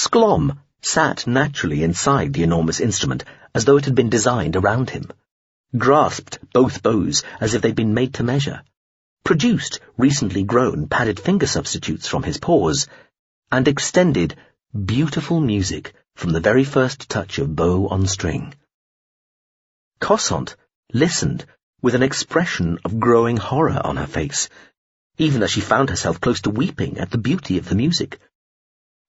Sklom sat naturally inside the enormous instrument as though it had been designed around him, grasped both bows as if they'd been made to measure, produced recently grown padded finger substitutes from his paws, and extended beautiful music from the very first touch of bow on string. Cosant listened with an expression of growing horror on her face, even as she found herself close to weeping at the beauty of the music.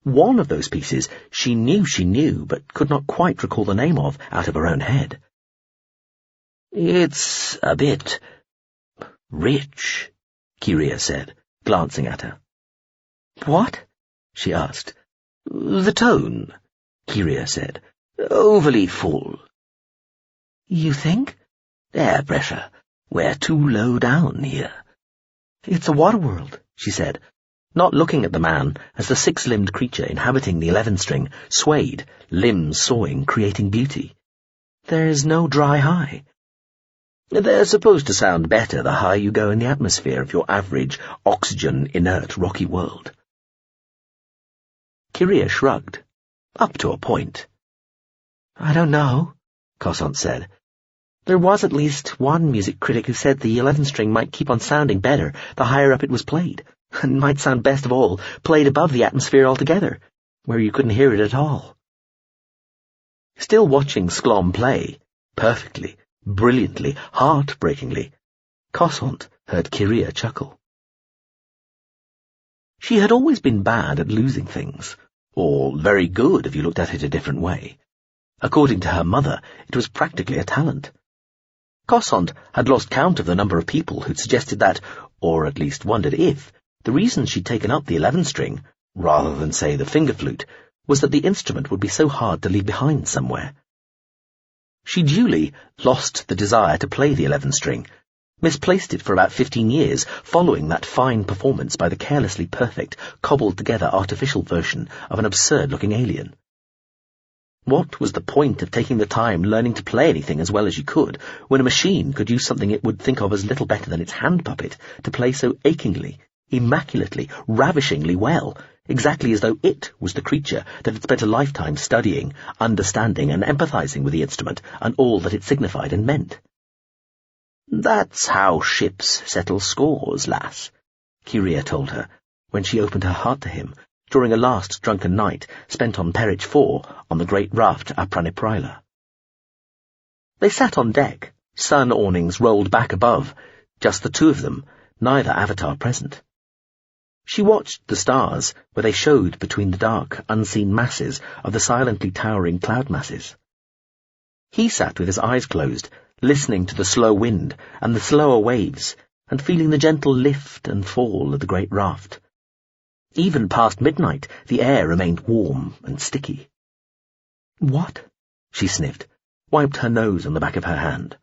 One of those pieces she knew, but could not quite recall the name of out of her own head. "It's a bit rich," Kyria said, glancing at her. "What?" she asked. "The tone," Kyria said. "Overly full." "You think?" "Air pressure. We're too low down here." "It's a water world," she said, not looking at the man as the six-limbed creature inhabiting the 11-string swayed, limbs sawing, creating beauty. "There's no dry high." "They're supposed to sound better the higher you go in the atmosphere of your average, oxygen-inert, rocky world." Kyria shrugged, up to a point. "I don't know," Cosant said. "There was at least one music critic who said the 11-string might keep on sounding better the higher up it was played, and might sound best of all played above the atmosphere altogether, where you couldn't hear it at all." Still watching Sklom play, perfectly, brilliantly, heart-breakingly, Cosant heard Kyria chuckle. She had always been bad at losing things, or very good if you looked at it a different way. According to her mother, it was practically a talent. Cosant had lost count of the number of people who'd suggested that, or at least wondered if, the reason she'd taken up the 11-string, rather than, say, the finger flute, was that the instrument would be so hard to leave behind somewhere. She duly lost the desire to play the 11-string, misplaced it for about 15 years, following that fine performance by the carelessly perfect, cobbled-together artificial version of an absurd-looking alien. What was the point of taking the time learning to play anything as well as you could, when a machine could use something it would think of as little better than its hand puppet to play so achingly, immaculately, ravishingly well, exactly as though it was the creature that had spent a lifetime studying, understanding, and empathizing with the instrument and all that it signified and meant? "That's how ships settle scores, lass," Kyria told her, when she opened her heart to him, during a last drunken night spent on Perich 4 on the great raft Apranipraila. They sat on deck, sun awnings rolled back above, just the two of them, neither avatar present. She watched the stars where they showed between the dark, unseen masses of the silently towering cloud masses. He sat with his eyes closed, listening to the slow wind and the slower waves, and feeling the gentle lift and fall of the great raft. Even past midnight, the air remained warm and sticky. "What?" she sniffed, wiped her nose on the back of her hand.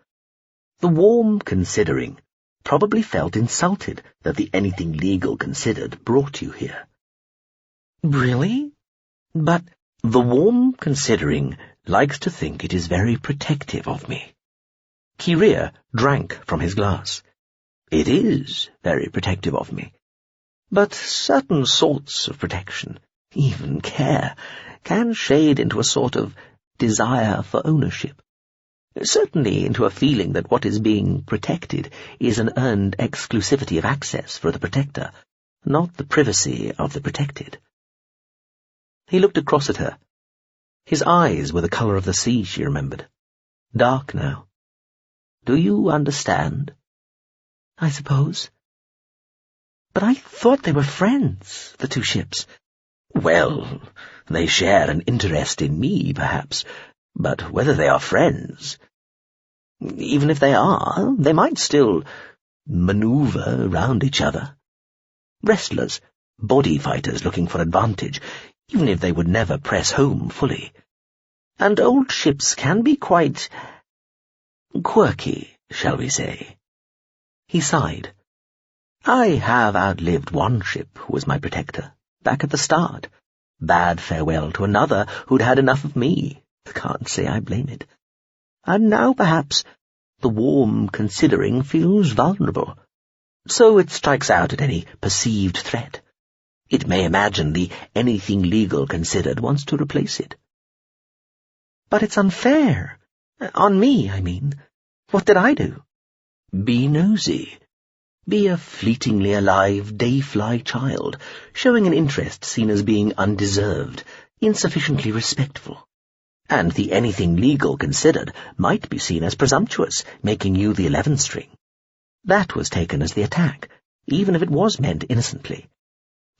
The warm considering probably felt insulted that the anything legal considered brought you here. "Really? But the warm considering likes to think it is very protective of me." Kyria drank from his glass. "It is very protective of me. But certain sorts of protection, even care, can shade into a sort of desire for ownership. Certainly into a feeling that what is being protected is an earned exclusivity of access for the protector, not the privacy of the protected." He looked across at her. His eyes were the colour of the sea, she remembered. Dark now. "Do you understand?" "I suppose." "But I thought they were friends, the two ships." "Well, they share an interest in me, perhaps, but whether they are friends... Even if they are, they might still maneuver round each other. Wrestlers, body fighters looking for advantage, even if they would never press home fully. And old ships can be quite quirky, shall we say." He sighed. "I have outlived one ship who was my protector, back at the start. Bade farewell to another who'd had enough of me. Can't say I blame it. And now, perhaps, the warm considering feels vulnerable. So it strikes out at any perceived threat. It may imagine the anything legal considered wants to replace it. But it's unfair. On me, I mean. What did I do? Be nosy. Be a fleetingly alive, day-fly child, showing an interest seen as being undeserved, insufficiently respectful. And the anything legal considered might be seen as presumptuous, making you the 11th string. That was taken as the attack, even if it was meant innocently.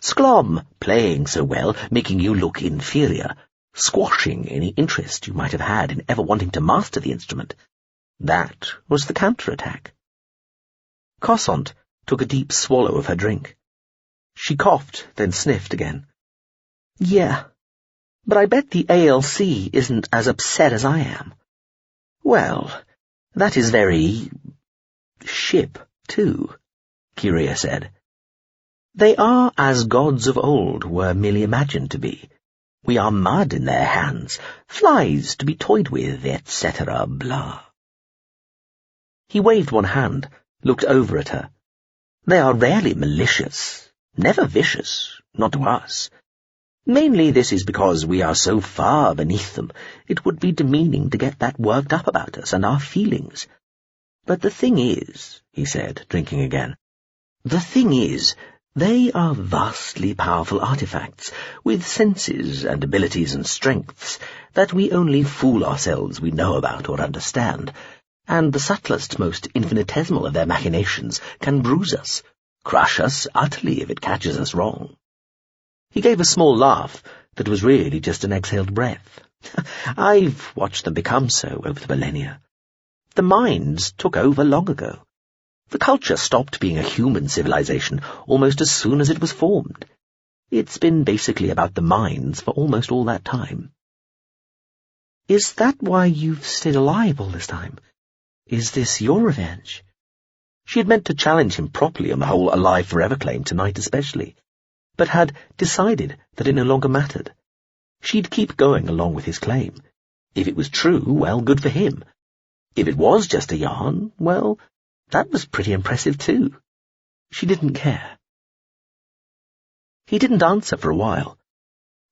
Sklom, playing so well, making you look inferior, squashing any interest you might have had in ever wanting to master the instrument. That was the counter-attack. Cossant took a deep swallow of her drink. She coughed, then sniffed again. Yeah, but I bet the ALC isn't as upset as I am. Well, that is very... ship, too, Kyria said. They are as gods of old were merely imagined to be. We are mud in their hands, flies to be toyed with, etc., blah. He waved one hand, looked over at her. They are rarely malicious, never vicious, not to us. Mainly this is because we are so far beneath them, it would be demeaning to get that worked up about us and our feelings. But the thing is, he said, drinking again, the thing is, they are vastly powerful artifacts, with senses and abilities and strengths that we only fool ourselves we know about or understand, and the subtlest, most infinitesimal of their machinations can bruise us, crush us utterly if it catches us wrong. He gave a small laugh that was really just an exhaled breath. I've watched them become so over the millennia. The minds took over long ago. The culture stopped being a human civilization almost as soon as it was formed. It's been basically about the minds for almost all that time. Is that why you've stayed alive all this time? Is this your revenge? She had meant to challenge him properly on the whole alive forever claim tonight especially, but had decided that it no longer mattered. She'd keep going along with his claim. If it was true, well, good for him. If it was just a yarn, well, that was pretty impressive too. She didn't care. He didn't answer for a while.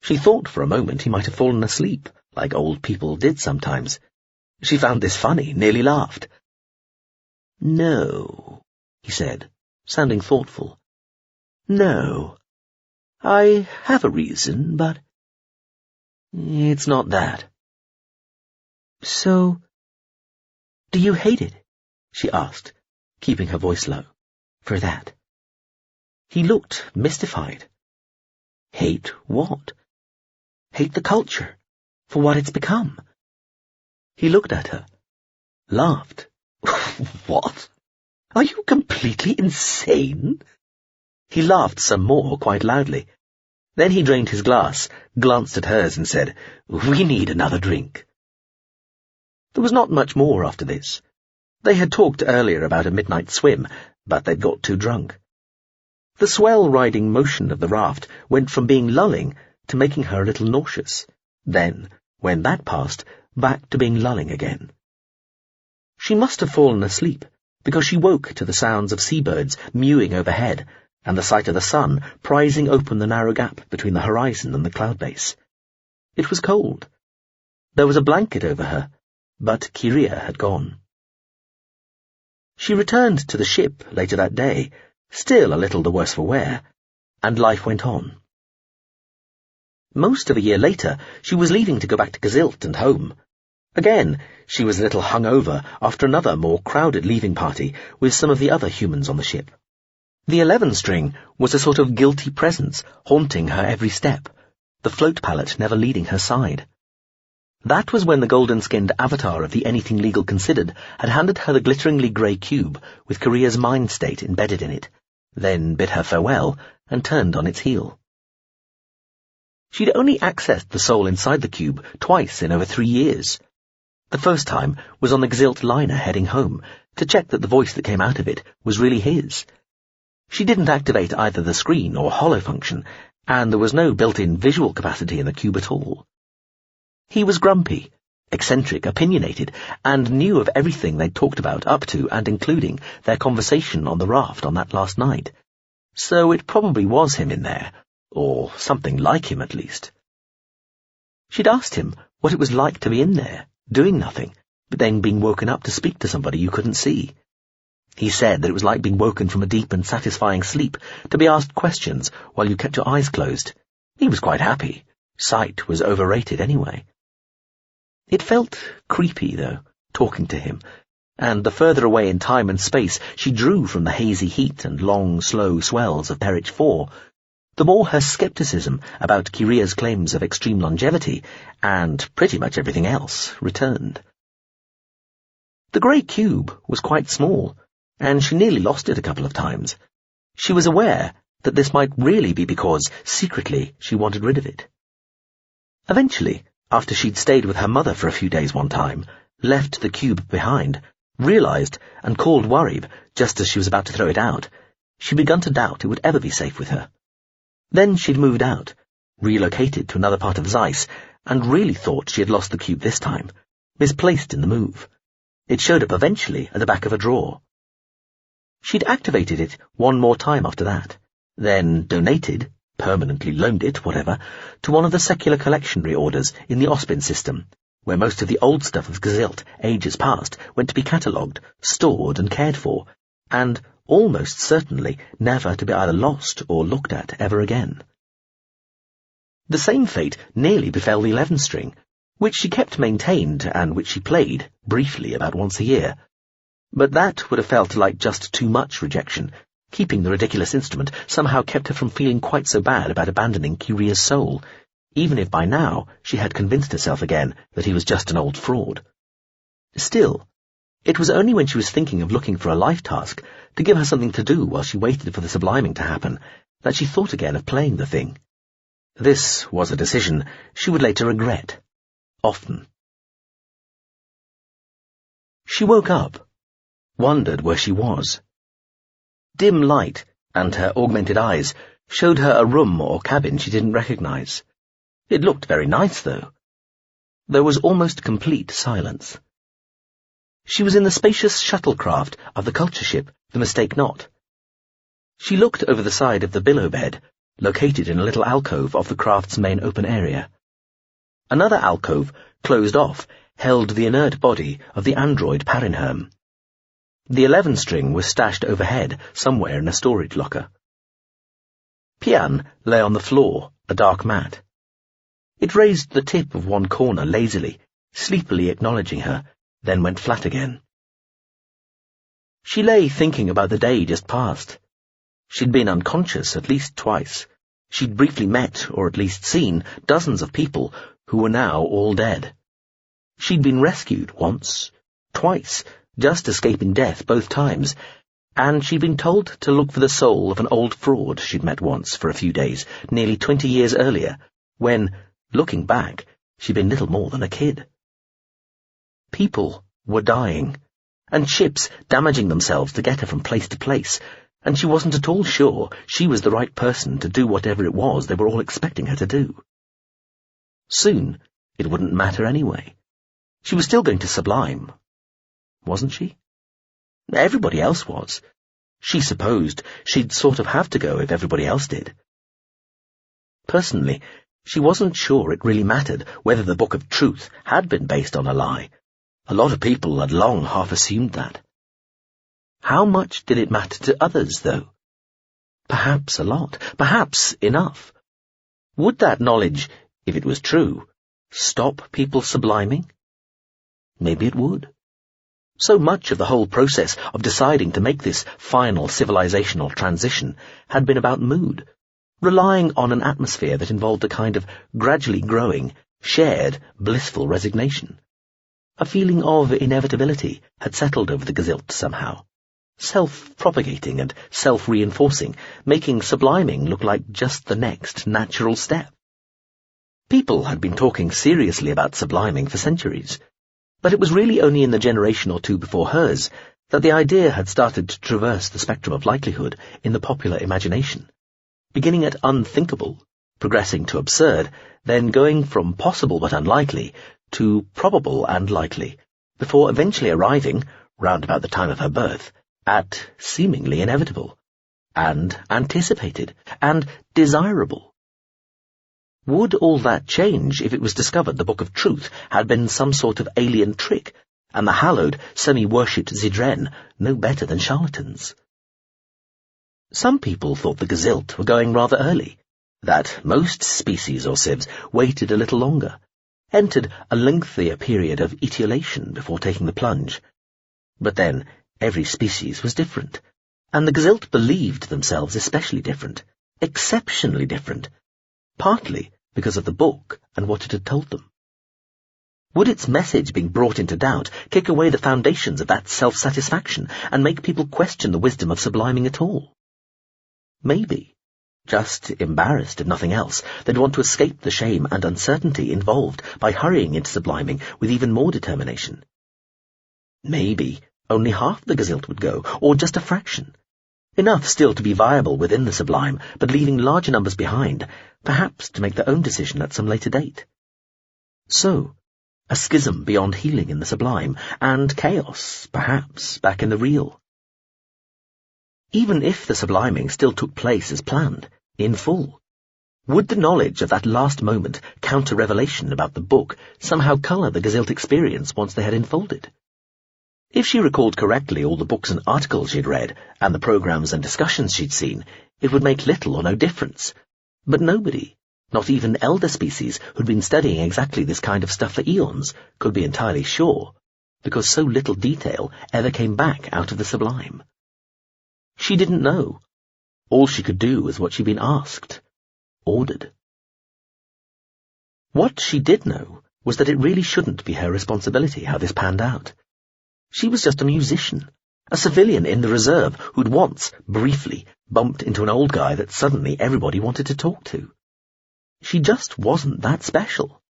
She thought for a moment he might have fallen asleep, like old people did sometimes. She found this funny, nearly laughed. No, he said, sounding thoughtful. No. I have a reason, but it's not that. So, do you hate it? She asked, keeping her voice low. For that. He looked mystified. Hate what? Hate the culture, for what it's become. He looked at her, laughed. What? Are you completely insane? He laughed some more, quite loudly. Then he drained his glass, glanced at hers and said, "We need another drink." There was not much more after this. They had talked earlier about a midnight swim, but they'd got too drunk. The swell-riding motion of the raft went from being lulling to making her a little nauseous. Then, when that passed, back to being lulling again. She must have fallen asleep, because she woke to the sounds of seabirds mewing overhead, and the sight of the sun prizing open the narrow gap between the horizon and the cloud base. It was cold. There was a blanket over her, but Kyria had gone. She returned to the ship later that day, still a little the worse for wear, and life went on. Most of a year later, she was leaving to go back to Gazilt and home. Again, she was a little hungover after another more crowded leaving party with some of the other humans on the ship. The 11 string was a sort of guilty presence haunting her every step, the float pallet never leading her side. That was when the golden-skinned avatar of the Anything Legal Considered had handed her the glitteringly grey cube with Kyria's mind state embedded in it, then bid her farewell and turned on its heel. She'd only accessed the soul inside the cube twice in over 3 years. The first time was on the Gazilt liner heading home, to check that the voice that came out of it was really his. She didn't activate either the screen or holo function, and there was no built-in visual capacity in the cube at all. He was grumpy, eccentric, opinionated, and knew of everything they'd talked about up to and including their conversation on the raft on that last night. So it probably was him in there, or something like him at least. She'd asked him what it was like to be in there, doing nothing, but then being woken up to speak to somebody you couldn't see. He said that it was like being woken from a deep and satisfying sleep, to be asked questions while you kept your eyes closed. He was quite happy. Sight was overrated anyway. It felt creepy, though, talking to him, and the further away in time and space she drew from the hazy heat and long, slow swells of Perich 4, the more her scepticism about Kyria's claims of extreme longevity, and pretty much everything else, returned. The grey cube was quite small, and she nearly lost it a couple of times. She was aware that this might really be because, secretly, she wanted rid of it. Eventually, after she'd stayed with her mother for a few days one time, left the cube behind, realized and called Warib just as she was about to throw it out, she'd begun to doubt it would ever be safe with her. Then she'd moved out, relocated to another part of Zeiss, and really thought she had lost the cube this time, misplaced in the move. It showed up eventually at the back of a drawer. She'd activated it one more time after that, then donated, permanently loaned it, whatever, to one of the secular collection reorders in the Ospin system, where most of the old stuff of Gzilt, ages past, went to be catalogued, stored and cared for, and almost certainly never to be either lost or looked at ever again. The same fate nearly befell the 11-string, which she kept maintained and which she played, briefly, about once a year. But that would have felt like just too much rejection. Keeping the ridiculous instrument somehow kept her from feeling quite so bad about abandoning Kyria's soul, even if by now she had convinced herself again that he was just an old fraud. Still, it was only when she was thinking of looking for a life task to give her something to do while she waited for the subliming to happen that she thought again of playing the thing. This was a decision she would later regret, often. She woke up, wondered where she was. Dim light and her augmented eyes showed her a room or cabin she didn't recognize. It looked very nice, though. There was almost complete silence. She was in the spacious shuttlecraft of the culture ship, the Mistake Not. She looked over the side of the billow bed, located in a little alcove of the craft's main open area. Another alcove, closed off, held the inert body of the android Parinherm. The 11-string was stashed overhead, somewhere in a storage locker. Pian lay on the floor, a dark mat. It raised the tip of one corner lazily, sleepily acknowledging her, then went flat again. She lay thinking about the day just past. She'd been unconscious at least twice. She'd briefly met, or at least seen, dozens of people who were now all dead. She'd been rescued once, twice, just escaping death both times, and she'd been told to look for the soul of an old fraud she'd met once for a few days, nearly 20 years earlier, when, looking back, she'd been little more than a kid. People were dying, and ships damaging themselves to get her from place to place, and she wasn't at all sure she was the right person to do whatever it was they were all expecting her to do. Soon, it wouldn't matter anyway. She was still going to Sublime, wasn't she? Everybody else was. She supposed she'd sort of have to go if everybody else did. Personally, she wasn't sure it really mattered whether the Book of Truth had been based on a lie. A lot of people had long half assumed that. How much did it matter to others, though? Perhaps a lot, perhaps enough. Would that knowledge, if it was true, stop people subliming? Maybe it would. So much of the whole process of deciding to make this final civilizational transition had been about mood, relying on an atmosphere that involved a kind of gradually growing, shared, blissful resignation. A feeling of inevitability had settled over the Gzilt somehow, self-propagating and self-reinforcing, making subliming look like just the next natural step. People had been talking seriously about subliming for centuries, but it was really only in the generation or two before hers that the idea had started to traverse the spectrum of likelihood in the popular imagination, beginning at unthinkable, progressing to absurd, then going from possible but unlikely to probable and likely, before eventually arriving, round about the time of her birth, at seemingly inevitable, and anticipated, and desirable. Would all that change if it was discovered the Book of Truth had been some sort of alien trick, and the hallowed, semi-worshipped Zidren no better than charlatans? Some people thought the Gazilt were going rather early, that most species or civs waited a little longer, entered a lengthier period of etiolation before taking the plunge. But then every species was different, and the Gazilt believed themselves especially different, exceptionally different, partly because of the book and what it had told them. Would its message being brought into doubt kick away the foundations of that self-satisfaction and make people question the wisdom of subliming at all? Maybe, just embarrassed if nothing else, they'd want to escape the shame and uncertainty involved by hurrying into subliming with even more determination. Maybe only half the Gazilt would go, or just a fraction. Enough still to be viable within the sublime, but leaving larger numbers behind, perhaps to make their own decision at some later date. So, a schism beyond healing in the sublime, and chaos, perhaps, back in the real. Even if the subliming still took place as planned, in full, would the knowledge of that last moment counter-revelation about the book somehow colour the Gazilt experience once they had enfolded? If she recalled correctly all the books and articles she'd read, and the programmes and discussions she'd seen, it would make little or no difference. But nobody, not even elder species who'd been studying exactly this kind of stuff for eons, could be entirely sure, because so little detail ever came back out of the sublime. She didn't know. All she could do was what she'd been asked, ordered. What she did know was that it really shouldn't be her responsibility how this panned out. She was just a musician, a civilian in the reserve who'd once, briefly, bumped into an old guy that suddenly everybody wanted to talk to. She just wasn't that special.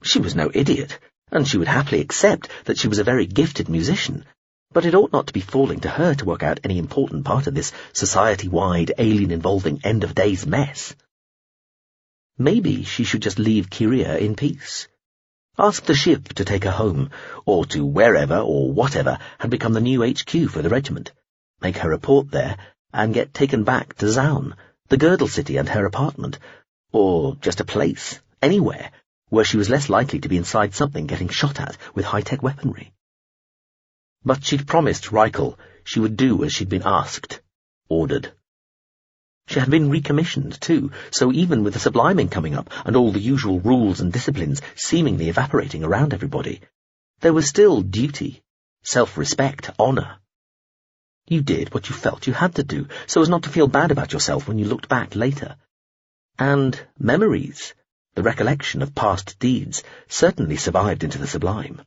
She was no idiot, and she would happily accept that she was a very gifted musician, but it ought not to be falling to her to work out any important part of this society-wide, alien-involving end-of-days mess. Maybe she should just leave Kyria in peace. Ask the ship to take her home, or to wherever or whatever had become the new HQ for the regiment, make her report there, and get taken back to Zaun, the Girdle City and her apartment, or just a place, anywhere, where she was less likely to be inside something getting shot at with high-tech weaponry. But she'd promised Reichel she would do as she'd been asked, ordered. She had been recommissioned, too, so even with the subliming coming up and all the usual rules and disciplines seemingly evaporating around everybody, there was still duty, self-respect, honour. You did what you felt you had to do, so as not to feel bad about yourself when you looked back later. And memories, the recollection of past deeds, certainly survived into the sublime.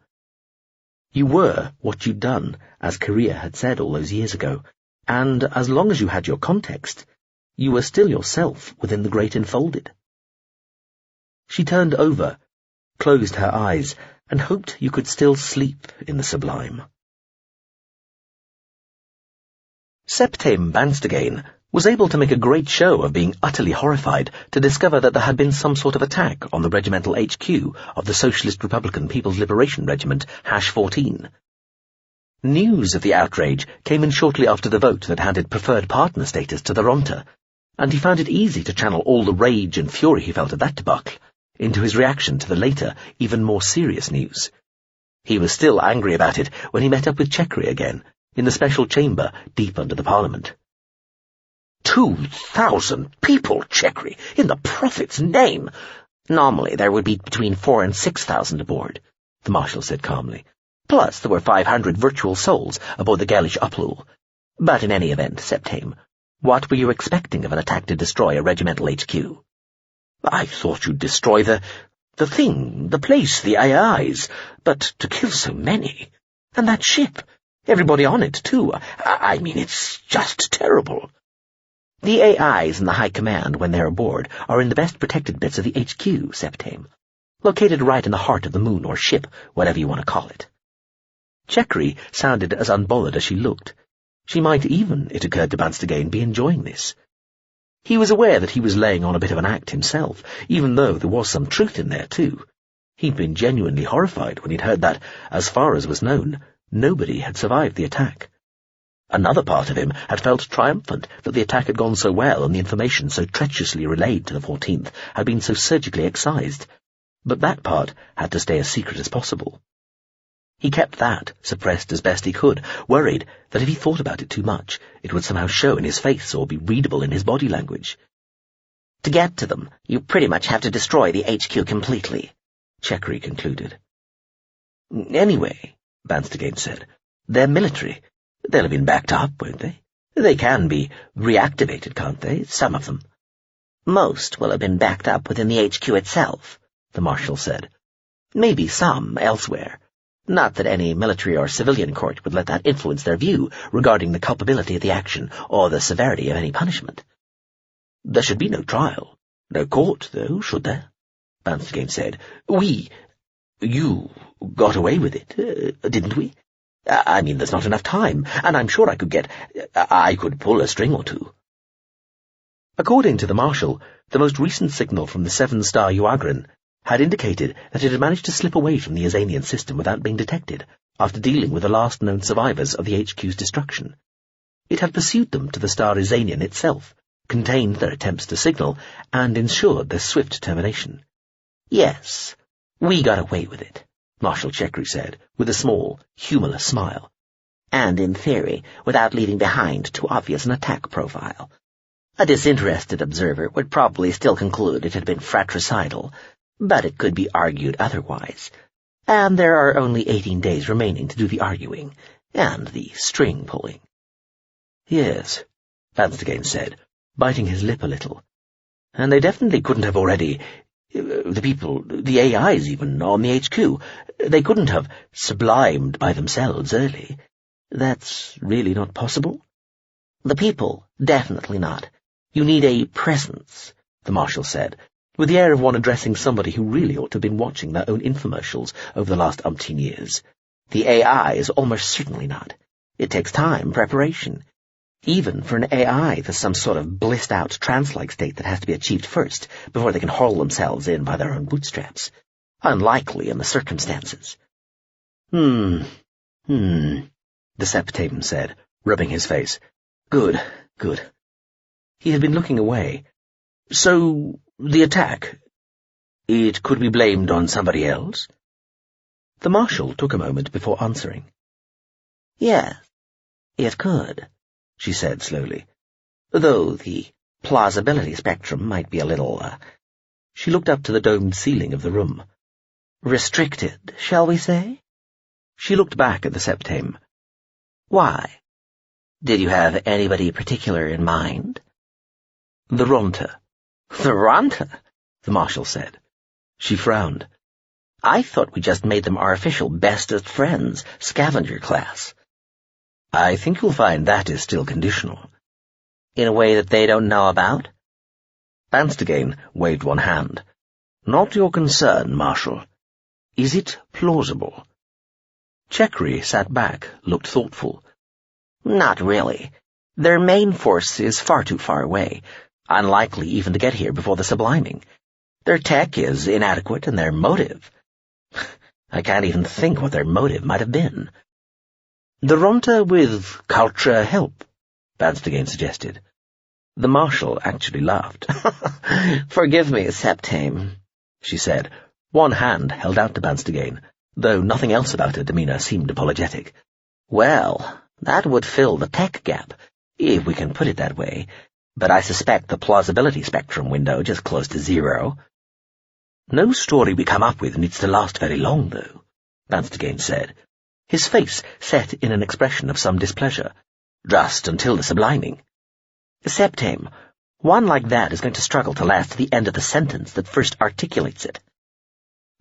You were what you'd done, as Kyria had said all those years ago, and as long as you had your context, you were still yourself within the great enfolded. She turned over, closed her eyes, and hoped you could still sleep in the sublime. Septime Banstagain was able to make a great show of being utterly horrified to discover that there had been some sort of attack on the regimental HQ of the Socialist Republican People's Liberation Regiment, #14. News of the outrage came in shortly after the vote that handed preferred partner status to the Ronta, and he found it easy to channel all the rage and fury he felt at that debacle into his reaction to the later, even more serious news. He was still angry about it when he met up with Chekri again, in the special chamber deep under the Parliament. 2,000 people, Chekri, in the Prophet's name! Normally there would be between 4,000 and 6,000 aboard, the Marshal said calmly. Plus there were 500 virtual souls aboard the Gaelish Uplul. But in any event, Septime, what were you expecting of an attack to destroy a regimental HQ? I thought you'd destroy the thing, the place, the AIs, but to kill so many. And that ship, everybody on it, too. I mean, it's just terrible. The AIs and the High Command, when they're aboard, are in the best protected bits of the HQ, Septime, located right in the heart of the moon or ship, whatever you want to call it. Chekri sounded as unbothered as she looked. She might even, it occurred to Banstagain, be enjoying this. He was aware that he was laying on a bit of an act himself, even though there was some truth in there, too. He'd been genuinely horrified when he'd heard that, as far as was known, nobody had survived the attack. Another part of him had felt triumphant that the attack had gone so well and the information so treacherously relayed to the 14th had been so surgically excised. But that part had to stay as secret as possible. He kept that suppressed as best he could, worried that if he thought about it too much, it would somehow show in his face or be readable in his body language. To get to them, you pretty much have to destroy the HQ completely, Checkry concluded. Anyway, Banstagane said, they're military. They'll have been backed up, won't they? They can be reactivated, can't they? Some of them. Most will have been backed up within the HQ itself, the Marshal said. Maybe some elsewhere. Not that any military or civilian court would let that influence their view regarding the culpability of the action or the severity of any punishment. There should be no trial. No court, though, should there? Banstagane said. You got away with it, didn't we? I mean, there's not enough time, and I'm sure I could pull a string or two. According to the Marshal, the most recent signal from the 7-star Uagran had indicated that it had managed to slip away from the Azanian system without being detected, after dealing with the last known survivors of the HQ's destruction. It had pursued them to the star Azanian itself, contained their attempts to signal, and ensured their swift termination. Yes, we got away with it, Marshal Checkry said, with a small, humorless smile. And in theory, without leaving behind too obvious an attack profile. A disinterested observer would probably still conclude it had been fratricidal, but it could be argued otherwise. And there are only 18 days remaining to do the arguing, and the string-pulling. Yes, Banstagane said, biting his lip a little. And they definitely couldn't have already... the people, the AIs even, on the HQ, they couldn't have sublimed by themselves early. That's really not possible? The people, definitely not. You need a presence, the Marshal said, with the air of one addressing somebody who really ought to have been watching their own infomercials over the last umpteen years. The AI is almost certainly not. It takes time, preparation. Even for an AI, there's some sort of blissed-out trance-like state that has to be achieved first, before they can haul themselves in by their own bootstraps. Unlikely in the circumstances. The Septame said, rubbing his face. Good. He had been looking away. So, the attack, it could be blamed on somebody else? The Marshal took a moment before answering. Yes, it could, she said slowly, though the plausibility spectrum might be a little, She looked up to the domed ceiling of the room. Restricted, shall we say? She looked back at the Septame. Why? Did you have anybody particular in mind? The Ronta. The Ronta? The Marshal said. She frowned. I thought we just made them our official bestest friends, scavenger class. I think you'll find that is still conditional. In a way that they don't know about? Banstagane waved one hand. Not your concern, Marshal. Is it plausible? Checkry sat back, looked thoughtful. Not really. Their main force is far too far away, unlikely even to get here before the subliming. Their tech is inadequate, and their motive... I can't even think what their motive might have been. The Ronta with culture help, Banstagane suggested. The Marshal actually laughed. Forgive me, Septame, she said, one hand held out to Banstagane, though nothing else about her demeanour seemed apologetic. Well, that would fill the tech gap, if we can put it that way, but I suspect the plausibility spectrum window just close to 0. No story we come up with needs to last very long, though, Banstagane said, his face set in an expression of some displeasure. Just until the subliming. Septame, one like that is going to struggle to last to the end of the sentence that first articulates it.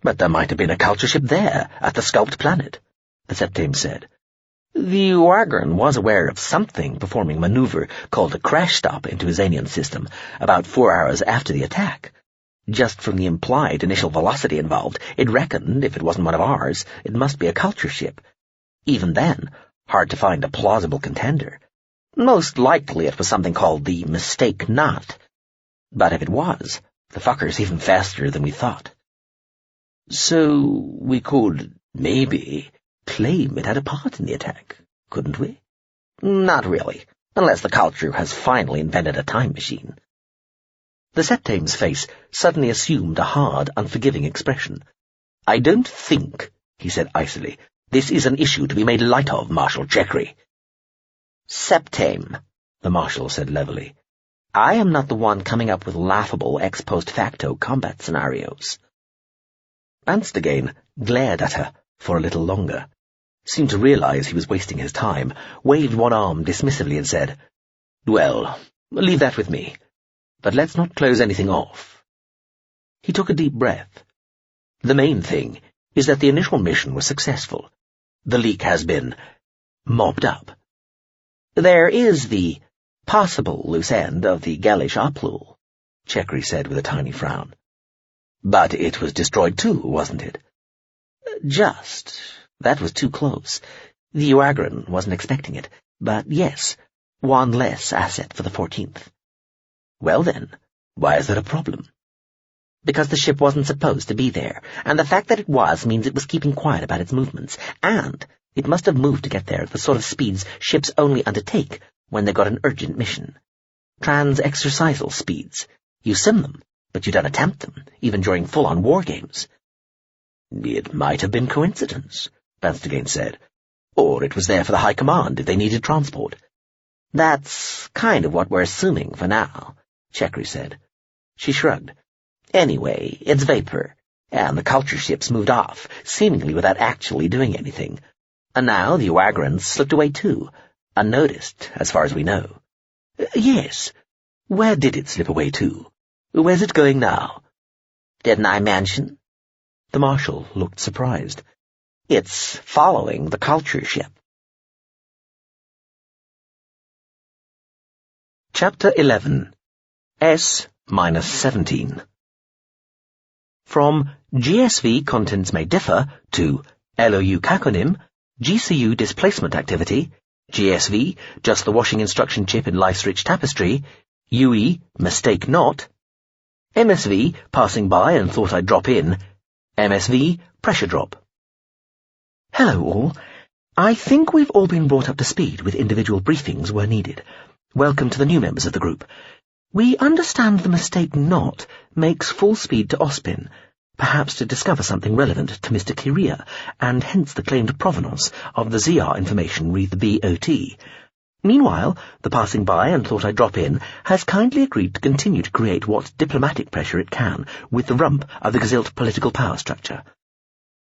But there might have been a culture ship there, at the sculpted planet, the Septame said. The Uagran was aware of something performing a maneuver called a crash stop into his Azanian system about 4 hours after the attack. Just from the implied initial velocity involved, it reckoned, if it wasn't one of ours, it must be a culture ship. Even then, hard to find a plausible contender. Most likely it was something called the Mistake Not. But if it was, the fucker's even faster than we thought. So we could, maybe, claim it had a part in the attack, couldn't we? Not really, unless the culture has finally invented a time machine. The Septame's face suddenly assumed a hard, unforgiving expression. "I don't think," he said icily, "this is an issue to be made light of, Marshal Chekry." "Septame," the Marshal said levelly, "I am not the one coming up with laughable ex post facto combat scenarios." Banstagain glared at her for a little longer, seemed to realize he was wasting his time, waved one arm dismissively and said, "Well, leave that with me. But let's not close anything off." He took a deep breath. "The main thing is that the initial mission was successful. The leak has been mopped up. There is the possible loose end of the Galish Uplul," Chekry said with a tiny frown. "But it was destroyed too, wasn't it?" "Just. That was too close. The Uagran wasn't expecting it. But yes, one less asset for the 14th. "Well then, why is that a problem?" "Because the ship wasn't supposed to be there, and the fact that it was means it was keeping quiet about its movements, and it must have moved to get there at the sort of speeds ships only undertake when they've got an urgent mission. Trans-exercisal speeds. You sim them, but you don't attempt them, even during full-on war games." "It might have been coincidence," Banstagain said. "Or it was there for the High Command if they needed transport." "That's kind of what we're assuming for now," Chekry said. She shrugged. "Anyway, it's vapor, and the culture ships moved off, seemingly without actually doing anything. And now the Uagrans slipped away too, unnoticed, as far as we know." "Yes. Where did it slip away to? Where's it going now?" "Didn't I mention?" The Marshal looked surprised. "It's following the culture ship." Chapter 11. S-17. From GSV contents may differ to LOU caconym, GCU displacement activity, GSV just the washing instruction chip in life's rich tapestry, UE mistake not, MSV passing by and thought I'd drop in, MSV pressure drop. Hello all. I think we've all been brought up to speed with individual briefings where needed. Welcome to the new members of the group. We understand the mistake not makes full speed to Ospin, perhaps to discover something relevant to Mr. Kiria, and hence the claimed provenance of the ZR information read the BOT. Meanwhile, the passing by and thought I'd drop in has kindly agreed to continue to create what diplomatic pressure it can with the rump of the Gazilt political power structure.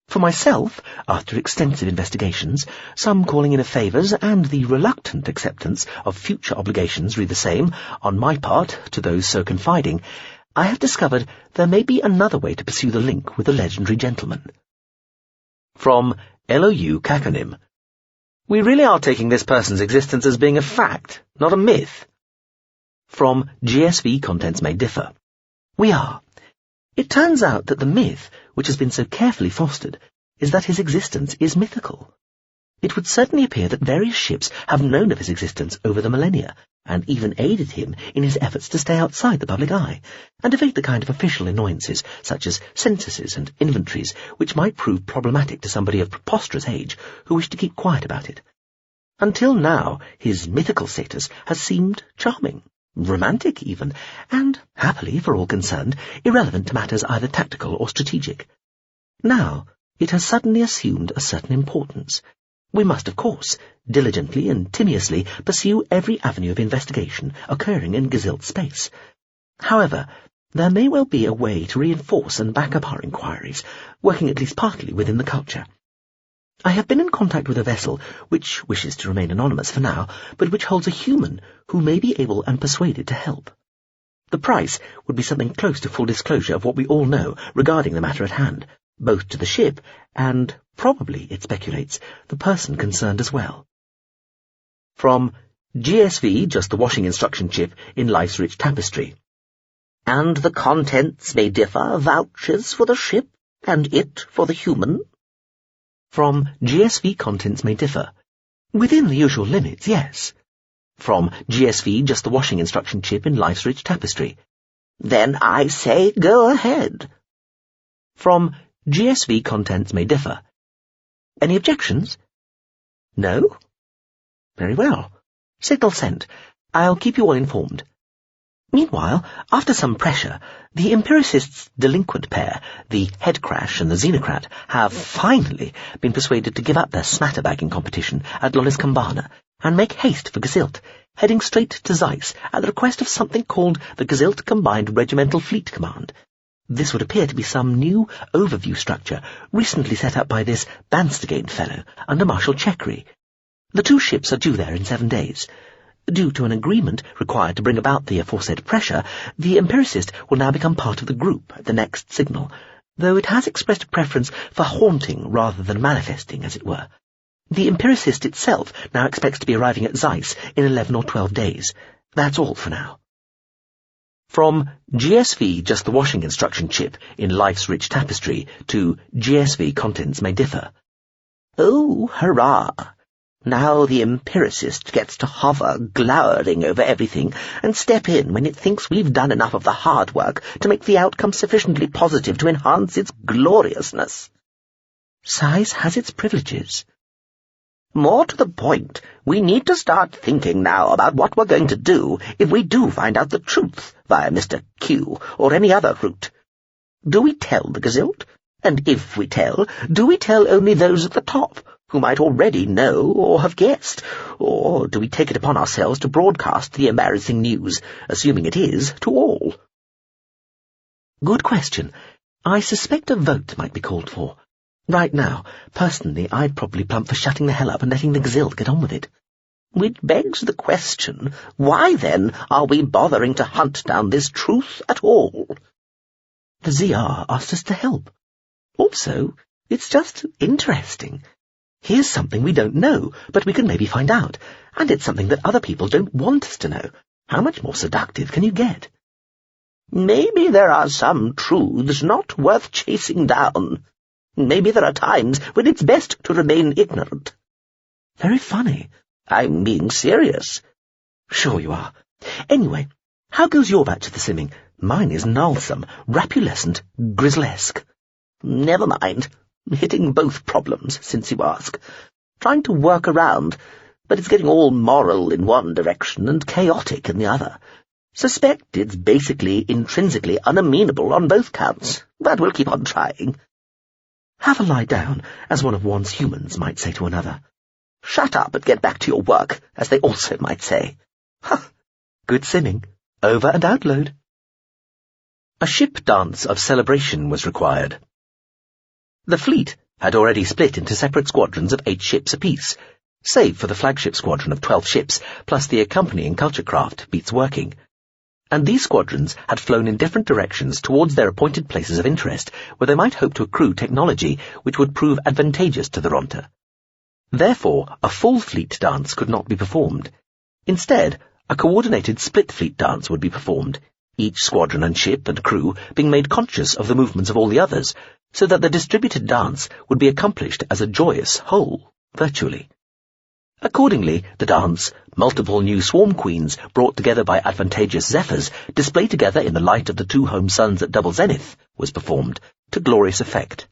For myself, after extensive investigations, some calling in of favours and the reluctant acceptance of future obligations read the same, on my part, to those so confiding, I have discovered there may be another way to pursue the link with the legendary gentleman. From LOU caconym. We really are taking this person's existence as being a fact, not a myth. From GSV contents may differ. We are. It turns out that the myth, which has been so carefully fostered, is that his existence is mythical. It would certainly appear that various ships have known of his existence over the millennia, and even aided him in his efforts to stay outside the public eye, and evade the kind of official annoyances, such as censuses and inventories, which might prove problematic to somebody of preposterous age who wished to keep quiet about it. Until now, his mythical status has seemed charming, romantic even, and, happily for all concerned, irrelevant to matters either tactical or strategic. Now, it has suddenly assumed a certain importance. We must, of course, diligently and timorously pursue every avenue of investigation occurring in Gazilt space. However, there may well be a way to reinforce and back up our inquiries, working at least partly within the culture. I have been in contact with a vessel which wishes to remain anonymous for now, but which holds a human who may be able and persuaded to help. The price would be something close to full disclosure of what we all know regarding the matter at hand, both to the ship and, probably, it speculates, the person concerned as well. From GSV, just the washing instruction chip in life's rich tapestry. And the contents may differ, vouchers for the ship, and it for the human. From GSV contents may differ. Within the usual limits, yes. From GSV, just the washing instruction chip in life's rich tapestry. Then I say go ahead. From GSV contents may differ. Any objections? No? Very well. Signal sent. I'll keep you all informed. Meanwhile, after some pressure, the empiricists' delinquent pair, the head crash and the xenocrat, have finally been persuaded to give up their smatterbagging competition at Lonis and make haste for Gesilt, heading straight to Zeiss at the request of something called the Gesilt Combined Regimental Fleet Command. This would appear to be some new overview structure recently set up by this Banstergain fellow under Marshal Chekry. The two ships are due there in 7 days. Due to an agreement required to bring about the aforesaid pressure, the empiricist will now become part of the group at the next signal, though it has expressed a preference for haunting rather than manifesting, as it were. The empiricist itself now expects to be arriving at Zeiss in 11 or 12 days. That's all for now. From GSV just the washing instruction chip in life's rich tapestry to GSV contents may differ. Oh, hurrah! Now the empiricist gets to hover, glowering over everything, and step in when it thinks we've done enough of the hard work to make the outcome sufficiently positive to enhance its gloriousness. Size has its privileges. More to the point, we need to start thinking now about what we're going to do if we do find out the truth via Mr. Q or any other route. Do we tell the Gesilt? And if we tell, do we tell only those at the top, who might already know or have guessed, or do we take it upon ourselves to broadcast the embarrassing news, assuming it is, to all? Good question. I suspect a vote might be called for. Right now, personally, I'd probably plump for shutting the hell up and letting the Gesilt get on with it. Which begs the question, why then are we bothering to hunt down this truth at all? The ZR asked us to help. Also, it's just interesting. Here's something we don't know, but we can maybe find out, and it's something that other people don't want us to know. How much more seductive can you get? Maybe there are some truths not worth chasing down. Maybe there are times when it's best to remain ignorant. Very funny. I'm being serious. Sure you are. Anyway, how goes your batch of the simming? Mine is gnarlsome, rapulescent, grizzlesque. Never mind. Hitting both problems, since you ask. Trying to work around, but it's getting all moral in one direction and chaotic in the other. Suspect it's basically intrinsically unamenable on both counts, but we'll keep on trying. Have a lie down, as one of one's humans might say to another. Shut up and get back to your work, as they also might say. Ha! Good simming. Over and out load. A ship dance of celebration was required. The fleet had already split into separate squadrons of 8 ships apiece, save for the flagship squadron of 12 ships, plus the accompanying culture craft, Beats Working. And these squadrons had flown in different directions towards their appointed places of interest, where they might hope to accrue technology which would prove advantageous to the Ronta. Therefore, a full fleet dance could not be performed. Instead, a coordinated split fleet dance would be performed, each squadron and ship and crew being made conscious of the movements of all the others, so that the distributed dance would be accomplished as a joyous whole, virtually. Accordingly, the dance, multiple new swarm queens brought together by advantageous zephyrs, displayed together in the light of the 2 home suns at double zenith, was performed, to glorious effect.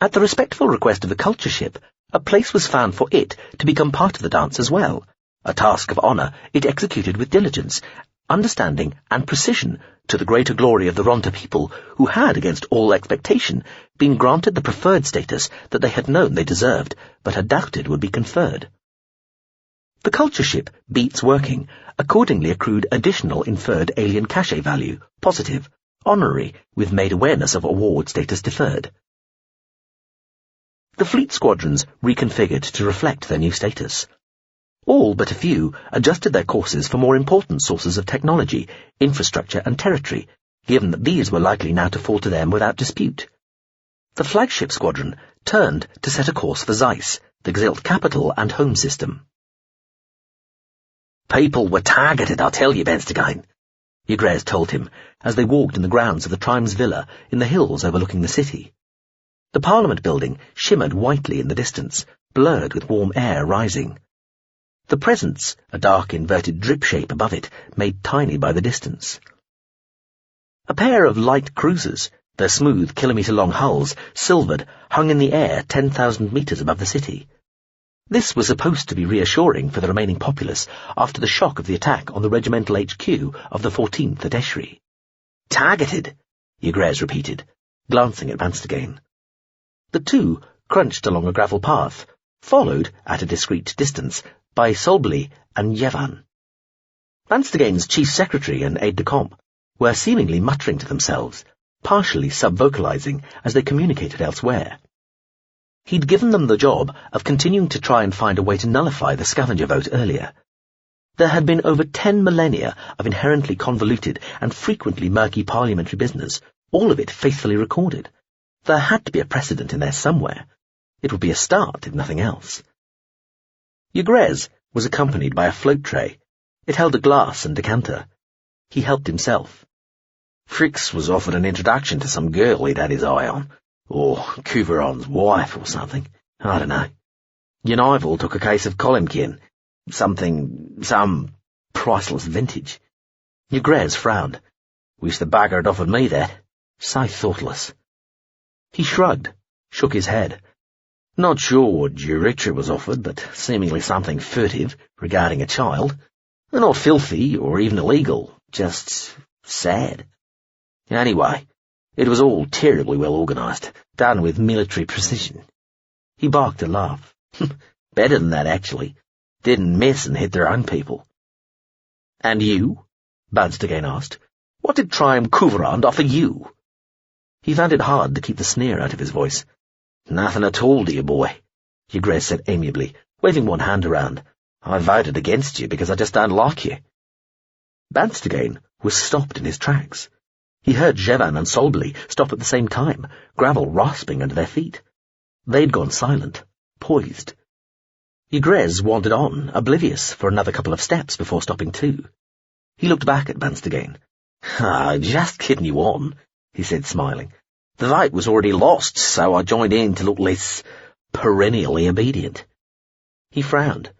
At the respectful request of the culture ship, a place was found for it to become part of the dance as well, a task of honour it executed with diligence, understanding and precision, to the greater glory of the Ronta people, who had, against all expectation, been granted the preferred status that they had known they deserved, but had doubted would be conferred. The culture ship, Beats Working, accordingly accrued additional inferred alien cachet value, positive, honorary, with made awareness of award status deferred. The fleet squadrons reconfigured to reflect their new status. All but a few adjusted their courses for more important sources of technology, infrastructure and territory, given that these were likely now to fall to them without dispute. The flagship squadron turned to set a course for Zeiss, the Gesilt capital and home system. People were targeted, I'll tell you, Benstein, Ygres told him, as they walked in the grounds of the Trimes villa in the hills overlooking the city. The Parliament building shimmered whitely in the distance, blurred with warm air rising. The presence, a dark inverted drip shape above it, made tiny by the distance. A pair of light cruisers, their smooth kilometre-long hulls, silvered, hung in the air 10,000 metres above the city. This was supposed to be reassuring for the remaining populace after the shock of the attack on the regimental HQ of the 14th at Eschri. "Targeted," Ygritte repeated, glancing at Vanstagain. The two crunched along a gravel path, followed, at a discreet distance, by Solbly and Yevan. Vanstagain's chief secretary and aide-de-camp were seemingly muttering to themselves, partially sub-vocalizing as they communicated elsewhere. He'd given them the job of continuing to try and find a way to nullify the scavenger vote earlier. There had been over 10 millennia of inherently convoluted and frequently murky parliamentary business, all of it faithfully recorded. There had to be a precedent in there somewhere. It would be a start, if nothing else. Ygritte was accompanied by a float tray. It held a glass and decanter. He helped himself. Fricks was offered an introduction to some girl he'd had his eye on, or Couveron's wife or something. I don't know. Unival took a case of Columkin. Some priceless vintage. Ygritte frowned. Wish the bagger had offered me that. So thoughtless. He shrugged, shook his head. Not sure what Richard was offered, but seemingly something furtive regarding a child. Not filthy or even illegal, just sad. Anyway, it was all terribly well organised, done with military precision. He barked a laugh. Better than that, actually. Didn't miss and hit their own people. And you? Vanstagain asked. What did Triumph Couverand offer you? He found it hard to keep the sneer out of his voice. Nothing at all, dear boy, Ygritte said amiably, waving one hand around. I voted against you because I just don't like you. Vanstagain was stopped in his tracks. He heard Jevan and Solbly stop at the same time, gravel rasping under their feet. They'd gone silent, poised. Ygritte wandered on, oblivious, for another couple of steps before stopping too. He looked back at Vanstagain. Just kidding you on, he said, smiling. The vote was already lost, so I joined in to look less perennially obedient. He frowned.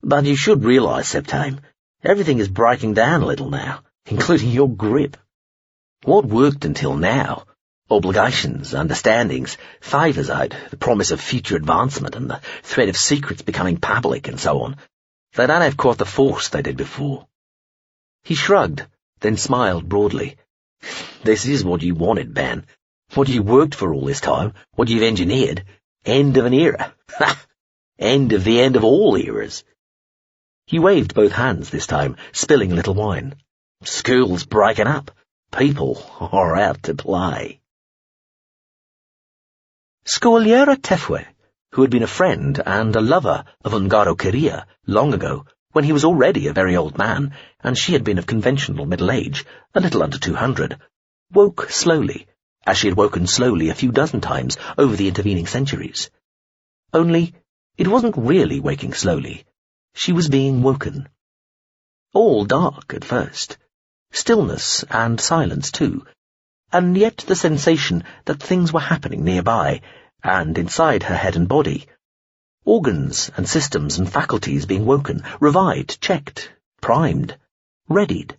But you should realise, Septime, everything is breaking down a little now, including your grip. What worked until now, obligations, understandings, favours owed, the promise of future advancement and the threat of secrets becoming public and so on, they don't have quite the force they did before. He shrugged, then smiled broadly. This is what you wanted, Ban. What you worked for all this time, what you've engineered. End of an era. End of the end of all eras. He waved both hands this time, spilling a little wine. School's breaking up. People are out to play. Scogliera Tefwe, who had been a friend and a lover of Ungaro Kiria long ago, when he was already a very old man, and she had been of conventional middle age, a little under 200, woke slowly, as she had woken slowly a few dozen times over the intervening centuries. Only, it wasn't really waking slowly. She was being woken. All dark at first. Stillness and silence, too, and yet the sensation that things were happening nearby, and inside her head and body. Organs and systems and faculties being woken, revived, checked, primed, readied.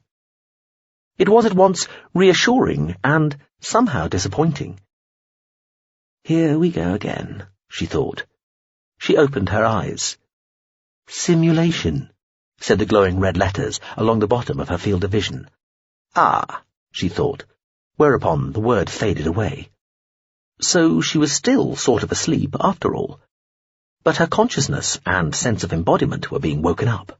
It was at once reassuring and somehow disappointing. Here we go again, she thought. She opened her eyes. Simulation, said the glowing red letters along the bottom of her field of vision. Ah, she thought, whereupon the word faded away. So she was still sort of asleep after all. But her consciousness and sense of embodiment were being woken up.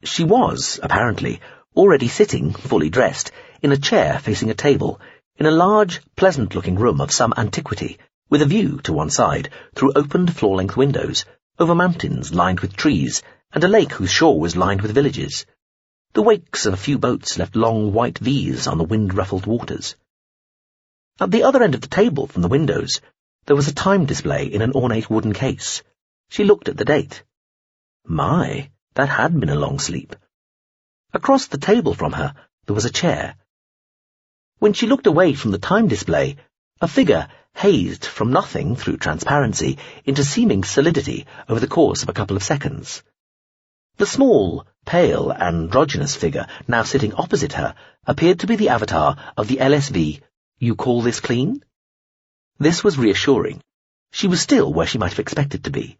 She was, apparently, already sitting, fully dressed, in a chair facing a table, in a large, pleasant-looking room of some antiquity, with a view to one side, through opened floor-length windows, over mountains lined with trees, and a lake whose shore was lined with villages. The wakes of a few boats left long white V's on the wind-ruffled waters. At the other end of the table from the windows, there was a time display in an ornate wooden case. She looked at the date. My, that had been a long sleep. Across the table from her, there was a chair. When she looked away from the time display, a figure hazed from nothing through transparency into seeming solidity over the course of a couple of seconds. The small, pale, androgynous figure now sitting opposite her appeared to be the avatar of the LSV, You Call This Clean? This was reassuring. She was still where she might have expected to be.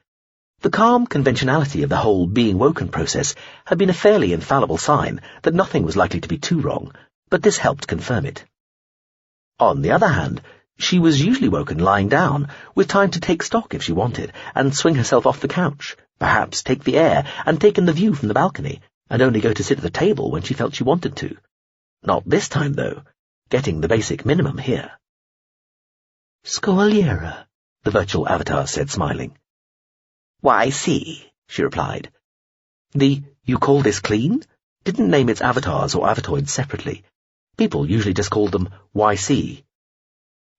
The calm conventionality of the whole being woken process had been a fairly infallible sign that nothing was likely to be too wrong, but this helped confirm it. On the other hand, she was usually woken lying down, with time to take stock if she wanted, and swing herself off the couch, perhaps take the air and take in the view from the balcony, and only go to sit at the table when she felt she wanted to. Not this time, though. Getting the basic minimum here. Scogliera, the virtual avatar said, smiling. Why, see, she replied. You call this clean? Didn't name its avatars or avatoids separately. People usually just called them YC.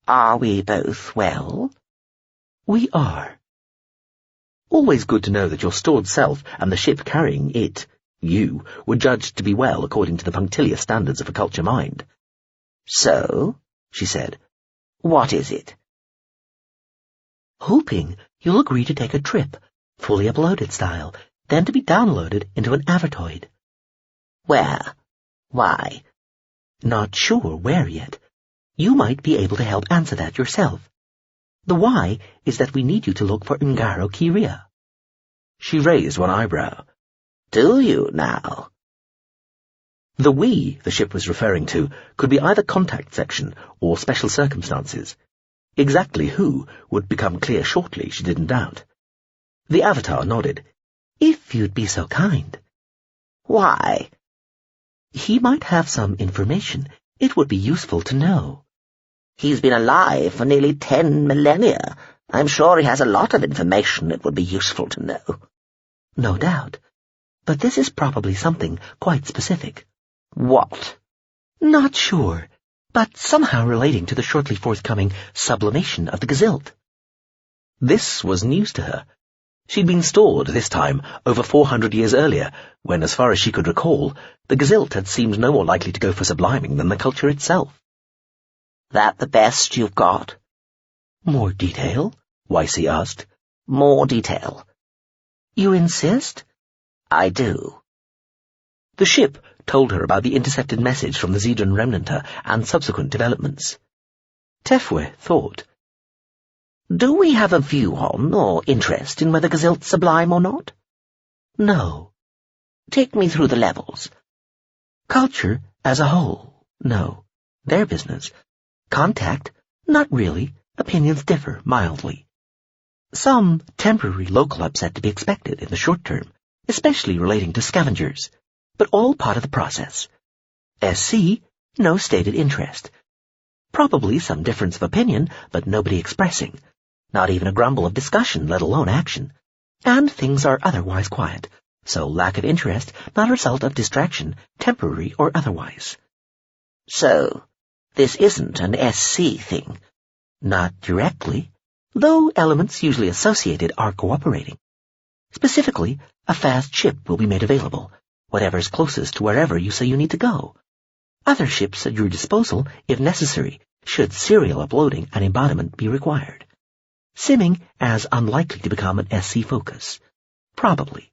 Are we both well? We are. Always good to know that your stored self and the ship carrying it, you, were judged to be well according to the punctilious standards of a culture mind. So, she said, what is it? Hoping you'll agree to take a trip, fully uploaded style, then to be downloaded into an avatoid. Where? Why? Not sure where yet. You might be able to help answer that yourself. The why is that we need you to look for Ngaro Kiria. She raised one eyebrow. Do you now? The we the ship was referring to could be either contact section or special circumstances. Exactly who would become clear shortly, she didn't doubt. The avatar nodded. If you'd be so kind. Why? He might have some information it would be useful to know. He's been alive for nearly 10 millennia. I'm sure he has a lot of information it would be useful to know. No doubt. But this is probably something quite specific. What? Not sure, but somehow relating to the shortly forthcoming sublimation of the Gazilt. This was news to her. She'd been stored, this time, over 400 years earlier, when, as far as she could recall, the Gazilt had seemed no more likely to go for subliming than the culture itself. That the best you've got? More detail? YC asked. More detail. You insist? I do. The ship told her about the intercepted message from the Zedran Remnanter and subsequent developments. Tefwe thought, do we have a view on or interest in whether Gazilt's sublime or not? No. Take me through the levels. Culture as a whole, no. Their business. Contact, not really. Opinions differ mildly. Some temporary local upset to be expected in the short term, especially relating to scavengers, but all part of the process. SC, no stated interest. Probably some difference of opinion, but nobody expressing. Not even a grumble of discussion, let alone action. And things are otherwise quiet, so lack of interest, not a result of distraction, temporary or otherwise. So, this isn't an SC thing? Not directly, though elements usually associated are cooperating. Specifically, a fast ship will be made available, whatever's closest to wherever you say you need to go. Other ships at your disposal, if necessary, should serial uploading and embodiment be required. Simming as unlikely to become an SC focus. Probably.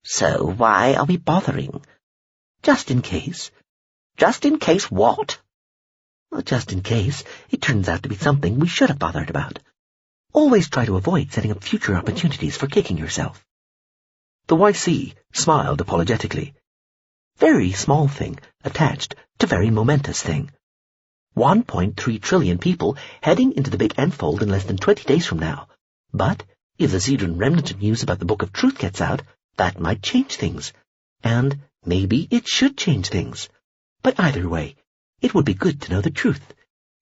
So why are we bothering? Just in case. Just in case what? Well, just in case it turns out to be something we should have bothered about. Always try to avoid setting up future opportunities for kicking yourself. The YC smiled apologetically. Very small thing attached to very momentous thing. 1.3 trillion people heading into the big N-fold in less than 20 days from now. But if the Zedran Remnant news about the Book of Truth gets out, that might change things. And maybe it should change things. But either way, it would be good to know the truth.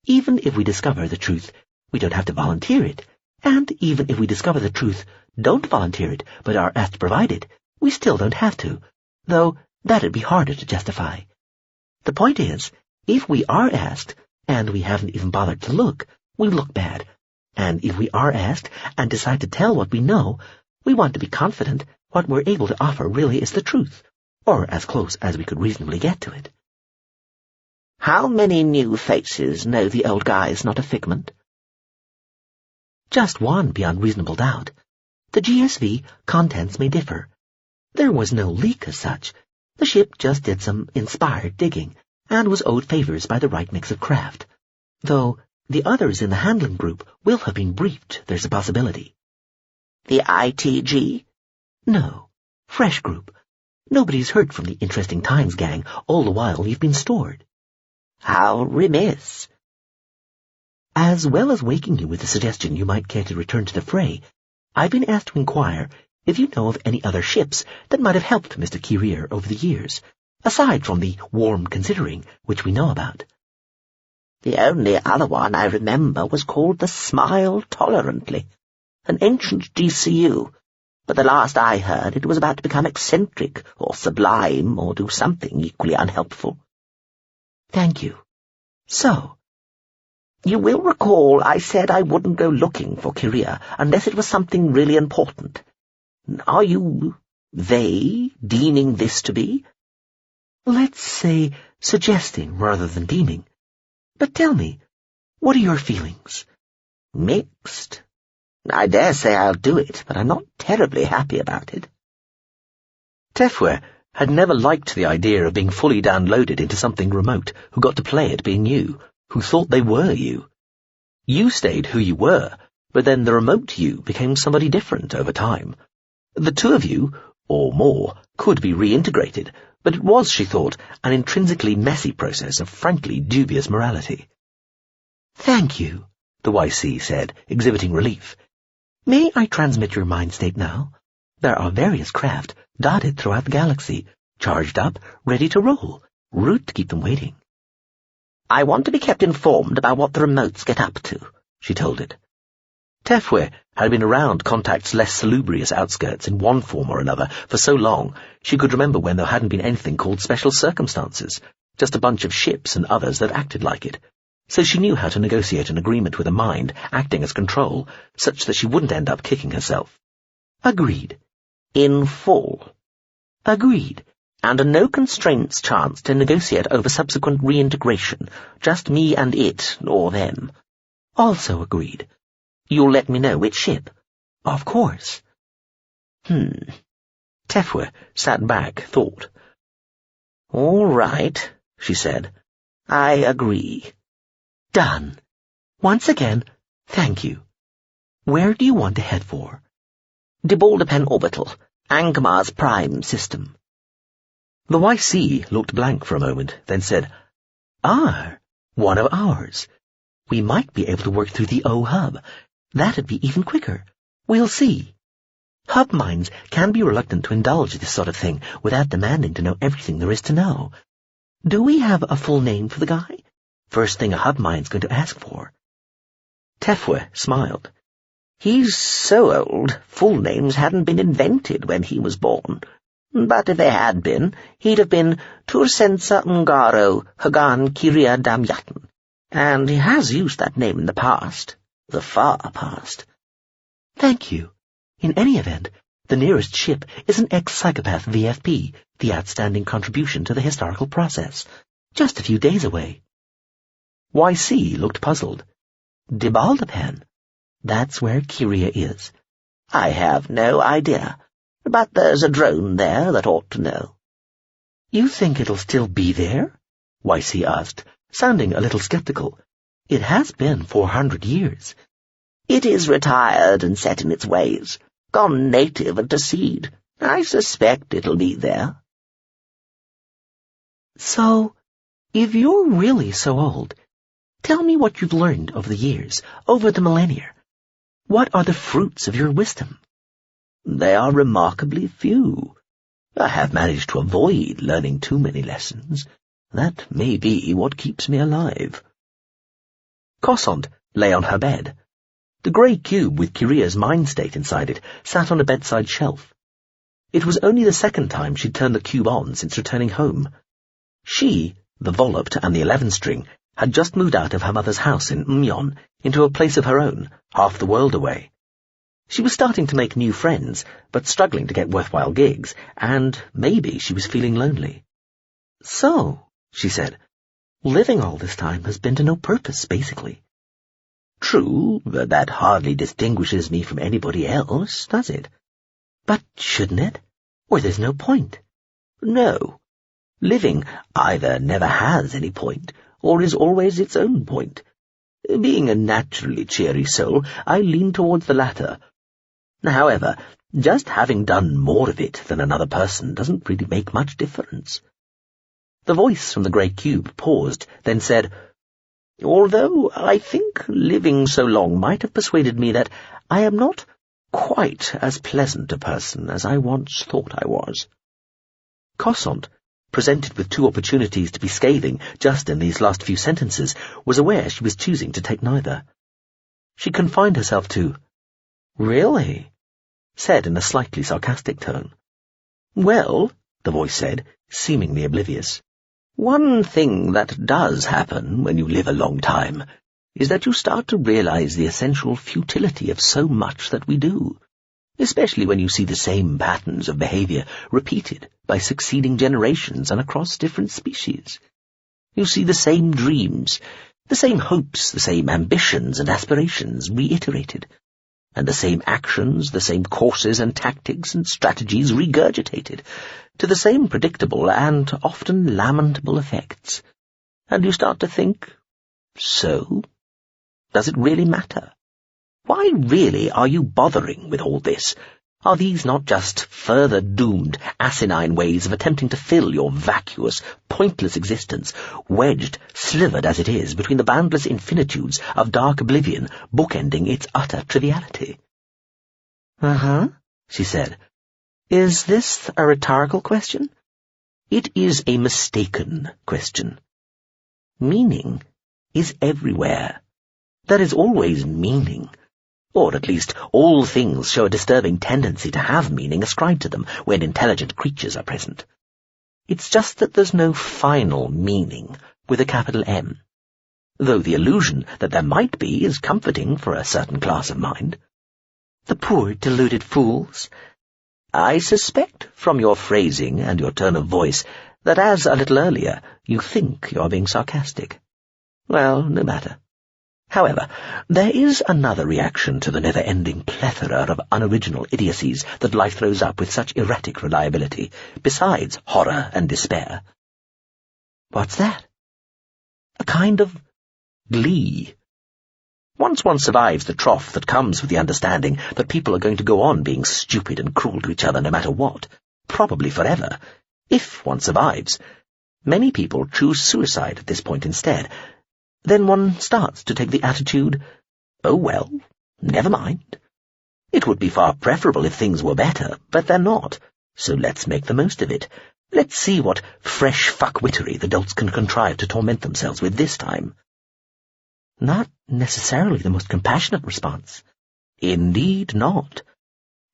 Even if we discover the truth, we don't have to volunteer it. And even if we discover the truth, don't volunteer it, but are asked to provide it, we still don't have to. Though that'd be harder to justify. The point is, if we are asked, and we haven't even bothered to look, we look bad. And if we are asked, and decide to tell what we know, we want to be confident what we're able to offer really is the truth, or as close as we could reasonably get to it. How many new faces know the old guy's not a figment? Just one beyond reasonable doubt. The GSV contents may differ. There was no leak as such. The ship just did some inspired digging, and was owed favors by the right mix of craft. Though the others in the handling group will have been briefed, there's a possibility. The ITG? No, fresh group. Nobody's heard from the Interesting Times gang all the while you've been stored. How remiss. As well as waking you with the suggestion you might care to return to the fray, I've been asked to inquire if you know of any other ships that might have helped Mr. Kyrir over the years, aside from the Warm Considering, which we know about. The only other one I remember was called the Smile Tolerantly, an ancient GCU, but the last I heard it was about to become eccentric or sublime or do something equally unhelpful. Thank you. So, you will recall I said I wouldn't go looking for Kyrir unless it was something really important. Are they deeming this to be? Let's say suggesting rather than deeming. But tell me, what are your feelings? Mixed. I dare say I'll do it, but I'm not terribly happy about it. Tefwe had never liked the idea of being fully downloaded into something remote who got to play it being you, who thought they were you. You stayed who you were, but then the remote you became somebody different over time. The two of you, or more, could be reintegrated, but it was, she thought, an intrinsically messy process of frankly dubious morality. Thank you, the YC said, exhibiting relief. May I transmit your mind state now? There are various craft dotted throughout the galaxy, charged up, ready to roll. Route to keep them waiting. I want to be kept informed about what the remotes get up to, she told it. Tefwe had been around Contact's less salubrious outskirts in one form or another for so long she could remember when there hadn't been anything called special circumstances, just a bunch of ships and others that acted like it. So she knew how to negotiate an agreement with a mind acting as control, such that she wouldn't end up kicking herself. Agreed. In full. Agreed. And a no-constraints chance to negotiate over subsequent reintegration, just me and it, or them. Also agreed. You'll let me know which ship? Of course. Tefwe sat back, thought. All right, she said. I agree. Done. Once again, thank you. Where do you want to head for? Debaldepen Orbital, Angmar's prime system. The YC looked blank for a moment, then said, one of ours. We might be able to work through the O-Hub. That'd be even quicker. We'll see. Hub minds can be reluctant to indulge this sort of thing without demanding to know everything there is to know. Do we have a full name for the guy? First thing a hub mind's going to ask for. Tefwe smiled. He's so old, full names hadn't been invented when he was born. But if they had been, he'd have been Tursensa Ungaro Hagan Kyrir Damyatan. And he has used that name in the past. The far past. Thank you. In any event, the nearest ship is an ex-psychopath VFP, the outstanding contribution to the historical process. Just a few days away. YC looked puzzled. Debaldepen. That's where Kyria is. I have no idea, but there's a drone there that ought to know. You think it'll still be there? YC asked, sounding a little skeptical. It has been 400 years. It is retired and set in its ways, gone native and to seed. I suspect it'll be there. So, if you're really so old, tell me what you've learned over the years, over the millennia. What are the fruits of your wisdom? They are remarkably few. I have managed to avoid learning too many lessons. That may be what keeps me alive. Cossond lay on her bed. The grey cube with Kyria's mind state inside it sat on a bedside shelf. It was only the second time she'd turned the cube on since returning home. She, the Vollupt and the 11-string, had just moved out of her mother's house in Myon into a place of her own, half the world away. She was starting to make new friends, but struggling to get worthwhile gigs, and maybe she was feeling lonely. So, she said, living all this time has been to no purpose, basically. True, but that hardly distinguishes me from anybody else, does it? But shouldn't it? Or there's no point. No. Living either never has any point, or is always its own point. Being a naturally cheery soul, I lean towards the latter. However, just having done more of it than another person doesn't really make much difference. The voice from the grey cube paused, then said, "Although I think living so long might have persuaded me that I am not quite as pleasant a person as I once thought I was." Cossant, presented with two opportunities to be scathing just in these last few sentences, was aware she was choosing to take neither. She confined herself to, "Really?" said in a slightly sarcastic tone. "Well," the voice said, seemingly oblivious, "one thing that does happen when you live a long time is that you start to realize the essential futility of so much that we do, especially when you see the same patterns of behavior repeated by succeeding generations and across different species. You see the same dreams, the same hopes, the same ambitions and aspirations reiterated, and the same actions, the same courses and tactics and strategies regurgitated, to the same predictable and often lamentable effects. And you start to think, so? Does it really matter? Why really are you bothering with all this? Are these not just further doomed, asinine ways of attempting to fill your vacuous, pointless existence, wedged, slivered as it is, between the boundless infinitudes of dark oblivion, bookending its utter triviality?" "Uh-huh," she said. "Is this a rhetorical question?" "It is a mistaken question. Meaning is everywhere. There is always meaning. Or at least all things show a disturbing tendency to have meaning ascribed to them when intelligent creatures are present. It's just that there's no final meaning with a capital M, though the illusion that there might be is comforting for a certain class of mind." "The poor deluded fools." "I suspect from your phrasing and your tone of voice that, as a little earlier, you think you are being sarcastic. Well, no matter. However, there is another reaction to the never-ending plethora of unoriginal idiocies that life throws up with such erratic reliability, besides horror and despair." "What's that?" "A kind of glee. Once one survives the trough that comes with the understanding that people are going to go on being stupid and cruel to each other no matter what, probably forever, if one survives. Many people choose suicide at this point instead. Then one starts to take the attitude, oh well, never mind. It would be far preferable if things were better, but they're not, so let's make the most of it. Let's see what fresh fuckwittery the dolts can contrive to torment themselves with this time." "Not necessarily the most compassionate response." "Indeed not.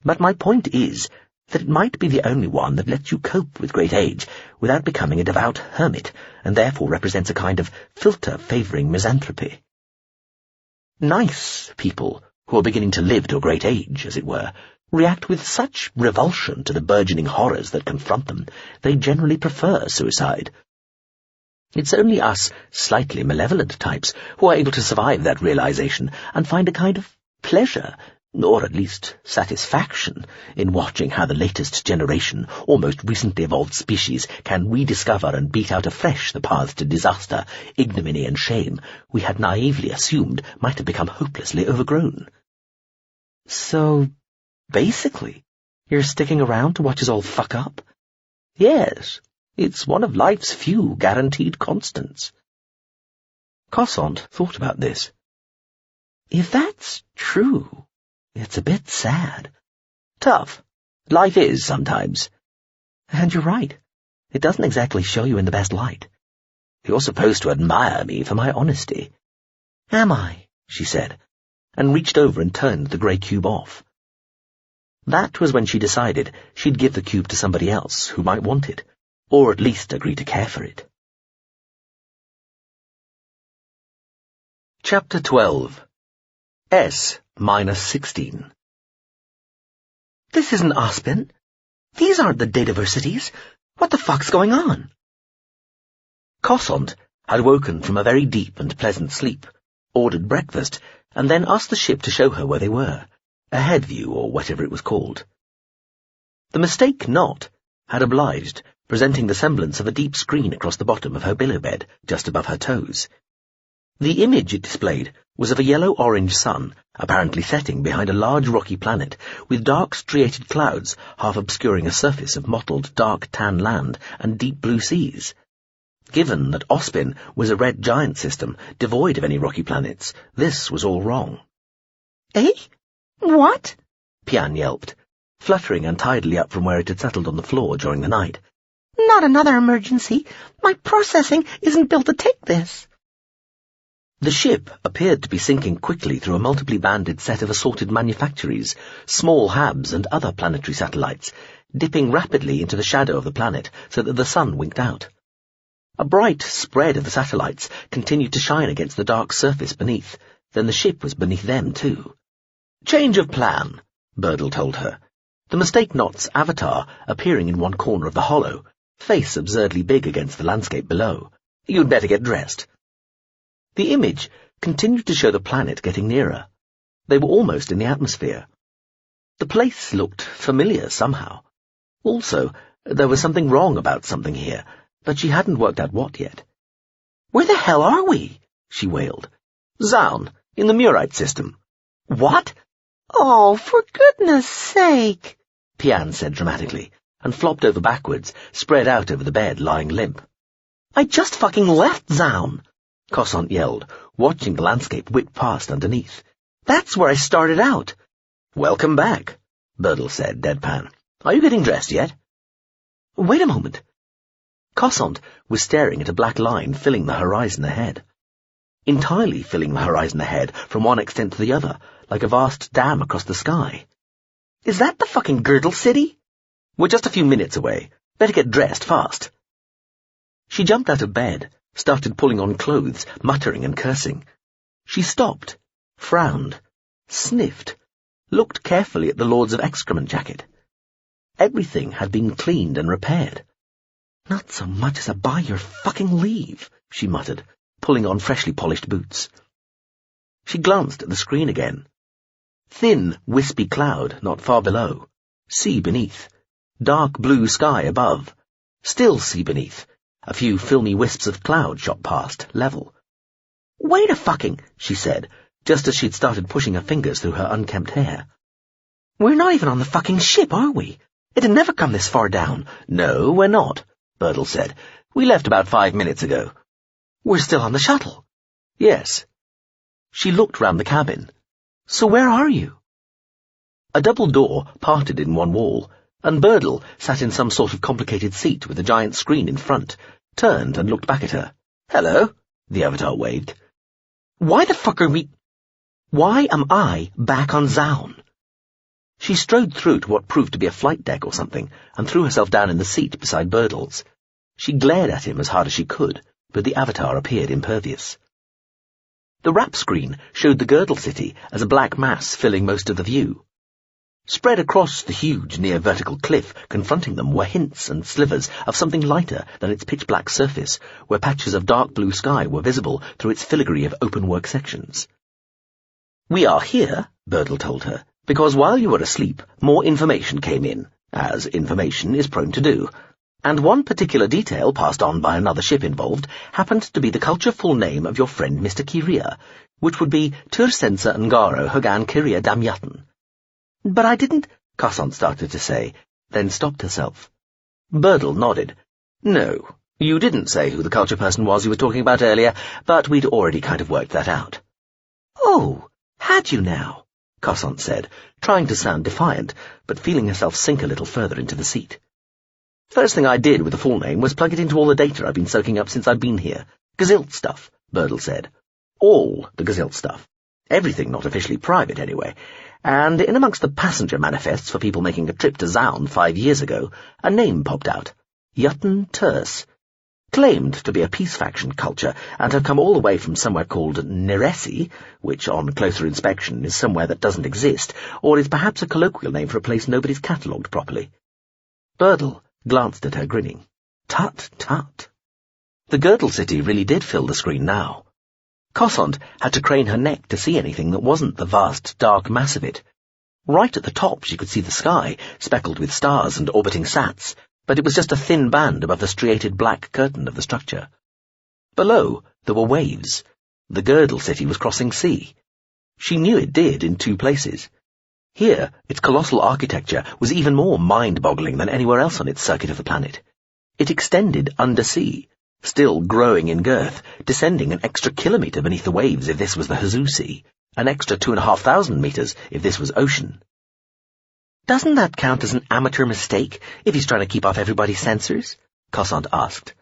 But my point is that it might be the only one that lets you cope with great age without becoming a devout hermit, and therefore represents a kind of filter favouring misanthropy. Nice people, who are beginning to live to a great age, as it were, react with such revulsion to the burgeoning horrors that confront them, they generally prefer suicide. It's only us slightly malevolent types who are able to survive that realization and find a kind of pleasure, or at least satisfaction, in watching how the latest generation, or most recently evolved species, can rediscover and beat out afresh the paths to disaster, ignominy, and shame we had naively assumed might have become hopelessly overgrown." "So, basically, you're sticking around to watch us all fuck up?" "Yes, it's one of life's few guaranteed constants." Cossant thought about this. "If that's true, it's a bit sad." "Tough. Life is sometimes." "And you're right. It doesn't exactly show you in the best light." "You're supposed to admire me for my honesty." "Am I?" she said, and reached over and turned the grey cube off. That was when she decided she'd give the cube to somebody else who might want it, or at least agree to care for it. Chapter 12. S-16. "This isn't Aspen. These aren't the Dataversities. What the fuck's going on?" Cossant had woken from a very deep and pleasant sleep, ordered breakfast, and then asked the ship to show her where they were, a head view or whatever it was called. The mistake not had obliged, presenting the semblance of a deep screen across the bottom of her billow bed, just above her toes. The image it displayed was of a yellow-orange sun apparently setting behind a large rocky planet with dark striated clouds half obscuring a surface of mottled dark tan land and deep blue seas. Given that Ospin was a red giant system devoid of any rocky planets, this was all wrong. "Eh? What?" Pian yelped, fluttering untidily up from where it had settled on the floor during the night. "Not another emergency. My processing isn't built to take this." The ship appeared to be sinking quickly through a multiply banded set of assorted manufactories, small habs and other planetary satellites, dipping rapidly into the shadow of the planet so that the sun winked out. A bright spread of the satellites continued to shine against the dark surface beneath, then the ship was beneath them too. "Change of plan," Birdle told her, the Mistake Knot's avatar appearing in one corner of the hollow, face absurdly big against the landscape below. "You'd better get dressed." The image continued to show the planet getting nearer. They were almost in the atmosphere. The place looked familiar somehow. Also, there was something wrong about something here, but she hadn't worked out what yet. "Where the hell are we?" she wailed. "Zaun, in the Murite system." "What? Oh, for goodness sake," Pian said dramatically, and flopped over backwards, spread out over the bed, lying limp. "I just fucking left Zaun," Cossant yelled, watching the landscape whip past underneath. "That's where I started out." "Welcome back," Birdle said, deadpan. "Are you getting dressed yet?" "Wait a moment." Cossant was staring at a black line filling the horizon ahead. Entirely filling the horizon ahead from one extent to the other, like a vast dam across the sky. "Is that the fucking Girdle City?" "We're just a few minutes away. Better get dressed fast." She jumped out of bed, started pulling on clothes, muttering and cursing. She stopped, frowned, sniffed, looked carefully at the Lords of Excrement jacket. Everything had been cleaned and repaired. "Not so much as a buy your fucking leave," she muttered, pulling on freshly polished boots. She glanced at the screen again. Thin, wispy cloud not far below. Sea beneath. Dark blue sky above. Still sea beneath. A few filmy wisps of cloud shot past, level. "Wait a fucking," she said, just as she'd started pushing her fingers through her unkempt hair. "We're not even on the fucking ship, are we? It had never come this far down." "No, we're not," Birdle said. "We left about 5 minutes ago." "We're still on the shuttle." "Yes." She looked round the cabin. "So where are you?" A double door parted in one wall, and Birdle sat in some sort of complicated seat with a giant screen in front, turned and looked back at her. "Hello," the avatar waved. Why am I back on Zaun?" She strode through to what proved to be a flight deck or something, and threw herself down in the seat beside Birdle's. She glared at him as hard as she could, but the avatar appeared impervious. The wrap screen showed the Girdle City as a black mass filling most of the view. Spread across the huge near-vertical cliff confronting them were hints and slivers of something lighter than its pitch-black surface, where patches of dark blue sky were visible through its filigree of open-work sections. "We are here," Birdle told her, "because while you were asleep, more information came in, as information is prone to do, and one particular detail passed on by another ship involved happened to be the culture full name of your friend Mr. Kiria, which would be Tursensa Ngaro Hagan Kiria Damyatan." "But I didn't—" Cossant started to say, then stopped herself. Birdle nodded. "No, you didn't say who the culture person was you were talking about earlier, but we'd already kind of worked that out." "Oh, had you now?" Cossant said, trying to sound defiant, but feeling herself sink a little further into the seat. "First thing I did with the full name was plug it into all the data I've been soaking up since I've been here. Gazilt stuff," Birdle said. "All the Gazilt stuff. Everything not officially private, anyway. And in amongst the passenger manifests for people making a trip to Zaun 5 years ago, a name popped out. Yutton Turs. Claimed to be a peace faction culture, and had come all the way from somewhere called Neresi, which on closer inspection is somewhere that doesn't exist, or is perhaps a colloquial name for a place nobody's catalogued properly." Birdle glanced at her, grinning. Tut, tut. The Girdle City really did fill the screen now. Cossant had to crane her neck to see anything that wasn't the vast, dark mass of it. Right at the top she could see the sky, speckled with stars and orbiting sats, but it was just a thin band above the striated black curtain of the structure. Below, there were waves. The Girdle City was crossing sea. She knew it did in 2 places. Here, its colossal architecture was even more mind-boggling than anywhere else on its circuit of the planet. It extended undersea, still growing in girth, descending an extra kilometre beneath the waves if this was the Hazu Sea, an extra 2,500 metres if this was ocean. Doesn't that count as an amateur mistake if he's trying to keep off everybody's sensors? Cossant asked.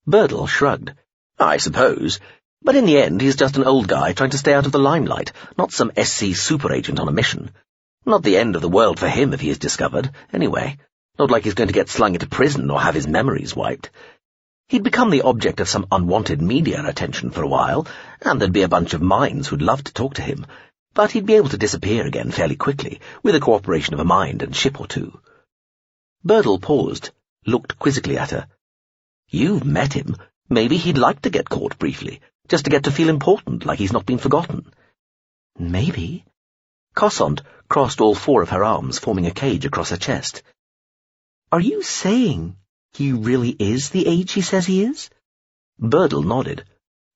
Birdle shrugged. I suppose. But in the end, he's just an old guy trying to stay out of the limelight, not some SC super agent on a mission. Not the end of the world for him if he is discovered, anyway. Not like he's going to get slung into prison or have his memories wiped. He'd become the object of some unwanted media attention for a while, and there'd be a bunch of minds who'd love to talk to him, but he'd be able to disappear again fairly quickly, with the cooperation of a mind and ship or 2. Birdle paused, looked quizzically at her. You've met him. Maybe he'd like to get caught briefly, just to get to feel important, like he's not been forgotten. Maybe. Cossant crossed all 4 of her arms, forming a cage across her chest. Are you saying he really is the age he says he is? Birdle nodded.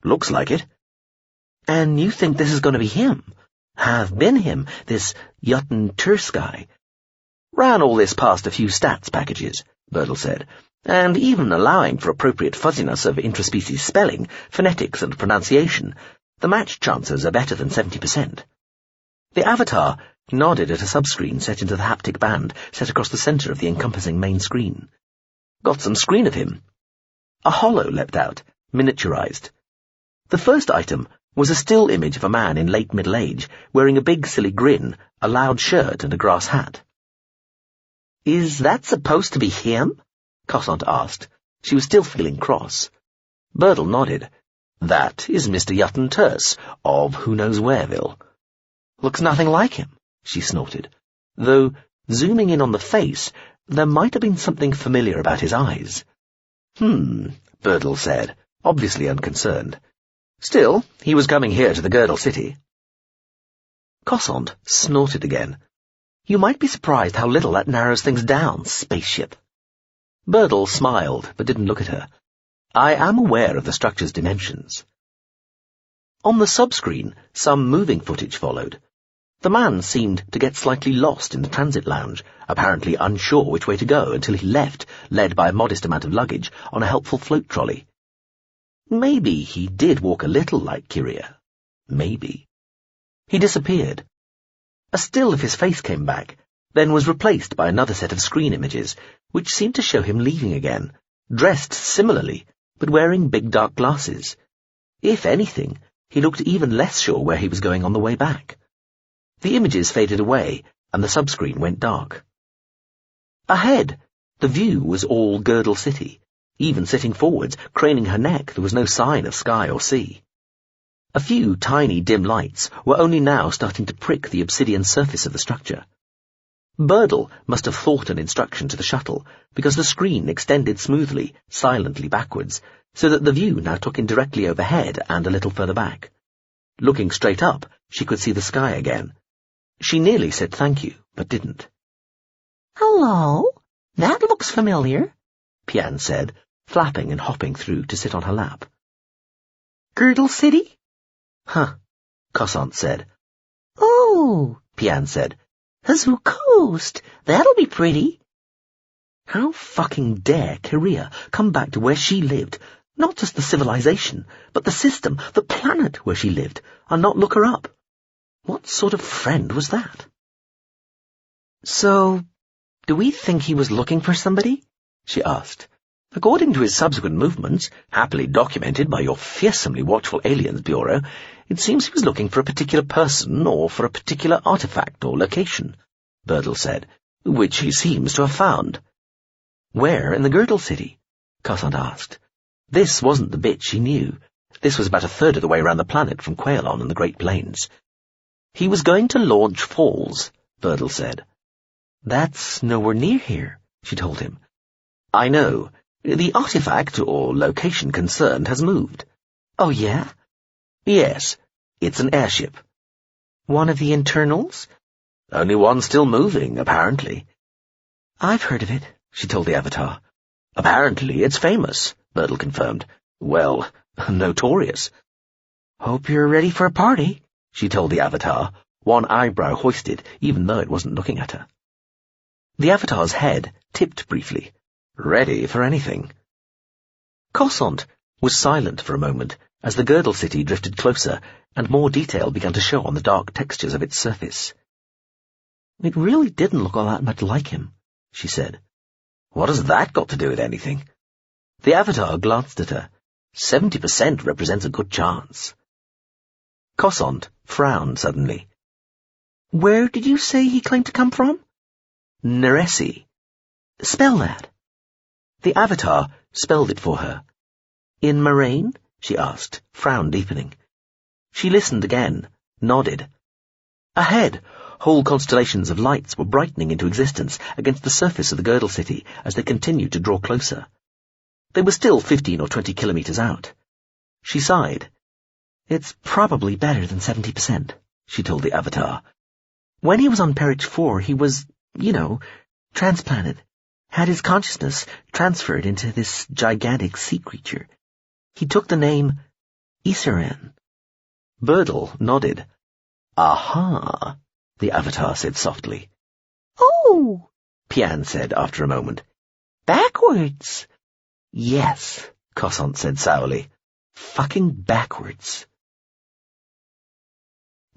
Looks like it. And you think this is going to be him? Have been him, this Pt.2 guy? Ran all this past a few stats packages, Birdle said, and even allowing for appropriate fuzziness of interspecies spelling, phonetics and pronunciation, the match chances are better than 70%. The avatar nodded at a subscreen set into the haptic band set across the centre of the encompassing main screen. Got some screen of him. A holo leapt out, miniaturized. The first item was a still image of a man in late middle age, wearing a big silly grin, a loud shirt and a grass hat. Is that supposed to be him? Cossant asked. She was still feeling cross. Birdle nodded. That is Mr. Pt.2 of who-knows-whereville. Looks nothing like him, she snorted, though, zooming in on the face, there might have been something familiar about his eyes. Birdle said, obviously unconcerned. Still, he was coming here to the Girdle City. Cossant snorted again. You might be surprised how little that narrows things down, spaceship. Birdle smiled, but didn't look at her. I am aware of the structure's dimensions. On the subscreen, some moving footage followed. The man seemed to get slightly lost in the transit lounge, apparently unsure which way to go until he left, led by a modest amount of luggage, on a helpful float trolley. Maybe he did walk a little like Kyria. Maybe. He disappeared. A still of his face came back, then was replaced by another set of screen images, which seemed to show him leaving again, dressed similarly, but wearing big dark glasses. If anything, he looked even less sure where he was going on the way back. The images faded away, and the subscreen went dark. Ahead, the view was all Girdle City. Even sitting forwards, craning her neck, there was no sign of sky or sea. A few tiny dim lights were only now starting to prick the obsidian surface of the structure. Birdle must have thought an instruction to the shuttle, because the screen extended smoothly, silently backwards, so that the view now took in directly overhead and a little further back. Looking straight up, she could see the sky again. She nearly said thank you, but didn't. Hello, that looks familiar, Iain said, flapping and hopping through to sit on her lap. Girdle City? Huh, Cossant said. Oh, Iain said. Hazu Coast, that'll be pretty. How fucking dare Kyria come back to where she lived, not just the civilization, but the system, the planet where she lived, and not look her up? What sort of friend was that? So, do we think he was looking for somebody? She asked. According to his subsequent movements, happily documented by your fearsomely watchful Aliens Bureau, it seems he was looking for a particular person or for a particular artifact or location, Birdle said, which he seems to have found. Where in the Girdle City? Cossant asked. This wasn't the bit she knew. This was about a third of the way around the planet from Quailon and the Great Plains. He was going to Launch Falls, Birdle said. That's nowhere near here, she told him. I know. The artifact or location concerned has moved. Oh, yeah? Yes. It's an airship. One of the internals? Only one still moving, apparently. I've heard of it, she told the Avatar. Apparently it's famous, Birdle confirmed. Well, notorious. Hope you're ready for a party, she told the Avatar, one eyebrow hoisted even though it wasn't looking at her. The Avatar's head tipped briefly, ready for anything. Cossant was silent for a moment as the girdle city drifted closer and more detail began to show on the dark textures of its surface. It really didn't look all that much like him, she said. What has that got to do with anything? The Avatar glanced at her. 70% represents a good chance. Cossant frowned suddenly. Where did you say he claimed to come from? Neresi. Spell that. The Avatar spelled it for her. In Moraine? She asked, frown deepening. She listened again, nodded. Ahead, whole constellations of lights were brightening into existence against the surface of the girdle city as they continued to draw closer. They were still 15 or 20 kilometers out. She sighed. It's probably better than 70%, she told the Avatar. When he was on Perich 4, he was, transplanted, had his consciousness transferred into this gigantic sea creature. He took the name Iseren. Birdle nodded. Aha, the Avatar said softly. Oh, Pian said after a moment. Backwards. Yes, Cossant said sourly. Fucking backwards.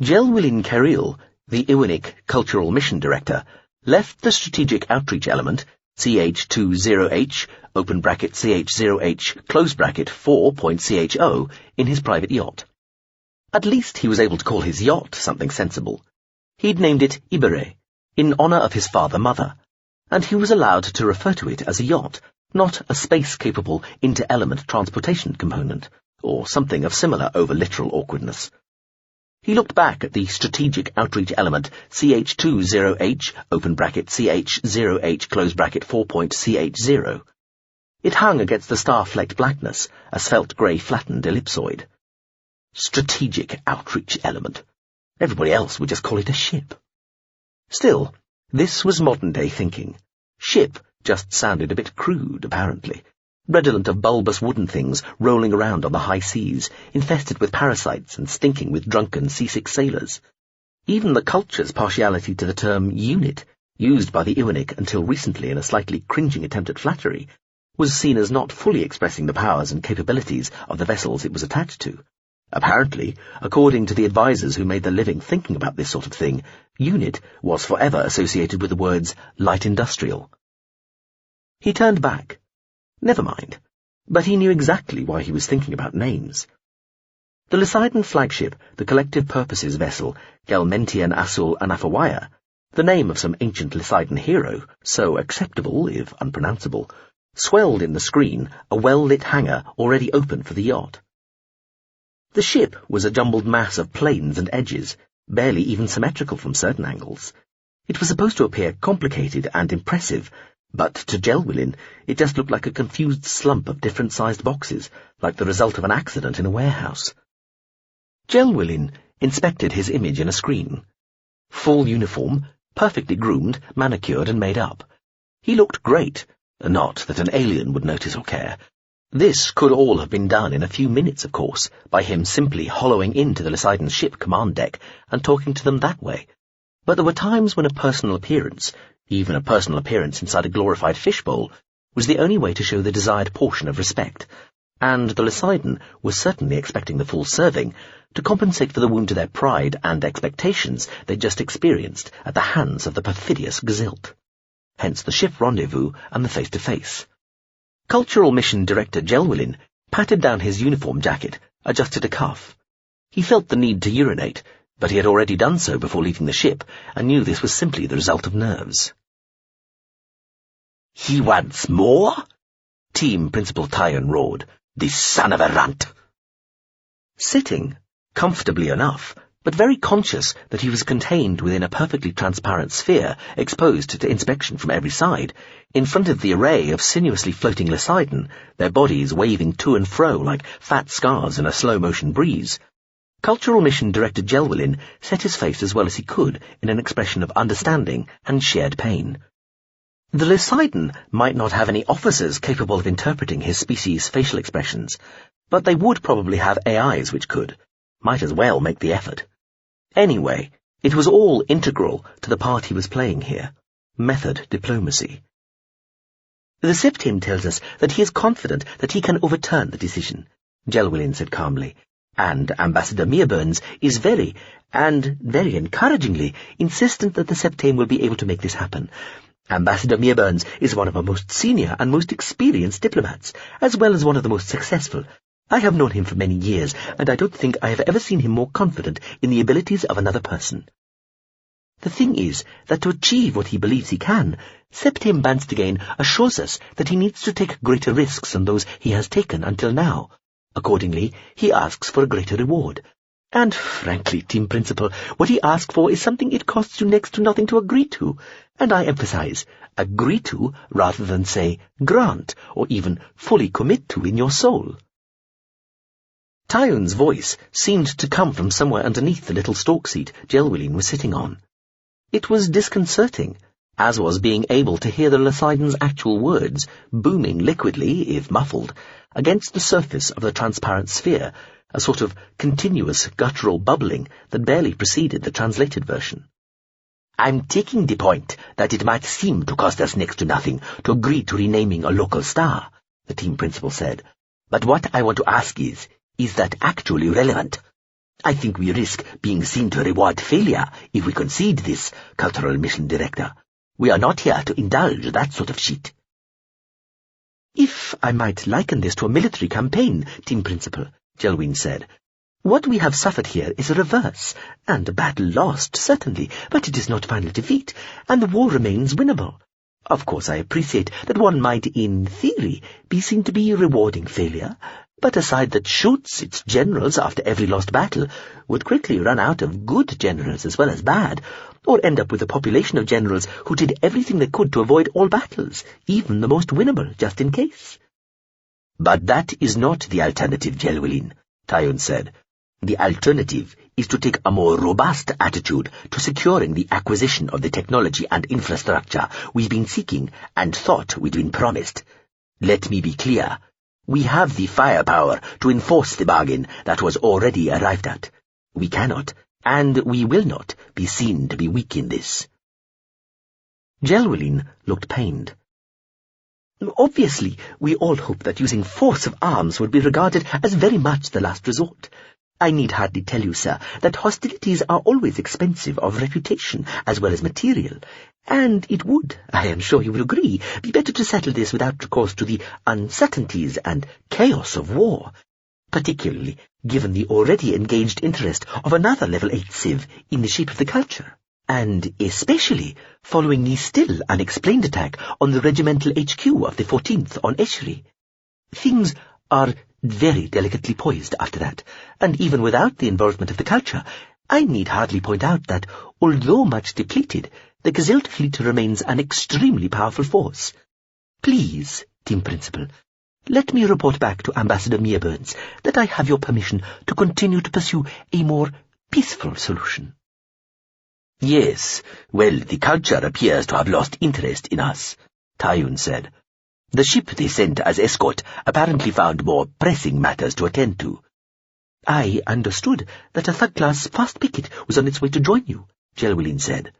Jelwilin Keril, the Iwinic Cultural Mission Director, left the Strategic Outreach Element, CH20H, open bracket CH0H, close bracket 4.CHO, in his private yacht. At least he was able to call his yacht something sensible. He'd named it Ibere, in honor of his father-mother, and he was allowed to refer to it as a yacht, not a space-capable inter-element transportation component, or something of similar over-literal awkwardness. He looked back at the Strategic Outreach Element CH20H, open bracket CH0H, close bracket 4.CH0. It hung against the star-flecked blackness, a svelte grey flattened ellipsoid. Strategic Outreach Element. Everybody else would just call it a ship. Still, this was modern-day thinking. Ship just sounded a bit crude, apparently, redolent of bulbous wooden things rolling around on the high seas, infested with parasites and stinking with drunken seasick sailors. Even the culture's partiality to the term unit, used by the Iwinic until recently in a slightly cringing attempt at flattery, was seen as not fully expressing the powers and capabilities of the vessels it was attached to. Apparently, according to the advisers who made their living thinking about this sort of thing, unit was forever associated with the words light industrial. He turned back. Never mind. But he knew exactly why he was thinking about names. The Lysidon flagship, the collective purposes vessel, Gelmentian Asul Anafawaya, the name of some ancient Lysidon hero, so acceptable if unpronounceable, swelled in the screen a well-lit hangar already open for the yacht. The ship was a jumbled mass of planes and edges, barely even symmetrical from certain angles. It was supposed to appear complicated and impressive, but to Jelwilin it just looked like a confused slump of different-sized boxes, like the result of an accident in a warehouse. Jelwilin inspected his image in a screen. Full uniform, perfectly groomed, manicured and made up. He looked great, not that an alien would notice or care. This could all have been done in a few minutes, of course, by him simply hollowing into the Lysidon ship command deck and talking to them that way. But there were times when a personal appearance, even a personal appearance inside a glorified fishbowl, was the only way to show the desired portion of respect, and the Lysidon was certainly expecting the full serving to compensate for the wound to their pride and expectations they'd just experienced at the hands of the perfidious Gzilt. Hence the ship rendezvous and the face-to-face. Cultural Mission Director Jelwilin patted down his uniform jacket, adjusted a cuff. He felt the need to urinate, but he had already done so before leaving the ship, and knew this was simply the result of nerves. "He wants more?" Team Principal Tyon roared. "The son of a runt!" Sitting, comfortably enough, but very conscious that he was contained within a perfectly transparent sphere, exposed to inspection from every side, in front of the array of sinuously floating Lysidon, their bodies waving to and fro like fat scars in a slow-motion breeze, Cultural Mission Director Jelwilin set his face as well as he could in an expression of understanding and shared pain. The Lysidon might not have any officers capable of interpreting his species' facial expressions, but they would probably have AIs which could. Might as well make the effort. Anyway, it was all integral to the part he was playing here. Method diplomacy. The Septim tells us that he is confident that he can overturn the decision, Gelwilin said calmly, and Ambassador Meerburns is very encouragingly, insistent that the Septim will be able to make this happen. Ambassador Meerburns is one of our most senior and most experienced diplomats, as well as one of the most successful. I have known him for many years, and I don't think I have ever seen him more confident in the abilities of another person. The thing is that to achieve what he believes he can, Septim Banstagain assures us that he needs to take greater risks than those he has taken until now. Accordingly, he asks for a greater reward. And frankly, Team Principal, what he asks for is something it costs you next to nothing to agree to. And I emphasize, agree to rather than say grant or even fully commit to in your soul. Tyon's voice seemed to come from somewhere underneath the little stalk seat Gelwilin was sitting on. It was disconcerting, as was being able to hear the Lysidan's actual words, booming liquidly, if muffled, against the surface of the transparent sphere, a sort of continuous guttural bubbling that barely preceded the translated version. I'm taking the point that it might seem to cost us next to nothing to agree to renaming a local star, the team principal said. But what I want to ask is that actually relevant? I think we risk being seen to reward failure if we concede this, cultural mission director. We are not here to indulge that sort of shit. If I might liken this to a military campaign, team principal, Gelwin said, what we have suffered here is a reverse, and a battle lost, certainly, but it is not final defeat, and the war remains winnable. Of course, I appreciate that one might, in theory, be seen to be rewarding failure, but a side that shoots its generals after every lost battle would quickly run out of good generals as well as bad, or end up with a population of generals who did everything they could to avoid all battles, even the most winnable, just in case. But that is not the alternative, Gelwilin, Tyon said. The alternative is to take a more robust attitude to securing the acquisition of the technology and infrastructure we've been seeking and thought we'd been promised. Let me be clear. We have the firepower to enforce the bargain that was already arrived at. We cannot, and we will not, be seen to be weak in this. Gelwilin looked pained. Obviously, we all hope that using force of arms would be regarded as very much the last resort. I need hardly tell you, sir, that hostilities are always expensive of reputation as well as material, and it would, I am sure you will agree, be better to settle this without recourse to the uncertainties and chaos of war, particularly given the already engaged interest of another Level 8 Civ in the shape of the culture, and especially following the still unexplained attack on the regimental HQ of the 14th on Eshery. Things are very delicately poised after that, and even without the involvement of the culture, I need hardly point out that, although much depleted, the Gazilt fleet remains an extremely powerful force. Please, Team Principal, let me report back to Ambassador Meerburns that I have your permission to continue to pursue a more peaceful solution. Yes, well, the culture appears to have lost interest in us, Tyon said. The ship they sent as escort apparently found more pressing matters to attend to. I understood that a third-class fast picket was on its way to join you, Gelwilin said.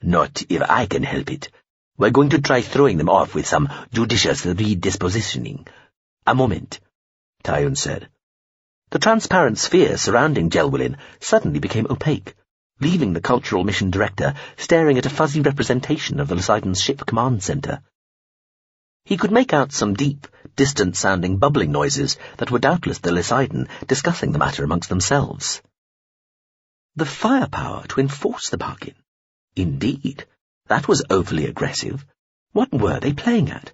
Not if I can help it. We're going to try throwing them off with some judicious redispositioning. A moment, Tyon said. The transparent sphere surrounding Gelwilin suddenly became opaque, leaving the cultural mission director staring at a fuzzy representation of the Lysidan's ship command center. He could make out some deep, distant-sounding bubbling noises that were doubtless the Lysidan discussing the matter amongst themselves. The firepower to enforce the bargain. Indeed, that was overly aggressive. What were they playing at?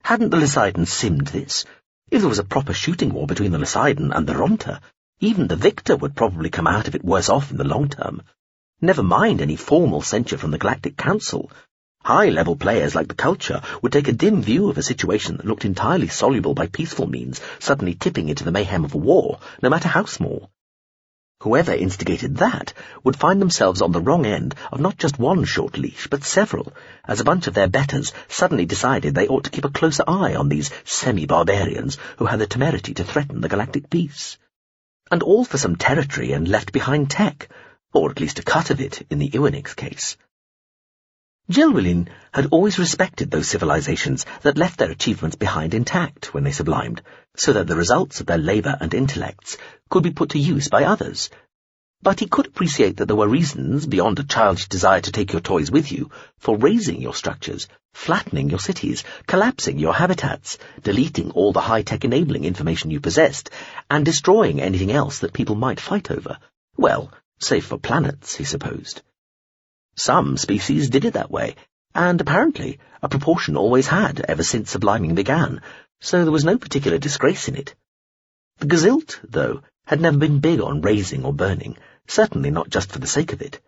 Hadn't the Lysidan simmed this? If there was a proper shooting war between the Lysidan and the Romta, even the victor would probably come out of it worse off in the long term. Never mind any formal censure from the Galactic Council. High-level players like the culture would take a dim view of a situation that looked entirely soluble by peaceful means, suddenly tipping into the mayhem of a war, no matter how small. Whoever instigated that would find themselves on the wrong end of not just one short leash, but several, as a bunch of their betters suddenly decided they ought to keep a closer eye on these semi-barbarians who had the temerity to threaten the galactic peace. and all for some territory and left-behind tech, or at least a cut of it in the Iwanix case. Gelwylin had always respected those civilizations that left their achievements behind intact when they sublimed, so that the results of their labour and intellects could be put to use by others. But he could appreciate that there were reasons, beyond a childish desire to take your toys with you, for razing your structures, flattening your cities, collapsing your habitats, deleting all the high-tech enabling information you possessed, and destroying anything else that people might fight over. Well, save for planets, he supposed. Some species did it that way, and apparently a proportion always had ever since subliming began, so there was no particular disgrace in it. The Gazilt, though, had never been big on razing or burning, certainly not just for the sake of it.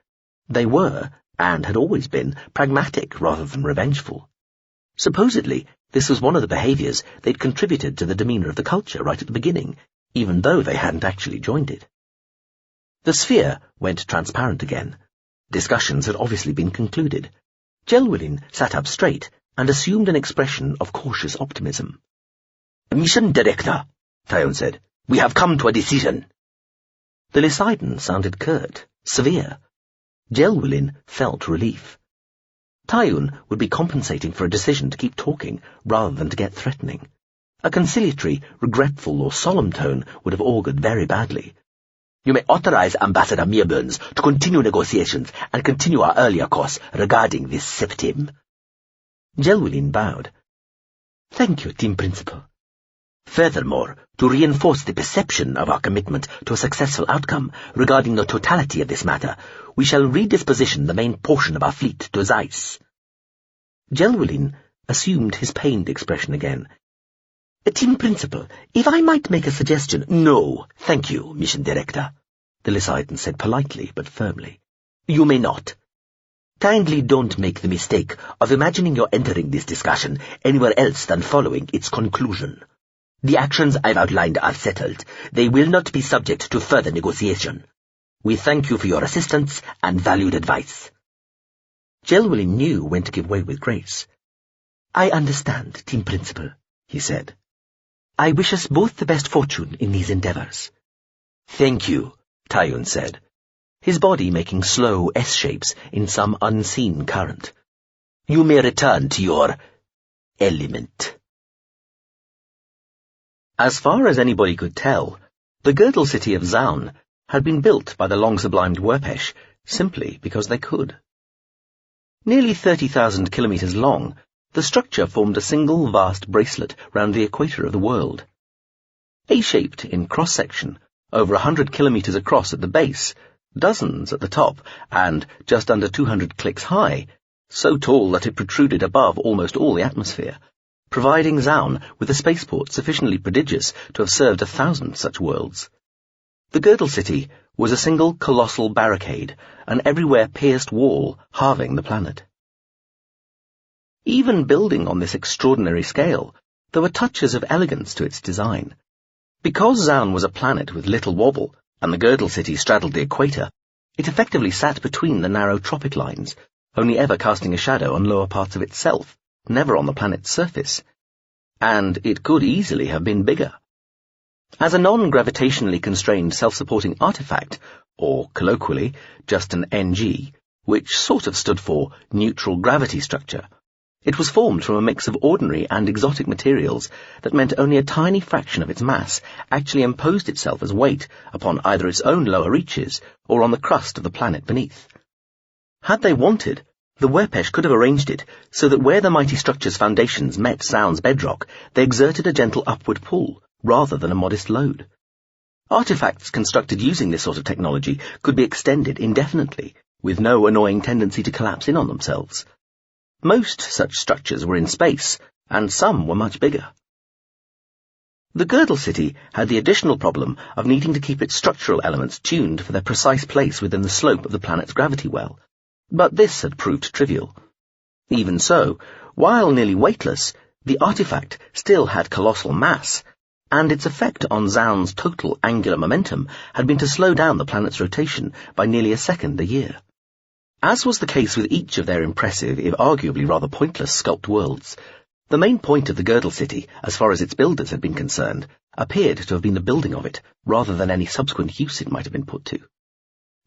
They were, and had always been, pragmatic rather than revengeful. Supposedly, this was one of the behaviours they'd contributed to the demeanour of the culture right at the beginning, even though they hadn't actually joined it. The sphere went transparent again. Discussions had obviously been concluded. Gelwylin sat up straight and assumed an expression of cautious optimism. "Mission Director," Tyon said, "we have come to a decision." The Lysidon sounded curt, severe. Gelwylin felt relief. Tyon would be compensating for a decision to keep talking rather than to get threatening. A conciliatory, regretful or solemn tone would have augured very badly. "You may authorize Ambassador Meerburns to continue negotiations and continue our earlier course regarding this septim." Gelwylin bowed. "Thank you, Team Principal. Furthermore, to reinforce the perception of our commitment to a successful outcome regarding the totality of this matter, we shall redisposition the main portion of our fleet to Zeiss." Gelwylin assumed his pained expression again. "Team Principal, if I might make a suggestion—" "No, thank you, Mission Director," the Lysidon said politely but firmly. "You may not. Kindly don't make the mistake of imagining you're entering this discussion anywhere else than following its conclusion. The actions I've outlined are settled. They will not be subject to further negotiation. We thank you for your assistance and valued advice." Gelwylin knew when to give way with grace. "I understand, Team Principal," he said. "I wish us both the best fortune in these endeavours." "Thank you," Tyon said, his body making slow S-shapes in some unseen current. "You may return to your element." As far as anybody could tell, the girdle city of Zaun had been built by the long-sublimed Werpesh simply because they could. Nearly 30,000 kilometres long, the structure formed a single vast bracelet round the equator of the world. A-shaped in cross-section, over 100 kilometres across at the base, dozens at the top, and just under 200 clicks high, so tall that it protruded above almost all the atmosphere, providing Zaun with a spaceport sufficiently prodigious to have served 1,000 such worlds. The girdle city was a single colossal barricade, an everywhere pierced wall halving the planet. Even building on this extraordinary scale, there were touches of elegance to its design. Because Zaun was a planet with little wobble, and the girdle city straddled the equator, it effectively sat between the narrow tropic lines, only ever casting a shadow on lower parts of itself, never on the planet's surface. And it could easily have been bigger. As a non-gravitationally constrained self-supporting artifact, or colloquially, just an NG, which sort of stood for neutral gravity structure, it was formed from a mix of ordinary and exotic materials that meant only a tiny fraction of its mass actually imposed itself as weight upon either its own lower reaches or on the crust of the planet beneath. Had they wanted, the Werpesh could have arranged it so that where the mighty structure's foundations met Zaun's bedrock, they exerted a gentle upward pull rather than a modest load. Artifacts constructed using this sort of technology could be extended indefinitely, with no annoying tendency to collapse in on themselves. Most such structures were in space, and some were much bigger. The girdle city had the additional problem of needing to keep its structural elements tuned for their precise place within the slope of the planet's gravity well, but this had proved trivial. Even so, while nearly weightless, the artifact still had colossal mass, and its effect on Zaun's total angular momentum had been to slow down the planet's rotation by nearly a second a year. As was the case with each of their impressive, if arguably rather pointless, sculpt worlds, the main point of the girdle city, as far as its builders had been concerned, appeared to have been the building of it, rather than any subsequent use it might have been put to.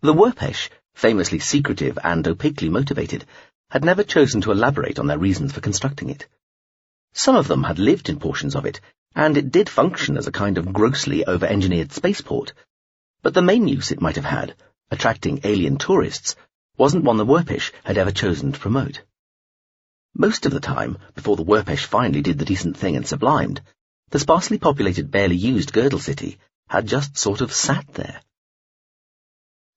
The Werpesh, famously secretive and opaquely motivated, had never chosen to elaborate on their reasons for constructing it. Some of them had lived in portions of it, and it did function as a kind of grossly over-engineered spaceport, but the main use it might have had, attracting alien tourists, wasn't one the Werpesh had ever chosen to promote. Most of the time, before the Werpesh finally did the decent thing and sublimed, the sparsely populated, barely used Girdle City had just sort of sat there.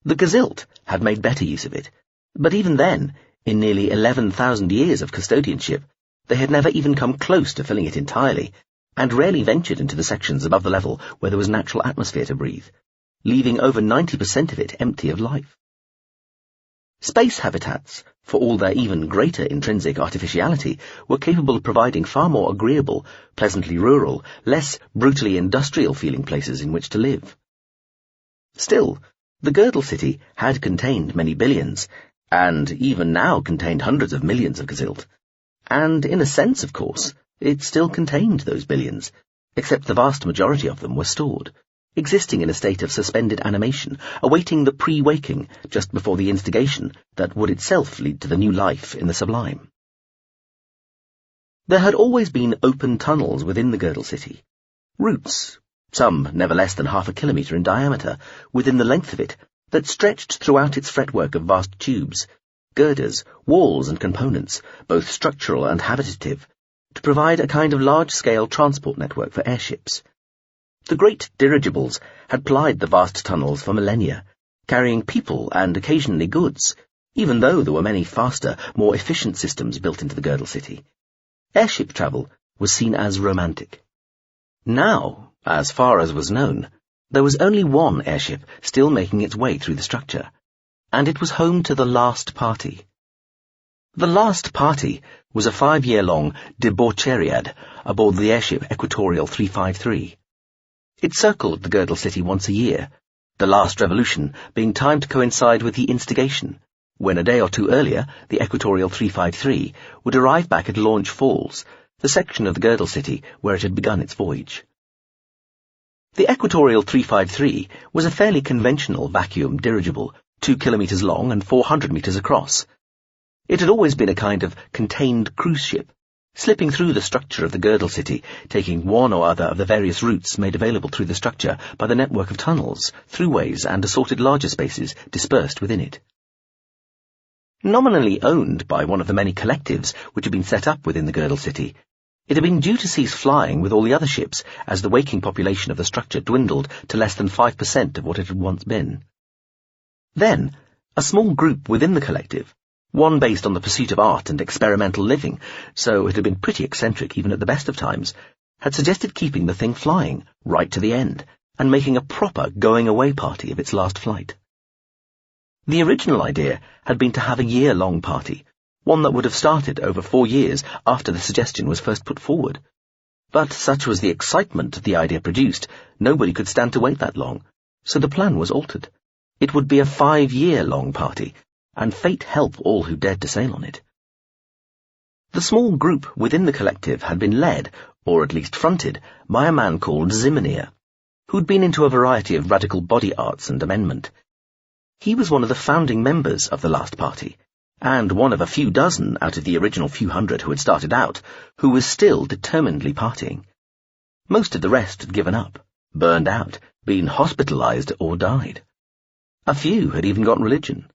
The Gazilt had made better use of it, but even then, in nearly 11,000 years of custodianship, they had never even come close to filling it entirely, and rarely ventured into the sections above the level where there was natural atmosphere to breathe, leaving over 90% of it empty of life. Space habitats, for all their even greater intrinsic artificiality, were capable of providing far more agreeable, pleasantly rural, less brutally industrial-feeling places in which to live. Still, the Girdle City had contained many billions, and even now contained hundreds of millions of Gazilt, and in a sense, of course, it still contained those billions, except the vast majority of them were stored, existing in a state of suspended animation, awaiting the pre-waking just before the instigation that would itself lead to the new life in the sublime. There had always been open tunnels within the Girdle City, routes, some never less than 0.5 kilometre in diameter, within the length of it, that stretched throughout its fretwork of vast tubes, girders, walls and components, both structural and habitative, to provide a kind of large-scale transport network for airships. The great dirigibles had plied the vast tunnels for millennia, carrying people and occasionally goods, even though there were many faster, more efficient systems built into the Girdle City. Airship travel was seen as romantic. Now, as far as was known, there was only one airship still making its way through the structure, and it was home to the Last Party. The Last Party was a 5-year-long debaucheriad aboard the airship Equatorial 353. It circled the Girdle City once a year, the last revolution being timed to coincide with the instigation, when a day or two earlier the Equatorial 353 would arrive back at Launch Falls, the section of the Girdle City where it had begun its voyage. The Equatorial 353 was a fairly conventional vacuum dirigible, 2 kilometres long and 400 metres across. It had always been a kind of contained cruise ship, slipping through the structure of the Girdle City, taking one or other of the various routes made available through the structure by the network of tunnels, throughways and assorted larger spaces dispersed within it. Nominally owned by one of the many collectives which had been set up within the Girdle City, it had been due to cease flying with all the other ships as the waking population of the structure dwindled to less than 5% of what it had once been. Then, a small group within the collective, one based on the pursuit of art and experimental living, so it had been pretty eccentric even at the best of times, had suggested keeping the thing flying right to the end and making a proper going-away party of its last flight. The original idea had been to have a year-long party, one that would have started over 4 years after the suggestion was first put forward. But such was the excitement the idea produced, nobody could stand to wait that long, so the plan was altered. It would be a 5-year-long party, and fate help all who dared to sail on it. The small group within the collective had been led, or at least fronted, by a man called Zimmernier, who'd been into a variety of radical body arts and amendment. He was one of the founding members of the Last Party, and one of a few dozen out of the original few hundred who had started out, who was still determinedly partying. Most of the rest had given up, burned out, been hospitalized or died. A few had even got religion.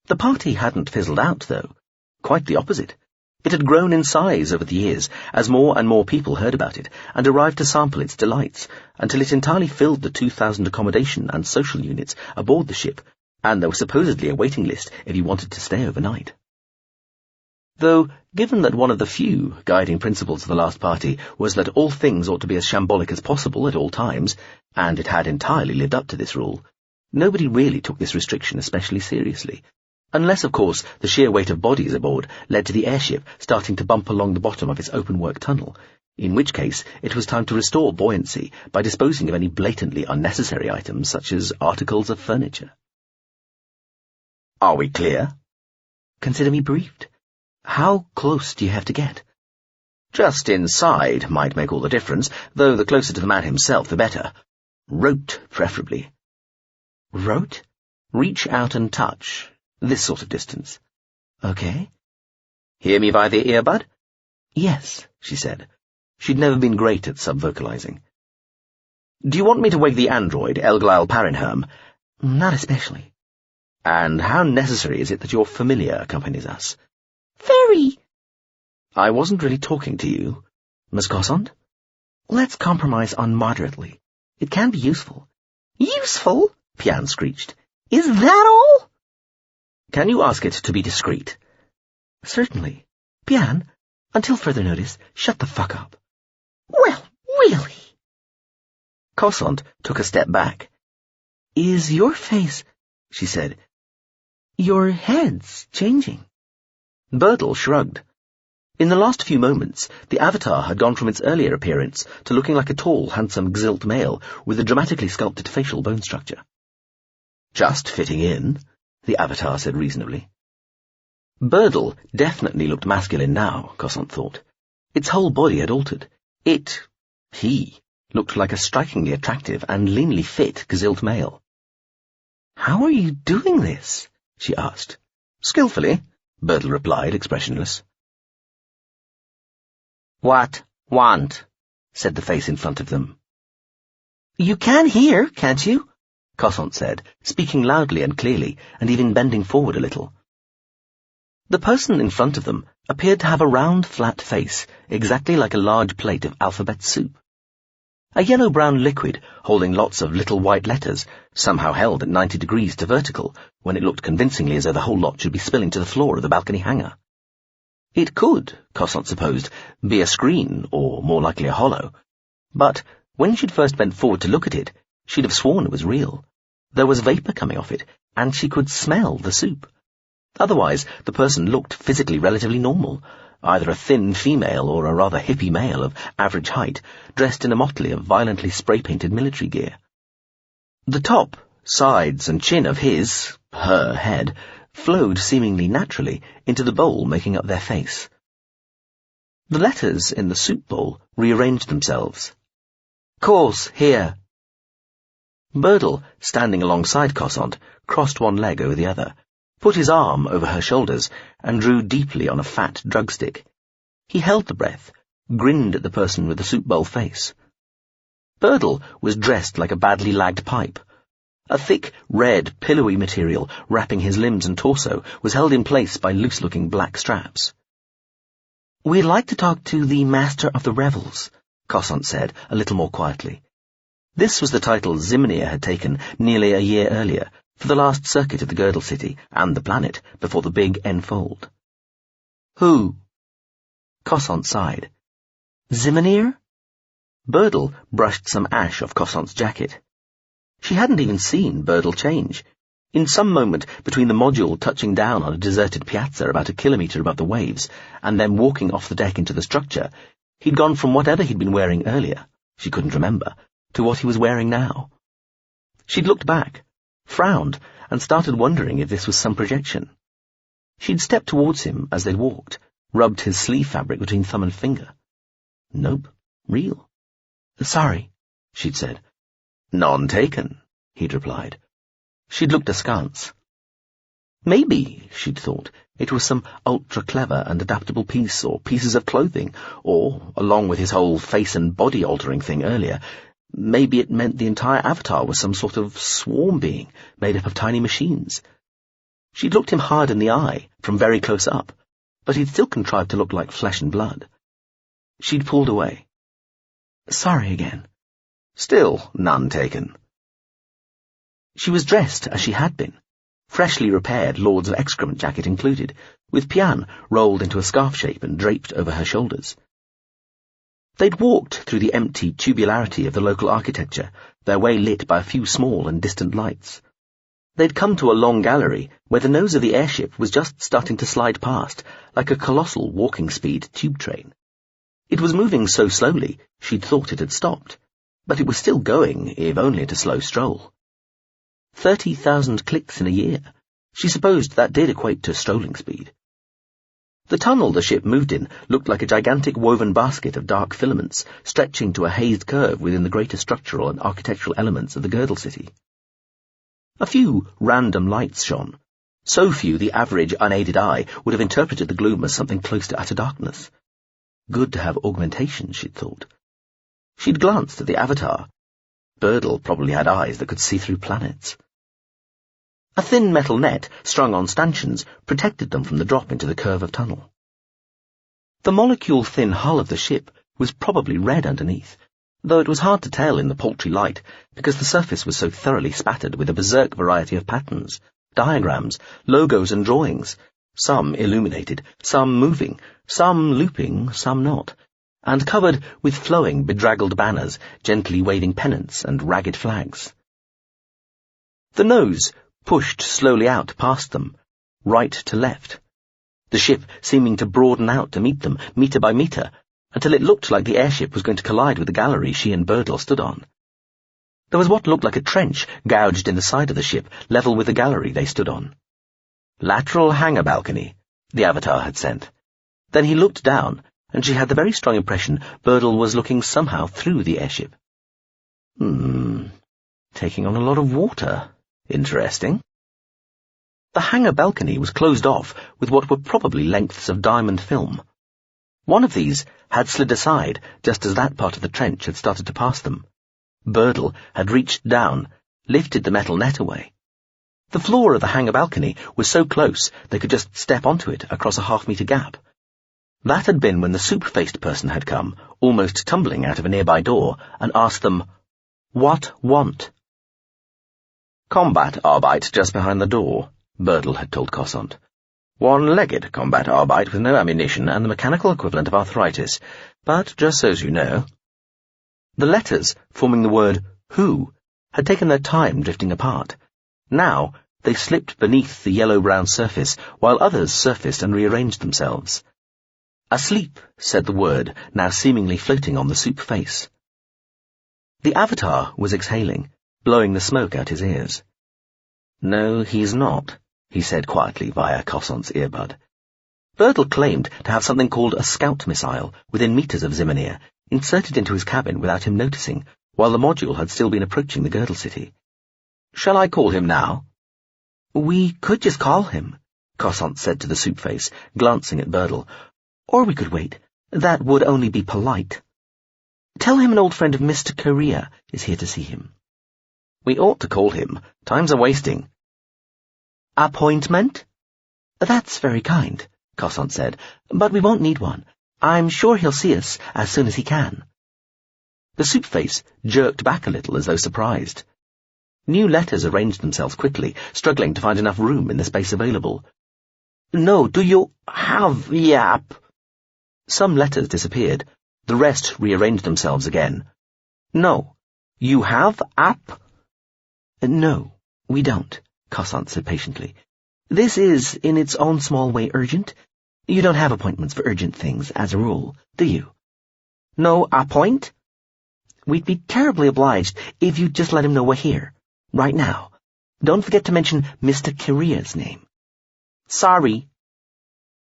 The party hadn't fizzled out, though. Quite the opposite. It had grown in size over the years, as more and more people heard about it, and arrived to sample its delights, until it entirely filled the 2,000 accommodation and social units aboard the ship, and there was supposedly a waiting list if you wanted to stay overnight. Though, given that one of the few guiding principles of the Last Party was that all things ought to be as shambolic as possible at all times, and it had entirely lived up to this rule, nobody really took this restriction especially seriously, unless, of course, the sheer weight of bodies aboard led to the airship starting to bump along the bottom of its open-work tunnel, in which case it was time to restore buoyancy by disposing of any blatantly unnecessary items such as articles of furniture. Are we clear? Consider me briefed. How close do you have to get? Just inside might make all the difference, though the closer to the man himself, the better. Rote, preferably. Rote? Reach out and touch. This sort of distance. Okay. Hear me via the earbud? Yes, she said. She'd never been great at sub-vocalizing. Do you want me to wake the android, Elglail Parinherm? Not especially. And how necessary is it that your familiar accompanies us? Very. I wasn't really talking to you, Miss Cossond. Let's compromise on moderately. It can be useful. Useful? Pian screeched. Is that all? Can you ask it to be discreet? Certainly. Pian, until further notice, shut the fuck up. Well, really? Cossond took a step back. Is your face, she said, your head's changing? Birdle shrugged. In the last few moments, the avatar had gone from its earlier appearance to looking like a tall, handsome Gzilt male with a dramatically sculpted facial bone structure. Just fitting in, the avatar said reasonably. Birdle definitely looked masculine now, Cossond thought. Its whole body had altered. He, looked like a strikingly attractive and leanly fit Gzilt male. How are you doing this? She asked. Skillfully, Birdle replied, expressionless. What want? Said the face in front of them. You can hear, can't you? Cossond said, speaking loudly and clearly, and even bending forward a little. The person in front of them appeared to have a round, flat face, exactly like a large plate of alphabet soup. A yellow-brown liquid, holding lots of little white letters, somehow held at 90 degrees to vertical, when it looked convincingly as though the whole lot should be spilling to the floor of the balcony hangar. It could, Cossond supposed, be a screen, or more likely a hollow. But when she'd first bent forward to look at it, she'd have sworn it was real. There was vapour coming off it, and she could smell the soup. Otherwise, the person looked physically relatively normal, either a thin female or a rather hippie male of average height, dressed in a motley of violently spray-painted military gear. The top, sides, and chin of her head flowed seemingly naturally into the bowl making up their face. The letters in the soup bowl rearranged themselves. Course, here. Birdle, standing alongside Cossond, crossed one leg over the other, put his arm over her shoulders, and drew deeply on a fat drugstick. He held the breath, grinned at the person with the soup bowl face. Birdle was dressed like a badly lagged pipe. A thick, red, pillowy material wrapping his limbs and torso was held in place by loose-looking black straps. We'd like to talk to the Master of the Revels, Cossond said, a little more quietly. This was the title Zimnir had taken nearly a year earlier, for the last circuit of the Girdle City and the planet before the big enfold. Who? Cossond sighed. Zimnir? Birdle brushed some ash off Cossond's jacket. She hadn't even seen Birdle change. In some moment between the module touching down on a deserted piazza about a kilometre above the waves and then walking off the deck into the structure, he'd gone from whatever he'd been wearing earlier, she couldn't remember, to what he was wearing now. She'd looked back, frowned, and started wondering if this was some projection. She'd stepped towards him as they'd walked, rubbed his sleeve fabric between thumb and finger. Nope, real. Sorry, she'd said. None taken, he'd replied. She'd looked askance. Maybe, she'd thought, it was some ultra-clever and adaptable piece or pieces of clothing, or, along with his whole face and body-altering thing earlier, maybe it meant the entire avatar was some sort of swarm being made up of tiny machines. She'd looked him hard in the eye, from very close up, but he'd still contrived to look like flesh and blood. She'd pulled away. Sorry again. Still none taken. She was dressed as she had been, freshly repaired Lords of Excrement jacket included, with Pian rolled into a scarf shape and draped over her shoulders. They'd walked through the empty tubularity of the local architecture, their way lit by a few small and distant lights. They'd come to a long gallery where the nose of the airship was just starting to slide past, like a colossal walking-speed tube train. It was moving so slowly she'd thought it had stopped, but it was still going, if only at a slow stroll. 30,000 clicks in a year. She supposed that did equate to strolling speed. The tunnel the ship moved in looked like a gigantic woven basket of dark filaments, stretching to a hazed curve within the greater structural and architectural elements of the girdle city. A few random lights shone, so few the average unaided eye would have interpreted the gloom as something close to utter darkness. Good to have augmentation, she'd thought. She'd glanced at the avatar. Birdle probably had eyes that could see through planets. A thin metal net, strung on stanchions, protected them from the drop into the curve of tunnel. The molecule-thin hull of the ship was probably red underneath, though it was hard to tell in the paltry light because the surface was so thoroughly spattered with a berserk variety of patterns, diagrams, logos and drawings, some illuminated, some moving, some looping, some not, and covered with flowing, bedraggled banners, gently waving pennants and ragged flags. The nose pushed slowly out past them, right to left, the ship seeming to broaden out to meet them, metre by metre, until it looked like the airship was going to collide with the gallery she and Birdle stood on. There was what looked like a trench gouged in the side of the ship, level with the gallery they stood on. Lateral hangar balcony, the avatar had sent. Then he looked down, and she had the very strong impression Birdle was looking somehow through the airship. Taking on a lot of water. Interesting. The hangar balcony was closed off with what were probably lengths of diamond film. One of these had slid aside just as that part of the trench had started to pass them. Birdle had reached down, lifted the metal net away. The floor of the hangar balcony was so close they could just step onto it across a half-metre gap. That had been when the soup-faced person had come, almost tumbling out of a nearby door, and asked them, "What want?" "Combat arbeit just behind the door," Birdle had told Cossant. "One-legged combat arbeit with no ammunition and the mechanical equivalent of arthritis, but just so's you know." The letters forming the word "who" had taken their time drifting apart. Now they slipped beneath the yellow-brown surface, while others surfaced and rearranged themselves. "Asleep," said the word, now seemingly floating on the soup face. The avatar was exhaling, blowing the smoke out his ears. "No, he's not," he said quietly via Cossant's earbud. Birdle claimed to have something called a scout missile within meters of Zimmernier, inserted into his cabin without him noticing, while the module had still been approaching the girdle city. "Shall I call him now?" "We could just call him," Cossant said to the soup face, glancing at Birdle. "Or we could wait. That would only be polite. Tell him an old friend of Mr. Korea is here to see him." "We ought to call him. Time's a-wasting." "Appointment?" "That's very kind," Cossant said, "but we won't need one. I'm sure he'll see us as soon as he can." The soup face jerked back a little as though surprised. New letters arranged themselves quickly, struggling to find enough room in the space available. "No, do you have yap?" Some letters disappeared. The rest rearranged themselves again. "No. You have app?" "No, we don't," Cossant said patiently. "This is, in its own small way, urgent. You don't have appointments for urgent things, as a rule, do you?" "No appoint?" "We'd be terribly obliged if you'd just let him know we're here, right now. Don't forget to mention Mr. Korea's name." "Sorry."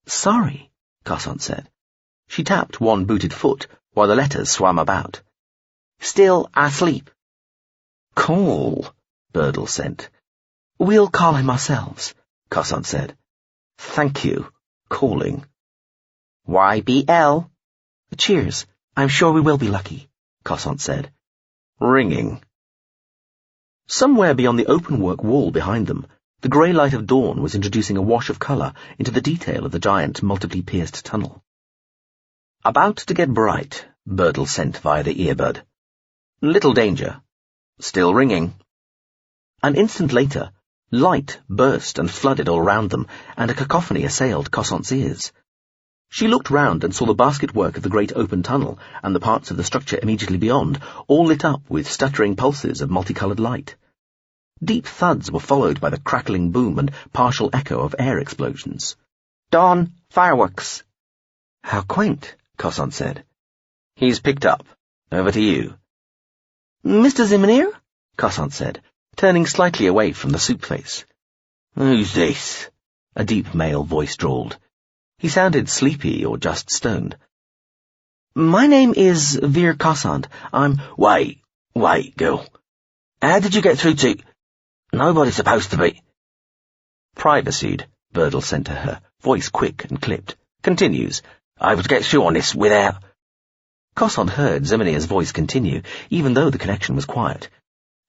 "Sorry," Cossant said. She tapped one booted foot while the letters swam about. "Still asleep." "Call," Birdle sent. "We'll call him ourselves," Cossant said. "Thank you. Calling." "YBL." "Cheers. I'm sure we will be lucky," Cossant said. Ringing. Somewhere beyond the openwork wall behind them, the grey light of dawn was introducing a wash of colour into the detail of the giant, multiply pierced tunnel. "About to get bright," Birdle sent via the earbud. "Little danger. Still ringing." An instant later, light burst and flooded all round them, and a cacophony assailed Cossant's ears. She looked round and saw the basket-work of the great open tunnel and the parts of the structure immediately beyond, all lit up with stuttering pulses of multicoloured light. Deep thuds were followed by the crackling boom and partial echo of air explosions. "Dawn, fireworks." "How quaint," Cossant said. "He's picked up. Over to you." "Mr. Zimmernier?" Cossant said, turning slightly away from the soup face. "Who's this?" a deep male voice drawled. He sounded sleepy or just stoned. My name is Veer Kossand. I'm... Wait, girl. How did you get through to... Nobody's supposed to be... Privacied, Birdle sent to her, voice quick and clipped. Continues. Able to get through on this without... Kossand heard Ziminia's voice continue, even though the connection was quiet.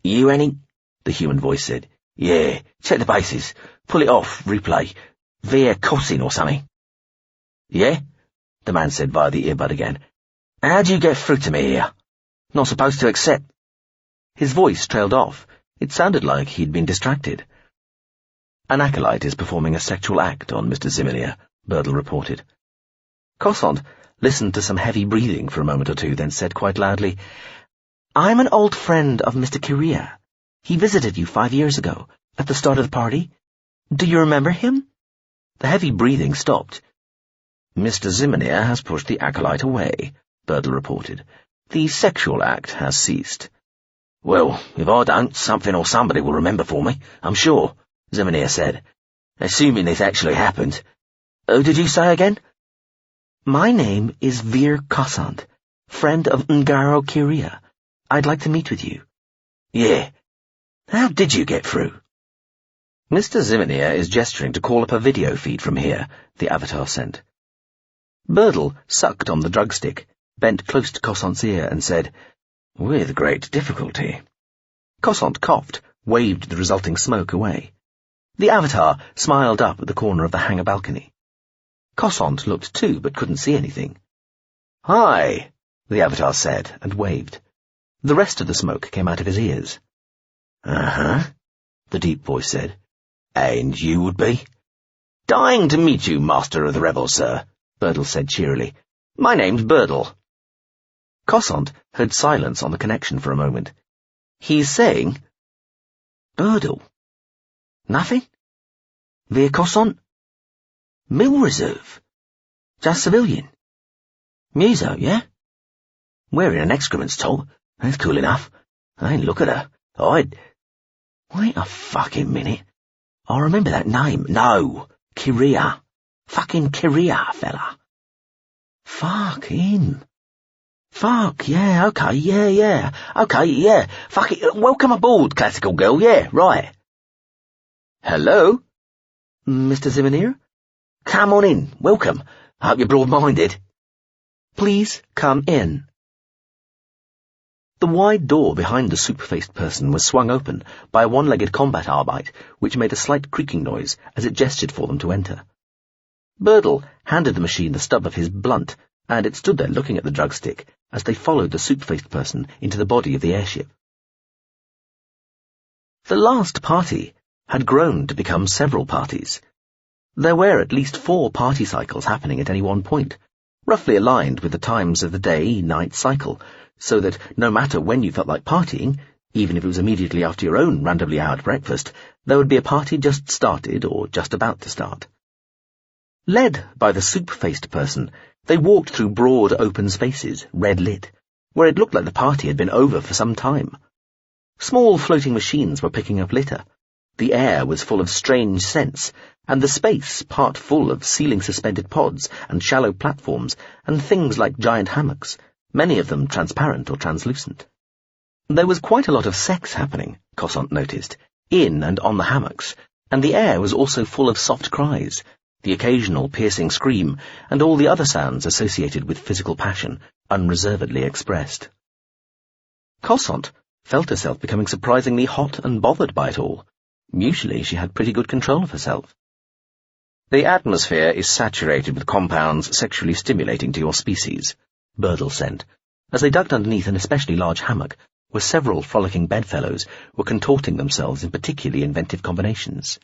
You any? The human voice said. Yeah, check the bases. Pull it off, replay. Veer Kossand or something. Yeah? The man said via the earbud again. How'd you get through to me here? Not supposed to accept... His voice trailed off. It sounded like he'd been distracted. An acolyte is performing a sexual act on Mr. Ziminia, Birdle reported. Kossand listened to some heavy breathing for a moment or two, then said quite loudly, I'm an old friend of Mr. Kiria. He visited you 5 years ago, at the start of the party. Do you remember him? The heavy breathing stopped. Mr. Ziminia has pushed the acolyte away, Birdle reported. The sexual act has ceased. Well, if I don't, something or somebody will remember for me, I'm sure, Ziminia said. Assuming this actually happened. Who did you say again? My name is Veer Kossand, friend of Ngaro Kiria. I'd like to meet with you. Yeah. How did you get through? Mr. Ziminia is gesturing to call up a video feed from here, the avatar sent. Birdle sucked on the drug stick, bent close to Kossand's ear and said, With great difficulty. Kossand coughed, waved the resulting smoke away. The avatar smiled up at the corner of the hangar balcony. Kossand looked too, but couldn't see anything. Hi, the avatar said, and waved. The rest of the smoke came out of his ears. Uh-huh, the deep voice said. And you would be? Dying to meet you, Master of the Revels, sir, Birdle said cheerily. My name's Birdle. Kossand heard silence on the connection for a moment. He's saying, Birdle. Nothing? Veer Kossand? Mill Reserve. Just civilian. Muso, yeah? Wearing an excrements top. That's cool enough. I ain't look at her. I'd... Wait a fucking minute. I remember that name. No, Kiria. Fucking Kiria, fella. Fuck him. Fuck, yeah, okay, yeah. Okay, yeah. Fuck it. Welcome aboard, classical girl. Yeah, right. Hello? Mr. Ziminia? Come on in. Welcome. I hope you're broad-minded. Please come in. The wide door behind the soup-faced person was swung open by a one-legged combat arbite, which made a slight creaking noise as it gestured for them to enter. Birdle handed the machine the stub of his blunt, and it stood there looking at the drug stick as they followed the soup-faced person into the body of the airship. The last party had grown to become several parties. There were at least 4 party cycles happening at any one point, roughly aligned with the times of the day-night cycle, so that no matter when you felt like partying, even if it was immediately after your own randomly hourred breakfast, there would be a party just started or just about to start. Led by the soup-faced person, they walked through broad open spaces, red-lit, where it looked like the party had been over for some time. Small floating machines were picking up litter. The air was full of strange scents, and the space part full of ceiling-suspended pods and shallow platforms and things like giant hammocks, many of them transparent or translucent. There was quite a lot of sex happening, Kossand noticed, in and on the hammocks, and the air was also full of soft cries, the occasional piercing scream, and all the other sounds associated with physical passion, unreservedly expressed. Kossand felt herself becoming surprisingly hot and bothered by it all. Usually she had pretty good control of herself. The atmosphere is saturated with compounds sexually stimulating to your species, Birdle said, as they ducked underneath an especially large hammock, where several frolicking bedfellows were contorting themselves in particularly inventive combinations.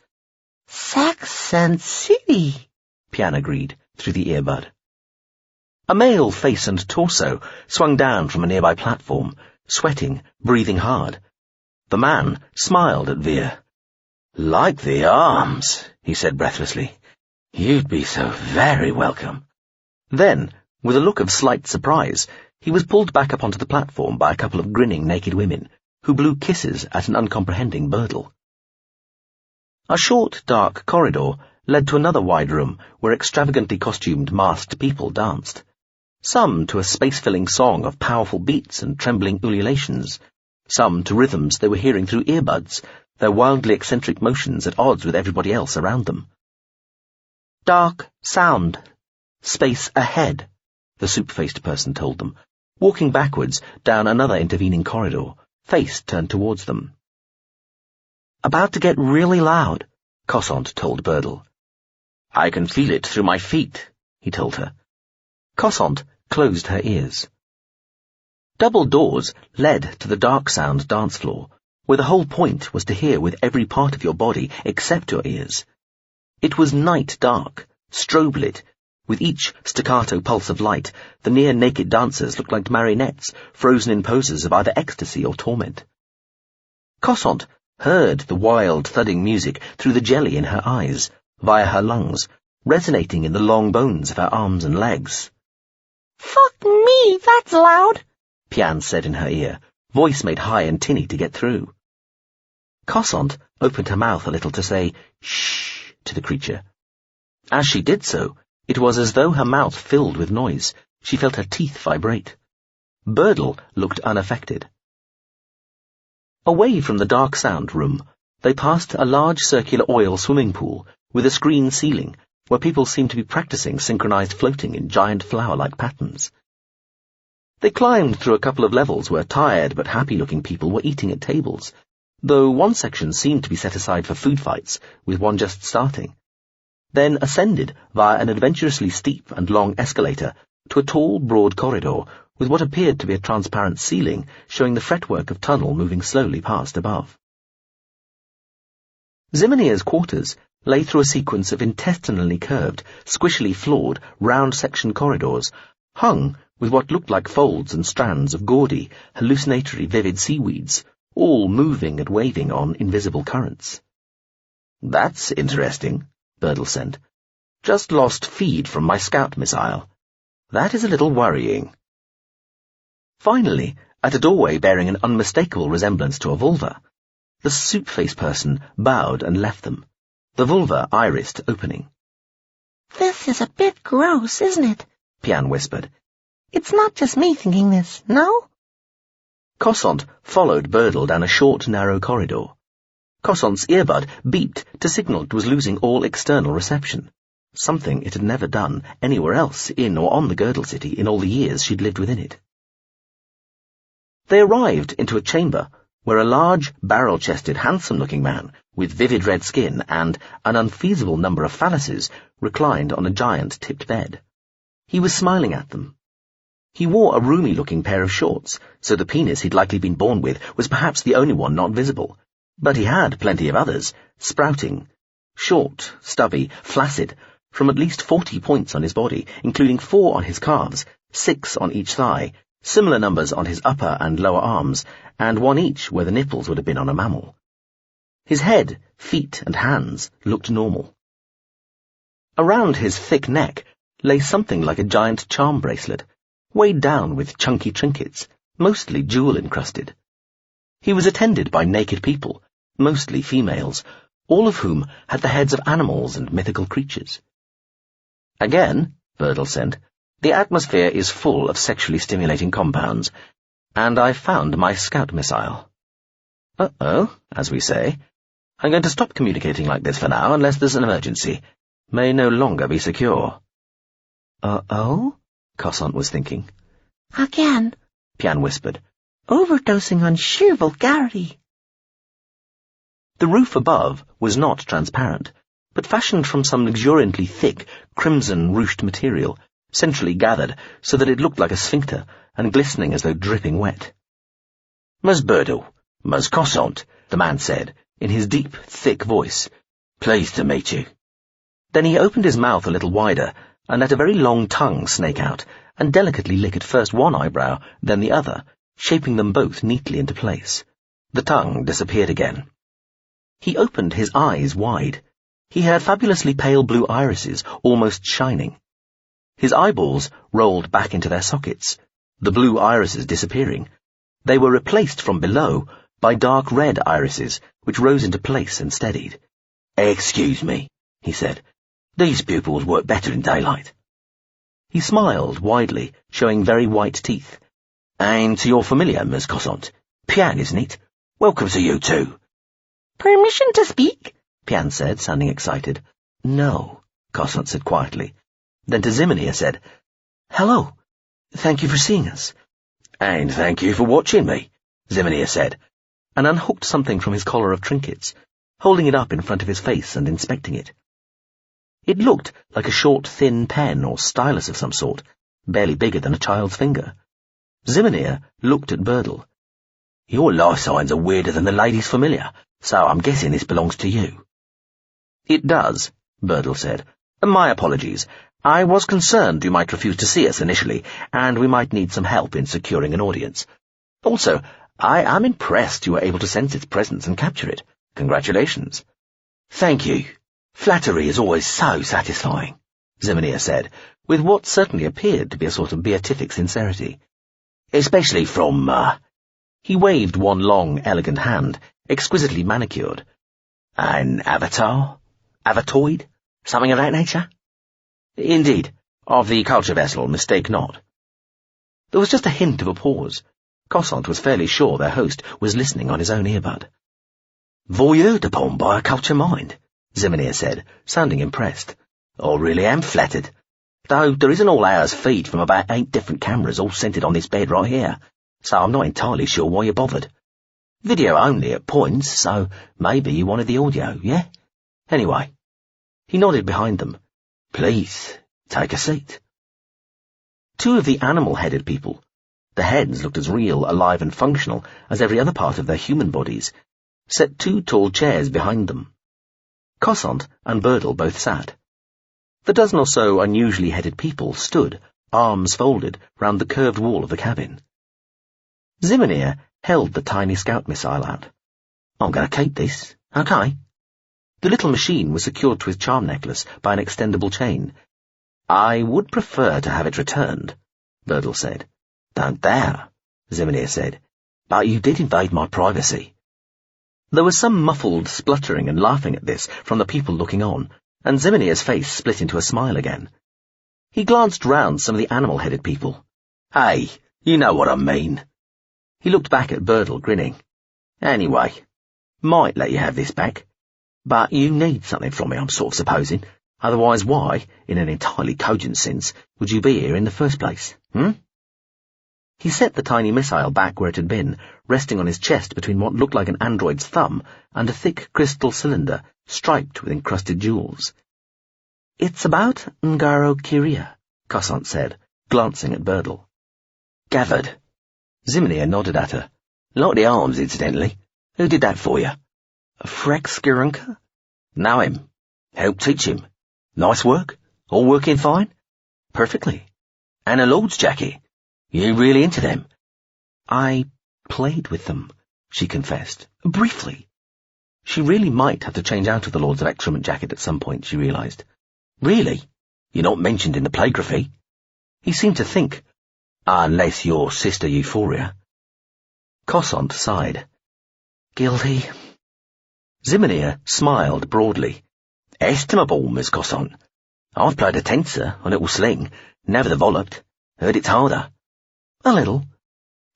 Sex and City, Pian agreed through the earbud. A male face and torso swung down from a nearby platform, sweating, breathing hard. The man smiled at Veer. Like the arms, he said breathlessly. You'd be so very welcome. Then, with a look of slight surprise, he was pulled back up onto the platform by a couple of grinning naked women, who blew kisses at an uncomprehending Birdle. A short, dark corridor led to another wide room where extravagantly costumed masked people danced. Some to a space-filling song of powerful beats and trembling ululations, some to rhythms they were hearing through earbuds, their wildly eccentric motions at odds with everybody else around them. "Dark sound. Space ahead," the soup-faced person told them, walking backwards down another intervening corridor, face turned towards them. "About to get really loud," Cossant told Birdle. "I can feel it through my feet," he told her. Cossant closed her ears. Double doors led to the dark sound dance floor, where the whole point was to hear with every part of your body except your ears. It was night dark, strobe-lit. With each staccato pulse of light, the near-naked dancers looked like marionettes, frozen in poses of either ecstasy or torment. Cossant heard the wild, thudding music through the jelly in her eyes, via her lungs, resonating in the long bones of her arms and legs. "Fuck me, that's loud," Pian said in her ear, voice made high and tinny to get through. Cossant opened her mouth a little to say, "Shh," to the creature. As she did so, it was as though her mouth filled with noise. She felt her teeth vibrate. Birdle looked unaffected. Away from the dark sound room, they passed a large circular oil swimming pool with a screen ceiling where people seemed to be practicing synchronized floating in giant flower-like patterns. They climbed through a couple of levels where tired but happy-looking people were eating at tables, though one section seemed to be set aside for food fights, with one just starting. Then ascended via an adventurously steep and long escalator to a tall, broad corridor with what appeared to be a transparent ceiling showing the fretwork of tunnel moving slowly past above. Zimonier's quarters lay through a sequence of intestinally curved, squishily floored, round-section corridors, hung with what looked like folds and strands of gaudy, hallucinatory vivid seaweeds, all moving and waving on invisible currents. "That's interesting," Birdle said. "Just lost feed from my scout missile. That is a little worrying." Finally, at a doorway bearing an unmistakable resemblance to a vulva, the soup-faced person bowed and left them, the vulva irised opening. "This is a bit gross, isn't it?" Pian whispered. "It's not just me thinking this, no?" Cossant followed Birdle down a short, narrow corridor. Cossant's earbud beeped to signal it was losing all external reception, something it had never done anywhere else in or on the Girdle City in all the years she'd lived within it. They arrived into a chamber where a large, barrel-chested, handsome-looking man with vivid red skin and an unfeasible number of phalluses reclined on a giant tipped bed. He was smiling at them. He wore a roomy-looking pair of shorts, so the penis he'd likely been born with was perhaps the only one not visible. But he had plenty of others, sprouting, short, stubby, flaccid, from at least 40 points on his body, including 4 on his calves, 6 on each thigh, similar numbers on his upper and lower arms, and 1 each where the nipples would have been on a mammal. His head, feet, and hands looked normal. Around his thick neck lay something like a giant charm bracelet, weighed down with chunky trinkets, mostly jewel-encrusted. He was attended by naked people, mostly females, all of whom had the heads of animals and mythical creatures. "Again," Birdle said, "the atmosphere is full of sexually stimulating compounds, and I've found my scout missile. Uh-oh, as we say. I'm going to stop communicating like this for now unless there's an emergency. May no longer be secure." Uh-oh? Cossant was thinking. "Again," Pian whispered. "overdosing on sheer vulgarity." The roof above was not transparent, but fashioned from some luxuriantly thick, crimson-ruched material, centrally gathered so that it looked like a sphincter, and glistening as though dripping wet. "Miss Birdle, Miss Cossant," the man said, in his deep, thick voice. "Pleased to meet you." Then he opened his mouth a little wider, and let a very long tongue snake out, and delicately lick at first one eyebrow, then the other, shaping them both neatly into place. The tongue disappeared again. He opened his eyes wide. He had fabulously pale blue irises, almost shining. His eyeballs rolled back into their sockets, the blue irises disappearing. They were replaced from below by dark red irises, which rose into place and steadied. "Excuse me," he said, These pupils work better in daylight. He smiled widely, showing very white teeth. And so you're familiar, Miss Cossant. Pian, isn't it? Welcome to you too. Permission to speak? Pian said, sounding excited. No, Cossant said quietly. Then to Zimenia said, Hello. Thank you for seeing us. And thank you for watching me, Zimenia said, and unhooked something from his collar of trinkets, holding it up in front of his face and inspecting it. It looked like a short, thin pen or stylus of some sort, barely bigger than a child's finger. Zimenia looked at Birdle. Your life signs are weirder than the lady's familiar, so I'm guessing this belongs to you. It does, Birdle said. My apologies. I was concerned you might refuse to see us initially, and we might need some help in securing an audience. Also, I am impressed you were able to sense its presence and capture it. Congratulations. Thank you. Flattery is always so satisfying, Zimenia said, with what certainly appeared to be a sort of beatific sincerity. Especially from, He waved one long, elegant hand, exquisitely manicured. An avatar? Avatoid? Something of that nature? Indeed, of the culture vessel, mistake not. There was just a hint of a pause. Cossant was fairly sure their host was listening on his own earbud. Voyeured upon by a culture mind, Zimenia said, sounding impressed. I really am flattered. Though there is an all-hours feed from about 8 different cameras all centred on this bed right here, so I'm not entirely sure why you bothered. Video only at points, so maybe you wanted the audio, yeah? Anyway, he nodded behind them. Please, take a seat. 2 of the animal-headed people, the heads looked as real, alive and functional as every other part of their human bodies, set 2 tall chairs behind them. Cossant and Birdle both sat. The dozen or so unusually headed people stood, arms folded, round the curved wall of the cabin. Zimenia held the tiny scout missile out. I'm going to keep this, okay? The little machine was secured to his charm necklace by an extendable chain. I would prefer to have it returned, Birdle said. Don't dare, Zimenia said. But you did invade my privacy. There was some muffled spluttering and laughing at this from the people looking on, and Zimenia's face split into a smile again. He glanced round some of the animal-headed people. Hey, you know what I mean. He looked back at Birdle, grinning. Anyway, might let you have this back. But you need something from me, I'm sort of supposing. Otherwise, why, in an entirely cogent sense, would you be here in the first place, He set the tiny missile back where it had been, resting on his chest between what looked like an android's thumb and a thick crystal cylinder striped with encrusted jewels. It's about Ngaro Kiria, Cossant said, glancing at Birdle. Gathered. Zimenia nodded at her. Like the arms, incidentally. Who did that for you? Freck Skirunka? Know him. Helped teach him. Nice work? All working fine? Perfectly. And a Lord's jacket? You really into them? I played with them, she confessed. Briefly. She really might have to change out of the Lords of Excrement jacket at some point, she realised. Really? You're not mentioned in the playgraphy? He seemed to think. Unless you're Sister Euphoria. Cossant sighed. Guilty. Zimenia smiled broadly. Estimable, Miss Cossant. I've played a tenser, a little sling, never developed. Heard it's harder. A little.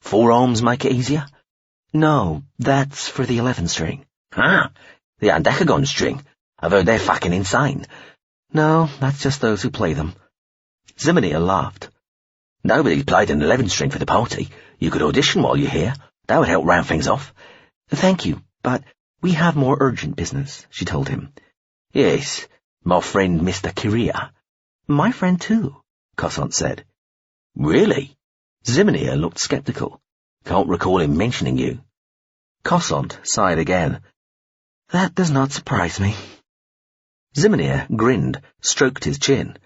4 arms make it easier? No, that's for the 11 string. Ah, the Andecagon string. I've heard they're fucking insane. No, that's just those who play them. Zimenia laughed. Nobody's played an 11 string for the party. You could audition while you're here. That would help round things off. Thank you, but we have more urgent business, she told him. Yes, my friend Mr. Kiria. My friend too, Cossant said. Really? Zimenia looked sceptical. Can't recall him mentioning you. Cossant sighed again. That does not surprise me. Zimenia grinned, stroked his chin.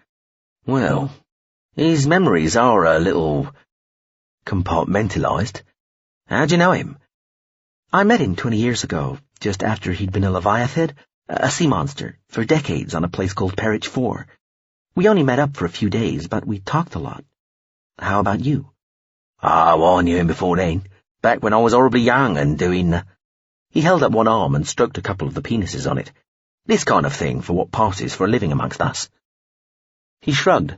Well, his memories are a little compartmentalized. How'd you know him? I met him 20 years ago, just after he'd been a Leviathan, a sea monster, for decades on a place called Pt.2. We only met up for a few days, but we talked a lot. How about you? Oh, I knew him before then, back when I was horribly young and doing... He held up one arm and stroked a couple of the penises on it. This kind of thing for what passes for a living amongst us." He shrugged.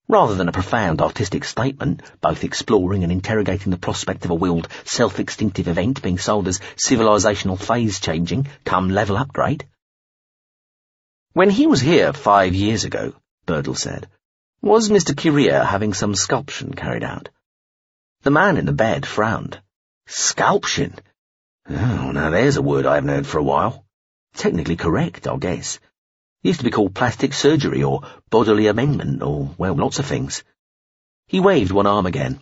Rather than a profound artistic statement, both exploring and interrogating the prospect of a willed, self-extinctive event being sold as civilizational phase-changing, come level upgrade. "When he was here 5 years ago," Birdle said, "was Mr. Curia having some sculption carried out?" The man in the bed frowned. "Sculption? Oh, now there's a word I haven't heard for a while. Technically correct, I guess. Used to be called plastic surgery or bodily amendment or, well, lots of things." He waved one arm again.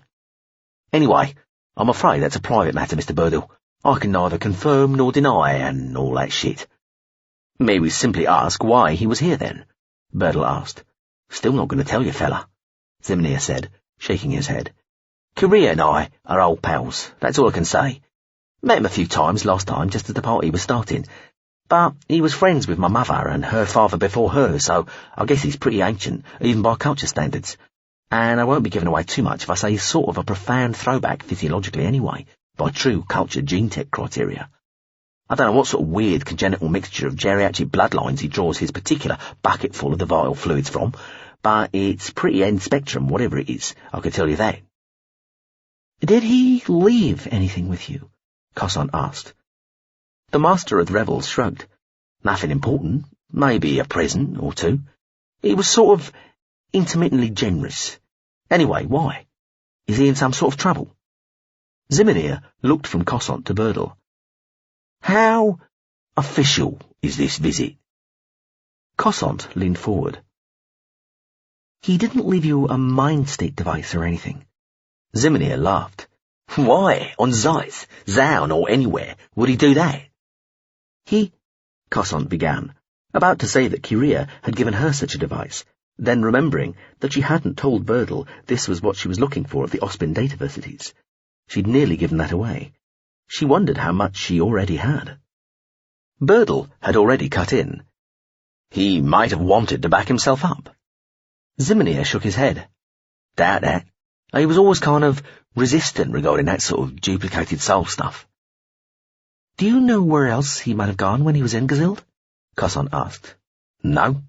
"Anyway, I'm afraid that's a private matter, Mr. Birdle. I can neither confirm nor deny and all that shit." "May we simply ask why he was here then?" Birdle asked. "Still not going to tell you, fella," Zimnir said, shaking his head. "Curia and I are old pals, that's all I can say. Met him a few times last time just as the party was starting. But he was friends with my mother and her father before her, so I guess he's pretty ancient, even by culture standards. And I won't be giving away too much if I say he's sort of a profound throwback physiologically anyway, by true cultured gene-tech criteria. I don't know what sort of weird congenital mixture of geriatric bloodlines he draws his particular bucketful of the vital fluids from, but it's pretty end-spectrum, whatever it is, I can tell you that." "Did he leave anything with you?" Cosson asked. The master of the revels shrugged. "Nothing important. Maybe a present or two. He was sort of intermittently generous. Anyway, why? Is he in some sort of trouble?" Zimnir looked from Cosson to Birdle. "How official is this visit?" Cosson leaned forward. "He didn't leave you a mind state device or anything?" Zimnir laughed. "Why, on Zeiss, Zaun, or anywhere, would he do that?" Cosson began, about to say that Curia had given her such a device, then remembering that she hadn't told Birdle this was what she was looking for at the Ospin Dataversities. She'd nearly given that away. She wondered how much she already had. Birdle had already cut in. He might have wanted to back himself up. Zimnir shook his head. "Doubt that. He was always kind of resistant regarding that sort of duplicated soul stuff." "Do you know where else he might have gone when he was in Gazild?" Cosson asked. "No,"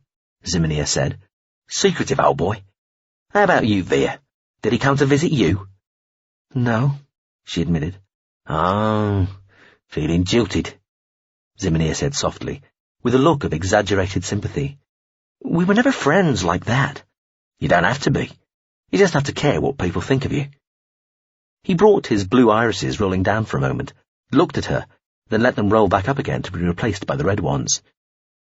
Zimnir said. "Secretive, old boy. How about you, Veer? Did he come to visit you?" "No," she admitted. "Oh, feeling jilted," Zimnir said softly, with a look of exaggerated sympathy. "We were never friends like that. You don't have to be. You just have to care what people think of you." He brought his blue irises rolling down for a moment, looked at her, then let them roll back up again to be replaced by the red ones.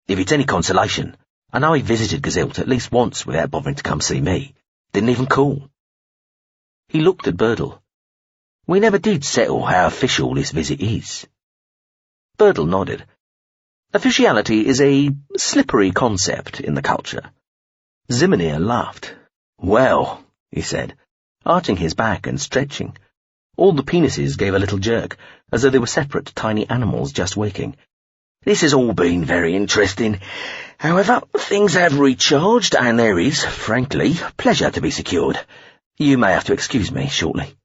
"If it's any consolation, I know he visited Gazilt at least once without bothering to come see me. Didn't even call." He looked at Birdle. "We never did settle how official this visit is." Birdle nodded. "Officiality is a slippery concept in the culture." Zimnir laughed. "Well," he said, arching his back and stretching. All the penises gave a little jerk, as though they were separate tiny animals just waking. "This has all been very interesting. However, things have recharged, and there is, frankly, pleasure to be secured. You may have to excuse me shortly."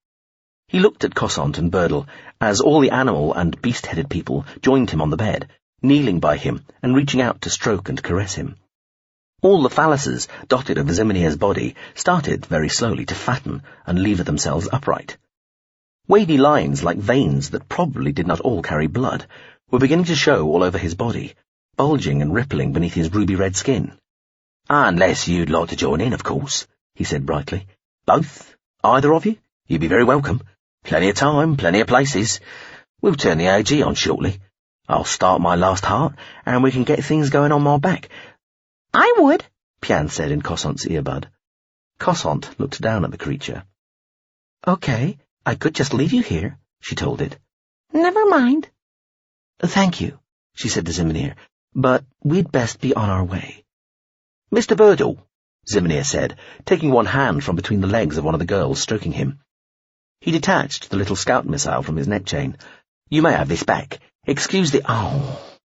He looked at Cosson and Birdle, as all the animal and beast-headed people joined him on the bed, kneeling by him and reaching out to stroke and caress him. All the phalluses dotted over Zimnir's body started very slowly to fatten and lever themselves upright. Wavy lines like veins that probably did not all carry blood were beginning to show all over his body, bulging and rippling beneath his ruby-red skin. "Unless you'd like to join in, of course," he said brightly. "Both? Either of you? You'd be very welcome. Plenty of time, plenty of places. We'll turn the AG on shortly. I'll start my last heart, and we can get things going on my back." "I would," Pian said in Cossant's earbud. Cossant looked down at the creature. "Okay, I could just leave you here," she told it. "Never mind." "Thank you," she said to Zimnir, "but we'd best be on our way." "Mr. Birdle," Zimnir said, taking one hand from between the legs of one of the girls, stroking him. He detached the little scout missile from his neck chain. "You may have this back. Excuse the— Oh."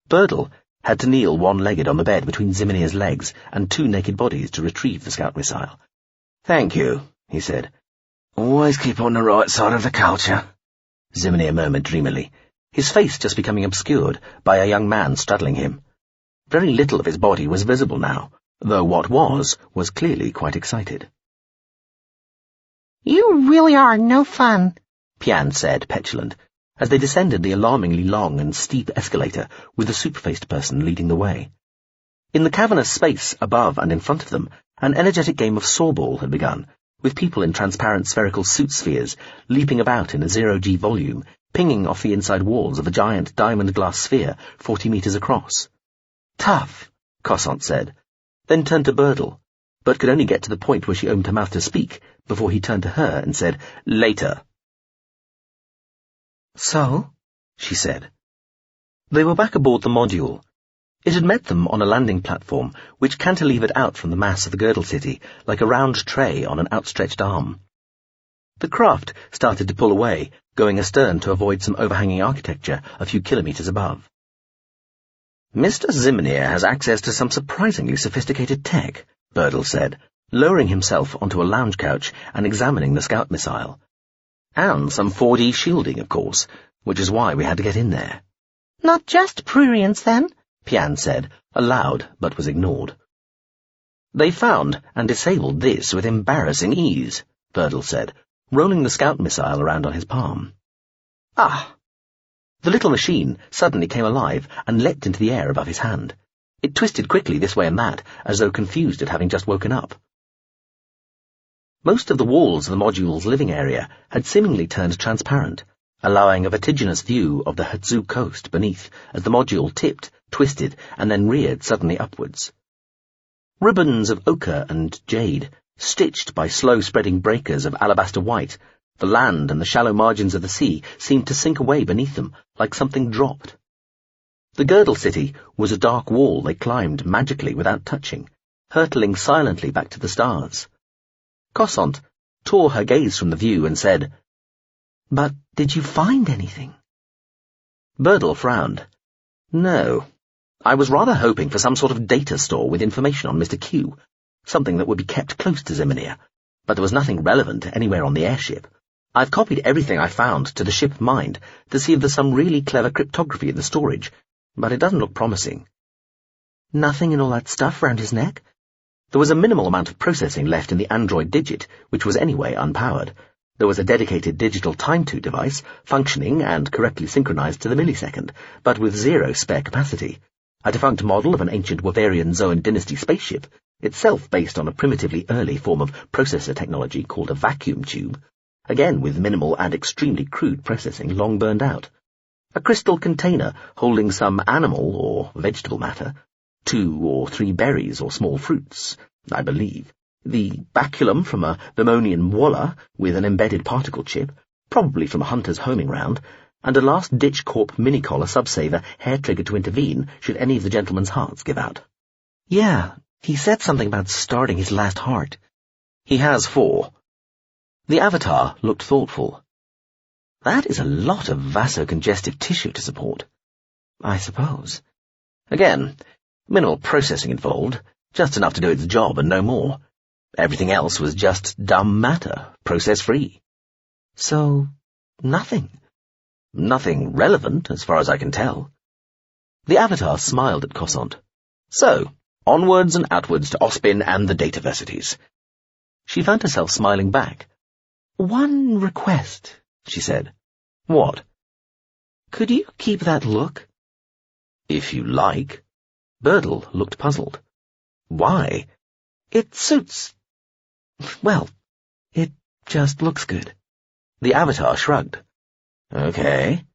Birdle had to kneel one-legged on the bed between Zimnir's legs and two naked bodies to retrieve the scout missile. "Thank you," he said. "Always keep on the right side of the culture," Zimnir murmured dreamily, his face just becoming obscured by a young man straddling him. Very little of his body was visible now, though what was clearly quite excited. You really are no fun, Iain said, petulant, as they descended the alarmingly long and steep escalator with the soup-faced person leading the way. In the cavernous space above and in front of them, an energetic game of sawball had begun, with people in transparent spherical suit spheres leaping about in a zero-G volume, pinging off the inside walls of a giant diamond glass sphere 40 meters across. Tough, Cossant said, then turned to Birdle, but could only get to the point where she opened her mouth to speak before he turned to her and said, "Later." So? She said. They were back aboard the module. It had met them on a landing platform which cantilevered out from the mass of the girdle city like a round tray on an outstretched arm. The craft started to pull away, going astern to avoid some overhanging architecture a few kilometers above. "Mr. Zimnir has access to some surprisingly sophisticated tech," Birdle said, lowering himself onto a lounge couch and examining the scout missile. "And some 4D shielding, of course, which is why we had to get in there." Not just prurience, then, Iain said, aloud, but was ignored. "They found and disabled this with embarrassing ease," Birdle said, rolling the scout missile around on his palm. "Ah!" The little machine suddenly came alive and leapt into the air above his hand. It twisted quickly this way and that, as though confused at having just woken up. Most of the walls of the module's living area had seemingly turned transparent, allowing a vertiginous view of the Pt.2 coast beneath as the module tipped, twisted, and then reared suddenly upwards. Ribbons of ochre and jade, stitched by slow-spreading breakers of alabaster white, the land and the shallow margins of the sea seemed to sink away beneath them like something dropped. The girdle city was a dark wall they climbed magically without touching, hurtling silently back to the stars. Cossant tore her gaze from the view and said, "But did you find anything?" Birdle frowned. "No. I was rather hoping for some sort of data store with information on Mr. Q, something that would be kept close to Zimnir, but there was nothing relevant anywhere on the airship. I've copied everything I found to the ship Mind to see if there's some really clever cryptography in the storage, but it doesn't look promising." Nothing in all that stuff round his neck? There was a minimal amount of processing left in the android digit, which was anyway unpowered. There was a dedicated digital time-to device, functioning and correctly synchronized to the millisecond, but with zero spare capacity. A defunct model of an ancient Wavarian Zoan dynasty spaceship, itself based on a primitively early form of processor technology called a vacuum tube, again with minimal and extremely crude processing long burned out. A crystal container holding some animal or vegetable matter, 2 or 3 berries or small fruits, I believe. The baculum from a Vimonian walla with an embedded particle chip, probably from a hunter's homing round, and a last-ditch corp mini-collar subsaver hair-triggered to intervene should any of the gentlemen's hearts give out. Yeah, he said something about starting his last heart. He has 4. The Avatar looked thoughtful. That is a lot of vasocongestive tissue to support. I suppose. Again, minimal processing involved, just enough to do its job and no more. Everything else was just dumb matter, process-free. So, nothing? Nothing relevant, as far as I can tell. The Avatar smiled at Cossant. So, onwards and outwards to Ospin and the dataversities. She found herself smiling back. "One request," she said. "What?" "Could you keep that look?" "If you like." Birdle looked puzzled. "Why?" "It suits... well, it just looks good." The Avatar shrugged. "Okay."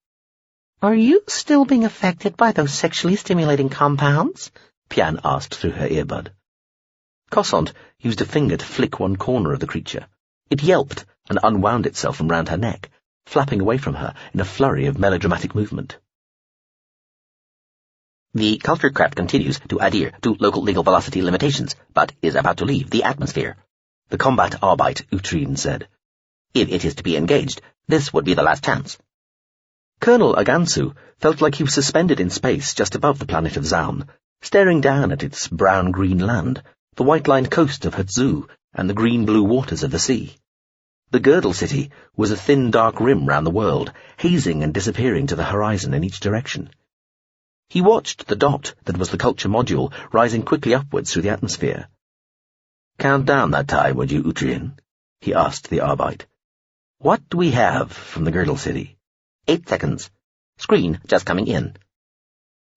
Are you still being affected by those sexually stimulating compounds?" Iain asked through her earbud. Cossant used a finger to flick one corner of the creature. It yelped and unwound itself from round her neck, flapping away from her in a flurry of melodramatic movement. "The cultured craft continues to adhere to local legal velocity limitations, but is about to leave the atmosphere," the combat Arbeit Utrine said. "If it is to be engaged, this would be the last chance." Colonel Agansu felt like he was suspended in space just above the planet of Zaun, staring down at its brown-green land, the white-lined coast of Pt.2, and the green-blue waters of the sea. The girdle city was a thin dark rim round the world, hazing and disappearing to the horizon in each direction. He watched the dot that was the culture module rising quickly upwards through the atmosphere. "Count down that time, would you, Utrian?" he asked the Arbite. "What do we have from the Girdle City?" 8 seconds. Screen just coming in.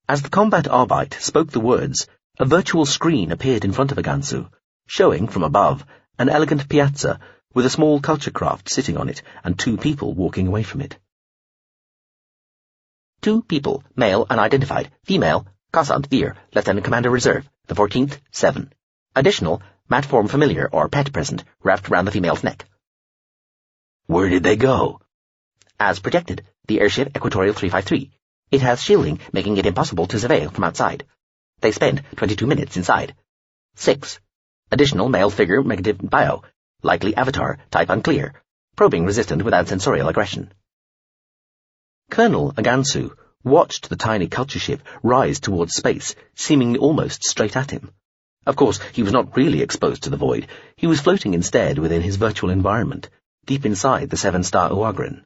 As the combat Arbite spoke the words, a virtual screen appeared in front of Agansu, showing, from above, an elegant piazza with a small culture craft sitting on it and 2 people walking away from it. 2 people, male unidentified, female, Cossant, Veer, Lieutenant Commander Reserve, the 14th, 7. Additional, mat form familiar or pet present, wrapped around the female's neck. Where did they go? As projected, the airship Equatorial 353. It has shielding, making it impossible to surveil from outside. They spend 22 minutes inside. 6. Additional male figure negative bio, likely avatar, type unclear, probing resistant without sensorial aggression. Colonel Agansu watched the tiny culture ship rise towards space, seemingly almost straight at him. Of course, he was not really exposed to the void. He was floating instead within his virtual environment, deep inside the 7-star Uagran.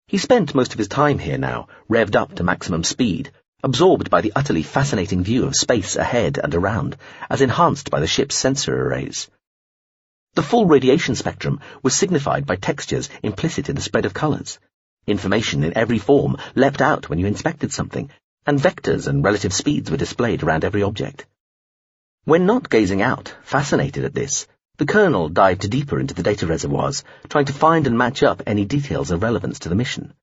He spent most of his time here now, revved up to maximum speed, absorbed by the utterly fascinating view of space ahead and around, as enhanced by the ship's sensor arrays. The full radiation spectrum was signified by textures implicit in the spread of colours. Information in every form leapt out when you inspected something, and vectors and relative speeds were displayed around every object. When not gazing out, fascinated at this, the Colonel dived deeper into the data reservoirs, trying to find and match up any details of relevance to the mission.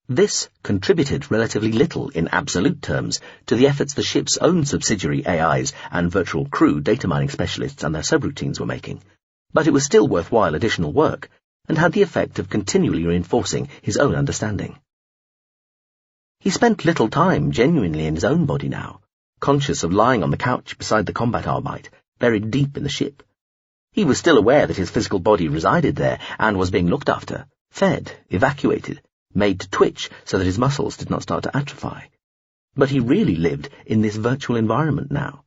This contributed relatively little in absolute terms to the efforts the ship's own subsidiary AIs and virtual crew data mining specialists and their subroutines were making, but it was still worthwhile additional work, and had the effect of continually reinforcing his own understanding. He spent little time genuinely in his own body now, conscious of lying on the couch beside the combat Arbite, buried deep in the ship. He was still aware that his physical body resided there and was being looked after, fed, evacuated, made to twitch so that his muscles did not start to atrophy. But he really lived in this virtual environment now.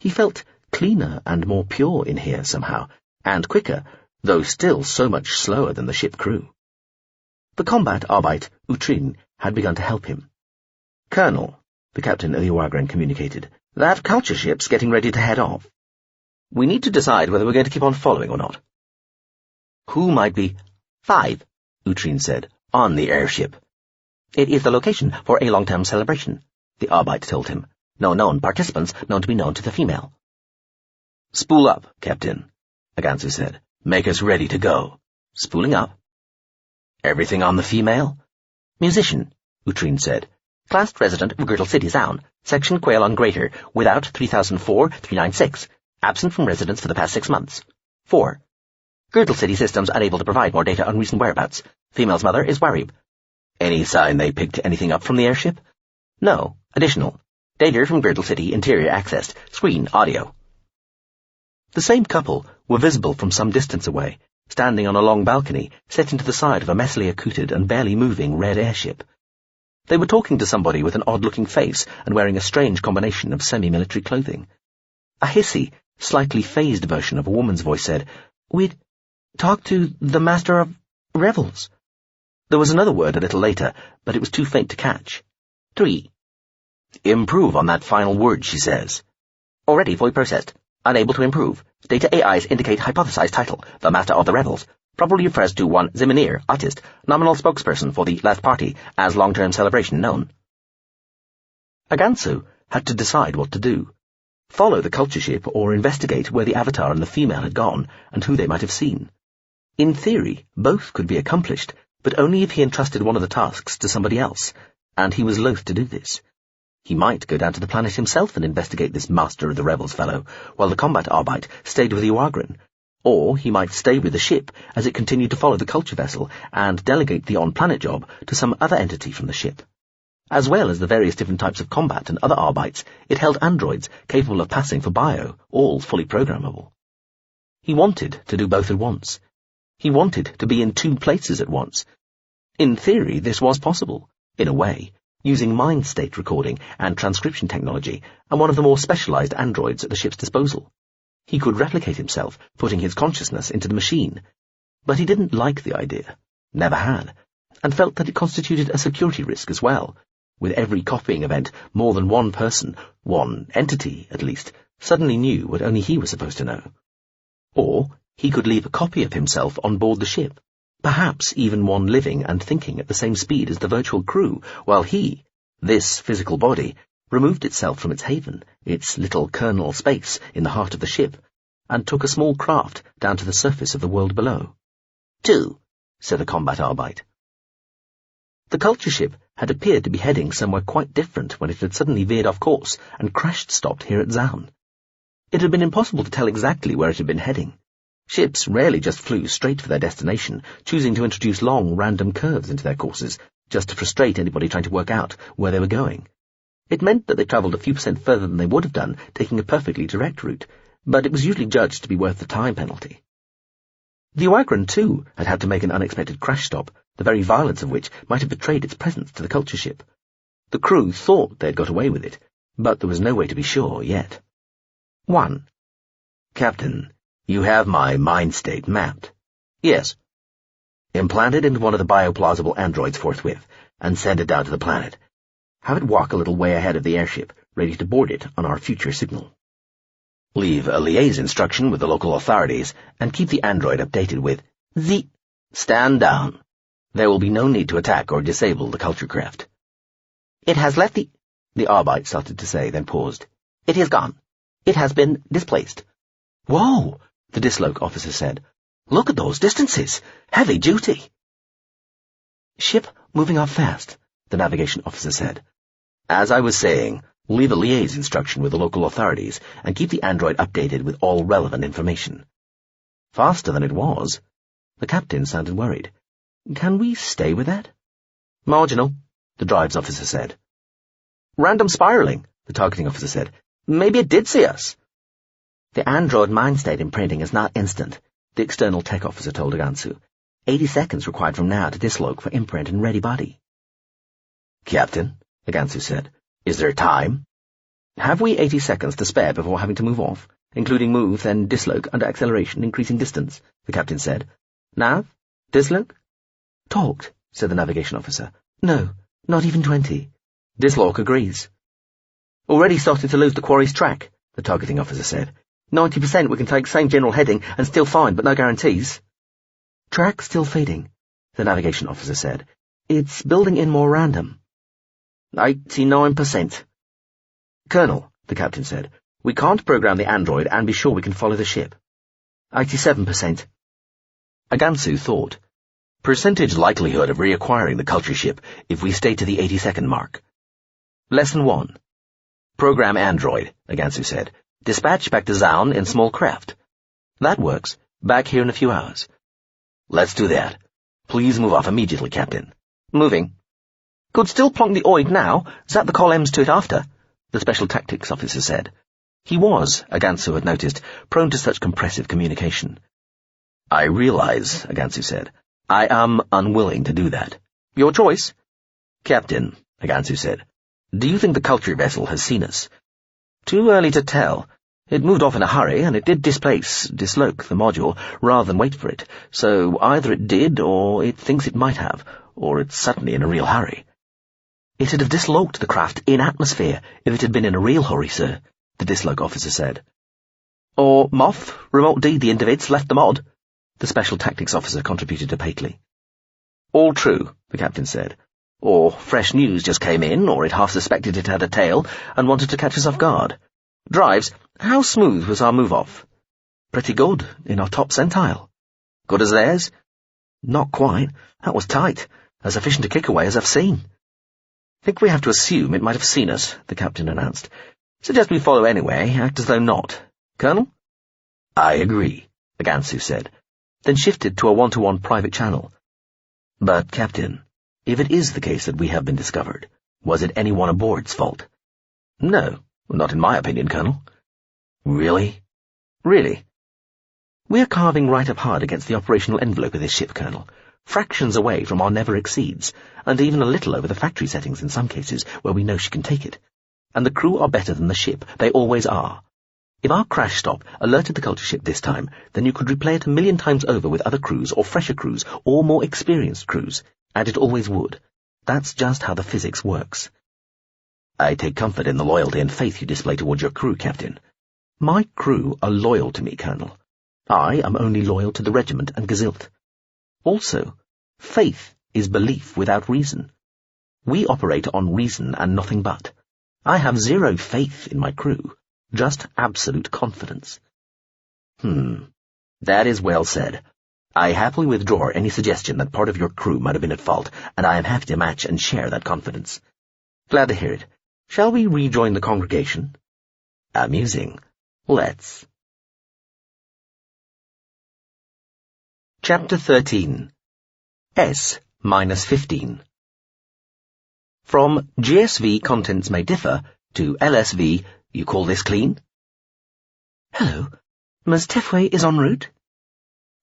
He felt cleaner and more pure in here somehow, and quicker, though still so much slower than the ship crew. The combat Arbite, Utrin, had begun to help him. "Colonel," the captain of the Uagran communicated, "that culture ship's getting ready to head off. We need to decide whether we're going to keep on following or not." "Who might be—" 5, Utrin said, "on the airship?" "It is the location for a long-term celebration," the Arbite told him. "No known participants known to be known to the female." "Spool up, Captain," Agansu said. "Make us ready to go." "Spooling up." "Everything on the female?" "Musician," Utrin said. "Classed resident of Girdle City Sound, section Quail on Greater, without 3004-396. Absent from residence for the past 6 months. 4. Girdle City systems unable to provide more data on recent whereabouts. Female's mother is Warib." "Any sign they picked anything up from the airship?" "No. Additional. Data from Girdle City interior accessed. Screen audio." The same couple were visible from some distance away, standing on a long balcony set into the side of a messily accoutred and barely moving red airship. They were talking to somebody with an odd-looking face and wearing a strange combination of semi-military clothing. A hissy, slightly phased version of a woman's voice said, "We'd talk to the Master of Revels." There was another word a little later, but it was too faint to catch. 3. "Improve on that final word, she says." "Already fully processed. Unable to improve. Data AIs indicate hypothesized title, the Master of the Revels. Probably refers to one Ziminir, artist, nominal spokesperson for the last party, as long-term celebration known." Agansu had to decide what to do. Follow the culture ship or investigate where the Avatar and the female had gone and who they might have seen. In theory, both could be accomplished, but only if he entrusted one of the tasks to somebody else, and he was loath to do this. He might go down to the planet himself and investigate this Master of the Revels fellow, while the combat Arbite stayed with the Uagran, or he might stay with the ship as it continued to follow the culture vessel and delegate the on-planet job to some other entity from the ship. As well as the various different types of combat and other Arbites, it held androids capable of passing for bio, all fully programmable. He wanted to do both at once. He wanted to be in 2 places at once. In theory, this was possible, in a way, using mind state recording and transcription technology and one of the more specialized androids at the ship's disposal. He could replicate himself, putting his consciousness into the machine. But he didn't like the idea, never had, and felt that it constituted a security risk as well, With every copying event, more than one person, one entity at least, suddenly knew what only he was supposed to know. Or he could leave a copy of himself on board the ship, perhaps even one living and thinking at the same speed as the virtual crew, while he, this physical body, removed itself from its haven, its little kernel space in the heart of the ship, and took a small craft down to the surface of the world below. 2, said the combat Arbite. The culture ship had appeared to be heading somewhere quite different when it had suddenly veered off course and crash-stopped here at Zaun. It had been impossible to tell exactly where it had been heading. Ships rarely just flew straight for their destination, choosing to introduce long, random curves into their courses, just to frustrate anybody trying to work out where they were going. It meant that they travelled a few percent further than they would have done, taking a perfectly direct route, but it was usually judged to be worth the time penalty. The Oagran, too, had had to make an unexpected crash stop, the very violence of which might have betrayed its presence to the culture ship. The crew thought they had got away with it, but there was no way to be sure yet. 1. Captain, you have my mind state mapped. Yes. Implant it into one of the bioplausible androids forthwith, and send it down to the planet. Have it walk a little way ahead of the airship, ready to board it on our future signal. Leave a liaise instruction with the local authorities, and keep the android updated with the... Stand down. There will be no need to attack or disable the culture craft. It has left the Arbite started to say, then paused. It is gone. It has been displaced. Whoa, the disloc officer said. Look at those distances. Heavy duty. Ship moving off fast, the navigation officer said. As I was saying, leave a liaise instruction with the local authorities and keep the android updated with all relevant information. Faster than it was. The captain sounded worried. Can we stay with that? Marginal, the drives officer said. Random spiraling, the targeting officer said. Maybe it did see us. The android mind state imprinting is not instant, the external tech officer told Agansu. 80 seconds required from now to disloc for imprint and ready body. Captain, Agansu said, is there time? Have we 80 seconds to spare before having to move off, including move, then disloc under acceleration, increasing distance? The captain said. Nav? Disloc? Talked, said the navigation officer. No, not even 20. Disloc agrees. Already started to lose the quarry's track, the targeting officer said. 90% we can take same general heading and still fine, but no guarantees. Track still fading, the navigation officer said. It's building in more random. 89%. Colonel, the captain said, we can't program the android and be sure we can follow the ship. 87%. Agansu thought. Percentage likelihood of reacquiring the culture ship if we stay to the 80-second mark. Lesson 1. Program android, Agansu said. Dispatch back to Zaun in small craft. That works. Back here in a few hours. Let's do that. Please move off immediately, Captain. Moving. Could still plonk the oid now, zap the columns to it after, the special tactics officer said. He was, Agansu had noticed, prone to such compressive communication. I realize, Agansu said. I am unwilling to do that. Your choice. Captain, Agansu said, do you think the culture vessel has seen us? Too early to tell. It moved off in a hurry, and it did disloc the module, rather than wait for it, so either it did, or it thinks it might have, or it's suddenly in a real hurry. It'd have disloced the craft in atmosphere if it had been in a real hurry, sir, the disloc officer said. Or Moth, Remote D, the individs, left the mod, the special tactics officer contributed opaquely. All true, the captain said. Or fresh news just came in, or it half suspected it had a tail, and wanted to catch us off guard. Drives, how smooth was our move-off? Pretty good, in our top centile. Good as theirs? Not quite. That was tight. As efficient a kick-away as I've seen. Think we have to assume it might have seen us, the captain announced. Suggest we follow anyway, act as though not. Colonel? I agree, Agansu said, then shifted to a one-to-one private channel. But, Captain, if it is the case that we have been discovered, was it anyone aboard's fault? No, not in my opinion, Colonel. Really? Really. We're carving right up hard against the operational envelope of this ship, Colonel. Fractions away from our never exceeds, and even a little over the factory settings in some cases where we know she can take it. And the crew are better than the ship. They always are. If our crash stop alerted the culture ship this time, then you could replay it 1,000,000 times over with other crews or fresher crews or more experienced crews, and it always would. That's just how the physics works. I take comfort in the loyalty and faith you display towards your crew, Captain. My crew are loyal to me, Colonel. I am only loyal to the regiment and Gezilt. Also, faith is belief without reason. We operate on reason and nothing but. I have zero faith in my crew, just absolute confidence. That is well said. I happily withdraw any suggestion that part of your crew might have been at fault, and I am happy to match and share that confidence. Glad to hear it. Shall we rejoin the congregation? Amusing. Let's. Chapter 13. S-15. From GSV contents may differ to LSV, you call this clean? Hello. Ms. Tefwe is en route?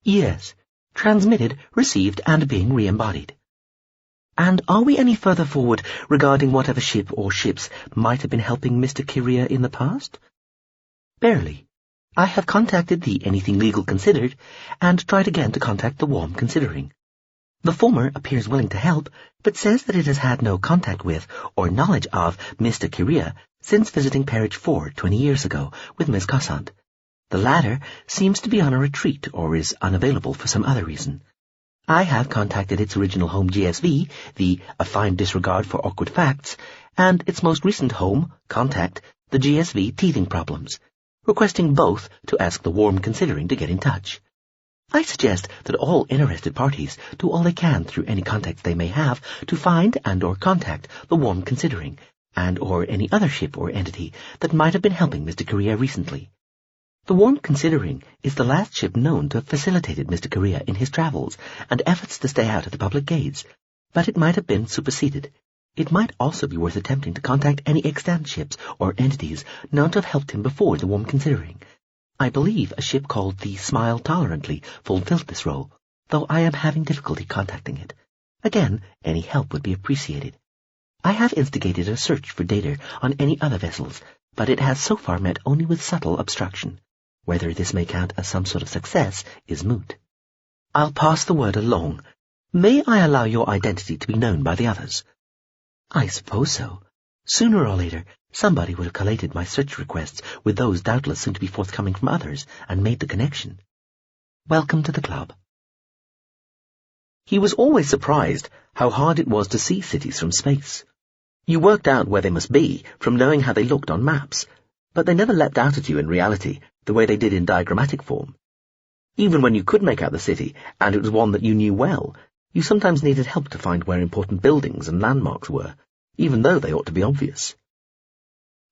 Yes. Transmitted, received, and being re-embodied. And are we any further forward regarding whatever ship or ships might have been helping Mr. Kyria in the past? Barely. I have contacted the Anything Legal Considered, and tried again to contact the Warm Considering. The former appears willing to help, but says that it has had no contact with, or knowledge of, Mr. Kyria since visiting Peerage 4 20 years ago with Miss Cossant. The latter seems to be on a retreat or is unavailable for some other reason. I have contacted its original home GSV, the A Fine Disregard for Awkward Facts, and its most recent home, contact, the GSV Teething Problems, requesting both to ask the Warm Considering to get in touch. I suggest that all interested parties do all they can through any contacts they may have to find and or contact the Warm Considering, and or any other ship or entity that might have been helping Mr. Kyria recently. The Warm Considering is the last ship known to have facilitated Mr. Kyria in his travels and efforts to stay out of the public gaze, but it might have been superseded. It might also be worth attempting to contact any extant ships or entities known to have helped him before the Warm Considering. I believe a ship called the Smile Tolerantly fulfilled this role, though I am having difficulty contacting it. Again, any help would be appreciated. I have instigated a search for data on any other vessels, but it has so far met only with subtle obstruction. Whether this may count as some sort of success is moot. I'll pass the word along. May I allow your identity to be known by the others? I suppose so. Sooner or later, somebody would have collated my search requests with those doubtless soon to be forthcoming from others, and made the connection. Welcome to the club. He was always surprised how hard it was to see cities from space. You worked out where they must be from knowing how they looked on maps, but they never leapt out at you in reality the way they did in diagrammatic form. Even when you could make out the city, and it was one that you knew well, you sometimes needed help to find where important buildings and landmarks were, even though they ought to be obvious.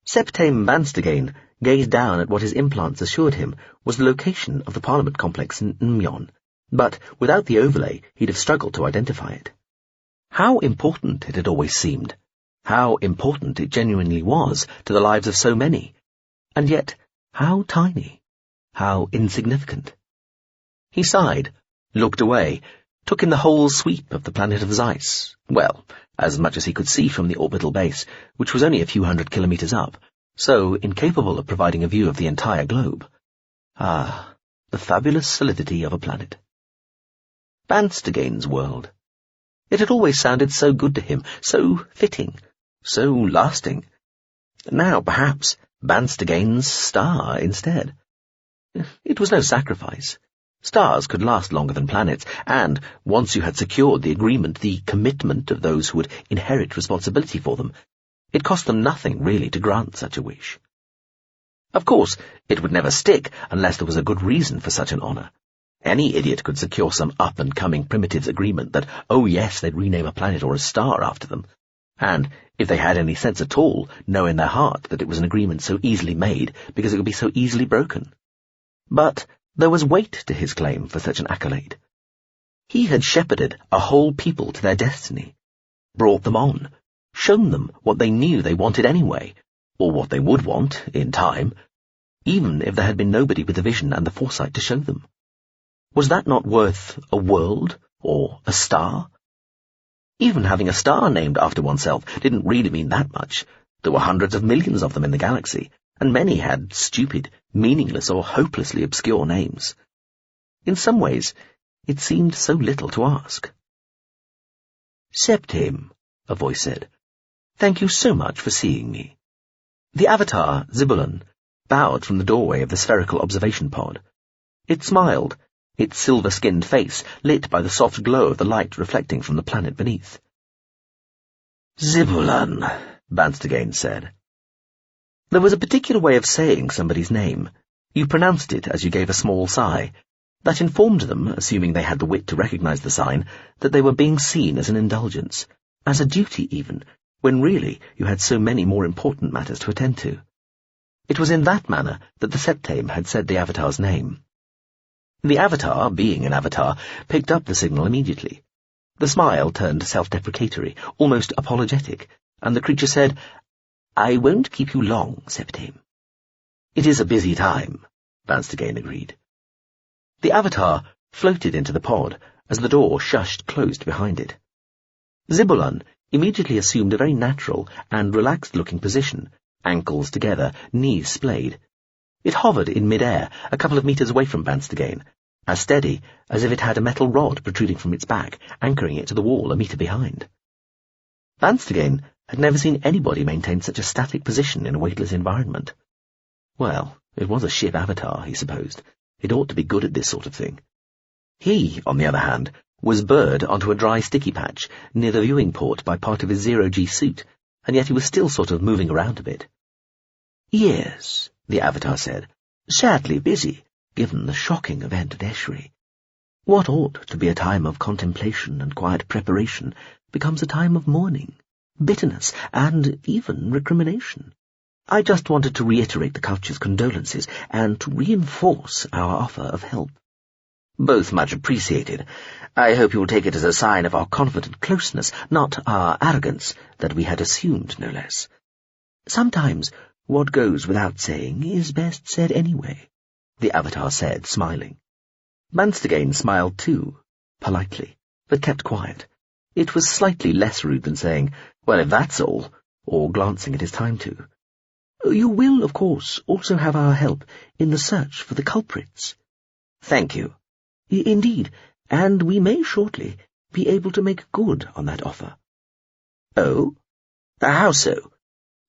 Septame Banstagain gazed down at what his implants assured him was the location of the Parliament complex in Nmyon, but without the overlay he'd have struggled to identify it. How important it had always seemed, how important it genuinely was to the lives of so many, and yet how tiny, how insignificant. He sighed, looked away, took in the whole sweep of the planet of Zeiss, well, as much as he could see from the orbital base, which was only a few 100 kilometers up, so incapable of providing a view of the entire globe. Ah, the fabulous solidity of a planet. Banstagain's world. It had always sounded so good to him, so fitting, so lasting. Now, perhaps, Banstagain's star instead. It was no sacrifice. Stars could last longer than planets, and, once you had secured the agreement, the commitment of those who would inherit responsibility for them, it cost them nothing, really, to grant such a wish. Of course, it would never stick unless there was a good reason for such an honour. Any idiot could secure some up-and-coming primitive's agreement that, oh yes, they'd rename a planet or a star after them. And, if they had any sense at all, know in their heart that it was an agreement so easily made because it would be so easily broken. But there was weight to his claim for such an accolade. He had shepherded a whole people to their destiny, brought them on, shown them what they knew they wanted anyway, or what they would want in time, even if there had been nobody with the vision and the foresight to show them. Was that not worth a world or a star? Even having a star named after oneself didn't really mean that much. There were hundreds of millions of them in the galaxy, and many had stupid, meaningless, or hopelessly obscure names. In some ways, it seemed so little to ask. "Septame," a voice said. Thank you so much for seeing me." The avatar, Zibulon, bowed from the doorway of the spherical observation pod. It smiled, its silver-skinned face lit by the soft glow of the light reflecting from the planet beneath. "Zibulon," Banstagain said. There was a particular way of saying somebody's name. You pronounced it as you gave a small sigh. That informed them, assuming they had the wit to recognize the sign, that they were being seen as an indulgence, as a duty even, when really you had so many more important matters to attend to. It was in that manner that the Septame had said the avatar's name. The avatar, being an avatar, picked up the signal immediately. The smile turned self-deprecatory, almost apologetic, and the creature said, "I won't keep you long, Septame." "It is a busy time," Banstagain agreed. The avatar floated into the pod as the door shushed closed behind it. Zibulon immediately assumed a very natural and relaxed-looking position, ankles together, knees splayed. It hovered in mid-air, a couple of meters away from Banstagain, as steady as if it had a metal rod protruding from its back, anchoring it to the wall a meter behind. Banstagain had never seen anybody maintain such a static position in a weightless environment. Well, it was a ship avatar, he supposed. It ought to be good at this sort of thing. He, on the other hand, was burred onto a dry sticky patch near the viewing port by part of his zero-G suit, and yet he was still sort of moving around a bit. "Yes," the avatar said, "sadly busy, given the shocking event at Eshery. What ought to be a time of contemplation and quiet preparation becomes a time of mourning, bitterness, and even recrimination. I just wanted to reiterate the culture's condolences and to reinforce our offer of help." "Both much appreciated. I hope you will take it as a sign of our confident closeness, not our arrogance, that we had assumed, no less. Sometimes what goes without saying is best said anyway," the avatar said, smiling. Banstagain smiled too, politely, but kept quiet. It was slightly less rude than saying, "Well, if that's all," or glancing at his time to. "You will, of course, also have our help in the search for the culprits." "Thank you." "Indeed, and we may shortly be able to make good on that offer." "Oh? How so?"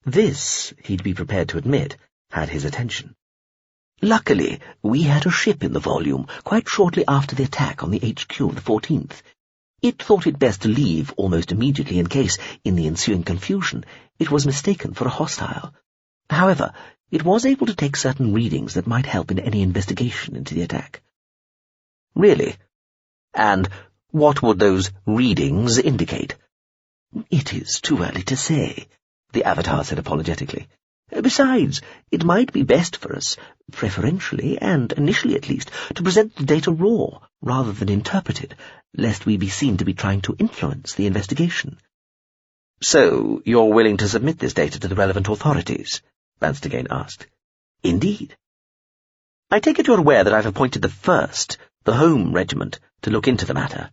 This, he'd be prepared to admit, had his attention. "Luckily, we had a ship in the volume quite shortly after the attack on the HQ of the 14th. It thought it best to leave almost immediately in case, in the ensuing confusion, it was mistaken for a hostile. However, it was able to take certain readings that might help in any investigation into the attack." "Really? And what would those readings indicate?" "It is too early to say," the avatar said apologetically. "Besides, it might be best for us, preferentially, and initially at least, to present the data raw, rather than interpreted, lest we be seen to be trying to influence the investigation." "So you're willing to submit this data to the relevant authorities?" Banstagain asked. "Indeed." "I take it you're aware that I've appointed the 1st, the Home Regiment, to look into the matter."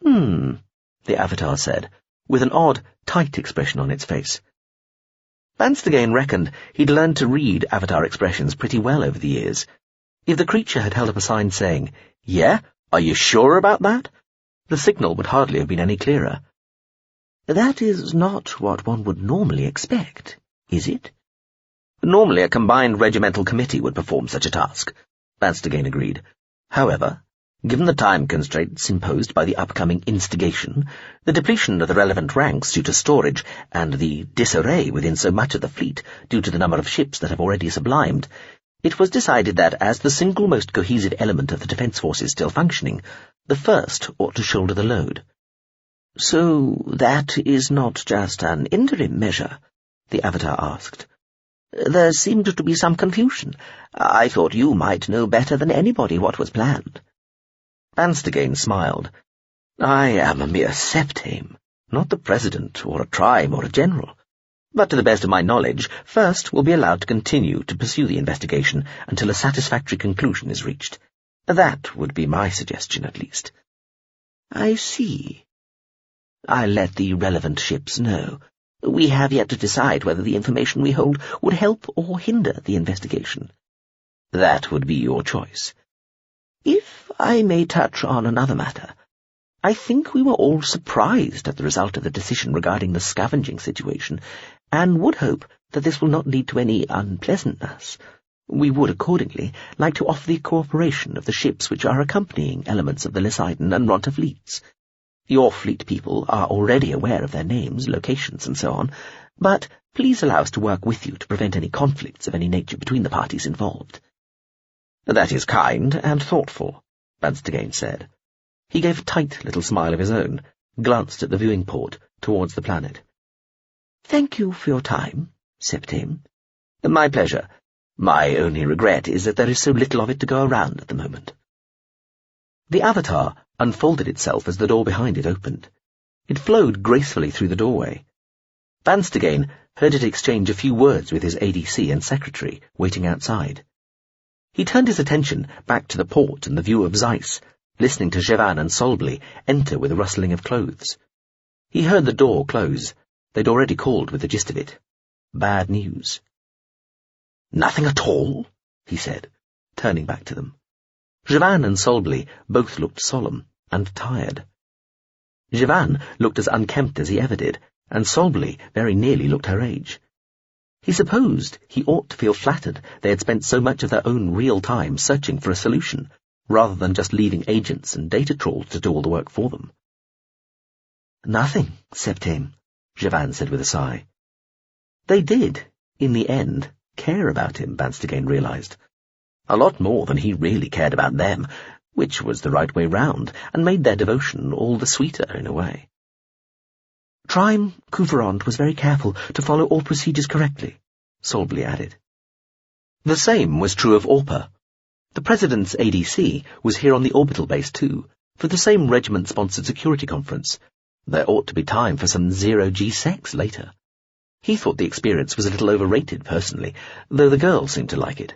The avatar said, with an odd, tight expression on its face. Banstagain reckoned he'd learned to read avatar expressions pretty well over the years. If the creature had held up a sign saying, "Yeah, are you sure about that?" the signal would hardly have been any clearer. "That is not what one would normally expect, is it?" "Normally a combined regimental committee would perform such a task," Banstagain agreed. "However, given the time constraints imposed by the upcoming instigation, the depletion of the relevant ranks due to storage, and the disarray within so much of the fleet due to the number of ships that have already sublimed, it was decided that, as the single most cohesive element of the defence forces still functioning, the 1st ought to shoulder the load." "So that is not just an interim measure?" the avatar asked. "There seemed to be some confusion. I thought you might know better than anybody what was planned." Banstagain smiled. "I am a mere Septame, not the president or a tribe or a general. But to the best of my knowledge, 1st will be allowed to continue to pursue the investigation until a satisfactory conclusion is reached. That would be my suggestion, at least." "I see. I'll let the relevant ships know. We have yet to decide whether the information we hold would help or hinder the investigation." "That would be your choice." "If I may touch on another matter, I think we were all surprised at the result of the decision regarding the scavenging situation, and would hope that this will not lead to any unpleasantness. We would, accordingly, like to offer the cooperation of the ships which are accompanying elements of the Lysidon and Ronta fleets. Your fleet people are already aware of their names, locations, and so on, but please allow us to work with you to prevent any conflicts of any nature between the parties involved. That is kind and thoughtful, Van Stegane said. He gave a tight little smile of his own, glanced at the viewing port towards the planet. Thank you for your time, Septim. My pleasure. My only regret is that there is so little of it to go around at the moment. The avatar unfolded itself as the door behind it opened. It flowed gracefully through the doorway. Van Stegane heard it exchange a few words with his ADC and secretary waiting outside. He turned his attention back to the port and the view of Zeiss, listening to Jevan and Solbly enter with a rustling of clothes. He heard the door close. They'd already called with the gist of it. Bad news. Nothing at all, he said, turning back to them. Jevan and Solbly both looked solemn and tired. Jevan looked as unkempt as he ever did, and Solbly very nearly looked her age. He supposed he ought to feel flattered they had spent so much of their own real time searching for a solution, rather than just leaving agents and data trolls to do all the work for them. Nothing, Septim, Jevan said with a sigh. They did, in the end, care about him, Van Stegane realized. A lot more than he really cared about them, which was the right way round, and made their devotion all the sweeter in a way. Trime Couvrant was very careful to follow all procedures correctly, Solbly added. The same was true of Orpa. The President's ADC was here on the orbital base too, for the same regiment-sponsored security conference. There ought to be time for some zero-G sex later. He thought the experience was a little overrated personally, though the girls seemed to like it.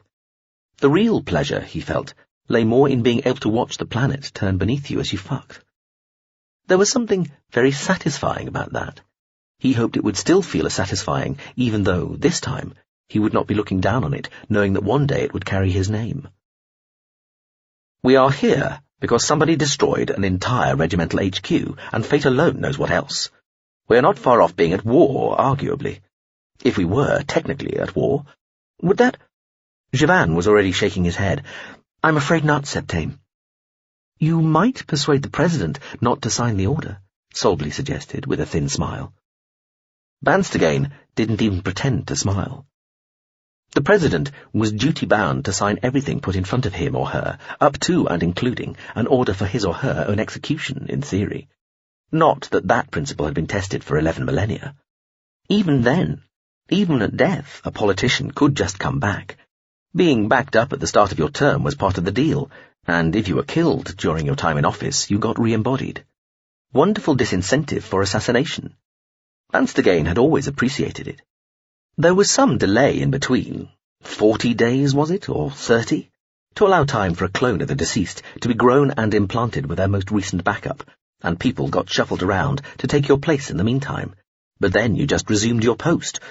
The real pleasure, he felt, lay more in being able to watch the planet turn beneath you as you fucked. There was something very satisfying about that. He hoped it would still feel as satisfying, even though, this time, he would not be looking down on it, knowing that one day it would carry his name. We are here because somebody destroyed an entire regimental HQ, and fate alone knows what else. We are not far off being at war, arguably. If we were technically at war, would that— Jevan was already shaking his head. I'm afraid not, Septim. You might persuade the President not to sign the order, Solbly suggested with a thin smile. Van Stegane didn't even pretend to smile. The President was duty-bound to sign everything put in front of him or her, up to and including an order for his or her own execution, in theory. Not that that principle had been tested for 11 millennia. Even then, even at death, a politician could just come back. Being backed up at the start of your term was part of the deal, and if you were killed during your time in office, you got re-embodied. Wonderful disincentive for assassination. Van Stegane had always appreciated it. There was some delay in between, 40 days, was it, or 30, to allow time for a clone of the deceased to be grown and implanted with their most recent backup, and people got shuffled around to take your place in the meantime. But then you just resumed your post,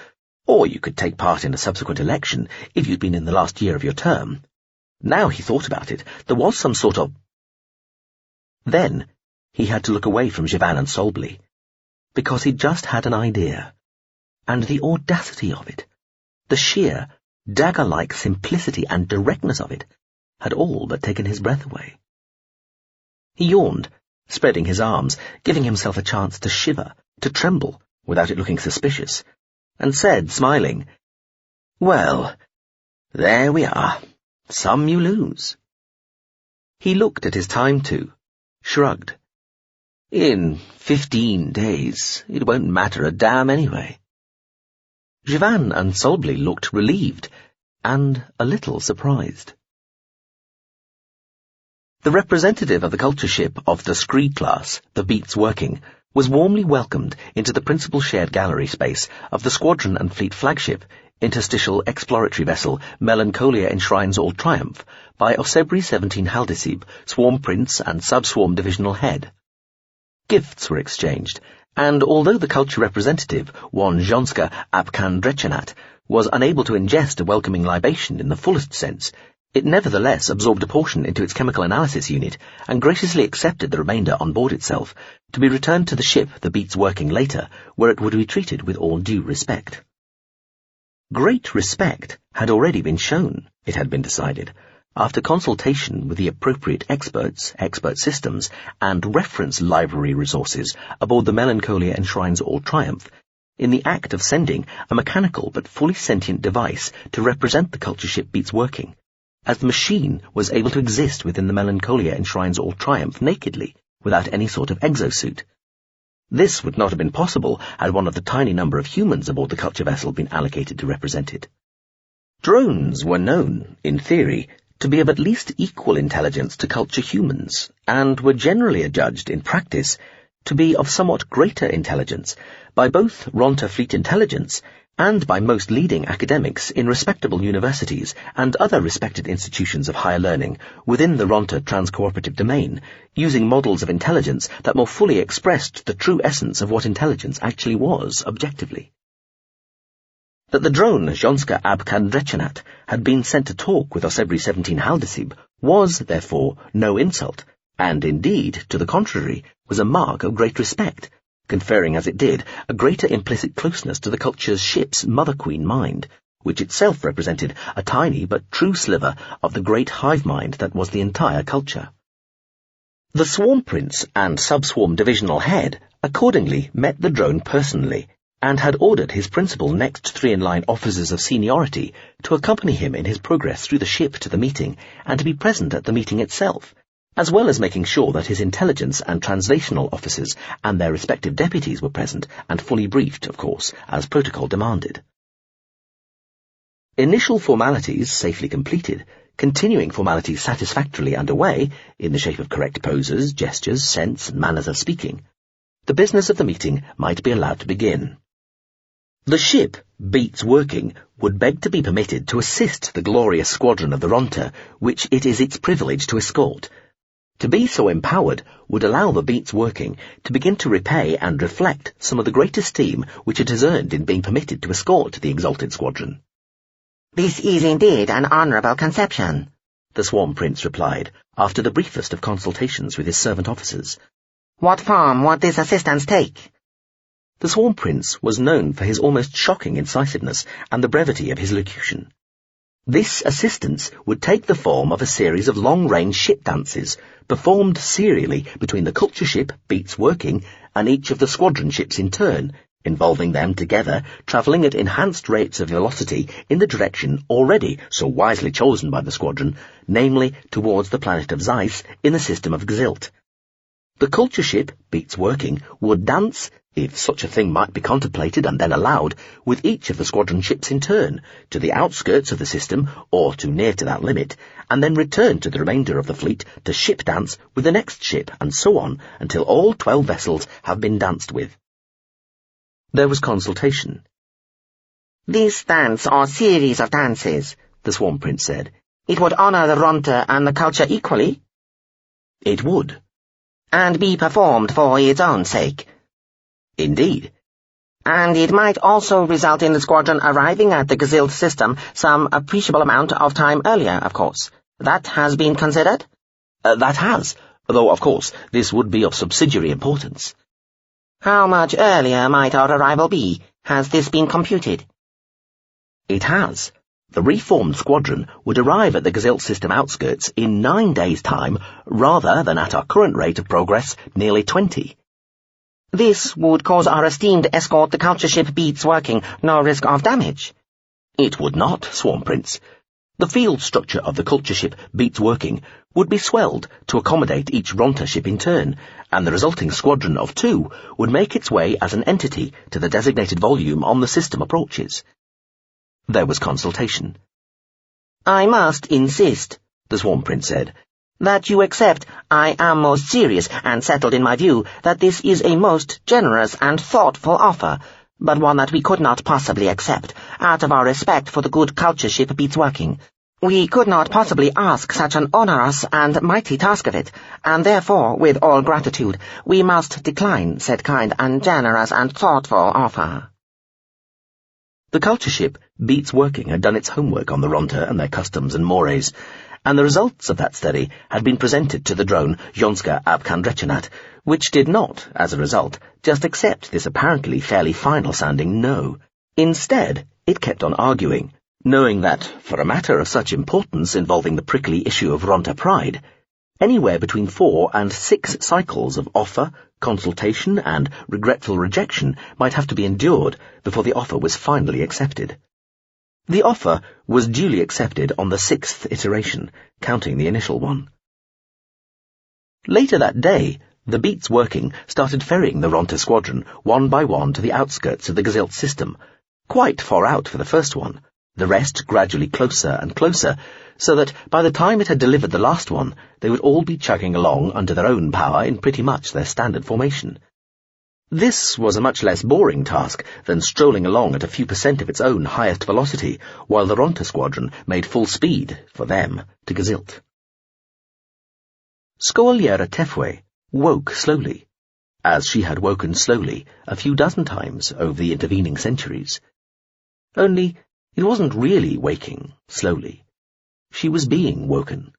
or you could take part in a subsequent election if you'd been in the last year of your term. Now he thought about it, there was some sort of— Then he had to look away from Jevan and Solbly, because he'd just had an idea. And the audacity of it, the sheer, dagger-like simplicity and directness of it, had all but taken his breath away. He yawned, spreading his arms, giving himself a chance to shiver, to tremble, without it looking suspicious, and said, smiling, "Well, there we are. Some you lose." He looked at his time too, shrugged. In 15 days, it won't matter a damn anyway. Jevan and Solbly looked relieved, and a little surprised. The representative of the culture ship of the Scree class, the Beats Working, was warmly welcomed into the principal shared gallery space of the squadron and fleet flagship, interstitial exploratory vessel Melancholia Enshrines All Triumph, by Osebri 17 Haldisib, Swarm Prince and Sub-Swarm Divisional Head. Gifts were exchanged, and although the culture representative, one Zhonska Apkandrechenat, was unable to ingest a welcoming libation in the fullest sense, It nevertheless absorbed a portion into its chemical analysis unit and graciously accepted the remainder on board itself to be returned to the ship, the Beats working later, where it would be treated with all due respect. Great respect had already been shown, it had been decided, after consultation with the appropriate experts, expert systems, and reference library resources aboard the Melancholia Enshrines All Triumph, in the act of sending a mechanical but fully sentient device to represent the culture ship Beats working, as the machine was able to exist within the Melancholia Enshrines All Triumph nakedly, without any sort of exosuit. This would not have been possible had one of the tiny number of humans aboard the culture vessel been allocated to represent it. Drones were known, in theory, to be of at least equal intelligence to culture humans, and were generally adjudged, in practice, to be of somewhat greater intelligence by both Ronta Fleet Intelligence and by most leading academics in respectable universities and other respected institutions of higher learning within the Ronta Transcooperative domain, using models of intelligence that more fully expressed the true essence of what intelligence actually was, objectively. That the drone Zhonska Abkandrechanat had been sent to talk with us every 17 Haldesib was, therefore, no insult, and indeed, to the contrary, was a mark of great respect, conferring as it did a greater implicit closeness to the culture's ship's mother queen mind, which itself represented a tiny but true sliver of the great hive mind that was the entire culture. The swarm prince and sub-swarm divisional head accordingly met the drone personally, and had ordered his principal next three-in-line officers of seniority to accompany him in his progress through the ship to the meeting, and to be present at the meeting itself, as well as making sure that his intelligence and translational officers and their respective deputies were present and fully briefed, of course, as protocol demanded. Initial formalities safely completed, continuing formalities satisfactorily underway, in the shape of correct poses, gestures, sense, and manners of speaking, the business of the meeting might be allowed to begin. The ship, Beats working, would beg to be permitted to assist the glorious squadron of the Ronta, which it is its privilege to escort. To be so empowered would allow the Beats working to begin to repay and reflect some of the great esteem which it has earned in being permitted to escort the exalted squadron. "This is indeed an honourable conception," the Swarm Prince replied, after the briefest of consultations with his servant officers. "What form would this assistance take?" The Swarm Prince was known for his almost shocking incisiveness and the brevity of his locution. This assistance would take the form of a series of long-range ship dances, performed serially between the culture ship, Beats working, and each of the squadron ships in turn, involving them together, travelling at enhanced rates of velocity in the direction already so wisely chosen by the squadron, namely towards the planet of Zeiss in the system of Gzilt. The culture ship, Beats working, would dance, if such a thing might be contemplated and then allowed, with each of the squadron ships in turn, to the outskirts of the system, or too near to that limit, and then return to the remainder of the fleet to ship dance with the next ship, and so on, until all 12 vessels have been danced with. There was consultation. "This dance or series of dances," the Swarm Prince said, "it would honour the Ronta and the culture equally?" It would. "And be performed for its own sake?" Indeed. "And it might also result in the squadron arriving at the Gzilt system some appreciable amount of time earlier, of course. That has been considered?" That has, though, of course, this would be of subsidiary importance. "How much earlier might our arrival be? Has this been computed?" It has. The reformed squadron would arrive at the Gzilt system outskirts in 9 days' time, rather than at our current rate of progress, nearly 20. "This would cause our esteemed escort, the culture ship Beats working, no risk of damage?" It would not, Swarm Prince. The field structure of the culture ship Beats working would be swelled to accommodate each Ronta ship in turn, and the resulting squadron of 2 would make its way as an entity to the designated volume on the system approaches. There was consultation. "I must insist," the Swarm Prince said, "that you accept, I am most serious and settled in my view that this is a most generous and thoughtful offer, but one that we could not possibly accept, out of our respect for the good culture ship Beats working. We could not possibly ask such an onerous and mighty task of it, and therefore, with all gratitude, we must decline said kind and generous and thoughtful offer." The culture ship Beats Working had done its homework on the Ronta and their customs and mores, and the results of that study had been presented to the drone Jonska Abkandrechenat, which did not, as a result, just accept this apparently fairly final-sounding no. Instead, it kept on arguing, knowing that, for a matter of such importance involving the prickly issue of Ronta pride, anywhere between 4 and 6 cycles of offer, consultation, and regretful rejection might have to be endured before the offer was finally accepted. The offer was duly accepted on the 6th iteration, counting the initial one. Later that day, the Beats Working started ferrying the Ronta squadron one by one to the outskirts of the Gazelt system, quite far out for the first one, the rest gradually closer and closer, so that by the time it had delivered the last one, they would all be chugging along under their own power in pretty much their standard formation. This was a much less boring task than strolling along at a few % of its own highest velocity, while the Ronta squadron made full speed, for them, to Gazilt. Scoaliera Tefwe woke slowly, as she had woken slowly a few dozen times over the intervening centuries. Only, it wasn't really waking slowly. She was being woken.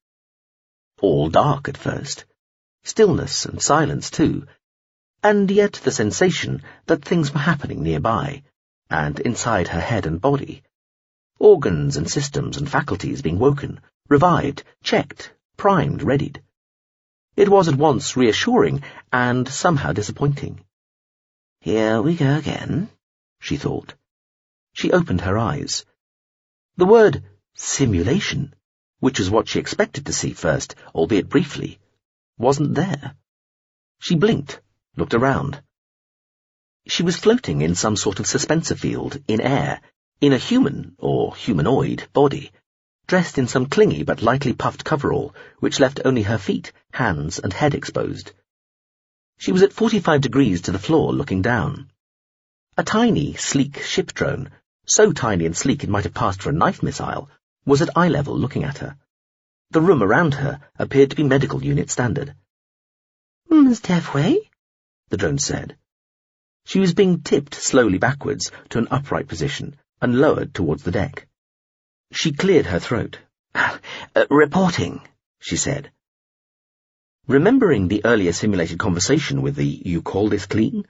All dark at first. Stillness and silence, too. And yet the sensation that things were happening nearby, and inside her head and body. Organs and systems and faculties being woken, revived, checked, primed, readied. It was at once reassuring and somehow disappointing. Here we go again, she thought. She opened her eyes. The word simulation, which was what she expected to see first, albeit briefly, wasn't there. She blinked, looked around. She was floating in some sort of suspensor field, in air, in a human, or humanoid, body, dressed in some clingy but lightly puffed coverall, which left only her feet, hands, and head exposed. She was at 45 degrees to the floor, looking down. A tiny, sleek ship drone, so tiny and sleek it might have passed for a knife missile, was at eye level looking at her. The room around her appeared to be medical unit standard. "Ms. Tefwe?" the drone said. She was being tipped slowly backwards to an upright position and lowered towards the deck. She cleared her throat. "Reporting," she said. Remembering the earlier simulated conversation with the "you call this clean?"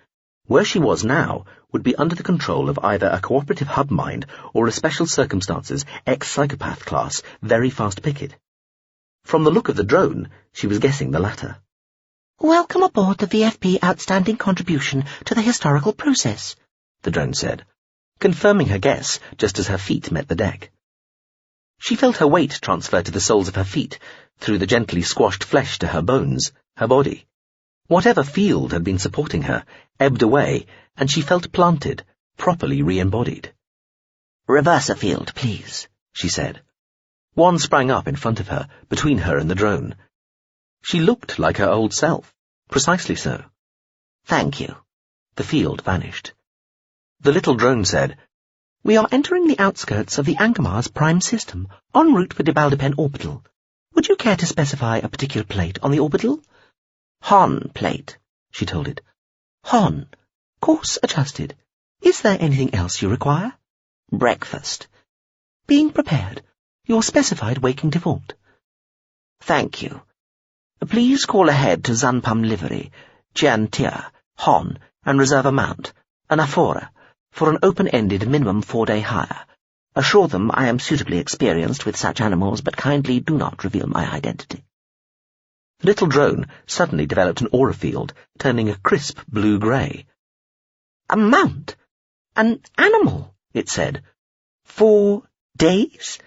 where she was now would be under the control of either a cooperative hub mind or a special circumstances ex-psychopath class very fast picket. From the look of the drone, she was guessing the latter. "Welcome aboard the VFP Outstanding Contribution to the Historical Process," the drone said, confirming her guess just as her feet met the deck. She felt her weight transfer to the soles of her feet, through the gently squashed flesh to her bones, her body. Whatever field had been supporting her ebbed away, and she felt planted, properly re-embodied. "Reverser field, please," she said. One sprang up in front of her, between her and the drone. She looked like her old self, precisely so. "Thank you." The field vanished. The little drone said, "We are entering the outskirts of the Angamar's prime system, en route for Debaldepen orbital. Would you care to specify a particular plate on the orbital?" "Hon plate," she told it. "Hon. Course adjusted. Is there anything else you require?" "Breakfast." "Being prepared. Your specified waking default." "Thank you. Please call ahead to Zanpam Livery, Chiantia, Hon, and reserve a mount, an aphora, for an open-ended minimum 4-day hire. Assure them I am suitably experienced with such animals, but kindly do not reveal my identity." The little drone suddenly developed an aura field, turning a crisp blue-grey. "A mount? An animal?" it said. 4 days?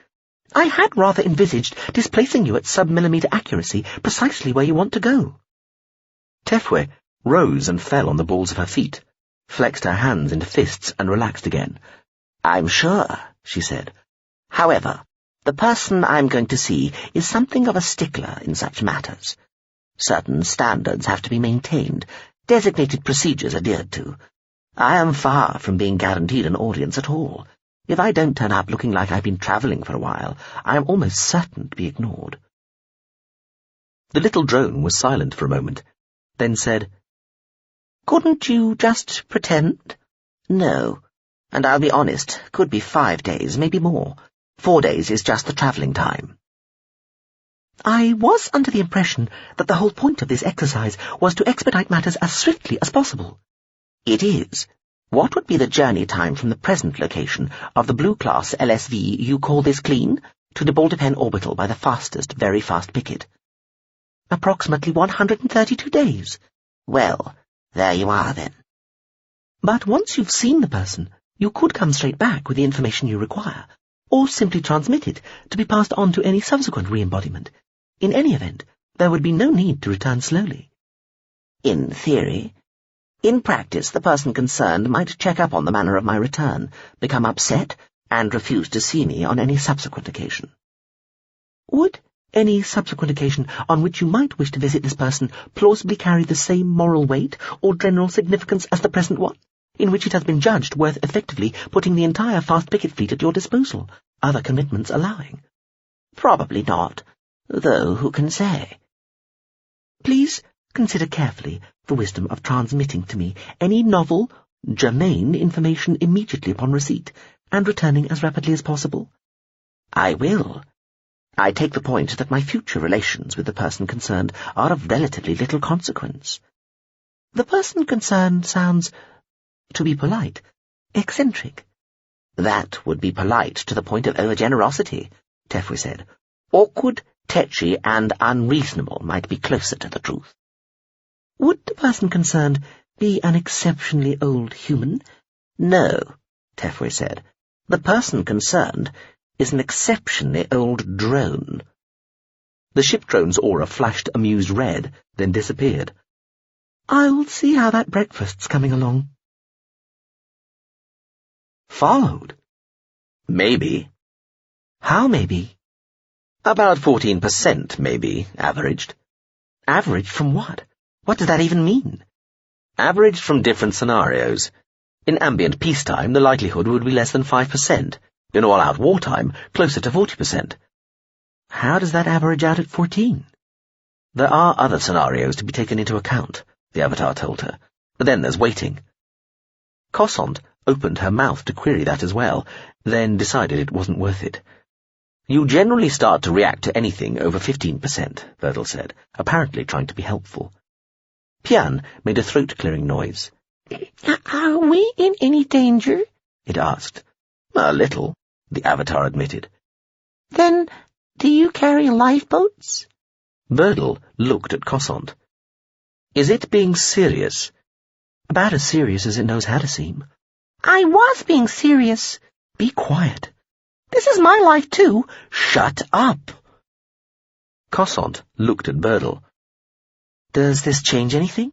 I had rather envisaged displacing you at sub-millimeter accuracy precisely where you want to go." Tefwe rose and fell on the balls of her feet, flexed her hands into fists and relaxed again. "I'm sure," she said. "However, the person I'm going to see is something of a stickler in such matters. Certain standards have to be maintained, designated procedures adhered to. I am far from being guaranteed an audience at all. If I don't turn up looking like I've been travelling for a while, I am almost certain to be ignored." The little drone was silent for a moment, then said, "Couldn't you just pretend?" "No. And I'll be honest, could be 5 days, maybe more. 4 days is just the travelling time. I was under the impression that the whole point of this exercise was to expedite matters as swiftly as possible. It is. What would be the journey time from the present location of the blue-class LSV you call this clean to the Balderpen orbital by the fastest, very fast picket? Approximately 132 days. Well, there you are then. But once you've seen the person, you could come straight back with the information you require, or simply transmit it to be passed on to any subsequent re-embodiment. In any event, there would be no need to return slowly. In theory. In practice, the person concerned might check up on the manner of my return, become upset, and refuse to see me on any subsequent occasion. Would any subsequent occasion on which you might wish to visit this person plausibly carry the same moral weight or general significance as the present one, in which it has been judged worth effectively putting the entire fast picket fleet at your disposal, other commitments allowing? Probably not, though who can say? Please consider carefully the wisdom of transmitting to me any novel, germane information immediately upon receipt, and returning as rapidly as possible. I will. I take the point that my future relations with the person concerned are of relatively little consequence. The person concerned sounds, to be polite, eccentric. That would be polite to the point of overgenerosity, Tefwe said. Awkward, tetchy, and unreasonable might be closer to the truth. Would the person concerned be an exceptionally old human? No, Tefwe said. The person concerned is an exceptionally old drone. The ship drone's aura flashed amused red, then disappeared. I'll see how that breakfast's coming along. Followed? Maybe. How maybe? About 14%, maybe, averaged. Averaged from what? What does that even mean? Averaged from different scenarios. In ambient peacetime, the likelihood would be less than 5%. In all-out wartime, closer to 40%. How does that average out at 14? There are other scenarios to be taken into account, the Avatar told her. But then there's waiting. Cossond opened her mouth to query that as well, then decided it wasn't worth it. You generally start to react to anything over 15%, Verdal said, apparently trying to be helpful. Pian made a throat-clearing noise. Are we in any danger? It asked. A little, the Avatar admitted. Then, do you carry lifeboats? Verdal looked at Cossond. Is it being serious? About as serious as it knows how to seem. I was being serious. Be quiet. This is my life too. Shut up. Cossond looked at Verdal. Does this change anything?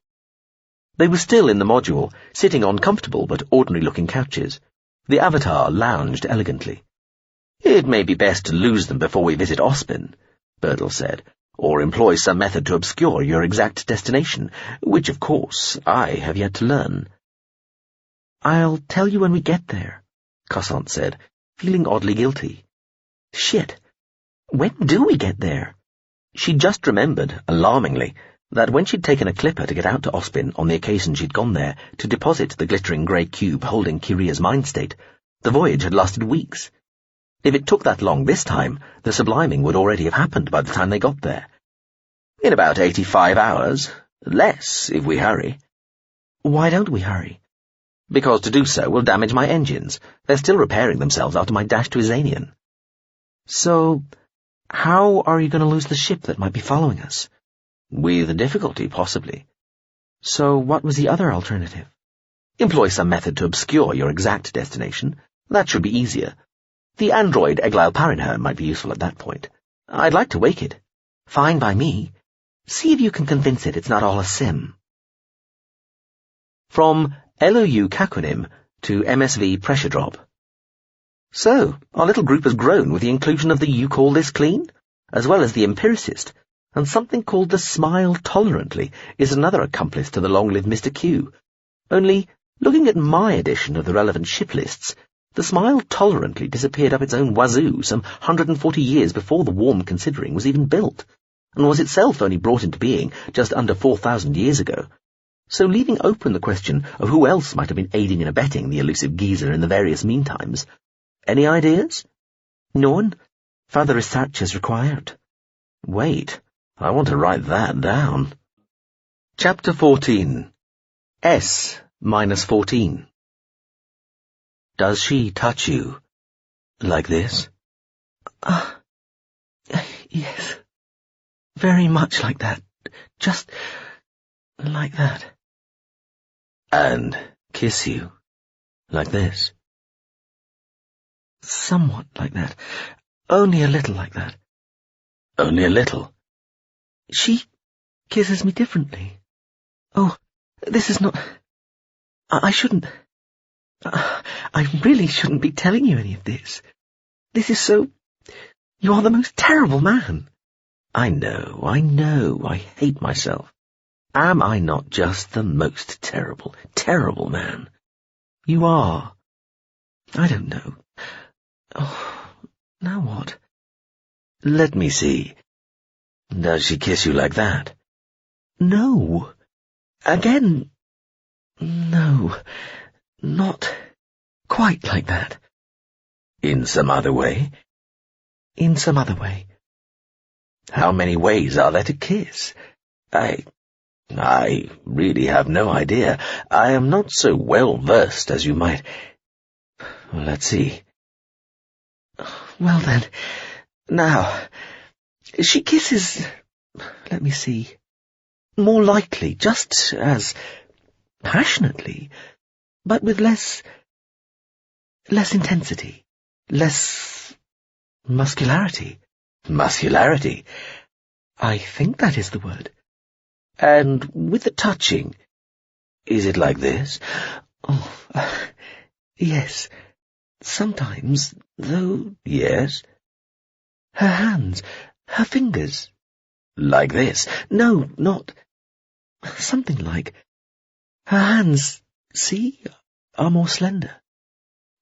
They were still in the module, sitting on comfortable but ordinary-looking couches. The Avatar lounged elegantly. It may be best to lose them before we visit Ospin, Verdal said, or employ some method to obscure your exact destination, which, of course, I have yet to learn. I'll tell you when we get there, Cossond said, feeling oddly guilty. Shit. When do we get there? She'd just remembered, alarmingly, that when she'd taken a clipper to get out to Ospin on the occasion she'd gone there to deposit the glittering grey cube holding Kyria's mind state, the voyage had lasted weeks. If it took that long this time, the subliming would already have happened by the time they got there. In about 85 hours. Less, if we hurry. Why don't we hurry? Because to do so will damage my engines. They're still repairing themselves after my dash to Izanian. So, how are you going to lose the ship that might be following us? With difficulty, possibly. So what was the other alternative? Employ some method to obscure your exact destination. That should be easier. The android Eglail Parinhern might be useful at that point. I'd like to wake it. Fine by me. See if you can convince it it's not all a sim. From LOU Kakunim to MSV Pressure Drop. So, our little group has grown with the inclusion of the You Call This Clean, as well as the Empiricist, and something called the Smile Tolerantly is another accomplice to the long-lived Mr. Q. Only, looking at my edition of the relevant ship lists, the Smile Tolerantly disappeared up its own wazoo some 140 years before the Warm Considering was even built, and was itself only brought into being just under 4,000 years ago. So leaving open the question of who else might have been aiding and abetting the elusive geezer in the various meantimes, any ideas? None. Further research is required. Wait, I want to write that down. Chapter 14. S-14. Does she touch you? Like this? Yes. Very much like that. Just like that. And kiss you? Like this? Somewhat like that. Only a little like that. Only a little? She kisses me differently. Oh, this is not... I shouldn't... I really shouldn't be telling you any of this. This is so... You are the most terrible man. I know, I hate myself. Am I not just the most terrible, terrible man? You are. I don't know. Oh, now what? Let me see. Does she kiss you like that? No. Again, no. Not quite like that. In some other way? In some other way. How many ways are there to kiss? I really have no idea. I am not so well versed as you might... Let's see. Well then, now, she kisses, let me see, more lightly, just as passionately, but with less intensity, less muscularity. Muscularity? I think that is the word. And with the touching, is it like this? Oh, yes. Sometimes, though... Yes? Her hands, her fingers. Like this? No, not... Something like... Her hands, see, are more slender.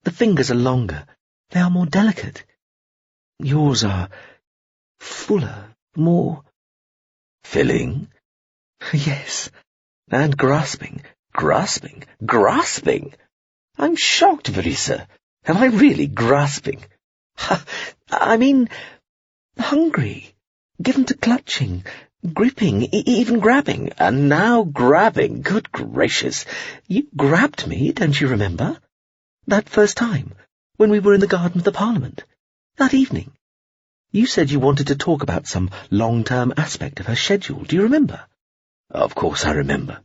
The fingers are longer. They are more delicate. Yours are fuller, more... Filling? Yes, and grasping. Grasping? Grasping? I'm shocked, Verissa. Am I really grasping? I mean, hungry, given to clutching, gripping, even grabbing. And now grabbing, good gracious. You grabbed me, don't you remember? That first time, when we were in the garden of the Parliament. That evening. You said you wanted to talk about some long-term aspect of her schedule, do you remember? Of course I remember.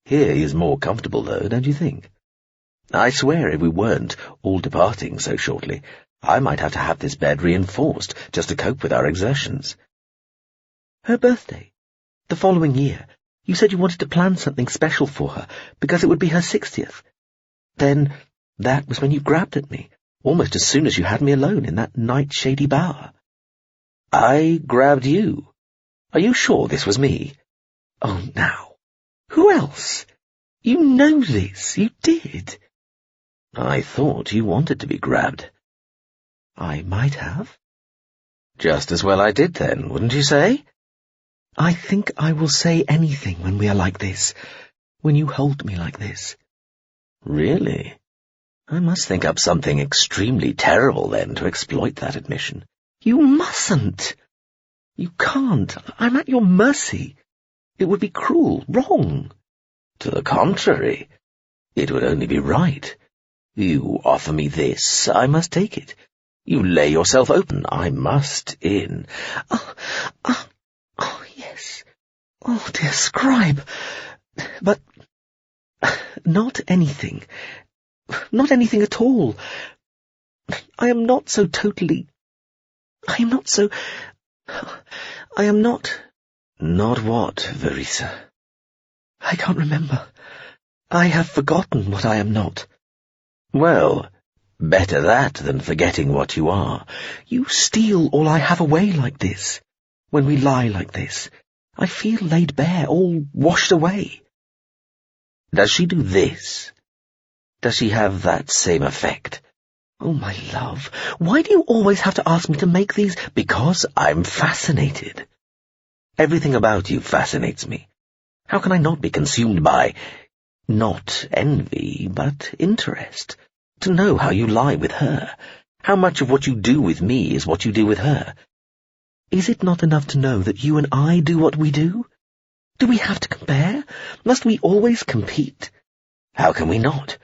Here is more comfortable, though, don't you think? I swear if we weren't all departing so shortly, I might have to have this bed reinforced just to cope with our exertions. Her birthday. The following year, you said you wanted to plan something special for her, because it would be her 60th. Then, that was when you grabbed at me, almost as soon as you had me alone in that night-shady bower. I grabbed you. Are you sure this was me? Oh, now. Who else? You know this. You did. I thought you wanted to be grabbed. I might have. Just as well I did then, wouldn't you say? I think I will say anything when we are like this, when you hold me like this. Really? I must think up something extremely terrible then to exploit that admission. You mustn't. You can't. I'm at your mercy. It would be cruel, wrong. To the contrary, it would only be right. You offer me this, I must take it. You lay yourself open, I must in. Oh, yes. Oh, dear scribe. But not anything. Not anything at all. I am not so totally... I am not... Not what, Verissa? I can't remember. I have forgotten what I am not. Well, better that than forgetting what you are. You steal all I have away like this. When we lie like this, I feel laid bare, all washed away. Does she do this? Does she have that same effect? Oh, my love, why do you always have to ask me to make these? Because I'm fascinated. Everything about you fascinates me. How can I not be consumed by, not envy, but interest, to know how you lie with her, how much of what you do with me is what you do with her? Is it not enough to know that you and I do what we do? Do we have to compare? Must we always compete? How can we not?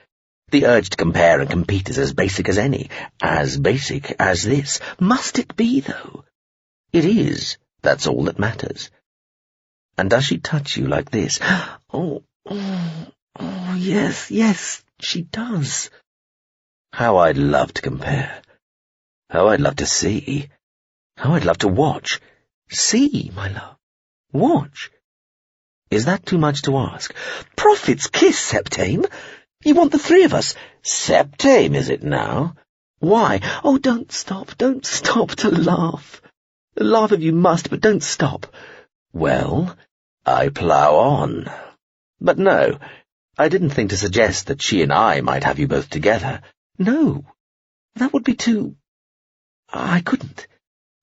The urge to compare and compete is as basic as any, as basic as this. Must it be, though? It is. That's all that matters. And does she touch you like this? Oh, yes, she does. How I'd love to compare. How I'd love to see. How I'd love to watch. See, my love. Watch. Is that too much to ask? Prophet's kiss, Septame. You want the three of us. Septame, is it now? Why? Oh, don't stop to laugh. Laugh if you must, but don't stop. Well, I plough on. But no, I didn't think to suggest that she and I might have you both together. No, that would be too... I couldn't.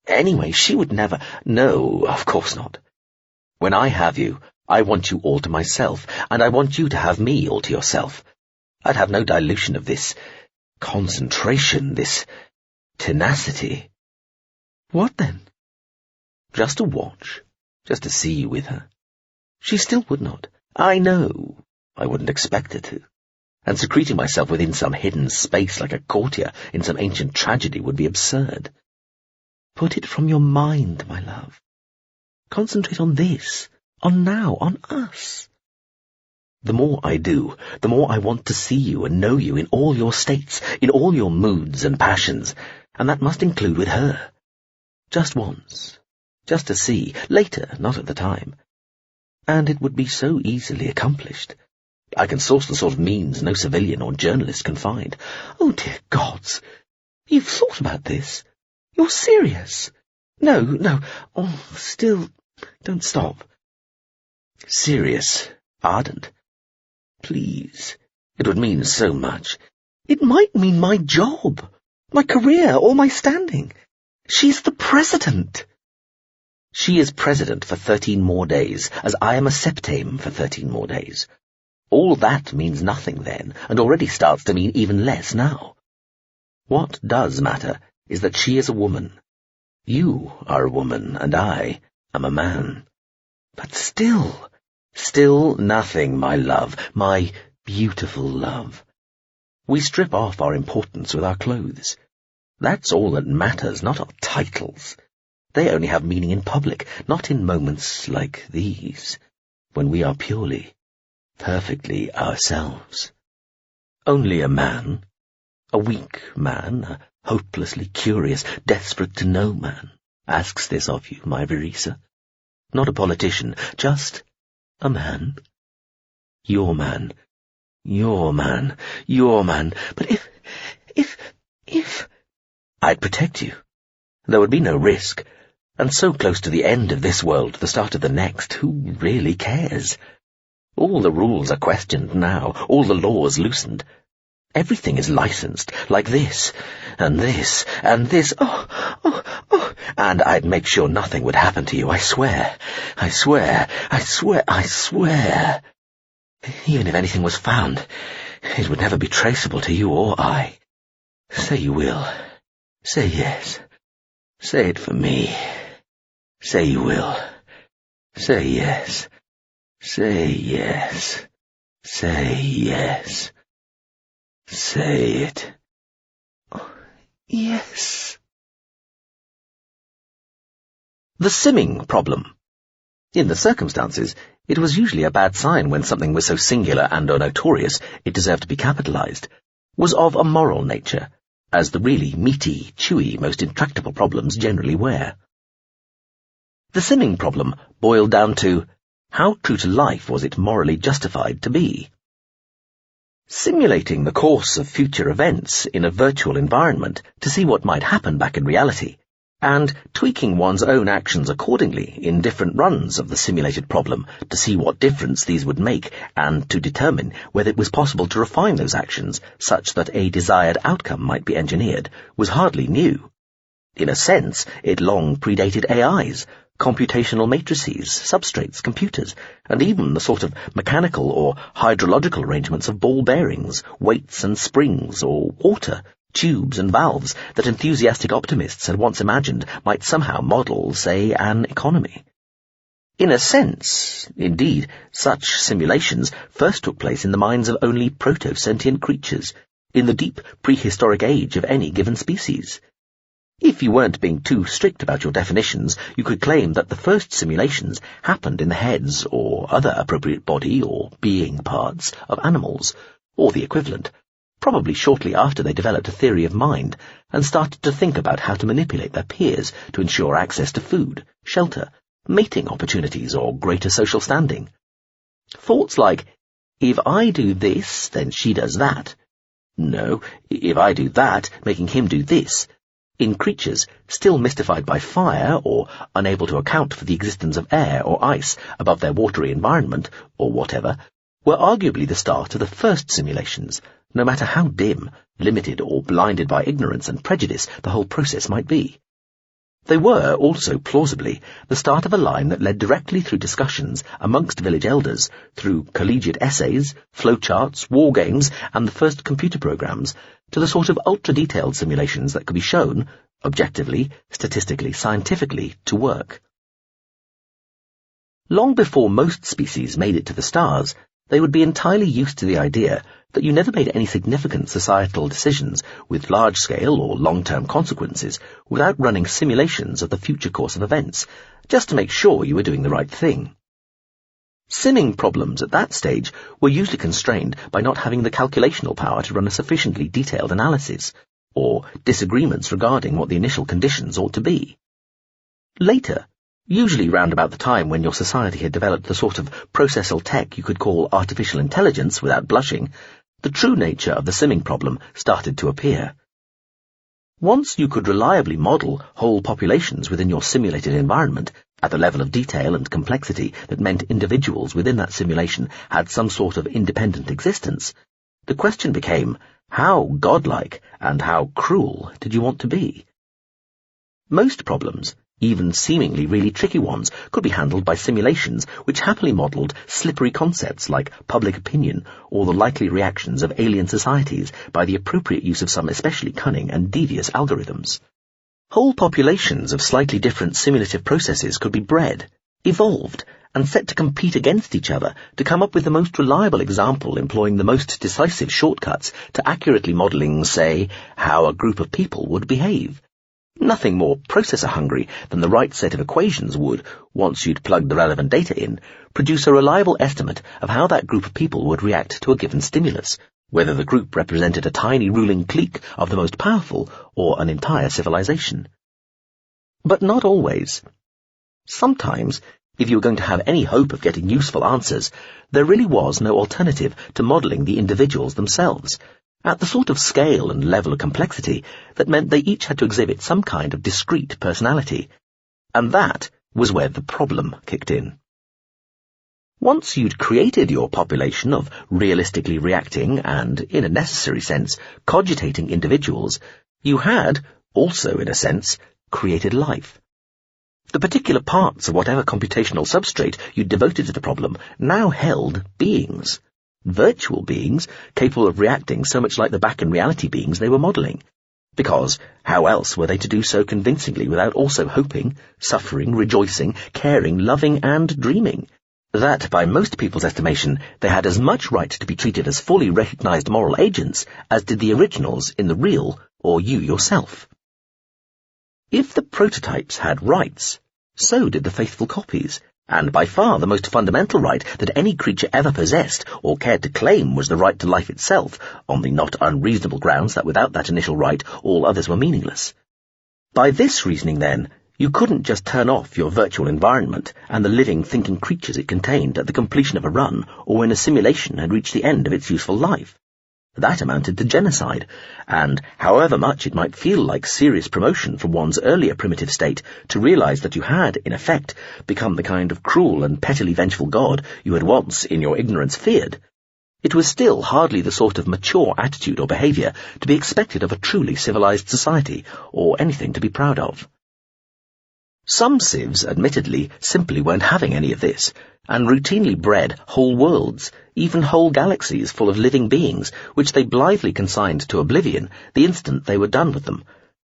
Anyway, she would never... No, of course not. When I have you, I want you all to myself, and I want you to have me all to yourself. I'd have no dilution of this concentration, this tenacity. What then? Just to watch, just to see you with her. She still would not. I know. I wouldn't expect her to. And secreting myself within some hidden space like a courtier in some ancient tragedy would be absurd. Put it from your mind, my love. Concentrate on this, on now, on us. The more I do, the more I want to see you and know you in all your states, in all your moods and passions, and that must include with her. Just once, just to see, later, not at the time. And it would be so easily accomplished. I can source the sort of means no civilian or journalist can find. Oh, dear gods! You've thought about this? You're serious? No. Oh, still, don't stop. Serious, ardent. Please, it would mean so much. It might mean my job, my career, or my standing. She's the president. She is president for 13 more days, as I am a septame for 13 more days. All that means nothing then, and already starts to mean even less now. What does matter is that she is a woman. You are a woman, and I am a man. But still nothing, my love, my beautiful love. We strip off our importance with our clothes. That's all that matters, not our titles. They only have meaning in public, not in moments like these, when we are purely, perfectly ourselves. Only a man, a weak man, a hopelessly curious, desperate to know man, asks this of you, my Verisa. Not a politician, just a man. Your man. But if... I'd protect you. There would be no risk. And so close to the end of this world, the start of the next, who really cares? All the rules are questioned now, all the laws loosened. Everything is licensed, like this, and this, and this. Oh. And I'd make sure nothing would happen to you, I swear. Even if anything was found, it would never be traceable to you or I. Say you will. Say yes. Say it for me. Say you will. Say yes. Say yes. Say yes. Say it. Oh, yes. The simming problem. In the circumstances, it was usually a bad sign when something was so singular and or notorious it deserved to be capitalized, was of a moral nature, as the really meaty, chewy, most intractable problems generally were. The simming problem boiled down to, how true to life was it morally justified to be? Simulating the course of future events in a virtual environment to see what might happen back in reality, and tweaking one's own actions accordingly in different runs of the simulated problem to see what difference these would make and to determine whether it was possible to refine those actions such that a desired outcome might be engineered, was hardly new. In a sense, it long predated AIs, computational matrices, substrates, computers, and even the sort of mechanical or hydrological arrangements of ball bearings, weights and springs, or water, tubes and valves that enthusiastic optimists had once imagined might somehow model, say, an economy. In a sense, indeed, such simulations first took place in the minds of only proto-sentient creatures, in the deep prehistoric age of any given species. If you weren't being too strict about your definitions, you could claim that the first simulations happened in the heads or other appropriate body or being parts of animals, or the equivalent, probably shortly after they developed a theory of mind and started to think about how to manipulate their peers to ensure access to food, shelter, mating opportunities, or greater social standing. Thoughts like, if I do this, then she does that. No, if I do that, making him do this. In creatures still mystified by fire or unable to account for the existence of air or ice above their watery environment, or whatever, were arguably the start of the first simulations, no matter how dim, limited, or blinded by ignorance and prejudice the whole process might be. They were, also plausibly, the start of a line that led directly through discussions amongst village elders, through collegiate essays, flowcharts, war games, and the first computer programs, to the sort of ultra-detailed simulations that could be shown, objectively, statistically, scientifically, to work. Long before most species made it to the stars, they would be entirely used to the idea that you never made any significant societal decisions with large-scale or long-term consequences without running simulations of the future course of events, just to make sure you were doing the right thing. Simming problems at that stage were usually constrained by not having the calculational power to run a sufficiently detailed analysis, or disagreements regarding what the initial conditions ought to be. Later, usually round about the time when your society had developed the sort of processal tech you could call artificial intelligence without blushing, the true nature of the simming problem started to appear. Once you could reliably model whole populations within your simulated environment at the level of detail and complexity that meant individuals within that simulation had some sort of independent existence, the question became, how godlike and how cruel did you want to be? Most problems, even seemingly really tricky ones, could be handled by simulations which happily modelled slippery concepts like public opinion or the likely reactions of alien societies by the appropriate use of some especially cunning and devious algorithms. Whole populations of slightly different simulative processes could be bred, evolved, and set to compete against each other to come up with the most reliable example employing the most decisive shortcuts to accurately modelling, say, how a group of people would behave. Nothing more processor-hungry than the right set of equations would, once you'd plugged the relevant data in, produce a reliable estimate of how that group of people would react to a given stimulus, whether the group represented a tiny ruling clique of the most powerful or an entire civilization. But not always. Sometimes, if you were going to have any hope of getting useful answers, there really was no alternative to modelling the individuals themselves, at the sort of scale and level of complexity that meant they each had to exhibit some kind of discrete personality. And that was where the problem kicked in. Once you'd created your population of realistically reacting and, in a necessary sense, cogitating individuals, you had, also in a sense, created life. The particular parts of whatever computational substrate you devoted to the problem now held beings. Virtual beings capable of reacting so much like the back-in-reality beings they were modelling. Because how else were they to do so convincingly without also hoping, suffering, rejoicing, caring, loving, and dreaming? That, by most people's estimation, they had as much right to be treated as fully recognised moral agents as did the originals in the real, or you yourself. If the prototypes had rights, so did the faithful copies, and by far the most fundamental right that any creature ever possessed or cared to claim was the right to life itself, on the not unreasonable grounds that without that initial right all others were meaningless. By this reasoning, then, you couldn't just turn off your virtual environment and the living, thinking creatures it contained at the completion of a run or when a simulation had reached the end of its useful life. That amounted to genocide, and however much it might feel like serious promotion from one's earlier primitive state to realize that you had, in effect, become the kind of cruel and pettily vengeful god you had once, in your ignorance, feared, it was still hardly the sort of mature attitude or behavior to be expected of a truly civilized society, or anything to be proud of. Some civs, admittedly, simply weren't having any of this, and routinely bred whole worlds, even whole galaxies full of living beings, which they blithely consigned to oblivion the instant they were done with them.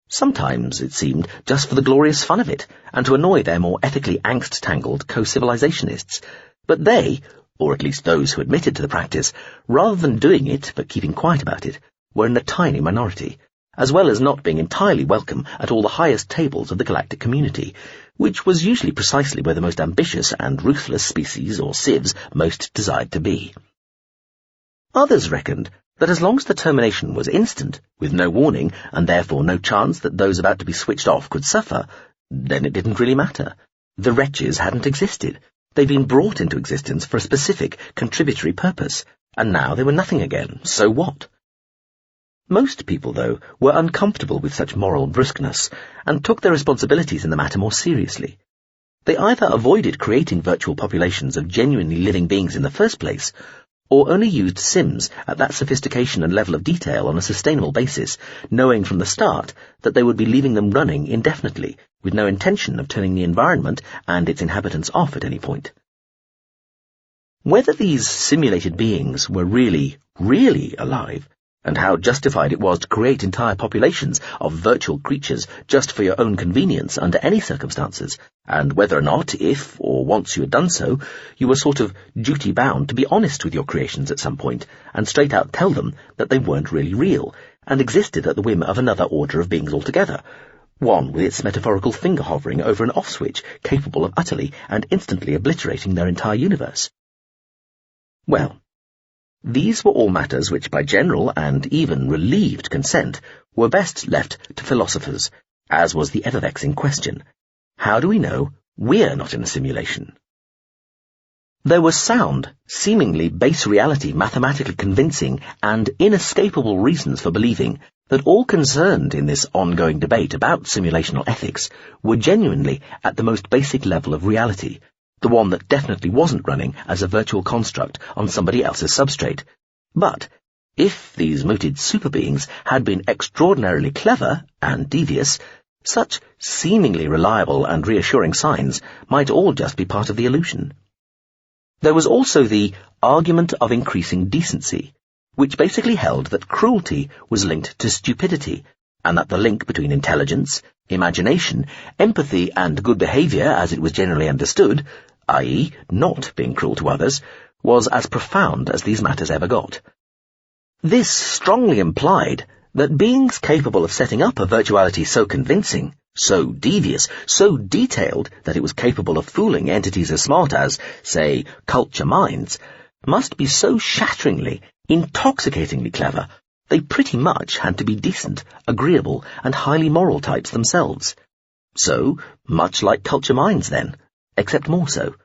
Sometimes, it seemed, just for the glorious fun of it, and to annoy their more ethically angst-tangled co-civilizationists. But they, or at least those who admitted to the practice, rather than doing it but keeping quiet about it, were in a tiny minority, as well as not being entirely welcome at all the highest tables of the galactic community, which was usually precisely where the most ambitious and ruthless species or civs most desired to be. Others reckoned that as long as the termination was instant, with no warning, and therefore no chance that those about to be switched off could suffer, then it didn't really matter. The wretches hadn't existed. They'd been brought into existence for a specific, contributory purpose, and now they were nothing again, so what? Most people, though, were uncomfortable with such moral brusqueness, and took their responsibilities in the matter more seriously. They either avoided creating virtual populations of genuinely living beings in the first place, or only used sims at that sophistication and level of detail on a sustainable basis, knowing from the start that they would be leaving them running indefinitely, with no intention of turning the environment and its inhabitants off at any point. Whether these simulated beings were really alive, and how justified it was to create entire populations of virtual creatures just for your own convenience under any circumstances, and whether or not, if, or once you had done so, you were sort of duty-bound to be honest with your creations at some point, and straight out tell them that they weren't really real, and existed at the whim of another order of beings altogether, one with its metaphorical finger-hovering over an off-switch capable of utterly and instantly obliterating their entire universe. Well, these were all matters which, by general and even relieved consent, were best left to philosophers, as was the ever-vexing question: how do we know we're not in a simulation? There was sound, seemingly base reality mathematically convincing and inescapable reasons for believing that all concerned in this ongoing debate about simulational ethics were genuinely at the most basic level of reality, the one that definitely wasn't running as a virtual construct on somebody else's substrate. But if these mooted superbeings had been extraordinarily clever and devious, such seemingly reliable and reassuring signs might all just be part of the illusion. There was also the argument of increasing decency, which basically held that cruelty was linked to stupidity, and that the link between intelligence, imagination, empathy, and good behaviour, as it was generally understood, i.e., not being cruel to others, was as profound as these matters ever got. This strongly implied that beings capable of setting up a virtuality so convincing, so devious, so detailed that it was capable of fooling entities as smart as, say, culture minds, must be so shatteringly, intoxicatingly clever, they pretty much had to be decent, agreeable, and highly moral types themselves. So, much like culture minds then, except more so.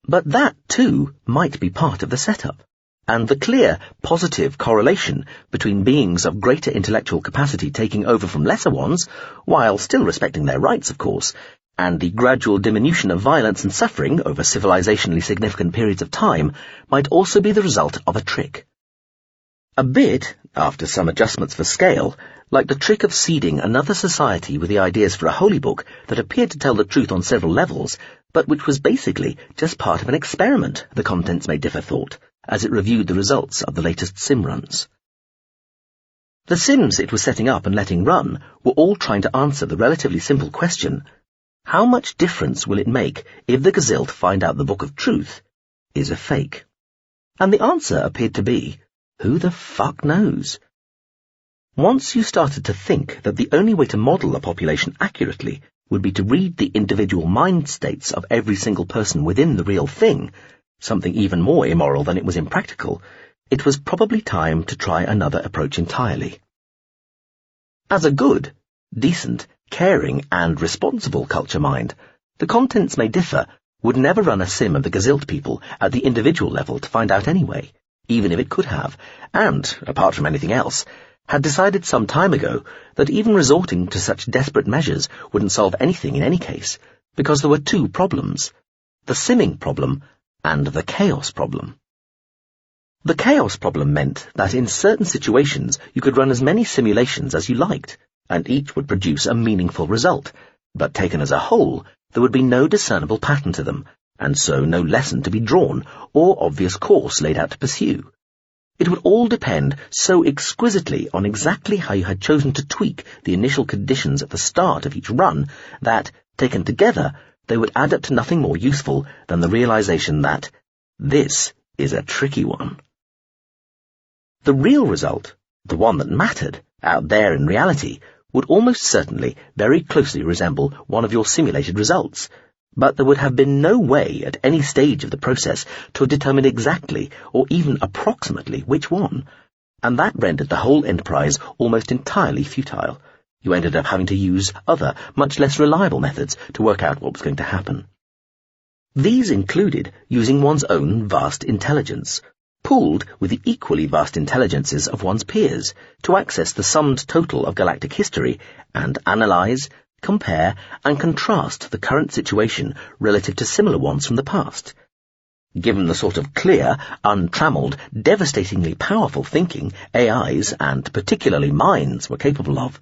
But that, too, might be part of the setup, and the clear, positive correlation between beings of greater intellectual capacity taking over from lesser ones, while still respecting their rights, of course, and the gradual diminution of violence and suffering over civilizationally significant periods of time might also be the result of a trick. A bit, after some adjustments for scale, like the trick of seeding another society with the ideas for a holy book that appeared to tell the truth on several levels, but which was basically just part of an experiment, the contents may differ thought, as it reviewed the results of the latest sim runs. The sims it was setting up and letting run were all trying to answer the relatively simple question: how much difference will it make if the Gazilt find out the Book of Truth is a fake? And the answer appeared to be, who the fuck knows? Once you started to think that the only way to model a population accurately would be to read the individual mind states of every single person within the real thing, something even more immoral than it was impractical, it was probably time to try another approach entirely. As a good, decent, caring, and responsible culture mind, the contents may differ would never run a sim of the Gazilt people at the individual level to find out anyway, even if it could have, and, apart from anything else, had decided some time ago that even resorting to such desperate measures wouldn't solve anything in any case, because there were two problems: the simming problem and the chaos problem. The chaos problem meant that in certain situations you could run as many simulations as you liked, and each would produce a meaningful result, but taken as a whole, there would be no discernible pattern to them, and so no lesson to be drawn, or obvious course laid out to pursue. It would all depend so exquisitely on exactly how you had chosen to tweak the initial conditions at the start of each run that, taken together, they would add up to nothing more useful than the realization that this is a tricky one. The real result, the one that mattered, out there in reality, would almost certainly very closely resemble one of your simulated results, but there would have been no way at any stage of the process to have determined exactly or even approximately which one, and that rendered the whole enterprise almost entirely futile. You ended up having to use other, much less reliable methods to work out what was going to happen. These included using one's own vast intelligence, pooled with the equally vast intelligences of one's peers, to access the summed total of galactic history and analyze, compare, and contrast the current situation relative to similar ones from the past. Given the sort of clear, untrammeled, devastatingly powerful thinking AIs, and particularly minds, were capable of,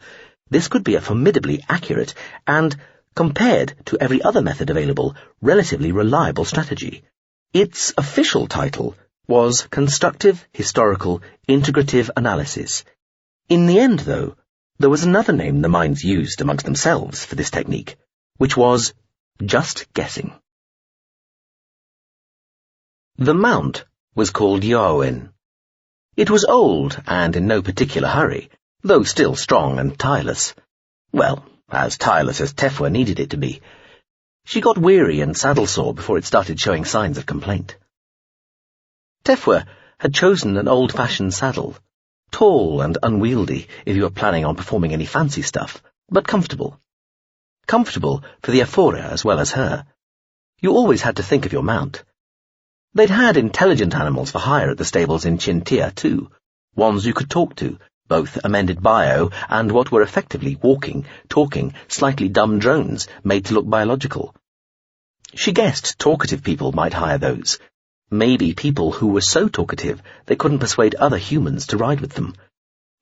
this could be a formidably accurate and, compared to every other method available, relatively reliable strategy. Its official title was Constructive Historical Integrative Analysis. In the end, though, there was another name the minds used amongst themselves for this technique, which was just guessing. The mount was called Iain. It was old and in no particular hurry, though still strong and tireless. Well, as tireless as Pt.2 needed it to be. She got weary and saddle-sore before it started showing signs of complaint. Pt.2 had chosen an old-fashioned saddle, tall and unwieldy if you were planning on performing any fancy stuff, but comfortable. Comfortable for the Aphora as well as her. You always had to think of your mount. They'd had intelligent animals for hire at the stables in Pt.2, ones you could talk to, both amended bio and what were effectively walking, talking, slightly dumb drones made to look biological. She guessed talkative people might hire those. Maybe people who were so talkative they couldn't persuade other humans to ride with them.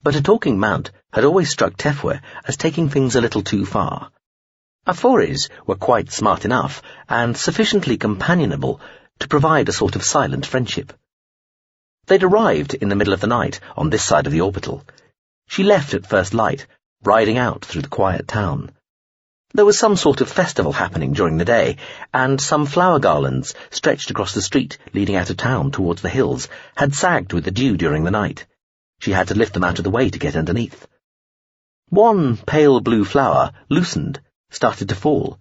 But a talking mount had always struck Pt.2 as taking things a little too far. Aphoras were quite smart enough and sufficiently companionable to provide a sort of silent friendship. They'd arrived in the middle of the night on this side of the orbital. She left at first light, riding out through the quiet town. There was some sort of festival happening during the day, and some flower garlands stretched across the street leading out of town towards the hills had sagged with the dew during the night. She had to lift them out of the way to get underneath. One pale blue flower loosened, started to fall.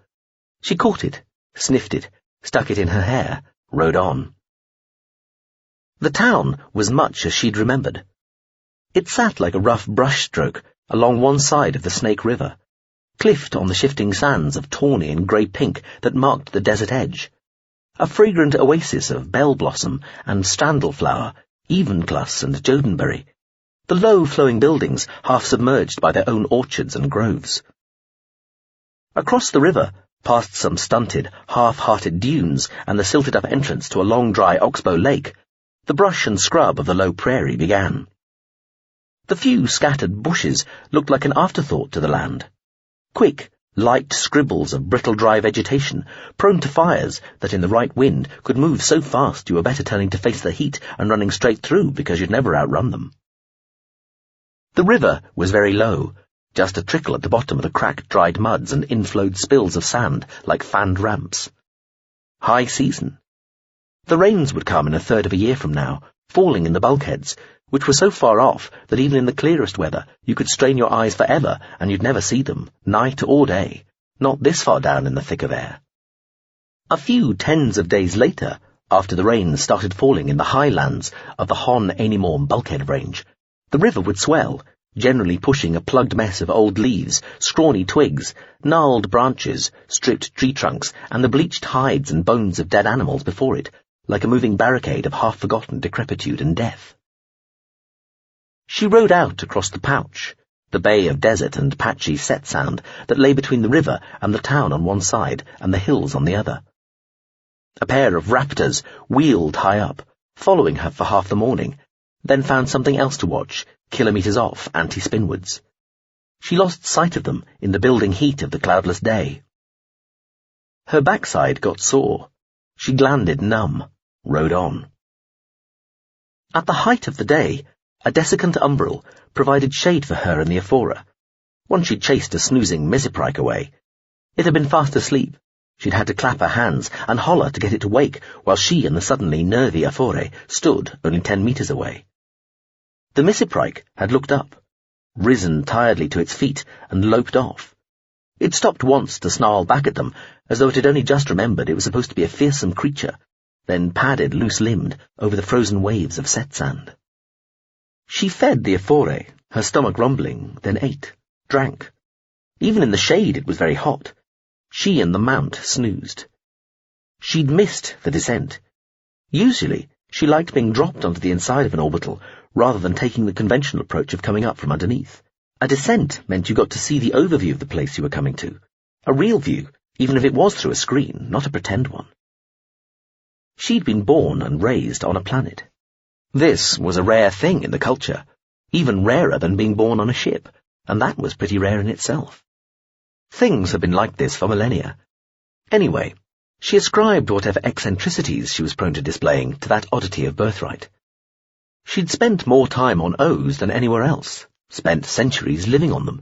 She caught it, sniffed it, stuck it in her hair, rode on. The town was much as she'd remembered. It sat like a rough brushstroke along one side of the Snake River, cliffed on the shifting sands of tawny and grey-pink that marked the desert edge. A fragrant oasis of bell blossom and strandleflower, evenglass and jodenberry, the low flowing buildings half submerged by their own orchards and groves. Across the river, past some stunted, half-hearted dunes and the silted-up entrance to a long dry oxbow lake, the brush and scrub of the low prairie began. The few scattered bushes looked like an afterthought to the land. Quick, light scribbles of brittle dry vegetation, prone to fires that in the right wind could move so fast you were better turning to face the heat and running straight through because you'd never outrun them. The river was very low, just a trickle at the bottom of the cracked dried muds and inflowed spills of sand like fanned ramps. High season. The rains would come in a third of a year from now, falling in the bulkheads, which were so far off that even in the clearest weather you could strain your eyes forever and you'd never see them, night or day, not this far down in the thick of air. A few tens of days later, after the rains started falling in the highlands of the Hon-Ainimorm bulkhead range, the river would swell, generally pushing a plugged mess of old leaves, scrawny twigs, gnarled branches, stripped tree trunks, and the bleached hides and bones of dead animals before it, like a moving barricade of half-forgotten decrepitude and death. She rode out across the Pouch, the bay of desert and patchy set sand that lay between the river and the town on one side and the hills on the other. A pair of raptors wheeled high up, following her for half the morning, then found something else to watch, kilometres off, anti-spinwards. She lost sight of them in the building heat of the cloudless day. Her backside got sore. She glanded numb, rode on. At the height of the day, a desiccant umbril provided shade for her in the aphora. Once she'd chased a snoozing misoprike away. It had been fast asleep. She'd had to clap her hands and holler to get it to wake, while she and the suddenly nervy aphore stood only 10 meters away. The misoprike had looked up, risen tiredly to its feet, and loped off. It stopped once to snarl back at them, as though it had only just remembered it was supposed to be a fearsome creature, then padded loose-limbed over the frozen waves of set sand. She fed the aphore, her stomach rumbling, then ate, drank. Even in the shade it was very hot. She and the mount snoozed. She'd missed the descent. Usually, she liked being dropped onto the inside of an orbital, rather than taking the conventional approach of coming up from underneath. A descent meant you got to see the overview of the place you were coming to. A real view, even if it was through a screen, not a pretend one. She'd been born and raised on a planet. This was a rare thing in the culture, even rarer than being born on a ship, and that was pretty rare in itself. Things had been like this for millennia. Anyway, she ascribed whatever eccentricities she was prone to displaying to that oddity of birthright. She'd spent more time on O's than anywhere else, spent centuries living on them,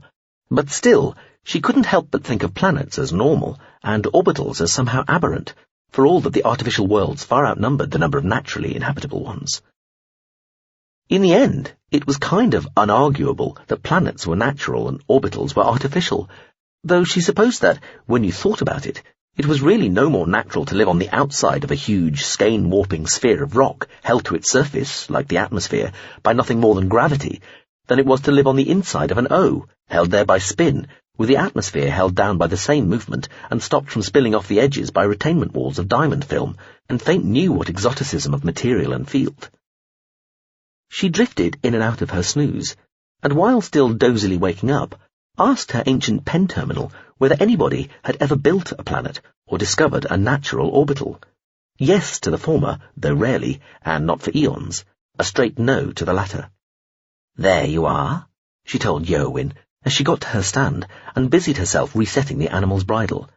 but still, she couldn't help but think of planets as normal and orbitals as somehow aberrant, for all that the artificial worlds far outnumbered the number of naturally inhabitable ones. In the end, it was kind of unarguable that planets were natural and orbitals were artificial, though she supposed that, when you thought about it, it was really no more natural to live on the outside of a huge, skein-warping sphere of rock held to its surface, like the atmosphere, by nothing more than gravity, than it was to live on the inside of an O, held there by spin, with the atmosphere held down by the same movement and stopped from spilling off the edges by retainment walls of diamond film, and Fate knew what exoticism of material and field. She drifted in and out of her snooze, and while still dozily waking up, asked her ancient pen terminal whether anybody had ever built a planet or discovered a natural orbital. Yes to the former, though rarely, and not for eons, a straight no to the latter. "There you are," she told Iain, as she got to her stand and busied herself resetting the animal's bridle.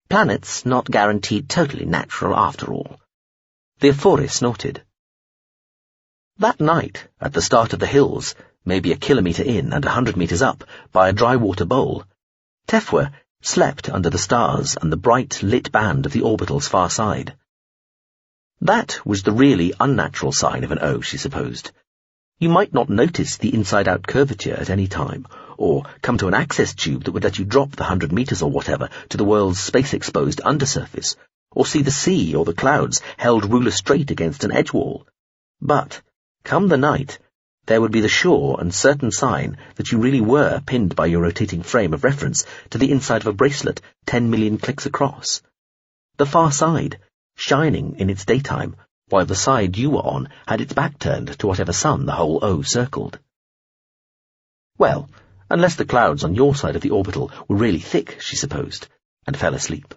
"Planets not guaranteed totally natural after all." The aphore snorted. That night, at the start of the hills, maybe a kilometre in and 100 metres up, by a dry water bowl, Pt.2 slept under the stars and the bright lit band of the orbital's far side. That was the really unnatural sign of an O, she supposed. You might not notice the inside-out curvature at any time, or come to an access tube that would let you drop the 100 metres or whatever to the world's space-exposed undersurface, or see the sea or the clouds held ruler straight against an edge wall. But, come the night, there would be the sure and certain sign that you really were pinned by your rotating frame of reference to the inside of a bracelet 10 million clicks across. The far side, shining in its daytime, while the side you were on had its back turned to whatever sun the whole O circled. Well, unless the clouds on your side of the orbital were really thick, she supposed, and fell asleep.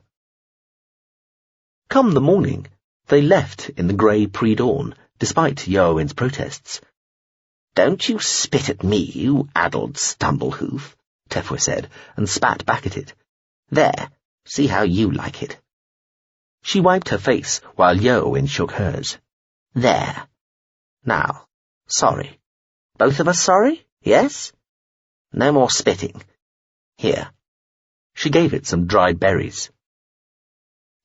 Come the morning, they left in the grey pre-dawn, despite Iain's protests. "Don't you spit at me, you addled stumblehoof," Pt.2 said, and spat back at it. "There, see how you like it." She wiped her face while Iain shook hers. "There. Now, sorry. Both of us sorry, yes? No more spitting. Here." She gave it some dried berries.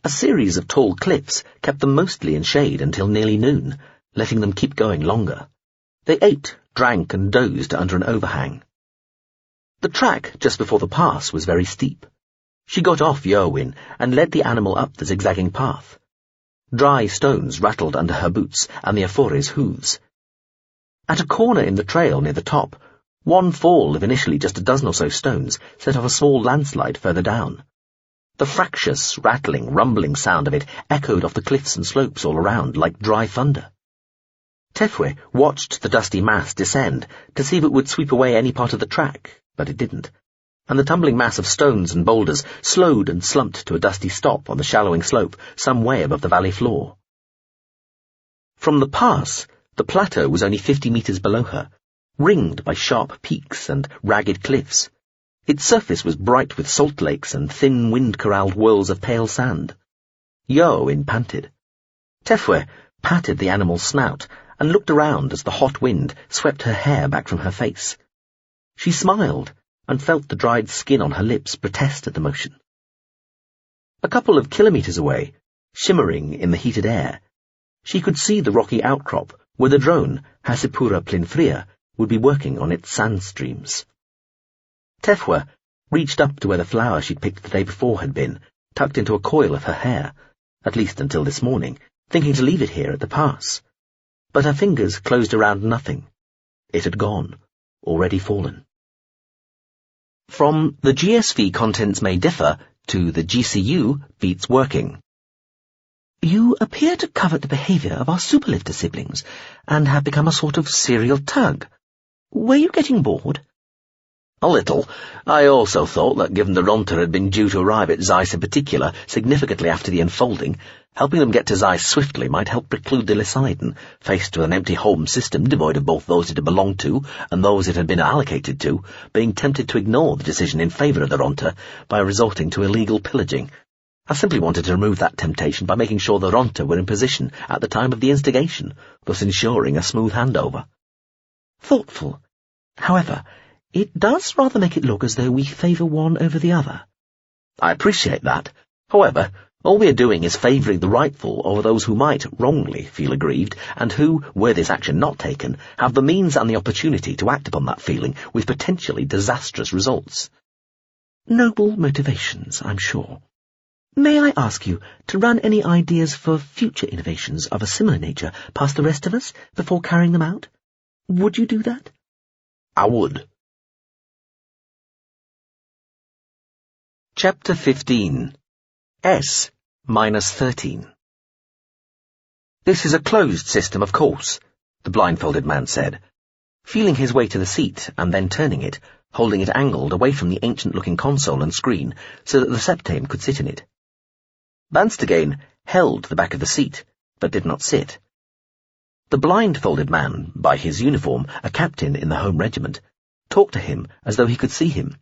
A series of tall cliffs kept them mostly in shade until nearly noon, letting them keep going longer. They ate, drank, and dozed under an overhang. The track just before the pass was very steep. She got off Iain and led the animal up the zigzagging path. Dry stones rattled under her boots and the aphore's hooves. At a corner in the trail near the top, one fall of initially just a dozen or so stones set off a small landslide further down. The fractious, rattling, rumbling sound of it echoed off the cliffs and slopes all around like dry thunder. Pt.2 watched the dusty mass descend to see if it would sweep away any part of the track, but it didn't, and the tumbling mass of stones and boulders slowed and slumped to a dusty stop on the shallowing slope some way above the valley floor. From the pass, the plateau was only 50 metres below her, ringed by sharp peaks and ragged cliffs. Its surface was bright with salt lakes and thin wind-corralled whirls of pale sand. Iain panted. Tefwe patted the animal's snout and looked around as the hot wind swept her hair back from her face. She smiled and felt the dried skin on her lips protest at the motion. A couple of kilometres away, shimmering in the heated air, she could see the rocky outcrop where the drone, Hasipura Plinfria, would be working on its sand streams. Tefwe reached up to where the flower she'd picked the day before had been, tucked into a coil of her hair, at least until this morning, thinking to leave it here at the pass. But her fingers closed around nothing. It had gone, already fallen. From the GSV contents may differ to the GCU beats working. You appear to covet the behaviour of our superlifter siblings, and have become a sort of serial tug. Were you getting bored? A little. I also thought that given the Ronta had been due to arrive at Zeiss in particular significantly after the unfolding, helping them get to Zeiss swiftly might help preclude the Lysidon, faced with an empty home system devoid of both those it had belonged to and those it had been allocated to, being tempted to ignore the decision in favour of the Ronta by resorting to illegal pillaging. I simply wanted to remove that temptation by making sure the Ronta were in position at the time of the instigation, thus ensuring a smooth handover. Thoughtful. However, it does rather make it look as though we favour one over the other. I appreciate that. However, all we are doing is favouring the rightful over those who might wrongly feel aggrieved, and who, were this action not taken, have the means and the opportunity to act upon that feeling with potentially disastrous results. Noble motivations, I'm sure. May I ask you to run any ideas for future innovations of a similar nature past the rest of us before carrying them out? Would you do that? I would. Chapter 15. S-13. This is a closed system, of course, the blindfolded man said, feeling his way to the seat and then turning it, holding it angled away from the ancient-looking console and screen so that the septane could sit in it. Banstagain held the back of the seat, but did not sit. The blindfolded man, by his uniform, a captain in the home regiment, talked to him as though he could see him.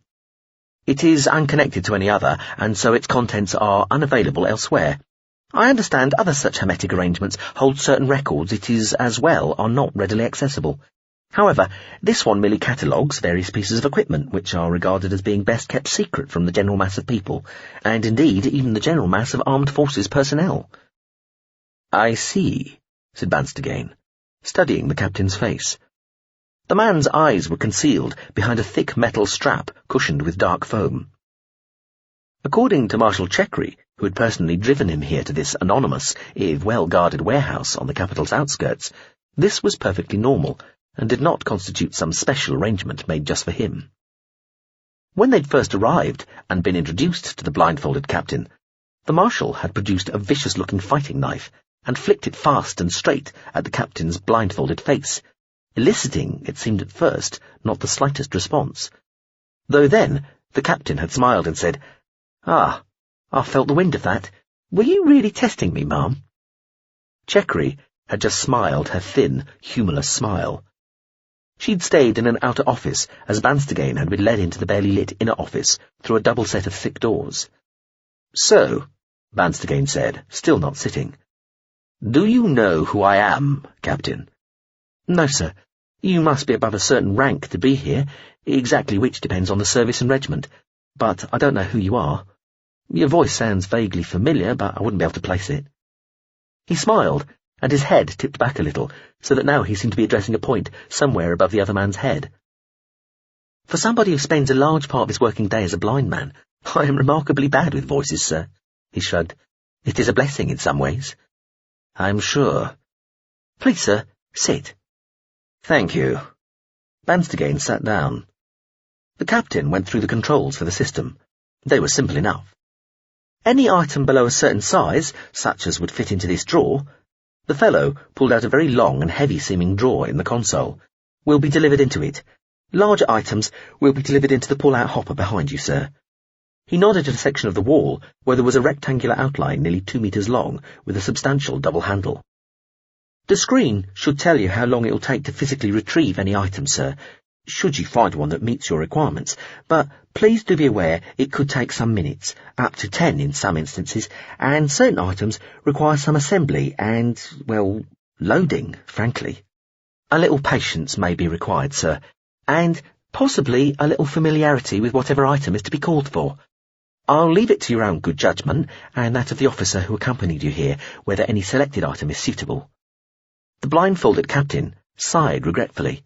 It is unconnected to any other, and so its contents are unavailable elsewhere. I understand other such hermetic arrangements hold certain records it is as well are not readily accessible. However, this one merely catalogues various pieces of equipment which are regarded as being best kept secret from the general mass of people, and indeed even the general mass of armed forces personnel. I see, said Banstagain, studying the captain's face. The man's eyes were concealed behind a thick metal strap cushioned with dark foam. According to Marshal Chekri, who had personally driven him here to this anonymous, if well-guarded warehouse on the capital's outskirts, this was perfectly normal, and did not constitute some special arrangement made just for him. When they'd first arrived and been introduced to the blindfolded captain, the Marshal had produced a vicious-looking fighting knife and flicked it fast and straight at the captain's blindfolded face, eliciting, it seemed at first, not the slightest response. Though then the captain had smiled and said, "Ah, I felt the wind of that. Were you really testing me, ma'am?" Chekri had just smiled her thin, humourless smile. She'd stayed in an outer office as Banstagain had been led into the barely lit inner office through a double set of thick doors. "So," Banstagain said, still not sitting, "do you know who I am, Captain?" "No, sir. You must be above a certain rank to be here, exactly which depends on the service and regiment. But I don't know who you are. Your voice sounds vaguely familiar, but I wouldn't be able to place it." He smiled, and his head tipped back a little, so that now he seemed to be addressing a point somewhere above the other man's head. "For somebody who spends a large part of his working day as a blind man, I am remarkably bad with voices, sir," he shrugged. "It is a blessing in some ways." "I'm sure." "Please, sir, sit." "Thank you." Banstagain sat down. The captain went through the controls for the system. They were simple enough. Any item below a certain size, such as would fit into this drawer, the fellow pulled out a very long and heavy-seeming drawer in the console, will be delivered into it. Larger items will be delivered into the pull-out hopper behind you, sir. He nodded at a section of the wall where there was a rectangular outline nearly 2 meters long with a substantial double handle. "The screen should tell you how long it will take to physically retrieve any item, sir. should you find one that meets your requirements, but please do be aware it could take some minutes, up to 10 in some instances, and certain items require some assembly and, well, loading, frankly. A little patience may be required, sir, and possibly a little familiarity with whatever item is to be called for. I'll leave it to your own good judgment and that of the officer who accompanied you here whether any selected item is suitable. The blindfolded captain sighed regretfully.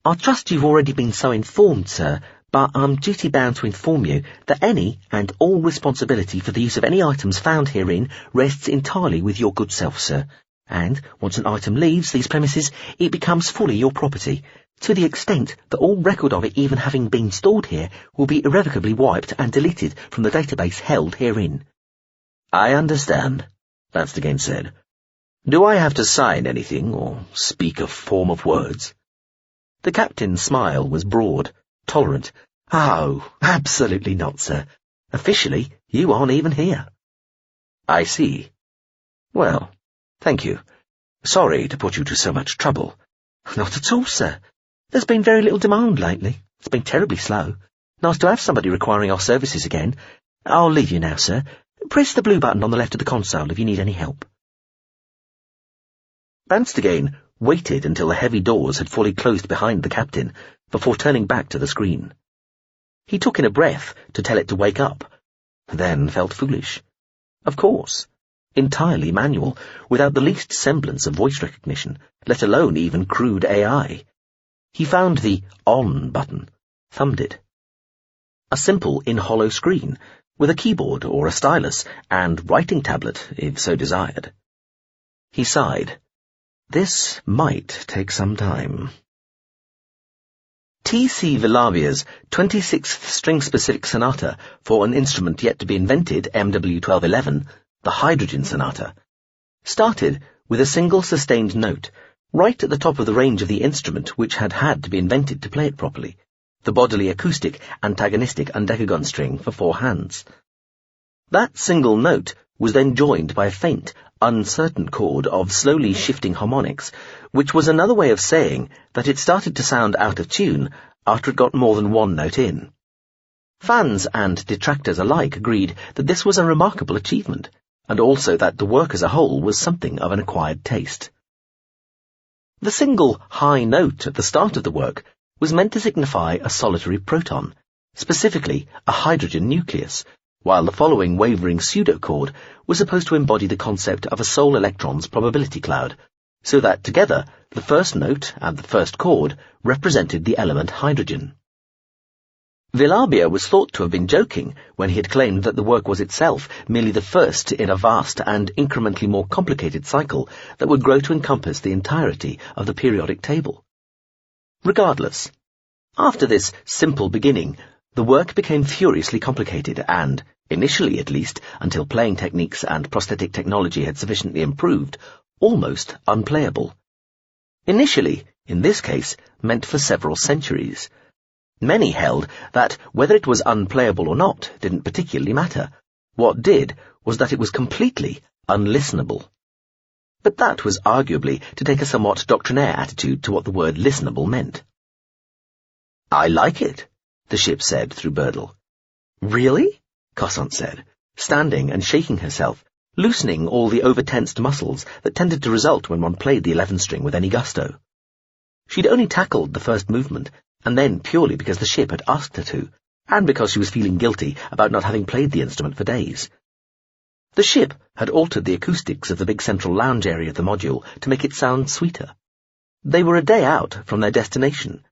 I trust you've already been so informed, sir, but I'm duty-bound to inform you that any and all responsibility for the use of any items found herein rests entirely with your good self, sir, and once an item leaves these premises, it becomes fully your property, to the extent that all record of it even having been stored here will be irrevocably wiped and deleted from the database held herein. I understand, Vanstagain said. Do I have to sign anything or speak a form of words? The captain's smile was broad, tolerant. Oh, absolutely not, sir. Officially, you aren't even here. I see. Well, thank you. Sorry to put you to so much trouble. Not at all, sir. There's been very little demand lately. It's been terribly slow. Nice to have somebody requiring our services again. I'll leave you now, sir. Press the blue button on the left of the console if you need any help. Vanstagain waited until the heavy doors had fully closed behind the captain before turning back to the screen. He took in a breath to tell it to wake up, then felt foolish. Of course, entirely manual, without the least semblance of voice recognition, let alone even crude AI. He found the on button, thumbed it. A simple in-hollow screen, with a keyboard or a stylus and writing tablet, if so desired. He sighed. This might take some time. T.C. Villabia's 26th string-specific sonata for an instrument yet to be invented, MW1211, the Hydrogen Sonata, started with a single sustained note, right at the top of the range of the instrument which had had to be invented to play it properly, the bodily acoustic antagonistic undecagon string for 4 hands. That single note was then joined by a faint, uncertain chord of slowly shifting harmonics, which was another way of saying that it started to sound out of tune after it got more than one note in. Fans and detractors alike agreed that this was a remarkable achievement, and also that the work as a whole was something of an acquired taste. The single high note at the start of the work was meant to signify a solitary proton, specifically a hydrogen nucleus, while the following wavering pseudochord was supposed to embody the concept of a sole electron's probability cloud, so that together the first note and the first chord represented the element hydrogen. Villabia was thought to have been joking when he had claimed that the work was itself merely the first in a vast and incrementally more complicated cycle that would grow to encompass the entirety of the periodic table. Regardless, after this simple beginning, the work became furiously complicated and, initially at least, until playing techniques and prosthetic technology had sufficiently improved, almost unplayable. Initially, in this case, meant for several centuries. Many held that whether it was unplayable or not didn't particularly matter. What did was that it was completely unlistenable. But that was arguably to take a somewhat doctrinaire attitude to what the word listenable meant. I like it, the ship said through Birdle. Really? Cossant said, standing and shaking herself, loosening all the over-tensed muscles that tended to result when one played the 11 string with any gusto. She'd only tackled the first movement, and then purely because the ship had asked her to, and because she was feeling guilty about not having played the instrument for days. The ship had altered the acoustics of the big central lounge area of the module to make it sound sweeter. They were a day out from their destination,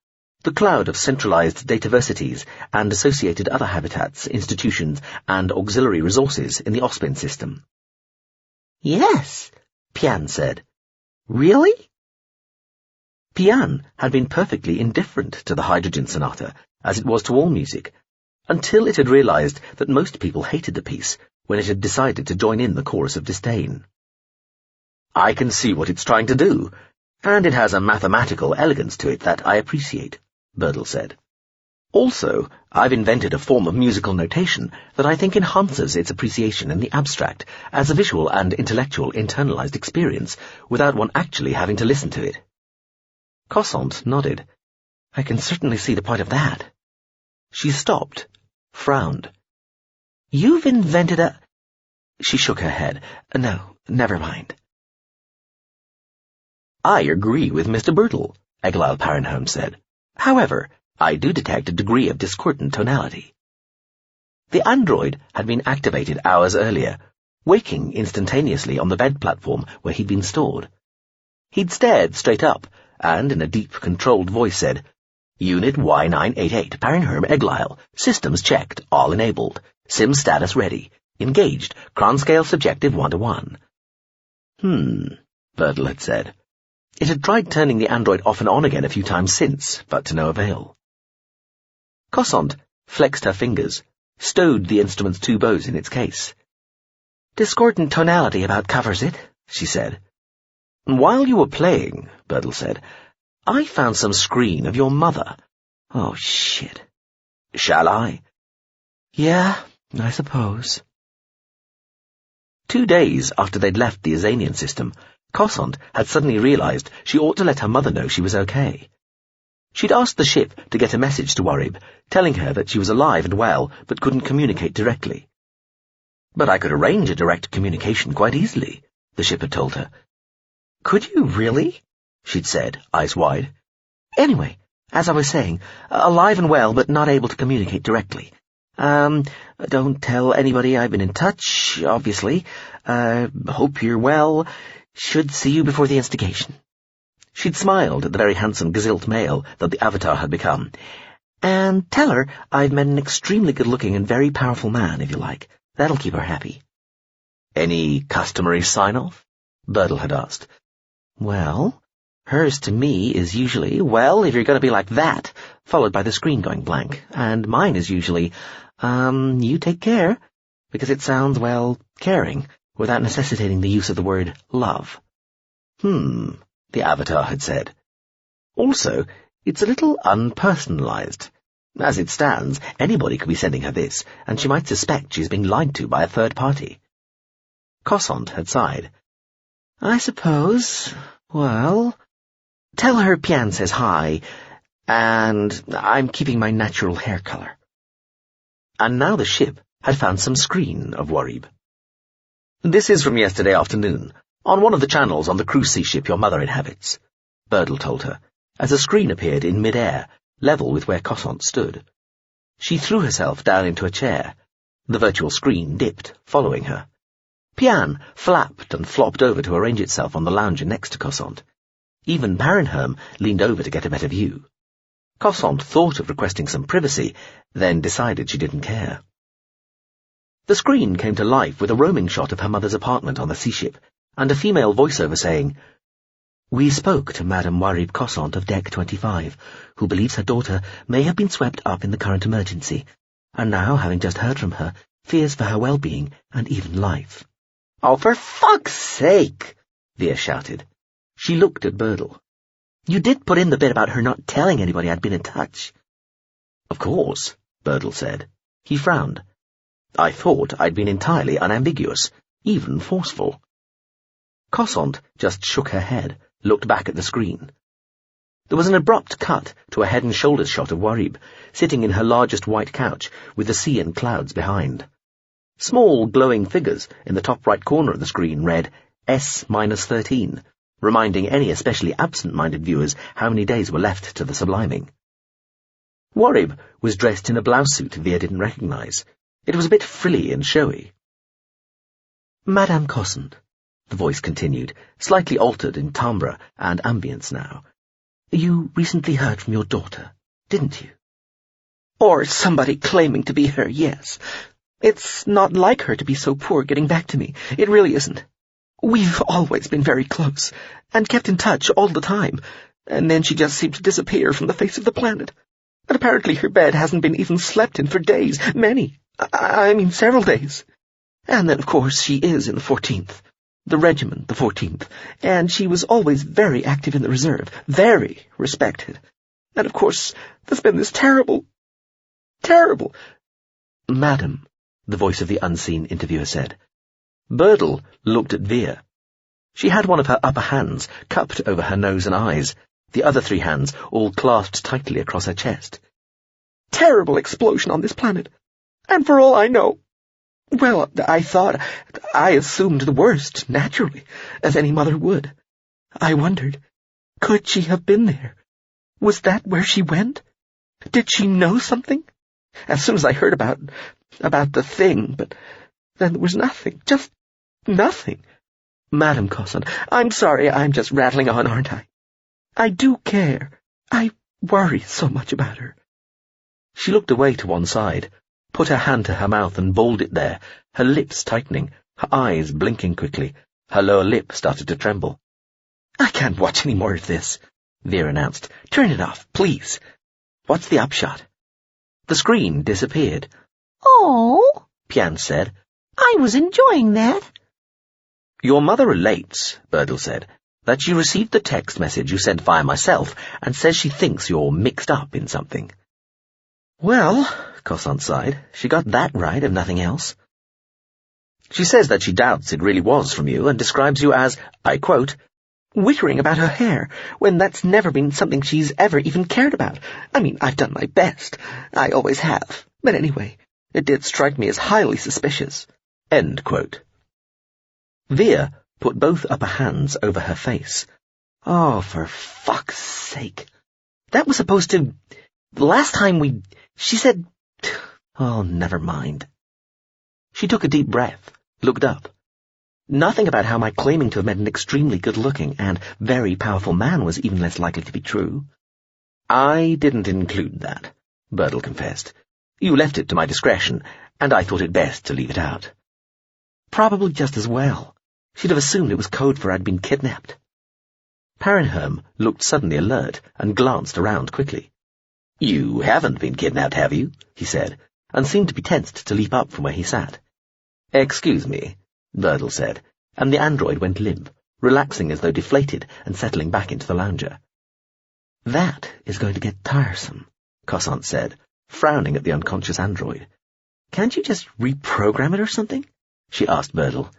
the cloud of centralized dataversities and associated other habitats, institutions, and auxiliary resources in the Ospin system. Yes, Pian said. Really? Pian had been perfectly indifferent to the Hydrogen Sonata, as it was to all music, until it had realized that most people hated the piece when it had decided to join in the chorus of disdain. I can see what it's trying to do, and it has a mathematical elegance to it that I appreciate, Birdle said. Also, I've invented a form of musical notation that I think enhances its appreciation in the abstract as a visual and intellectual internalized experience without one actually having to listen to it. Cossant nodded. I can certainly see the point of that. She stopped, frowned. You've invented a... She shook her head. No, never mind. I agree with Mr. Birtle, Eglal Parenholm said. However, I do detect a degree of discordant tonality. The android had been activated hours earlier, waking instantaneously on the bed platform where he'd been stored. He'd stared straight up, and in a deep, controlled voice said, Unit Y988, Parenholm Eglal. Systems checked, all enabled. Sim status ready. Engaged. Cron scale subjective 1-to-1. Birtle had said. It had tried turning the android off and on again a few times since, but to no avail. Cossant flexed her fingers, stowed the instrument's 2 bows in its case. Discordant tonality about covers it, she said. While you were playing, Birtle said, I found some screen of your mother. Oh, shit. Shall I? Yeah, I suppose. 2 days after they'd left the Azanian system, Cossant had suddenly realized she ought to let her mother know she was okay. She'd asked the ship to get a message to Warib, telling her that she was alive and well, but couldn't communicate directly. But I could arrange a direct communication quite easily, the ship had told her. Could you really? She'd said, eyes wide. Anyway, as I was saying, alive and well, but not able to communicate directly. Don't tell anybody I've been in touch, obviously. Hope you're well. Should see you before the instigation. She'd smiled at the very handsome gazilt male that the Avatar had become. And tell her I've met an extremely good-looking and very powerful man, if you like. That'll keep her happy. Any customary sign-off? Birtle had asked. Well, hers to me is usually, well, if you're going to be like that, followed by the screen going blank. And mine is usually, you take care, because it sounds, well, caring, without necessitating the use of the word love. The Avatar had said. Also, it's a little unpersonalized. As it stands, anybody could be sending her this, and she might suspect she's being lied to by a third party. Cossant had sighed. I suppose, well, tell her Pian says hi, and I'm keeping my natural hair color. And now the ship had found some screen of Warib. This is from yesterday afternoon, on one of the channels on the cruise sea ship your mother inhabits, Birtle told her, as a screen appeared in mid-air, level with where Cossant stood. She threw herself down into a chair. The virtual screen dipped, following her. Pian flapped and flopped over to arrange itself on the lounger next to Cossant. Even Parenholm leaned over to get a better view. Cossant thought of requesting some privacy, then decided she didn't care. The screen came to life with a roaming shot of her mother's apartment on the sea ship, and a female voiceover saying, We spoke to Madame Warib Cossant of Deck 25, who believes her daughter may have been swept up in the current emergency, and now, having just heard from her, fears for her well-being and even life. Oh, for fuck's sake! Via shouted. She looked at Birtle. You did put in the bit about her not telling anybody I'd been in touch. Of course, Birtle said. He frowned. I thought I'd been entirely unambiguous, even forceful. Cossant just shook her head, looked back at the screen. There was an abrupt cut to a head and shoulders shot of Warib, sitting in her largest white couch, with the sea and clouds behind. Small, glowing figures in the top right corner of the screen read S-13, reminding any especially absent-minded viewers how many days were left to the subliming. Warib was dressed in a blouse suit Via didn't recognize. It was a bit frilly and showy. Madame Cossant, the voice continued, slightly altered in timbre and ambience now. You recently heard from your daughter, didn't you? Or somebody claiming to be her, yes. It's not like her to be so poor getting back to me. It really isn't. We've always been very close, and kept in touch all the time, and then she just seemed to disappear from the face of the planet. And apparently her bed hasn't been even slept in for days, many. I mean several days. And then, of course, she is in the 14th. The regiment, the 14th, and she was always very active in the reserve, very respected. And, of course, there's been this terrible... Madam, the voice of the unseen interviewer said. Birtle looked at Via. She had one of her upper hands cupped over her nose and eyes, the other 3 hands all clasped tightly across her chest. Terrible explosion on this planet. And for all I know, well, I assumed the worst, naturally, as any mother would. I wondered, could she have been there? Was that where she went? Did she know something? As soon as I heard about the thing, but then there was nothing, just nothing. Madam Cosson, I'm sorry I'm just rattling on, aren't I? I do care. I worry so much about her. She looked away to one side, put her hand to her mouth and balled it there, her lips tightening, her eyes blinking quickly. Her lower lip started to tremble. I can't watch any more of this, Vera announced. Turn it off, please. What's the upshot? The screen disappeared. Oh, Pian said. I was enjoying that. Your mother relates, Birdle said, that she received the text message you sent via myself and says she thinks you're mixed up in something. Well, Cosson sighed, she got that right, if nothing else. She says that she doubts it really was from you and describes you as, I quote, wittering about her hair, when that's never been something she's ever even cared about. I mean, I've done my best. I always have. But anyway, it did strike me as highly suspicious. End quote. Vera put both upper hands over her face. Oh, for fuck's sake. That was supposed to... The last time she said... Oh, never mind. She took a deep breath, looked up. Nothing about how my claiming to have met an extremely good-looking and very powerful man was even less likely to be true. I didn't include that, Birdle confessed. You left it to my discretion, and I thought it best to leave it out. Probably just as well. She'd have assumed it was code for I'd been kidnapped. Parenherm looked suddenly alert and glanced around quickly. You haven't been kidnapped, have you? He said, and seemed to be tensed to leap up from where he sat. Excuse me, Birdle said, and the android went limp, relaxing as though deflated and settling back into the lounger. That is going to get tiresome, Cosson said, frowning at the unconscious android. Can't you just reprogram it or something? She asked Birdle.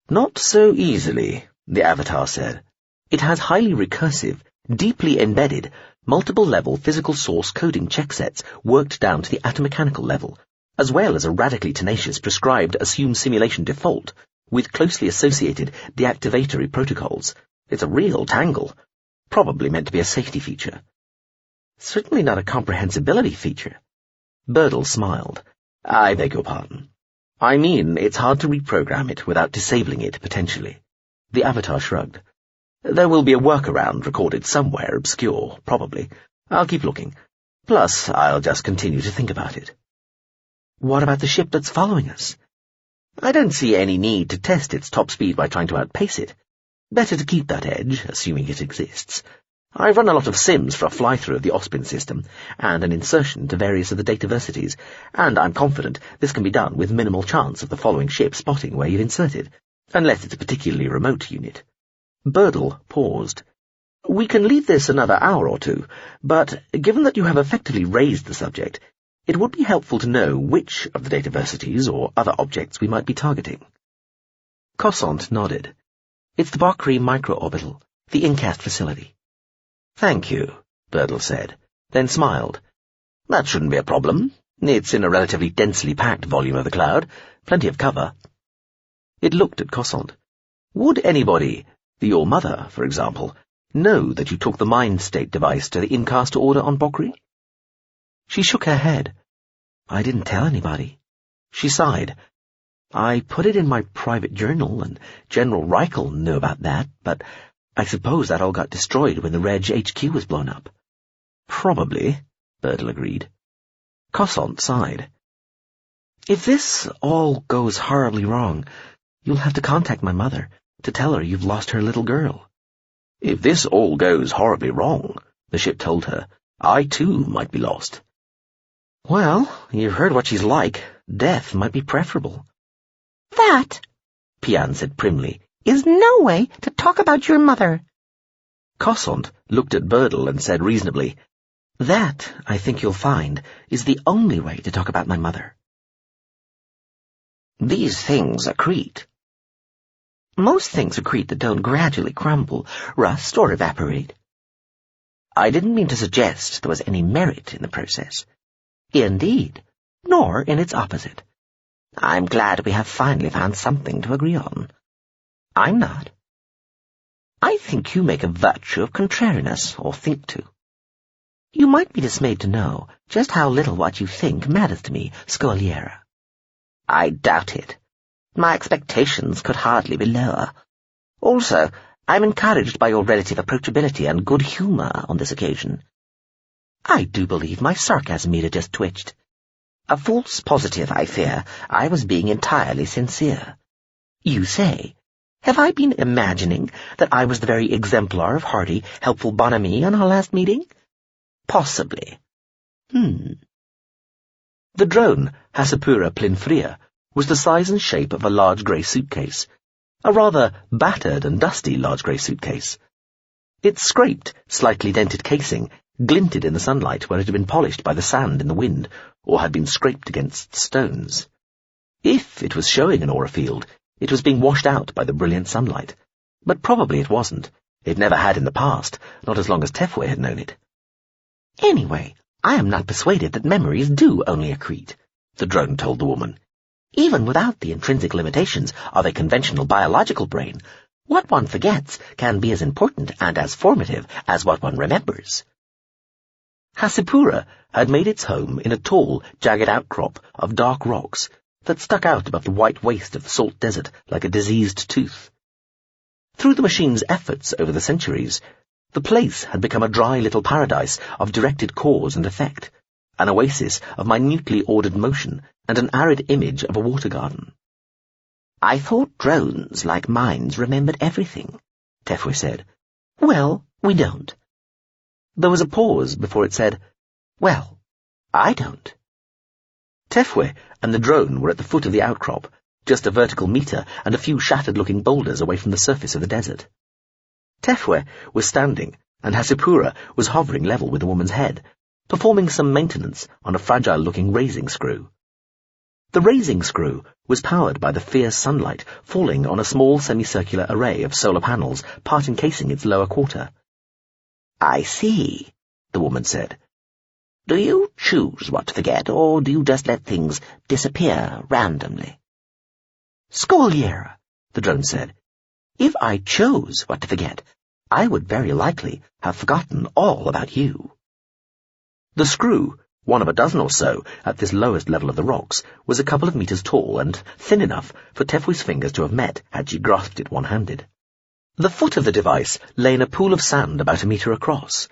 Not so easily, the avatar said. It has highly recursive, deeply embedded, multiple-level physical source coding checksets worked down to the atomechanical level, as well as a radically tenacious prescribed assumed simulation default, with closely associated deactivatory protocols. It's a real tangle, probably meant to be a safety feature. Certainly not a comprehensibility feature. Birdle smiled. I beg your pardon. I mean, it's hard to reprogram it without disabling it, potentially. The avatar shrugged. There will be a workaround recorded somewhere obscure, probably. I'll keep looking. Plus, I'll just continue to think about it. What about the ship that's following us? I don't see any need to test its top speed by trying to outpace it. Better to keep that edge, assuming it exists. I've run a lot of sims for a fly-through of the Ospin system, and an insertion to various of the dataversities, and I'm confident this can be done with minimal chance of the following ship spotting where you've inserted, unless it's a particularly remote unit. Birdle paused. We can leave this another hour or two, but given that you have effectively raised the subject, it would be helpful to know which of the dataversities or other objects we might be targeting. Cossant nodded. It's the Bakri microorbital, the incast facility. Thank you, Birdle said, then smiled. That shouldn't be a problem. It's in a relatively densely packed volume of the cloud, plenty of cover. It looked at Cossant. Would anybody, your mother, for example, know that you took the mind state device to the incast order on Bakri? She shook her head. I didn't tell anybody. She sighed. I put it in my private journal, and General Reichel knew about that, but I suppose that all got destroyed when the Reg HQ was blown up. Probably, Birdle agreed. Cossant sighed. If this all goes horribly wrong, you'll have to contact my mother to tell her you've lost her little girl. If this all goes horribly wrong, the ship told her, I too might be lost. Well, you've heard what she's like. Death might be preferable. That, Pian said primly, is no way to talk about your mother. Cossant looked at Birdle and said reasonably, That, I think you'll find, is the only way to talk about my mother. These things accrete. Most things accrete that don't gradually crumble, rust, or evaporate. I didn't mean to suggest there was any merit in the process. Indeed, nor in its opposite. I'm glad we have finally found something to agree on. I'm not. I think you make a virtue of contrariness, or think to. You might be dismayed to know just how little what you think matters to me, Scogliera. I doubt it. My expectations could hardly be lower. Also, I'm encouraged by your relative approachability and good humour on this occasion. I do believe my sarcasm meter just twitched. A false positive, I fear. I was being entirely sincere. You say. Have I been imagining that I was the very exemplar of hearty, helpful bonhomie on our last meeting? Possibly. The drone, Hasapura Plinfria, was the size and shape of a large grey suitcase, a rather battered and dusty large grey suitcase. Its scraped, slightly dented casing glinted in the sunlight where it had been polished by the sand in the wind or had been scraped against stones. If it was showing an aura field, it was being washed out by the brilliant sunlight, but probably it wasn't. It never had in the past, not as long as Tefwe had known it. Anyway, I am not persuaded that memories do only accrete, the drone told the woman. Even without the intrinsic limitations of a conventional biological brain, what one forgets can be as important and as formative as what one remembers. Hasapura had made its home in a tall, jagged outcrop of dark rocks that stuck out above the white waste of the salt desert like a diseased tooth. Through the machine's efforts over the centuries, the place had become a dry little paradise of directed cause and effect, an oasis of minutely ordered motion and an arid image of a water garden. I thought drones, like minds, remembered everything, Tefwe said. Well, we don't. There was a pause before it said, Well, I don't. Tefwe and the drone were at the foot of the outcrop, just a vertical metre and a few shattered-looking boulders away from the surface of the desert. Tefwe was standing, and Hasapura was hovering level with the woman's head, performing some maintenance on a fragile-looking raising screw. The raising screw was powered by the fierce sunlight falling on a small semicircular array of solar panels, part encasing its lower quarter. I see, the woman said. Do you choose what to forget, or do you just let things disappear randomly? Scogliera, the drone said. If I chose what to forget, I would very likely have forgotten all about you. The screw, one of a dozen or so at this lowest level of the rocks, was a couple of metres tall and thin enough for Tefwe's fingers to have met had she grasped it one-handed. The foot of the device lay in a pool of sand about a metre across.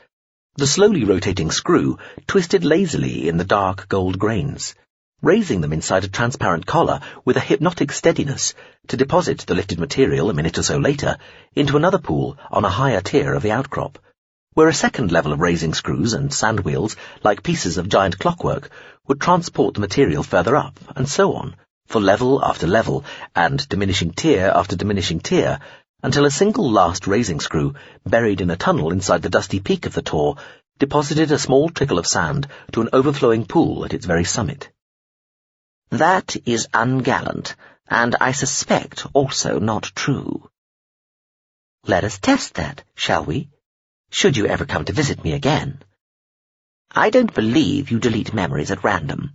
The slowly rotating screw twisted lazily in the dark gold grains, raising them inside a transparent collar with a hypnotic steadiness to deposit the lifted material a minute or so later into another pool on a higher tier of the outcrop, where a second level of raising screws and sand wheels, like pieces of giant clockwork, would transport the material further up, and so on, for level after level, and diminishing tier after diminishing tier, until a single last raising screw, buried in a tunnel inside the dusty peak of the tor, deposited a small trickle of sand to an overflowing pool at its very summit. That is ungallant, and I suspect also not true. Let us test that, shall we? Should you ever come to visit me again. I don't believe you delete memories at random.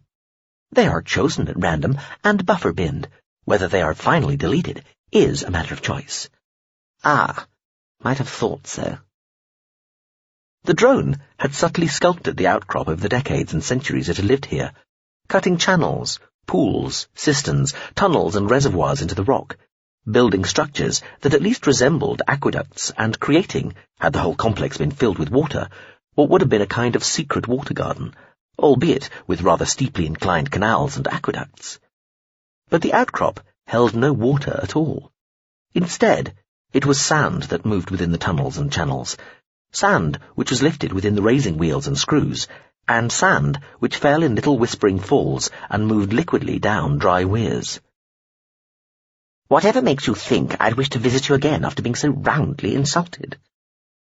They are chosen at random and buffer-binned. Whether they are finally deleted is a matter of choice. Ah, might have thought so. The drone had subtly sculpted the outcrop over the decades and centuries it had lived here, cutting channels, pools, cisterns, tunnels and reservoirs into the rock, building structures that at least resembled aqueducts and creating, had the whole complex been filled with water, what would have been a kind of secret water garden, albeit with rather steeply inclined canals and aqueducts. But the outcrop held no water at all. Instead, it was sand that moved within the tunnels and channels, sand which was lifted within the raising wheels and screws, and sand which fell in little whispering falls and moved liquidly down dry weirs. Whatever makes you think I'd wish to visit you again after being so roundly insulted?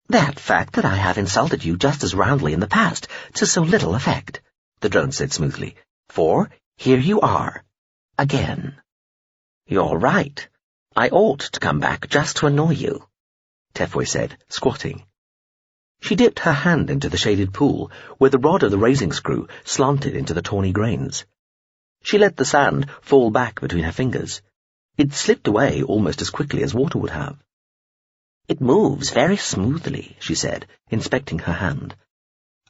That fact that I have insulted you just as roundly in the past to so little effect, the drone said smoothly, for here you are, again. You're right. I ought to come back just to annoy you, Tefwe said, squatting. She dipped her hand into the shaded pool, where the rod of the raising screw slanted into the tawny grains. She let the sand fall back between her fingers. It slipped away almost as quickly as water would have. "It moves very smoothly," she said, inspecting her hand.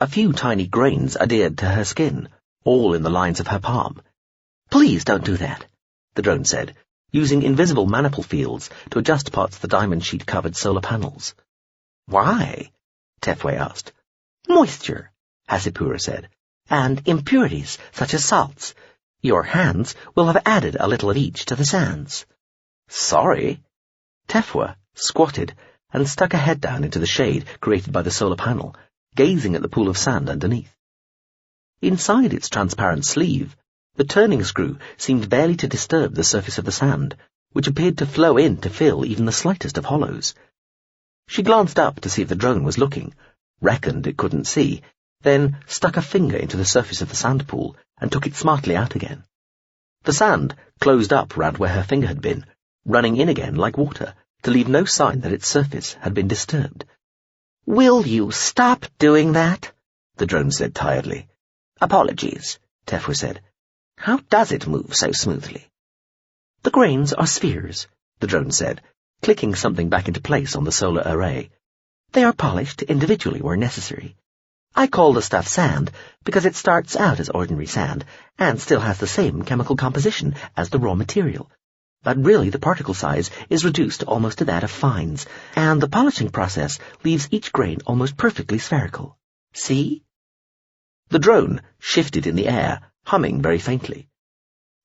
A few tiny grains adhered to her skin, all in the lines of her palm. "Please don't do that," the drone said, using invisible maniple fields to adjust parts of the diamond sheet-covered solar panels. "Why?" Tefwe asked. "Moisture," Hasipura said, "and impurities such as salts. Your hands will have added a little of each to the sands." "Sorry." Tefwe squatted and stuck her head down into the shade created by the solar panel, gazing at the pool of sand underneath. Inside its transparent sleeve, the turning screw seemed barely to disturb the surface of the sand, which appeared to flow in to fill even the slightest of hollows. She glanced up to see if the drone was looking, reckoned it couldn't see, then stuck a finger into the surface of the sand pool and took it smartly out again. The sand closed up round where her finger had been, running in again like water, to leave no sign that its surface had been disturbed. "Will you stop doing that?" the drone said tiredly. "Apologies," Tefwe said. "How does it move so smoothly?" "The grains are spheres," the drone said, clicking something back into place on the solar array. "They are polished individually where necessary. I call the stuff sand because it starts out as ordinary sand and still has the same chemical composition as the raw material. But really the particle size is reduced almost to that of fines, and the polishing process leaves each grain almost perfectly spherical. See?" The drone shifted in the air, humming very faintly.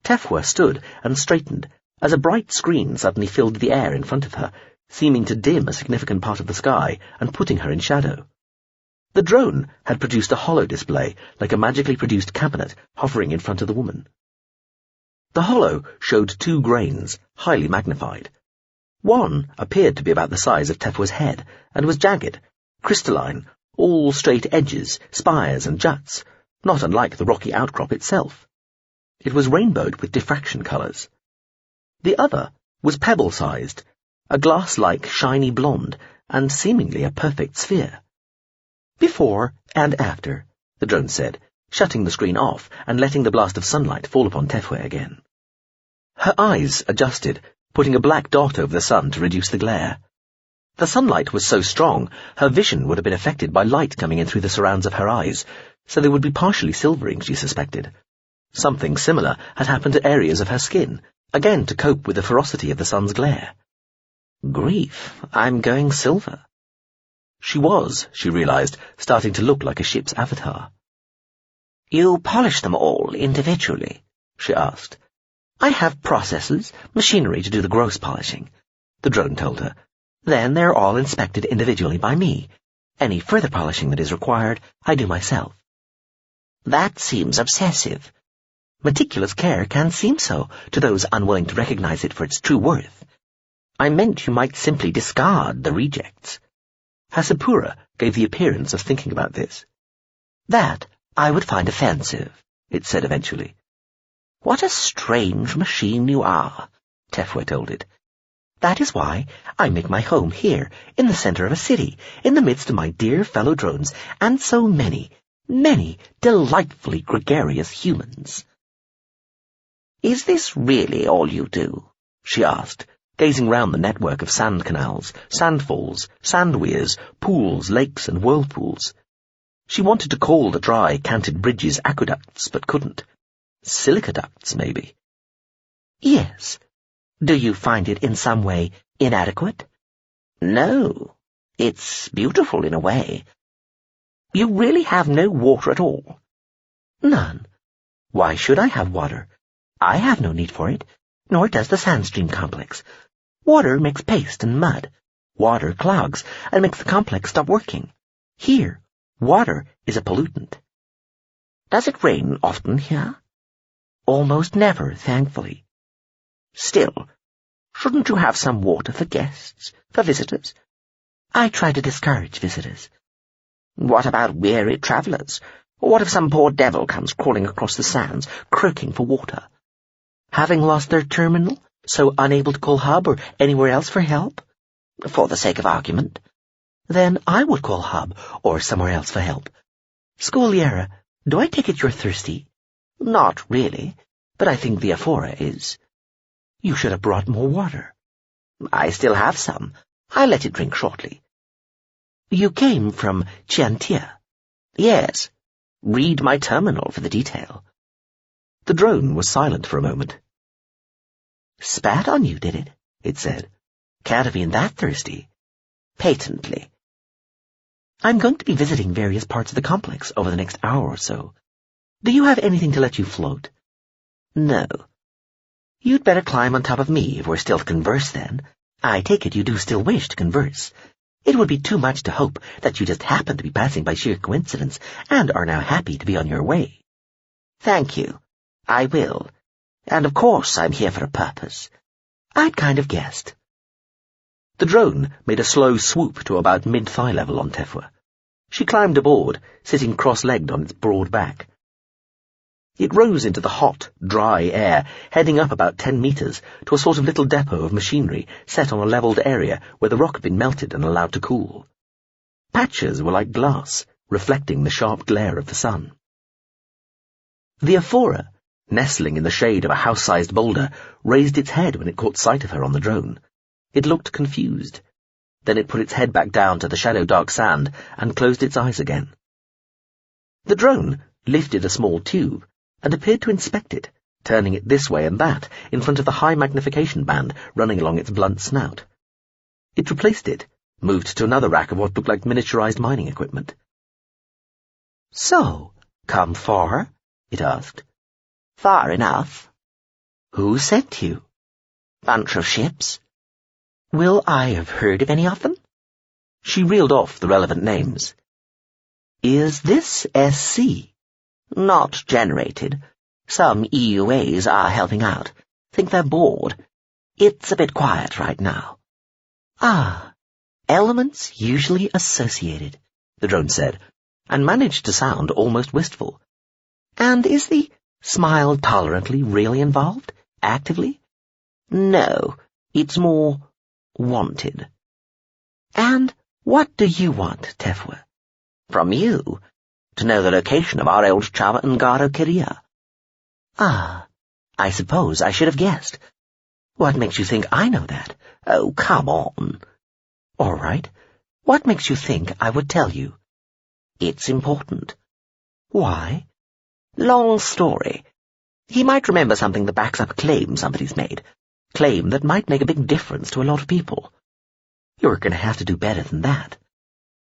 Tefwe stood and straightened as a bright screen suddenly filled the air in front of her, seeming to dim a significant part of the sky and putting her in shadow. The drone had produced a hollow display, like a magically produced cabinet hovering in front of the woman. The hollow showed 2 grains, highly magnified. One appeared to be about the size of Tefwe's head, and was jagged, crystalline, all straight edges, spires and juts, not unlike the rocky outcrop itself. It was rainbowed with diffraction colours. The other was pebble-sized, a glass-like shiny blonde, and seemingly a perfect sphere. "Before and after," the drone said, shutting the screen off and letting the blast of sunlight fall upon Tefwe again. Her eyes adjusted, putting a black dot over the sun to reduce the glare. The sunlight was so strong, her vision would have been affected by light coming in through the surrounds of her eyes, so they would be partially silvering, she suspected. Something similar had happened to areas of her skin, again to cope with the ferocity of the sun's glare. "Grief, I'm going silver." She was, she realized, starting to look like a ship's avatar. "You polish them all individually?" she asked. "I have processes, machinery to do the gross polishing," the drone told her. "Then they're all inspected individually by me. Any further polishing that is required, I do myself." "That seems obsessive." "Meticulous care can seem so to those unwilling to recognize it for its true worth. I meant you might simply discard the rejects." Hasipura gave the appearance of thinking about this. "That I would find offensive," it said eventually. "What a strange machine you are," Tefwe told it. "That is why I make my home here, in the center of a city, in the midst of my dear fellow drones, and so many, many delightfully gregarious humans." "Is this really all you do?" she asked, gazing round the network of sand canals, sandfalls, sand weirs, pools, lakes, and whirlpools. She wanted to call the dry, canted bridges aqueducts, but couldn't. Silica ducts, maybe. "Yes. Do you find it in some way inadequate?" "No. It's beautiful in a way." "You really have no water at all?" "None. Why should I have water? I have no need for it, nor does the sandstream complex. Water makes paste and mud. Water clogs and makes the complex stop working. Here, water is a pollutant." "Does it rain often here?" "Almost never, thankfully." "Still, shouldn't you have some water for guests, for visitors?" "I try to discourage visitors." "What about weary travellers? What if some poor devil comes crawling across the sands, croaking for water?" "Having lost their terminal, so unable to call hub or anywhere else for help?" "For the sake of argument." Then I would call Hub or somewhere else for help. Scoliera, do I take it you're thirsty? Not really, but I think the Aphora is. You should have brought more water. I still have some. I'll let it drink shortly. You came from Chiantia? Yes. Read my terminal for the detail. The drone was silent for a moment. Spat on you, did it? It said. Can't have been that thirsty. Patently. I'm going to be visiting various parts of the complex over the next hour or so. Do you have anything to let you float? No. You'd better climb on top of me if we're still to converse then. I take it you do still wish to converse. It would be too much to hope that you just happen to be passing by sheer coincidence and are now happy to be on your way. Thank you. I will. And of course I'm here for a purpose. I'd kind of guessed. The drone made a slow swoop to about mid-thigh level on Tefwa. She climbed aboard, sitting cross-legged on its broad back. It rose into the hot, dry air, heading up about 10 meters to a sort of little depot of machinery set on a levelled area where the rock had been melted and allowed to cool. Patches were like glass, reflecting the sharp glare of the sun. The Aphora, nestling in the shade of a house-sized boulder, raised its head when it caught sight of her on the drone. It looked confused. Then it put its head back down to the shadow-dark sand and closed its eyes again. The drone lifted a small tube and appeared to inspect it, turning it this way and that in front of the high magnification band running along its blunt snout. It replaced it, moved to another rack of what looked like miniaturized mining equipment. So, come far? It asked. Far enough. Who sent you? Bunch of ships. Will I have heard of any of them? She reeled off the relevant names. Is this SC? Not generated. Some EUAs are helping out. Think they're bored. It's a bit quiet right now. Ah, elements usually associated, the drone said, and managed to sound almost wistful. And is the smile tolerantly really involved? Actively? No, it's more wanted. And what do you want, Tefwa? From you, to know the location of our old Chava Ngaro Kiria. Ah, I suppose I should have guessed. What makes you think I know that? Oh, come on. All right. What makes you think I would tell you? It's important. Why? Long story. He might remember something that backs up a claim somebody's made. Claim that might make a big difference to a lot of people. You're going to have to do better than that.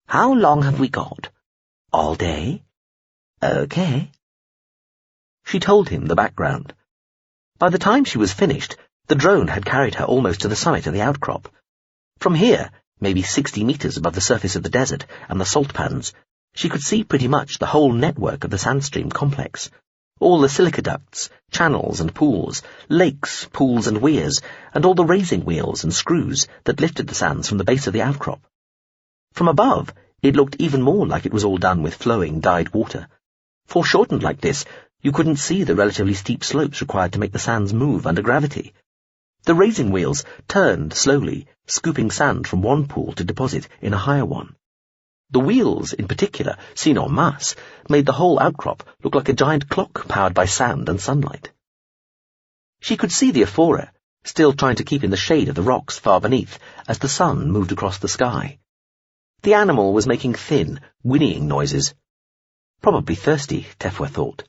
How long have we got? All day? Okay. She told him the background. By the time she was finished, the drone had carried her almost to the summit of the outcrop. From here, maybe 60 meters above the surface of the desert and the salt pans, she could see pretty much the whole network of the sandstream complex. All the silica ducts, channels and pools, lakes, pools and weirs, and all the raising wheels and screws that lifted the sands from the base of the outcrop. From above, it looked even more like it was all done with flowing, dyed water. Foreshortened like this, you couldn't see the relatively steep slopes required to make the sands move under gravity. The raising wheels turned slowly, scooping sand from one pool to deposit in a higher one. The wheels, in particular, seen en masse, made the whole outcrop look like a giant clock powered by sand and sunlight. She could see the Aphora, still trying to keep in the shade of the rocks far beneath as the sun moved across the sky. The animal was making thin, whinnying noises. Probably thirsty, Tefwa thought.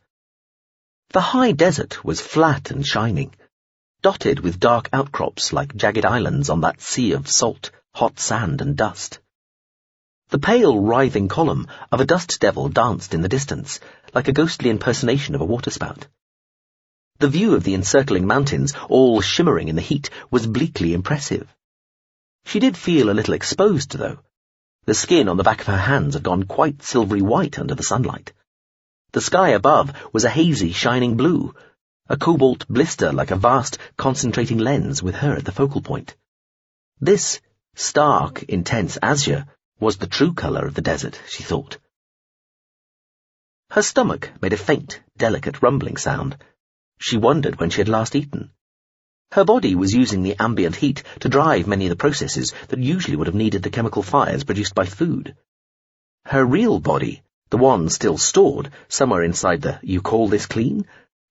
The high desert was flat and shining, dotted with dark outcrops like jagged islands on that sea of salt, hot sand and dust. The pale, writhing column of a dust devil danced in the distance, like a ghostly impersonation of a waterspout. The view of the encircling mountains, all shimmering in the heat, was bleakly impressive. She did feel a little exposed, though. The skin on the back of her hands had gone quite silvery white under the sunlight. The sky above was a hazy, shining blue, a cobalt blister like a vast, concentrating lens with her at the focal point. This stark, intense azure was the true colour of the desert, she thought. Her stomach made a faint, delicate rumbling sound. She wondered when she had last eaten. Her body was using the ambient heat to drive many of the processes that usually would have needed the chemical fires produced by food. Her real body, the one still stored somewhere inside the "you call this clean,"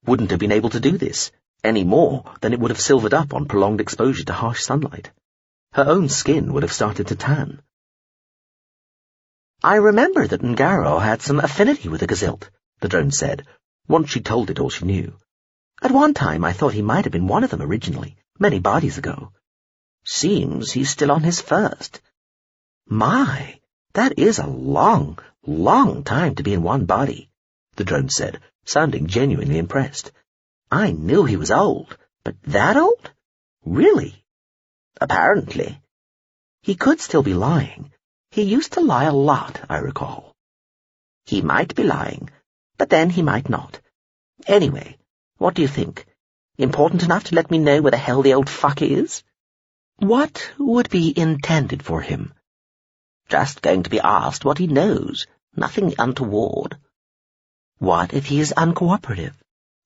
wouldn't have been able to do this, any more than it would have silvered up on prolonged exposure to harsh sunlight. Her own skin would have started to tan. "I remember that Ngaro had some affinity with the Gazilt," the drone said, once she told it all she knew. "At one time I thought he might have been one of them originally, many bodies ago. Seems he's still on his first. My, that is a long, long time to be in one body," the drone said, sounding genuinely impressed. "I knew he was old, but that old? Really?" "Apparently. He could still be lying. He used to lie a lot, I recall." "He might be lying, but then he might not. Anyway, what do you think? Important enough to let me know where the hell the old fuck is?" What would be intended for him? "Just going to be asked what he knows. Nothing untoward." What if he is uncooperative?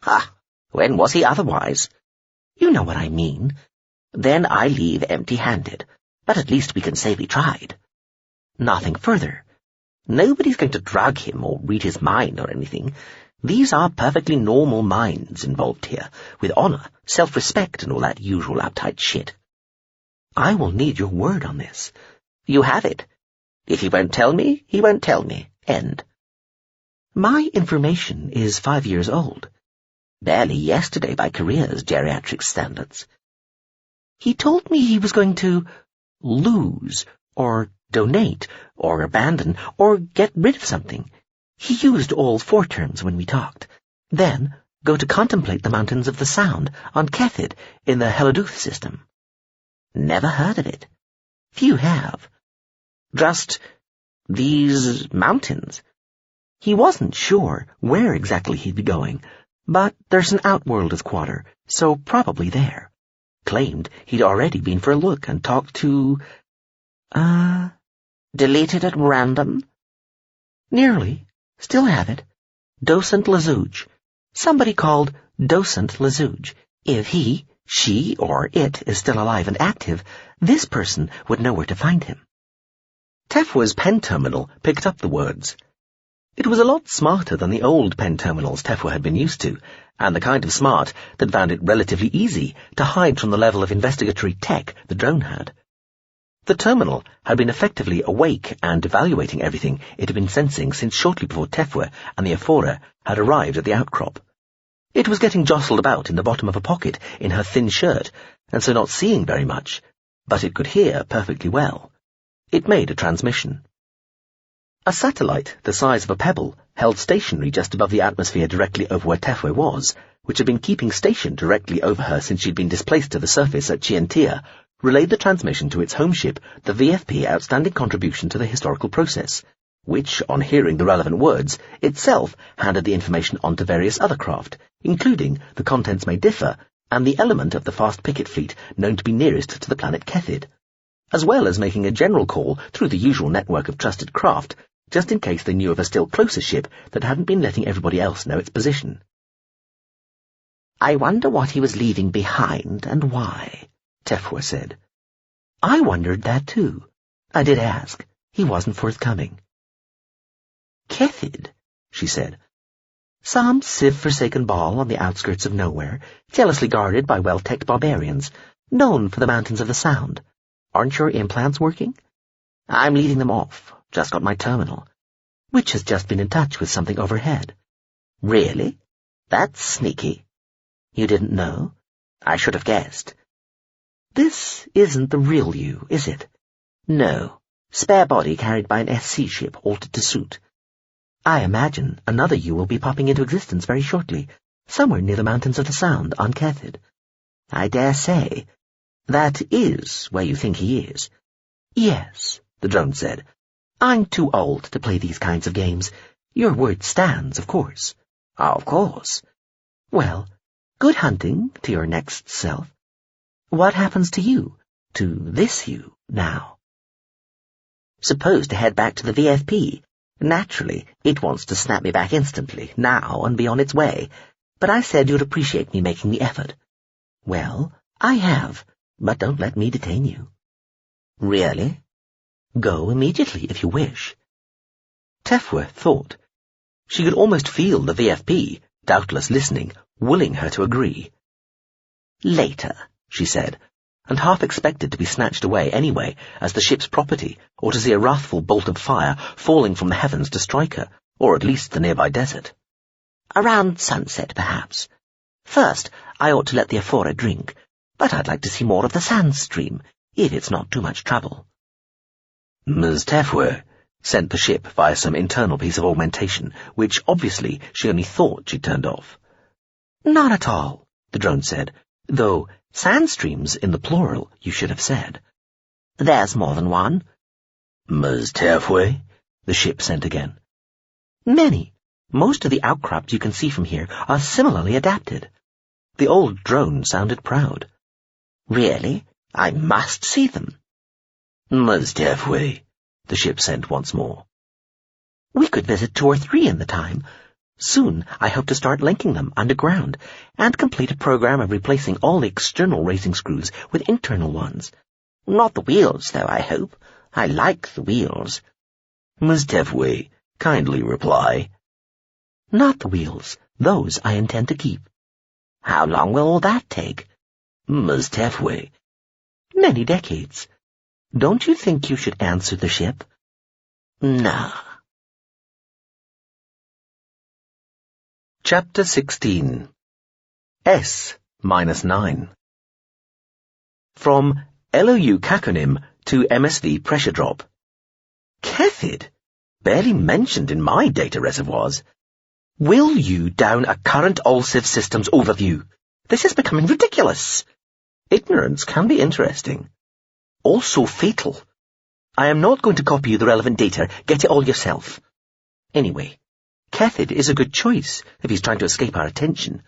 "Ha! When was he otherwise?" You know what I mean. "Then I leave empty-handed, but at least we can say we tried." Nothing further. "Nobody's going to drug him or read his mind or anything. These are perfectly normal minds involved here, with honor, self-respect, and all that usual uptight shit." "I will need your word on this." "You have it. If he won't tell me, he won't tell me. End." "My information is 5 years old." "Barely yesterday by Korea's geriatric standards." "He told me he was going to lose, or donate, or abandon, or get rid of something. He used all 4 terms when we talked. Then go to contemplate the mountains of the Sound on Kethid in the Heladuth system." "Never heard of it." "Few have." "Just these mountains?" He wasn't sure where exactly he'd be going, but there's an outworld of Quarter, so probably there. Claimed he'd already been for a look and talked to... Deleted at random? Nearly. Still have it. Docent Lazouge. Somebody called Docent Lazouge. If he, she, or it is still alive and active, this person would know where to find him. Tefwa's pen terminal picked up the words. It was a lot smarter than the old pen terminals Tefwa had been used to, and the kind of smart that found it relatively easy to hide from the level of investigatory tech the drone had. The terminal had been effectively awake and evaluating everything it had been sensing since shortly before Tefwa and the Ephora had arrived at the outcrop. It was getting jostled about in the bottom of a pocket in her thin shirt, and so not seeing very much, but it could hear perfectly well. It made a transmission. A satellite the size of a pebble held stationary just above the atmosphere directly over where Tefwa was, which had been keeping station directly over her since she'd been displaced to the surface at Chientia, relayed the transmission to its home ship, the VFP Outstanding Contribution to the Historical Process, which, on hearing the relevant words, itself handed the information on to various other craft, including the contents may differ and the element of the fast picket fleet known to be nearest to the planet Kethid, as well as making a general call through the usual network of trusted craft, just in case they knew of a still closer ship that hadn't been letting everybody else know its position. "I wonder what he was leaving behind and why," Tefwa said. "I wondered that too. I did ask. He wasn't forthcoming." "Kethid," she said. "Some civ-forsaken ball on the outskirts of nowhere, jealously guarded by well-teched barbarians, known for the mountains of the Sound. Aren't your implants working?" "I'm leaving them off. Just got my terminal." "Which has just been in touch with something overhead." "Really? That's sneaky." "You didn't know?" "I should have guessed." "This isn't the real you, is it?" "No. Spare body carried by an SC ship altered to suit." "I imagine another you will be popping into existence very shortly, somewhere near the mountains of the Sound on Kethid." "I dare say. That is where you think he is." "Yes," the drone said. "I'm too old to play these kinds of games. Your word stands, of course." "Of course." "Well, good hunting to your next self. What happens to you, to this you, now?" "Supposed to head back to the VFP. Naturally, it wants to snap me back instantly, now and be on its way. But I said you'd appreciate me making the effort." "Well, I have, but don't let me detain you. Really? Go immediately if you wish. Tefwe thought. She could almost feel the VFP, doubtless listening, willing her to agree. Later, she said, and half expected to be snatched away anyway as the ship's property, or to see a wrathful bolt of fire falling from the heavens to strike her, or at least the nearby desert. Around sunset, perhaps. First, I ought to let the Aphora drink, but I'd like to see more of the sand stream, if it's not too much trouble. Ms. Tefwe sent the ship via some internal piece of augmentation, which obviously she only thought she'd turned off. Not at all, the drone said, though sand streams in the plural you should have said. There's more than one. Ms. Tefwe, the ship sent again. Many. Most of the outcrops you can see from here are similarly adapted. The old drone sounded proud. Really? I must see them. Ms. Tefwe, the ship sent once more. We could visit 2 or 3 in the time. Soon I hope to start linking them underground and complete a program of replacing all the external racing screws with internal ones. Not the wheels, though, I hope. I like the wheels. Ms. Tefwe, kindly reply. Not the wheels. Those I intend to keep. How long will all that take? Ms. Tefwe. Many decades. Don't you think you should answer the ship? No. Chapter 16. S-9. From LOU Kakonim to MSV pressure drop. Kethid, barely mentioned in my data reservoirs. Will you down a current Allciv systems overview? This is becoming ridiculous. Ignorance can be interesting. Also fatal. I am not going to copy you the relevant data. Get it all yourself. Anyway, Kethid is a good choice if he's trying to escape our attention.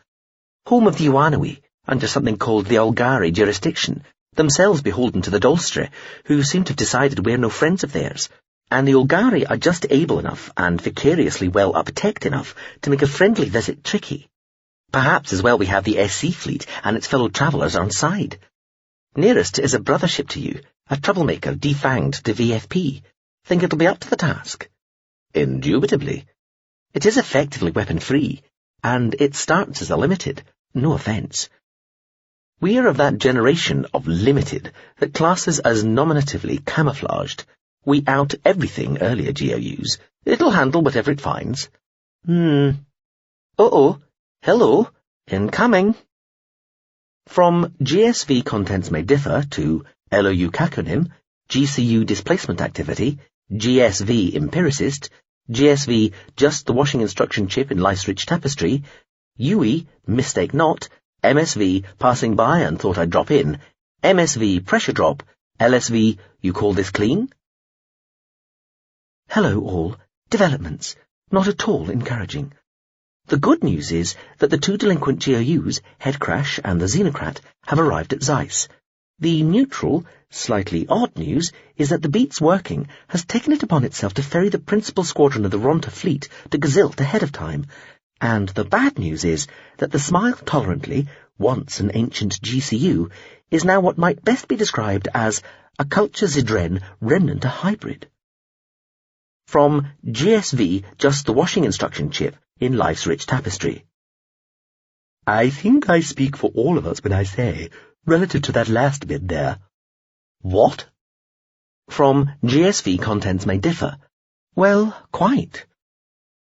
Home of the Iwanawi, under something called the Olgari jurisdiction, themselves beholden to the Dolstre, who seem to have decided we're no friends of theirs, and the Olgari are just able enough and vicariously well uptech enough to make a friendly visit tricky. Perhaps as well we have the SC fleet and its fellow travellers on side. Nearest is a brother ship to you, a troublemaker defanged to VFP. Think it'll be up to the task? Indubitably. It is effectively weapon-free, and it starts as a limited, no offence. We are of that generation of limited that classes as nominatively camouflaged. We out everything earlier GOUs. It'll handle whatever it finds. Uh-oh. Hello. Incoming. From GSV contents may differ to LOU Kakonim, GCU displacement activity, GSV empiricist, GSV just the washing instruction chip in lice-rich tapestry, UE mistake not, MSV passing by and thought I'd drop in, MSV pressure drop, LSV you call this clean? Hello all. Developments. Not at all encouraging. The good news is that the 2 delinquent GOUs, Headcrash and the Xenocrat, have arrived at Zeiss. The neutral, slightly odd news is that the Beats Working has taken it upon itself to ferry the principal squadron of the Ronta fleet to Gazilt ahead of time. And the bad news is that the Smile Tolerantly, once an ancient GCU, is now what might best be described as a Culture Zidren remnant a hybrid. From GSV, just the washing instruction chip in life's rich tapestry. I think I speak for all of us when I say, relative to that last bit there. What? From GSV contents may differ. Well, quite.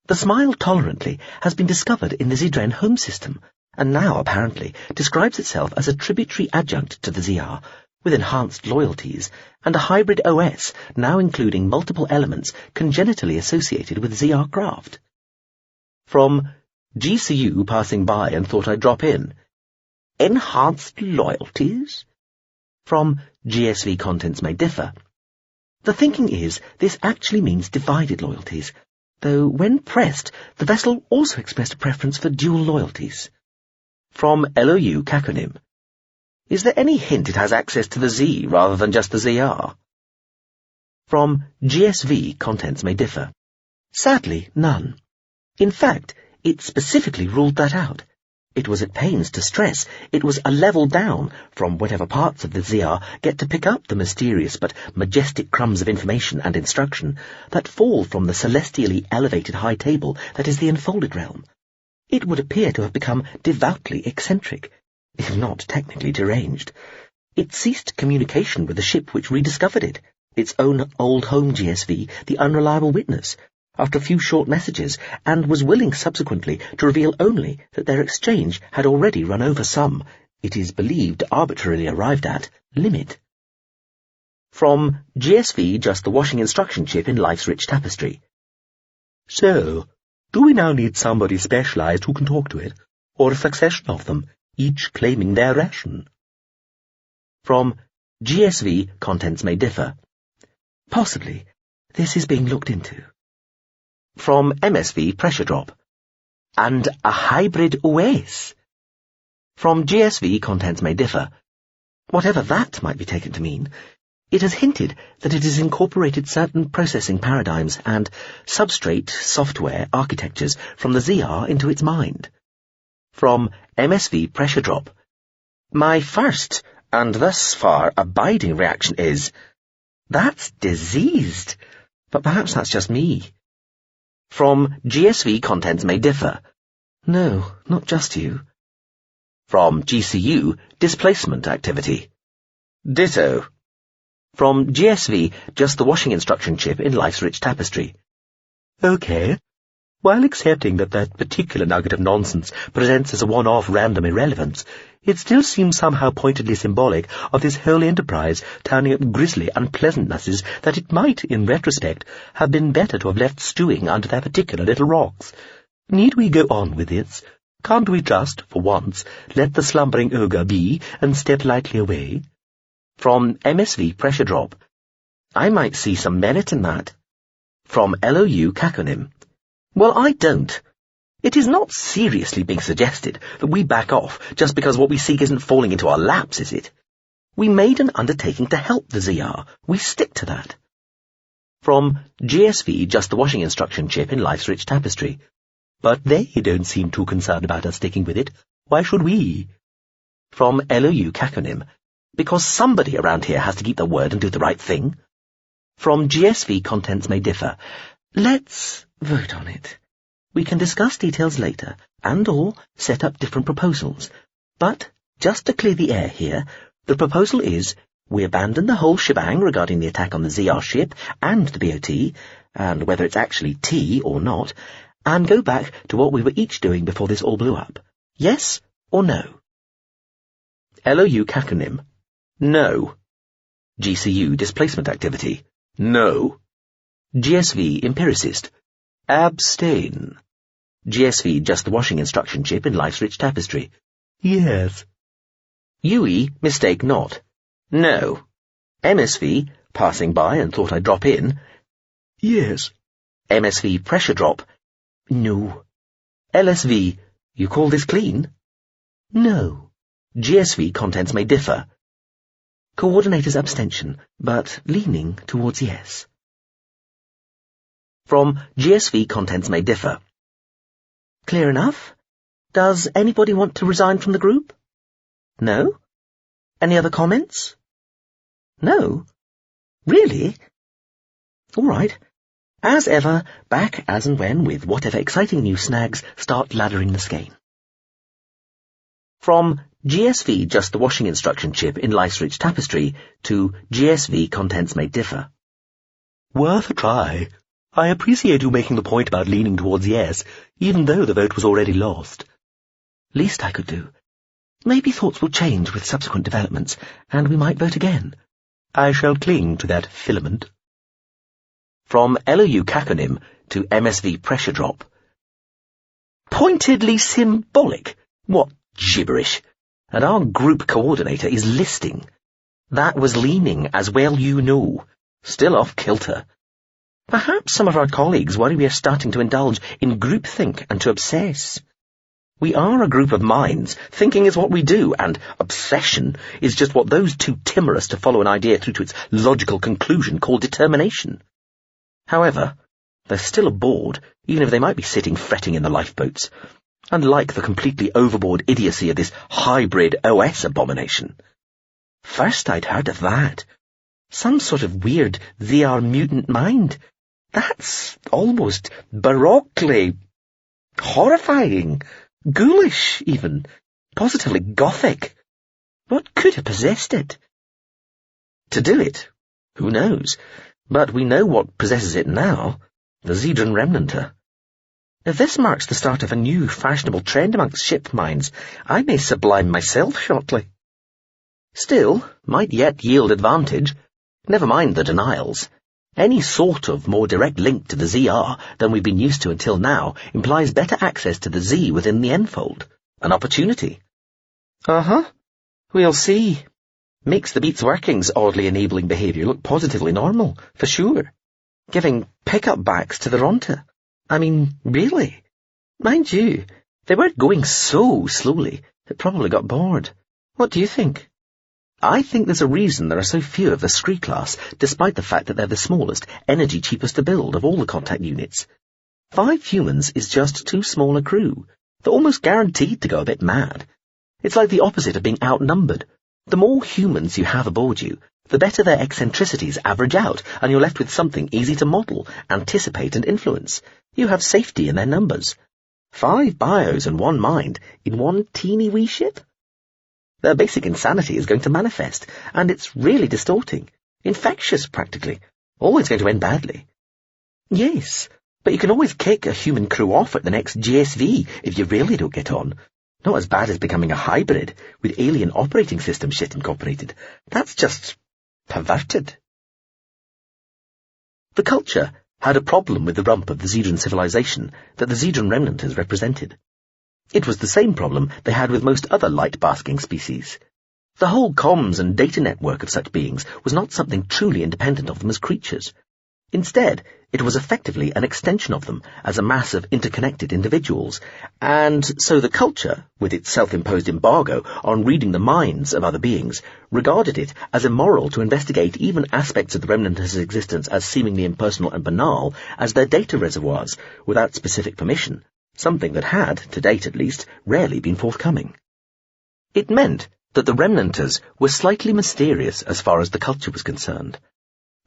The Smile Tolerantly has been discovered in the Zidren home system, and now, apparently, describes itself as a tributary adjunct to the ZR, with enhanced loyalties, and a hybrid OS now including multiple elements congenitally associated with ZR craft. From GCU passing by and thought I'd drop in. Enhanced loyalties? From GSV contents may differ. The thinking is this actually means divided loyalties, though when pressed, the vessel also expressed a preference for dual loyalties. From LOU Kakonim. Is there any hint it has access to the Z rather than just the ZR? From GSV contents may differ. Sadly, none. In fact, it specifically ruled that out. It was at pains to stress it was a level down from whatever parts of the ZR get to pick up the mysterious but majestic crumbs of information and instruction that fall from the celestially elevated high table that is the enfolded realm. It would appear to have become devoutly eccentric, if not technically deranged. It ceased communication with the ship which rediscovered it, its own old home GSV, the unreliable witness, after a few short messages, and was willing subsequently to reveal only that their exchange had already run over some, it is believed arbitrarily arrived at, limit. From GSV, just the washing instruction chip in life's rich tapestry. So, do we now need somebody specialized who can talk to it, or a succession of them, each claiming their ration? From GSV, contents may differ. Possibly. This is being looked into. From MSV, pressure drop. And a hybrid OS. From GSV, contents may differ. Whatever that might be taken to mean, it has hinted that it has incorporated certain processing paradigms and substrate software architectures from the ZR into its mind. From MSV, pressure drop. My first, and thus far abiding reaction is, that's diseased. But perhaps that's just me. From GSV, contents may differ. No, not just you. From GCU, displacement activity. Ditto. From GSV, just the washing instruction chip in life's rich tapestry. Okay. While accepting that that particular nugget of nonsense presents as a one-off random irrelevance, it still seems somehow pointedly symbolic of this whole enterprise turning up grisly unpleasantnesses that it might, in retrospect, have been better to have left stewing under their particular little rocks. Need we go on with this? Can't we just, for once, let the slumbering ogre be and step lightly away? From MSV, pressure drop. I might see some merit in that. From LOU, caconym. Well, I don't. It is not seriously being suggested that we back off just because what we seek isn't falling into our laps, is it? We made an undertaking to help the ZR. We stick to that. From GSV, just the washing instruction chip in life's rich tapestry. But they don't seem too concerned about us sticking with it. Why should we? From LOU, caconym. Because somebody around here has to keep their word and do the right thing. From GSV, contents may differ. Let's vote on it. We can discuss details later, and/or set up different proposals. But, just to clear the air here, the proposal is, we abandon the whole shebang regarding the attack on the ZR ship and the BOT, and whether it's actually T or not, and go back to what we were each doing before this all blew up. Yes or no? LOU, caconym. No. GCU, displacement activity. No. GSV, empiricist. Abstain. GSV, just the washing instruction chip in life's rich tapestry. Yes. UE, mistake not. No. MSV, passing by and thought I'd drop in. Yes. MSV, pressure drop. No. LSV, you call this clean? No. GSV, contents may differ. Coordinator's abstention, but leaning towards yes. From GSV, contents may differ. Clear enough? Does anybody want to resign from the group? No? Any other comments? No? Really? All right. As ever, back as and when with whatever exciting new snags start laddering the skein. From GSV, just the washing instruction chip in life's rich tapestry, to GSV, contents may differ. Worth a try. I appreciate you making the point about leaning towards yes, even though the vote was already lost. Least I could do. Maybe thoughts will change with subsequent developments, and we might vote again. I shall cling to that filament. From LOU, caconym, to MSV, pressure drop. Pointedly symbolic? What gibberish! And our group coordinator is listing. That was leaning, as well you know. Still off kilter. Perhaps some of our colleagues worry we are starting to indulge in groupthink and to obsess. We are a group of minds. Thinking is what we do, and obsession is just what those too timorous to follow an idea through to its logical conclusion call determination. However, they're still aboard, even if they might be sitting fretting in the lifeboats. unlike the completely overboard idiocy of this hybrid OS abomination. First I'd heard of that. Some sort of weird VR mutant mind. That's almost baroquely horrifying, ghoulish even, positively gothic. What could have possessed it? To do it, who knows? But we know what possesses it now, the Zedran Remnanter. If this marks the start of a new fashionable trend amongst ship minds, I may sublime myself shortly. Still, might yet yield advantage. Never mind the denials. Any sort of more direct link to the ZR than we've been used to until now implies better access to the Z within the N-fold. An opportunity. Uh-huh. We'll see. Makes the Beat's workings oddly enabling behaviour look positively normal, for sure. Giving pick-up backs to the Ronta. I mean, really? Mind you, they weren't going so slowly, it probably got bored. What do you think? I think there's a reason there are so few of the Scree class, despite the fact that they're the smallest, energy cheapest to build of all the contact units. 5 humans is just too small a crew. They're almost guaranteed to go a bit mad. It's like the opposite of being outnumbered. The more humans you have aboard you, the better their eccentricities average out, and you're left with something easy to model, anticipate and influence. You have safety in their numbers. 5 bios and 1 mind in one teeny wee ship? Their basic insanity is going to manifest, and it's really distorting. Infectious, practically. Always going to end badly. Yes, but you can always kick a human crew off at the next GSV if you really don't get on. Not as bad as becoming a hybrid, with alien operating system shit incorporated. That's just perverted. The culture had a problem with the rump of the Zedran civilization that the Zedran Remnanters represented. It was the same problem they had with most other light-basking species. The whole comms and data network of such beings was not something truly independent of them as creatures. Instead, it was effectively an extension of them as a mass of interconnected individuals, and so the culture, with its self-imposed embargo on reading the minds of other beings, regarded it as immoral to investigate even aspects of the Remnanters' existence as seemingly impersonal and banal as their data reservoirs, without specific permission, something that had, to date at least, rarely been forthcoming. It meant that the Remnanters were slightly mysterious as far as the culture was concerned.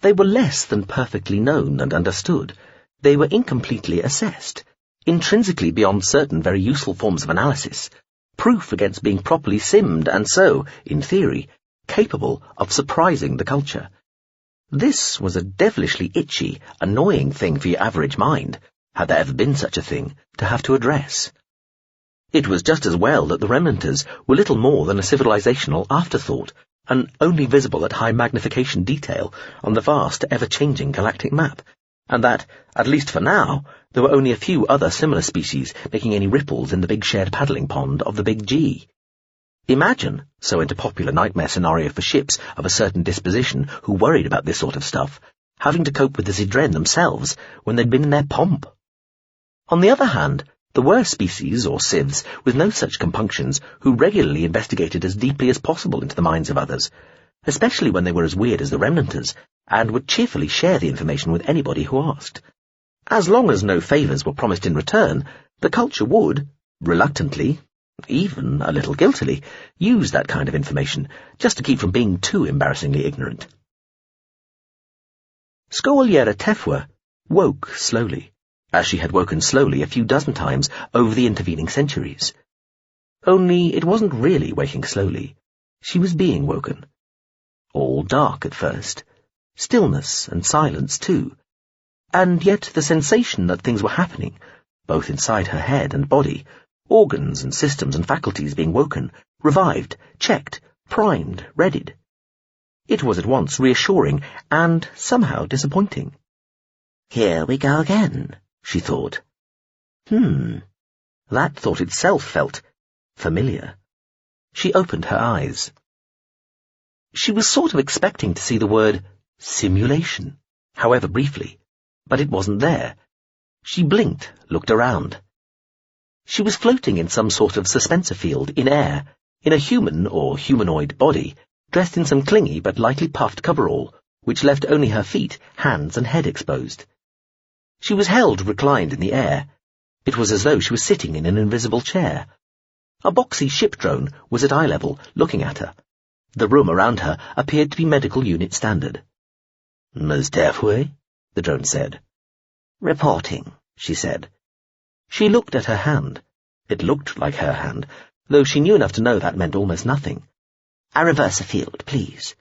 They were less than perfectly known and understood. They were incompletely assessed, intrinsically beyond certain very useful forms of analysis, proof against being properly simmed and so, in theory, capable of surprising the culture. This was a devilishly itchy, annoying thing for your average mind, had there ever been such a thing, to have to address. It was just as well that the Remnanters were little more than a civilizational afterthought, and only visible at high magnification detail on the vast, ever-changing galactic map, and that, at least for now, there were only a few other similar species making any ripples in the big shared paddling pond of the Big G. Imagine, so into popular nightmare scenario for ships of a certain disposition who worried about this sort of stuff, having to cope with the Zedren themselves when they'd been in their pomp. On the other hand, there were species, or civs, with no such compunctions, who regularly investigated as deeply as possible into the minds of others, especially when they were as weird as the Remnanters, and would cheerfully share the information with anybody who asked. As long as no favours were promised in return, the culture would, reluctantly, even a little guiltily, use that kind of information, just to keep from being too embarrassingly ignorant. Skoaliera Tefwa woke slowly, as she had woken slowly a few dozen times over the intervening centuries. Only it wasn't really waking slowly. She was being woken. All dark at first. Stillness and silence, too. And yet the sensation that things were happening, both inside her head and body, organs and systems and faculties being woken, revived, checked, primed, readied. It was at once reassuring and somehow disappointing. Here we go again, she thought. That thought itself felt familiar. She opened her eyes. She was sort of expecting to see the word simulation, however briefly, but it wasn't there. She blinked, looked around. She was floating in some sort of suspensor field in air, in a human or humanoid body, dressed in some clingy but lightly puffed coverall, which left only her feet, hands and head exposed. She was held reclined in the air, It was as though she was sitting in an invisible chair. A boxy ship drone was at eye level, looking at her. The room around her appeared to be medical unit standard. "Ms. Pt.2," the drone said. "Reporting," she said. She looked at her hand. It looked like her hand, though she knew enough to know that meant almost nothing. "I reverse a field, please."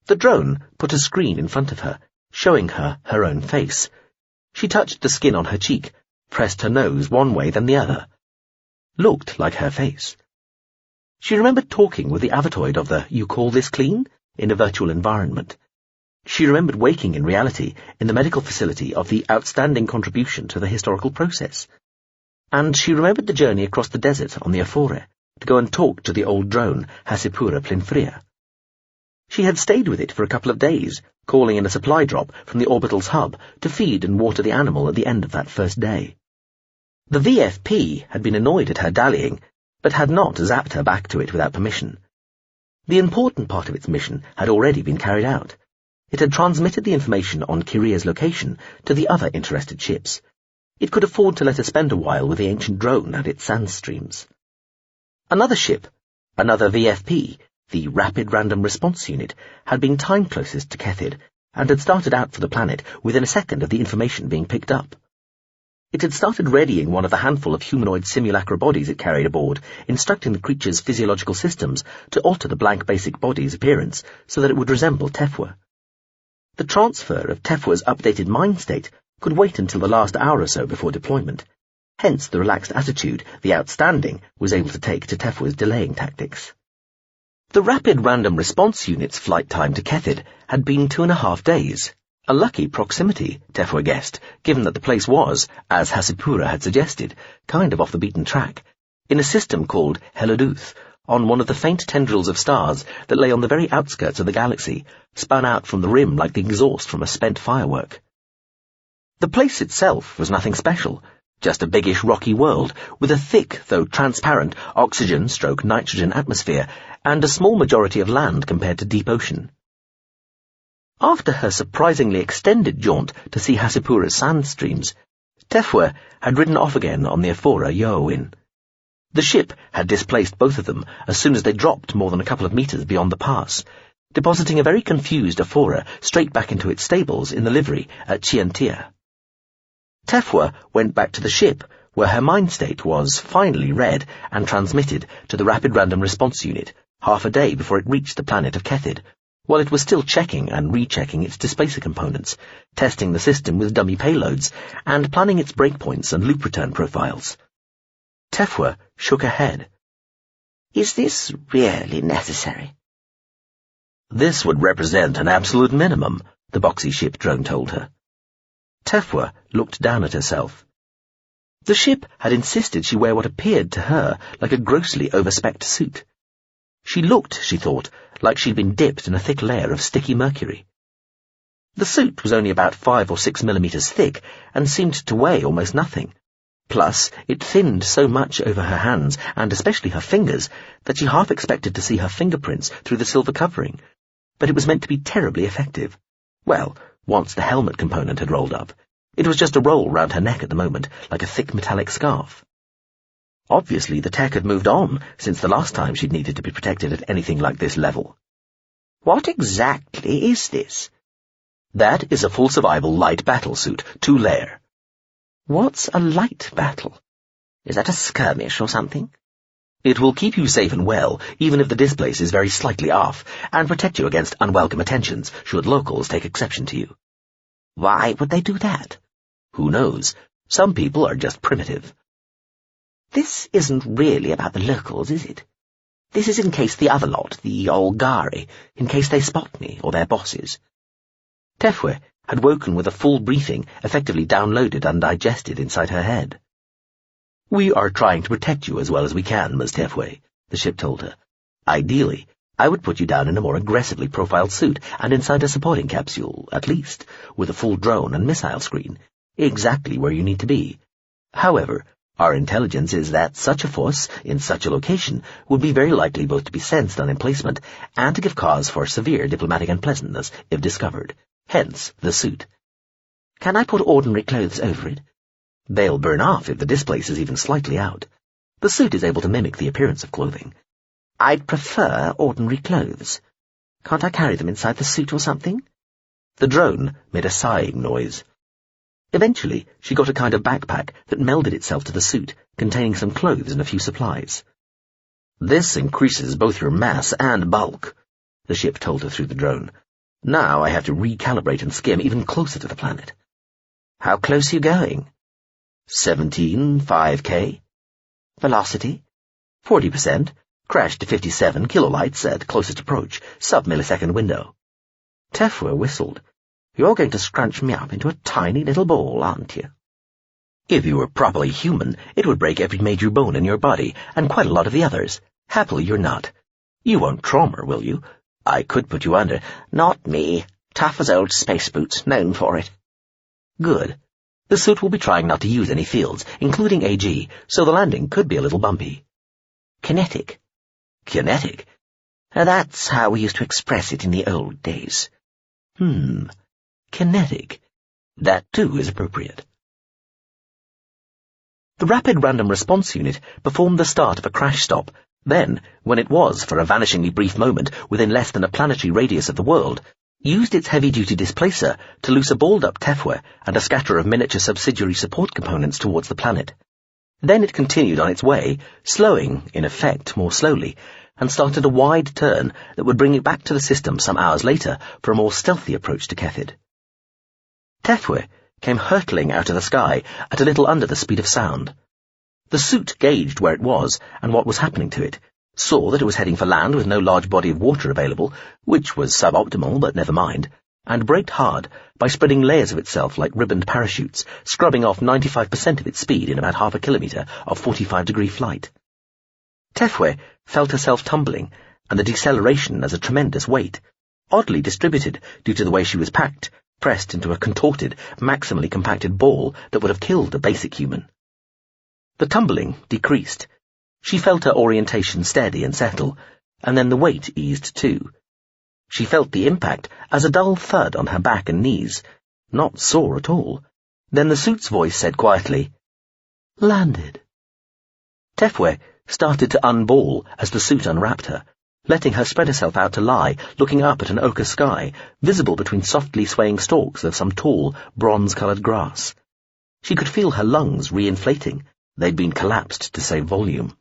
The drone put a screen in front of her, showing her her own face. She touched the skin on her cheek, pressed her nose one way then the other. Looked like her face. She remembered talking with the avatoid of the "You call this clean?" in a virtual environment. She remembered waking in reality in the medical facility of the outstanding contribution to the historical process. And she remembered the journey across the desert on the Afore to go and talk to the old drone, Hasipura Plinfria. She had stayed with it for a couple of days, calling in a supply drop from the orbital's hub to feed and water the animal at the end of that first day. The VFP had been annoyed at her dallying, but had not zapped her back to it without permission. The important part of its mission had already been carried out. It had transmitted the information on Kyria's location to the other interested ships. It could afford to let her spend a while with the ancient drone and its sand streams. Another ship, another VFP, the Rapid Random Response Unit, had been time closest to Kethid and had started out for the planet within a second of the information being picked up. It had started readying one of the handful of humanoid simulacra bodies it carried aboard, instructing the creature's physiological systems to alter the blank basic body's appearance so that it would resemble Pt.2. The transfer of Pt.2's updated mind state could wait until the last hour or so before deployment, hence the relaxed attitude the Outstanding was able to take to Pt.2's delaying tactics. The Rapid Random Response Unit's flight time to Kethid had been 2.5 days, a lucky proximity, Pt.2 guessed, given that the place was, as Hasipura had suggested, kind of off the beaten track, in a system called Heladuth, on one of the faint tendrils of stars that lay on the very outskirts of the galaxy, spun out from the rim like the exhaust from a spent firework. The place itself was nothing special, just a biggish rocky world with a thick, though transparent, oxygen/nitrogen atmosphere and a small majority of land compared to deep ocean. After her surprisingly extended jaunt to see Hasipura's sand streams, Pt.2 had ridden off again on the Afora Yoowin. The ship had displaced both of them as soon as they dropped more than a couple of meters beyond the pass, depositing a very confused Afora straight back into its stables in the livery at Chiantia. Pt.2 went back to the ship, where her mind state was finally read and transmitted to the Rapid Random Response Unit half a day before it reached the planet of Kethid, while it was still checking and rechecking its displacer components, testing the system with dummy payloads, and planning its breakpoints and loop return profiles. Pt.2 shook her head. "Is this really necessary?" "This would represent an absolute minimum," the boxy ship drone told her. Pt.2 looked down at herself. The ship had insisted she wear what appeared to her like a grossly overspecced suit. She looked, she thought, like she'd been dipped in a thick layer of sticky mercury. The suit was only about 5 or 6 millimeters thick and seemed to weigh almost nothing. Plus, it thinned so much over her hands, and especially her fingers, that she half expected to see her fingerprints through the silver covering. But it was meant to be terribly effective. Well, once the helmet component had rolled up. It was just a roll round her neck at the moment, like a thick metallic scarf. Obviously, the tech had moved on since the last time she'd needed to be protected at anything like this level. "What exactly is this?" "That is a full survival light battle suit, 2-layer. "What's a light battle? Is that a skirmish or something?" "It will keep you safe and well, even if the displace is very slightly off, and protect you against unwelcome attentions, should locals take exception to you." "Why would they do that?" "Who knows? Some people are just primitive." "This isn't really about the locals, is it? This is in case the other lot, the Olgari, in case they spot me, or their bosses." Pt.2 had woken with a full briefing effectively downloaded and digested inside her head. "We are trying to protect you as well as we can, Ms. Pt.2, the ship told her. "Ideally, I would put you down in a more aggressively profiled suit and inside a supporting capsule, at least, with a full drone and missile screen, exactly where you need to be. However, our intelligence is that such a force, in such a location, would be very likely both to be sensed on emplacement and to give cause for severe diplomatic unpleasantness if discovered. Hence the suit." "Can I put ordinary clothes over it?" They'll burn off if the displace is even slightly out. The suit is able to mimic the appearance of clothing. I'd prefer ordinary clothes. Can't I carry them inside the suit or something? The drone made a sighing noise. Eventually, she got a kind of backpack that melded itself to the suit, containing some clothes and a few supplies. This increases both your mass and bulk, the ship told her through the drone. Now I have to recalibrate and skim even closer to the planet. How close are you going? 17.5K. Velocity? 40%. Crashed to 57 kilolights at closest approach, sub-millisecond window. Tefua whistled. You're going to scrunch me up into a tiny little ball, aren't you? If you were properly human, it would break every major bone in your body, and quite a lot of the others. Happily, you're not. You won't trauma, will you? I could put you under. Not me. Tough as old space boots, known for it. Good. The suit will be trying not to use any fields, including AG, so the landing could be a little bumpy. Kinetic. Kinetic? That's how we used to express it in the old days. Kinetic. That, too, is appropriate. The Rapid Random Response Unit performed the start of a crash stop. Then, when it was, for a vanishingly brief moment, within less than a planetary radius of the world, used its heavy-duty displacer to loose a balled-up Tefua and a scatter of miniature subsidiary support components towards the planet. Then it continued on its way, slowing, in effect, more slowly, and started a wide turn that would bring it back to the system some hours later for a more stealthy approach to Kethid. Tefua came hurtling out of the sky at a little under the speed of sound. The suit gauged where it was and what was happening to it, saw that it was heading for land with no large body of water available, which was suboptimal, but never mind, and braked hard by spreading layers of itself like ribboned parachutes, scrubbing off 95% of its speed in about half a kilometre of 45-degree flight. Tefua felt herself tumbling, and the deceleration as a tremendous weight, oddly distributed due to the way she was packed, pressed into a contorted, maximally compacted ball that would have killed a basic human. The tumbling decreased. She felt her orientation steady and settle, and then the weight eased too. She felt the impact as a dull thud on her back and knees, not sore at all. Then the suit's voice said quietly, "Landed." Tefua started to unball as the suit unwrapped her, letting her spread herself out to lie, looking up at an ochre sky, visible between softly swaying stalks of some tall, bronze-coloured grass. She could feel her lungs re-inflating. They'd been collapsed to save volume.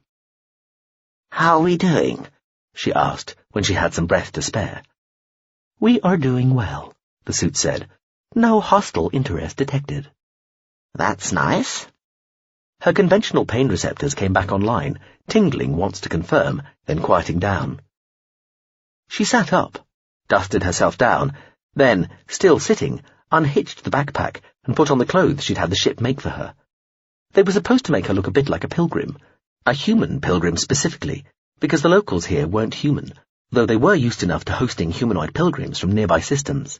"How are we doing?" she asked, when she had some breath to spare. "We are doing well," the suit said. "No hostile interest detected." "That's nice." Her conventional pain receptors came back online, tingling once to confirm, then quieting down. She sat up, dusted herself down, then, still sitting, unhitched the backpack and put on the clothes she'd had the ship make for her. They were supposed to make her look a bit like a pilgrim, a human pilgrim specifically, because the locals here weren't human, though they were used enough to hosting humanoid pilgrims from nearby systems.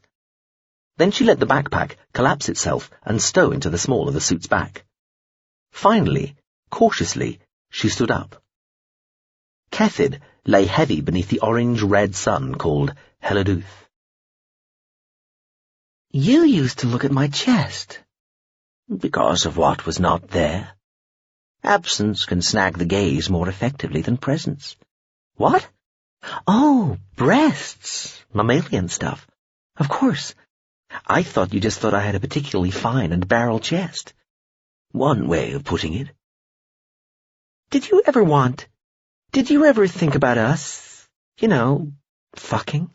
Then she let the backpack collapse itself and stow into the small of the suit's back. Finally, cautiously, she stood up. Kethid lay heavy beneath the orange-red sun called Heladuth. "You used to look at my chest." "Because of what was not there. Absence can snag the gaze more effectively than presence." "What?" "Oh, breasts. Mammalian stuff. Of course. I thought you just thought I had a particularly fine and barrel chest." "One way of putting it." Did you ever think about us, fucking?"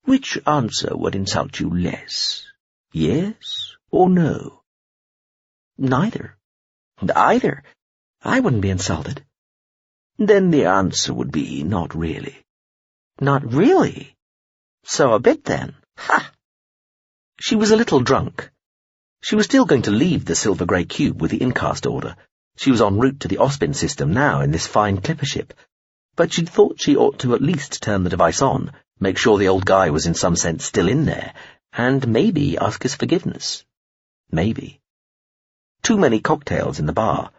"Which answer would insult you less? Yes or no?" "Neither. Either. I wouldn't be insulted." "Then the answer would be not really." "Not really? So a bit then. Ha!" She was a little drunk. She was still going to leave the silver-grey cube with the incast order. She was en route to the Ospin system now in this fine clipper ship. But she'd thought she ought to at least turn the device on, make sure the old guy was in some sense still in there, and maybe ask his forgiveness. Maybe. Too many cocktails in the bar.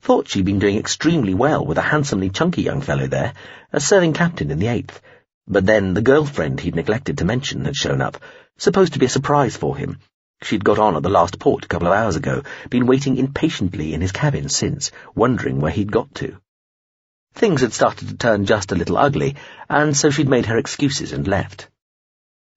Thought she'd been doing extremely well with a handsomely chunky young fellow there, a serving captain in the 8th. But then the girlfriend he'd neglected to mention had shown up, supposed to be a surprise for him, She'd got on at the last port a couple of hours ago, been waiting impatiently in his cabin since, wondering where he'd got to. Things had started to turn just a little ugly, and so she'd made her excuses and left.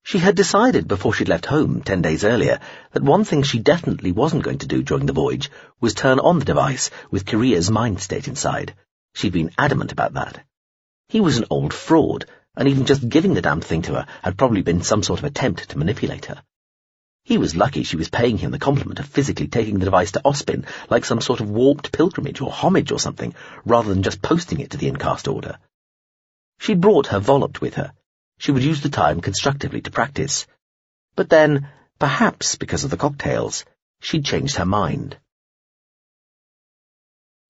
She had decided before she'd left home 10 days earlier that one thing she definitely wasn't going to do during the voyage was turn on the device with Kiria's mind state inside. She'd been adamant about that. He was an old fraud, and even just giving the damn thing to her had probably been some sort of attempt to manipulate her. He was lucky she was paying him the compliment of physically taking the device to Ospin like some sort of warped pilgrimage or homage or something, rather than just posting it to the incast order. She'd brought her Vollupt with her. She would use the time constructively to practice. But then, perhaps because of the cocktails, she'd changed her mind.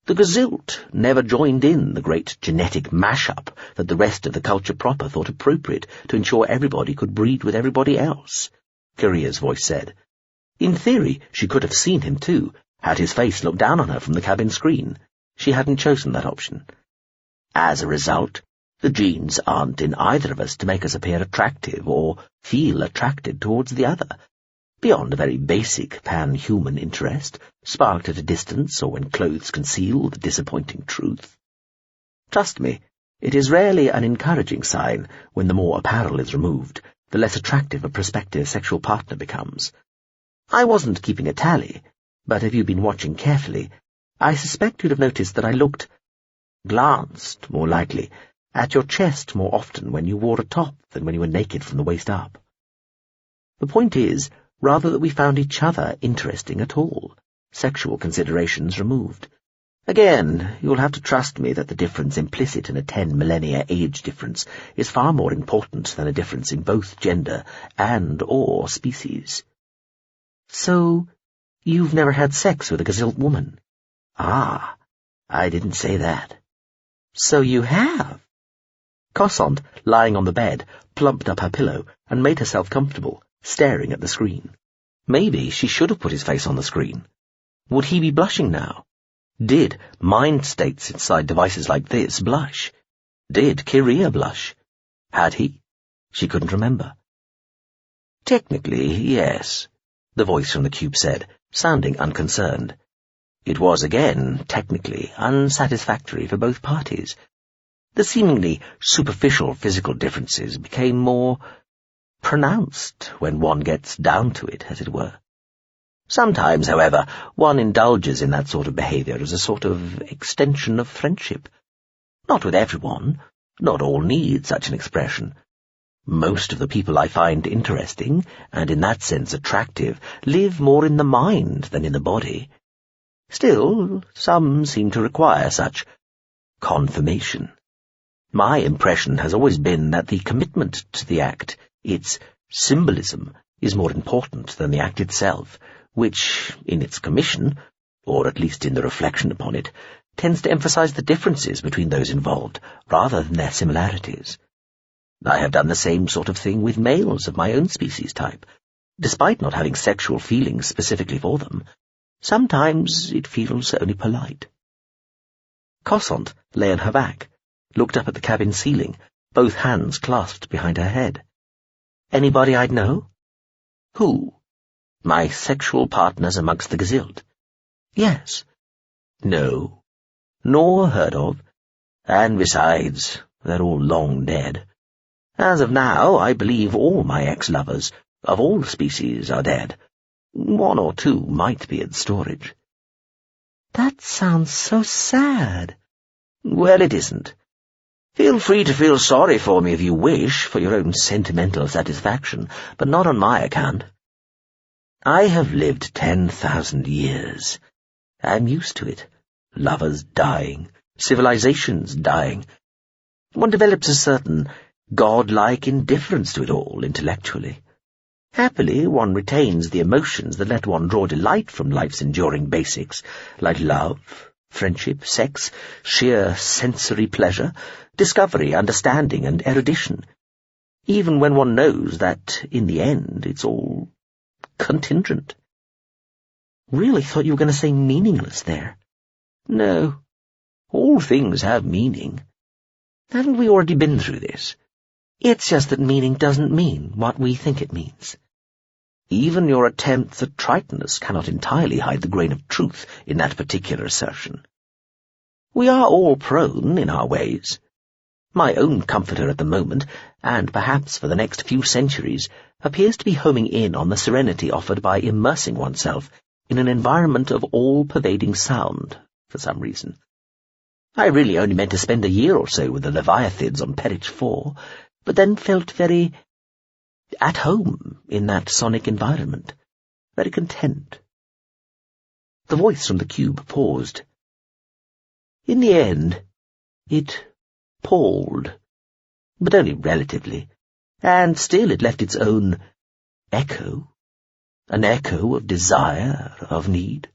The Gazilt never joined in the great genetic mash-up that the rest of the culture proper thought appropriate to ensure everybody could breed with everybody else, Kiria's voice said. In theory, she could have seen him too, had his face looked down on her from the cabin screen. She hadn't chosen that option. As a result, the genes aren't in either of us to make us appear attractive or feel attracted towards the other, beyond a very basic pan-human interest, sparked at a distance or when clothes conceal the disappointing truth. Trust me, it is rarely an encouraging sign when the more apparel is removed, the less attractive a prospective sexual partner becomes. I wasn't keeping a tally, but if you'd been watching carefully, I suspect you'd have noticed that I glanced, more likely, at your chest more often when you wore a top than when you were naked from the waist up. The point is, rather that we found each other interesting at all, sexual considerations removed. Again, you'll have to trust me that the difference implicit in a 10 millennia age difference is far more important than a difference in both gender and/or species. So, you've never had sex with a Gazilt woman? Ah, I didn't say that. So you have. Cossant, lying on the bed, plumped up her pillow and made herself comfortable, staring at the screen. Maybe she should have put his face on the screen. Would he be blushing now? Did mind states inside devices like this blush? Did Kiria blush? Had he? She couldn't remember. Technically, yes, the voice from the cube said, sounding unconcerned. It was again, technically, unsatisfactory for both parties. The seemingly superficial physical differences became more pronounced when one gets down to it, as it were. Sometimes, however, one indulges in that sort of behaviour as a sort of extension of friendship. Not with everyone. Not all need such an expression. Most of the people I find interesting, and in that sense attractive, live more in the mind than in the body. Still, some seem to require such confirmation. My impression has always been that the commitment to the act, its symbolism, is more important than the act itself, which, in its commission, or at least in the reflection upon it, tends to emphasize the differences between those involved, rather than their similarities. I have done the same sort of thing with males of my own species type. Despite not having sexual feelings specifically for them, sometimes it feels only polite. Cossant lay on her back, looked up at the cabin ceiling, both hands clasped behind her head. Anybody I'd know? Who? My sexual partners amongst the Gazilt? Yes. No. Nor heard of. And besides, they're all long dead. As of now, I believe all my ex-lovers, of all species, are dead. One or two might be in storage. That sounds so sad. Well, it isn't. Feel free to feel sorry for me if you wish, for your own sentimental satisfaction, but not on my account. I have lived 10,000 years. I'm used to it. Lovers dying, civilizations dying. One develops a certain godlike indifference to it all intellectually. Happily, one retains the emotions that let one draw delight from life's enduring basics, like love, friendship, sex, sheer sensory pleasure, discovery, understanding, and erudition, even when one knows that, in the end, it's all contingent. Really thought you were going to say meaningless there. No, all things have meaning. Haven't we already been through this? It's just that meaning doesn't mean what we think it means. Even your attempts at triteness cannot entirely hide the grain of truth in that particular assertion. We are all prone in our ways. My own comforter at the moment, and perhaps for the next few centuries, appears to be homing in on the serenity offered by immersing oneself in an environment of all-pervading sound, for some reason. I really only meant to spend a year or so with the Leviathids on Pt.2, but then felt very at home in that sonic environment, very content. The voice from the cube paused. In the end, it palled, but only relatively, and still it left its own echo, an echo of desire, of need.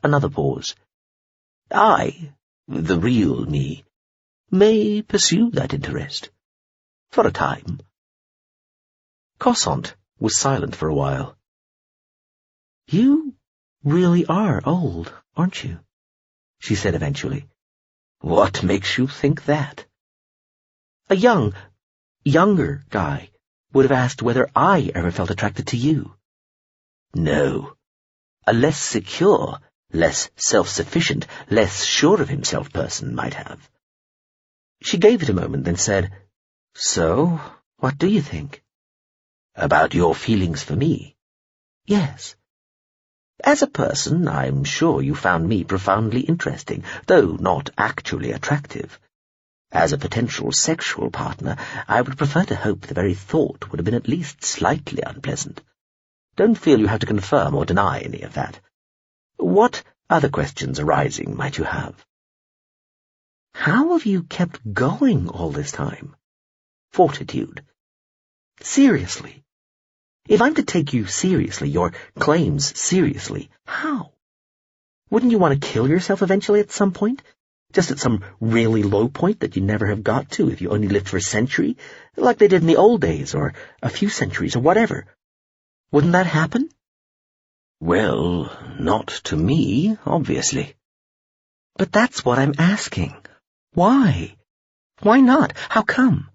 Another pause. I, the real me, may pursue that interest, for a time. Cossant was silent for a while. You really are old, aren't you? She said eventually. What makes you think that? A younger guy would have asked whether I ever felt attracted to you. No. A less secure, less self-sufficient, less sure of himself person might have. She gave it a moment, then said, So, what do you think? About your feelings for me? Yes. As a person, I'm sure you found me profoundly interesting, though not actually attractive. As a potential sexual partner, I would prefer to hope the very thought would have been at least slightly unpleasant. Don't feel you have to confirm or deny any of that. What other questions arising might you have? How have you kept going all this time? Fortitude. Seriously. If I'm to take you seriously, your claims seriously, how? Wouldn't you want to kill yourself eventually at some point? Just at some really low point that you never have got to if you only lived for a century, like they did in the old days, or a few centuries, or whatever. Wouldn't that happen? Well, not to me, obviously. But that's what I'm asking. Why? Why not? How come?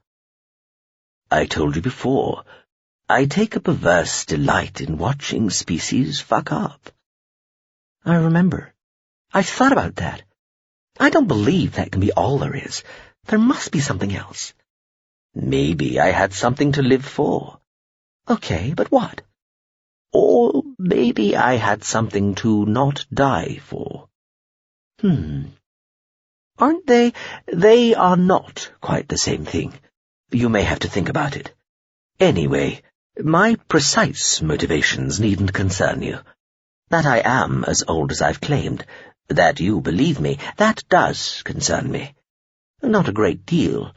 I told you before, I take a perverse delight in watching species fuck up. I remember. I've thought about that. I don't believe that can be all there is. There must be something else. Maybe I had something to live for. Okay, but what? Or maybe I had something to not die for. Aren't they? They are not quite the same thing. You may have to think about it. Anyway, my precise motivations needn't concern you. That I am as old as I've claimed, that you believe me, that does concern me. Not a great deal,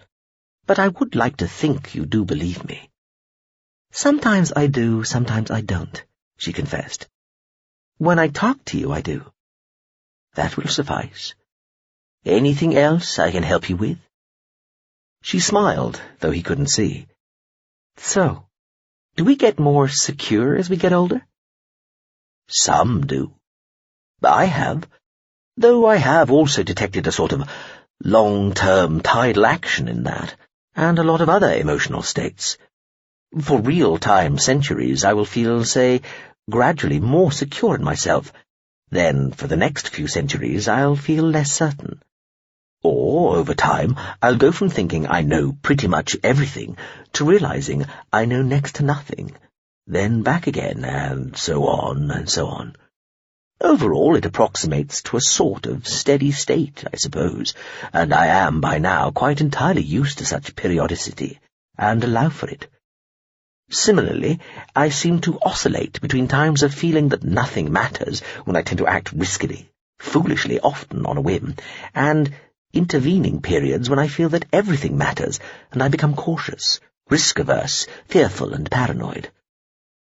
but I would like to think you do believe me. Sometimes I do, sometimes I don't, she confessed. When I talk to you, I do. That will suffice. Anything else I can help you with? She smiled, though he couldn't see. So, do we get more secure as we get older? Some do. I have, though I have also detected a sort of long-term tidal action in that, and a lot of other emotional states. For real-time centuries I will feel, say, gradually more secure in myself. Then, for the next few centuries, I'll feel less certain. Or, over time, I'll go from thinking I know pretty much everything to realizing I know next to nothing, then back again, and so on and so on. Overall, it approximates to a sort of steady state, I suppose, and I am by now quite entirely used to such periodicity, and allow for it. Similarly, I seem to oscillate between times of feeling that nothing matters, when I tend to act riskily, foolishly, often on a whim, and intervening periods when I feel that everything matters, and I become cautious, risk-averse, fearful and paranoid.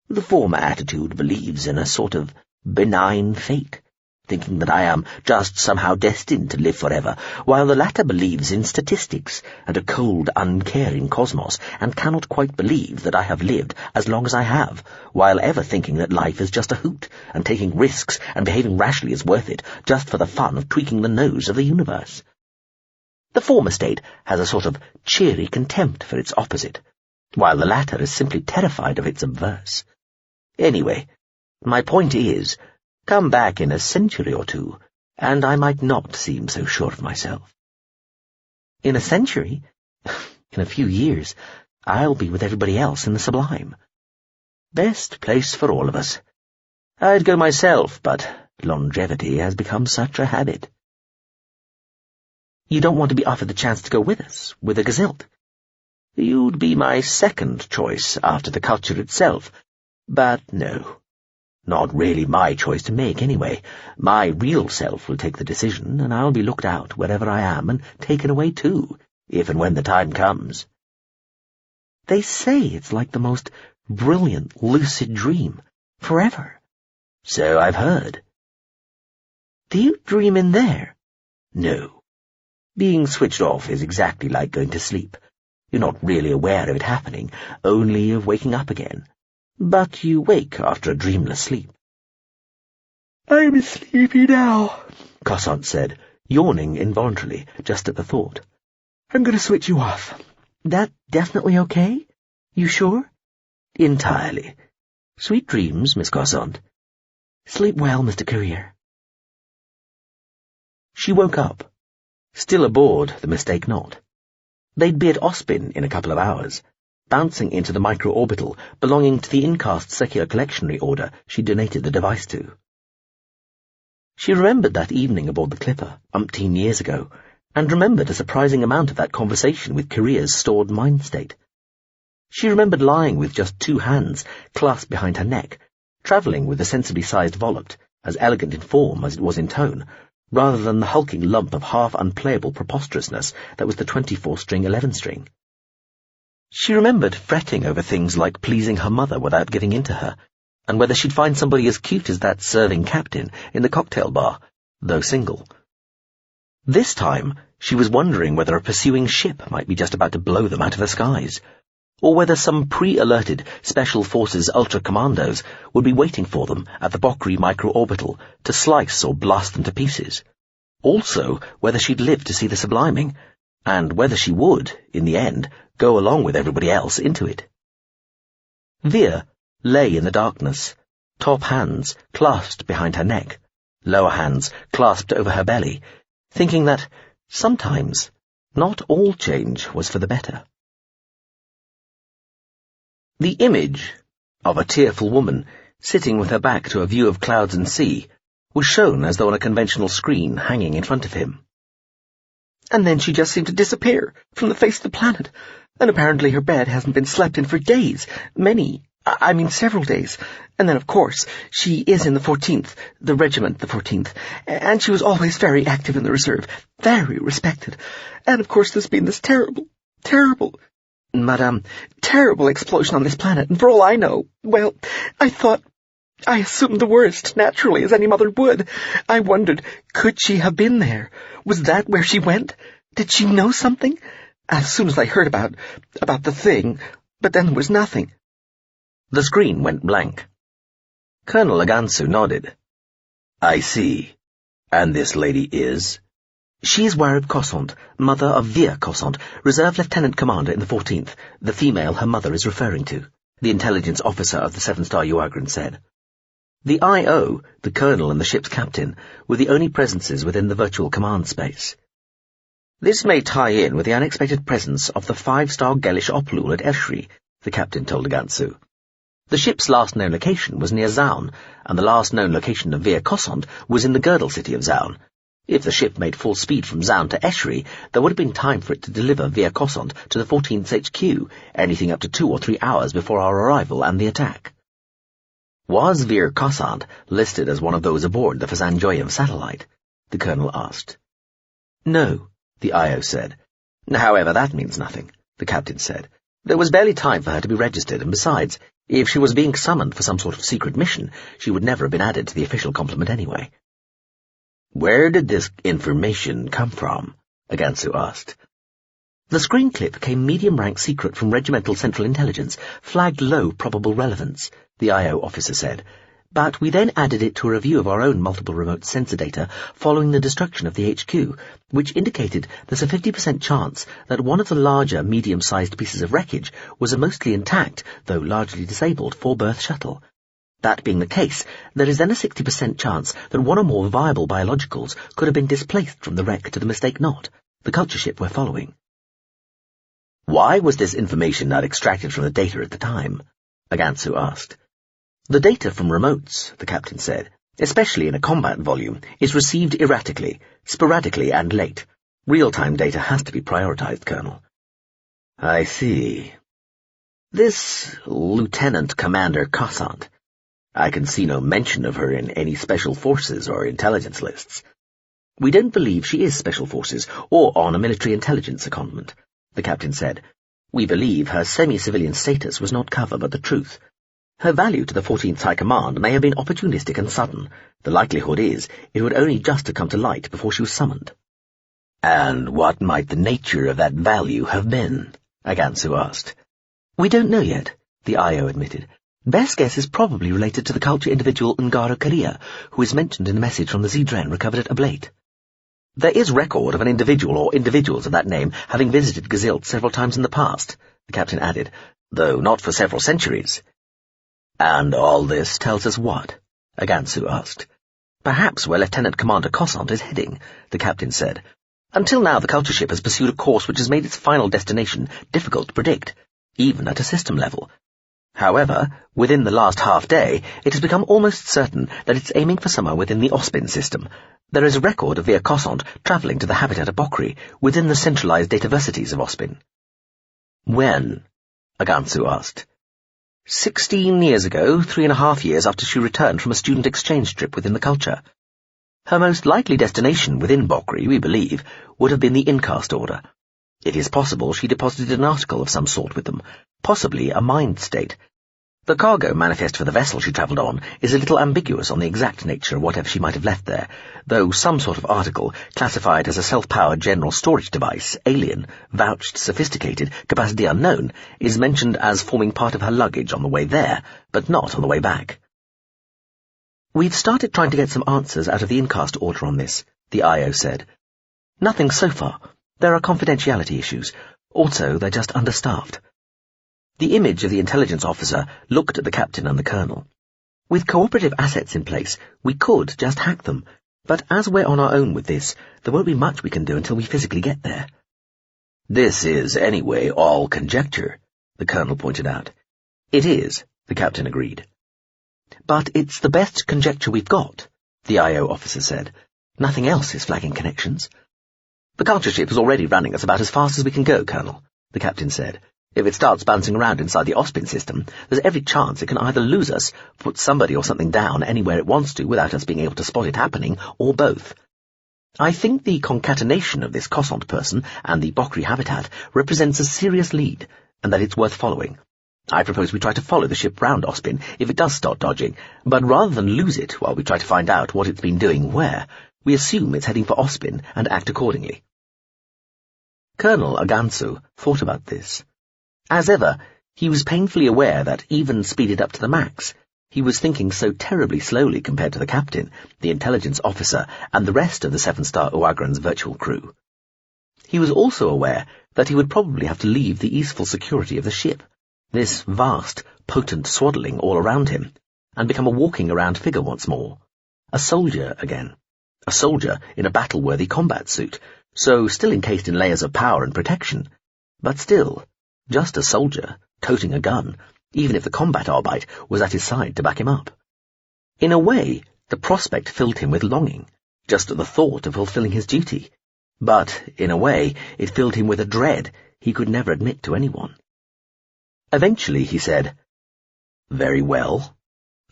The former attitude believes in a sort of benign fate, thinking that I am just somehow destined to live forever, while the latter believes in statistics and a cold, uncaring cosmos, and cannot quite believe that I have lived as long as I have, while ever thinking that life is just a hoot, and taking risks and behaving rashly is worth it, just for the fun of tweaking the nose of the universe. The former state has a sort of cheery contempt for its opposite, while the latter is simply terrified of its obverse. Anyway, my point is, come back in a century or two, and I might not seem so sure of myself. In a century? In a few years, I'll be with everybody else in the sublime. Best place for all of us. I'd go myself, but longevity has become such a habit. You don't want to be offered the chance to go with us, with a Gazilde? You'd be my second choice after the culture itself, but no. Not really my choice to make, anyway. My real self will take the decision, and I'll be looked out wherever I am and taken away too, if and when the time comes. They say it's like the most brilliant, lucid dream, forever. So I've heard. Do you dream in there? No. Being switched off is exactly like going to sleep. You're not really aware of it happening, only of waking up again. But you wake after a dreamless sleep. I'm sleepy now, Cossant said, yawning involuntarily just at the thought. I'm going to switch you off. That definitely okay? You sure? Entirely. Sweet dreams, Miss Cossant. Sleep well, Mr. Courier. She woke up. Still aboard, the mistake not. They'd be at Ospin in a couple of hours, bouncing into the micro-orbital belonging to the Incast Secular Collectionary Order she donated the device to. She remembered that evening aboard the Clipper, umpteen years ago, and remembered a surprising amount of that conversation with Korea's stored mind state. She remembered lying with just 2 hands clasped behind her neck, travelling with a sensibly sized volute, as elegant in form as it was in tone, rather than the hulking lump of half-unplayable preposterousness that was the 24-string 11-string. She remembered fretting over things like pleasing her mother without giving in to her, and whether she'd find somebody as cute as that serving captain in the cocktail bar, though single. This time, she was wondering whether a pursuing ship might be just about to blow them out of the skies, or whether some pre-alerted Special Forces ultra-commandos would be waiting for them at the Bokri micro-orbital to slice or blast them to pieces. Also, whether she'd live to see the subliming, and whether she would, in the end, go along with everybody else into it. Veer lay in the darkness, top hands clasped behind her neck, lower hands clasped over her belly, thinking that, sometimes, not all change was for the better. The image of a tearful woman sitting with her back to a view of clouds and sea was shown as though on a conventional screen hanging in front of him. And then she just seemed to disappear from the face of the planet, and apparently her bed hasn't been slept in for days, several days. And then, of course, she is in the 14th, the regiment, the 14th, and she was always very active in the reserve, very respected. And, of course, there's been this terrible explosion on this planet, and for all I know, well, I assumed the worst, naturally, as any mother would. I wondered, could she have been there? Was that where she went? Did she know something? As soon as I heard about the thing, but then there was nothing. The screen went blank. Colonel Agansu nodded. I see. And this lady is? She is Warib Cossant, mother of Veer Cossant, Reserve Lieutenant Commander in the 14th, the female her mother is referring to, the intelligence officer of the 7-star Uagran said. The I.O., the colonel and the ship's captain, were the only presences within the virtual command space. This may tie in with the unexpected presence of the 5-star Gelish Oplul at Eshri, the captain told Agansu. The ship's last known location was near Zaun, and the last known location of Veer Cossant was in the girdle city of Zaun. If the ship made full speed from Zaun to Eshri, there would have been time for it to deliver Veer Cossant to the 14th HQ, anything up to 2 or 3 hours before our arrival and the attack. Was Veer Cossant listed as one of those aboard the Fazanjoyam satellite? The colonel asked. No, the I.O. said. However, that means nothing, the captain said. There was barely time for her to be registered, and besides, if she was being summoned for some sort of secret mission, she would never have been added to the official complement anyway. Where did this information come from? Agansu asked. The screen clip came medium-rank secret from Regimental Central Intelligence, flagged low probable relevance, the I.O. officer said, but we then added it to a review of our own multiple remote sensor data following the destruction of the HQ, which indicated there's a 50% chance that one of the larger, medium-sized pieces of wreckage was a mostly intact, though largely disabled, 4-berth shuttle. That being the case, there is then a 60% chance that one or more viable biologicals could have been displaced from the wreck to the mistake knot, the culture ship we're following. Why was this information not extracted from the data at the time? Agansu asked. The data from remotes, the captain said, especially in a combat volume, is received erratically, sporadically and late. Real-time data has to be prioritized, Colonel. I see. This Lieutenant Commander Cossant, I can see no mention of her in any special forces or intelligence lists. We don't believe she is special forces or on a military intelligence secondment, the captain said. We believe her semi-civilian status was not cover but the truth. Her value to the 14th High Command may have been opportunistic and sudden. The likelihood is it would only just have come to light before she was summoned. And what might the nature of that value have been? Agansu asked. We don't know yet, the IO admitted. Best guess is probably related to the culture individual Ngaro Korea, who is mentioned in the message from the Zedren recovered at Ablate. There is record of an individual or individuals of that name having visited Gazilt several times in the past, the captain added, though not for several centuries. And all this tells us what? Agansu asked. Perhaps where Lieutenant Commander Cossant is heading, the captain said. Until now the culture ship has pursued a course which has made its final destination difficult to predict, even at a system level. However, within the last half-day, it has become almost certain that it's aiming for somewhere within the Ospin system. There is a record of Via Cossant travelling to the habitat of Bokri, within the centralised dataversities of Ospin. When? Agansu asked. 16 years ago, 3.5 years after she returned from a student exchange trip within the culture. Her most likely destination within Bokri, we believe, would have been the Incast Order. It is possible she deposited an article of some sort with them, possibly a mind state. The cargo manifest for the vessel she travelled on is a little ambiguous on the exact nature of whatever she might have left there, though some sort of article, classified as a self-powered general storage device, alien, vouched sophisticated, capacity unknown, is mentioned as forming part of her luggage on the way there, but not on the way back. We've started trying to get some answers out of the Incast Order on this, the IO said. Nothing so far. There are confidentiality issues. Also, they're just understaffed. The image of the intelligence officer looked at the captain and the colonel. With cooperative assets in place, we could just hack them, but as we're on our own with this, there won't be much we can do until we physically get there. This is, anyway, all conjecture, the colonel pointed out. It is, the captain agreed. But it's the best conjecture we've got, the IO officer said. Nothing else is flagging connections. The culture ship is already running us about as fast as we can go, Colonel, the captain said. If it starts bouncing around inside the Ospin system, there's every chance it can either lose us, put somebody or something down anywhere it wants to without us being able to spot it happening, or both. I think the concatenation of this Cossant person and the Bokri habitat represents a serious lead, and that it's worth following. I propose we try to follow the ship round Ospin if it does start dodging, but rather than lose it while we try to find out what it's been doing where, we assume it's heading for Ospin and act accordingly. Colonel Agansu thought about this. As ever, he was painfully aware that, even speeded up to the max, he was thinking so terribly slowly compared to the captain, the intelligence officer, and the rest of the 7-star Uagran's virtual crew. He was also aware that he would probably have to leave the easeful security of the ship, this vast, potent swaddling all around him, and become a walking-around figure once more. A soldier again. A soldier in a battle-worthy combat suit, so still encased in layers of power and protection, but still just a soldier, toting a gun, even if the combat arbite was at his side to back him up. In a way, the prospect filled him with longing, just at the thought of fulfilling his duty. But, in a way, it filled him with a dread he could never admit to anyone. Eventually he said, "Very well.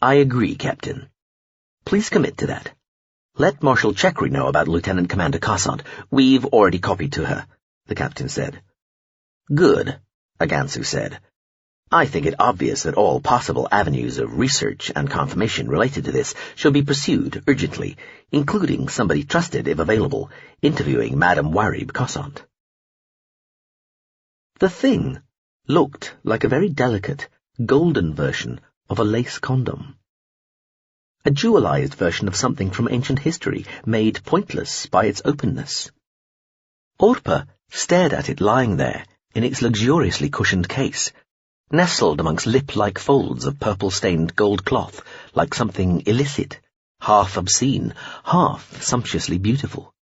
I agree, Captain. Please commit to that. Let Marshal Chekri know about Lieutenant Commander Cossant. We've already copied to her," the captain said. "Good," Agansu said. "I think it obvious that all possible avenues of research and confirmation related to this shall be pursued urgently, including somebody trusted, if available, interviewing Madame Warib Cossant." The thing looked like a very delicate, golden version of a lace condom. A jewelized version of something from ancient history, made pointless by its openness. Orpa stared at it lying there, in its luxuriously cushioned case, nestled amongst lip-like folds of purple-stained gold cloth, like something illicit, half obscene, half sumptuously beautiful.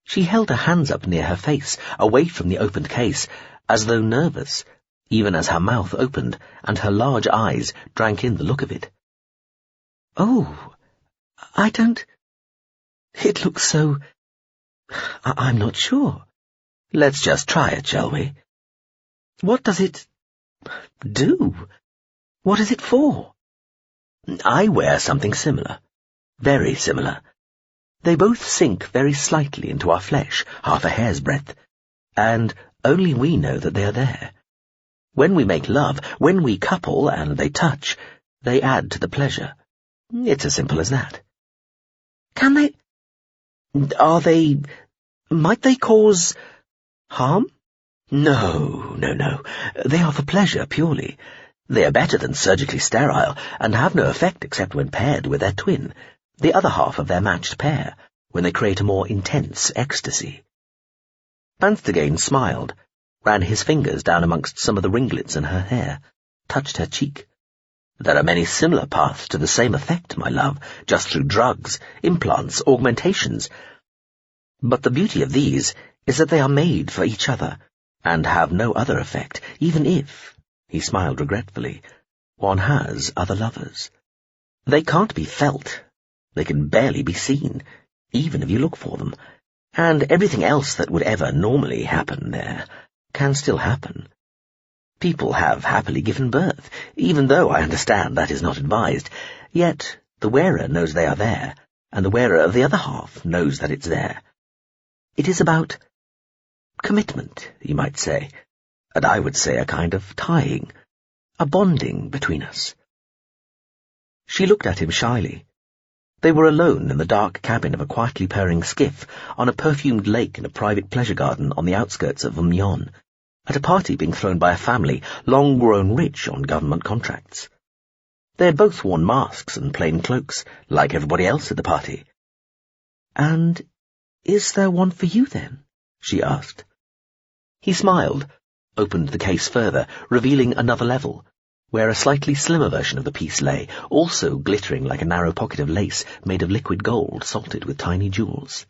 She held her hands up near her face, away from the opened case, as though nervous, even as her mouth opened and her large eyes drank in the look of it. "Oh, I don't... It looks so... I'm not sure. Let's just try it, shall we? What does it do? What is it for?" "I wear something similar. Very similar. They both sink very slightly into our flesh, half a hair's breadth, and only we know that they are there. When we make love, when we couple and they touch, they add to the pleasure. It's as simple as that." "Can they... might they cause... harm?" No. They are for pleasure purely. They are better than surgically sterile, and have no effect except when paired with their twin, the other half of their matched pair, when they create a more intense ecstasy." Van Stegane smiled, ran his fingers down amongst some of the ringlets in her hair, touched her cheek. "There are many similar paths to the same effect, my love, just through drugs, implants, augmentations. But the beauty of these is that they are made for each other, and have no other effect, even if," he smiled regretfully, "one has other lovers. They can't be felt. They can barely be seen, even if you look for them, and everything else that would ever normally happen there can still happen. People have happily given birth, even though I understand that is not advised, yet the wearer knows they are there, and the wearer of the other half knows that it's there. It is about commitment, you might say, and I would say a kind of tying, a bonding between us." She looked at him shyly. They were alone in the dark cabin of a quietly purring skiff on a perfumed lake in a private pleasure garden on the outskirts of Umyon, at a party being thrown by a family long grown rich on government contracts. They had both worn masks and plain cloaks, like everybody else at the party. "And is there one for you, then?" she asked. He smiled, opened the case further, revealing another level, where a slightly slimmer version of the piece lay, also glittering like a narrow pocket of lace made of liquid gold salted with tiny jewels.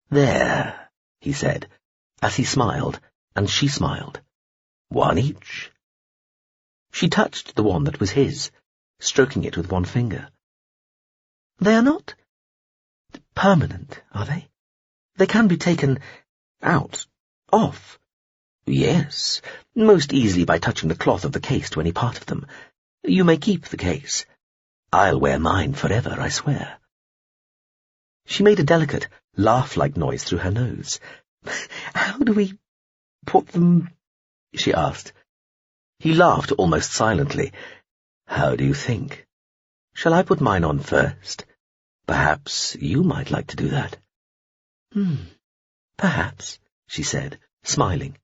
"There," he said, as he smiled, and she smiled. "One each." She touched the one that was his, stroking it with one finger. "They are not permanent, are they? They can be taken out, off." "Yes, most easily by touching the cloth of the case to any part of them. You may keep the case. I'll wear mine forever, I swear." She made a delicate, laugh-like noise through her nose. "How do we put them?" she asked. He laughed almost silently. "How do you think? Shall I put mine on first? Perhaps you might like to do that." Perhaps," she said, smiling,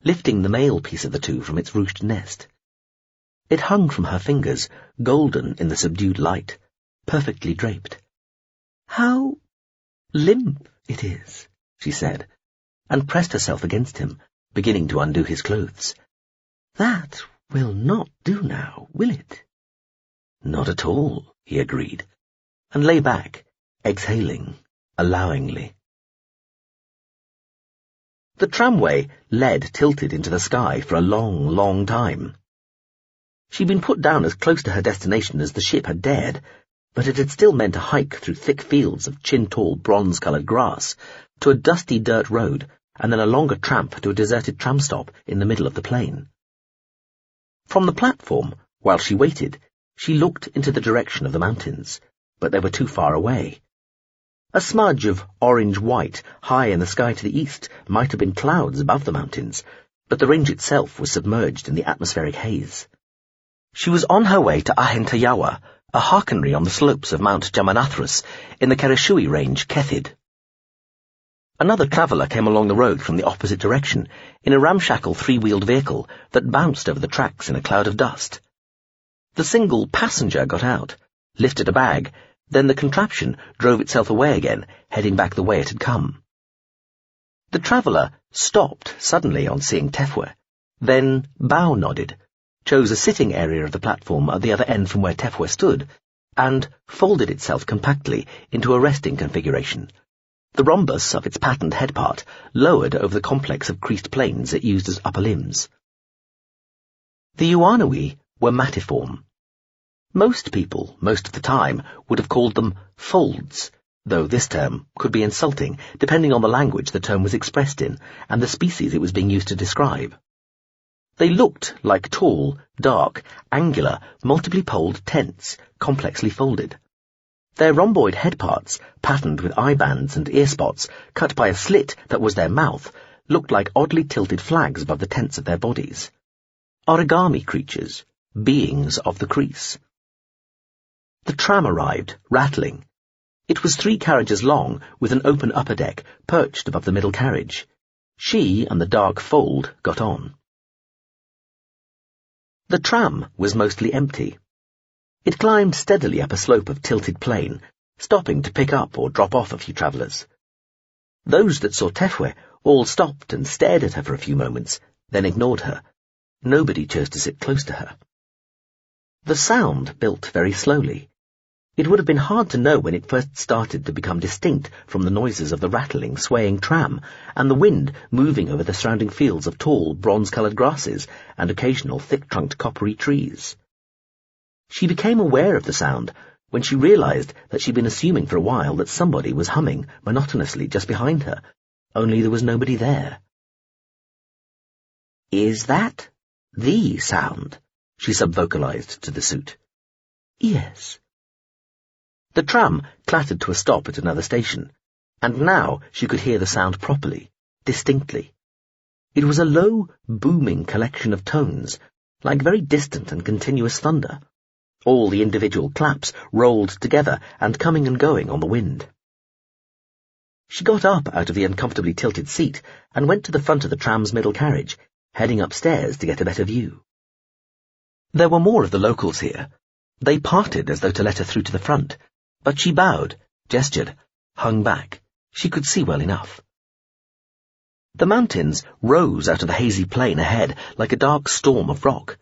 lifting the male piece of the two from its ruched nest. It hung from her fingers, golden in the subdued light, perfectly draped. "How limp it is," she said, and pressed herself against him, beginning to undo his clothes. "That will not do now, will it?" "Not at all," he agreed, and lay back, exhaling, allowingly. The tramway led tilted into the sky for a long, long time. She'd been put down as close to her destination as the ship had dared, but it had still meant a hike through thick fields of chin-tall, bronze-coloured grass to a dusty dirt road, and then a longer tramp to a deserted tram stop in the middle of the plain. From the platform, while she waited, she looked into the direction of the mountains, but they were too far away. A smudge of orange-white high in the sky to the east might have been clouds above the mountains, but the range itself was submerged in the atmospheric haze. She was on her way to Ahintayawa, a harkenry on the slopes of Mount Jamanathrus in the Kereshui range, Kethid. Another traveller came along the road from the opposite direction in a ramshackle three-wheeled vehicle that bounced over the tracks in a cloud of dust. The single passenger got out, lifted a bag, then the contraption drove itself away again, heading back the way it had come. The traveller stopped suddenly on seeing Tefwe, Then Bao nodded, chose a sitting area of the platform at the other end from where Pt.2 stood, and folded itself compactly into a resting configuration, the rhombus of its patterned head part lowered over the complex of creased planes it used as upper limbs. The Yuanui were mattiform. Most people, most of the time, would have called them folds, though this term could be insulting depending on the language the term was expressed in and the species it was being used to describe. They looked like tall, dark, angular, multiply poled tents, complexly folded. Their rhomboid head parts, patterned with eye bands and ear spots, cut by a slit that was their mouth, looked like oddly tilted flags above the tents of their bodies. Origami creatures, beings of the crease. The tram arrived, rattling. It was 3 carriages long, with an open upper deck perched above the middle carriage. She and the dark fold got on. The tram was mostly empty. It climbed steadily up a slope of tilted plain, stopping to pick up or drop off a few travellers. Those that saw Pt.2 all stopped and stared at her for a few moments, then ignored her. Nobody chose to sit close to her. The sound built very slowly. It would have been hard to know when it first started to become distinct from the noises of the rattling, swaying tram and the wind moving over the surrounding fields of tall, bronze-coloured grasses and occasional thick-trunked coppery trees. She became aware of the sound when she realised that she'd been assuming for a while that somebody was humming monotonously just behind her, only there was nobody there. "Is that the sound?" she subvocalised to the suit. "Yes." The tram clattered to a stop at another station, and now she could hear the sound properly, distinctly. It was a low, booming collection of tones, like very distant and continuous thunder. All the individual claps rolled together and coming and going on the wind. She got up out of the uncomfortably tilted seat and went to the front of the tram's middle carriage, heading upstairs to get a better view. There were more of the locals here. They parted as though to let her through to the front, but she bowed, gestured, hung back. She could see well enough. The mountains rose out of the hazy plain ahead like a dark storm of rock,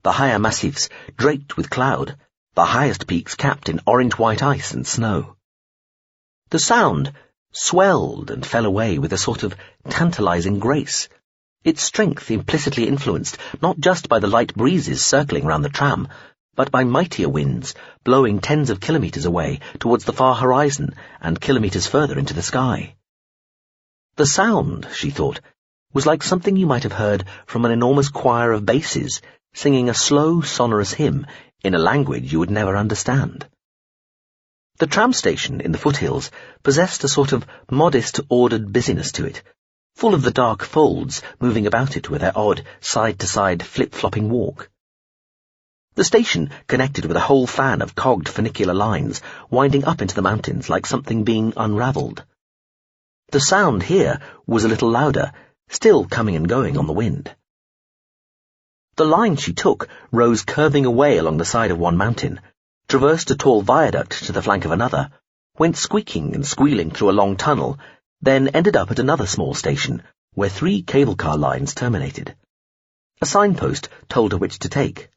the higher massifs draped with cloud, the highest peaks capped in orange-white ice and snow. The sound swelled and fell away with a sort of tantalizing grace, its strength implicitly influenced not just by the light breezes circling round the tram, but by mightier winds blowing tens of kilometres away towards the far horizon and kilometres further into the sky. The sound, she thought, was like something you might have heard from an enormous choir of basses singing a slow, sonorous hymn in a language you would never understand. The tram station in the foothills possessed a sort of modest, ordered busyness to it, full of the dark folds moving about it with their odd, side-to-side, flip-flopping walk. The station connected with a whole fan of cogged funicular lines winding up into the mountains like something being unravelled. The sound here was a little louder, still coming and going on the wind. The line she took rose curving away along the side of one mountain, traversed a tall viaduct to the flank of another, went squeaking and squealing through a long tunnel, then ended up at another small station, where 3 cable car lines terminated. A signpost told her which to take.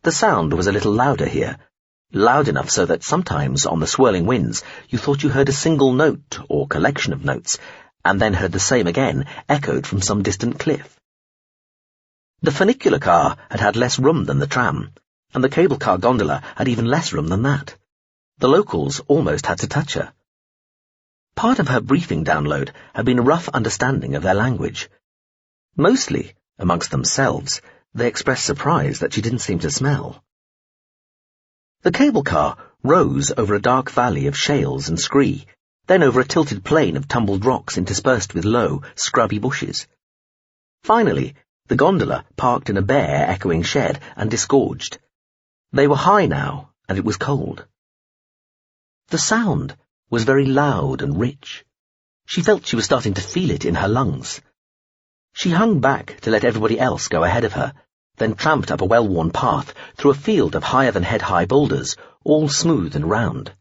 The sound was a little louder here, loud enough so that sometimes on the swirling winds you thought you heard a single note or collection of notes, and then heard the same again echoed from some distant cliff. The funicular car had had less room than the tram, and the cable car gondola had even less room than that. The locals almost had to touch her. Part of her briefing download had been a rough understanding of their language. Mostly, amongst themselves, they expressed surprise that she didn't seem to smell. The cable car rose over a dark valley of shales and scree, then over a tilted plain of tumbled rocks interspersed with low, scrubby bushes. Finally, the gondola parked in a bare, echoing shed and disgorged. They were high now, and it was cold. The sound was very loud and rich. She felt she was starting to feel it in her lungs. She hung back to let everybody else go ahead of her, then tramped up a well-worn path through a field of higher-than-head-high boulders, all smooth and round.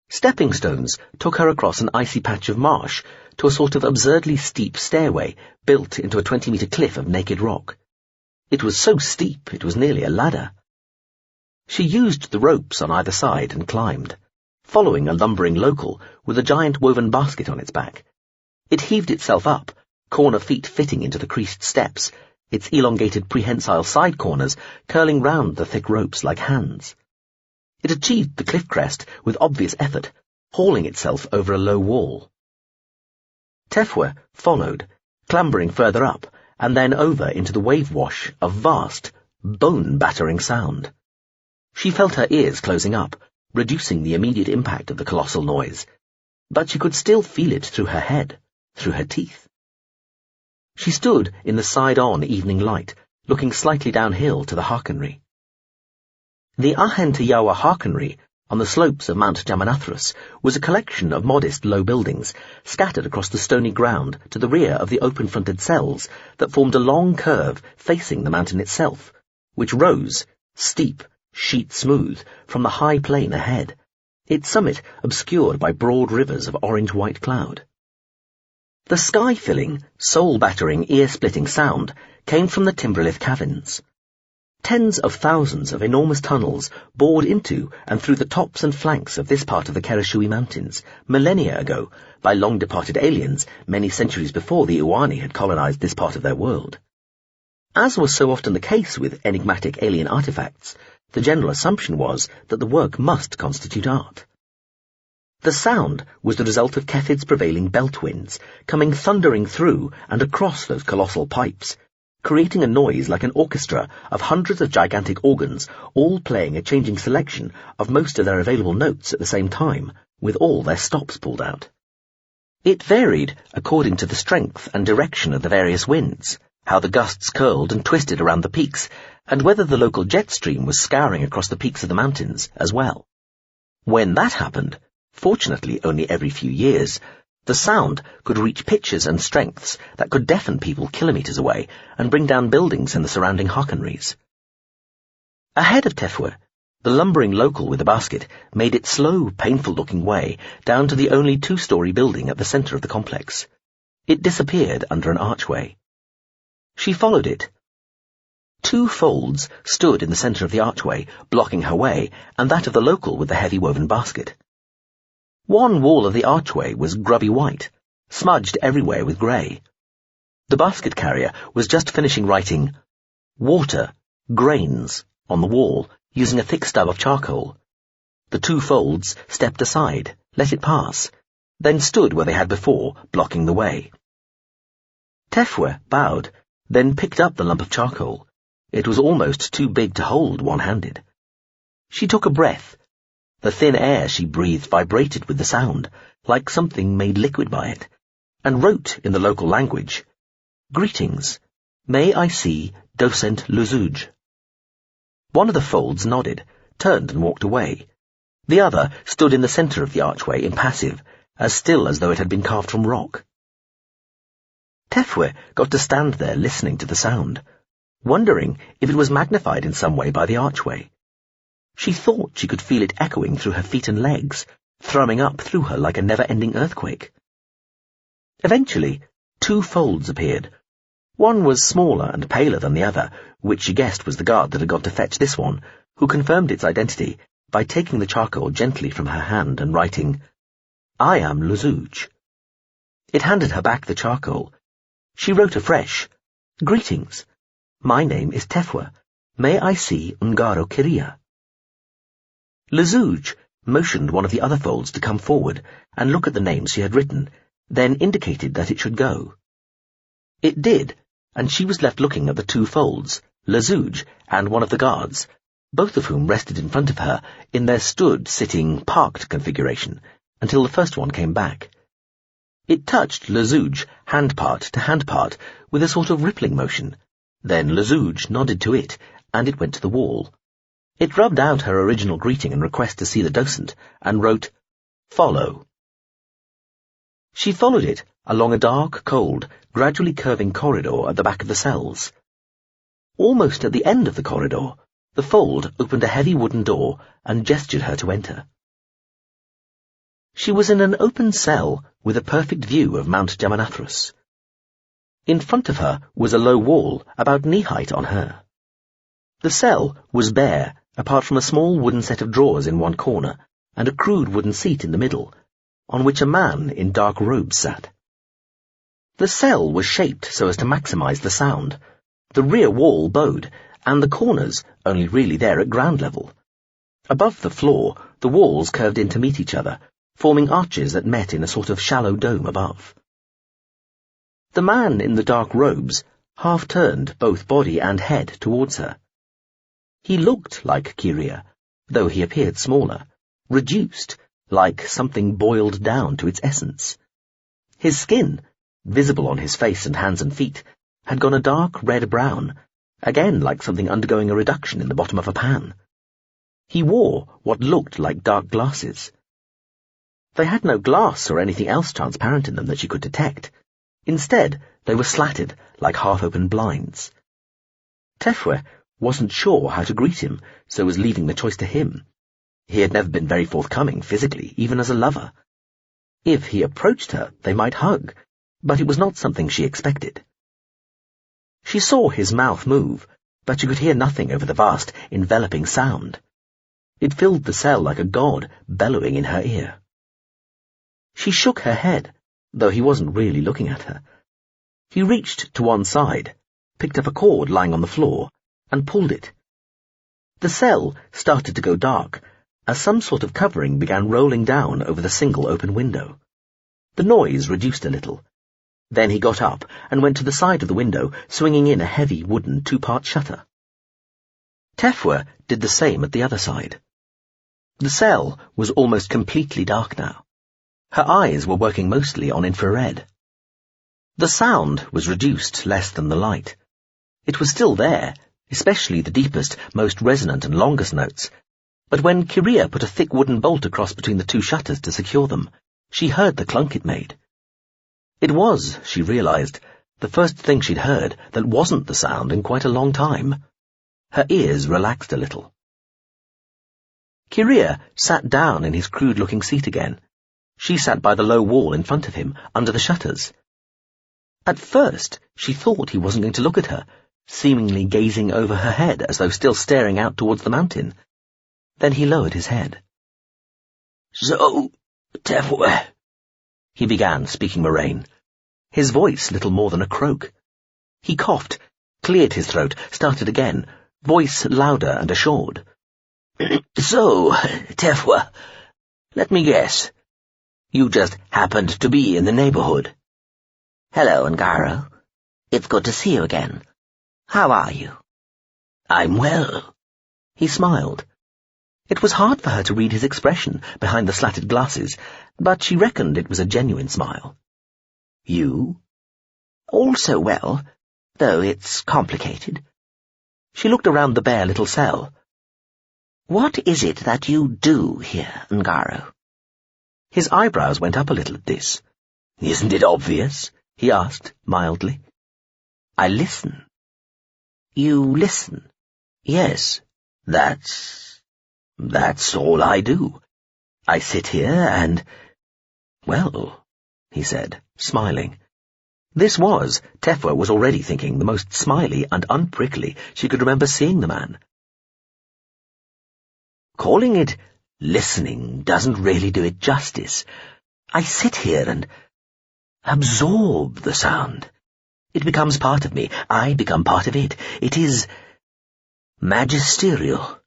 Stepping stones took her across an icy patch of marsh to a sort of absurdly steep stairway built into a 20-metre cliff of naked rock. It was so steep it was nearly a ladder. She used the ropes on either side and climbed, following a lumbering local with a giant woven basket on its back. It heaved itself up, corner feet fitting into the creased steps, its elongated prehensile side corners curling round the thick ropes like hands. It achieved the cliff crest with obvious effort, hauling itself over a low wall. Tefwe followed, clambering further up, and then over into the wave-wash of vast, bone-battering sound. She felt her ears closing up, reducing the immediate impact of the colossal noise, but she could still feel it through her head, through her teeth. She stood in the side-on evening light, looking slightly downhill to the Harkenry. The Ahenteyawa Harkenry, on the slopes of Mount Jamanathrus, was a collection of modest low buildings, scattered across the stony ground to the rear of the open-fronted cells that formed a long curve facing the mountain itself, which rose, steep, sheet-smooth, from the high plain ahead, its summit obscured by broad rivers of orange-white cloud. The sky-filling, soul-battering, ear-splitting sound came from the Timberlith caverns. Tens of thousands of enormous tunnels bored into and through the tops and flanks of this part of the Kerishui Mountains, millennia ago, by long-departed aliens many centuries before the Uani had colonized this part of their world. As was so often the case with enigmatic alien artifacts, the general assumption was that the work must constitute art. The sound was the result of Kethid's prevailing belt winds, coming thundering through and across those colossal pipes, creating a noise like an orchestra of hundreds of gigantic organs, all playing a changing selection of most of their available notes at the same time, with all their stops pulled out. It varied according to the strength and direction of the various winds, how the gusts curled and twisted around the peaks, and whether the local jet stream was scouring across the peaks of the mountains as well. When that happened, fortunately only every few years, the sound could reach pitches and strengths that could deafen people kilometres away and bring down buildings in the surrounding Harkenries. Ahead of Tefwe, the lumbering local with the basket made its slow, painful-looking way down to the only 2-story building at the centre of the complex. It disappeared under an archway. She followed it. 2 folds stood in the centre of the archway, blocking her way, and that of the local with the heavy woven basket. One wall of the archway was grubby white, smudged everywhere with grey. The basket carrier was just finishing writing "Water, Grains" on the wall, using a thick stub of charcoal. The 2 folds stepped aside, let it pass, then stood where they had before, blocking the way. Tefwe bowed, then picked up the lump of charcoal. It was almost too big to hold one-handed. She took a breath. The thin air she breathed vibrated with the sound, like something made liquid by it, and wrote in the local language, "Greetings. May I see Docent Luzuj?" One of the folds nodded, turned and walked away. The other stood in the centre of the archway, impassive, as still as though it had been carved from rock. Tefwe got to stand there listening to the sound, wondering if it was magnified in some way by the archway. She thought she could feel it echoing through her feet and legs, thrumming up through her like a never-ending earthquake. Eventually, 2 folds appeared. One was smaller and paler than the other, which she guessed was the guard that had gone to fetch this one, who confirmed its identity by taking the charcoal gently from her hand and writing, "I am Luzuj." It handed her back the charcoal. She wrote afresh, "Greetings. My name is Tefwe. May I see Ungaro Kiria?" Luzuj motioned one of the other folds to come forward and look at the names she had written, then indicated that it should go. It did, and she was left looking at the 2 folds, Luzuj and one of the guards, both of whom rested in front of her in their stood, sitting, parked configuration, until the first one came back. It touched Luzuj hand part to hand part with a sort of rippling motion. Then Luzuj nodded to it, and it went to the wall. It rubbed out her original greeting and request to see the docent, and wrote, "Follow." She followed it along a dark, cold, gradually curving corridor at the back of the cells. Almost at the end of the corridor, the fold opened a heavy wooden door and gestured her to enter. She was in an open cell with a perfect view of Mount Jamanathrus. In front of her was a low wall about knee-height on her. The cell was bare, apart from a small wooden set of drawers in one corner and a crude wooden seat in the middle, on which a man in dark robes sat. The cell was shaped so as to maximize the sound. The rear wall bowed, and the corners only really there at ground level. Above the floor, the walls curved in to meet each other, forming arches that met in a sort of shallow dome above. The man in the dark robes half turned both body and head towards her. He looked like Kyria, though he appeared smaller, reduced, like something boiled down to its essence. His skin, visible on his face and hands and feet, had gone a dark red-brown, again like something undergoing a reduction in the bottom of a pan. He wore what looked like dark glasses. They had no glass or anything else transparent in them that she could detect. Instead, they were slatted like half-open blinds. Tefwe wasn't sure how to greet him, so was leaving the choice to him. He had never been very forthcoming physically, even as a lover. If he approached her, they might hug, but it was not something she expected. She saw his mouth move, but she could hear nothing over the vast, enveloping sound. It filled the cell like a god bellowing in her ear. She shook her head, though he wasn't really looking at her. He reached to one side, picked up a cord lying on the floor, and pulled it. The cell started to go dark, as some sort of covering began rolling down over the single open window. The noise reduced a little. Then he got up and went to the side of the window, swinging in a heavy wooden two-part shutter. Tefwe did the same at the other side. The cell was almost completely dark now. Her eyes were working mostly on infrared. The sound was reduced less than the light. It was still there, especially the deepest, most resonant and longest notes, but when Kyria put a thick wooden bolt across between the two shutters to secure them, she heard the clunk it made. It was, she realized, the first thing she'd heard that wasn't the sound in quite a long time. Her ears relaxed a little. Kyria sat down in his crude-looking seat again. She sat by the low wall in front of him, under the shutters. At first, she thought he wasn't going to look at her, seemingly gazing over her head as though still staring out towards the mountain. Then he lowered his head. "So, Tefwe," he began, speaking Moraine. His voice little more than a croak. He coughed, cleared his throat, started again, voice louder and assured. "So, Tefwe, let me guess. You just happened to be in the neighborhood. Hello, Ngaro. It's good to see you again. How are you?" "I'm well." He smiled. It was hard for her to read his expression behind the slatted glasses, but she reckoned it was a genuine smile. "You?" "Also well, though it's complicated." She looked around the bare little cell. "What is it that you do here, Ngaro?" His eyebrows went up a little at this. "Isn't it obvious?" he asked, mildly. "I listen." "You listen?" "Yes, that's all I do. I sit here and—" "Well," he said, smiling. This was, Tefwe was already thinking, the most smiley and unprickly she could remember seeing the man. "Calling it listening doesn't really do it justice. I sit here and absorb the sound. It becomes part of me. I become part of it. It is magisterial,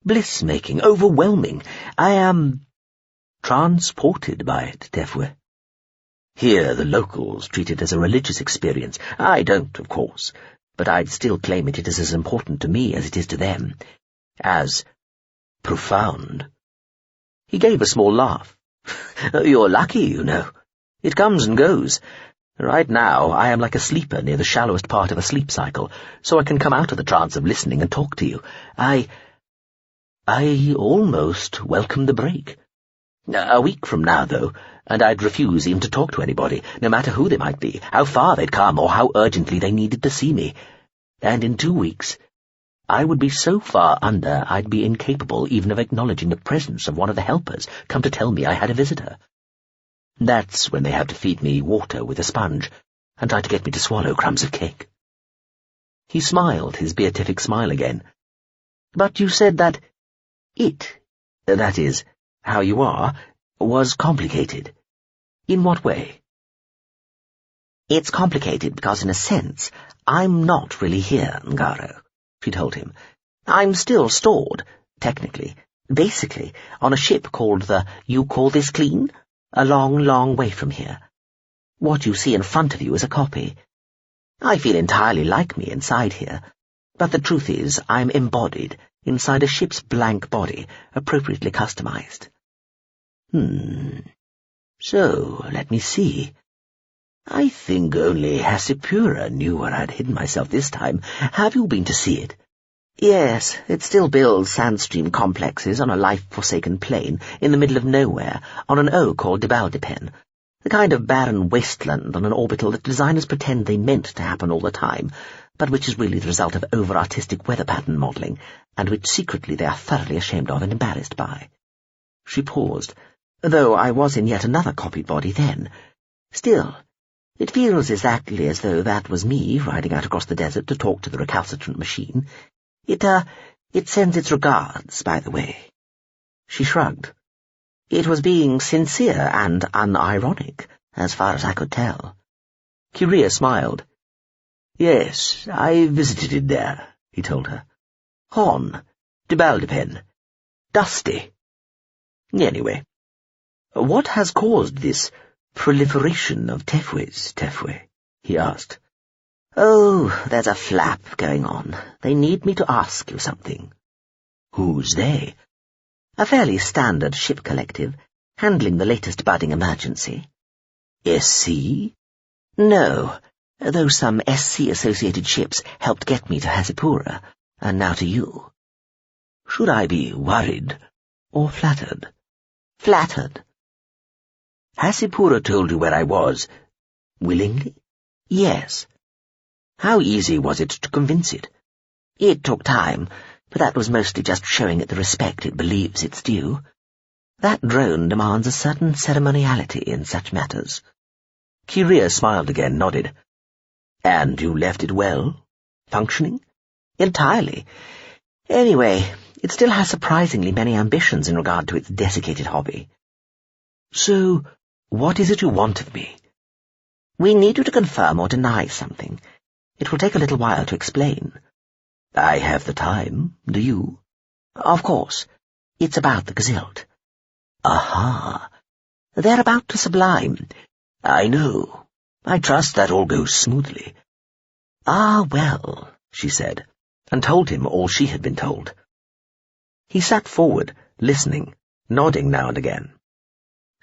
bliss-making, overwhelming. I am transported by it, Tefwe. Here the locals treat it as a religious experience. I don't, of course, but I'd still claim it is as important to me as it is to them. As profound." He gave a small laugh. "You're lucky, you know. It comes and goes. Right now I am like a sleeper near the shallowest part of a sleep cycle, so I can come out of the trance of listening and talk to you. I almost welcome the break. A week from now, though, and I'd refuse even to talk to anybody, no matter who they might be, how far they'd come, or how urgently they needed to see me. And in 2 weeks, I would be so far under I'd be incapable even of acknowledging the presence of one of the helpers come to tell me I had a visitor. That's when they have to feed me water with a sponge and try to get me to swallow crumbs of cake. He smiled, his beatific smile again. But you said that that is, how you are, was complicated. In what way? It's complicated because, in a sense, I'm not really here, Ngaro, she told him. I'm still stored, technically, basically, on a ship called the You Call This Clean, a long, long way from here. What you see in front of you is a copy. I feel entirely like me inside here, but the truth is I'm embodied inside a ship's blank body, appropriately customized. So, let me see. I think only Hasipura knew where I'd hidden myself this time. Have you been to see it? Yes, it still builds sandstream complexes on a life-forsaken plain in the middle of nowhere on an O called Pt.2, the kind of barren wasteland on an orbital that designers pretend they meant to happen all the time, but which is really the result of over-artistic weather pattern modelling, and which secretly they are thoroughly ashamed of and embarrassed by. She paused, though I was in yet another copied body then. Still, it feels exactly as though that was me riding out across the desert to talk to the recalcitrant machine. It sends its regards, by the way. She shrugged. It was being sincere and unironic, as far as I could tell. Kyria smiled. Yes, I visited it there, he told her. Hon, Pt.2, dusty. Anyway, what has caused this proliferation of Tefwe, he asked. Oh, there's a flap going on. They need me to ask you something. Who's they? A fairly standard ship collective, handling the latest budding emergency. SC? No, though some SC-associated ships helped get me to Hasipura, and now to you. Should I be worried or flattered? Flattered. Hasipura told you where I was, willingly? Yes. How easy was it to convince it? It took time, but that was mostly just showing it the respect it believes it's due. That drone demands a certain ceremoniality in such matters. Kyria smiled again, nodded. And you left it well? Functioning? Entirely. Anyway, it still has surprisingly many ambitions in regard to its desiccated hobby. So, what is it you want of me? We need you to confirm or deny something. It will take a little while to explain. I have the time, do you? Of course. It's about the Gazilt. Aha. They're about to sublime. I know. I trust that all goes smoothly. Ah, well, she said, and told him all she had been told. He sat forward, listening, nodding now and again.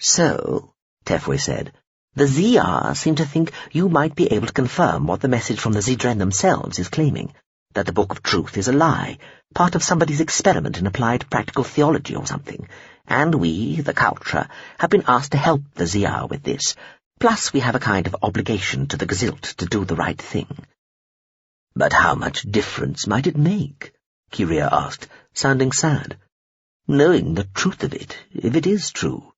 So, Tefwe said, the ZR seem to think you might be able to confirm what the message from the Zidren themselves is claiming, that the Book of Truth is a lie, part of somebody's experiment in applied practical theology or something, and we, the Culture, have been asked to help the ZR with this, plus we have a kind of obligation to the Gazilt to do the right thing. But how much difference might it make? Kyria asked, sounding sad. Knowing the truth of it, if it is true.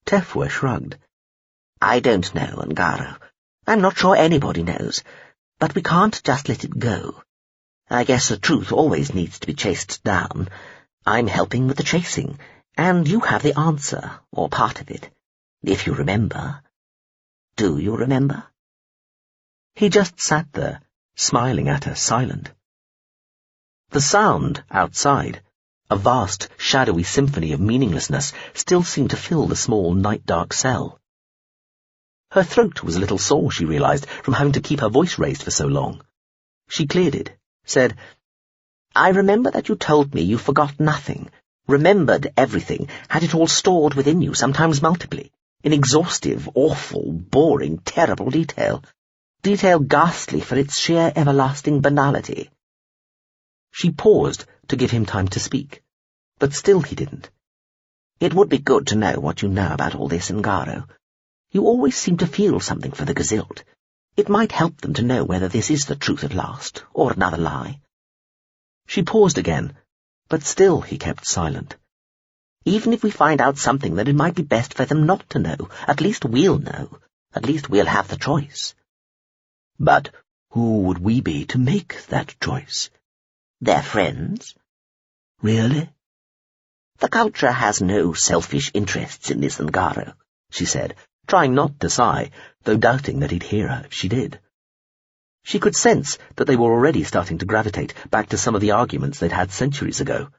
Tefwe shrugged. I don't know, Ngaro. I'm not sure anybody knows, but we can't just let it go. I guess the truth always needs to be chased down. I'm helping with the chasing, and you have the answer, or part of it, if you remember. Do you remember? He just sat there, smiling at her, silent. The sound outside, a vast, shadowy symphony of meaninglessness, still seemed to fill the small, night-dark cell. Her throat was a little sore, she realized, from having to keep her voice raised for so long. She cleared it, said, I remember that you told me you forgot nothing, remembered everything, had it all stored within you, sometimes multiply, in exhaustive, awful, boring, terrible detail. Detail ghastly for its sheer everlasting banality. She paused to give him time to speak, but still he didn't. It would be good to know what you know about all this, Ngaro. You always seem to feel something for the Gazilt. It might help them to know whether this is the truth at last, or another lie. She paused again, but still he kept silent. Even if we find out something that it might be best for them not to know, at least we'll know. At least we'll have the choice. But who would we be to make that choice? Their friends. Really? The culture has no selfish interests in this Ungaro, she said, trying not to sigh, though doubting that he'd hear her if she did. She could sense that they were already starting to gravitate back to some of the arguments they'd had centuries ago.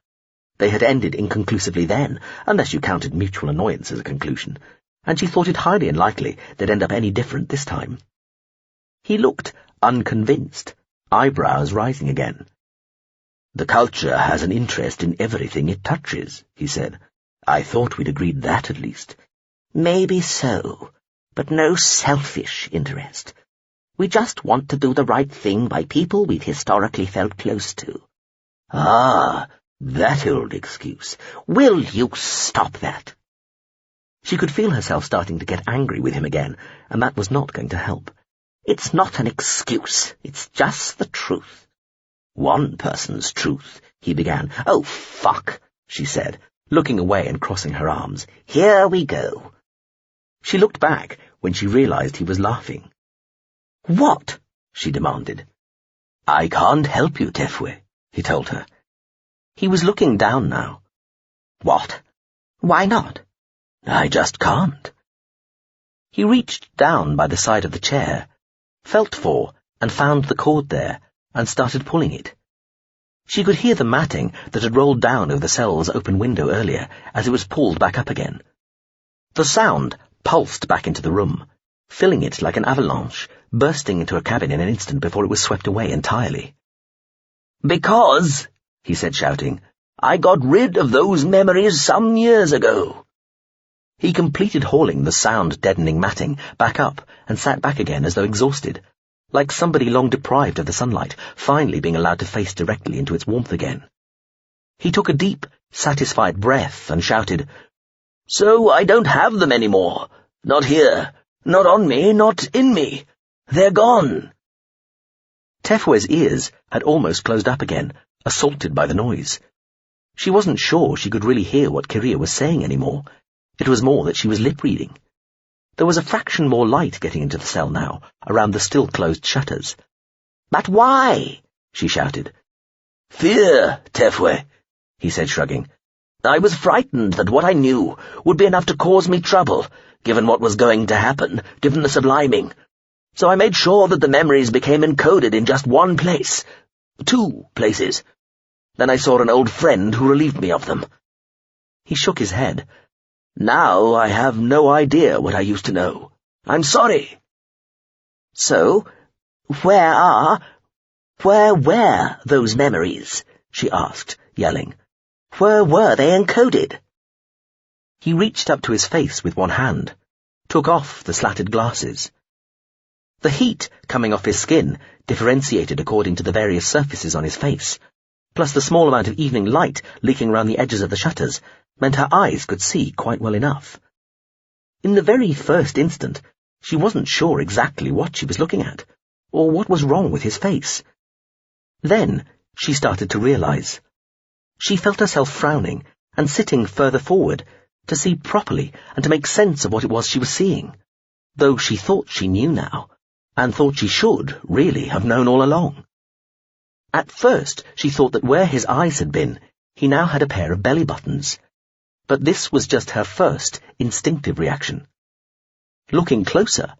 They had ended inconclusively then, unless you counted mutual annoyance as a conclusion, and she thought it highly unlikely they'd end up any different this time. He looked unconvinced, eyebrows rising again. The culture has an interest in everything it touches, he said. I thought we'd agreed that at least. Maybe so, but no selfish interest. We just want to do the right thing by people we've historically felt close to. Ah, that old excuse. Will you stop that? She could feel herself starting to get angry with him again, and that was not going to help. It's not an excuse. It's just the truth. One person's truth, he began. Oh, fuck, she said, looking away and crossing her arms. Here we go. She looked back when she realized he was laughing. What? She demanded. I can't help you, Tefwe, he told her. He was looking down now. What? Why not? I just can't. He reached down by the side of the chair, felt for and found the cord there, and started pulling it. She could hear the matting that had rolled down over the cell's open window earlier as it was pulled back up again. The sound pulsed back into the room, filling it like an avalanche, bursting into her cabin in an instant before it was swept away entirely. Because, he said, shouting, I got rid of those memories some years ago. He completed hauling the sound-deadening matting back up and sat back again as though exhausted, like somebody long deprived of the sunlight, finally being allowed to face directly into its warmth again. He took a deep, satisfied breath and shouted, So I don't have them anymore. Not here. Not on me. Not in me. They're gone. Tefwe's ears had almost closed up again, assaulted by the noise. She wasn't sure she could really hear what Kyria was saying anymore. It was more that she was lip-reading. There was a fraction more light getting into the cell now, around the still-closed shutters. But why? She shouted. Fear, Tefwe, he said, shrugging. I was frightened that what I knew would be enough to cause me trouble, given what was going to happen, given the subliming. So I made sure that the memories became encoded in just one place. 2 places. Then I saw an old friend who relieved me of them. He shook his head. Now I have no idea what I used to know. I'm sorry. So, where were those memories? She asked, yelling. Where were they encoded? He reached up to his face with one hand, took off the slatted glasses. The heat coming off his skin differentiated according to the various surfaces on his face, plus the small amount of evening light leaking round the edges of the shutters meant her eyes could see quite well enough. In the very first instant, she wasn't sure exactly what she was looking at, or what was wrong with his face. Then she started to realize. She felt herself frowning and sitting further forward to see properly and to make sense of what it was she was seeing, though she thought she knew now, and thought she should really have known all along. At first she thought that where his eyes had been, he now had a pair of belly buttons. But this was just her first instinctive reaction. Looking closer,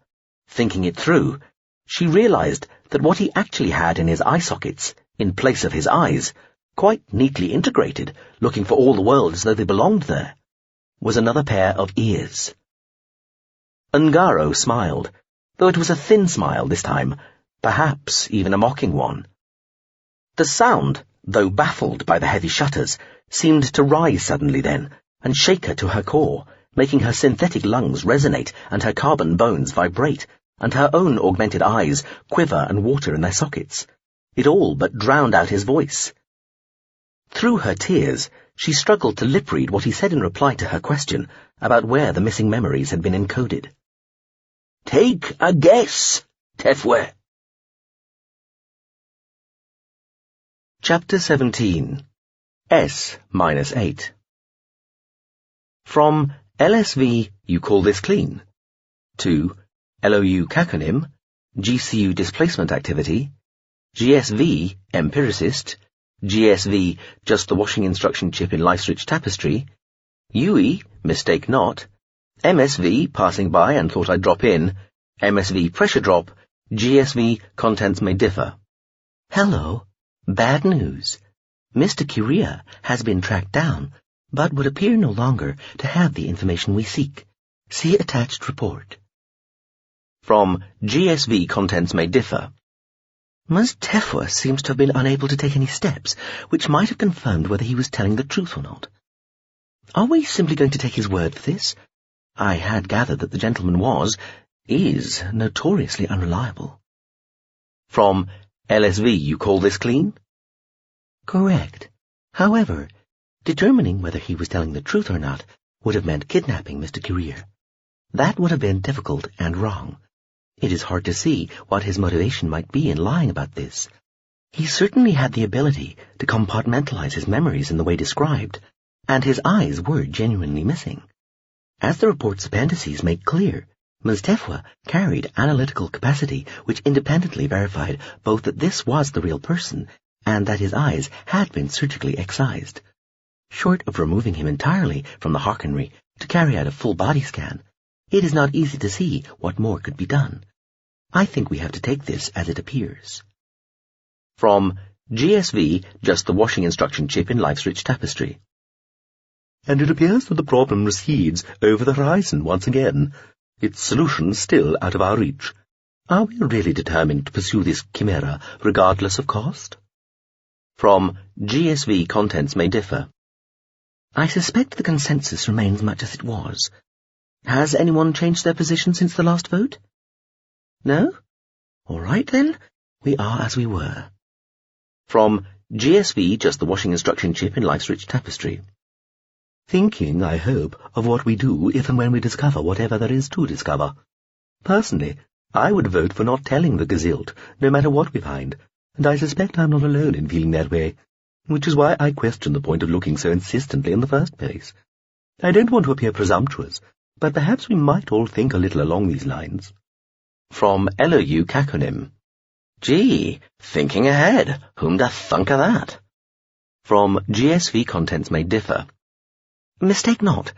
thinking it through, she realized that what he actually had in his eye sockets, in place of his eyes, quite neatly integrated, looking for all the world as though they belonged there, was another pair of ears. Ungaro smiled, though it was a thin smile this time, perhaps even a mocking one. The sound, though baffled by the heavy shutters, seemed to rise suddenly then, and shake her to her core, making her synthetic lungs resonate and her carbon bones vibrate, and her own augmented eyes quiver and water in their sockets. It all but drowned out his voice. Through her tears, she struggled to lip-read what he said in reply to her question about where the missing memories had been encoded. Take a guess, Tefwe. Chapter 17. S-8. From LSV, you call this clean, to LOU caconym, GCU displacement activity, GSV empiricist, GSV just the washing instruction chip in life's rich tapestry, UE mistake not, MSV passing by and thought I'd drop in, MSV pressure drop, GSV contents may differ. Hello. Bad news. Mr. Curia has been tracked down, but would appear no longer to have the information we seek. See attached report. From GSV contents may differ. Ms. Tefua seems to have been unable to take any steps, which might have confirmed whether he was telling the truth or not. Are we simply going to take his word for this? I had gathered that the gentleman is notoriously unreliable. From LSV, you call this clean? Correct. However, determining whether he was telling the truth or not would have meant kidnapping Mr. Curia. That would have been difficult and wrong. It is hard to see what his motivation might be in lying about this. He certainly had the ability to compartmentalize his memories in the way described, and his eyes were genuinely missing. As the report's appendices make clear, Ms. Tefua carried analytical capacity which independently verified both that this was the real person and that his eyes had been surgically excised. Short of removing him entirely from the Harkenry to carry out a full body scan, it is not easy to see what more could be done. I think we have to take this as it appears. From GSV, just the washing instruction chip in life's rich tapestry. And it appears that the problem recedes over the horizon once again, its solution still out of our reach. Are we really determined to pursue this chimera regardless of cost? From GSV contents may differ. I suspect the consensus remains much as it was. Has anyone changed their position since the last vote? No? All right, then. We are as we were. From GSV, just the washing instruction chip in life's rich tapestry. Thinking, I hope, of what we do if and when we discover whatever there is to discover. Personally, I would vote for not telling the gazilt, no matter what we find, and I suspect I'm not alone in feeling that way, which is why I question the point of looking so insistently in the first place. I don't want to appear presumptuous, but perhaps we might all think a little along these lines. From LOU caconym. Gee, thinking ahead. Whom'd a thunk of that? From GSV contents may differ. Mistake not.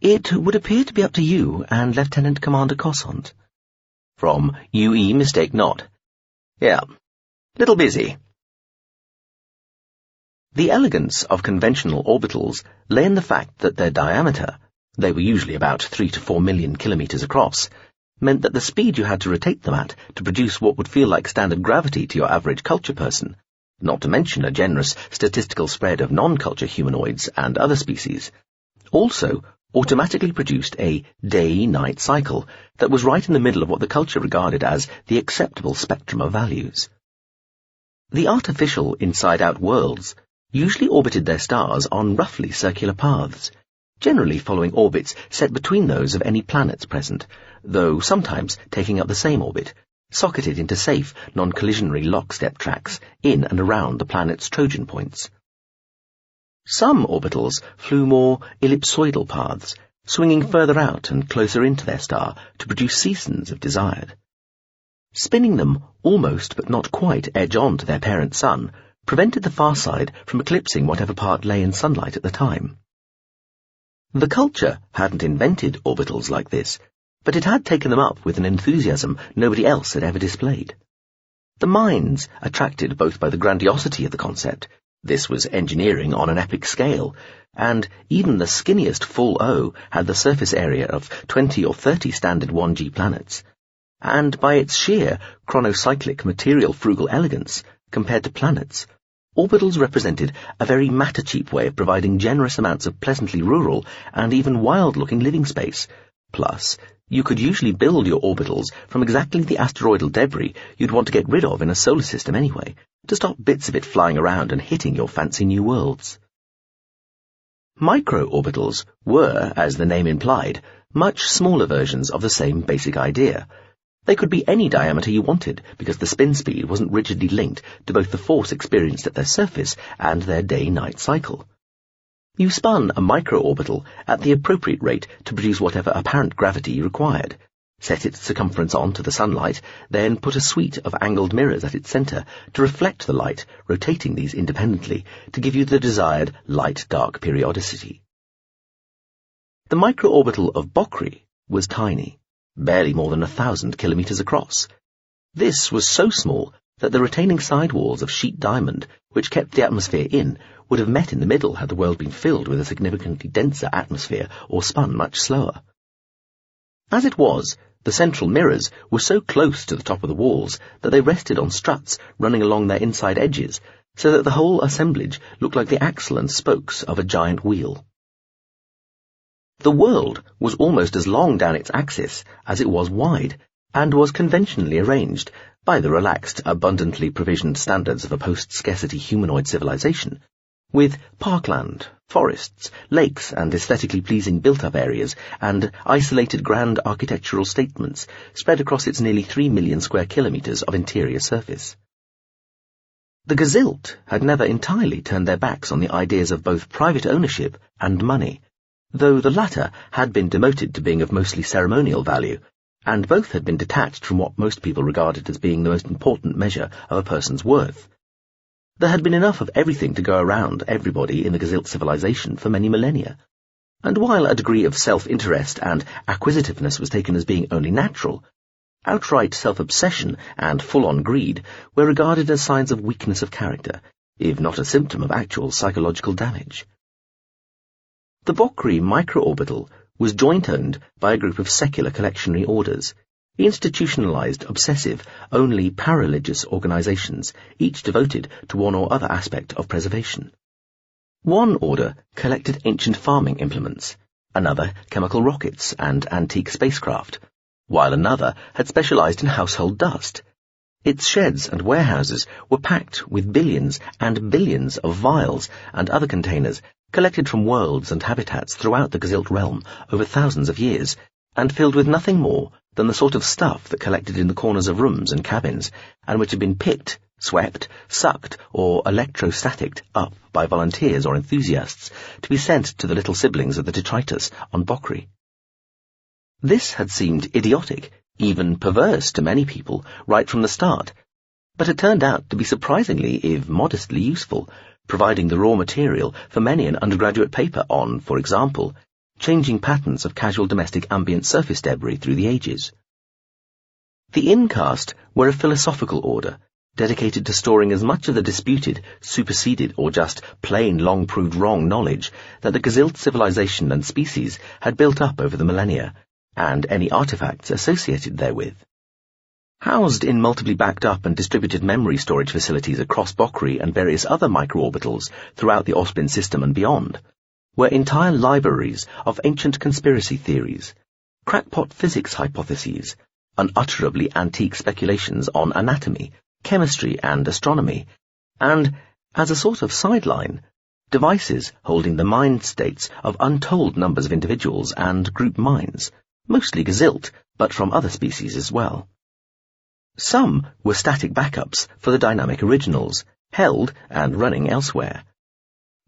It would appear to be up to you and Lieutenant Commander Cossant. From UE mistake not. Yeah, little busy. The elegance of conventional orbitals lay in the fact that their diameter, they were usually about 3 to 4 million kilometers across, meant that the speed you had to rotate them at to produce what would feel like standard gravity to your average culture person, not to mention a generous statistical spread of non-culture humanoids and other species, also automatically produced a day-night cycle that was right in the middle of what the culture regarded as the acceptable spectrum of values. The artificial inside-out worlds usually orbited their stars on roughly circular paths, generally following orbits set between those of any planets present, though sometimes taking up the same orbit, socketed into safe, non-collisionary lockstep tracks in and around the planet's Trojan points. Some orbitals flew more ellipsoidal paths, swinging further out and closer into their star to produce seasons if desired. Spinning them almost but not quite edge-on to their parent sun prevented the far side from eclipsing whatever part lay in sunlight at the time. The culture hadn't invented orbitals like this, but it had taken them up with an enthusiasm nobody else had ever displayed. The minds, attracted both by the grandiosity of the concept, this was engineering on an epic scale, and even the skinniest full O had the surface area of 20 or 30 standard 1G planets, and by its sheer chronocyclic material-frugal elegance, compared to planets, orbitals represented a very matter-cheap way of providing generous amounts of pleasantly rural and even wild-looking living space. Plus, you could usually build your orbitals from exactly the asteroidal debris you'd want to get rid of in a solar system anyway, to stop bits of it flying around and hitting your fancy new worlds. Micro-orbitals were, as the name implied, much smaller versions of the same basic idea, They could be any diameter you wanted, because the spin speed wasn't rigidly linked to both the force experienced at their surface and their day-night cycle. You spun a micro-orbital at the appropriate rate to produce whatever apparent gravity you required, set its circumference on to the sunlight, then put a suite of angled mirrors at its centre to reflect the light, rotating these independently to give you the desired light-dark periodicity. The micro-orbital of Bockri was tiny, barely more than 1,000 kilometres across. This was so small that the retaining sidewalls of sheet diamond, which kept the atmosphere in, would have met in the middle had the world been filled with a significantly denser atmosphere or spun much slower. As it was, the central mirrors were so close to the top of the walls that they rested on struts running along their inside edges, so that the whole assemblage looked like the axle and spokes of a giant wheel. The world was almost as long down its axis as it was wide, and was conventionally arranged, by the relaxed, abundantly provisioned standards of a post-scarcity humanoid civilization, with parkland, forests, lakes, and aesthetically pleasing built-up areas, and isolated grand architectural statements spread across its nearly 3 million square kilometres of interior surface. The Gazilt had never entirely turned their backs on the ideas of both private ownership and money, though the latter had been demoted to being of mostly ceremonial value, and both had been detached from what most people regarded as being the most important measure of a person's worth. There had been enough of everything to go around everybody in the Gazilt civilization for many millennia, and while a degree of self-interest and acquisitiveness was taken as being only natural, outright self-obsession and full-on greed were regarded as signs of weakness of character, if not a symptom of actual psychological damage. The Bockri micro-orbital was joint-owned by a group of secular collectionary orders, institutionalized, obsessive, only parareligious organizations, each devoted to one or other aspect of preservation. One order collected ancient farming implements, another chemical rockets and antique spacecraft, while another had specialized in household dust. Its sheds and warehouses were packed with billions and billions of vials and other containers collected from worlds and habitats throughout the Gazilt realm over thousands of years, and filled with nothing more than the sort of stuff that collected in the corners of rooms and cabins, and which had been picked, swept, sucked, or electrostaticked up by volunteers or enthusiasts to be sent to the little siblings of the detritus on Bockri. This had seemed idiotic, even perverse to many people, right from the start, but it turned out to be surprisingly, if modestly, useful, providing the raw material for many an undergraduate paper on, for example, changing patterns of casual domestic ambient surface debris through the ages. The Incast were a philosophical order, dedicated to storing as much of the disputed, superseded, or just plain long-proved wrong knowledge that the Gazilt civilization and species had built up over the millennia, and any artifacts associated therewith. Housed in multiply backed up and distributed memory storage facilities across Bockri and various other microorbitals throughout the Osplin system and beyond, were entire libraries of ancient conspiracy theories, crackpot physics hypotheses, unutterably antique speculations on anatomy, chemistry, and astronomy, and, as a sort of sideline, devices holding the mind states of untold numbers of individuals and group minds, mostly Gazilt, but from other species as well. Some were static backups for the dynamic originals, held and running elsewhere.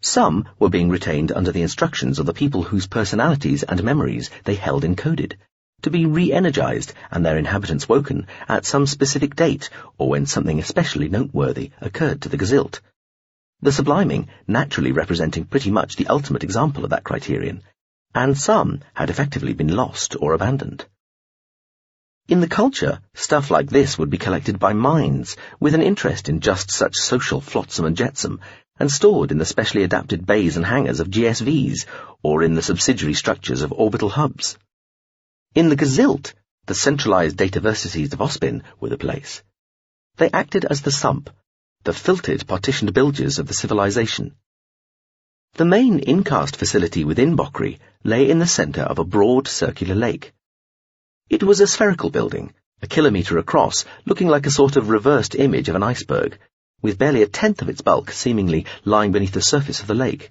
Some were being retained under the instructions of the people whose personalities and memories they held encoded, to be re-energized and their inhabitants woken at some specific date or when something especially noteworthy occurred to the Gazilt, the subliming naturally representing pretty much the ultimate example of that criterion, and some had effectively been lost or abandoned. In the culture, stuff like this would be collected by minds with an interest in just such social flotsam and jetsam, and stored in the specially adapted bays and hangars of GSVs, or in the subsidiary structures of orbital hubs. In the Gazilt, the centralized dataversities of Ospin were the place. They acted as the sump, the filtered partitioned bilges of the civilization. The main Incast facility within Bockri lay in the centre of a broad circular lake. It was a spherical building, a kilometre across, looking like a sort of reversed image of an iceberg, with barely a tenth of its bulk seemingly lying beneath the surface of the lake.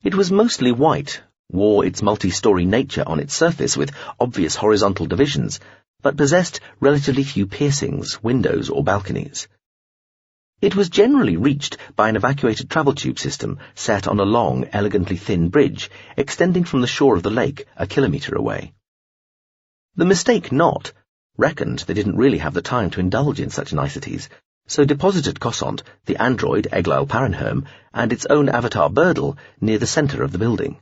It was mostly white, wore its multi-story nature on its surface with obvious horizontal divisions, but possessed relatively few piercings, windows, or balconies. It was generally reached by an evacuated travel tube system set on a long, elegantly thin bridge extending from the shore of the lake a kilometre away. The mistake not reckoned they didn't really have the time to indulge in such niceties, so deposited Cossant, the android Eglail Parenherm, and its own avatar Birdle near the centre of the building.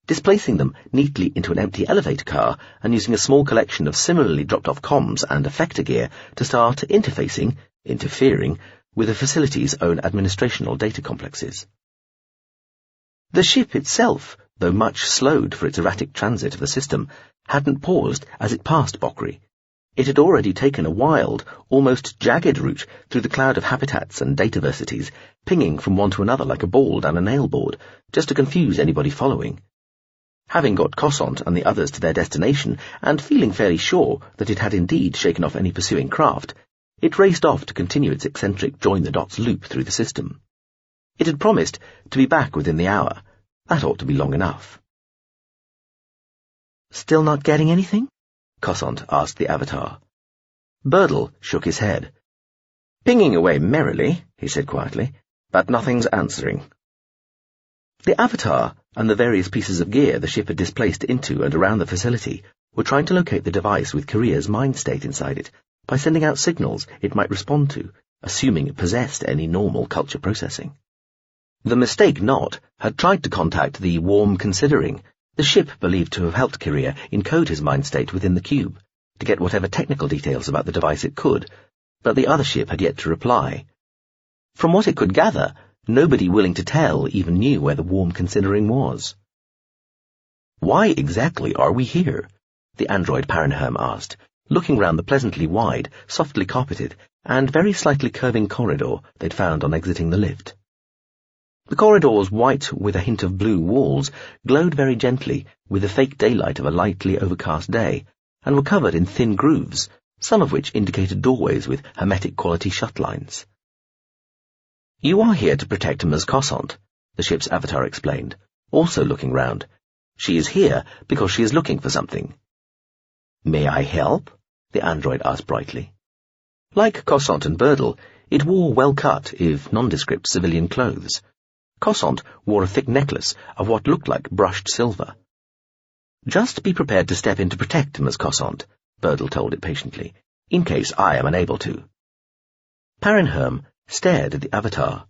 Displacing them neatly into an empty elevator car and using a small collection of similarly dropped-off comms and effector gear to start interfering, with the facility's own administrational data complexes. The ship itself, though much slowed for its erratic transit of the system, hadn't paused as it passed Bokri. It had already taken a wild, almost jagged route through the cloud of habitats and dataversities, pinging from one to another like a ball down a nail board, just to confuse anybody following. Having got Cossant and the others to their destination, and feeling fairly sure that it had indeed shaken off any pursuing craft, it raced off to continue its eccentric join-the-dots loop through the system. It had promised to be back within the hour. That ought to be long enough. "Still not getting anything?" Cossant asked the avatar. Birdle shook his head. "Pinging away merrily," he said quietly, "but nothing's answering." The avatar and the various pieces of gear the ship had displaced into and around the facility were trying to locate the device with Korea's mind state inside it by sending out signals it might respond to, assuming it possessed any normal culture processing. The mistake not had tried to contact the Warm Considering, the ship believed to have helped Korea encode his mind state within the cube, to get whatever technical details about the device it could, but the other ship had yet to reply. From what it could gather, nobody willing to tell even knew where the Warm Considering was. "Why exactly are we here?" the android Parenherm asked, looking round the pleasantly wide, softly carpeted, and very slightly curving corridor they'd found on exiting the lift. The corridor's white with a hint of blue walls glowed very gently with the fake daylight of a lightly overcast day, and were covered in thin grooves, some of which indicated doorways with hermetic quality shut lines. "You are here to protect Ms. Cossant," the ship's avatar explained, also looking round. "She is here because she is looking for something." "May I help?" the android asked brightly. Like Cossant and Birdle, it wore well-cut, if nondescript, civilian clothes. Cossant wore a thick necklace of what looked like brushed silver. "Just be prepared to step in to protect Ms. Cossant," Birdle told it patiently, "in case I am unable to." Parenherm stared at the avatar.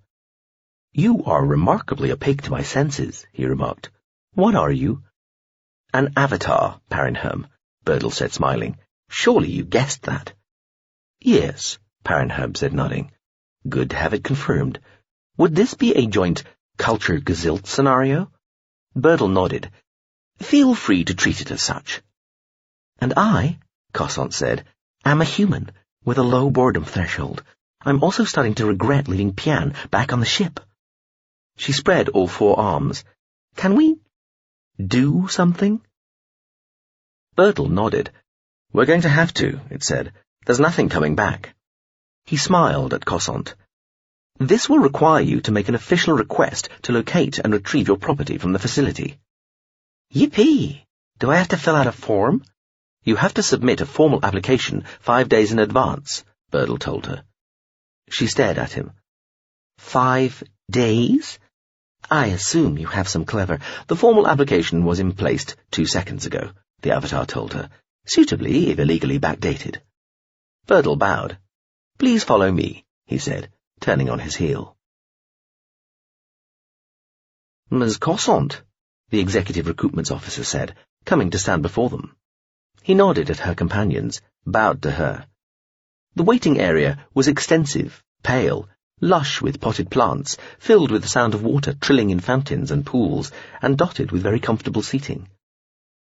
"You are remarkably opaque to my senses," he remarked. "What are you?" "An avatar, Parenherm," Birdle said, smiling. "Surely you guessed that." "Yes," Parenherm said, nodding. "Good to have it confirmed. Would this be a joint culture Gezilt scenario?" Birdle nodded. "Feel free to treat it as such." "And I," Cossant said, "am a human with a low boredom threshold. I'm also starting to regret leaving Pian back on the ship." She spread all four arms. "Can we do something?" Birdle nodded. "We're going to have to," it said. "There's nothing coming back." He smiled at Cossant. "This will require you to make an official request to locate and retrieve your property from the facility." "Yippee! Do I have to fill out a form?" "You have to submit a formal application 5 days in advance," Birdle told her. She stared at him. 5 days? I assume you have some clever... The formal application was in place 2 seconds ago, the avatar told her, suitably if illegally backdated. Birdle bowed. "Please follow me," he said, turning on his heel. "Ms. Cossant," the executive recruitment officer said, coming to stand before them. He nodded at her companions, bowed to her. The waiting area was extensive, pale, lush with potted plants, filled with the sound of water trilling in fountains and pools, and dotted with very comfortable seating.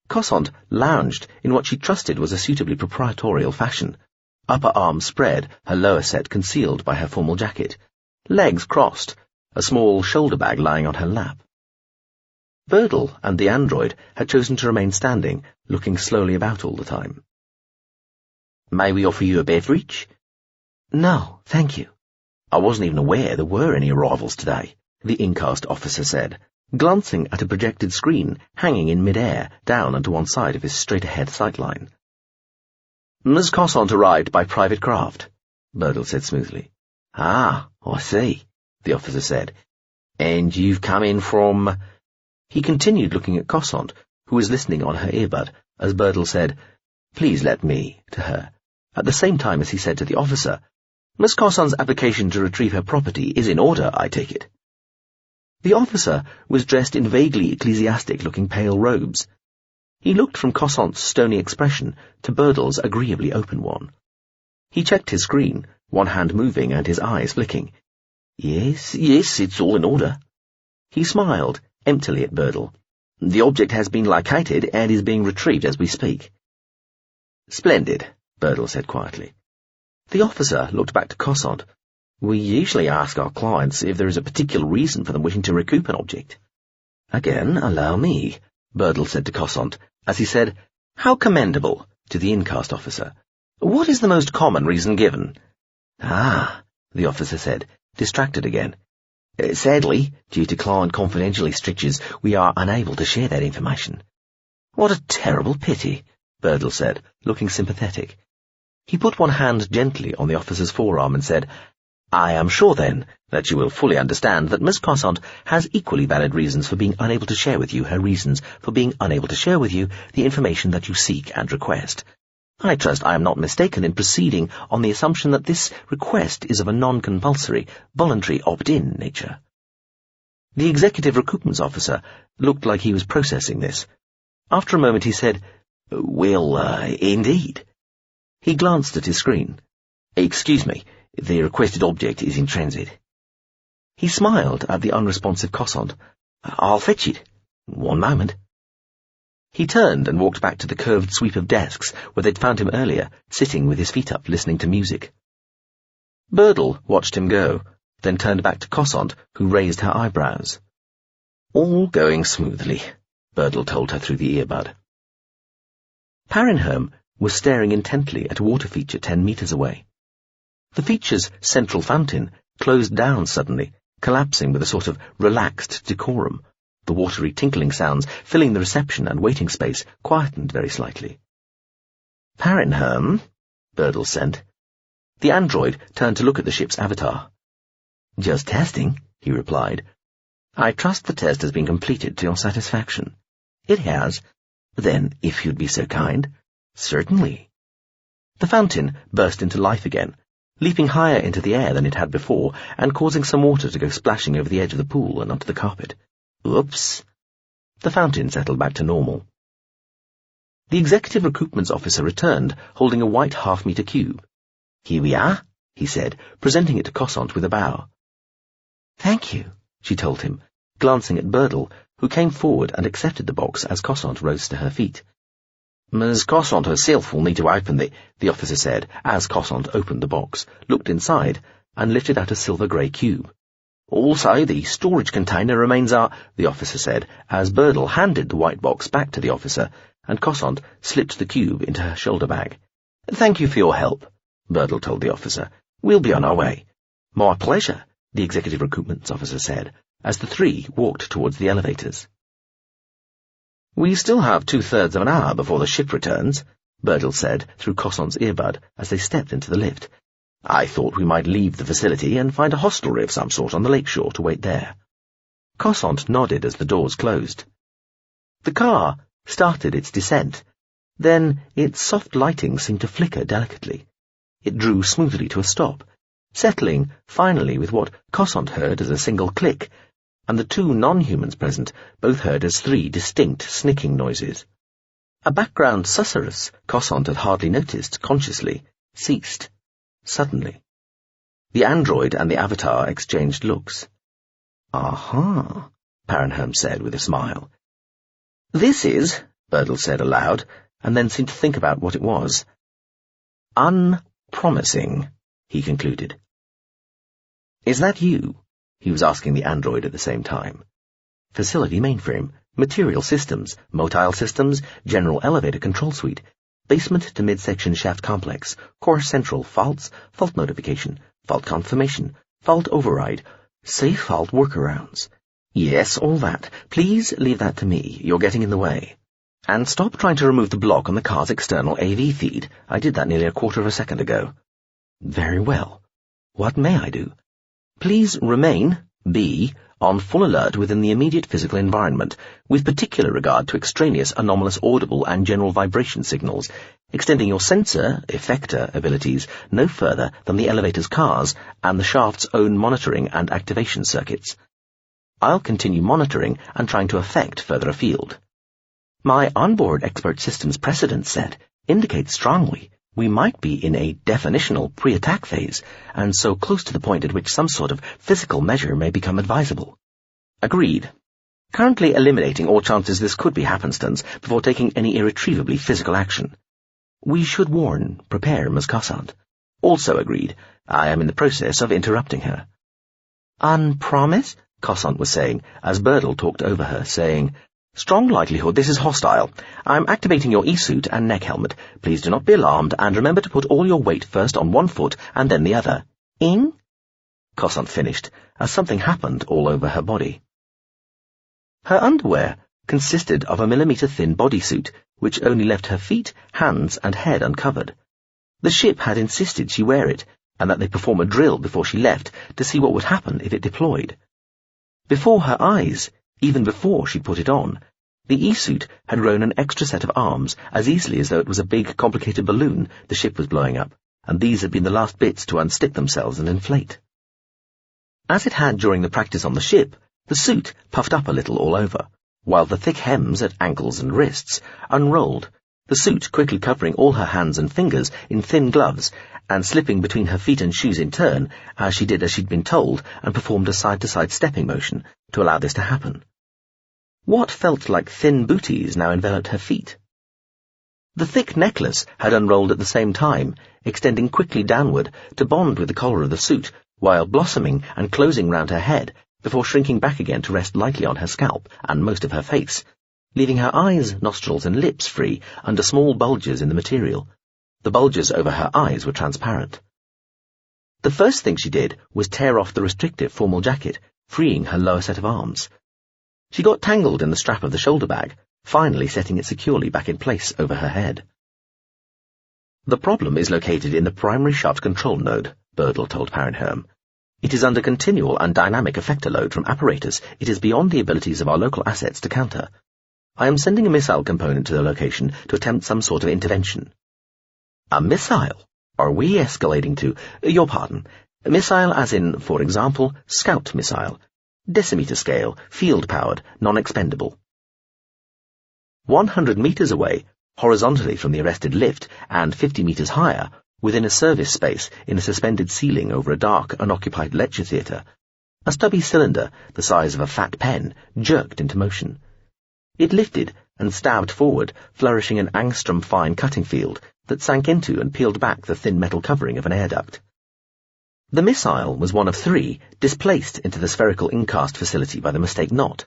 Cossant lounged in what she trusted was a suitably proprietorial fashion, upper arms spread, her lower set concealed by her formal jacket, legs crossed, a small shoulder bag lying on her lap. Birdle and the android had chosen to remain standing, looking slowly about all the time. "May we offer you a beverage?" "No, thank you." "I wasn't even aware there were any arrivals today," the incast officer said, glancing at a projected screen hanging in mid-air down onto one side of his straight-ahead sightline. Ms. Cossant arrived by private craft, Birdle said smoothly. Ah, I see, the officer said. And you've come in from... He continued looking at Cossant, who was listening on her earbud, as Birdle said, "Please let me," to her, at the same time as he said to the officer, "Miss Cossant's application to retrieve her property is in order, I take it." The officer was dressed in vaguely ecclesiastic-looking pale robes. He looked from Cossant's stony expression to Birdle's agreeably open one. He checked his screen, one hand moving and his eyes flicking. Yes, it's all in order." He smiled emptily at Birdle. "The object has been located and is being retrieved as we speak." "Splendid," Birdle said quietly. The officer looked back to Cossant. "We usually ask our clients if there is a particular reason for them wishing to recoup an object." "Again, allow me," Birdle said to Cossant, as he said, "How commendable," to the incast officer. "What is the most common reason given?" "Ah," the officer said, distracted again. "Sadly, due to client confidentiality strictures, we are unable to share that information." "What a terrible pity," Birdle said, looking sympathetic. He put one hand gently on the officer's forearm and said, "I am sure, then, that you will fully understand that Miss Cossant has equally valid reasons for being unable to share with you her reasons for being unable to share with you the information that you seek and request. I trust I am not mistaken in proceeding on the assumption that this request is of a non-compulsory, voluntary opt-in nature." The executive recoupments officer looked like he was processing this. After a moment he said, "Well, indeed." He glanced at his screen. "Excuse me, the requested object is in transit." He smiled at the unresponsive Cossant. "I'll fetch it. One moment." He turned and walked back to the curved sweep of desks where they'd found him earlier, sitting with his feet up, listening to music. Birdle watched him go, then turned back to Cossant, who raised her eyebrows. "All going smoothly," Birdle told her through the earbud. Parinherm was staring intently at a water feature 10 meters away. The feature's central fountain closed down suddenly, collapsing with a sort of relaxed decorum. The watery tinkling sounds filling the reception and waiting space quietened very slightly. "Parinherm," Birdle sent. The android turned to look at the ship's avatar. "Just testing," he replied. "I trust the test has been completed to your satisfaction." "It has." "Then, if you'd be so kind." "Certainly." The fountain burst into life again, leaping higher into the air than it had before and causing some water to go splashing over the edge of the pool and onto the carpet. Oops. The fountain settled back to normal. The executive recoupments officer returned, holding a white half-meter cube. "Here we are," he said, presenting it to Cossant with a bow. "Thank you," she told him, glancing at Birdle, who came forward and accepted the box as Cossant rose to her feet. "Ms. Cossant herself will need to open the officer said, as Cossant opened the box, looked inside, and lifted out a silver-grey cube. "Also, the storage container remains the officer said, as Birdle handed the white box back to the officer, and Cossant slipped the cube into her shoulder bag. "Thank you for your help," Birdle told the officer. "We'll be on our way." "My pleasure," the executive recoupments officer said, as the three walked towards the elevators. "We still have 2/3 of an hour before the ship returns," Birdle said through Cossant's earbud as they stepped into the lift. "I thought we might leave the facility and find a hostelry of some sort on the lakeshore to wait there." Cossant nodded as the doors closed. The car started its descent. Then its soft lighting seemed to flicker delicately. It drew smoothly to a stop, settling finally with what Cossant heard as a single click, and the two non-humans present both heard as 3 distinct snicking noises. A background susurrus Cossant had hardly noticed consciously ceased. Suddenly. The android and the avatar exchanged looks. "Aha," Parinherm said with a smile. "This is," Birdle said aloud, and then seemed to think about what it was. "Unpromising," he concluded. "Is that you?" he was asking the android at the same time. "Facility mainframe, material systems, motile systems, general elevator control suite, basement to midsection shaft complex, core central, faults, fault notification, fault confirmation, fault override, safe fault workarounds. Yes, all that. Please leave that to me. You're getting in the way." And stop trying to remove the block on the car's external AV feed. I did that nearly a quarter of a second ago. Very well. What may I do? Please remain, B, on full alert within the immediate physical environment, with particular regard to extraneous anomalous audible and general vibration signals, extending your sensor, effector abilities no further than the elevator's cars and the shaft's own monitoring and activation circuits. I'll continue monitoring and trying to affect further afield. My onboard expert systems precedent set indicates strongly we might be in a definitional pre-attack phase, and so close to the point at which some sort of physical measure may become advisable. Agreed. Currently eliminating all chances this could be happenstance before taking any irretrievably physical action. We should warn, prepare Ms. Cossant. Also agreed. I am in the process of interrupting her. On promise? Cossant was saying, as Birdle talked over her, saying, Strong likelihood this is hostile. I'm activating your e-suit and neck helmet. Please do not be alarmed, and remember to put all your weight first on one foot and then the other. Ing? Cossant finished, as something happened all over her body. Her underwear consisted of a millimetre-thin bodysuit, which only left her feet, hands, and head uncovered. The ship had insisted she wear it, and that they perform a drill before she left to see what would happen if it deployed. Before her eyes, even before she'd put it on, the e-suit had grown an extra set of arms as easily as though it was a big, complicated balloon the ship was blowing up, and these had been the last bits to unstick themselves and inflate. As it had during the practice on the ship, the suit puffed up a little all over, while the thick hems at ankles and wrists unrolled, the suit quickly covering all her hands and fingers in thin gloves, and slipping between her feet and shoes in turn, as she did as she'd been told, and performed a side-to-side stepping motion to allow this to happen. What felt like thin booties now enveloped her feet. The thick necklace had unrolled at the same time, extending quickly downward to bond with the collar of the suit, while blossoming and closing round her head, before shrinking back again to rest lightly on her scalp and most of her face, leaving her eyes, nostrils, and lips free under small bulges in the material. The bulges over her eyes were transparent. The first thing she did was tear off the restrictive formal jacket, freeing her lower set of arms. She got tangled in the strap of the shoulder bag, finally setting it securely back in place over her head. The problem is located in the primary shaft control node, Birdle told Parenherm. It is under continual and dynamic effector load from apparatus it is beyond the abilities of our local assets to counter. I am sending a missile component to the location to attempt some sort of intervention. A missile? Are we escalating to... Your pardon. A missile as in, for example, scout missile. Decimeter scale, field-powered, non-expendable. 100 meters away, horizontally from the arrested lift, and 50 meters higher, within a service space in a suspended ceiling over a dark, unoccupied lecture theatre, a stubby cylinder, the size of a fat pen, jerked into motion. It lifted and stabbed forward, flourishing an angstrom-fine cutting field that sank into and peeled back the thin metal covering of an air duct. The missile was one of 3 displaced into the spherical incast facility by the mistake knot,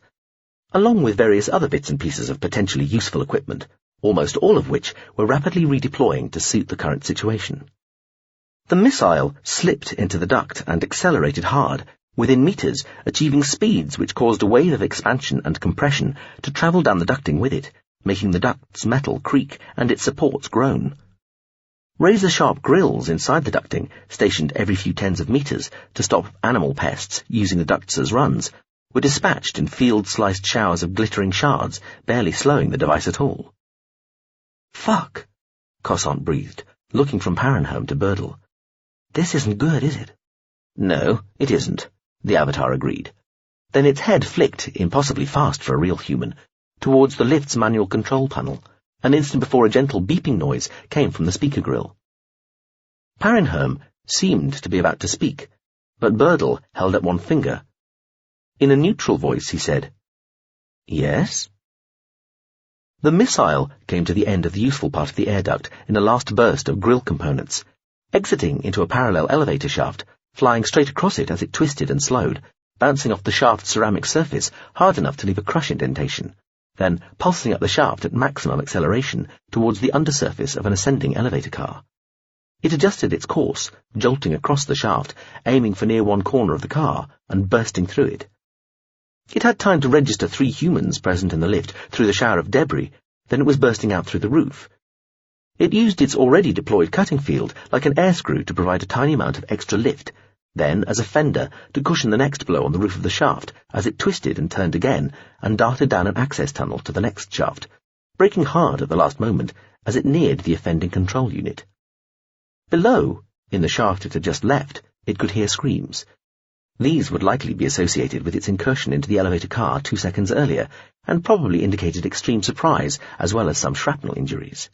along with various other bits and pieces of potentially useful equipment, almost all of which were rapidly redeploying to suit the current situation. The missile slipped into the duct and accelerated hard, within meters, achieving speeds which caused a wave of expansion and compression to travel down the ducting with it, making the duct's metal creak and its supports groan. Razor-sharp grills inside the ducting, stationed every few tens of meters to stop animal pests using the ducts as runs, were dispatched in field-sliced showers of glittering shards, barely slowing the device at all. "Fuck," Cossant breathed, looking from Parenherm to Birdle. "This isn't good, is it?" "No, it isn't," the Avatar agreed. Then its head flicked, impossibly fast for a real human, towards the lift's manual control panel, an instant before a gentle beeping noise came from the speaker grill. Parenherm seemed to be about to speak, but Birdle held up one finger. In a neutral voice he said, "Yes?" The missile came to the end of the useful part of the air duct in a last burst of grill components, exiting into a parallel elevator shaft, flying straight across it as it twisted and slowed, bouncing off the shaft's ceramic surface hard enough to leave a crush indentation, then pulsing up the shaft at maximum acceleration towards the undersurface of an ascending elevator car. It adjusted its course, jolting across the shaft, aiming for near one corner of the car, and bursting through it. It had time to register 3 humans present in the lift through the shower of debris, Then it was bursting out through the roof. It used its already deployed cutting field like an air screw to provide a tiny amount of extra lift, then as a fender to cushion the next blow on the roof of the shaft as it twisted and turned again and darted down an access tunnel to the next shaft, braking hard at the last moment as it neared the offending control unit. Below, in the shaft it had just left, it could hear screams. These would likely be associated with its incursion into the elevator car 2 seconds earlier, and probably indicated extreme surprise as well as some shrapnel injuries.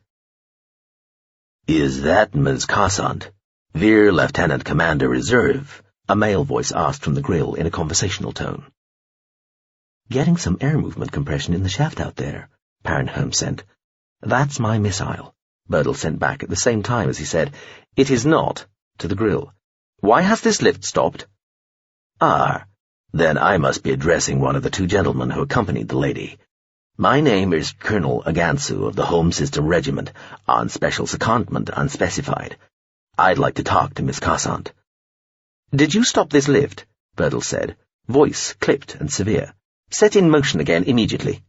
"Is that Ms. Cassant, Veer Lieutenant Commander Reserve?" a male voice asked from the grill in a conversational tone. "Getting some air movement compression in the shaft out there," Parenholm sent. "That's my missile," Birdle sent back at the same time as he said, "It is not," to the grill. "Why has this lift stopped?" "Ah, then I must be addressing one of the 2 gentlemen who accompanied the lady. My name is Colonel Agansu of the Home System Regiment, on special secondment unspecified. I'd like to talk to Miss Cassant." "Did you stop this lift?" Birdle said, voice clipped and severe. "Set in motion again immediately."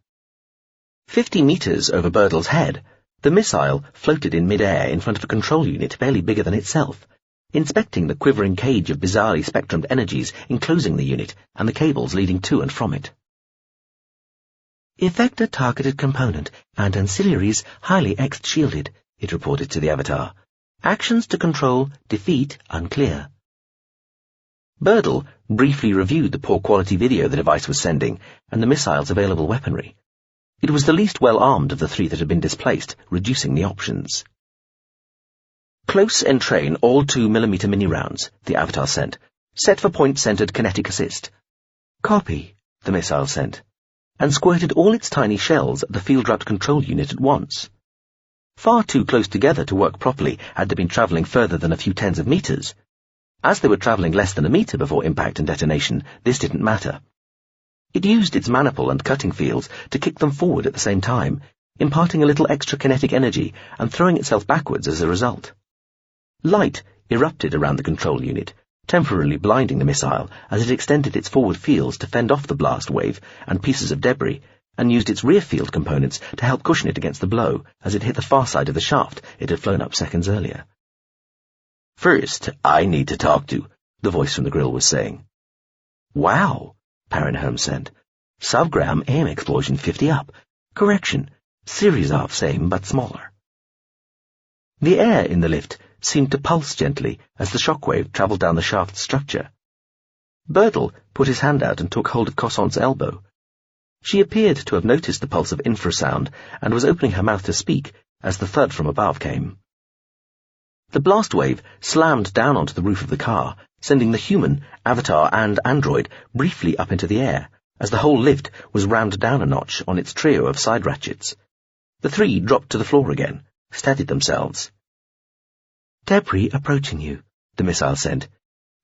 50 meters over Birdle's head, the missile floated in mid-air in front of a control unit barely bigger than itself, inspecting the quivering cage of bizarrely spectrumed energies enclosing the unit and the cables leading to and from it. "Effector targeted component and ancillaries highly X-shielded," it reported to the avatar. "Actions to control, defeat unclear." Birdle briefly reviewed the poor-quality video the device was sending and the missile's available weaponry. It was the least well-armed of the 3 that had been displaced, reducing the options. "Close and train all 2mm mini-rounds," the avatar sent. "Set for point-centered kinetic assist." "Copy," the missile sent, and squirted all its tiny shells at the field route control unit at once. Far too close together to work properly had they been travelling further than a few tens of meters. As they were travelling less than a meter before impact and detonation, this didn't matter. It used its maniple and cutting fields to kick them forward at the same time, imparting a little extra kinetic energy and throwing itself backwards as a result. Light erupted around the control unit, temporarily blinding the missile as it extended its forward fields to fend off the blast wave and pieces of debris, and used its rear field components to help cushion it against the blow as it hit the far side of the shaft it had flown up seconds earlier. "First, I need to talk to," the voice from the grill was saying. "Wow," Parenholm sent. "Subgram aim explosion 50 up. Correction, series of same but smaller." The air in the lift seemed to pulse gently as the shockwave travelled down the shaft's structure. Birdle put his hand out and took hold of Cassant's elbow. She appeared to have noticed the pulse of infrasound and was opening her mouth to speak as the thud from above came. The blast wave slammed down onto the roof of the car, sending the human, avatar, and android briefly up into the air, as the whole lift was rammed down a notch on its trio of side ratchets. The 3 dropped to the floor again, steadied themselves. "Debris approaching you," the missile sent.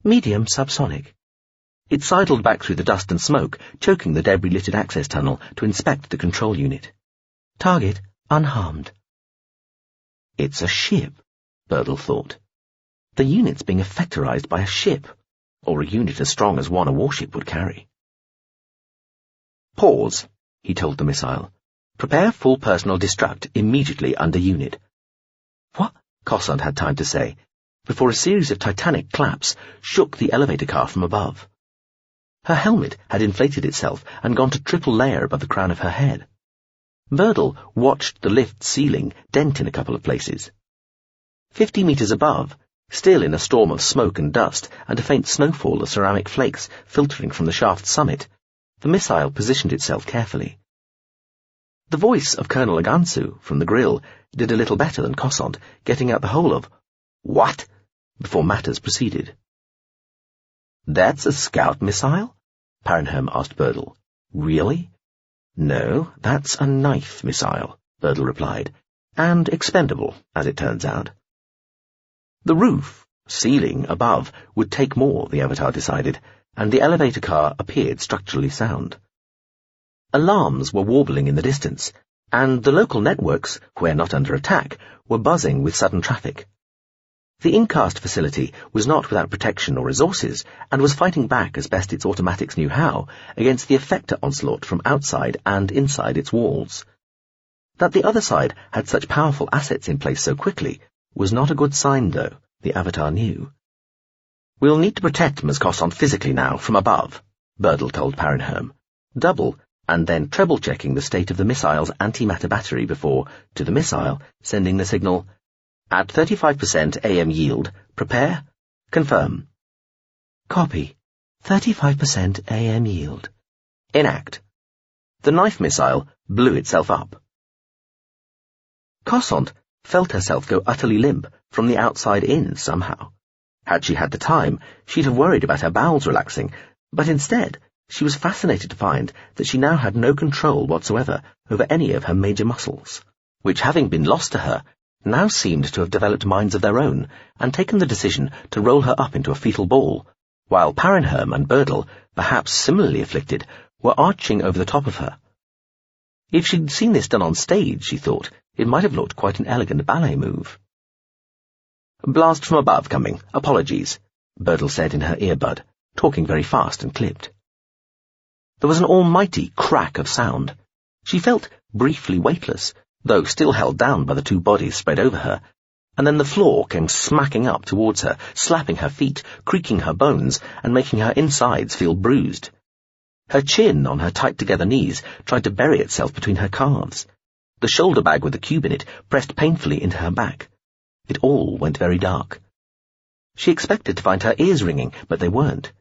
"Medium subsonic." It sidled back through the dust and smoke, choking the debris-littered access tunnel to inspect the control unit. "Target unharmed." "It's a ship," Birdle thought. The unit's being effectorized by a ship, or a unit as strong as one a warship would carry. "Pause," he told the missile. "Prepare full personal destruct immediately under unit." "What?" Cassant had time to say, before a series of titanic claps shook the elevator car from above. Her helmet had inflated itself and gone to triple layer above the crown of her head. Birdle watched the lift ceiling dent in a couple of places. 50 meters above, still in a storm of smoke and dust and a faint snowfall of ceramic flakes filtering from the shaft's summit, the missile positioned itself carefully. The voice of Colonel Agansu from the grill did a little better than Cassant, getting out the whole of "What?" before matters proceeded. "That's a scout missile?" Parenholm asked Birdle. "Really?" "No, that's a knife missile," Birdle replied, "and expendable, as it turns out." The roof, ceiling, above would take more, the avatar decided, and the elevator car appeared structurally sound. Alarms were warbling in the distance, and the local networks, where not under attack, were buzzing with sudden traffic. The incast facility was not without protection or resources, and was fighting back as best its automatics knew how against the effector onslaught from outside and inside its walls. That the other side had such powerful assets in place so quickly was not a good sign, though, the Avatar knew. "We'll need to protect Ms. Cosson physically now, from above," Birdle told Parenherm, double and then treble-checking the state of the missile's antimatter battery before, to the missile, sending the signal, "At 35% AM yield, prepare, confirm." "Copy. 35% AM yield." "Enact." The knife missile blew itself up. Cosson felt herself go utterly limp from the outside in somehow. Had she had the time, she'd have worried about her bowels relaxing, but instead, she was fascinated to find that she now had no control whatsoever over any of her major muscles, which, having been lost to her, now seemed to have developed minds of their own and taken the decision to roll her up into a fetal ball, while Parenherm and Birdle, perhaps similarly afflicted, were arching over the top of her. If she'd seen this done on stage, she thought, it might have looked quite an elegant ballet move. "Blast from above coming. Apologies," Birdle said in her earbud, talking very fast and clipped. There was an almighty crack of sound. She felt briefly weightless, though still held down by the two bodies spread over her, and then the floor came smacking up towards her, slapping her feet, creaking her bones, and making her insides feel bruised. Her chin on her tight-together knees tried to bury itself between her calves. The shoulder bag with the cube in it pressed painfully into her back. It all went very dark. She expected to find her ears ringing, but they weren't.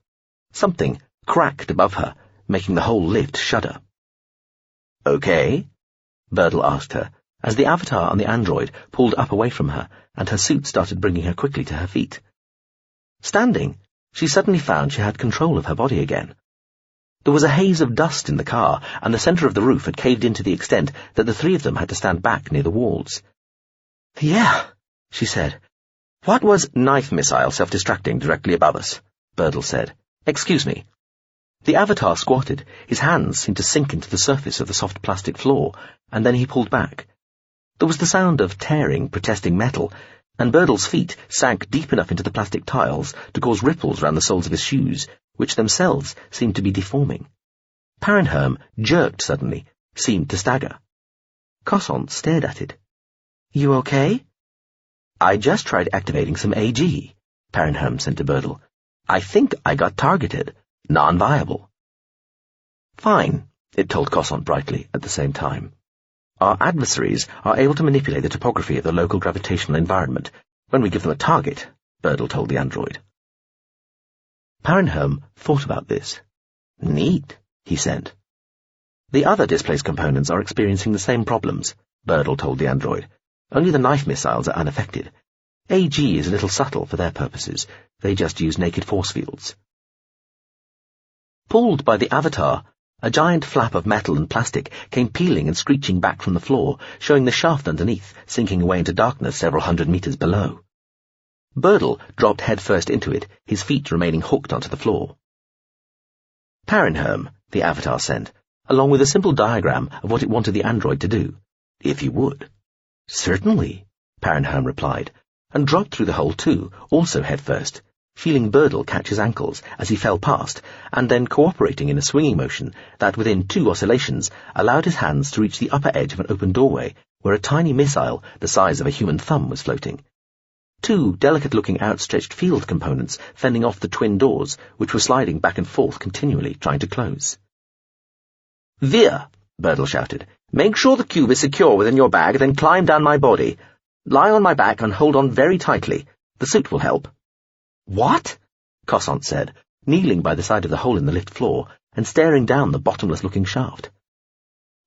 Something cracked above her, making the whole lift shudder. "Okay?" Birdle asked her, as the Avatar on the android pulled up away from her, and her suit started bringing her quickly to her feet. Standing, she suddenly found she had control of her body again. There was a haze of dust in the car, and the centre of the roof had caved in to the extent that the three of them had to stand back near the walls. "Yeah," she said. "What was knife missile self-destructing directly above us?" Birdle said. "Excuse me." The Avatar squatted. His hands seemed to sink into the surface of the soft plastic floor, and then he pulled back. There was the sound of tearing, protesting metal, and Birdle's feet sank deep enough into the plastic tiles to cause ripples round the soles of his shoes, which themselves seemed to be deforming. Parenherm jerked suddenly, seemed to stagger. Cosson stared at it. "You okay?" "I just tried activating some AG," Parenherm said to Birdle. "I think I got targeted. Non-viable." "Fine," it told Cosson brightly at the same time. "Our adversaries are able to manipulate the topography of the local gravitational environment when we give them a target," Birdle told the android. Parenherm thought about this. "Neat," he said. "The other displaced components are experiencing the same problems," Birdle told the android. "Only the knife missiles are unaffected. AG is a little subtle for their purposes. They just use naked force fields." Pulled by the Avatar, a giant flap of metal and plastic came peeling and screeching back from the floor, showing the shaft underneath, sinking away into darkness several hundred meters below. Birdle dropped headfirst into it, his feet remaining hooked onto the floor. "Parenherm," the Avatar sent, along with a simple diagram of what it wanted the android to do. "If you would." "Certainly," Parenherm replied, and dropped through the hole too, also headfirst, feeling Birdle catch his ankles as he fell past, and then cooperating in a swinging motion that, within 2 oscillations, allowed his hands to reach the upper edge of an open doorway where a tiny missile the size of a human thumb was floating. 2 delicate-looking outstretched field components fending off the twin doors, which were sliding back and forth continually, trying to close. "Veer," Birdle shouted. "Make sure the cube is secure within your bag, then climb down my body. Lie on my back and hold on very tightly. The suit will help." "What?" Cosson said, kneeling by the side of the hole in the lift floor and staring down the bottomless-looking shaft.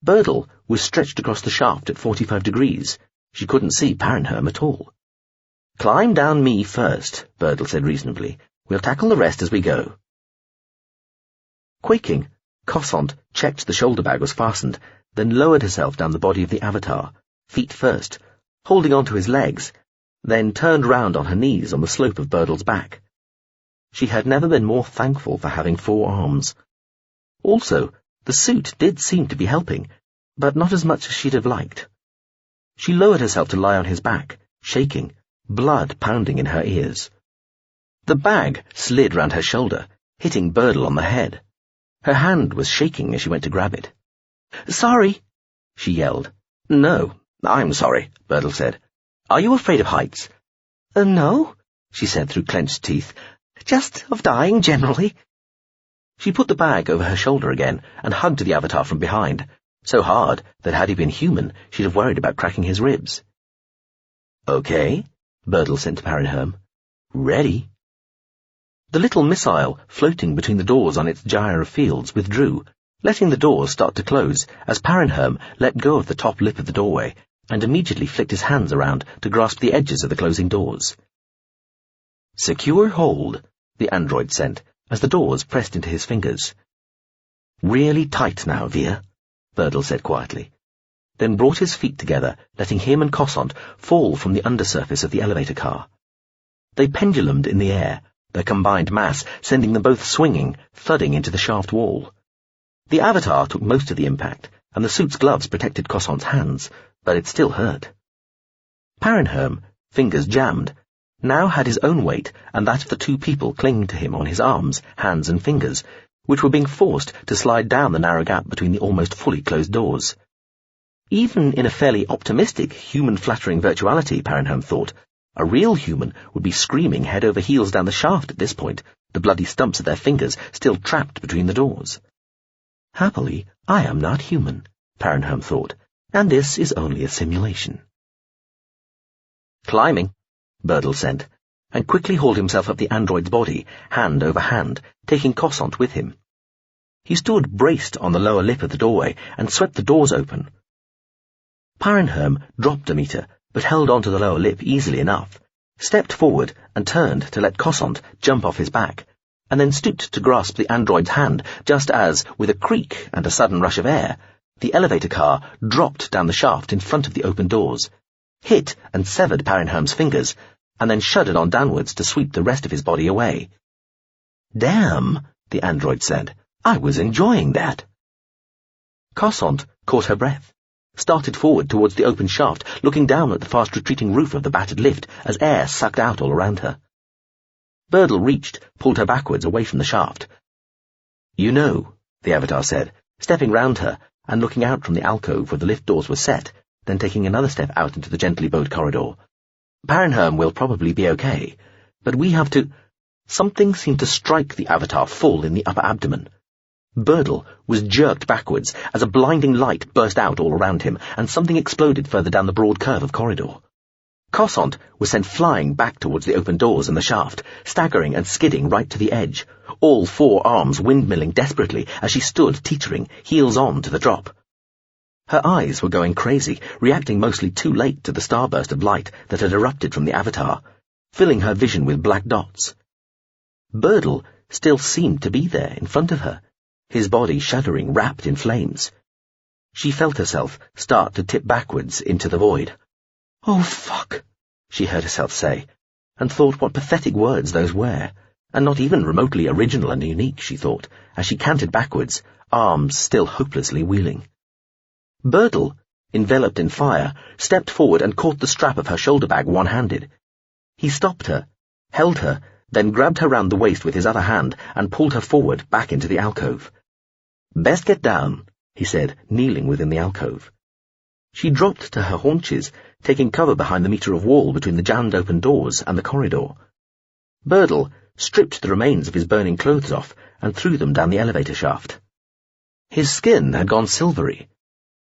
Birdle was stretched across the shaft at 45 degrees. She couldn't see Parenherm at all. "Climb down me first," Birdle said reasonably. "We'll tackle the rest as we go." Quaking, Cosson checked the shoulder bag was fastened, then lowered herself down the body of the Avatar, feet first, holding onto his legs, then turned round on her knees on the slope of Birdle's back. She had never been more thankful for having 4 arms. Also, the suit did seem to be helping, but not as much as she'd have liked. She lowered herself to lie on his back, shaking, blood pounding in her ears. The bag slid round her shoulder, hitting Birdle on the head. Her hand was shaking as she went to grab it. "Sorry," she yelled, No, I'm sorry, Birdle said. Are you afraid of heights? No, she said through clenched teeth. Just of dying generally. She put the bag over her shoulder again and hugged the Avatar from behind, so hard that had he been human, she'd have worried about cracking his ribs. Okay, Birdle said to Parinherm. Ready. The little missile floating between the doors on its gyre of fields withdrew, letting the doors start to close as Parinherm let go of the top lip of the doorway and immediately flicked his hands around to grasp the edges of the closing doors. Secure hold, the android sent, as the doors pressed into his fingers. Really tight now, Via, Birdle said quietly, then brought his feet together, letting him and Cossont fall from the undersurface of the elevator car. They pendulumed in the air, their combined mass sending them both swinging, thudding into the shaft wall. The Avatar took most of the impact, and the suit's gloves protected Cossont's hands, but it still hurt. Parinherm, fingers jammed, now had his own weight and that of the two people clinging to him on his arms, hands and fingers, which were being forced to slide down the narrow gap between the almost fully closed doors. Even in a fairly optimistic, human-flattering virtuality, Parinherm thought, a real human would be screaming head over heels down the shaft at this point, the bloody stumps of their fingers still trapped between the doors. Happily, I am not human, Parinherm thought, and this is only a simulation. Climbing, Birdle sent, and quickly hauled himself up the android's body, hand over hand, taking Cossont with him. He stood braced on the lower lip of the doorway and swept the doors open. Parinherm dropped a meter, but held on to the lower lip easily enough, stepped forward and turned to let Cossont jump off his back, and then stooped to grasp the android's hand just as, with a creak and a sudden rush of air, the elevator car dropped down the shaft in front of the open doors, hit and severed Parinherm's fingers, and then shuddered on downwards to sweep the rest of his body away. Damn, the android said. I was enjoying that. Cossont caught her breath, started forward towards the open shaft, looking down at the fast-retreating roof of the battered lift as air sucked out all around her. Birdle reached, pulled her backwards away from the shaft. You know, the Avatar said, stepping round her and looking out from the alcove where the lift doors were set, then taking another step out into the gently bowed corridor. Parinherm will probably be okay, but we have to— Something seemed to strike the Avatar full in the upper abdomen. Birdle was jerked backwards as a blinding light burst out all around him, and something exploded further down the broad curve of corridor. Cossont was sent flying back towards the open doors and the shaft, staggering and skidding right to the edge, all four arms windmilling desperately as she stood teetering, heels on to the drop. Her eyes were going crazy, reacting mostly too late to the starburst of light that had erupted from the Avatar, filling her vision with black dots. Birdle still seemed to be there in front of her, his body shuddering, wrapped in flames. She felt herself start to tip backwards into the void. Oh, fuck, she heard herself say, and thought what pathetic words those were, and not even remotely original and unique, she thought, as she cantered backwards, arms still hopelessly wheeling. Birdle, enveloped in fire, stepped forward and caught the strap of her shoulder bag one-handed. He stopped her, held her, then grabbed her round the waist with his other hand and pulled her forward back into the alcove. Best get down, he said, kneeling within the alcove. She dropped to her haunches, taking cover behind the metre of wall between the jammed open doors and the corridor. Birdle stripped the remains of his burning clothes off and threw them down the elevator shaft. His skin had gone silvery.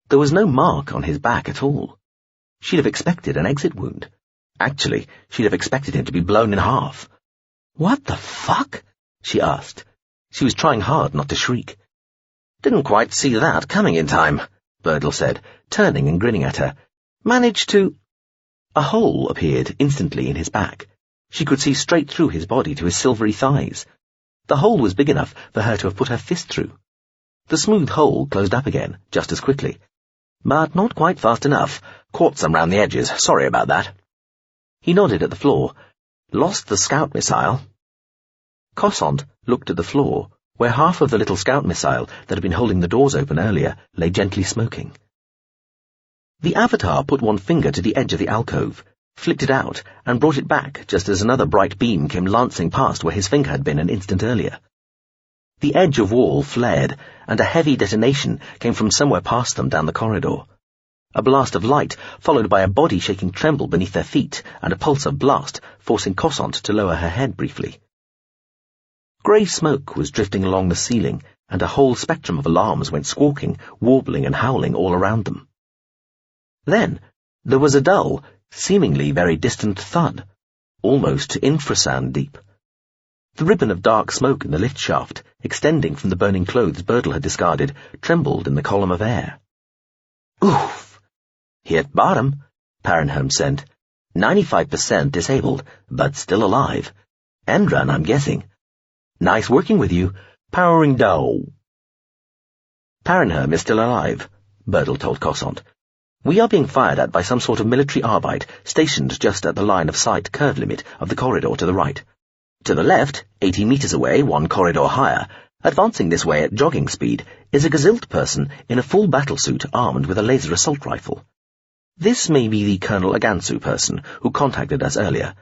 There was no mark on his back at all. She'd have expected an exit wound. Actually, she'd have expected him to be blown in half. What the fuck? She asked. She was trying hard not to shriek. Didn't quite see that coming in time, Birdle said, turning and grinning at her. Managed to— A hole appeared instantly in his back. She could see straight through his body to his silvery thighs. The hole was big enough for her to have put her fist through. The smooth hole closed up again, just as quickly. But not quite fast enough. Caught some round the edges. Sorry about that. He nodded at the floor. Lost the scout missile. Cossont looked at the floor, where half of the little scout missile that had been holding the doors open earlier lay gently smoking. The Avatar put one finger to the edge of the alcove, flicked it out, and brought it back just as another bright beam came lancing past where his finger had been an instant earlier. The edge of wall flared, and a heavy detonation came from somewhere past them down the corridor. a blast of light, followed by a body-shaking tremble beneath their feet, and a pulse of blast, forcing Cossant to lower her head briefly. Grey smoke was drifting along the ceiling, and a whole spectrum of alarms went squawking, warbling and howling all around them. Then there was a dull, seemingly very distant thud, almost infrasound deep. The ribbon of dark smoke in the lift shaft, extending from the burning clothes Birdle had discarded, trembled in the column of air. Oof! Hit bottom, Parenholm said. 95% disabled, but still alive. End run, I'm guessing. Nice working with you. Powering down. Parenholm is still alive, Birdle told Cossant. We are being fired at by some sort of military arbite stationed just at the line of sight curve limit of the corridor to the right. To the left, 80 meters away, one corridor higher, advancing this way at jogging speed, is a Gazilt person in a full battlesuit armed with a laser assault rifle. This may be the Colonel Agansu person who contacted us earlier.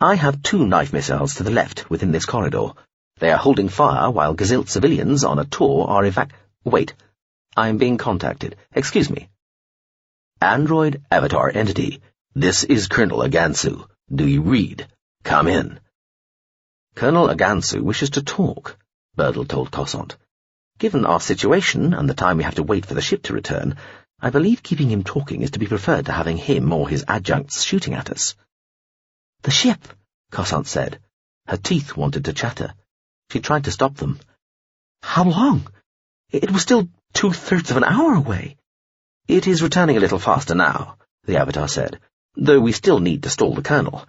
I have 2 knife missiles to the left within this corridor. They are holding fire while Gazilt civilians on a tour are Wait, I am being contacted. Excuse me. Android Avatar Entity, this is Colonel Agansu. Do you read? Come in. Colonel Agansu wishes to talk, Birdle told Cossant. Given our situation and the time we have to wait for the ship to return, I believe keeping him talking is to be preferred to having him or his adjuncts shooting at us. The ship, Cossant said. Her teeth wanted to chatter. She tried to stop them. How long? It was still 2/3 of an hour away. It is returning a little faster now, the Avatar said, though we still need to stall the Colonel.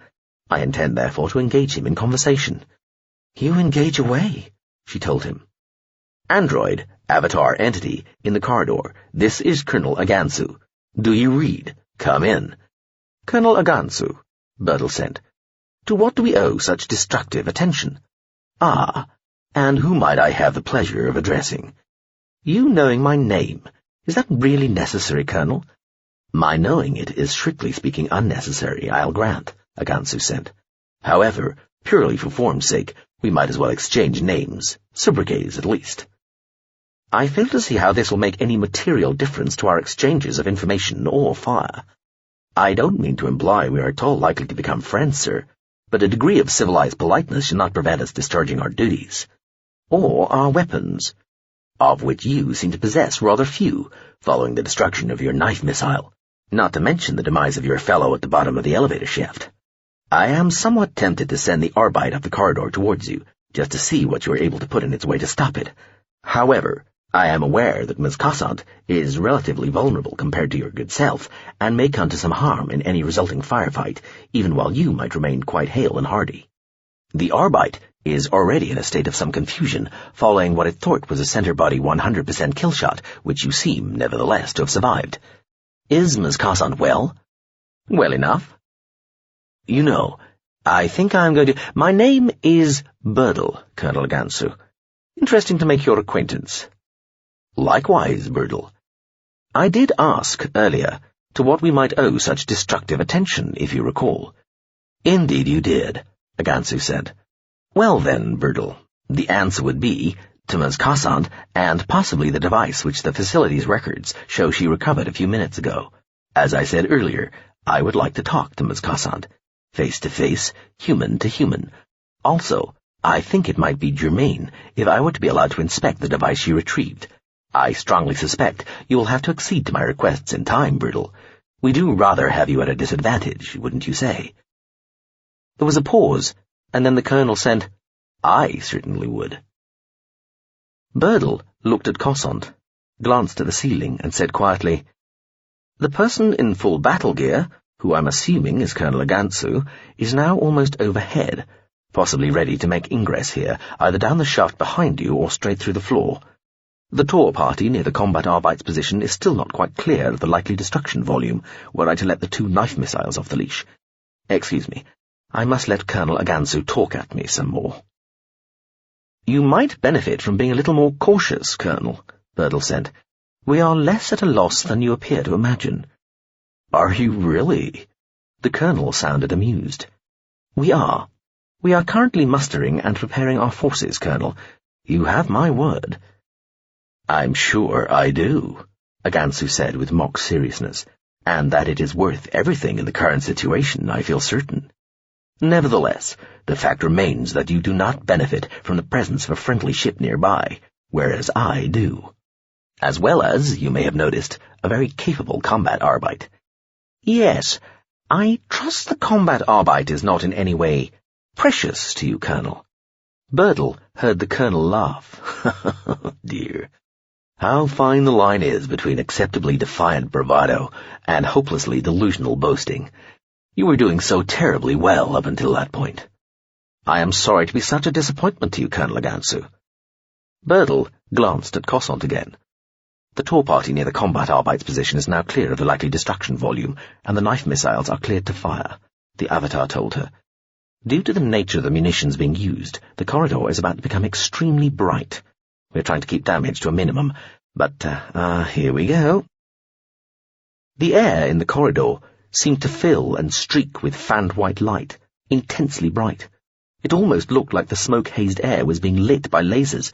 I intend, therefore, to engage him in conversation. You engage away, she told him. Android, Avatar Entity, in the corridor. This is Colonel Agansu. Do you read? Come in. Colonel Agansu, Birdle said. To what do we owe such destructive attention? Ah, and who might I have the pleasure of addressing? You knowing my name, is that really necessary, Colonel? My knowing it is strictly speaking unnecessary, I'll grant, Agansu said. However, purely for form's sake, we might as well exchange names, sobriquets at least. I fail to see how this will make any material difference to our exchanges of information or fire. I don't mean to imply we are at all likely to become friends, sir, but a degree of civilized politeness should not prevent us discharging our duties. Or our weapons, of which you seem to possess rather few, following the destruction of your knife missile, not to mention the demise of your fellow at the bottom of the elevator shaft. I am somewhat tempted to send the arbite up the corridor towards you, just to see what you are able to put in its way to stop it. However, I am aware that Ms. Cossant is relatively vulnerable compared to your good self, and may come to some harm in any resulting firefight, even while you might remain quite hale and hearty. The arbite is already in a state of some confusion, following what it thought was a center-body 100% kill shot, which you seem, nevertheless, to have survived. Is Ms. Cossant well? Well enough. You know, I think I'm going to— My name is Birdle, Colonel Agansu. Interesting to make your acquaintance. Likewise, Birdle. I did ask earlier to what we might owe such destructive attention, if you recall. Indeed you did, Agansu said. Well then, Birdle, the answer would be to Ms. Cossant and possibly the device which the facility's records show she recovered a few minutes ago. As I said earlier, I would like to talk to Ms. Cossant. Face to face, human to human. Also, I think it might be germane if I were to be allowed to inspect the device she retrieved. I strongly suspect you will have to accede to my requests in time, Birdle. We do rather have you at a disadvantage, wouldn't you say? There was a pause, and then the Colonel said, I certainly would. Birdle looked at Cossant, glanced at the ceiling, and said quietly, The person in full battle gear, who I'm assuming is Colonel Agansu, is now almost overhead, possibly ready to make ingress here, either down the shaft behind you or straight through the floor. The tour party near the combat arbite's position is still not quite clear of the likely destruction volume, were I to let the 2 knife missiles off the leash. Excuse me, I must let Colonel Agansu talk at me some more. You might benefit from being a little more cautious, Colonel, Birdle said. We are less at a loss than you appear to imagine. Are you really? The Colonel sounded amused. We are. We are currently mustering and preparing our forces, Colonel. You have my word. I'm sure I do, Agansu said with mock seriousness, and that it is worth everything in the current situation, I feel certain. Nevertheless, the fact remains that you do not benefit from the presence of a friendly ship nearby, whereas I do. As well as, you may have noticed, a very capable combat Arbite. Yes, I trust the combat Arbite is not in any way precious to you, Colonel. Birdle heard the Colonel laugh. Dear. How fine the line is between acceptably defiant bravado and hopelessly delusional boasting. You were doing so terribly well up until that point. I am sorry to be such a disappointment to you, Colonel Agansu. Birdle glanced at Cossont again. The tour party near the combat Arbite's position is now clear of the likely destruction volume, and the knife missiles are cleared to fire, the Avatar told her. Due to the nature of the munitions being used, the corridor is about to become extremely bright. We're trying to keep damage to a minimum, but, here we go. The air in the corridor seemed to fill and streak with fanned white light, intensely bright. It almost looked like the smoke-hazed air was being lit by lasers.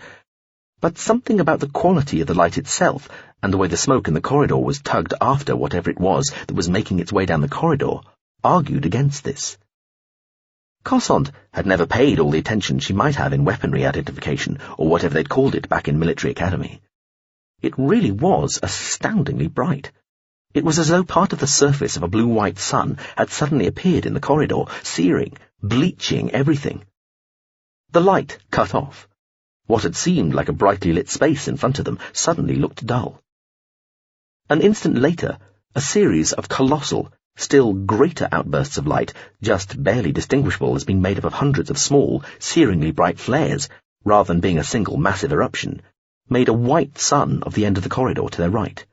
But something about the quality of the light itself, and the way the smoke in the corridor was tugged after whatever it was that was making its way down the corridor, argued against this. Cossont had never paid all the attention she might have in weaponry identification, or whatever they'd called it back in military academy. It really was astoundingly bright. It was as though part of the surface of a blue-white sun had suddenly appeared in the corridor, searing, bleaching everything. The light cut off. What had seemed like a brightly lit space in front of them suddenly looked dull. An instant later, a series of colossal, still greater outbursts of light, just barely distinguishable as being made up of hundreds of small, searingly bright flares, rather than being a single massive eruption, made a white sun of the end of the corridor to their right.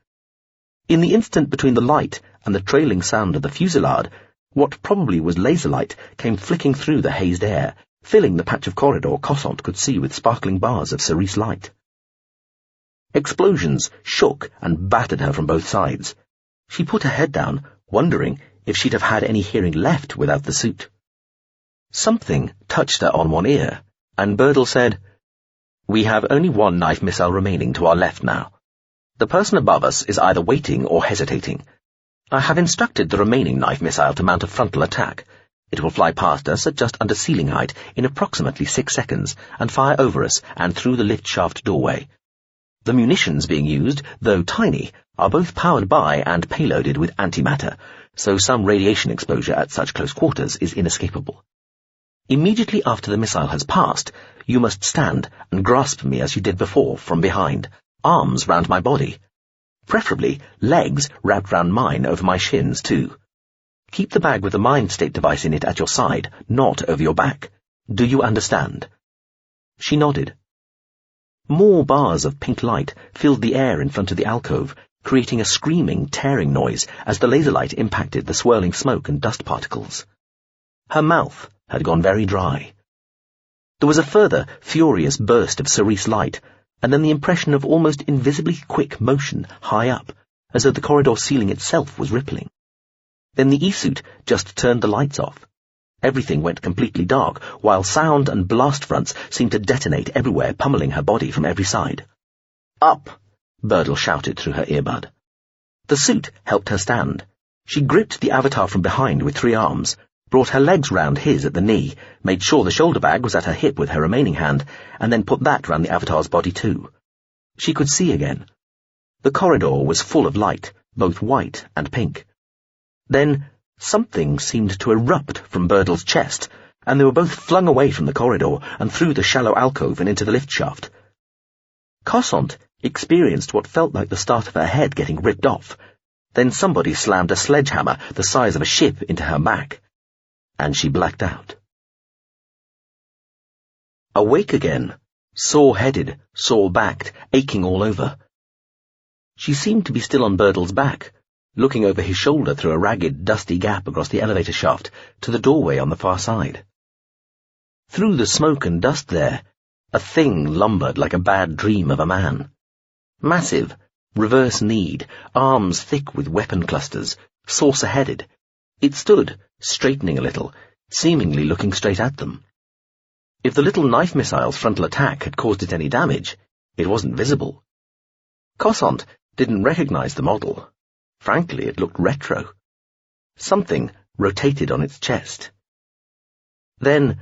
In the instant between the light and the trailing sound of the fusillade, what probably was laser light came flicking through the hazed air, filling the patch of corridor Cossont could see with sparkling bars of cerise light. Explosions shook and battered her from both sides. She put her head down, wondering if she'd have had any hearing left without the suit. Something touched her on one ear, and Birdle said, "We have only one knife missile remaining to our left now. The person above us is either waiting or hesitating. I have instructed the remaining knife missile to mount a frontal attack. It will fly past us at just under ceiling height in approximately 6 seconds and fire over us and through the lift shaft doorway. The munitions being used, though tiny, are both powered by and payloaded with antimatter, so some radiation exposure at such close quarters is inescapable. Immediately after the missile has passed, you must stand and grasp me as you did before, from behind, arms round my body. Preferably legs wrapped round mine over my shins, too. Keep the bag with the mind state device in it at your side, not over your back. Do you understand?" She nodded. More bars of pink light filled the air in front of the alcove, creating a screaming, tearing noise as the laser light impacted the swirling smoke and dust particles. Her mouth had gone very dry. There was a further, furious burst of cerise light, and then the impression of almost invisibly quick motion high up, as though the corridor ceiling itself was rippling. Then the E-suit just turned the lights off. Everything went completely dark, while sound and blast fronts seemed to detonate everywhere, pummeling her body from every side. "Up!" Birdle shouted through her earbud. The suit helped her stand. She gripped the Avatar from behind with 3 arms, brought her legs round his at the knee, made sure the shoulder bag was at her hip with her remaining hand, and then put that round the Avatar's body too. She could see again. The corridor was full of light, both white and pink. Then something seemed to erupt from Birdle's chest, and they were both flung away from the corridor and through the shallow alcove and into the lift shaft. Cossont experienced what felt like the start of her head getting ripped off. Then somebody slammed a sledgehammer the size of a ship into her back, and she blacked out. Awake again, sore-headed, sore-backed, aching all over. She seemed to be still on Birdle's back, looking over his shoulder through a ragged, dusty gap across the elevator shaft to the doorway on the far side. Through the smoke and dust there, a thing lumbered like a bad dream of a man. Massive, reverse-kneed, arms thick with weapon clusters, saucer-headed. It stood, straightening a little, seemingly looking straight at them. If the little knife missile's frontal attack had caused it any damage, it wasn't visible. Cossont didn't recognize the model. Frankly, it looked retro. Something rotated on its chest. Then,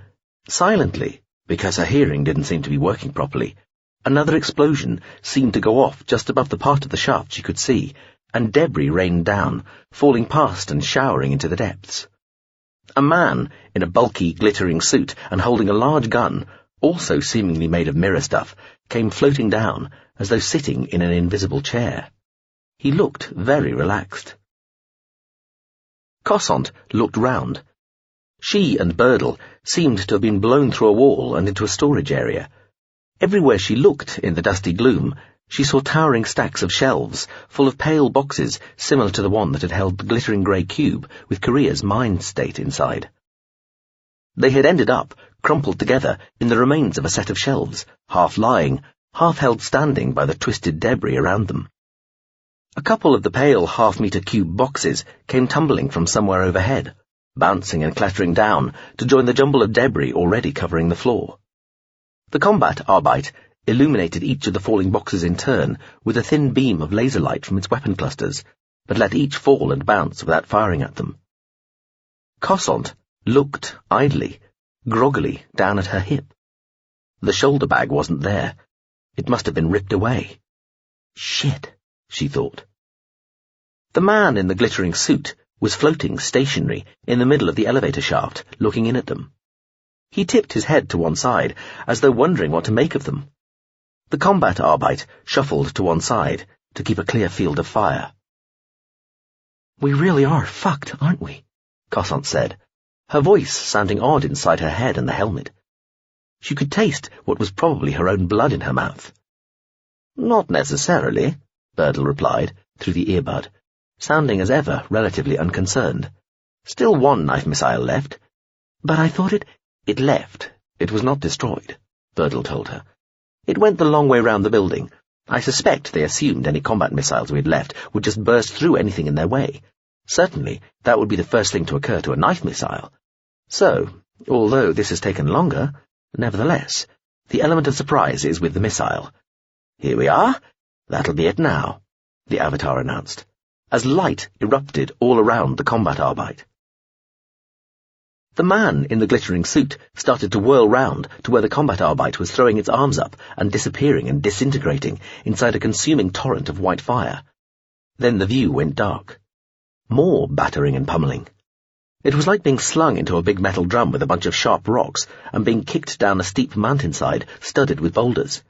silently, because her hearing didn't seem to be working properly, another explosion seemed to go off just above the part of the shaft she could see, and debris rained down, falling past and showering into the depths. A man in a bulky, glittering suit and holding a large gun, also seemingly made of mirror stuff, came floating down as though sitting in an invisible chair. He looked very relaxed. Cossant looked round. She and Birdle seemed to have been blown through a wall and into a storage area. Everywhere she looked in the dusty gloom, she saw towering stacks of shelves full of pale boxes similar to the one that had held the glittering grey cube with Korea's mind state inside. They had ended up crumpled together in the remains of a set of shelves, half lying, half held standing by the twisted debris around them. A couple of the pale half-metre cube boxes came tumbling from somewhere overhead, bouncing and clattering down to join the jumble of debris already covering the floor. The combat Arbeit illuminated each of the falling boxes in turn with a thin beam of laser light from its weapon clusters, but let each fall and bounce without firing at them. Cossant looked idly, groggily, down at her hip. The shoulder bag wasn't there. It must have been ripped away. Shit, she thought. The man in the glittering suit was floating stationary in the middle of the elevator shaft, looking in at them. He tipped his head to one side, as though wondering what to make of them. The combat Arbeit shuffled to one side to keep a clear field of fire. "We really are fucked, aren't we?" Cossant said, her voice sounding odd inside her head and the helmet. She could taste what was probably her own blood in her mouth. "Not necessarily," Birdle replied, through the earbud, sounding as ever relatively unconcerned. "Still one knife missile left." "But I thought it left. It was not destroyed," Birdle told her. "It went the long way round the building. I suspect they assumed any combat missiles we had left would just burst through anything in their way. Certainly, that would be the first thing to occur to a knife missile. So, although this has taken longer, nevertheless, the element of surprise is with the missile. Here we are. That'll be it now," the Avatar announced, as light erupted all around the combat Arbeit. The man in the glittering suit started to whirl round to where the combat Arbeit was throwing its arms up and disappearing and disintegrating inside a consuming torrent of white fire. Then the view went dark. More battering and pummeling. It was like being slung into a big metal drum with a bunch of sharp rocks and being kicked down a steep mountainside studded with boulders.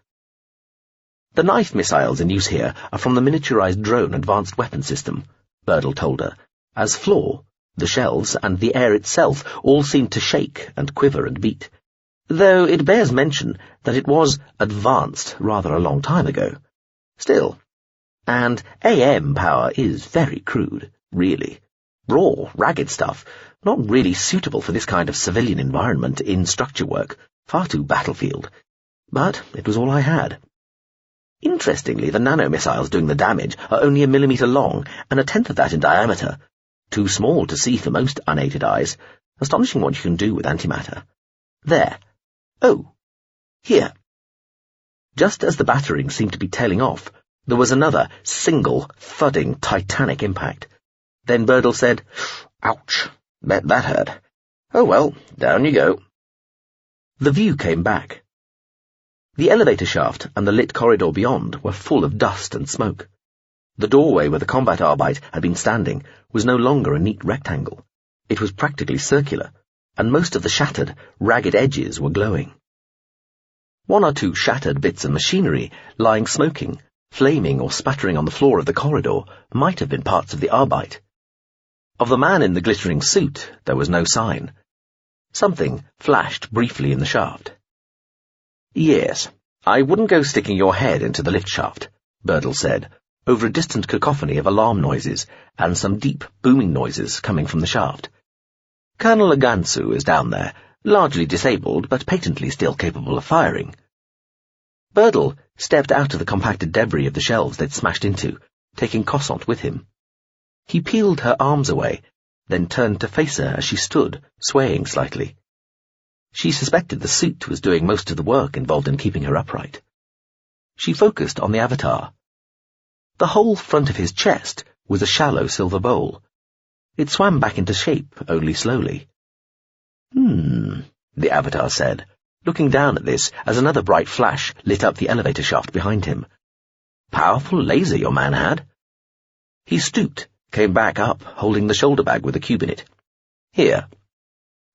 "The knife missiles in use here are from the miniaturized drone advanced weapon system," Birdle told her, as floor, the shelves, and the air itself all seemed to shake and quiver and beat, though it bears mention that it was advanced rather a long time ago. Still, and AM power is very crude, really. Raw, ragged stuff, not really suitable for this kind of civilian environment in structure work, far too battlefield. But it was all I had. Interestingly, the nano-missiles doing the damage are only 1 millimetre long and 1/10 of that in diameter. Too small to see for most unaided eyes. Astonishing what you can do with antimatter. There. Oh. Here. Just as the battering seemed to be tailing off, there was another, single, thudding, titanic impact. Then Birdle said, "Ouch, bet that hurt. Oh well, down you go." The view came back. The elevator shaft and the lit corridor beyond were full of dust and smoke. The doorway where the combat Arbeit had been standing was no longer a neat rectangle. It was practically circular, and most of the shattered, ragged edges were glowing. One or two shattered bits of machinery lying smoking, flaming or spattering on the floor of the corridor might have been parts of the Arbeit. Of the man in the glittering suit there was no sign. Something flashed briefly in the shaft. "Yes, I wouldn't go sticking your head into the lift shaft," Birdle said, over a distant cacophony of alarm noises and some deep, booming noises coming from the shaft. "Colonel Agansu is down there, largely disabled but patently still capable of firing." Birdle stepped out of the compacted debris of the shelves they'd smashed into, taking Cossant with him. He peeled her arms away, then turned to face her as she stood, swaying slightly. She suspected the suit was doing most of the work involved in keeping her upright. She focused on the Avatar. The whole front of his chest was a shallow silver bowl. It swam back into shape, only slowly. The Avatar said, looking down at this as another bright flash lit up the elevator shaft behind him. Powerful laser your man had. He stooped, came back up, holding the shoulder bag with a cube in it. Here.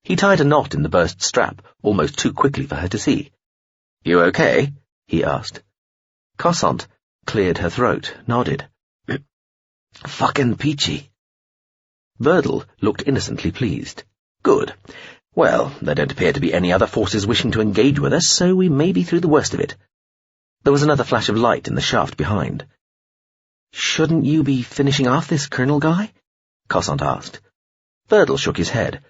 He tied a knot in the burst strap, almost too quickly for her to see. You okay? He asked. Cossant cleared her throat, nodded. Fucking peachy. Birdle looked innocently pleased. Good. Well, there don't appear to be any other forces wishing to engage with us, so we may be through the worst of it. There was another flash of light in the shaft behind. Shouldn't you be finishing off this colonel guy? Cossant asked. Birdle shook his head.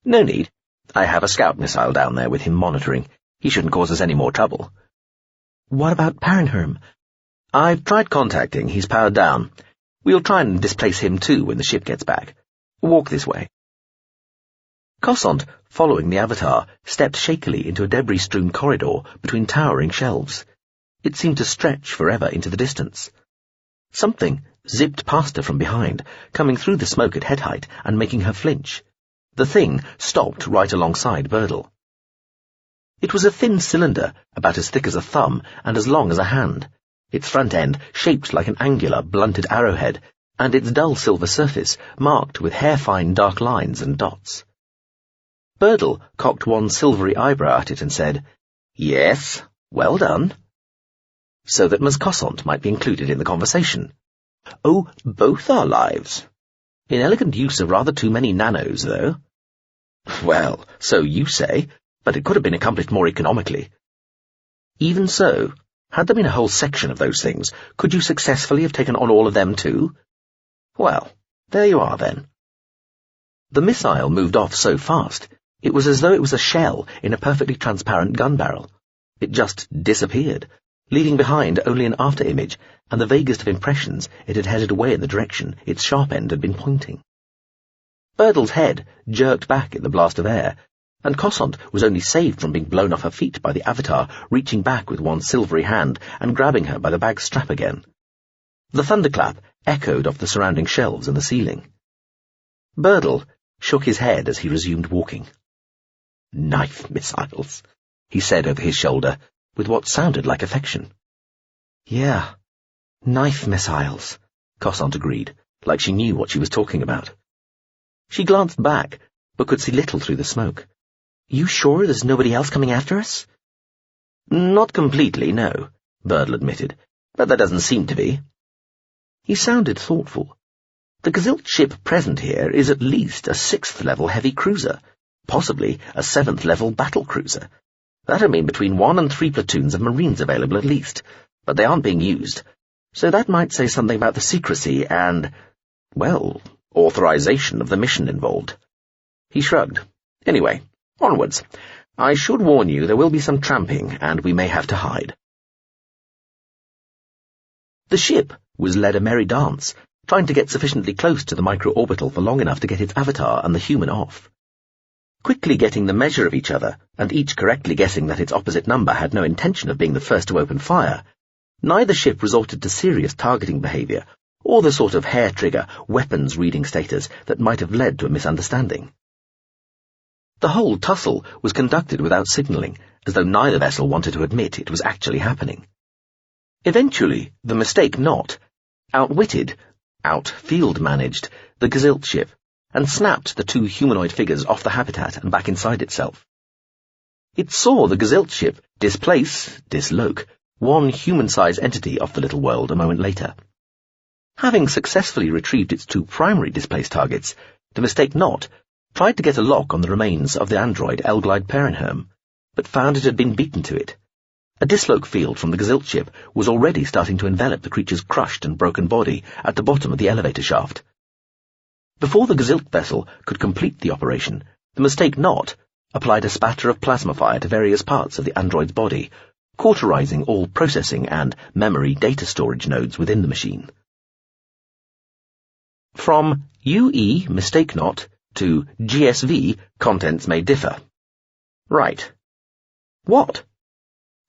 No need. I have a scout missile down there with him monitoring. He shouldn't cause us any more trouble. What about Parenherm? I've tried contacting. He's powered down. We'll try and displace him too when the ship gets back. Walk this way. Cossant, following the Avatar, stepped shakily into a debris-strewn corridor between towering shelves. It seemed to stretch forever into the distance. Something zipped past her from behind, coming through the smoke at head height and making her flinch. The thing stopped right alongside Birdle. It was a thin cylinder, about as thick as a thumb and as long as a hand, its front end shaped like an angular, blunted arrowhead, and its dull silver surface marked with hair-fine dark lines and dots. Birdle cocked one silvery eyebrow at it and said, Yes, well done. So that Ms. Cossant might be included in the conversation. Oh, both our lives. Inelegant use of rather too many nanos, though. Well, so you say, but it could have been accomplished more economically. Even so, had there been a whole section of those things, could you successfully have taken on all of them too? Well, there you are then. The missile moved off so fast, it was as though it was a shell in a perfectly transparent gun barrel. It just disappeared, leaving behind only an after-image and the vaguest of impressions it had headed away in the direction its sharp end had been pointing. Birdle's head jerked back in the blast of air, and Cossant was only saved from being blown off her feet by the Avatar reaching back with one silvery hand and grabbing her by the bag's strap again. The thunderclap echoed off the surrounding shelves and the ceiling. Birdle shook his head as he resumed walking. Knife missiles, he said over his shoulder, with what sounded like affection. Yeah, knife missiles, Cossant agreed, like she knew what she was talking about. She glanced back, but could see little through the smoke. You sure there's nobody else coming after us? Not completely, no, Birdle admitted, but there doesn't seem to be. He sounded thoughtful. The Gazilt ship present here is at least a 6th-level heavy cruiser, possibly a 7th-level battle cruiser. That'll mean between 1 and 3 platoons of Marines available at least, but they aren't being used, so that might say something about the secrecy and, well, authorization of the mission involved. He shrugged. Anyway, onwards. I should warn you there will be some tramping, and we may have to hide. The ship was led a merry dance, trying to get sufficiently close to the micro-orbital for long enough to get its Avatar and the human off. Quickly getting the measure of each other, and each correctly guessing that its opposite number had no intention of being the first to open fire, neither ship resorted to serious targeting behavior, or the sort of hair-trigger, weapons-reading status that might have led to a misunderstanding. The whole tussle was conducted without signalling, as though neither vessel wanted to admit it was actually happening. Eventually, the Pt.2 out-field-managed the Gazilt ship, and snapped the two humanoid figures off the habitat and back inside itself. It saw the Gazilt ship dislocate, one human-sized entity off the little world a moment later. Having successfully retrieved its two primary displaced targets, the Pt.2 tried to get a lock on the remains of the android Elglide Parenherm, but found it had been beaten to it. A dislocate field from the Gazilt ship was already starting to envelop the creature's crushed and broken body at the bottom of the elevator shaft. Before the Gazilt vessel could complete the operation, the Pt.2 applied a spatter of plasma fire to various parts of the android's body, cauterizing all processing and memory data storage nodes within the machine. From UE Pt.2 to GSV, contents may differ. Right. What?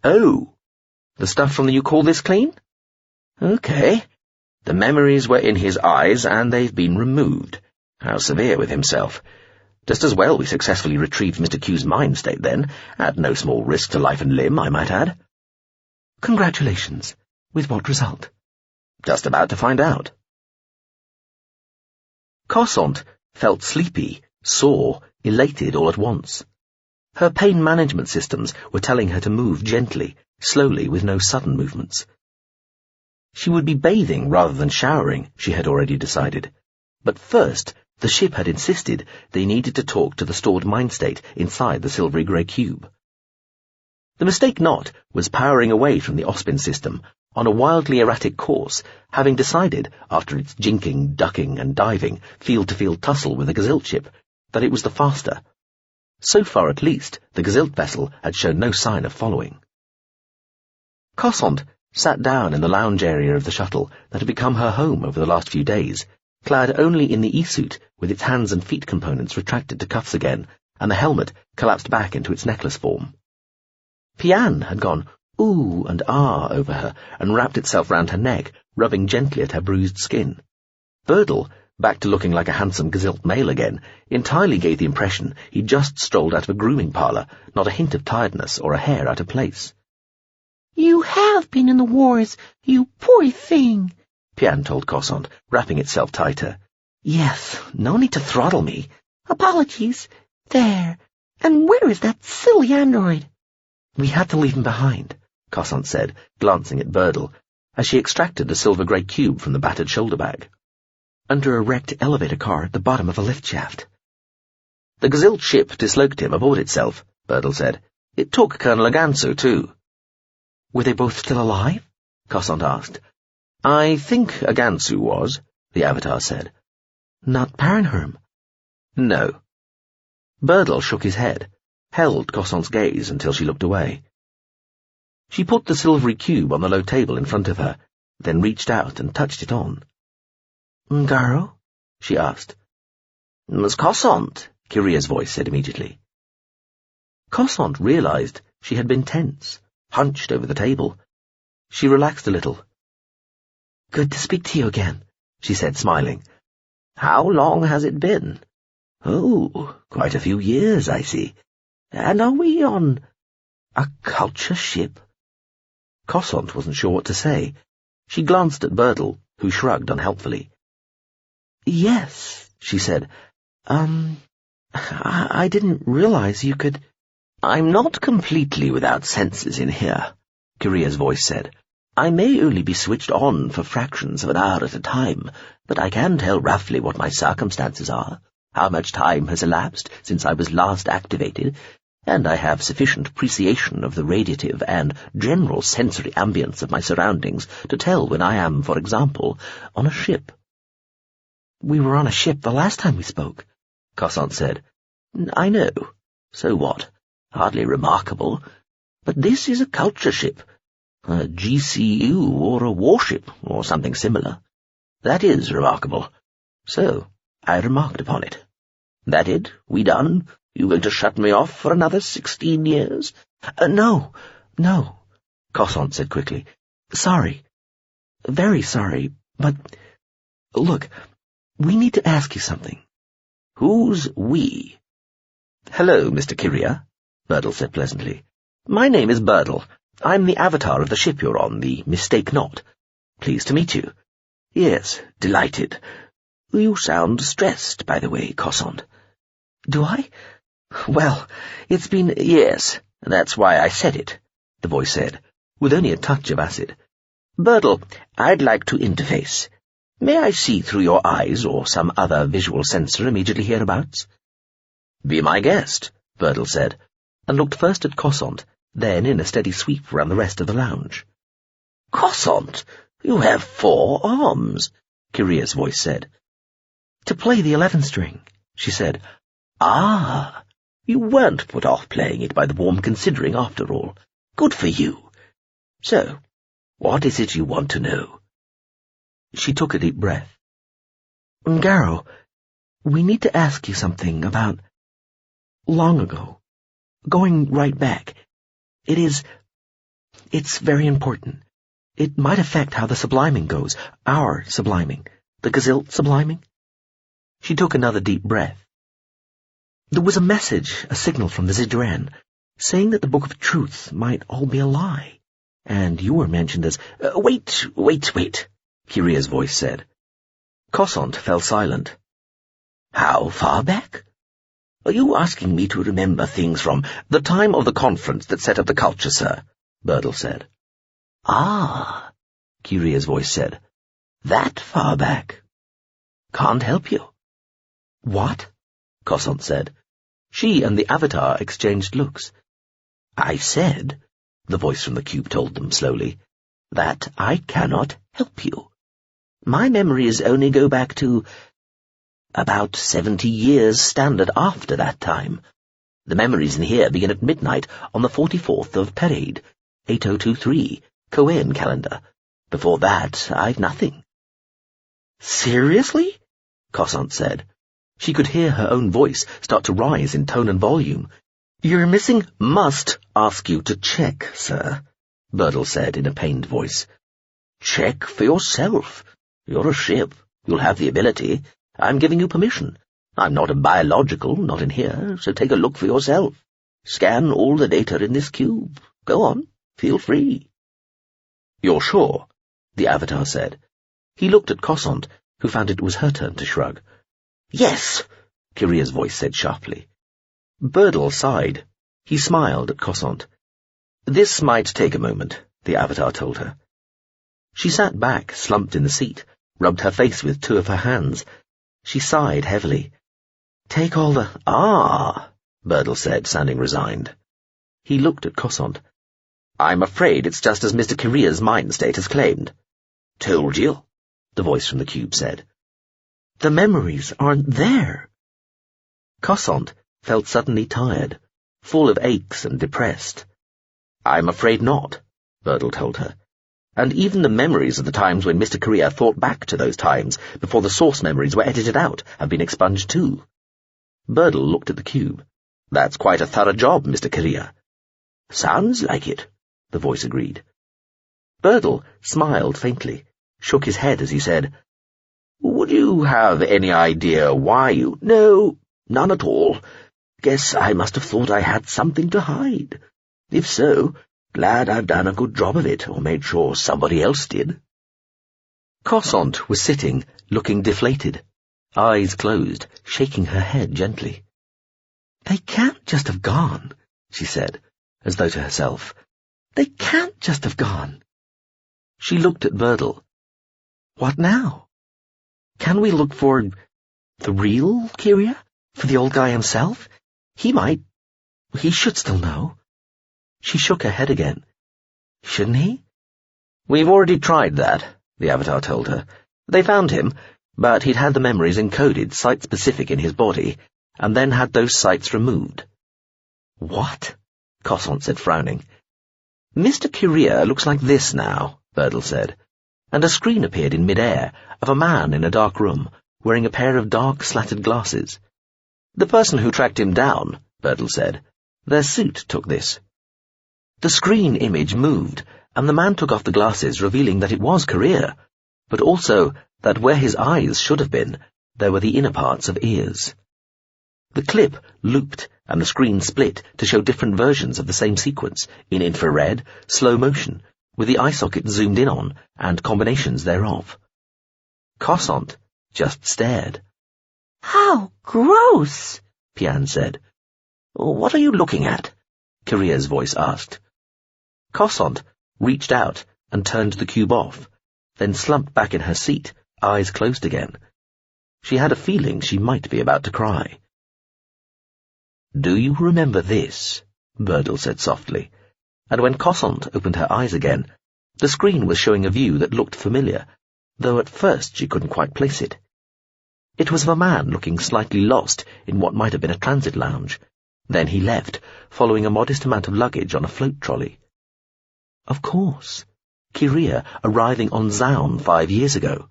Oh, the stuff from the You Call This Clean? Okay. The memories were in his eyes, and they've been removed. How severe with himself. Just as well we successfully retrieved Mr. Q's mind state then, at no small risk to life and limb, I might add. Congratulations. With what result? Just about to find out. Cossant felt sleepy, sore, elated all at once. Her pain management systems were telling her to move gently, slowly, with no sudden movements. She would be bathing rather than showering, she had already decided. But first, the ship had insisted they needed to talk to the stored mind state inside the silvery grey cube. The Pt.2 was powering away from the Ospin system on a wildly erratic course, having decided, after its jinking, ducking and diving, field-to-field tussle with the Gazilt ship, that it was the faster. So far at least, the Gazilt vessel had shown no sign of following. Cossant sat down in the lounge area of the shuttle that had become her home over the last few days, clad only in the e-suit with its hands and feet components retracted to cuffs again, and the helmet collapsed back into its necklace form. Iain had gone ooh and ah over her and wrapped itself round her neck, rubbing gently at her bruised skin. Birdle, back to looking like a handsome Gazilt male again, entirely gave the impression he'd just strolled out of a grooming parlour, not a hint of tiredness or a hair out of place. "You have been in the wars, you poor thing," Iain told Cossant, wrapping itself tighter. Yes, no need to throttle me. "Apologies. There. And where is that silly android?" We had to leave him behind, Cossant said, glancing at Birdle, as she extracted the silver grey cube from the battered shoulder bag. Under a wrecked elevator car at the bottom of a lift shaft. The Gazilt ship disloced him aboard itself, Birdle said. It took Colonel Agansu, too. Were they both still alive? Cossant asked. I think Agansu was, the Avatar said. Not Paranherm? No. Birdle shook his head, held Cossant's gaze until she looked away. She put the silvery cube on the low table in front of her, then reached out and touched it on. "Ngaro?" she asked. "Miss Cossant," Kiria's voice said immediately. Cossant realized she had been tense, hunched over the table. She relaxed a little. "Good to speak to you again," she said, smiling. "How long has it been?" "Oh, quite a few years, I see. And are we on a culture ship?" Cossant wasn't sure what to say. She glanced at Birdle, who shrugged unhelpfully. "Yes," she said. I didn't realize you could—" "I'm not completely without senses in here," Kiria's voice said. "I may only be switched on for fractions of an hour at a time, but I can tell roughly what my circumstances are, how much time has elapsed since I was last activated, and I have sufficient appreciation of the radiative and general sensory ambience of my surroundings to tell when I am, for example, on a ship." "We were on a ship the last time we spoke," Cossant said. "I know. So what? Hardly remarkable. But this is a culture ship, a GCU or a warship or something similar. That is remarkable. So I remarked upon it. That it? We done? You going to shut me off for another 16 years? No, Cossant said quickly. "Sorry. Very sorry, but... Look, we need to ask you something." "Who's we?" "Hello, Mr. Kiria," Birdle said pleasantly. "My name is Birdle. I'm the Avatar of the ship you're on, the Pt.2. Pleased to meet you." "Yes, delighted. You sound stressed, by the way, Cossant." "Do I? Well, it's been— Yes, that's why I said it," the voice said, with only a touch of acid. "Birdle, I'd like to interface. May I see through your eyes or some other visual sensor immediately hereabouts?" "Be my guest," Birdle said, and looked first at Cossant, then in a steady sweep round the rest of the lounge. "Cossant, you have 4 arms," Kiria's voice said. "To play the 11 string," she said. "Ah, you weren't put off playing it by the warm considering after all. Good for you. So, what is it you want to know?" She took a deep breath. "Ngaro, we need to ask you something about long ago. Going right back. It's very important. It might affect how the subliming goes. Our subliming. The Gazilt subliming. She took another deep breath. There was a message, a signal from the Zidren, saying that the Book of Truth might all be a lie. And you were mentioned as— Wait, Kyria's voice said. Kossont fell silent. How far back? Are you asking me to remember things from the time of the conference that set up the culture, sir? Birdle said. Ah, Kyria's voice said. That far back. Can't help you. What? Kossont said. She and the Avatar exchanged looks. I said, the voice from the cube told them slowly, that I cannot help you. My memories only go back to about 70 years standard after that time. The memories in here begin at midnight on the 44th of Perade, 8023, Koean calendar. Before that, I've nothing. Seriously? Kossont said. She could hear her own voice start to rise in tone and volume. You're missing— Must ask you to check, sir, Birdle said in a pained voice. Check for yourself. You're a ship. You'll have the ability. I'm giving you permission. I'm not a biological, not in here, so take a look for yourself. Scan all the data in this cube. Go on. Feel free. You're sure? The Avatar said. He looked at Kossont, who found it was her turn to shrug. Yes, Kyria's voice said sharply. Birdle sighed. He smiled at Kossont. This might take a moment, the Avatar told her. She sat back, slumped in the seat, rubbed her face with two of her hands. She sighed heavily. Take all the— Ah, Birdle said, sounding resigned. He looked at Kossont. I'm afraid it's just as Mr. Kyria's mind state has claimed. Told you, the voice from the cube said. The memories aren't there. Kossont felt suddenly tired, full of aches and depressed. I'm afraid not, Birdle told her. And even the memories of the times when Mr. Kyria thought back to those times before the source memories were edited out have been expunged too. Birdle looked at the cube. That's quite a thorough job, Mr. Kyria. Sounds like it, the voice agreed. Birdle smiled faintly, shook his head as he said, Would you have any idea why you— No, none at all. Guess I must have thought I had something to hide. If so, glad I've done a good job of it, or made sure somebody else did. Kossont was sitting, looking deflated, eyes closed, shaking her head gently. They can't just have gone, she said, as though to herself. They can't just have gone. She looked at Birdle. What now? Can we look for the real Kyria? For the old guy himself? He should still know. She shook her head again. Shouldn't he? We've already tried that, the Avatar told her. They found him, but he'd had the memories encoded site-specific in his body, and then had those sites removed. What? Kossont said, frowning. Mr. Kyria looks like this now, Birdle said, and a screen appeared in mid-air of a man in a dark room, wearing a pair of dark slatted glasses. The person who tracked him down, Birdle said. Their suit took this. The screen image moved, and the man took off the glasses, revealing that it was Kyria, but also that where his eyes should have been, there were the inner parts of ears. The clip looped, and the screen split to show different versions of the same sequence, in infrared, slow motion, with the eye socket zoomed in on, and combinations thereof. Kossont just stared. How gross, Pian said. What are you looking at? Kyria's voice asked. Kossont reached out and turned the cube off, then slumped back in her seat, eyes closed again. She had a feeling she might be about to cry. Do you remember this? Birdle said softly, and when Kossont opened her eyes again, the screen was showing a view that looked familiar, though at first she couldn't quite place it. It was of a man looking slightly lost in what might have been a transit lounge. Then he left, following a modest amount of luggage on a float trolley. Of course, Kyria arriving on Zaun 5 years ago.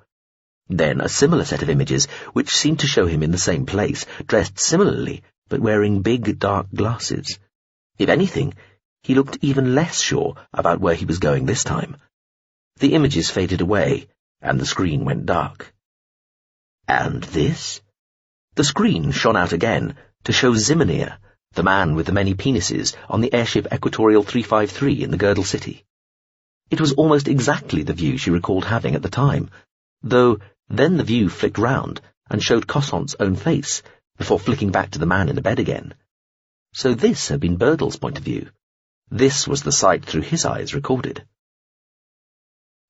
Then a similar set of images, which seemed to show him in the same place, dressed similarly, but wearing big dark glasses. If anything, he looked even less sure about where he was going this time. The images faded away, and the screen went dark. And this? The screen shone out again to show Zimmernier, the man with the many penises, on the airship Equatorial 353 in the Girdle City. It was almost exactly the view she recalled having at the time, though then the view flicked round and showed Cossant's own face, before flicking back to the man in the bed again. So this had been Birdle's point of view. This was the sight through his eyes recorded.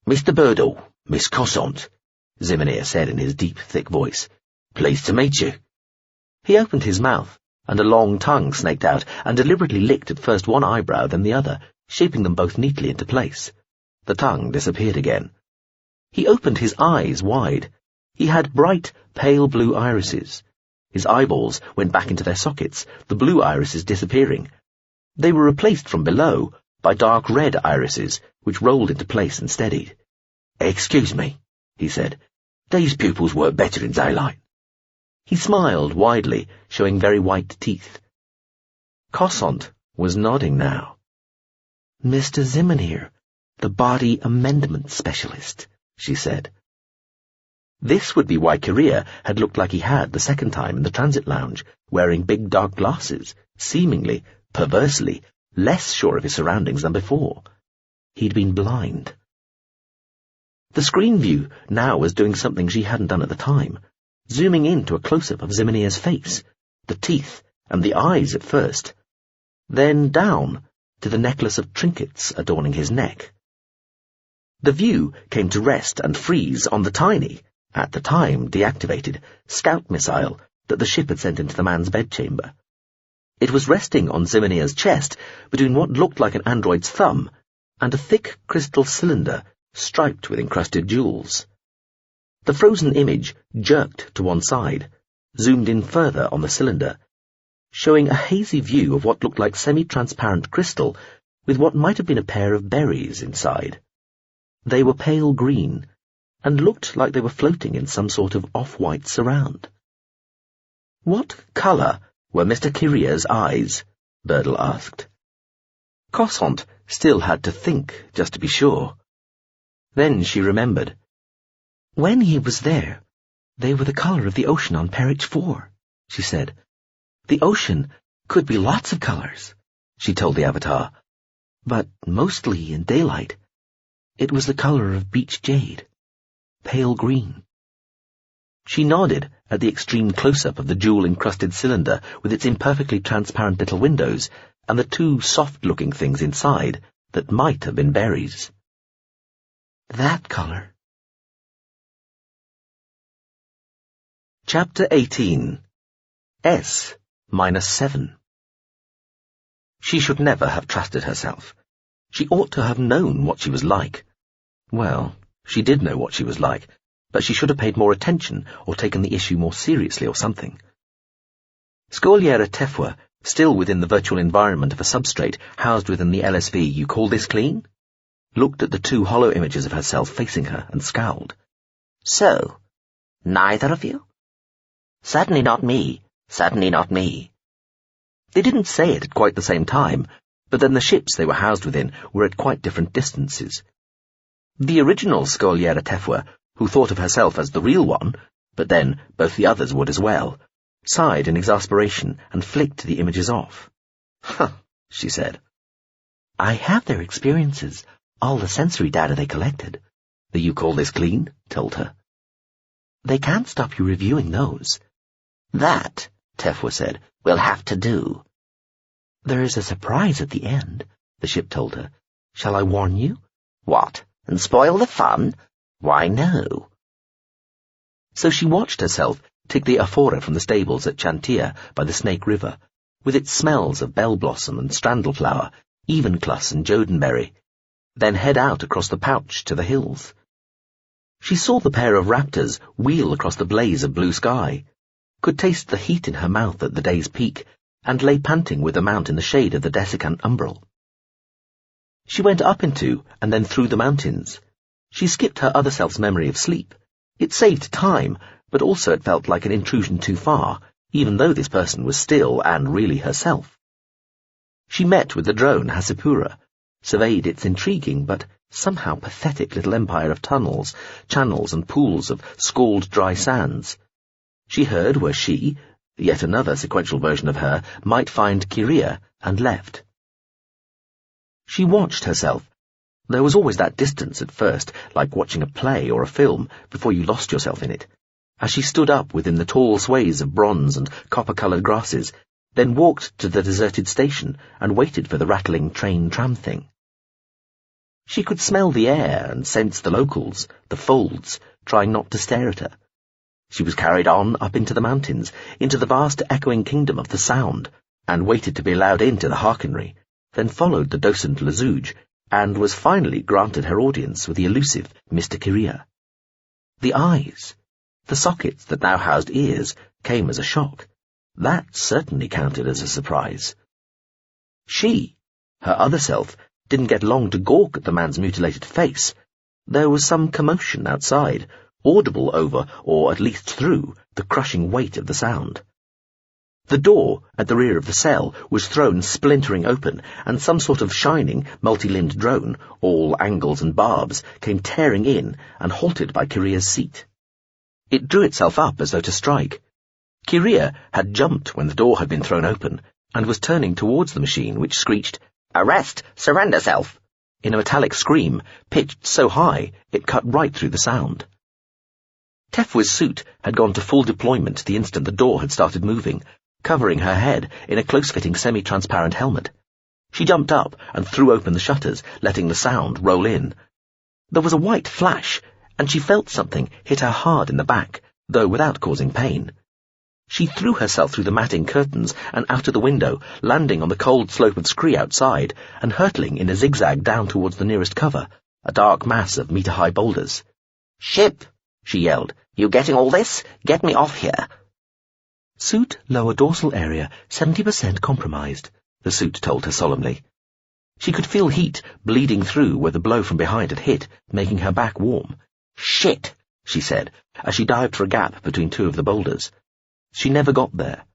"Mr. Birdle, Miss Cossant," Zimmernier said in his deep, thick voice. "Pleased to meet you." He opened his mouth, and a long tongue snaked out and deliberately licked at first one eyebrow, then the other, shaping them both neatly into place. The tongue disappeared again. He opened his eyes wide. He had bright, pale blue irises. His eyeballs went back into their sockets, the blue irises disappearing. They were replaced from below by dark red irises, which rolled into place and steadied. "Excuse me," he said. "These pupils work better in daylight." He smiled widely, showing very white teeth. Cossant was nodding now. "Mr. Zimmernier, the body amendment specialist," she said. This would be why Korea had looked like he had the second time in the transit lounge, wearing big dark glasses, seemingly, perversely, less sure of his surroundings than before. He'd been blind. The screen view now was doing something she hadn't done at the time, zooming in to a close-up of Zimernier's face, the teeth and the eyes at first, then down to the necklace of trinkets adorning his neck. The view came to rest and freeze on the tiny, at the time deactivated, scout missile that the ship had sent into the man's bedchamber. It was resting on Zimernier's chest between what looked like an android's thumb and a thick crystal cylinder striped with encrusted jewels. The frozen image jerked to one side, zoomed in further on the cylinder, showing a hazy view of what looked like semi-transparent crystal with what might have been a pair of berries inside. They were pale green, and looked like they were floating in some sort of off-white surround. "What colour were Mr. Kirier's eyes?" Birdle asked. Cossant still had to think, just to be sure. Then she remembered. "When he was there, they were the colour of the ocean on Pt.2, she said. "The ocean could be lots of colours," she told the Avatar, "but mostly in daylight. It was the colour of beach jade. Pale green." She nodded at the extreme close-up of the jewel-encrusted cylinder with its imperfectly transparent little windows and the two soft-looking things inside that might have been berries. "That colour." Chapter 18. S-7. She should never have trusted herself. She ought to have known what she was like. Well, she did know what she was like, but she should have paid more attention or taken the issue more seriously or something. Scogliera Tefua, still within the virtual environment of a substrate housed within the LSV, "You call this clean?" looked at the two hollow images of herself facing her and scowled. "So, neither of you?" "Certainly not me. Certainly not me." They didn't say it at quite the same time, but then the ships they were housed within were at quite different distances. The original Scogliera Tefua, who thought of herself as the real one, but then both the others would as well, sighed in exasperation and flicked the images off. "Huh," she said. "I have their experiences, all the sensory data they collected," the "You call this clean?" told her. "They can't stop you reviewing those." "That," Tefua said, "we'll have to do." "There is a surprise at the end," the ship told her. "Shall I warn you?" "What, and spoil the fun? Why, no." So she watched herself take the aphora from the stables at Chantia by the Snake River, with its smells of bell blossom and strandleflower, evencluss and jodenberry, then head out across the pouch to the hills. She saw the pair of raptors wheel across the blaze of blue sky, could taste the heat in her mouth at the day's peak, and lay panting with the mount in the shade of the desiccant umbral. She went up into and then through the mountains. She skipped her other self's memory of sleep. It saved time, but also it felt like an intrusion too far, even though this person was still and really herself. She met with the drone Hasipura, surveyed its intriguing but somehow pathetic little empire of tunnels, channels and pools of scald dry sands. She heard where she, yet another sequential version of her, might find Kyria, and left. She watched herself. There was always that distance at first, like watching a play or a film, before you lost yourself in it, as she stood up within the tall sways of bronze and copper-coloured grasses, then walked to the deserted station and waited for the rattling train-tram thing. She could smell the air and sense the locals, the folds, trying not to stare at her. She was carried on up into the mountains, into the vast echoing kingdom of the sound, and waited to be allowed into the Harkenry, then followed the docent Lezuge, and was finally granted her audience with the elusive Mr. Kyria. The eyes, the sockets that now housed ears, came as a shock. That certainly counted as a surprise. She, her other self, didn't get long to gawk at the man's mutilated face. There was some commotion outside, audible over, or at least through, the crushing weight of the sound. The door at the rear of the cell was thrown splintering open, and some sort of shining, multi-limbed drone, all angles and barbs, came tearing in and halted by Kyria's seat. It drew itself up as though to strike. Kyria had jumped when the door had been thrown open, and was turning towards the machine, which screeched, "Arrest! Surrender self!" in a metallic scream, pitched so high it cut right through the sound. Tefwa's suit had gone to full deployment the instant the door had started moving, covering her head in a close-fitting semi-transparent helmet. She jumped up and threw open the shutters, letting the sound roll in. There was a white flash, and she felt something hit her hard in the back, though without causing pain. She threw herself through the matting curtains and out of the window, landing on the cold slope of scree outside, and hurtling in a zigzag down towards the nearest cover, a dark mass of metre-high boulders. "Ship!" she yelled. "You getting all this? Get me off here." Suit lower dorsal area 70% compromised, the suit told her solemnly. She could feel heat bleeding through where the blow from behind had hit, making her back warm. "Shit!" she said, as she dived for a gap between two of the boulders. She never got there.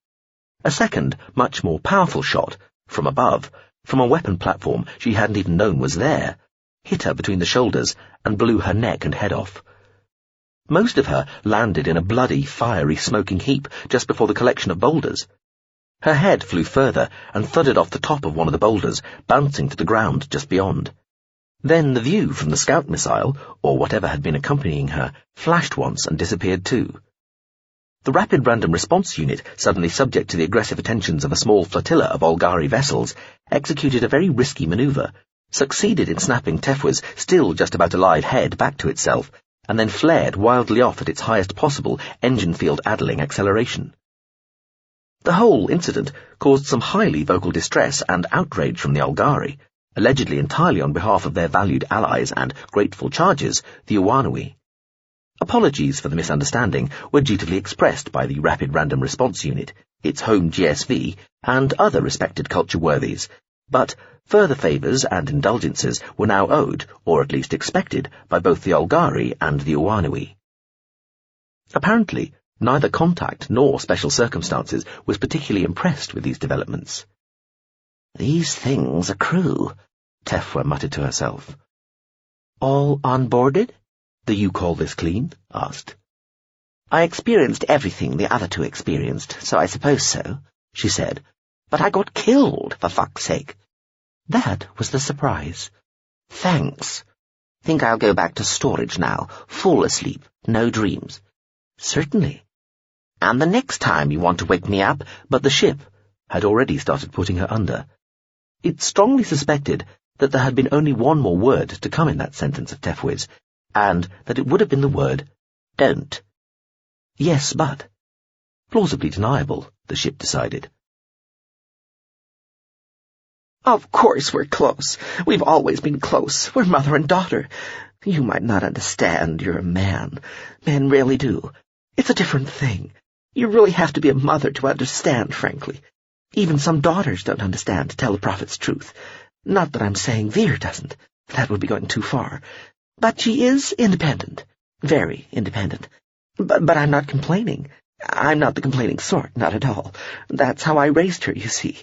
A second, much more powerful shot, from above, from a weapon platform she hadn't even known was there, hit her between the shoulders and blew her neck and head off. Most of her landed in a bloody, fiery, smoking heap just before the collection of boulders. Her head flew further and thudded off the top of one of the boulders, bouncing to the ground just beyond. Then the view from the scout missile, or whatever had been accompanying her, flashed once and disappeared too. The Rapid Random Response Unit, suddenly subject to the aggressive attentions of a small flotilla of Olgari vessels, executed a very risky manoeuvre, succeeded in snapping Tefwa's still just about alive head back to itself, and then flared wildly off at its highest possible engine-field-addling acceleration. The whole incident caused some highly vocal distress and outrage from the Olgari, allegedly entirely on behalf of their valued allies and grateful charges, the Uwanui. Apologies for the misunderstanding were dutifully expressed by the Rapid Random Response Unit, its home GSV, and other respected culture worthies, but further favours and indulgences were now owed, or at least expected, by both the Olgari and the Uwanui. Apparently, neither Contact nor Special Circumstances was particularly impressed with these developments. "These things accrue," Tefwa muttered to herself. "All onboarded?" "Do you call this clean?" asked. "I experienced everything the other two experienced, so I suppose so," she said. "But I got killed, for fuck's sake." That was the surprise. "Thanks. Think I'll go back to storage now, full asleep, no dreams." "Certainly." "And the next time you want to wake me up..." But the ship had already started putting her under. It strongly suspected that there had been only one more word to come in that sentence of Tefwa's, and that it would have been the word, "don't." Yes, but plausibly deniable, the ship decided. "Of course we're close. We've always been close. We're mother and daughter. You might not understand. You're a man. Men rarely do. It's a different thing. You really have to be a mother to understand, frankly. Even some daughters don't understand, to tell the prophet's truth. Not that I'm saying Veer doesn't. That would be going too far. But she is independent. Very independent. But I'm not complaining. I'm not the complaining sort, not at all. That's how I raised her, you see.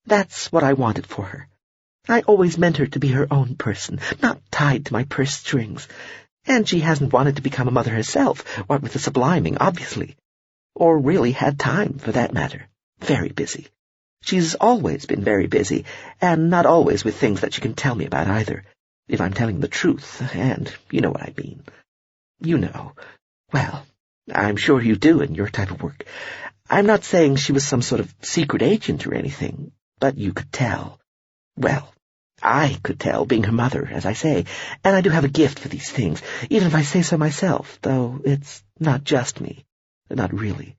That's what I wanted for her. I always meant her to be her own person, not tied to my purse strings. And she hasn't wanted to become a mother herself, what with the subliming, obviously. Or really had time, for that matter. Very busy. She's always been very busy, and not always with things that she can tell me about either, if I'm telling the truth, and you know what I mean. You know. Well, I'm sure you do in your type of work. I'm not saying she was some sort of secret agent or anything, but you could tell. Well, I could tell, being her mother, as I say, and I do have a gift for these things, even if I say so myself, though it's not just me. Not really.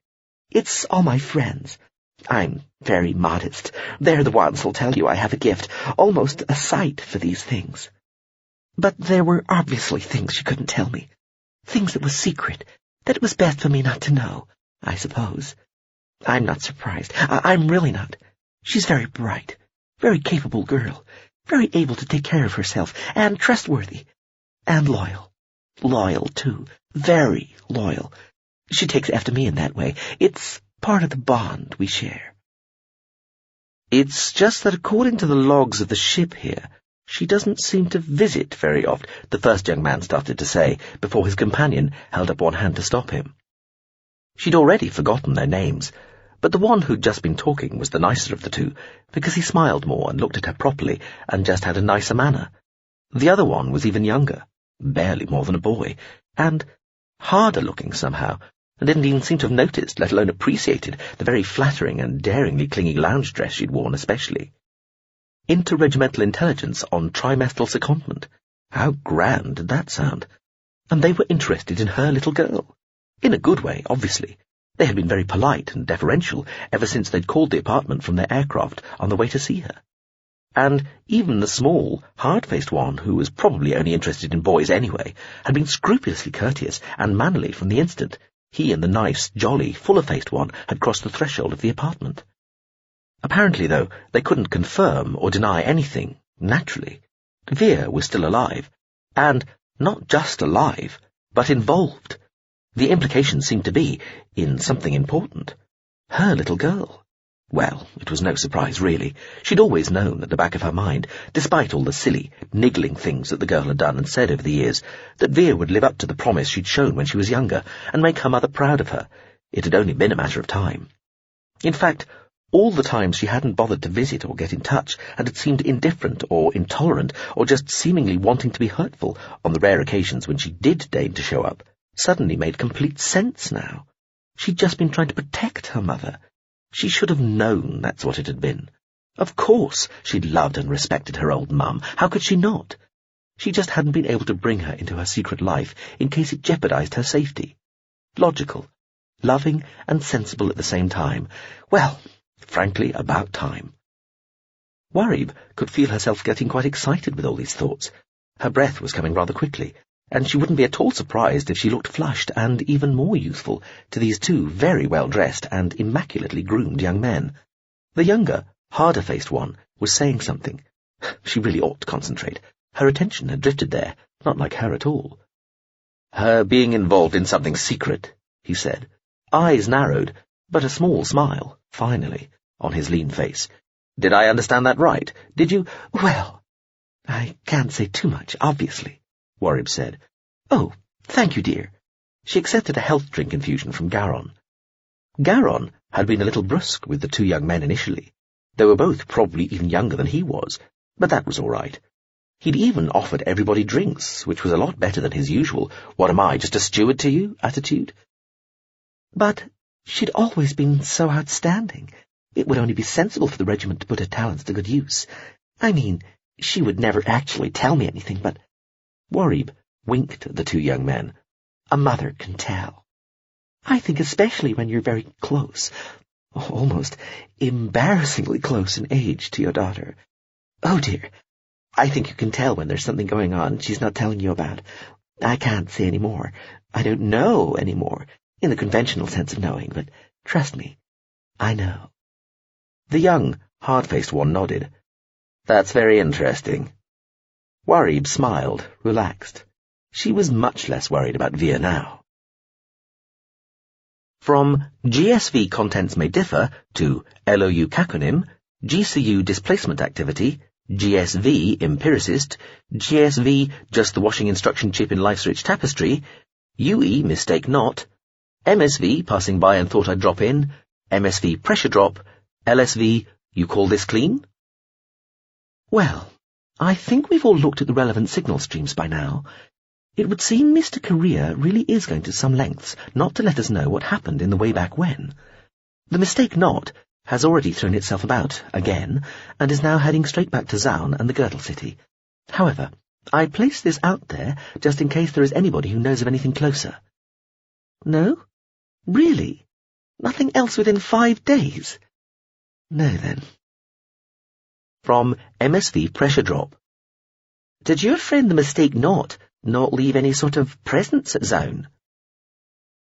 It's all my friends. I'm very modest. They're the ones who'll tell you I have a gift, almost a sight for these things. But there were obviously things she couldn't tell me. Things that were secret, that it was best for me not to know, I suppose. I'm not surprised. I'm really not. She's very bright, very capable girl, very able to take care of herself, and trustworthy, and loyal. Loyal, too. Very loyal. She takes after me in that way. It's part of the bond we share. It's just that according to the logs of the ship here, she doesn't seem to visit very often, the first young man started to say, before his companion held up one hand to stop him. She'd already forgotten their names, but the one who'd just been talking was the nicer of the two, because he smiled more and looked at her properly and just had a nicer manner. The other one was even younger, barely more than a boy, and harder looking somehow, and didn't even seem to have noticed, let alone appreciated, the very flattering and daringly clingy lounge dress she'd worn especially. Interregimental intelligence on trimestral secondment. How grand did that sound? And they were interested in her little girl. In a good way, obviously. They had been very polite and deferential ever since they'd called the apartment from their aircraft on the way to see her. And even the small, hard-faced one, who was probably only interested in boys anyway, had been scrupulously courteous and mannerly from the instant he and the nice, jolly, fuller-faced one had crossed the threshold of the apartment. Apparently, though, they couldn't confirm or deny anything, naturally. Vera was still alive, and not just alive, but involved. The implication seemed to be, in something important, her little girl. Well, it was no surprise, really. She'd always known at the back of her mind, despite all the silly, niggling things that the girl had done and said over the years, that Vera would live up to the promise she'd shown when she was younger and make her mother proud of her. It had only been a matter of time. In fact, all the times she hadn't bothered to visit or get in touch, and had seemed indifferent or intolerant or just seemingly wanting to be hurtful on the rare occasions when she did deign to show up, suddenly made complete sense now. She'd just been trying to protect her mother. She should have known that's what it had been. Of course she'd loved and respected her old mum. How could she not? She just hadn't been able to bring her into her secret life in case it jeopardized her safety. Logical, loving and sensible at the same time. Well, frankly, about time. Warib could feel herself getting quite excited with all these thoughts. Her breath was coming rather quickly, and she wouldn't be at all surprised if she looked flushed and even more youthful to these two very well-dressed and immaculately groomed young men. The younger, harder-faced one was saying something. She really ought to concentrate. Her attention had drifted there, not like her at all. "Her being involved in something secret," he said, eyes narrowed, but a small smile, finally, on his lean face. "Did I understand that right? Did you—" "Well, I can't say too much, obviously," Warib said. "Oh, thank you, dear." She accepted a health drink infusion from Garon. Garon had been a little brusque with the two young men initially. They were both probably even younger than he was, but that was all right. He'd even offered everybody drinks, which was a lot better than his usual, "What am I, just a steward to you?" attitude. But she'd always been so outstanding. It would only be sensible for the regiment to put her talents to good use. I mean, she would never actually tell me anything, but— Warib winked at the two young men. "A mother can tell. I think especially when you're very close, almost embarrassingly close in age to your daughter. Oh, dear, I think you can tell when there's something going on she's not telling you about. I can't say any more. I don't know any more, in the conventional sense of knowing, but trust me, I know." The young, hard-faced one nodded. "That's very interesting." Warib smiled, relaxed. She was much less worried about Vera now. From GSV contents may differ to LOU caconym, GCU displacement activity, GSV, empiricist, GSV, just the washing instruction chip in life's rich tapestry, UE, mistake not, MSV, passing by and thought I'd drop in, MSV, pressure drop, LSV, you call this clean? Well, I think we've all looked at the relevant signal streams by now. It would seem Mr. Korea really is going to some lengths not to let us know what happened in the way back when. The mistake not has already thrown itself about again and is now heading straight back to Zaun and the Girdle City. However, I place this out there just in case there is anybody who knows of anything closer. No? Really? Nothing else within 5 days? No, then. From MSV Pressure Drop. Did your friend the mistake not leave any sort of presents at Zaun?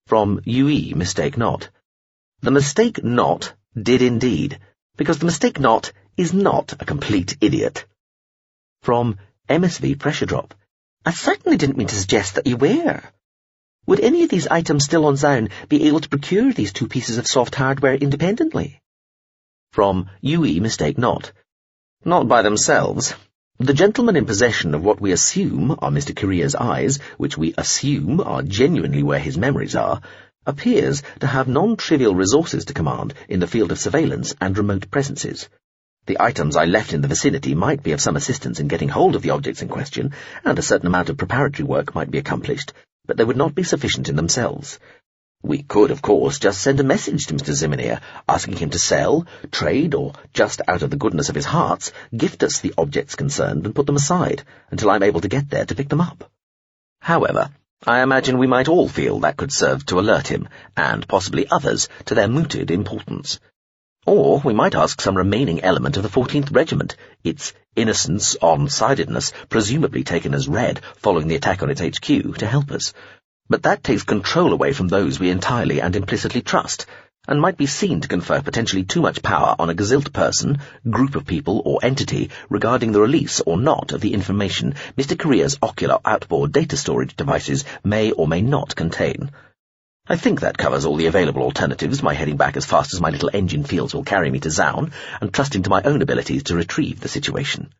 From UE Mistake Not. The mistake not did indeed, because the mistake not is not a complete idiot. From MSV Pressure Drop. I certainly didn't mean to suggest that you were. Would any of these items still on Zaun be able to procure these 2 pieces of soft hardware independently? From UE Mistake Not. Not by themselves. The gentleman in possession of what we assume are Mr. Korea's eyes, which we assume are genuinely where his memories are, appears to have non-trivial resources to command in the field of surveillance and remote presences. The items I left in the vicinity might be of some assistance in getting hold of the objects in question, and a certain amount of preparatory work might be accomplished, but they would not be sufficient in themselves. We could, of course, just send a message to Mr. Ziminier, asking him to sell, trade, or, just out of the goodness of his hearts, gift us the objects concerned and put them aside, until I'm able to get there to pick them up. However, I imagine we might all feel that could serve to alert him, and possibly others, to their mooted importance. Or we might ask some remaining element of the 14th Regiment, its innocence, on-sidedness, presumably taken as read following the attack on its HQ, to help us. But that takes control away from those we entirely and implicitly trust, and might be seen to confer potentially too much power on a gazilt person, group of people, or entity regarding the release or not of the information Mr. Korea's ocular outboard data storage devices may or may not contain. I think that covers all the available alternatives, my heading back as fast as my little engine fields will carry me to Zaun, and trusting to my own abilities to retrieve the situation.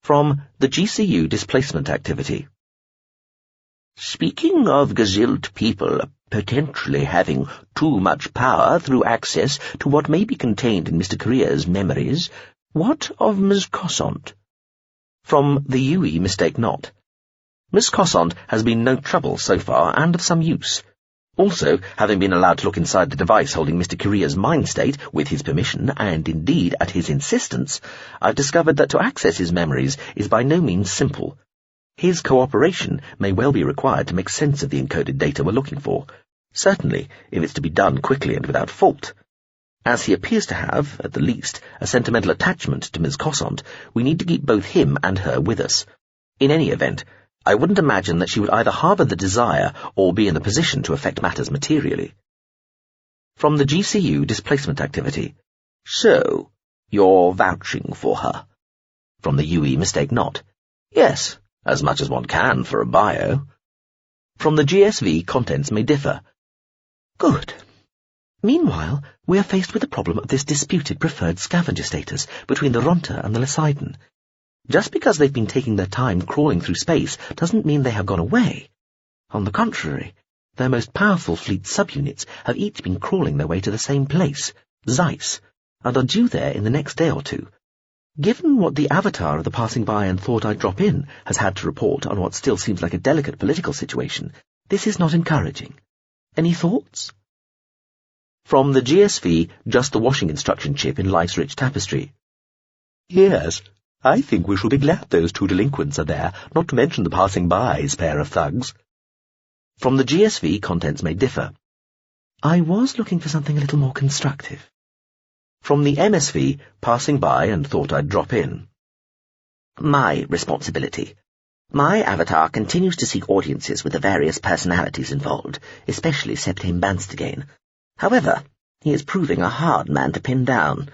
From the GCU Displacement Activity. Speaking of gazilt people potentially having too much power through access to what may be contained in Mr. Korea's memories, what of Ms. Cossant? From the UE Mistake Not. Miss Cossant has been no trouble so far and of some use. Also, having been allowed to look inside the device holding Mr. Korea's mind state, with his permission, and indeed at his insistence, I've discovered that to access his memories is by no means simple. His cooperation may well be required to make sense of the encoded data we're looking for, certainly if it's to be done quickly and without fault. As he appears to have, at the least, a sentimental attachment to Ms. Cossant, we need to keep both him and her with us. In any event, I wouldn't imagine that she would either harbour the desire or be in the position to affect matters materially. From the GCU Displacement Activity. So, you're vouching for her? From the UE Mistake Not. Yes, as much as one can for a bio. From the GSV, contents may differ. Good. Meanwhile, we are faced with the problem of this disputed preferred scavenger status between the Ronta and the Lesidon. Just because they've been taking their time crawling through space doesn't mean they have gone away. On the contrary, their most powerful fleet subunits have each been crawling their way to the same place, Zeiss, and are due there in the next day or two. Given what the avatar of the passing by and thought I'd drop in has had to report on what still seems like a delicate political situation, this is not encouraging. Any thoughts? From the GSV, just the washing instruction chip in life's rich tapestry. Yes, I think we shall be glad those 2 delinquents are there, not to mention the passing by's pair of thugs. From the GSV, contents may differ. I was looking for something a little more constructive. From the MSV, passing by and thought I'd drop in. My responsibility. My avatar continues to seek audiences with the various personalities involved, especially Septime Banstagain. However, he is proving a hard man to pin down.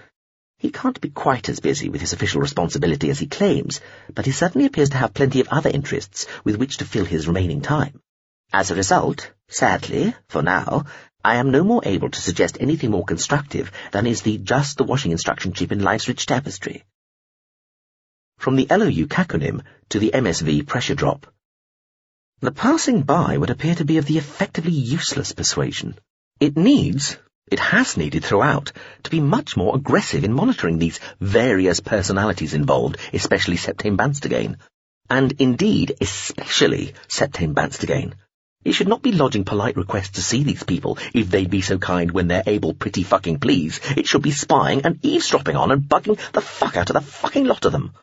He can't be quite as busy with his official responsibility as he claims, but he certainly appears to have plenty of other interests with which to fill his remaining time. As a result, sadly, for now, I am no more able to suggest anything more constructive than is just the washing instruction chip in life's rich tapestry. from the LOU caconym to the MSV pressure drop. The passing by would appear to be of the effectively useless persuasion. It has needed throughout, to be much more aggressive in monitoring these various personalities involved, especially Septime Banstergain. And indeed, especially Septime Banstergain. It should not be lodging polite requests to see these people, if they'd be so kind when they're able pretty fucking please. It should be spying and eavesdropping on and bugging the fuck out of the fucking lot of them.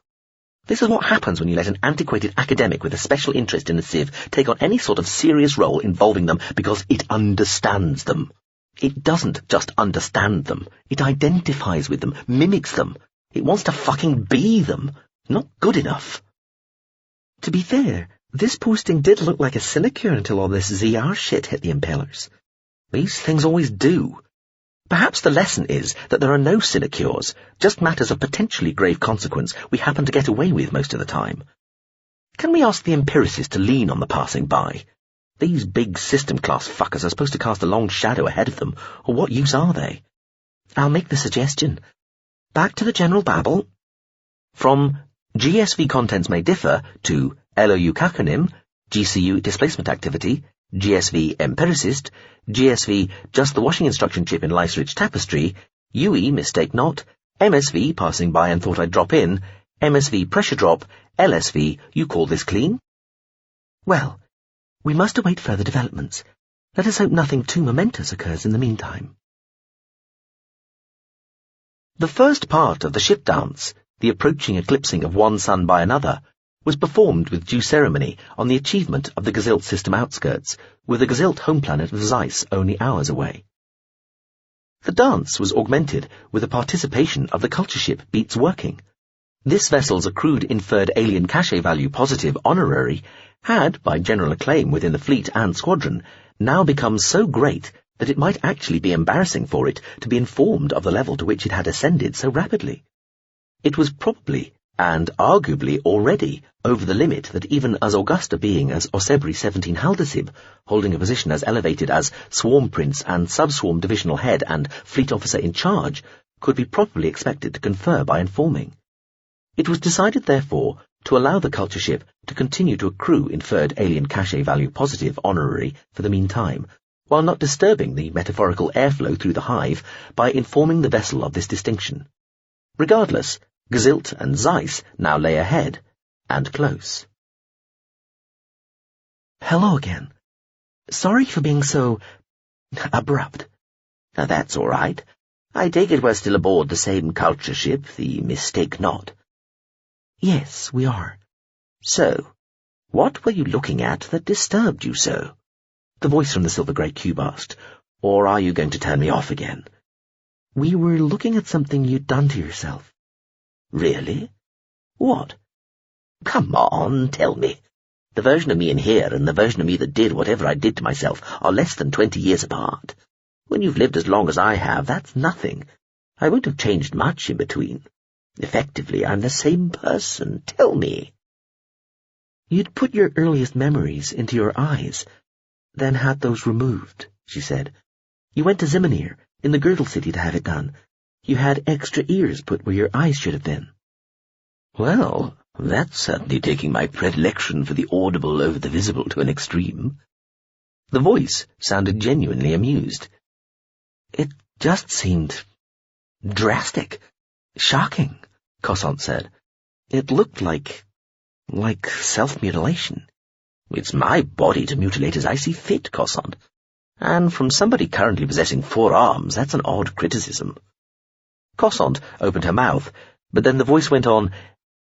This is what happens when you let an antiquated academic with a special interest in the Civ take on any sort of serious role involving them because it understands them. It doesn't just understand them. It identifies with them, mimics them. It wants to fucking be them. Not good enough. To be fair, this posting did look like a sinecure until all this ZR shit hit the impalers. These things always do. Perhaps the lesson is that there are no sinecures, just matters of potentially grave consequence we happen to get away with most of the time. Can we ask the empiricists to lean on the passing by? These big system-class fuckers are supposed to cast a long shadow ahead of them, or what use are they? I'll make the suggestion. Back to the general babble. From GSV contents may differ to LOU caconym, GCU displacement activity, GSV empiricist, GSV just the washing instruction chip in Life's tapestry, UE mistake not, MSV passing by and thought I'd drop in, MSV pressure drop, LSV you call this clean? Well, we must await further developments. Let us hope nothing too momentous occurs in the meantime. The first part of the ship dance, the approaching eclipsing of one sun by another, was performed with due ceremony on the achievement of the Gazilt system outskirts, with the Gazilt home planet of Zeiss only hours away. The dance was augmented with the participation of the culture ship Beats Working. This vessel's accrued inferred alien cachet value positive honorary had, by general acclaim within the fleet and squadron, now become so great that it might actually be embarrassing for it to be informed of the level to which it had ascended so rapidly. It was probably, and arguably already, over the limit that even as august a being as Osebri 17 Haldesib, holding a position as elevated as Swarm Prince and Sub-Swarm Divisional Head and Fleet Officer in Charge, could be properly expected to confer by informing. It was decided, therefore, to allow the culture ship to continue to accrue inferred alien cachet value positive honorary for the meantime, while not disturbing the metaphorical airflow through the hive by informing the vessel of this distinction. Regardless, Gazilt and Zeiss now lay ahead, and close. Hello again. Sorry for being so abrupt. Now that's all right. I take it we're still aboard the same culture ship, the Mistake Not. Yes, we are. So, what were you looking at that disturbed you so? The voice from the silver grey cube asked, or are you going to turn me off again? We were looking at something you'd done to yourself. Really? What? Come on, tell me. The version of me in here and the version of me that did whatever I did to myself are less than 20 years apart. When you've lived as long as I have, that's nothing. I won't have changed much in between. Effectively, I'm the same person. Tell me. You'd put your earliest memories into your eyes, then had those removed, she said. You went to Zimonir, in the Girdle City, to have it done. You had extra ears put where your eyes should have been. Well, that's certainly taking my predilection for the audible over the visible to an extreme. The voice sounded genuinely amused. It just seemed drastic, shocking, Cossant said. It looked like self-mutilation. It's my body to mutilate as I see fit, Cossant. And from somebody currently possessing 4 arms, that's an odd criticism. Cossant opened her mouth, but then the voice went on,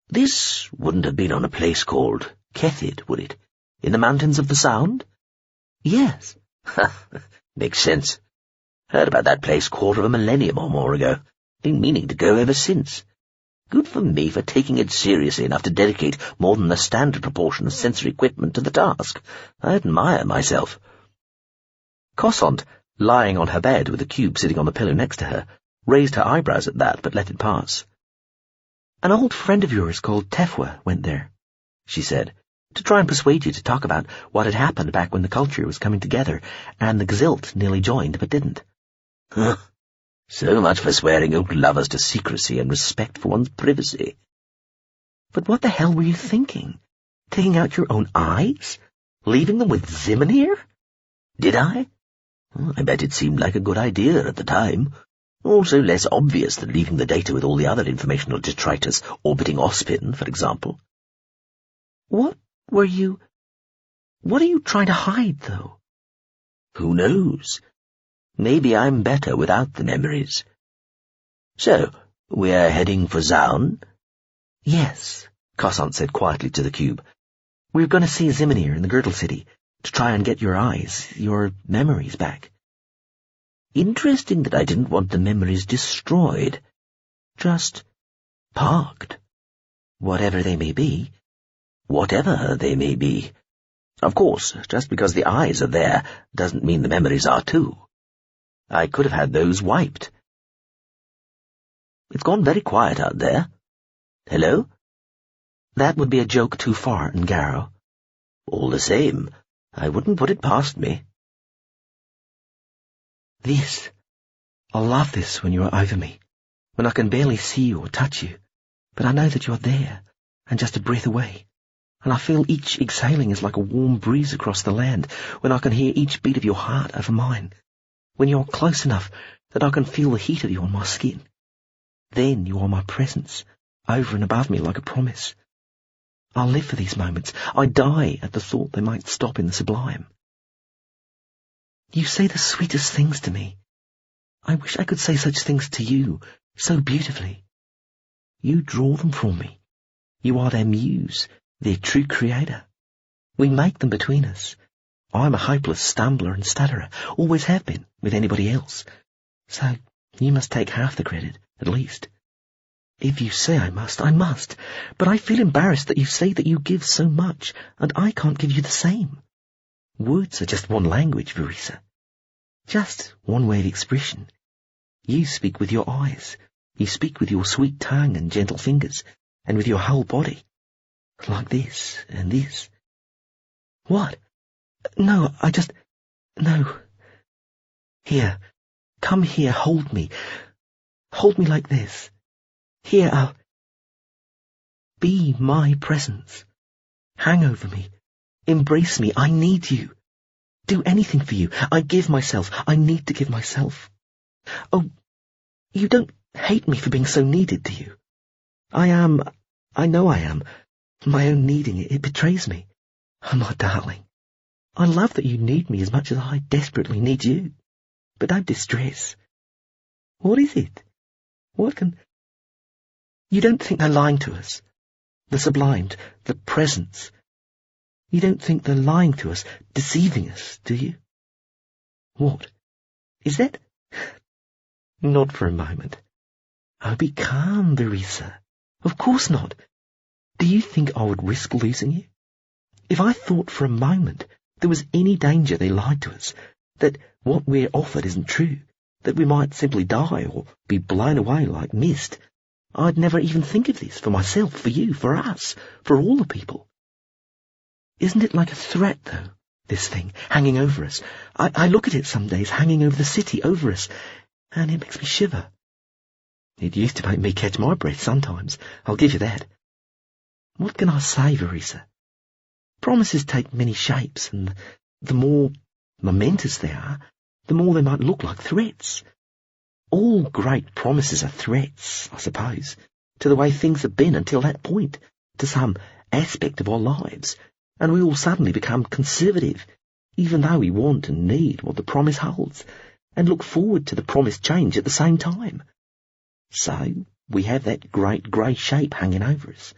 This wouldn't have been on a place called Kethid, would it? In the Mountains of the Sound? Yes. Makes sense. Heard about that place 1/4 millennium or more ago. Been meaning to go ever since. Good for me for taking it seriously enough to dedicate more than the standard proportion of sensory equipment to the task. I admire myself. Cossant, lying on her bed with the cube sitting on the pillow next to her, raised her eyebrows at that but let it pass. An old friend of yours called Tefwa went there, she said, to try and persuade you to talk about what had happened back when the culture was coming together and the Gazilt nearly joined but didn't. Huh. So much for swearing old lovers to secrecy and respect for one's privacy. But what the hell were you thinking? Taking out your own eyes? Leaving them with Zimmerneer? Did I? I bet it seemed like a good idea at the time. Also less obvious than leaving the data with all the other informational detritus orbiting Ospin, for example. What are you trying to hide, though? Who knows? Maybe I'm better without the memories. So, we're heading for Zaun? Yes, Cossant said quietly to the cube. We're going to see Zimmerneer in the Girdle City to try and get your eyes, your memories back. Interesting that I didn't want the memories destroyed. Just parked. Whatever they may be. Whatever they may be. Of course, just because the eyes are there doesn't mean the memories are too. I could have had those wiped. It's gone very quiet out there. Hello? That would be a joke too far, Ngaro. All the same, I wouldn't put it past me. I love this when you are over me, when I can barely see you or touch you, but I know that you are there, and just a breath away, and I feel each exhaling is like a warm breeze across the land, when I can hear each beat of your heart over mine, when you are close enough that I can feel the heat of you on my skin. Then you are my presence, over and above me like a promise. I'll live for these moments. I die at the thought they might stop in the sublime. You say the sweetest things to me. I wish I could say such things to you, so beautifully. You draw them for me. You are their muse, their true creator. We make them between us. I'm a hopeless stumbler and stutterer, always have been, with anybody else. So you must take half the credit, at least. If you say I must, but I feel embarrassed that you say that you give so much, and I can't give you the same. Words are just one language, Verissa. Just one way of expression. You speak with your eyes. You speak with your sweet tongue and gentle fingers, and with your whole body. Like this and this. What? No, no. Here, come here, hold me. Hold me like this. Here, I'll be my presence. Hang over me. Embrace me. I need you. Do anything for you. I give myself. I need to give myself. Oh, you don't hate me for being so needed, do you? I know I am. My own needing it betrays me. Oh, my darling. I love that you need me as much as I desperately need you. But don't distress. What is it? What can... You don't think they're lying to us? The sublimed, the presence. You don't think they're lying to us, deceiving us, do you? What? Is that... Not for a moment. Oh, be calm, Verissa. Of course not. Do you think I would risk losing you? If I thought for a moment there was any danger they lied to us, that what we're offered isn't true, that we might simply die or be blown away like mist, I'd never even think of this for myself, for you, for us, for all the people. Isn't it like a threat, though, this thing, hanging over us? I look at it some days hanging over the city, over us, and it makes me shiver. It used to make me catch my breath sometimes, I'll give you that. What can I say, Verissa? Promises take many shapes, and the more momentous they are, the more they might look like threats. All great promises are threats, I suppose, to the way things have been until that point, to some aspect of our lives, and we all suddenly become conservative, even though we want and need what the promise holds, and look forward to the promised change at the same time. So we have that great grey shape hanging over us,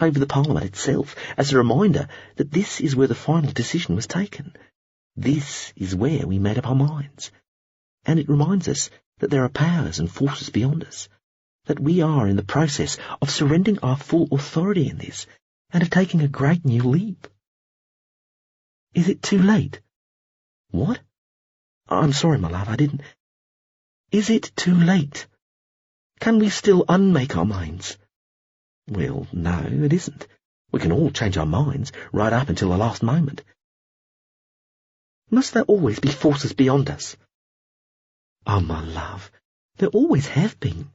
over the Parliament itself, as a reminder that this is where the final decision was taken. This is where we made up our minds. And it reminds us that there are powers and forces beyond us, that we are in the process of surrendering our full authority in this, and of taking a great new leap. Is it too late? What? I'm sorry, my love, I didn't... Is it too late? Can we still unmake our minds? Well, no, it isn't. We can all change our minds, right up until the last moment. Must there always be forces beyond us? Oh, my love, there always have been.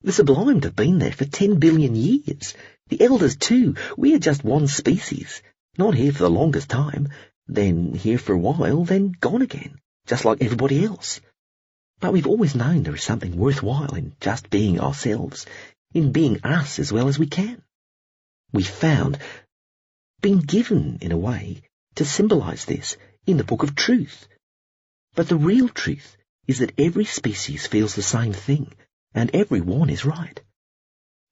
The sublimed have been there for 10 billion years. The elders, too, we are just one species, not here for the longest time, then here for a while, then gone again, just like everybody else. But we've always known there is something worthwhile in just being ourselves, in being us as well as we can. We've been given, in a way, to symbolize this in the Book of Truth. But the real truth is that every species feels the same thing, and every one is right.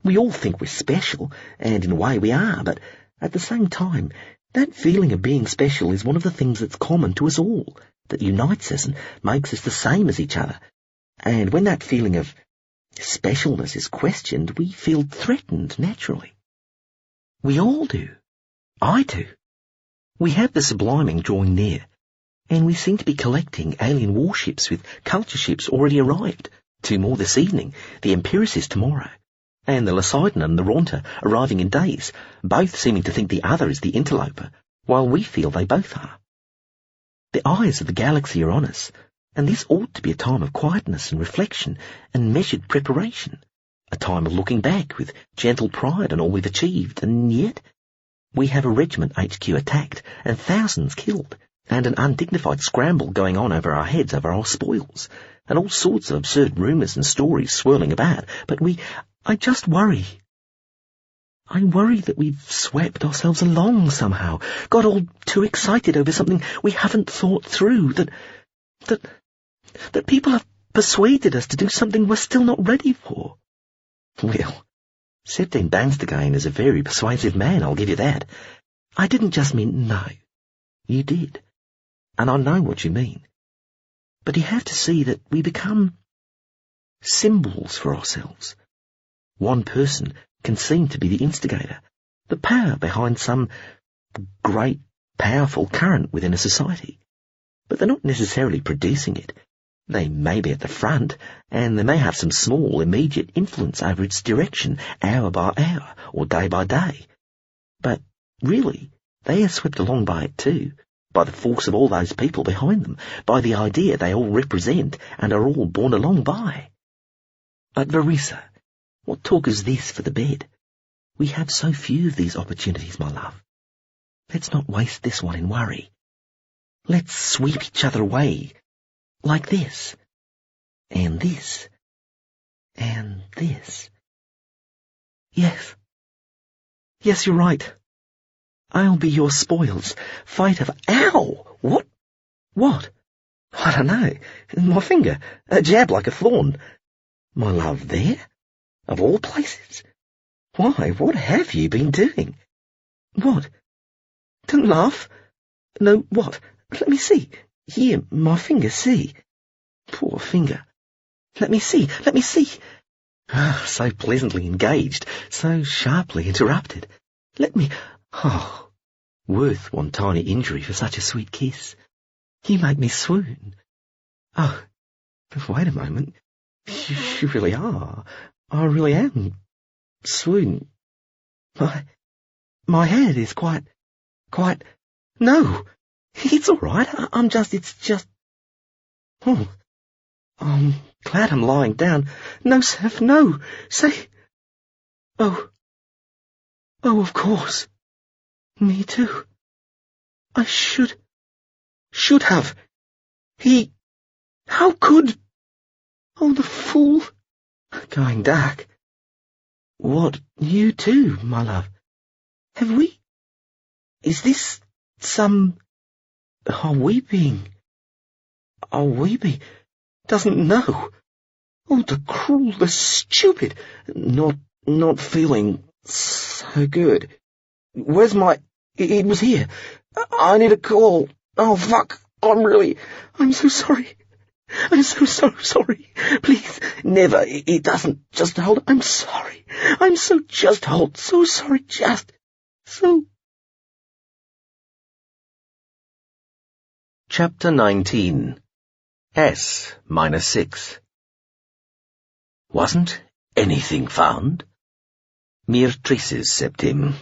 We all think we're special, and in a way we are, but at the same time, that feeling of being special is one of the things that's common to us all, that unites us and makes us the same as each other. And when that feeling of specialness is questioned, we feel threatened naturally. We all do. I do. We have the subliming drawing near, and we seem to be collecting alien warships with culture ships already arrived, 2 more this evening, the Empiricist tomorrow, and the Lasidon and the Ronta arriving in days, both seeming to think the other is the interloper, while we feel they both are. The eyes of the galaxy are on us, and this ought to be a time of quietness and reflection and measured preparation, a time of looking back with gentle pride on all we've achieved, and yet we have a regiment HQ attacked and thousands killed, and an undignified scramble going on over our heads over our spoils, and all sorts of absurd rumours and stories swirling about, but I just worry. I worry that we've swept ourselves along somehow, got all too excited over something we haven't thought through, that people have persuaded us to do something we're still not ready for. Well, Septine Banstagain is a very persuasive man, I'll give you that. I didn't just mean no. You did. And I know what you mean. But you have to see that we become symbols for ourselves. One person can seem to be the instigator, the power behind some great, powerful current within a society. But they're not necessarily producing it. They may be at the front, and they may have some small, immediate influence over its direction, hour by hour, or day by day. But really, they are swept along by it too, by the force of all those people behind them, by the idea they all represent and are all borne along by. But Verissa, what talk is this for the bed? We have so few of these opportunities, my love. Let's not waste this one in worry. Let's sweep each other away, like this, and this, and this. Yes. Yes, you're right. I'll be your spoils. Fight of... Ow! What? What? I don't know. My finger. A jab like a thorn. My love, there? Of all places? Why, what have you been doing? What? Don't laugh. No, what? Let me see. Here, my finger, see. Poor finger. Let me see. So pleasantly engaged, so sharply interrupted. Let me... Oh, worth one tiny injury for such a sweet kiss. You make me swoon. Oh, wait a moment. You really are. I really am. Swoon. My head is quite... No, it's all right. It's just... Oh, I'm glad I'm lying down. No, Seth, no. Say... Oh, of course. Me too. I should have. How could... Oh, the fool. Going dark. What, you too, my love? Have we... Is this some... Are we being... Doesn't know. Oh, the cruel, the stupid. Not feeling so good. Where's my... It was here. I need a call. Oh, fuck. I'm so sorry. I'm so sorry. Please, never. It doesn't. Just hold. I'm sorry. Just hold. So sorry. Chapter 19. S-6. Wasn't anything found? Mere traces, Septim.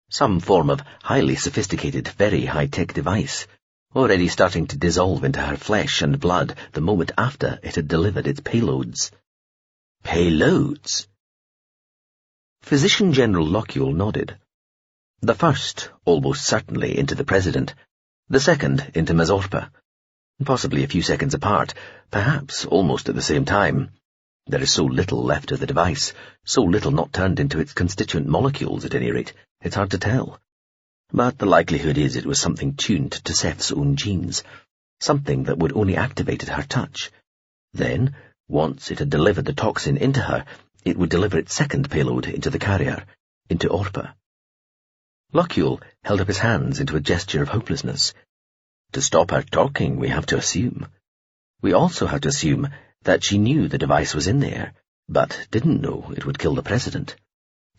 Some form of highly sophisticated, very high-tech device, already starting to dissolve into her flesh and blood the moment after it had delivered its payloads. Payloads? Physician General Lochiel nodded. The first, almost certainly, into the President, the second into Mazorpa, possibly a few seconds apart, perhaps almost at the same time. There is so little left of the device, so little not turned into its constituent molecules at any rate, it's hard to tell. But the likelihood is it was something tuned to Seth's own genes, something that would only activate at her touch. Then, once it had delivered the toxin into her, it would deliver its second payload into the carrier, into Orpa. Lochiel held up his hands into a gesture of hopelessness. To stop her talking, we have to assume. We also have to assume that she knew the device was in there, but didn't know it would kill the President.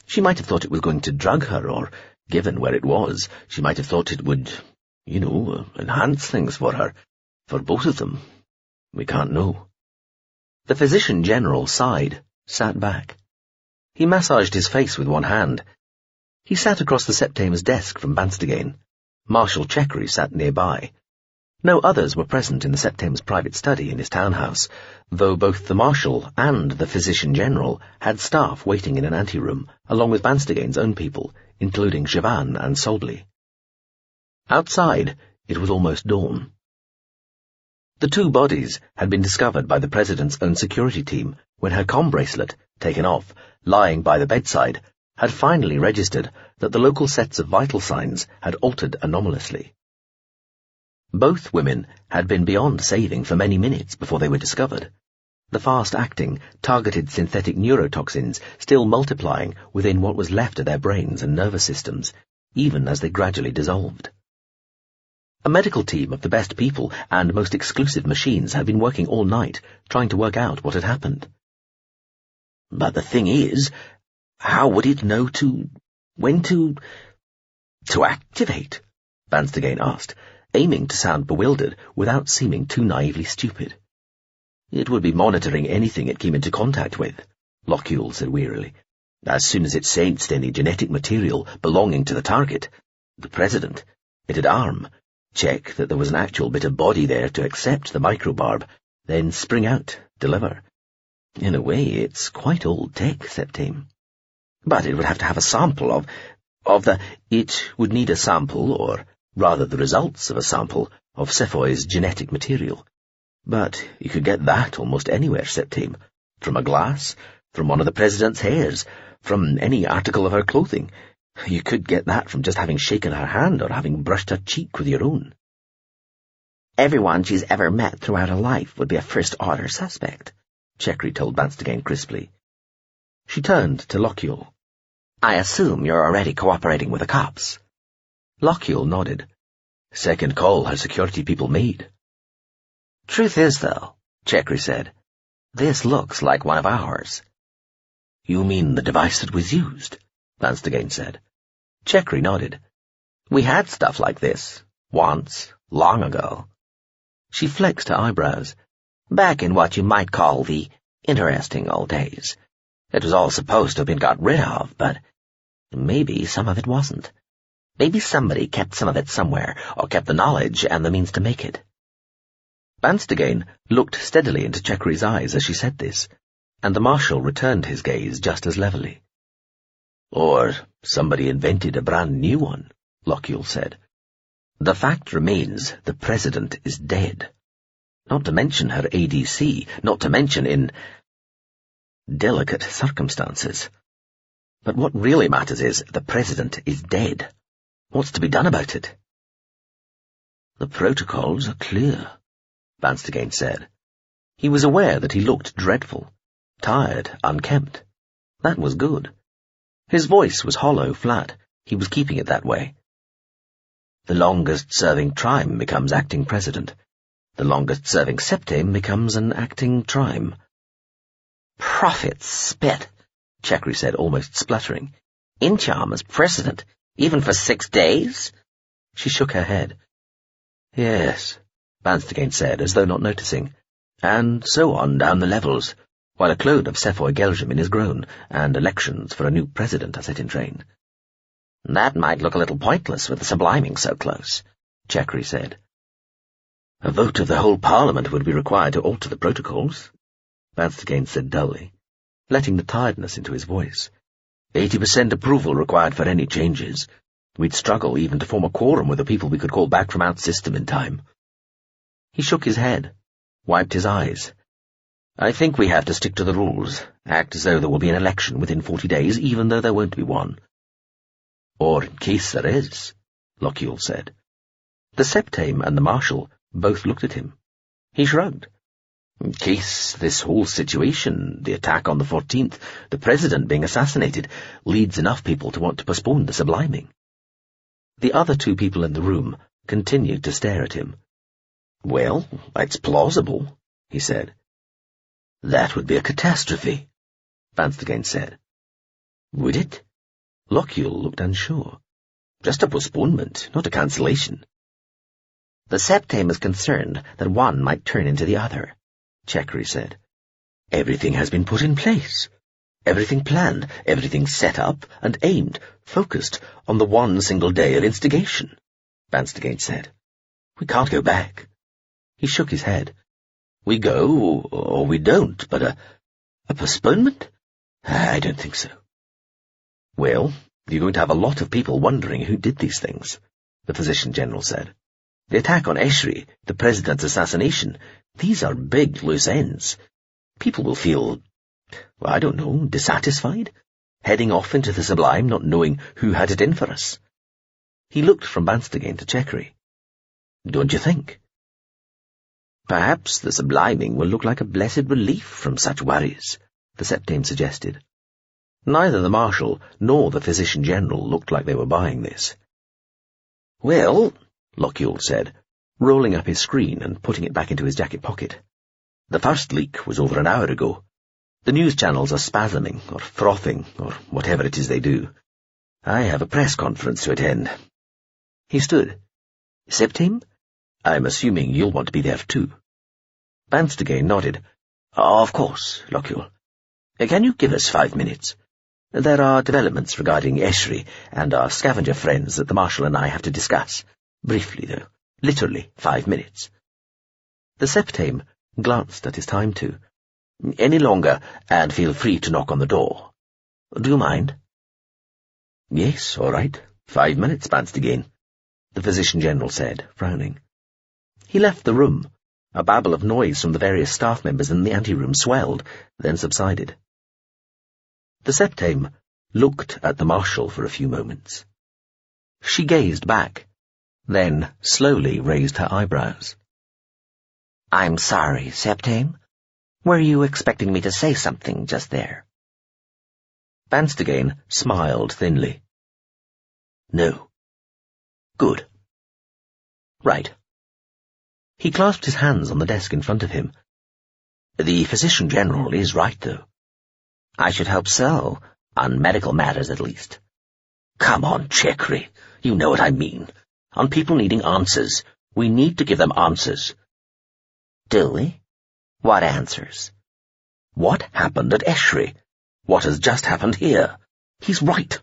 She might have thought it was going to drug her, or, given where it was, she might have thought it would, enhance things for her, for both of them. We can't know. The Physician General sighed, sat back. He massaged his face with one hand. He sat across the Septame's desk from Banstegain. Marshal Chekry sat nearby. No others were present in the Septame's private study in his townhouse, though both the Marshal and the Physician General had staff waiting in an anteroom, along with Banstegain's own people, including Siobhan and Solbley. Outside, it was almost dawn. The two bodies had been discovered by the President's own security team when her comm bracelet, taken off, lying by the bedside, had finally registered that the local sets of vital signs had altered anomalously. Both women had been beyond saving for many minutes before they were discovered, the fast-acting, targeted synthetic neurotoxins still multiplying within what was left of their brains and nervous systems, even as they gradually dissolved. A medical team of the best people and most exclusive machines had been working all night, trying to work out what had happened. But the thing is, how would it know when to activate? Banstegain asked, aiming to sound bewildered without seeming too naively stupid. It would be monitoring anything it came into contact with, Lochiel said wearily. As soon as it sensed any genetic material belonging to the target, the President, it'd arm, check that there was an actual bit of body there to accept the microbarb, then spring out, deliver. In a way, it's quite old tech, Septame. But it would have to have a sample it would need a sample, or rather the results of a sample, of Sephoi's genetic material. But you could get that almost anywhere, Septame. From a glass, from one of the President's hairs, from any article of her clothing. You could get that from just having shaken her hand or having brushed her cheek with your own. Everyone she's ever met throughout her life would be a first-order suspect, Chekry told Banstegain crisply. She turned to Lochiel. I assume you're already cooperating with the cops. Lochiel nodded. Second call her security people made. Truth is, though, Chekry said, this looks like one of ours. You mean the device that was used? Banstegain said. Chekry nodded. We had stuff like this, once, long ago. She flexed her eyebrows. Back in what you might call the interesting old days. It was all supposed to have been got rid of, but maybe some of it wasn't. Maybe somebody kept some of it somewhere, or kept the knowledge and the means to make it. Banstegain looked steadily into Chekry's eyes as she said this, and the Marshal returned his gaze just as levelly. Or somebody invented a brand new one, Lochiel said. The fact remains the President is dead. Not to mention her ADC, not to mention in delicate circumstances. But what really matters is the President is dead. What's to be done about it? The protocols are clear, Banstegain said. He was aware that he looked dreadful, tired, unkempt. That was good. His voice was hollow, flat. He was keeping it that way. The longest-serving Trime becomes acting president. The longest-serving Septame becomes an acting Trime. Prophet spit, Chekry said, almost spluttering. Incham as president, even for 6 days? She shook her head. Yes, Banstegain said, as though not noticing. And so on down the levels, while a clone of Sephoi Geljamin is grown, and elections for a new president are set in train. That might look a little pointless with the subliming so close, Chekry said. A vote of the whole Parliament would be required to alter the protocols, Banstegain said dully, letting the tiredness into his voice. 80% approval required for any changes. We'd struggle even to form a quorum with the people we could call back from out-system in time. He shook his head, wiped his eyes. I think we have to stick to the rules, act as though there will be an election within 40 days, even though there won't be one. Or in case there is, Lochiel said. The Septame and the Marshal both looked at him. He shrugged. In case this whole situation, the attack on the 14th, the President being assassinated, leads enough people to want to postpone the subliming. The other two people in the room continued to stare at him. Well, it's plausible, he said. That would be a catastrophe, Vanstagain said. Would it? Lochiel looked unsure. Just a postponement, not a cancellation. The Septame is concerned that one might turn into the other, Chequery said. Everything has been put in place. Everything planned, everything set up and aimed, focused on the one single day of instigation, Vanstagain said. We can't go back. He shook his head. We go, or we don't, but a postponement? I don't think so. Well, you're going to have a lot of people wondering who did these things, the Physician-General said. The attack on Eschri, the President's assassination, these are big loose ends. People will feel, well, I don't know, dissatisfied, heading off into the sublime, not knowing who had it in for us. He looked from Vanstagain to Chequery. Don't you think? Perhaps the subliming will look like a blessed relief from such worries, the Septame suggested. Neither the Marshal nor the Physician-General looked like they were buying this. Well, Lochiel said, rolling up his screen and putting it back into his jacket pocket. The first leak was over an hour ago. The news channels are spasming, or frothing, or whatever it is they do. I have a press conference to attend. He stood. Septame? I'm assuming you'll want to be there too. Vanstagain nodded. Of course, Lochiel. Can you give us 5 minutes? There are developments regarding Eschri and our scavenger friends that the Marshal and I have to discuss. Briefly, though. Literally 5 minutes. The Septame glanced at his time too. Any longer, and feel free to knock on the door. Do you mind? Yes, all right. 5 minutes, Vanstagain, the Physician-General said, frowning. He left the room. A babble of noise from the various staff members in the anteroom swelled, then subsided. The Septame looked at the Marshal for a few moments. She gazed back, then slowly raised her eyebrows. I'm sorry, Septame. Were you expecting me to say something just there? Vanstagain smiled thinly. No. Good. Right. He clasped his hands on the desk in front of him. The Physician-General is right, though. I should hope so, on medical matters at least. Come on, Chequery, you know what I mean. On people needing answers, we need to give them answers. Do we? What answers? What happened at Eschri? What has just happened here? He's right.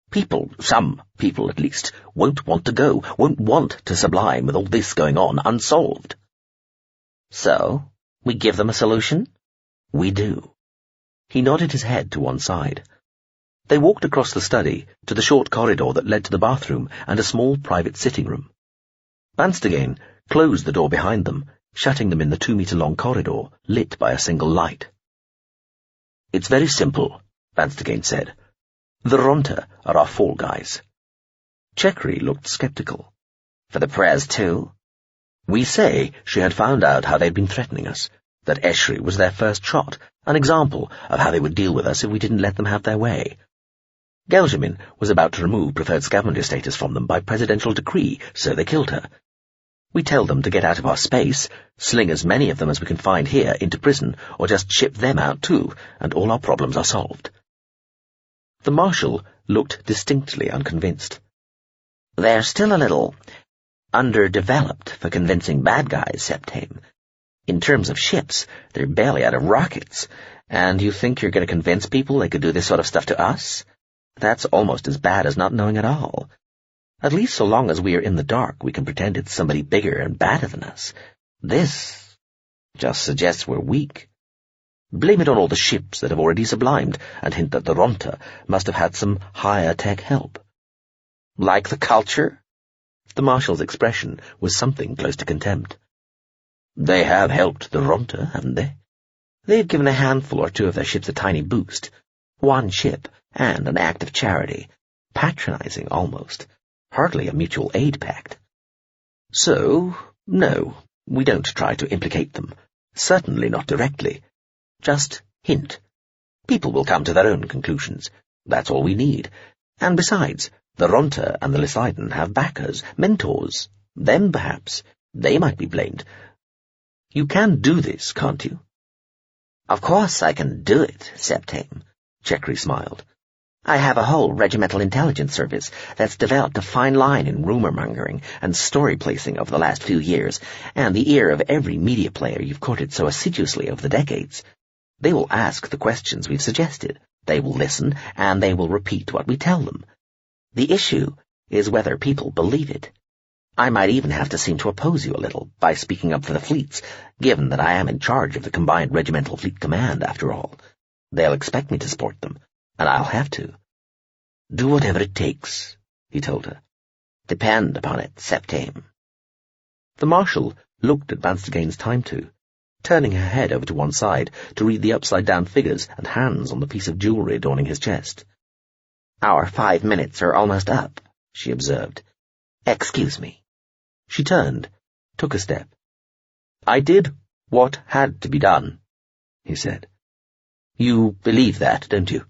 People, some people at least, won't want to go, won't want to sublime with all this going on unsolved. So, we give them a solution? We do. He nodded his head to one side. They walked across the study to the short corridor that led to the bathroom and a small private sitting room. Vanstagain closed the door behind them, shutting them in the 2-meter-long corridor, lit by a single light. It's very simple, Vanstagain said. The Ronta are our fall guys. Chequery looked sceptical. For the prayers too? We say she had found out how they'd been threatening us, that Eschri was their first shot, an example of how they would deal with us if we didn't let them have their way. Geljamin was about to remove preferred scavenger status from them by presidential decree, so they killed her. We tell them to get out of our space, sling as many of them as we can find here into prison, or just ship them out too, and all our problems are solved. The Marshal looked distinctly unconvinced. They're still a little underdeveloped for convincing bad guys, Septame. In terms of ships, they're barely out of rockets, and you think you're going to convince people they could do this sort of stuff to us? That's almost as bad as not knowing at all. At least so long as we are in the dark, we can pretend it's somebody bigger and badder than us. This just suggests we're weak. Blame it on all the ships that have already sublimed, and hint that the Ronta must have had some higher-tech help. Like the culture? The Marshal's expression was something close to contempt. They have helped the Ronta, haven't they? They've given a handful or two of their ships a tiny boost. One ship, and an act of charity. Patronizing, almost. Hardly a mutual aid pact. So, no, we don't try to implicate them. Certainly not directly. Just hint. People will come to their own conclusions. That's all we need. And besides, the Ronta and the Lysidon have backers, mentors. Them, perhaps. They might be blamed. You can do this, can't you? Of course I can do it, Septame. Chekri smiled. I have a whole regimental intelligence service that's developed a fine line in rumor-mongering and story-placing over the last few years, and the ear of every media player you've courted so assiduously over the decades. They will ask the questions we've suggested, they will listen, and they will repeat what we tell them. The issue is whether people believe it. I might even have to seem to oppose you a little by speaking up for the fleets, given that I am in charge of the combined regimental fleet command, after all. They'll expect me to support them, and I'll have to. Do whatever it takes, he told her. Depend upon it, Septame. The Marshal looked at Banstagane's Pt.2, turning her head over to one side to read the upside-down figures and hands on the piece of jewellery adorning his chest. Our 5 minutes are almost up, she observed. Excuse me. She turned, took a step. I did what had to be done, he said. You believe that, don't you?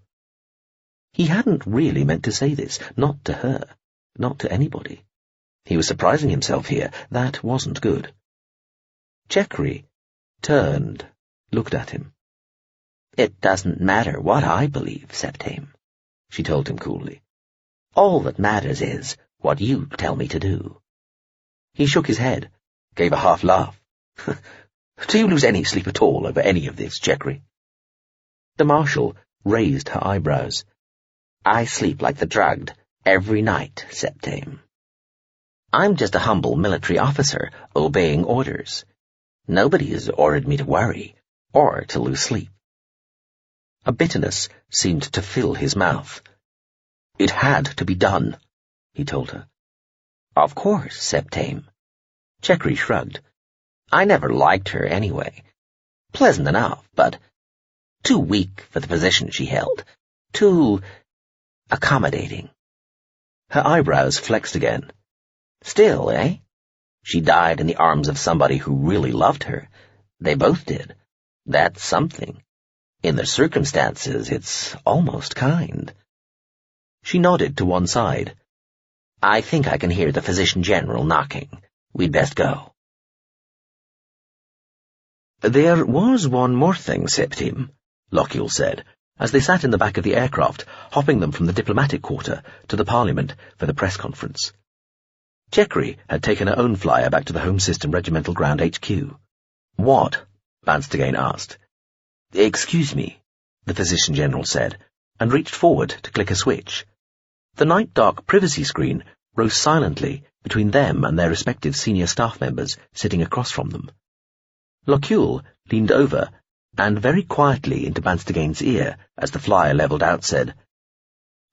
He hadn't really meant to say this, not to her, not to anybody. He was surprising himself here. That wasn't good. Chekri turned, looked at him. It doesn't matter what I believe, Septame, she told him coolly. All that matters is what you tell me to do. He shook his head, gave a half laugh. Do you lose any sleep at all over any of this, Chekri? The Marshal raised her eyebrows. I sleep like the drugged every night, Septame. I'm just a humble military officer obeying orders. Nobody has ordered me to worry or to lose sleep. A bitterness seemed to fill his mouth. It had to be done, he told her. Of course, Septame. Chekri shrugged. I never liked her anyway. Pleasant enough, but too weak for the position she held. Too accommodating. Her eyebrows flexed again. Still, eh? She died in the arms of somebody who really loved her. They both did. That's something. In the circumstances, it's almost kind. She nodded to one side. I think I can hear the Physician General knocking. We'd best go. There was one more thing, Septime, Lochiel said, as they sat in the back of the aircraft, hopping them from the diplomatic quarter to the Parliament for the press conference. Chekri had taken her own flyer back to the Home System Regimental Ground HQ. What? Banstagane asked. Excuse me, the Physician General said, and reached forward to click a switch. The night-dark privacy screen rose silently between them and their respective senior staff members sitting across from them. Lochiel leaned over and very quietly into Banstagane's ear as the flyer levelled out said,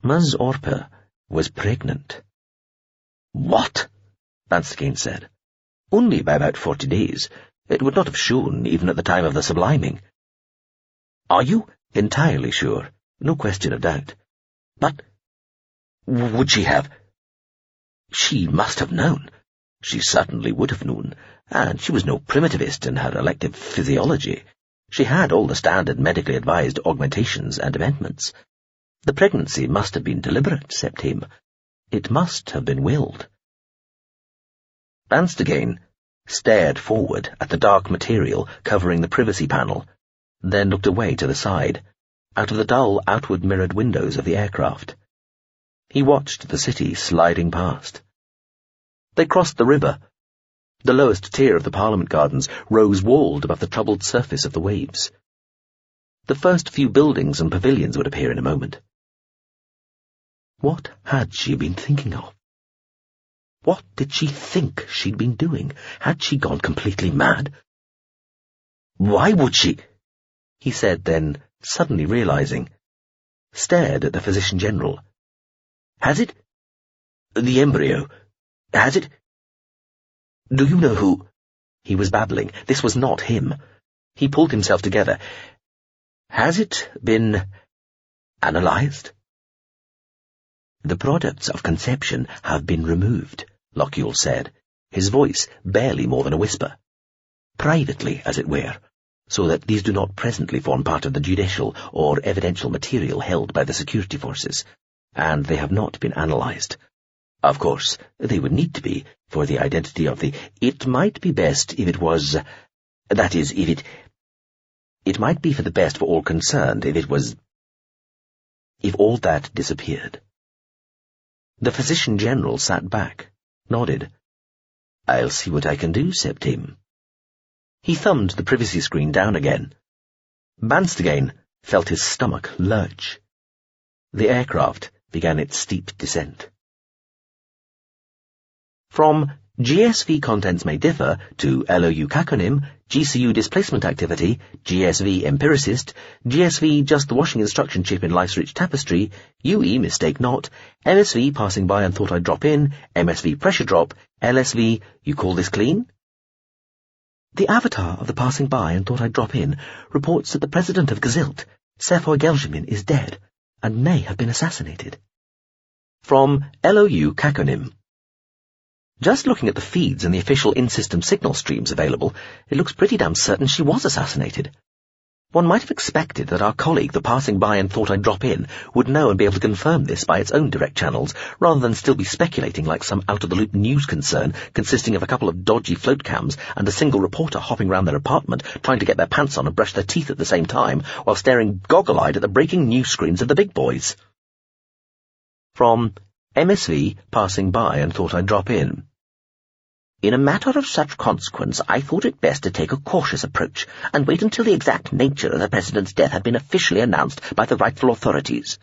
Ms. Orper was pregnant. What? Banstagane said. Only by about 40 days. It would not have shown even at the time of the subliming. Are you entirely sure? No question of doubt. But would she have? She must have known. She certainly would have known, and she was no primitivist in her elective physiology. She had all the standard medically advised augmentations and amendments. The pregnancy must have been deliberate, Septime. It must have been willed. Banstagane stared forward at the dark material covering the privacy panel, then looked away to the side, out of the dull outward-mirrored windows of the aircraft. He watched the city sliding past. They crossed the river. The lowest tier of the Parliament Gardens rose walled above the troubled surface of the waves. The first few buildings and pavilions would appear in a moment. What had she been thinking of? What did she think she'd been doing? Had she gone completely mad? Why would she? he said, then, suddenly realizing, stared at the Physician-General. Has it? The embryo. Has it? Do you know who? He was babbling. This was not him. He pulled himself together. Has it been analyzed? The products of conception have been removed, Lochiel said, his voice barely more than a whisper. Privately, as it were, so that these do not presently form part of the judicial or evidential material held by the security forces, and they have not been analyzed. Of course, they would need to be, for the identity of the... It might be best if it was... That is, if it... It might be for the best for all concerned if it was... If all that disappeared. The Physician-General sat back, nodded. I'll see what I can do, Septim. He thumbed the privacy screen down again. Banstegain felt his stomach lurch. The aircraft began its steep descent. From GSV contents may differ to LOU caconym, GCU displacement activity, GSV empiricist, GSV just the washing instruction chip in life's rich tapestry, UE mistake not, MSV passing by and thought I'd drop in, MSV pressure drop, LSV you call this clean? The avatar of the passing by and thought I'd drop in reports that the president of Gazilt, Sefoy Geljamin, is dead and may have been assassinated. From LOU caconym. Just looking at the feeds and the official in-system signal streams available, it looks pretty damn certain she was assassinated. One might have expected that our colleague, the passing by and thought I'd drop in, would know and be able to confirm this by its own direct channels, rather than still be speculating like some out-of-the-loop news concern consisting of a couple of dodgy float cams and a single reporter hopping around their apartment trying to get their pants on and brush their teeth at the same time, while staring goggle-eyed at the breaking news screens of the big boys. From MSV passing by and thought I'd drop in. In a matter of such consequence, I thought it best to take a cautious approach and wait until the exact nature of the President's death had been officially announced by the rightful authorities.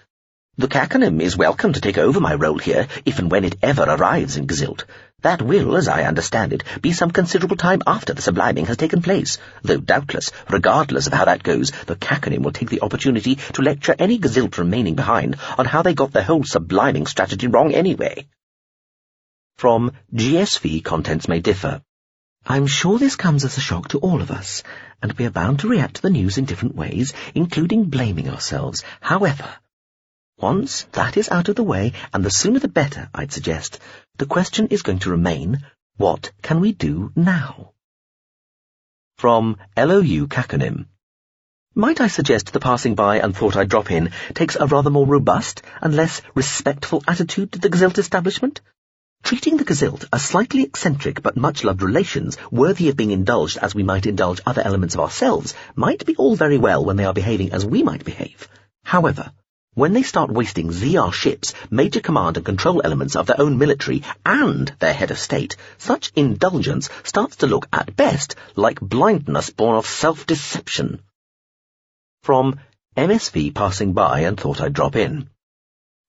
The caconym is welcome to take over my role here, if and when it ever arrives in Gazilt. That will, as I understand it, be some considerable time after the subliming has taken place, though doubtless, regardless of how that goes, the caconym will take the opportunity to lecture any Gazilt remaining behind on how they got their whole subliming strategy wrong anyway. From GSV contents may differ. I'm sure this comes as a shock to all of us, and we are bound to react to the news in different ways, including blaming ourselves. However, once that is out of the way, and the sooner the better, I'd suggest, the question is going to remain, what can we do now? From LOU caconym. Might I suggest the passing by and thought I'd drop in takes a rather more robust and less respectful attitude to the Gazilt establishment? Treating the Gazilt as slightly eccentric but much-loved relations worthy of being indulged as we might indulge other elements of ourselves might be all very well when they are behaving as we might behave. However, when they start wasting ZR ships, major command and control elements of their own military, and their head of state, such indulgence starts to look, at best, like blindness born of self-deception. From MSV passing by and thought I'd drop in.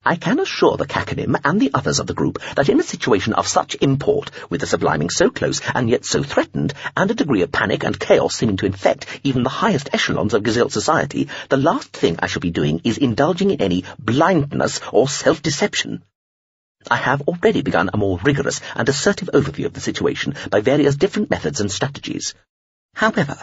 I can assure the caconym and the others of the group that in a situation of such import, with the subliming so close and yet so threatened, and a degree of panic and chaos seeming to infect even the highest echelons of Gazilt society, the last thing I shall be doing is indulging in any blindness or self-deception. I have already begun a more rigorous and assertive overview of the situation by various different methods and strategies. However,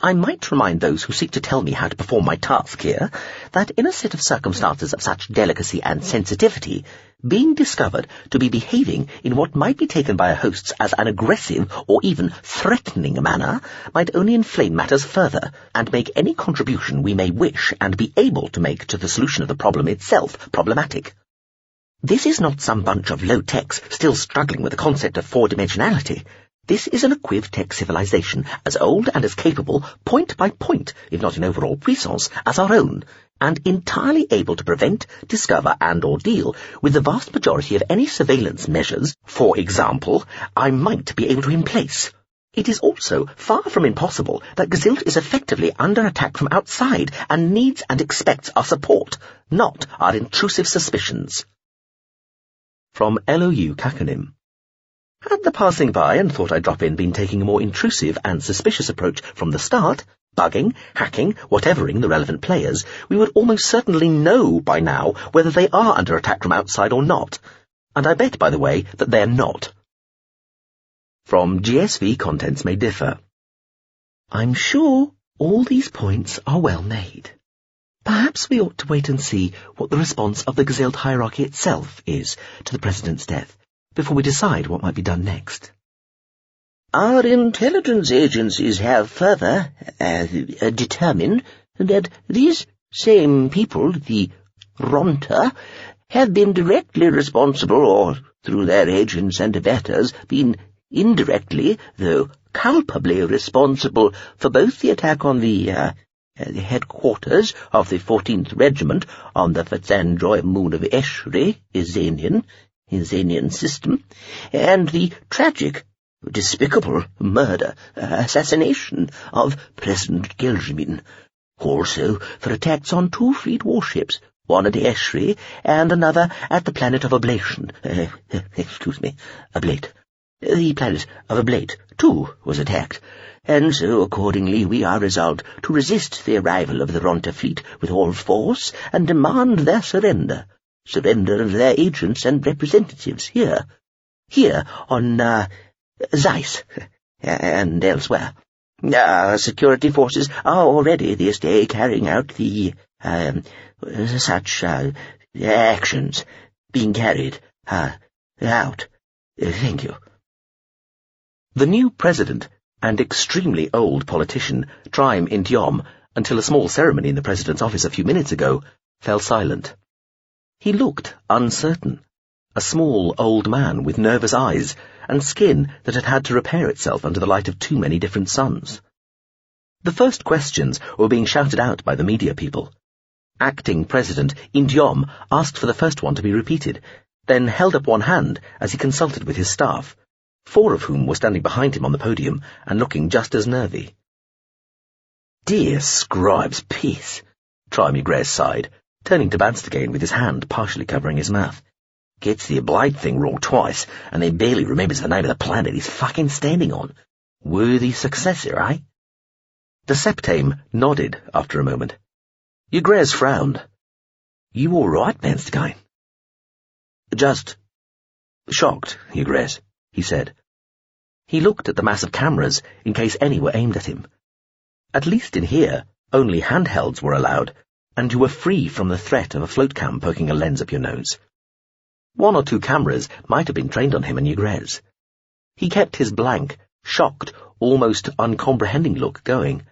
I might remind those who seek to tell me how to perform my task here, that in a set of circumstances of such delicacy and sensitivity, being discovered to be behaving in what might be taken by our hosts as an aggressive or even threatening manner might only inflame matters further, and make any contribution we may wish and be able to make to the solution of the problem itself problematic. This is not some bunch of low-techs still struggling with the concept of four-dimensionality. This is an equiv-tech civilization, as old and as capable, point by point, if not in overall puissance, as our own, and entirely able to prevent, discover, and or deal with the vast majority of any surveillance measures, for example, I might be able to in place. It is also far from impossible that Gazilt is effectively under attack from outside and needs and expects our support, not our intrusive suspicions. From LOU caconym. Had the passing by and thought I'd drop in been taking a more intrusive and suspicious approach from the start, Bugging, hacking, whatevering the relevant players, we would almost certainly know by now whether they are under attack from outside or not. And I bet, by the way, that they're not. From GSV contents may differ. I'm sure all these points are well made. Perhaps we ought to wait and see what the response of the Gezilt hierarchy itself is to the President's death, before we decide what might be done next. Our intelligence agencies have further determined that these same people, the Ronta, have been directly responsible, or through their agents and abettors, been indirectly, though culpably responsible for both the attack on the headquarters of the 14th Regiment on the Fitzandroy moon of Eshri, Izanian system, and the tragic, despicable assassination of President Geljimin, also for attacks on 2 fleet warships, one at Eshri and another at the planet of Ablation. Ablate. The planet of Ablate, too, was attacked, and so accordingly we are resolved to resist the arrival of the Ronta fleet with all force and demand their surrender of their agents and representatives here on Zeiss, and elsewhere. Security forces are already this day carrying out the such actions being carried out. Thank you. The new president and extremely old politician, Traim Intiom, until a small ceremony in the president's office a few minutes ago, fell silent. He looked uncertain, a small old man with nervous eyes and skin that had had to repair itself under the light of too many different suns. The first questions were being shouted out by the media people. Acting President Intiom asked for the first one to be repeated, then held up one hand as he consulted with his staff, 4 of whom were standing behind him on the podium and looking just as nervy. Dear scribe's peace, Traim sighed, turning to Banstagain with his hand partially covering his mouth. Gets the Ablate thing wrong twice, and then barely remembers the name of the planet he's fucking standing on. Worthy successor, eh? The Septame nodded after a moment. Ygres frowned. You all right, Banstagain? Just shocked, Ygres, he said. He looked at the mass of cameras in case any were aimed at him. At least in here, only handhelds were allowed, and you were free from the threat of a float cam poking a lens up your nose. 1 or 2 cameras might have been trained on him and Ygres. He kept his blank, shocked, almost uncomprehending look going,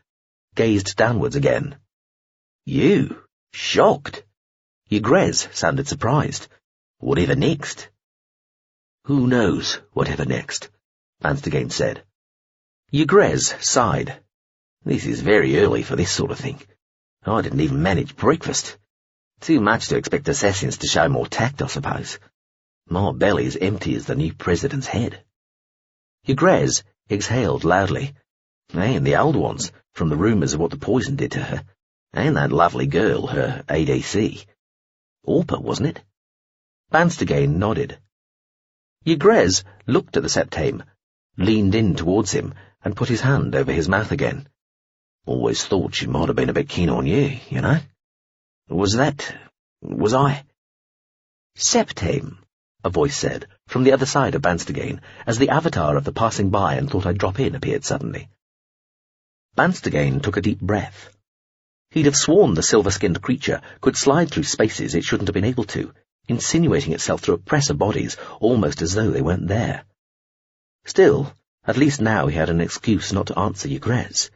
gazed downwards again. You? Shocked? Ygres sounded surprised. Whatever next? Who knows, whatever next, Banstagain said. Ygres sighed. This is very early for this sort of thing. I didn't even manage breakfast. Too much to expect assassins to show more tact, I suppose. My belly is empty as the new president's head. Ygres exhaled loudly. And the old ones, from the rumours of what the poison did to her. And that lovely girl, her ADC. Orpa, wasn't it? Banstagain nodded. Ygres looked at the Septame, leaned in towards him, and put his hand over his mouth again. Always thought she might have been a bit keen on you, you know. Was I? Septame, a voice said, from the other side of Banstagain, as the avatar of the passing by and thought I'd drop in appeared suddenly. Banstagain took a deep breath. He'd have sworn the silver-skinned creature could slide through spaces it shouldn't have been able to, insinuating itself through a press of bodies almost as though they weren't there. Still, at least now he had an excuse not to answer Ygres.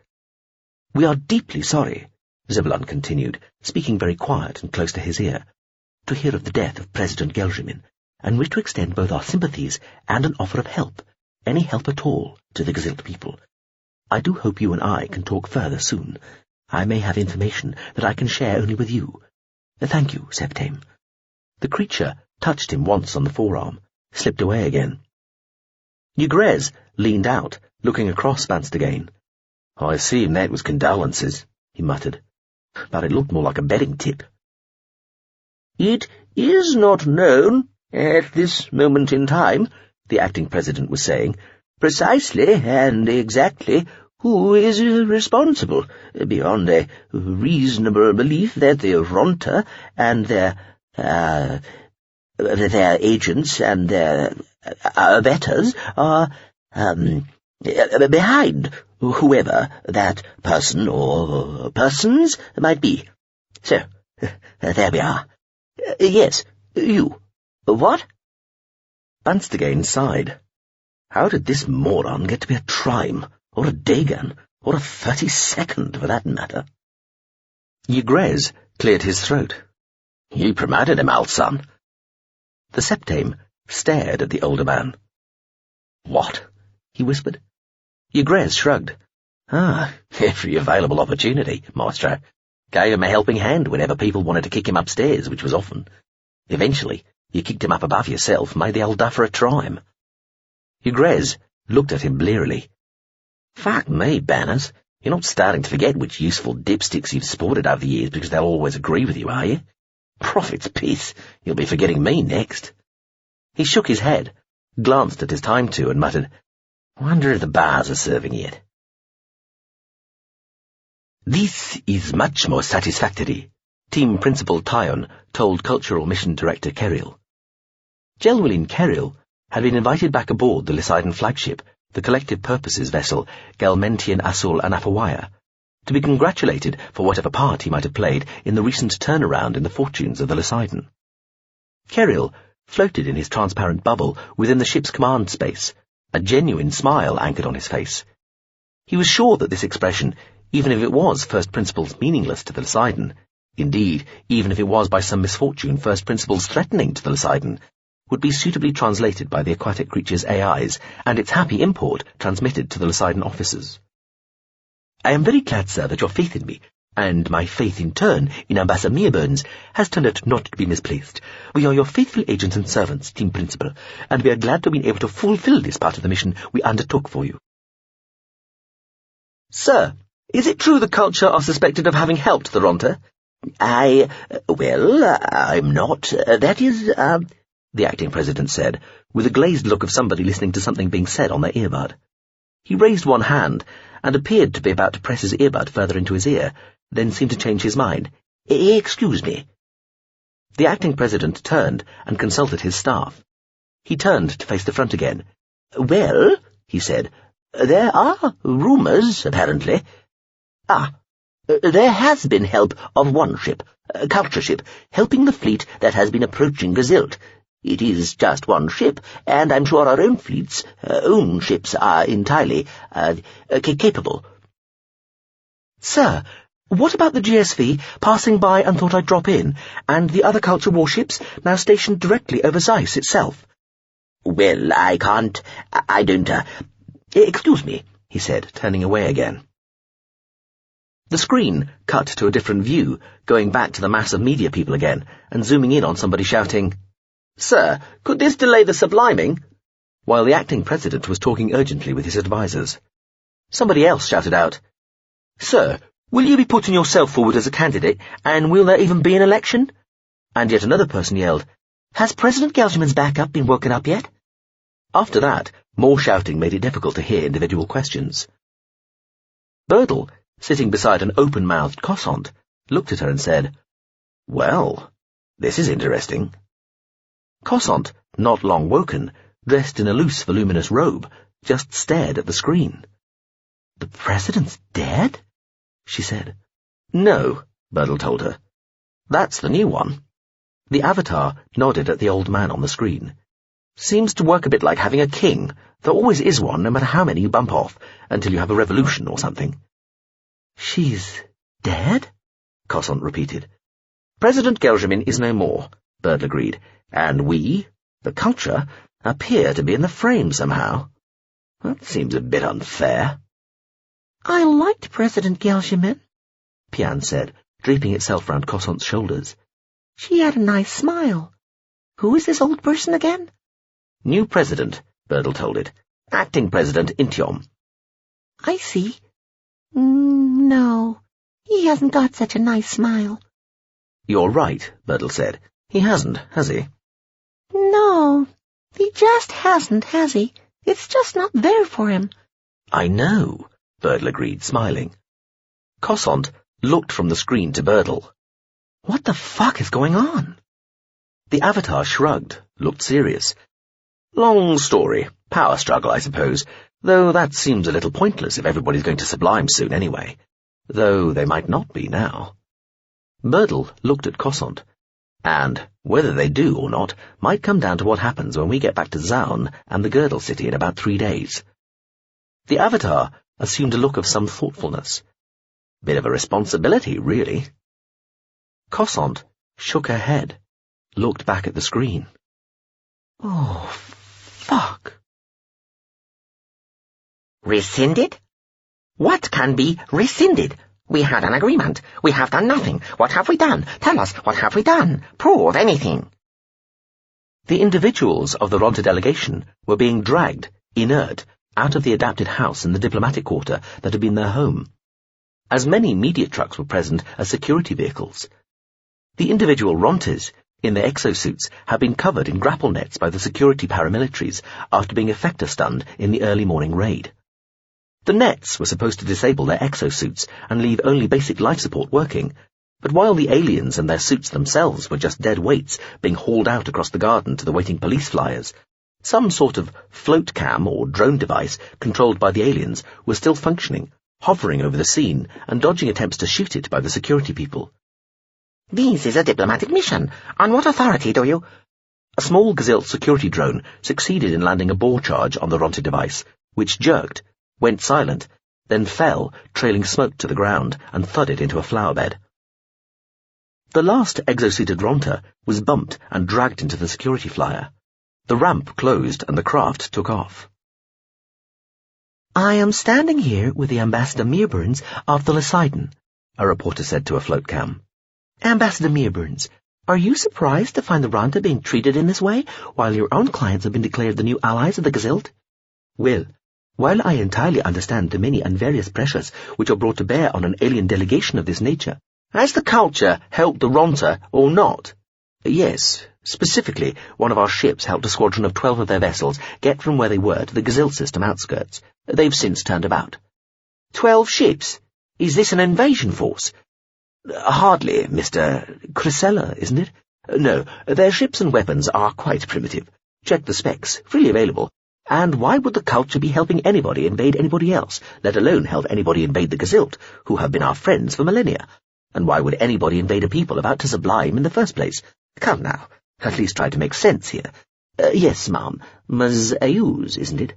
"We are deeply sorry," Zebulon continued, speaking very quiet and close to his ear, "to hear of the death of President Geljimin, and wish to extend both our sympathies and an offer of help, any help at all, to the Gezilt people. I do hope you and I can talk further soon. I may have information that I can share only with you. Thank you, Septame." The creature touched him once on the forearm, slipped away again. Ygres leaned out, looking across Banstagain. "I assume that was condolences," he muttered, "but it looked more like a betting tip." "It is not known, at this moment in time," the acting president was saying, "precisely and exactly Who is responsible, beyond a reasonable belief that the Ronta and their agents and their abettors are behind whoever that person or persons might be. So, there we are. Yes, you. What? Banstagain sighed. How did this moron get to be a Trime, or a Dagon, or a 32nd, for that matter? Ygritte cleared his throat. You promoted him, old son. The Septame stared at the older man. What? He whispered. Ygritte shrugged. Every available opportunity, Maestro. Gave him a helping hand whenever people wanted to kick him upstairs, which was often. Eventually, you kicked him up above yourself, made the old duffer a Trime. Ygritte looked at him blearily. Fuck me, Banners. You're not starting to forget which useful dipsticks you've sported over the years because they'll always agree with you, are you? Prophet's piss. You'll be forgetting me next. He shook his head, glanced at his time to, and muttered, Wonder if the bars are serving yet. This is much more satisfactory, Team Principal Tyon told Cultural Mission Director Kerrill. Gelwylin Kerrill had been invited back aboard the Lysidon flagship, the Collective Purposes vessel Gelmentian Asul Anapawaya, to be congratulated for whatever part he might have played in the recent turnaround in the fortunes of the Lysidon. Kerrill floated in his transparent bubble within the ship's command space, a genuine smile anchored on his face. He was sure that this expression, even if it was first principles meaningless to the Lysidon, indeed, even if it was by some misfortune first principles threatening to the Lysidon, would be suitably translated by the aquatic creature's AIs and its happy import transmitted to the Lysidon officers. I am very glad, sir, that your faith in me, and my faith in turn in Ambassador Meerburns, has turned out not to be misplaced. We are your faithful agents and servants, Team Principal, and we are glad to have been able to fulfill this part of the mission we undertook for you. Sir, is it true the culture are suspected of having helped the Ronta? I'm not. That is, the acting president said, with a glazed look of somebody listening to something being said on their earbud. He raised one hand, and appeared to be about to press his earbud further into his ear, then seemed to change his mind. Excuse me. The acting president turned and consulted his staff. He turned to face the front again. Well, he said, there are rumours, apparently. There has been help of one ship, a culture ship, helping the fleet that has been approaching Gazilt. It is just one ship, and I'm sure our own fleet's own ships are entirely capable. Sir, what about the GSV passing by and thought I'd drop in, and the other culture warships now stationed directly over Zeiss itself? Well, I don't, excuse me, he said, turning away again. The screen cut to a different view, going back to the mass of media people again, and zooming in on somebody shouting, Sir, could this delay the subliming? While the acting president was talking urgently with his advisers. Somebody else shouted out, Sir, will you be putting yourself forward as a candidate, and will there even be an election? And yet another person yelled, Has President Gelgerman's backup been woken up yet? After that, more shouting made it difficult to hear individual questions. Birdle, sitting beside an open-mouthed Cossant, looked at her and said, Well, this is interesting. Cossant, not long woken, dressed in a loose, voluminous robe, just stared at the screen. The president's dead? She said. No, Birdle told her. That's the new one. The avatar nodded at the old man on the screen. Seems to work a bit like having a king. There always is one, no matter how many you bump off, until you have a revolution or something. She's dead? Cossant repeated. President Gelgermin is no more, Birdle agreed, and we, the culture, appear to be in the frame somehow. That seems a bit unfair. I liked President Gelgermin, Pian said, draping itself round Cossant's shoulders. She had a nice smile. Who is this old person again? New president, Birdle told it. Acting President Intiom. I see. No, he hasn't got such a nice smile. You're right, Birdle said. He hasn't, has he? No, he just hasn't, has he? It's just not there for him. I know, Birdle agreed, smiling. Cossont looked from the screen to Birdle. What the fuck is going on? The Avatar shrugged, looked serious. Long story. Power struggle, I suppose, though that seems a little pointless if everybody's going to sublime soon anyway. Though they might not be now. Birdle looked at Cossont, and whether they do or not might come down to what happens when we get back to Zaun and the Girdle City in about 3 days. The Avatar assumed a look of some thoughtfulness. Bit of a responsibility, really. Cossont shook her head, looked back at the screen. Oh, fuck. Rescinded? What can be rescinded? We had an agreement. We have done nothing. What have we done? Tell us, what have we done? Prove anything. The individuals of the Ronta delegation were being dragged, inert, out of the adapted house in the diplomatic quarter that had been their home. As many media trucks were present as security vehicles. The individual Rontas, in their exosuits, had been covered in grapple nets by the security paramilitaries after being effector-stunned in the early morning raid. The nets were supposed to disable their exosuits and leave only basic life support working, but while the aliens and their suits themselves were just dead weights being hauled out across the garden to the waiting police flyers, some sort of float cam or drone device controlled by the aliens was still functioning, hovering over the scene and dodging attempts to shoot it by the security people. This is a diplomatic mission. On what authority do you— A small Gazilt security drone succeeded in landing a bore charge on the Ronta device, which jerked, went silent, then fell, trailing smoke to the ground, and thudded into a flower bed. The last exosuited Ronta was bumped and dragged into the security flyer. The ramp closed and the craft took off. I am standing here with the Ambassador Meerburns of the Poseidon, a reporter said to a float cam. Ambassador Meerburns, are you surprised to find the Ronta being treated in this way, while your own clients have been declared the new allies of the Gazilt? Well, while I entirely understand the many and various pressures which are brought to bear on an alien delegation of this nature, has the culture helped the Ronta or not? Yes, specifically, one of our ships helped a squadron of 12 of their vessels get from where they were to the Gazilt system outskirts. They've since turned about. 12 ships? Is this an invasion force? Hardly, Mr. Chrysella, isn't it? No, their ships and weapons are quite primitive. Check the specs, freely available. And why would the culture be helping anybody invade anybody else, let alone help anybody invade the Gazilt, who have been our friends for millennia? And why would anybody invade a people about to sublime in the first place? Come now, at least try to make sense here. Yes, ma'am, Ms. Ayuz, isn't it?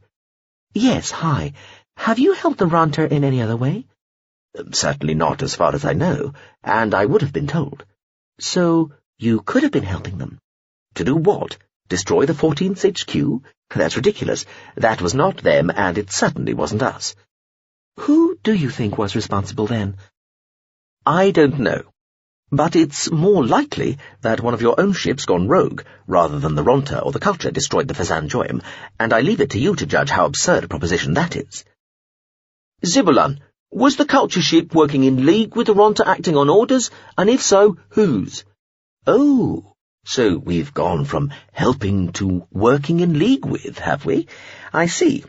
Yes, hi. Have you helped the Ronta in any other way? Certainly not, as far as I know, and I would have been told. So, you could have been helping them. To do what? Destroy the 14th HQ? That's ridiculous. That was not them, and it certainly wasn't us. Who do you think was responsible then? I don't know. But it's more likely that one of your own ships gone rogue, rather than the Ronta or the culture destroyed the Fazan Joim, and I leave it to you to judge how absurd a proposition that is. Zibulan, was the culture ship working in league with the Ronta acting on orders, and if so, whose? Oh, so we've gone from helping to working in league with, have we? I see.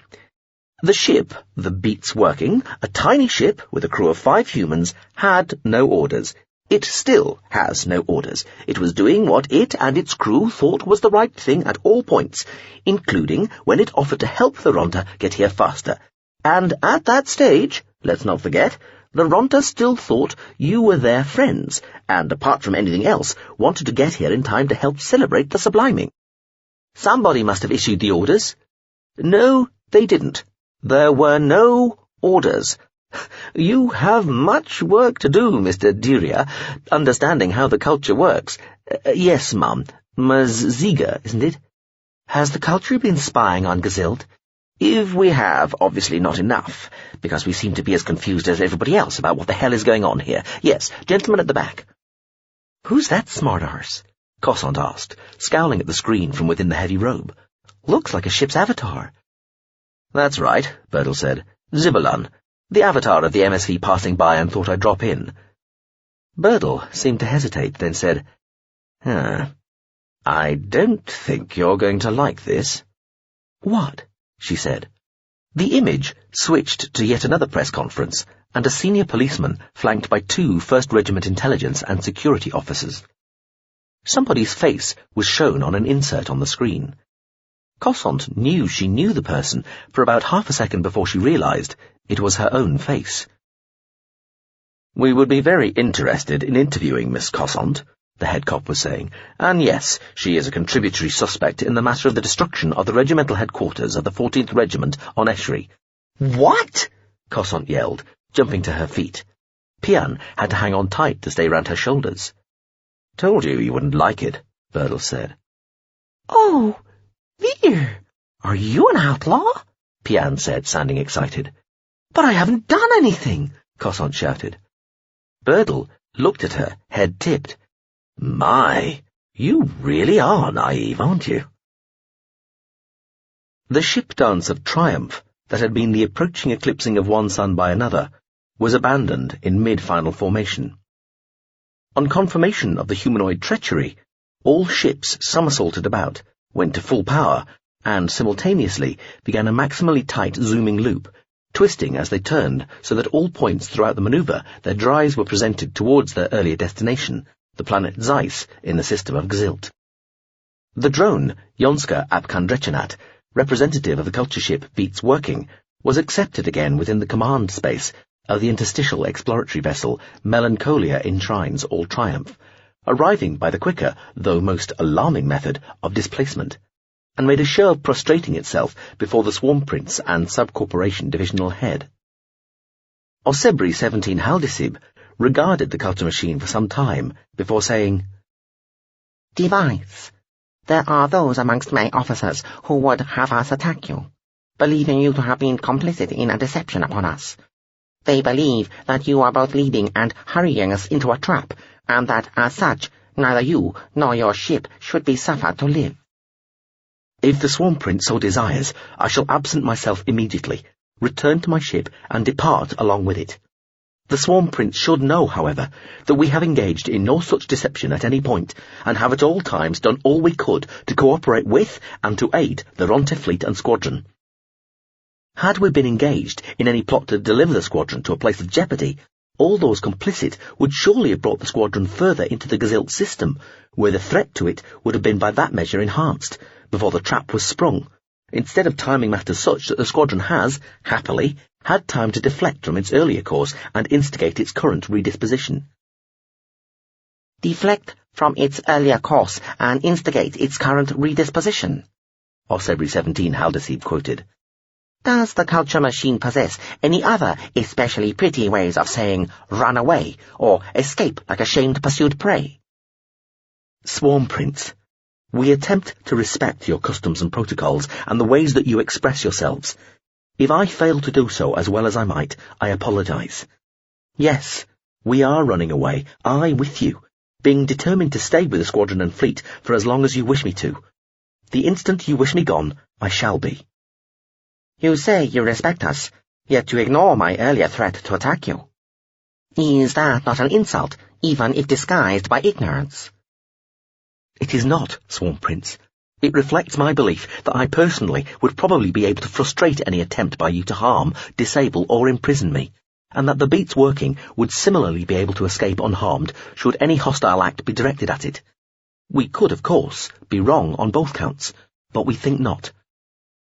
The ship, the Beats Working, a tiny ship with a crew of 5 humans, had no orders. It still has no orders. It was doing what it and its crew thought was the right thing at all points, including when it offered to help the Ronta get here faster. And at that stage, let's not forget, the Ronta still thought you were their friends, and apart from anything else, wanted to get here in time to help celebrate the subliming. Somebody must have issued the orders. No, they didn't. There were no orders. You have much work to do, Mr. Duria, understanding how the culture works. Yes, ma'am. Ms. Ziga, isn't it? Has the culture been spying on Gazilt? If we have, obviously not enough, because we seem to be as confused as everybody else about what the hell is going on here. Yes, gentleman at the back. Who's that smart-arse? Cossont asked, scowling at the screen from within the heavy robe. Looks like a ship's avatar. That's right, Birdle said. Zibulan, the avatar of the MSV passing by and thought I'd drop in. Birdle seemed to hesitate, then said, I don't think you're going to like this. What? She said. The image switched to yet another press conference, and a senior policeman flanked by 2 1st Regiment intelligence and security officers. Somebody's face was shown on an insert on the screen. Cossant knew she knew the person for about half a second before she realized it was her own face. "We would be very interested in interviewing Miss Cossant," the head cop was saying, "and yes, she is a contributory suspect in the matter of the destruction of the regimental headquarters of the 14th Regiment on Eschery." "What?" Cossant yelled, jumping to her feet. Iain had to hang on tight to stay round her shoulders. "Told you wouldn't like it," Birdle said. "Oh, dear, are you an outlaw?" Iain said, sounding excited. "But I haven't done anything," Cossant shouted. Birdle looked at her, head tipped. "My, you really are naive, aren't you?" The ship dance of triumph that had been the approaching eclipsing of one sun by another was abandoned in mid-final formation. On confirmation of the humanoid treachery, all ships somersaulted about, went to full power, and simultaneously began a maximally tight zooming loop, twisting as they turned so that all points throughout the manoeuvre their drives were presented towards their earlier destination, the planet Zeiss in the system of Gzilt. The drone, Jonska Apkandrechenat, representative of the culture ship Beats Working, was accepted again within the command space of the interstitial exploratory vessel Melancholia Enshrines All Triumph, arriving by the quicker, though most alarming method of displacement, and made a show of prostrating itself before the Swarm Prince and Subcorporation Divisional Head. Osebri 17 Haldisib regarded the culture machine for some time before saying, "Device. There are those amongst my officers who would have us attack you, believing you to have been complicit in a deception upon us. They believe that you are both leading and hurrying us into a trap, and that, as such, neither you nor your ship should be suffered to live." "If the Swarm Prince so desires, I shall absent myself immediately, return to my ship, and depart along with it. The Swarm Prince should know, however, that we have engaged in no such deception at any point, and have at all times done all we could to cooperate with and to aid the Ronte fleet and squadron. Had we been engaged in any plot to deliver the squadron to a place of jeopardy, all those complicit would surely have brought the squadron further into the Gzilt system, where the threat to it would have been by that measure enhanced, before the trap was sprung, instead of timing matters such that the squadron has, happily, had time to deflect from its earlier course and instigate its current redisposition." "Deflect from its earlier course and instigate its current redisposition," Osebri 17 Haldisib quoted. "Does the culture machine possess any other especially pretty ways of saying, 'run away,' or 'escape like a shamed pursued prey'?" "Swarm Prince, we attempt to respect your customs and protocols and the ways that you express yourselves. If I fail to do so as well as I might, I apologize. Yes, we are running away, I with you, being determined to stay with the squadron and fleet for as long as you wish me to. The instant you wish me gone, I shall be." "You say you respect us, yet you ignore my earlier threat to attack you. Is that not an insult, even if disguised by ignorance?" "It is not, Swarm Prince. It reflects my belief that I personally would probably be able to frustrate any attempt by you to harm, disable, or imprison me, and that the Beats Working would similarly be able to escape unharmed should any hostile act be directed at it. We could, of course, be wrong on both counts, but we think not.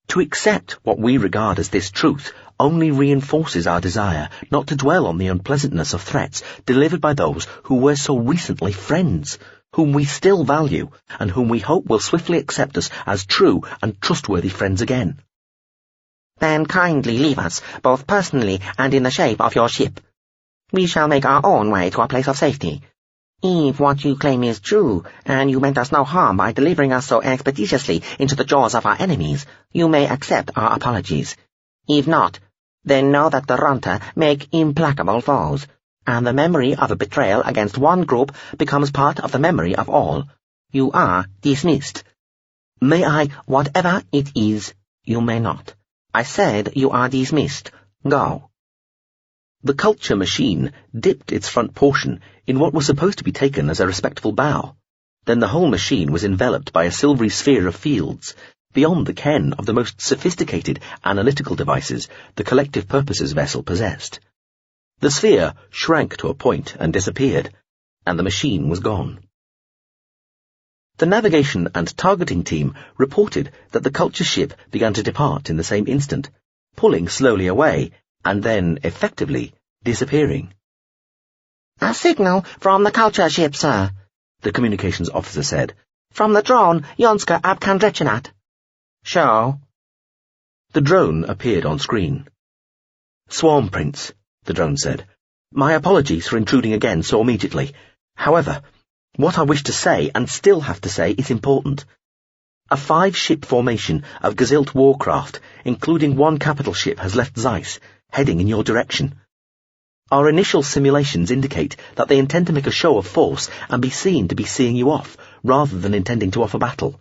To accept what we regard as this truth only reinforces our desire not to dwell on the unpleasantness of threats delivered by those who were so recently friends, whom we still value, and whom we hope will swiftly accept us as true and trustworthy friends again." "Then kindly leave us, both personally and in the shape of your ship. We shall make our own way to a place of safety. If what you claim is true, and you meant us no harm by delivering us so expeditiously into the jaws of our enemies, you may accept our apologies. If not, then know that the Ronte make implacable foes, and the memory of a betrayal against one group becomes part of the memory of all. You are dismissed." "May I?" "Whatever it is, you may not. I said you are dismissed. Go." The culture machine dipped its front portion in what was supposed to be taken as a respectful bow. Then the whole machine was enveloped by a silvery sphere of fields, beyond the ken of the most sophisticated analytical devices the collective purposes vessel possessed. The sphere shrank to a point and disappeared, and the machine was gone. The navigation and targeting team reported that the culture ship began to depart in the same instant, pulling slowly away, and then, effectively, disappearing. "A signal from the culture ship, sir," the communications officer said. "From the drone, Jonska Abkandrechenat." "Show." The drone appeared on screen. "Swarm Prince," the drone said. "My apologies for intruding again so immediately. However, what I wish to say, and still have to say, is important. A 5-ship formation of Gazilt warcraft, including 1 capital ship, has left Zeiss, heading in your direction. Our initial simulations indicate that they intend to make a show of force and be seen to be seeing you off, rather than intending to offer battle.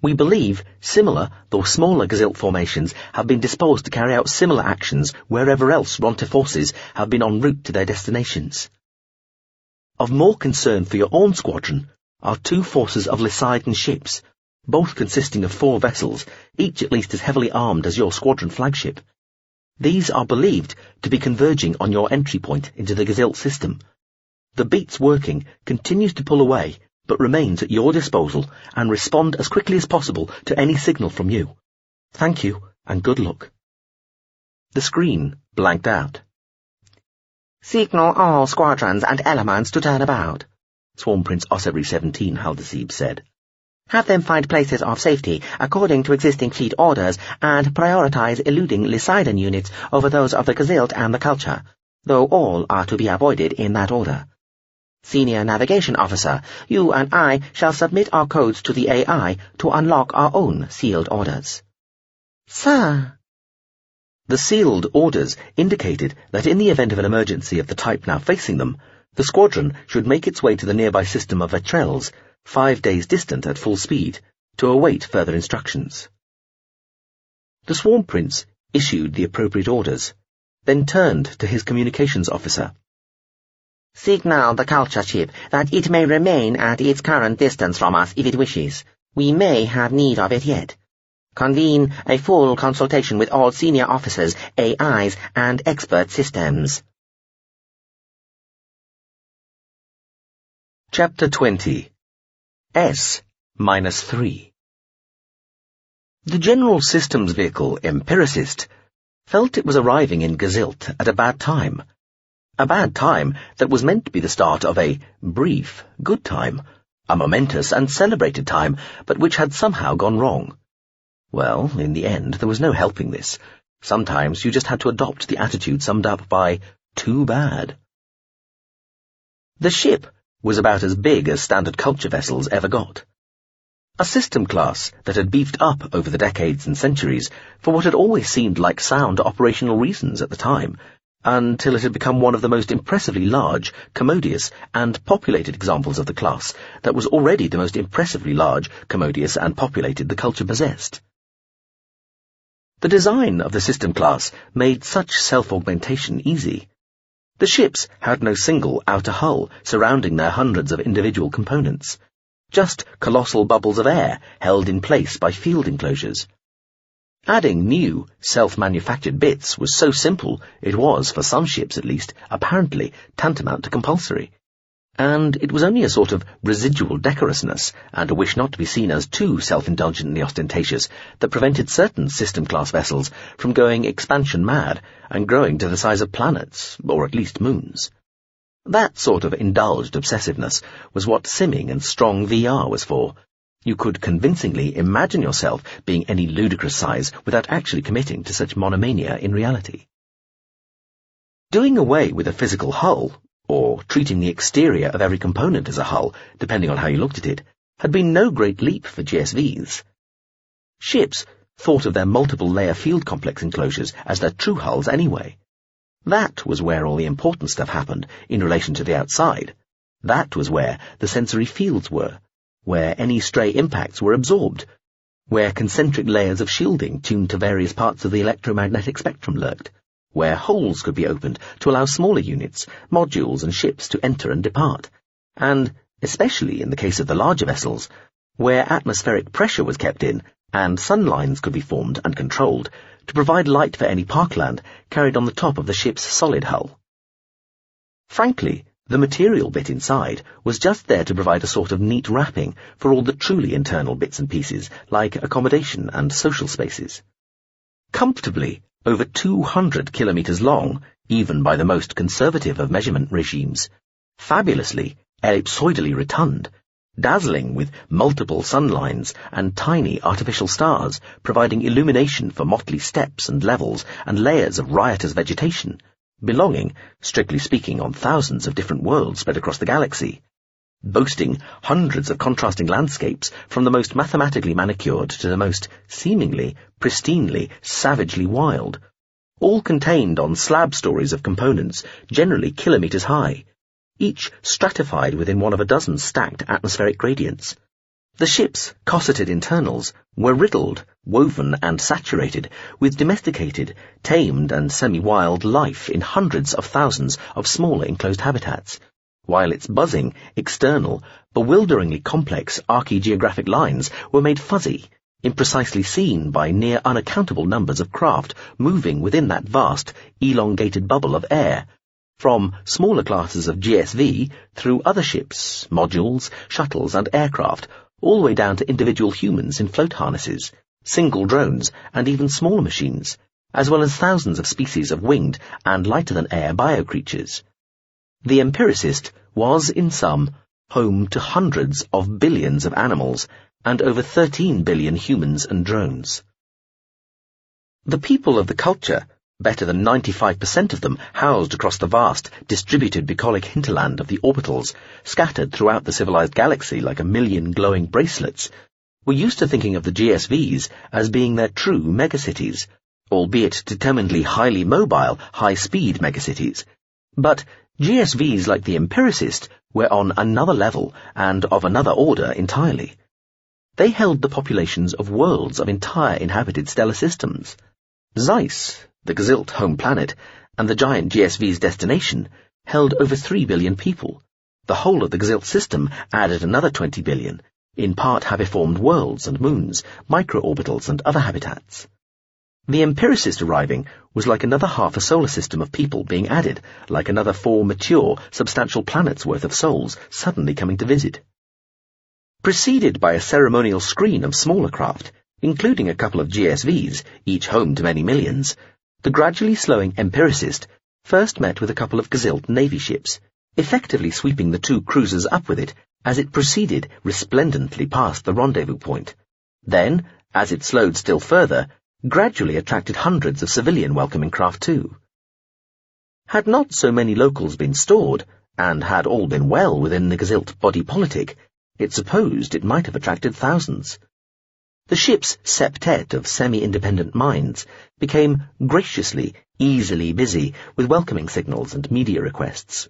We believe similar, though smaller Gazilt formations have been disposed to carry out similar actions wherever else Ronte forces have been en route to their destinations. Of more concern for your own squadron are 2 forces of Lysidon ships, both consisting of 4 vessels, each at least as heavily armed as your squadron flagship. These are believed to be converging on your entry point into the Gazilt system. The Beats working continues to pull away, but remains at your disposal, and respond as quickly as possible to any signal from you. Thank you, and good luck." The screen blanked out. "Signal all squadrons and elements to turn about," Swarm Prince Osebri 17 Haldesib said. "Have them find places of safety according to existing fleet orders and prioritize eluding Lysidon units over those of the Gazilt and the Culture, though all are to be avoided in that order. Senior Navigation Officer, you and I shall submit our codes to the AI to unlock our own sealed orders." "Sir." The sealed orders indicated that in the event of an emergency of the type now facing them, the squadron should make its way to the nearby system of Vetrels, 5 days distant at full speed, to await further instructions. The Swarm Prince issued the appropriate orders, then turned to his communications officer. "Signal the culture ship that it may remain at its current distance from us if it wishes. We may have need of it yet. Convene a full consultation with all senior officers, AIs, and expert systems." Chapter 20. S-3. The General Systems Vehicle, Empiricist, felt it was arriving in Gazilt at a bad time. A bad time that was meant to be the start of a brief, good time, a momentous and celebrated time, but which had somehow gone wrong. Well, in the end, there was no helping this. Sometimes you just had to adopt the attitude summed up by, too bad. The ship was about as big as standard culture vessels ever got. A system class that had beefed up over the decades and centuries for what had always seemed like sound operational reasons at the time, until it had become one of the most impressively large, commodious, and populated examples of the class that was already the most impressively large, commodious, and populated the culture possessed. The design of the system class made such self-augmentation easy. The ships had no single outer hull surrounding their hundreds of individual components, just colossal bubbles of air held in place by field enclosures. Adding new, self-manufactured bits was so simple it was, for some ships at least, apparently tantamount to compulsory. And it was only a sort of residual decorousness and a wish not to be seen as too self-indulgently ostentatious that prevented certain system-class vessels from going expansion mad and growing to the size of planets, or at least moons. That sort of indulged obsessiveness was what simming and strong VR was for. You could convincingly imagine yourself being any ludicrous size without actually committing to such monomania in reality. Doing away with a physical hull, or treating the exterior of every component as a hull, depending on how you looked at it, had been no great leap for GSVs. Ships thought of their multiple-layer field complex enclosures as their true hulls anyway. That was where all the important stuff happened in relation to the outside. That was where the sensory fields were, where any stray impacts were absorbed, where concentric layers of shielding tuned to various parts of the electromagnetic spectrum lurked, where holes could be opened to allow smaller units, modules and ships to enter and depart, and, especially in the case of the larger vessels, where atmospheric pressure was kept in and sun lines could be formed and controlled to provide light for any parkland carried on the top of the ship's solid hull. Frankly, the material bit inside was just there to provide a sort of neat wrapping for all the truly internal bits and pieces, like accommodation and social spaces. Comfortably over 200 kilometres long, even by the most conservative of measurement regimes, fabulously ellipsoidally rotund, dazzling with multiple sun lines and tiny artificial stars providing illumination for motley steps and levels and layers of riotous vegetation, belonging, strictly speaking, on thousands of different worlds spread across the galaxy, boasting hundreds of contrasting landscapes from the most mathematically manicured to the most seemingly, pristinely, savagely wild, all contained on slab stories of components generally kilometres high, each stratified within one of a dozen stacked atmospheric gradients. The ship's cosseted internals were riddled, woven and saturated with domesticated, tamed and semi-wild life in hundreds of thousands of smaller enclosed habitats, while its buzzing, external, bewilderingly complex archaeogeographic lines were made fuzzy, imprecisely seen by near unaccountable numbers of craft moving within that vast, elongated bubble of air, from smaller classes of GSV through other ships, modules, shuttles and aircraft, all the way down to individual humans in float harnesses, single drones, and even smaller machines, as well as thousands of species of winged and lighter-than-air bio-creatures. The empiricist was, in sum, home to hundreds of billions of animals and over 13 billion humans and drones. The people of the culture, better than 95% of them housed across the vast, distributed bucolic hinterland of the orbitals, scattered throughout the civilized galaxy like a million glowing bracelets, were used to thinking of the GSVs as being their true megacities, albeit determinedly highly mobile, high-speed megacities. But GSVs like the empiricist were on another level and of another order entirely. They held the populations of worlds of entire inhabited stellar systems. Zeiss, the Gazilt home planet, and the giant GSV's destination, held over 3 billion people. The whole of the Gazilt system added another 20 billion, in part habiformed worlds and moons, micro-orbitals and other habitats. The empiricist arriving was like another half a solar system of people being added, like another 4 mature, substantial planets' worth of souls suddenly coming to visit. Preceded by a ceremonial screen of smaller craft, including a couple of GSVs, each home to many millions, the gradually slowing empiricist first met with a couple of Gazilt Navy ships, effectively sweeping the 2 cruisers up with it as it proceeded resplendently past the rendezvous point. Then, as it slowed still further, gradually attracted hundreds of civilian welcoming craft too. Had not so many locals been stored, and had all been well within the Gazilt body politic, it supposed it might have attracted thousands. The ship's septet of semi-independent minds became graciously, easily busy with welcoming signals and media requests.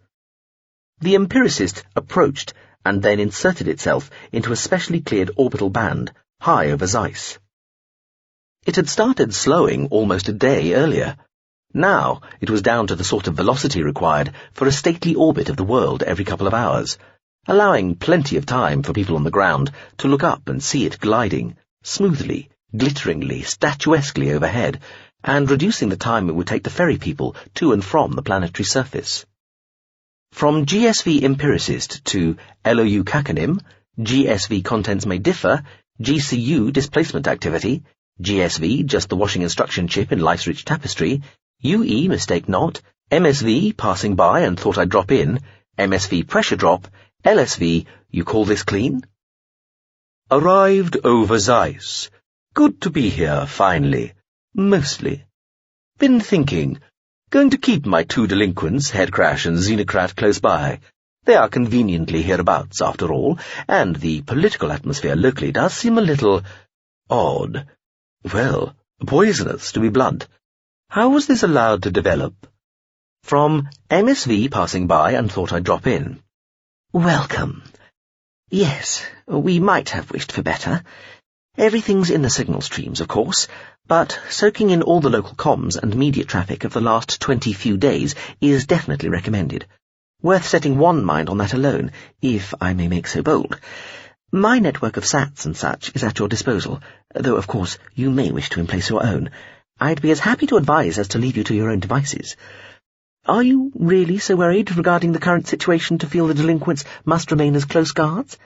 The empiricist approached and then inserted itself into a specially cleared orbital band high over Zeiss. It had started slowing almost a day earlier. Now it was down to the sort of velocity required for a stately orbit of the world every couple of hours, allowing plenty of time for people on the ground to look up and see it gliding, smoothly, glitteringly, statuesquely overhead, and reducing the time it would take to ferry people to and from the planetary surface. From GSV empiricist to LOU Kakanim, GSV contents may differ, GCU displacement activity, GSV just the washing instruction chip in life's rich tapestry, UE mistake not, MSV passing by and thought I'd drop in, MSV pressure drop, LSV you call this clean? Arrived over Zeiss. Good to be here, finally. Mostly. Been thinking. Going to keep my 2 delinquents, Headcrash and Xenocrat, close by. They are conveniently hereabouts, after all, and the political atmosphere locally does seem a little odd. Well, poisonous, to be blunt. How was this allowed to develop? From MSV passing by and thought I'd drop in. Welcome. Yes, we might have wished for better. Everything's in the signal streams, of course, but soaking in all the local comms and media traffic of the last 20 few days is definitely recommended. Worth setting one mind on that alone, if I may make so bold. My network of SATs and such is at your disposal, though of course you may wish to emplace your own. I'd be as happy to advise as to leave you to your own devices. Are you really so worried regarding the current situation to feel the delinquents must remain as close guards?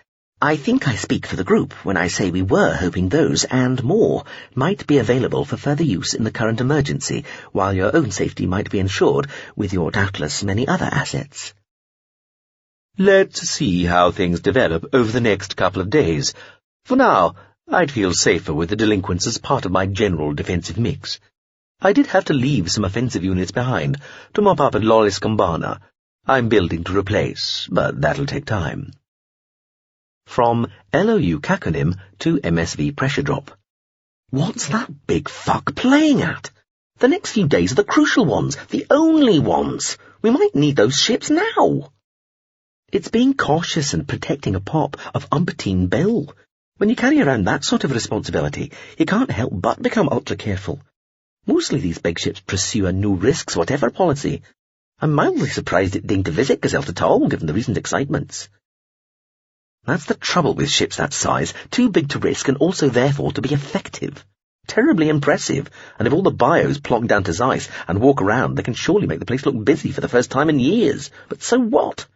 I think I speak for the group when I say we were hoping those, and more, might be available for further use in the current emergency, while your own safety might be ensured with your doubtless many other assets. Let's see how things develop over the next couple of days. For now, I'd feel safer with the delinquents as part of my general defensive mix. I did have to leave some offensive units behind to mop up at Loris Campana. I'm building to replace, but that'll take time. From LOU Caconym to MSV Pressure Drop. What's that big fuck playing at? The next few days are the crucial ones, the only ones. We might need those ships now. It's being cautious and protecting a pop of umpteen bill. When you carry around that sort of responsibility, you can't help but become ultra-careful. Mostly these big ships pursue a no-risks whatever policy. I'm mildly surprised it deigned to visit Gazelt at all, given the recent excitements. That's the trouble with ships that size, too big to risk and also therefore to be effective. Terribly impressive, and if all the bios plonk down to Zeiss and walk around, they can surely make the place look busy for the first time in years. But so what?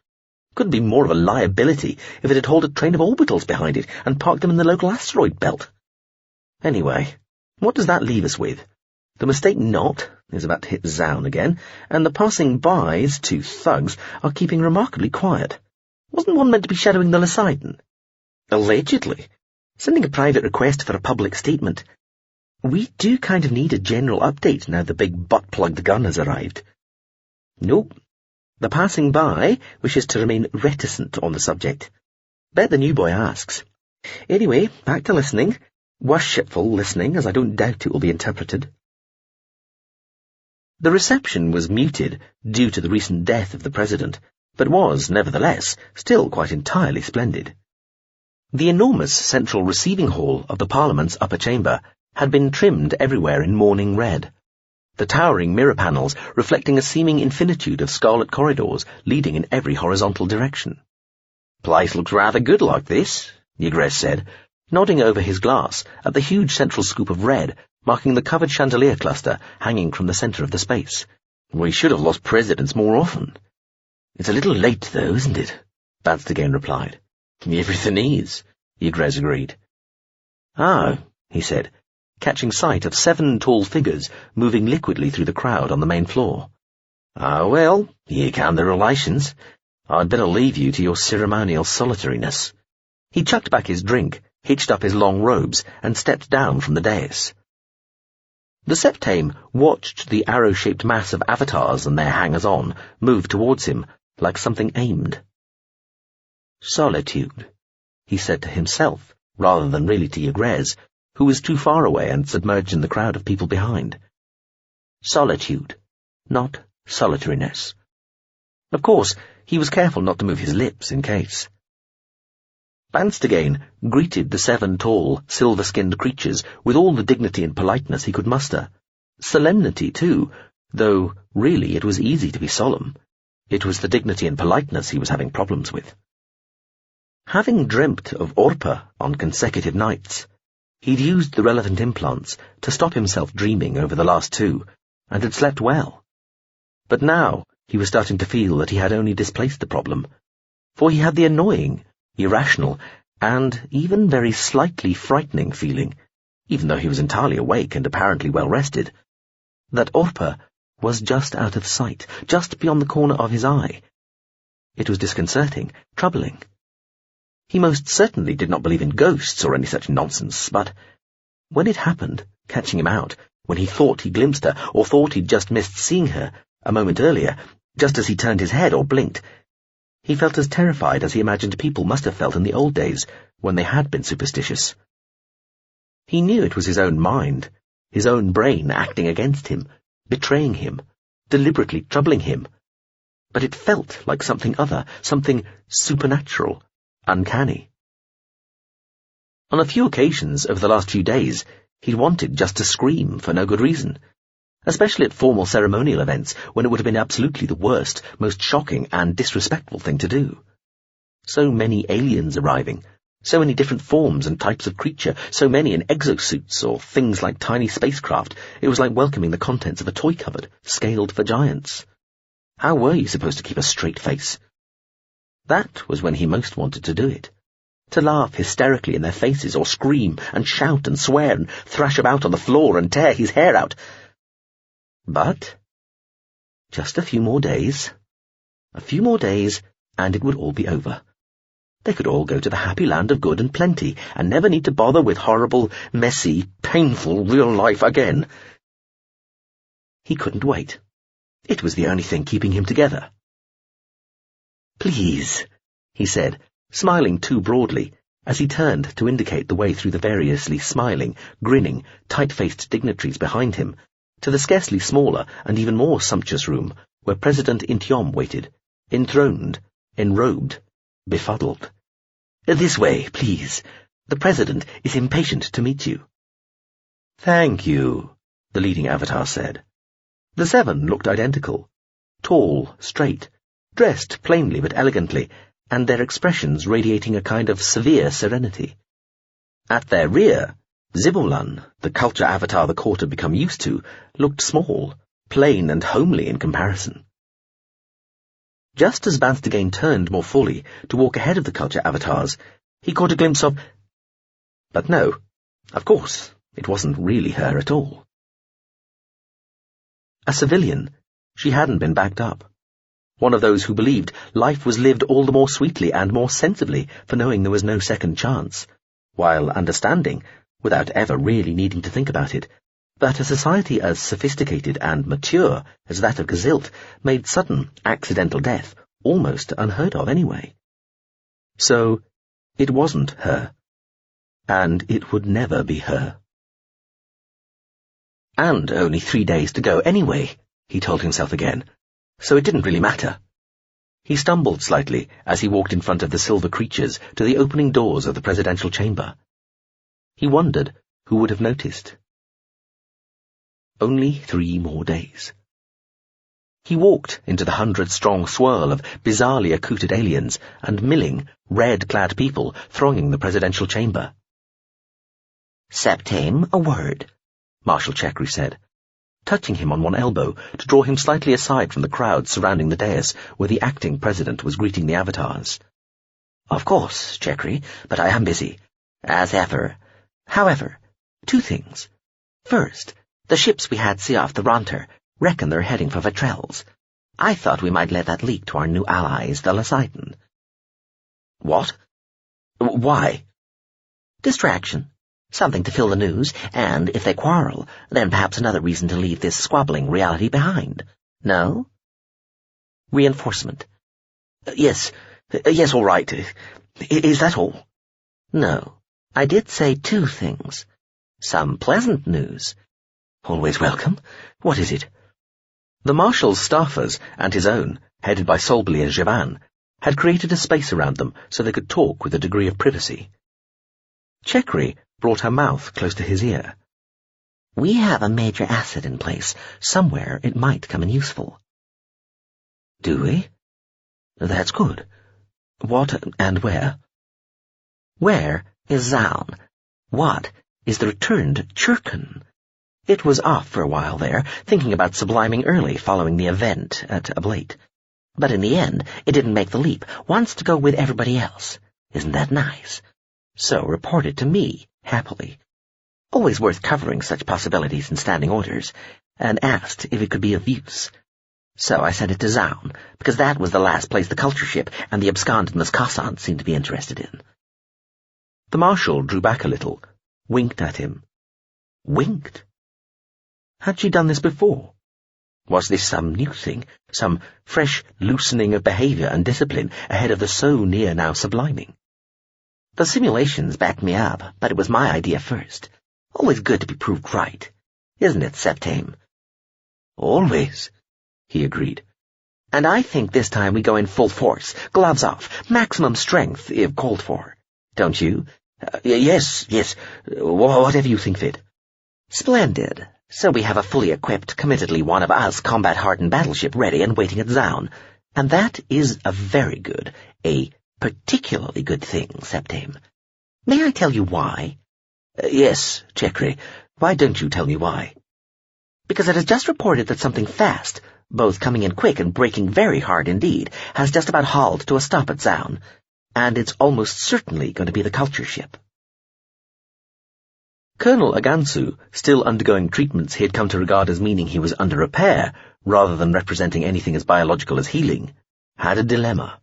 Couldn't be more of a liability if it had hauled a train of orbitals behind it and parked them in the local asteroid belt. Anyway, what does that leave us with? The mistake knot is about to hit Zaun again, and the passing-bys, 2 thugs, are keeping remarkably quiet. Wasn't one meant to be shadowing the Lysidon? Allegedly. Sending a private request for a public statement. We do kind of need a general update now the big butt-plugged gun has arrived. Nope. The passing-by wishes to remain reticent on the subject. Bet the new boy asks. Anyway, back to listening. Worshipful listening, as I don't doubt it will be interpreted. The reception was muted due to the recent death of the President, but was, nevertheless, still quite entirely splendid. The enormous central receiving hall of the Parliament's upper chamber had been trimmed everywhere in mourning red, the towering mirror panels reflecting a seeming infinitude of scarlet corridors leading in every horizontal direction. "Place looks rather good like this," Ygrez said, nodding over his glass at the huge central scoop of red marking the covered chandelier cluster hanging from the centre of the space. "We should have lost presidents more often." "It's a little late, though, isn't it?" Banst again replied. "Everything is," Ygrez agreed. "Oh," he said, catching sight of 7 tall figures moving liquidly through the crowd on the main floor. "Ah, well, here come the relations. I'd better leave you to your ceremonial solitariness." He chucked back his drink, hitched up his long robes, and stepped down from the dais. The Septame watched the arrow-shaped mass of avatars and their hangers-on move towards him like something aimed. "Solitude," he said to himself, rather than really to Ygrez, who was too far away and submerged in the crowd of people behind. Solitude, not solitariness. Of course, he was careful not to move his lips in case. Banst again greeted the 7 tall, silver-skinned creatures with all the dignity and politeness he could muster. Solemnity, too, though really it was easy to be solemn. It was the dignity and politeness he was having problems with. Having dreamt of Orpa on consecutive nights, he'd used the relevant implants to stop himself dreaming over the last 2, and had slept well. But now he was starting to feel that he had only displaced the problem, for he had the annoying, irrational, and even very slightly frightening feeling, even though he was entirely awake and apparently well rested, that Orpa was just out of sight, just beyond the corner of his eye. It was disconcerting, troubling. He most certainly did not believe in ghosts or any such nonsense, but when it happened, catching him out, when he thought he glimpsed her, or thought he'd just missed seeing her, a moment earlier, just as he turned his head or blinked, he felt as terrified as he imagined people must have felt in the old days, when they had been superstitious. He knew it was his own mind, his own brain acting against him, betraying him, deliberately troubling him. But it felt like something other, something supernatural, uncanny. On a few occasions over the last few days, he'd wanted just to scream for no good reason, especially at formal ceremonial events when it would have been absolutely the worst, most shocking and disrespectful thing to do. So many aliens arriving, So many different forms and types of creature, so many in exosuits or things like tiny spacecraft, it was like welcoming the contents of a toy cupboard, scaled for giants. How were you supposed to keep a straight face? That was when he most wanted to do it. To laugh hysterically in their faces, or scream and shout and swear and thrash about on the floor and tear his hair out. But just a few more days, and it would all be over. They could all go to the happy land of good and plenty, and never need to bother with horrible, messy, painful real life again. He couldn't wait. It was the only thing keeping him together. "Please," he said, smiling too broadly, as he turned to indicate the way through the variously smiling, grinning, tight-faced dignitaries behind him, to the scarcely smaller and even more sumptuous room where President Intiom waited, enthroned, enrobed, befuddled. "This way, please. The President is impatient to meet you." "Thank you," the leading avatar said. The 7 looked identical, tall, straight, dressed plainly but elegantly, and their expressions radiating a kind of severe serenity. At their rear, Zibulan, the culture avatar the court had become used to, looked small, plain and homely in comparison. Just as Banstagain turned more fully to walk ahead of the culture avatars, he caught a glimpse of... But no, of course, it wasn't really her at all. A civilian, she hadn't been backed up. One of those who believed life was lived all the more sweetly and more sensibly for knowing there was no second chance, while understanding, without ever really needing to think about it, that a society as sophisticated and mature as that of Gazilt made sudden, accidental death almost unheard of anyway. So, it wasn't her. And it would never be her. And only 3 days to go anyway, he told himself again, so it didn't really matter. He stumbled slightly as he walked in front of the silver creatures to the opening doors of the presidential chamber. He wondered who would have noticed. Only 3 more days. He walked into the 100-strong swirl of bizarrely accoutred aliens and milling, red-clad people thronging the presidential chamber. "Septame, a word," Marshal Chekri said, touching him on one elbow to draw him slightly aside from the crowd surrounding the dais where the acting president was greeting the avatars. "Of course, Chekri, but I am busy, as ever. However, 2 things. First, the ships we had see off the Ronter reckon they're heading for Vetrel's. I thought we might let that leak to our new allies, the Lasaitan." "What? Why?" "Distraction. Something to fill the news, and if they quarrel, then perhaps another reason to leave this squabbling reality behind. No?" "Reinforcement. Yes, all right. Is that all?" "No. I did say 2 things. Some pleasant news." "Always welcome. What is it?" The Marshal's staffers, and his own, headed by Solbly and Jevan, had created a space around them so they could talk with a degree of privacy. Chekri brought her mouth close to his ear. "We have a major asset in place. Somewhere it might come in useful." "Do we? That's good. What and where?" "Where is Zaun? What is the returned Churkin? It was off for a while there, thinking about subliming early following the event at Ablate. But in the end, it didn't make the leap, wants to go with everybody else. Isn't that nice? So reported to me, happily. Always worth covering such possibilities in standing orders, and asked if it could be of use. So I sent it to Zaun, because that was the last place the culture ship and the absconded Miss Cassant seemed to be interested in." The Marshal drew back a little, winked at him. Winked? Had she done this before? Was this some new thing, some fresh loosening of behaviour and discipline ahead of the so near now subliming? "The simulations backed me up, but it was my idea first. Always good to be proved right. Isn't it, Septame?" "Always," he agreed. "And I think this time we go in full force, gloves off, maximum strength if called for. Don't you?" Yes, whatever you think fit." "Splendid. So we have a fully equipped, committedly one of us combat-hardened battleship ready and waiting at Zaun. And that is a very good, a particularly good thing, Septame. May I tell you why? Yes, Chekri. Why don't you tell me why? Because it is just reported that something fast, both coming in quick and braking very hard indeed, has just about hauled to a stop at Zaun, and it's almost certainly going to be the culture ship. Colonel Agansu, still undergoing treatments he had come to regard as meaning he was under repair, rather than representing anything as biological as healing, had a dilemma.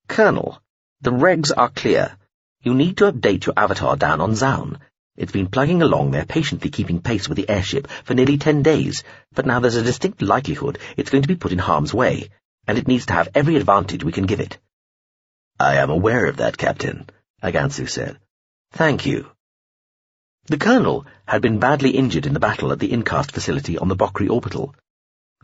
Colonel, the regs are clear. You need to update your avatar down on Zaun. It's been plugging along there, patiently keeping pace with the airship for nearly 10 days, but now there's a distinct likelihood it's going to be put in harm's way, and it needs to have every advantage we can give it. I am aware of that, Captain, Agansu said. Thank you. The Colonel had been badly injured in the battle at the Incast facility on the Bokri orbital.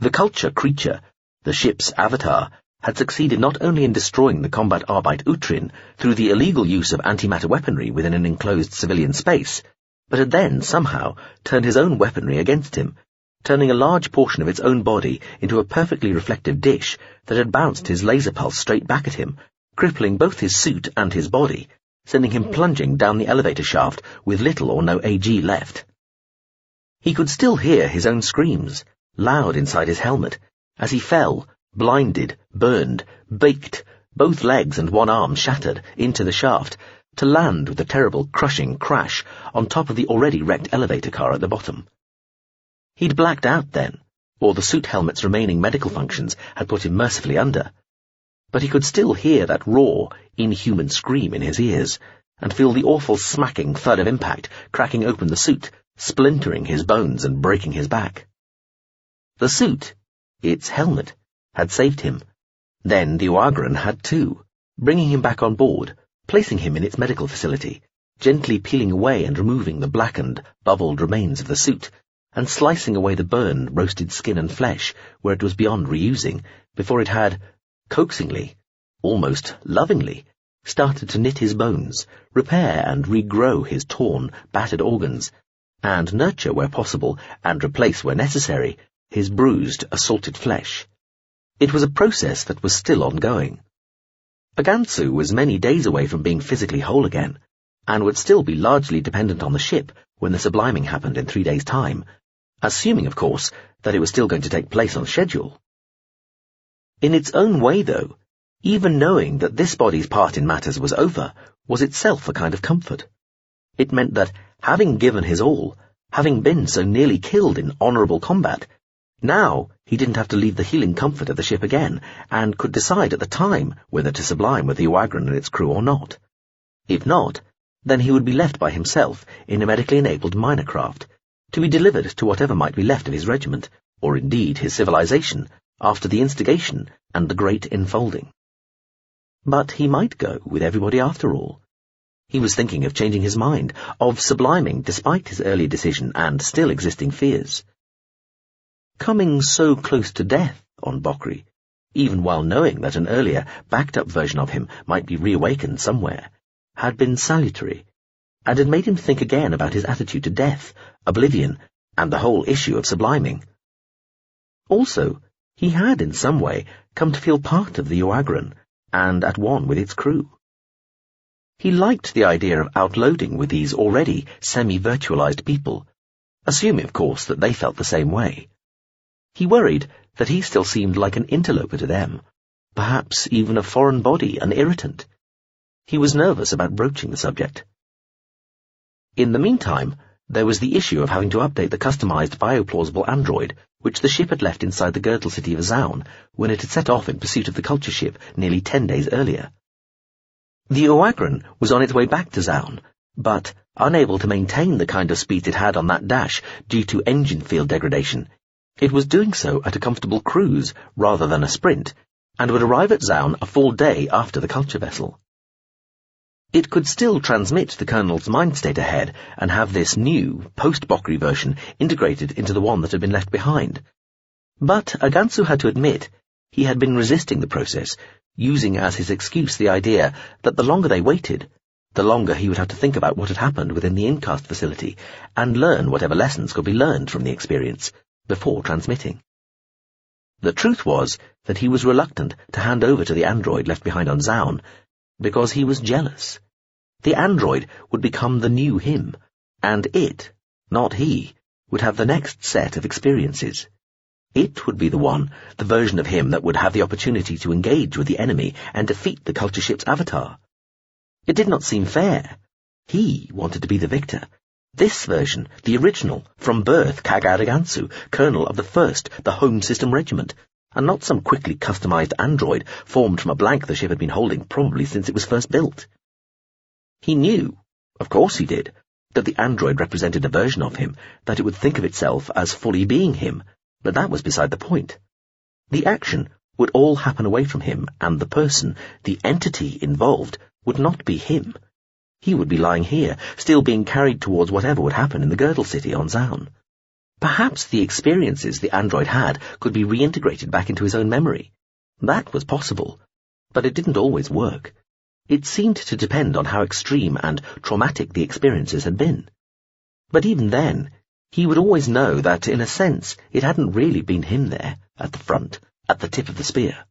The culture creature, the ship's avatar, had succeeded not only in destroying the combat Arbeit Utrin through the illegal use of antimatter weaponry within an enclosed civilian space, but had then, somehow, turned his own weaponry against him, turning a large portion of its own body into a perfectly reflective dish that had bounced his laser pulse straight back at him, crippling both his suit and his body, sending him plunging down the elevator shaft with little or no AG left. He could still hear his own screams, loud inside his helmet, as he fell, blinded, burned, baked, both legs and one arm shattered, into the shaft, to land with a terrible crushing crash on top of the already wrecked elevator car at the bottom. He'd blacked out then, or the suit helmet's remaining medical functions had put him mercifully under, but he could still hear that raw, inhuman scream in his ears, and feel the awful smacking thud of impact cracking open the suit, splintering his bones and breaking his back. The suit, its helmet, had saved him. Then the Uagran had too, bringing him back on board, placing him in its medical facility, gently peeling away and removing the blackened, bubbled remains of the suit, and slicing away the burned, roasted skin and flesh where it was beyond reusing, before it had, coaxingly, almost lovingly, started to knit his bones, repair and regrow his torn, battered organs, and nurture where possible, and replace where necessary, his bruised, assaulted flesh. It was a process that was still ongoing. Agansu was many days away from being physically whole again, and would still be largely dependent on the ship when the subliming happened in 3 days' time, assuming, of course, that it was still going to take place on schedule. In its own way, though, even knowing that this body's part in matters was over was itself a kind of comfort. It meant that, having given his all, having been so nearly killed in honourable combat, now he didn't have to leave the healing comfort of the ship again, and could decide at the time whether to sublime with the Uagran and its crew or not. If not, then he would be left by himself in a medically enabled minor craft, to be delivered to whatever might be left of his regiment, or indeed his civilization, after the instigation and the great enfolding. But he might go with everybody after all. He was thinking of changing his mind, of subliming despite his earlier decision and still existing fears. Coming so close to death on Bokri, even while knowing that an earlier, backed-up version of him might be reawakened somewhere, had been salutary, and had made him think again about his attitude to death, oblivion, and the whole issue of subliming. Also, he had in some way come to feel part of the Uagran, and at one with its crew. He liked the idea of outloading with these already semi-virtualized people, assuming, of course, that they felt the same way. He worried that he still seemed like an interloper to them, perhaps even a foreign body, an irritant. He was nervous about broaching the subject. In the meantime, there was the issue of having to update the customized bioplausible android, which the ship had left inside the girdle city of Zaun when it had set off in pursuit of the culture ship nearly 10 days earlier. The Uagran was on its way back to Zaun, but, unable to maintain the kind of speed it had on that dash due to engine field degradation, it was doing so at a comfortable cruise rather than a sprint, and would arrive at Zaun a full day after the culture vessel. It could still transmit the Colonel's mind state ahead and have this new, post-Bokri version integrated into the one that had been left behind. But Agansu had to admit he had been resisting the process, using as his excuse the idea that the longer they waited, the longer he would have to think about what had happened within the Incast facility and learn whatever lessons could be learned from the experience before transmitting. The truth was that he was reluctant to hand over to the android left behind on Zaun, because he was jealous. The android would become the new him, and it, not he, would have the next set of experiences. It would be the version of him that would have the opportunity to engage with the enemy and defeat the culture ship's avatar. It did not seem fair. He wanted to be the victor. This version, the original, from birth Kagaragansu, colonel of the Home System Regiment, and not some quickly customized android formed from a blank the ship had been holding probably since it was first built. He knew, of course he did, that the android represented a version of him, that it would think of itself as fully being him, but that was beside the point. The action would all happen away from him, and the person, the entity involved, would not be him. He would be lying here, still being carried towards whatever would happen in the Girdle City on Zaun. Perhaps the experiences the android had could be reintegrated back into his own memory. That was possible, but it didn't always work. It seemed to depend on how extreme and traumatic the experiences had been. But even then, he would always know that, in a sense, it hadn't really been him there, at the front, at the tip of the spear.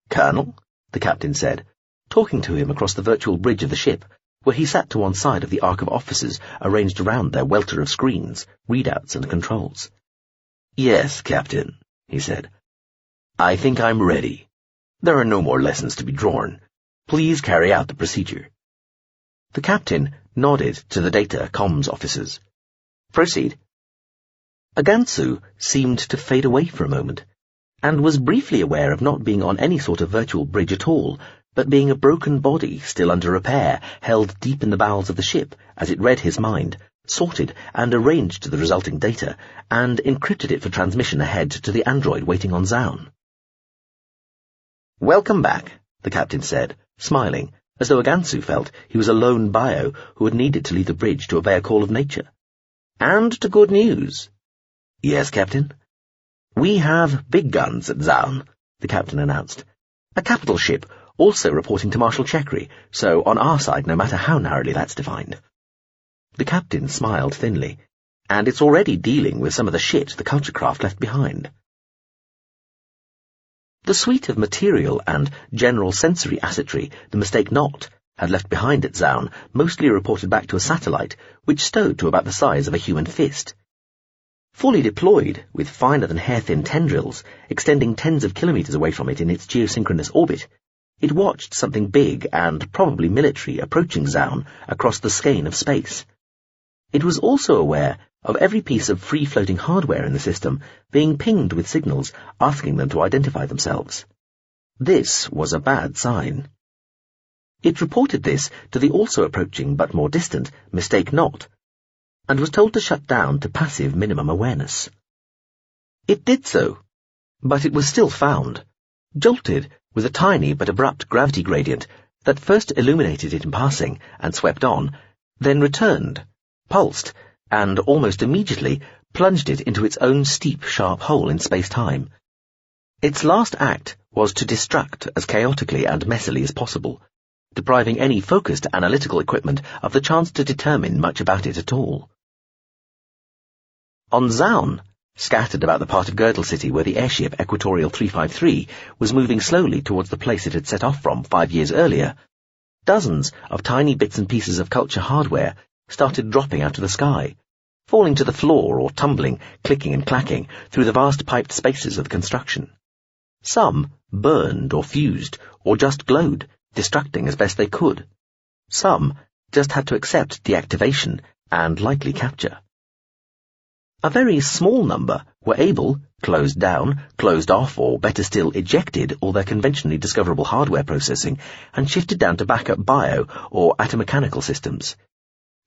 "Colonel," the captain said, talking to him across the virtual bridge of the ship, where he sat to one side of the arc of officers arranged around their welter of screens, readouts and controls. "Yes, Captain," he said. "I think I'm ready. There are no more lessons to be drawn. Please carry out the procedure." The captain nodded to the data comms officers. "Proceed." Agansu seemed to fade away for a moment, and was briefly aware of not being on any sort of virtual bridge at all, but being a broken body still under repair, held deep in the bowels of the ship as it read his mind, sorted and arranged the resulting data, and encrypted it for transmission ahead to the android waiting on Zaun. "Welcome back," the captain said, smiling, as though Agansu felt he was a lone bio who had needed to leave the bridge to obey a call of nature. "And to good news." "Yes, Captain?" "We have big guns at Zaun," the captain announced. "A capital ship, also reporting to Marshal Chekri, so on our side no matter how narrowly that's defined." The captain smiled thinly. "And it's already dealing with some of the shit the culture craft left behind." The suite of material and general sensory assetry the Pt.2 had left behind at Zaun mostly reported back to a satellite, which stowed to about the size of a human fist. Fully deployed, with finer-than-hair-thin tendrils extending tens of kilometers away from it in its geosynchronous orbit, it watched something big and probably military approaching Zaun across the skein of space. It was also aware of every piece of free-floating hardware in the system being pinged with signals asking them to identify themselves. This was a bad sign. It reported this to the also approaching but more distant Pt.2, and was told to shut down to passive minimum awareness. It did so, but it was still found, jolted with a tiny but abrupt gravity gradient that first illuminated it in passing and swept on, then returned, pulsed, and almost immediately plunged it into its own steep, sharp hole in space-time. Its last act was to destruct as chaotically and messily as possible, depriving any focused analytical equipment of the chance to determine much about it at all. On Zaun, scattered about the part of Girdle City where the airship Equatorial 353 was moving slowly towards the place it had set off from 5 years earlier, dozens of tiny bits and pieces of culture hardware started dropping out of the sky, falling to the floor or tumbling, clicking and clacking through the vast piped spaces of the construction. Some burned or fused or just glowed, destructing as best they could. Some just had to accept deactivation and likely capture. A very small number were able, closed down, closed off, or better still ejected all their conventionally discoverable hardware processing and shifted down to backup bio or atomechanical systems.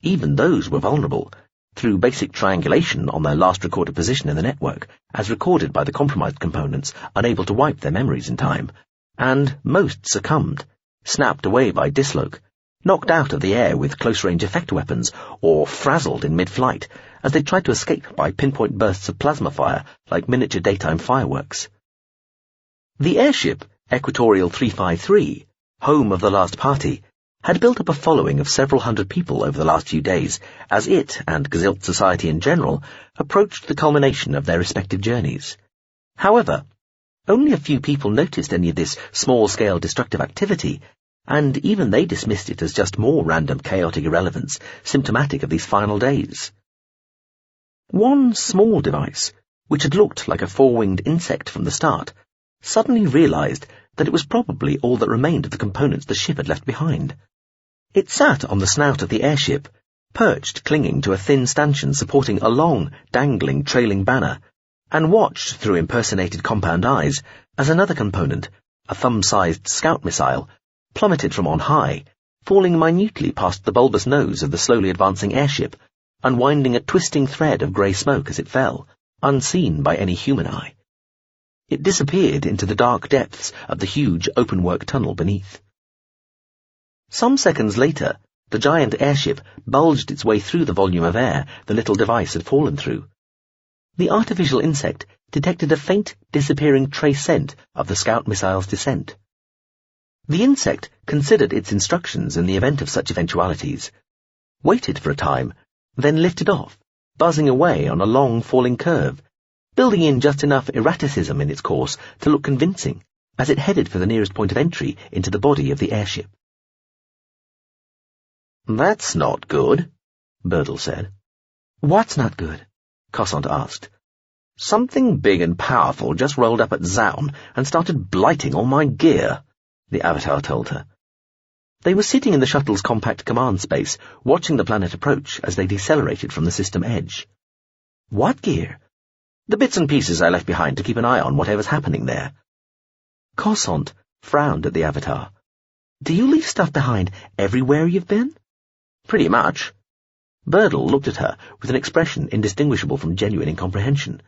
Even those were vulnerable, through basic triangulation on their last recorded position in the network, as recorded by the compromised components unable to wipe their memories in time, and most succumbed, snapped away by disloc, knocked out of the air with close-range effect weapons, or frazzled in mid-flight as they tried to escape by pinpoint bursts of plasma fire like miniature daytime fireworks. The airship, Equatorial 353, home of the last party, had built up a following of several hundred people over the last few days as it, and Gazilt society in general, approached the culmination of their respective journeys. However, only a few people noticed any of this small-scale destructive activity, and even they dismissed it as just more random chaotic irrelevance, symptomatic of these final days. One small device, which had looked like a four-winged insect from the start, suddenly realized that it was probably all that remained of the components the ship had left behind. It sat on the snout of the airship, perched clinging to a thin stanchion supporting a long, dangling, trailing banner, and watched through impersonated compound eyes as another component, a thumb-sized scout missile, plummeted from on high, falling minutely past the bulbous nose of the slowly advancing airship, unwinding a twisting thread of grey smoke as it fell, unseen by any human eye. It disappeared into the dark depths of the huge open-work tunnel beneath. Some seconds later, the giant airship bulged its way through the volume of air the little device had fallen through. The artificial insect detected a faint, disappearing trace scent of the scout missile's descent. The insect considered its instructions in the event of such eventualities, waited for a time, then lifted off, buzzing away on a long falling curve, building in just enough erraticism in its course to look convincing as it headed for the nearest point of entry into the body of the airship. "That's not good," Birdle said. "What's not good?" Cossant asked. "Something big and powerful just rolled up at Zaun and started blighting all my gear," the Avatar told her. They were sitting in the shuttle's compact command space, watching the planet approach as they decelerated from the system edge. "What gear?" "The bits and pieces I left behind to keep an eye on whatever's happening there." Cossant frowned at the Avatar. "Do you leave stuff behind everywhere you've been?" "Pretty much." Birdle looked at her with an expression indistinguishable from genuine incomprehension.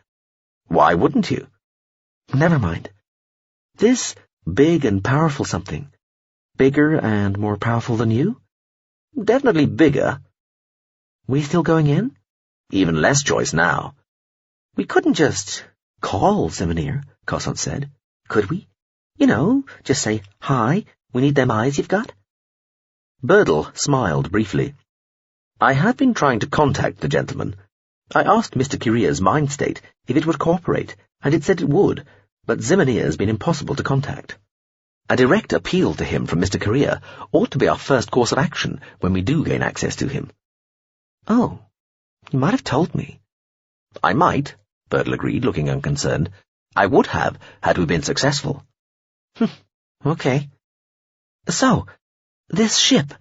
"Why wouldn't you?" "Never mind. This big and powerful something. Bigger and more powerful than you?" "Definitely bigger." "We still going in?" "Even less choice now." "We couldn't just call Zemanir," Cossant said. "Could we? You know, just say, 'Hi, we need them eyes you've got'?" Birdle smiled briefly. "I have been trying to contact the gentleman. I asked Mr. Kiria's mind state if it would cooperate, and it said it would, but Zemanir's been impossible to contact. A direct appeal to him from Mr. Kiria ought to be our first course of action when we do gain access to him." "Oh, you might have told me." "I might," Birdle agreed, looking unconcerned. "I would have, had we been successful." Okay. So, this ship,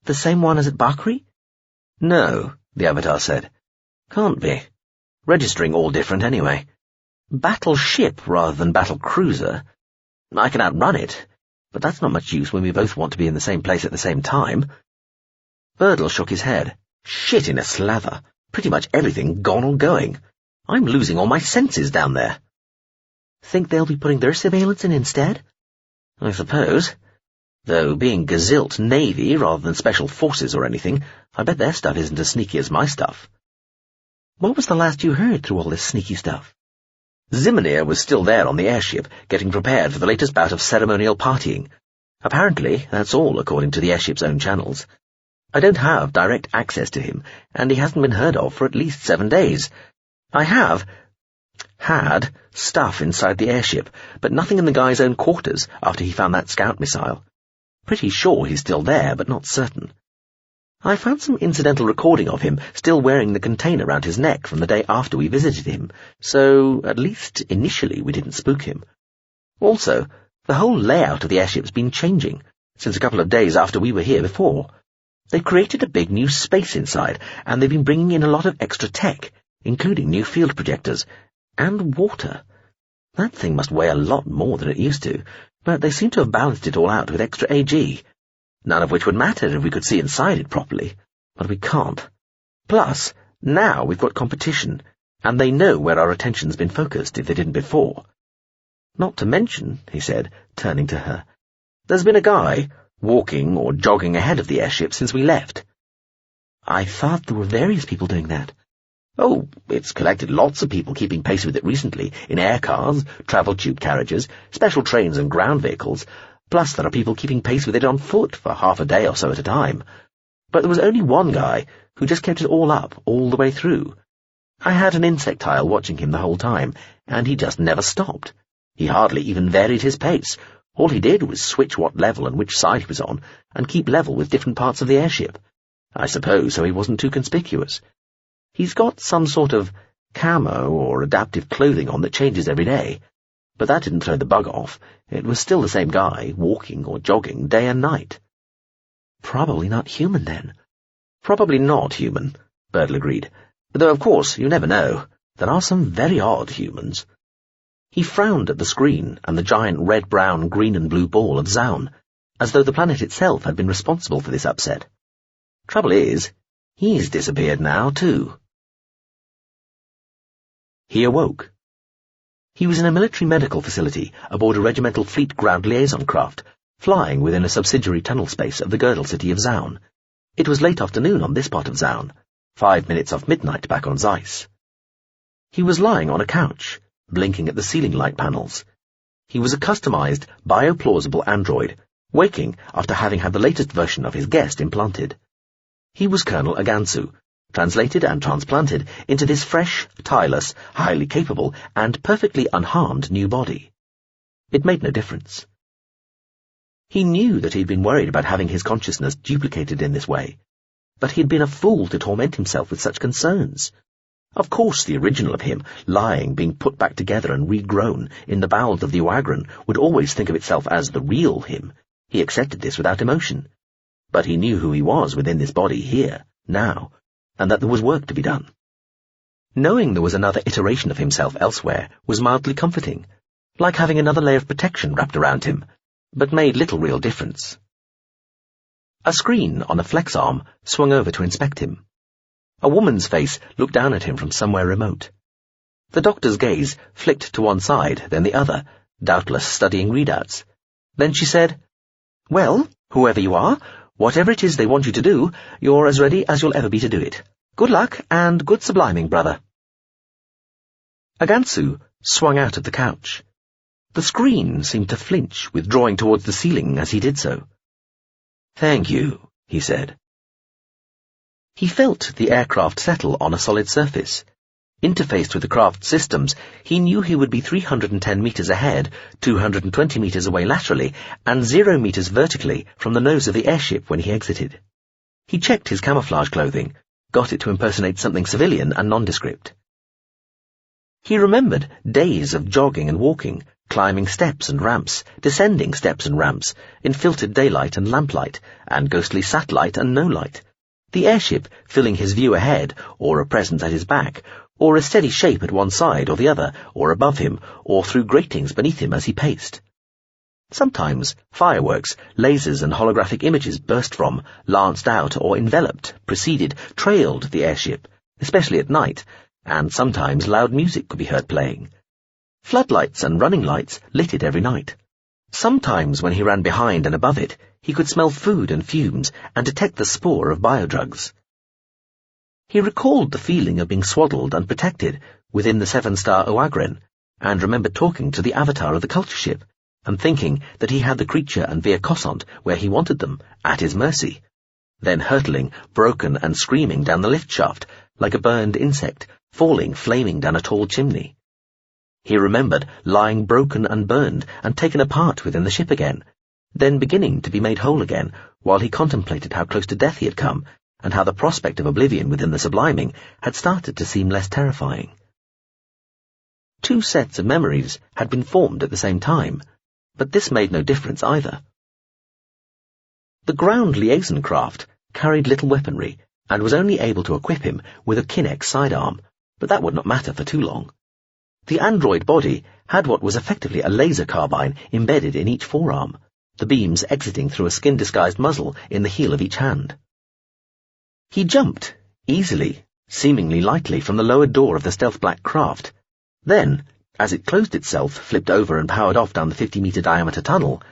the same one as at Bakri?" "No," the Avatar said. "Can't be. Registering all different anyway. Battleship rather than battle cruiser. I can outrun it, but that's not much use when we both want to be in the same place at the same time." Birdle shook his head. "Shit in a slather. Pretty much everything gone or going. I'm losing all my senses down there." "Think they'll be putting their surveillance in instead?" "I suppose. Though being Gazilt Navy rather than Special Forces or anything, I bet their stuff isn't as sneaky as my stuff." "What was the last you heard through all this sneaky stuff?" "Zemanir was still there on the airship, getting prepared for the latest bout of ceremonial partying. Apparently, that's all according to the airship's own channels. I don't have direct access to him, and he hasn't been heard of for at least 7 days. I have had stuff inside the airship, but nothing in the guy's own quarters after he found that scout missile. Pretty sure he's still there, but not certain. I found some incidental recording of him still wearing the container around his neck from the day after we visited him, so at least initially we didn't spook him. Also, the whole layout of the airship's been changing since a couple of days after we were here before. They've created a big new space inside, and they've been bringing in a lot of extra tech, including new field projectors, and water. That thing must weigh a lot more than it used to, but they seem to have balanced it all out with extra AG, none of which would matter if we could see inside it properly, but we can't. Plus, now we've got competition, and they know where our attention's been focused if they didn't before. Not to mention," he said, turning to her, "there's been a guy walking or jogging ahead of the airship since we left." "I thought there were various people doing that." "Oh, it's collected lots of people keeping pace with it recently, in air cars, travel tube carriages, special trains and ground vehicles, plus there are people keeping pace with it on foot for half a day or so at a time. But there was only one guy who just kept it all up all the way through. I had an insectile watching him the whole time, and he just never stopped. He hardly even varied his pace, All he did was switch what level and which side he was on, and keep level with different parts of the airship. I suppose so he wasn't too conspicuous. He's got some sort of camo or adaptive clothing on that changes every day, but that didn't throw the bug off. It was still the same guy, walking or jogging day and night. Probably not human, then. Probably not human, Birdle agreed. Though, of course, you never know. There are some very odd humans. He frowned at the screen and the giant red, brown, green and blue ball of Zaun, as though the planet itself had been responsible for this upset. Trouble is, he's disappeared now, too. He awoke. He was in a military medical facility aboard a regimental fleet ground liaison craft, flying within a subsidiary tunnel space of the girdle city of Zaun. It was late afternoon on this part of Zaun, 5 minutes off midnight back on Zeiss. He was lying on a couch, blinking at the ceiling light panels. He was a customized, bioplausible android, waking after having had the latest version of his guest implanted. He was Colonel Agansu, translated and transplanted into this fresh, tireless, highly capable, and perfectly unharmed new body. It made no difference. He knew that he'd been worried about having his consciousness duplicated in this way, but he'd been a fool to torment himself with such concerns. Of course the original of him, lying, being put back together and regrown in the bowels of the Oagran, would always think of itself as the real him. He accepted this without emotion. But he knew who he was within this body here, now, and that there was work to be done. Knowing there was another iteration of himself elsewhere was mildly comforting, like having another layer of protection wrapped around him, but made little real difference. A screen on a flex arm swung over to inspect him. A woman's face looked down at him from somewhere remote. The doctor's gaze flicked to one side, then the other, doubtless studying readouts. Then she said, "Well, whoever you are, whatever it is they want you to do, you're as ready as you'll ever be to do it. Good luck, and good subliming, brother." Agansu swung out of the couch. The screen seemed to flinch, withdrawing towards the ceiling as he did so. "Thank you," he said. He felt the aircraft settle on a solid surface. Interfaced with the craft's systems, he knew he would be 310 meters ahead, 220 meters away laterally, and 0 meters vertically from the nose of the airship when he exited. He checked his camouflage clothing, got it to impersonate something civilian and nondescript. He remembered days of jogging and walking, climbing steps and ramps, descending steps and ramps, in filtered daylight and lamplight, and ghostly satellite and no light. The airship filling his view ahead, or a presence at his back, or a steady shape at one side or the other, or above him, or through gratings beneath him as he paced. Sometimes fireworks, lasers and holographic images burst from, lanced out or enveloped, preceded, trailed the airship, especially at night, and sometimes loud music could be heard playing. Floodlights and running lights lit it every night. Sometimes when he ran behind and above it, he could smell food and fumes and detect the spore of biodrugs. He recalled the feeling of being swaddled and protected within the 7-star Oagran, and remembered talking to the avatar of the culture ship, and thinking that he had the creature and Via Cossant where he wanted them, at his mercy, then hurtling, broken and screaming down the lift shaft, like a burned insect, falling flaming down a tall chimney. He remembered lying broken and burned and taken apart within the ship again, then beginning to be made whole again, while he contemplated how close to death he had come, and how the prospect of oblivion within the subliming had started to seem less terrifying. 2 sets of memories had been formed at the same time, but this made no difference either. The ground liaison craft carried little weaponry, and was only able to equip him with a Kinect sidearm, but that would not matter for too long. The android body had what was effectively a laser carbine embedded in each forearm, the beams exiting through a skin-disguised muzzle in the heel of each hand. He jumped, easily, seemingly lightly, from the lower door of the stealth-black craft. Then, as it closed itself, flipped over and powered off down the 50-meter diameter tunnel,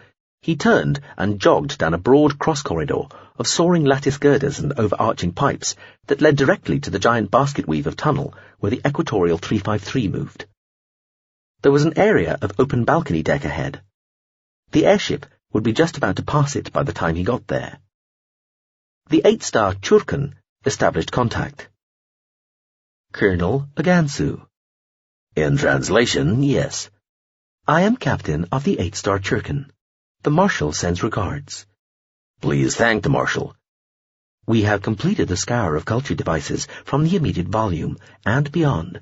he turned and jogged down a broad cross-corridor of soaring lattice girders and overarching pipes that led directly to the giant basket weave of tunnel where the Equatorial 353 moved. There was an area of open balcony deck ahead. The airship would be just about to pass it by the time he got there. The 8-star Churkan established contact. Colonel Agansu. In translation, yes. I am captain of the 8-star Churkan. The Marshal sends regards. Please thank the Marshal. We have completed the scour of culture devices from the immediate volume and beyond,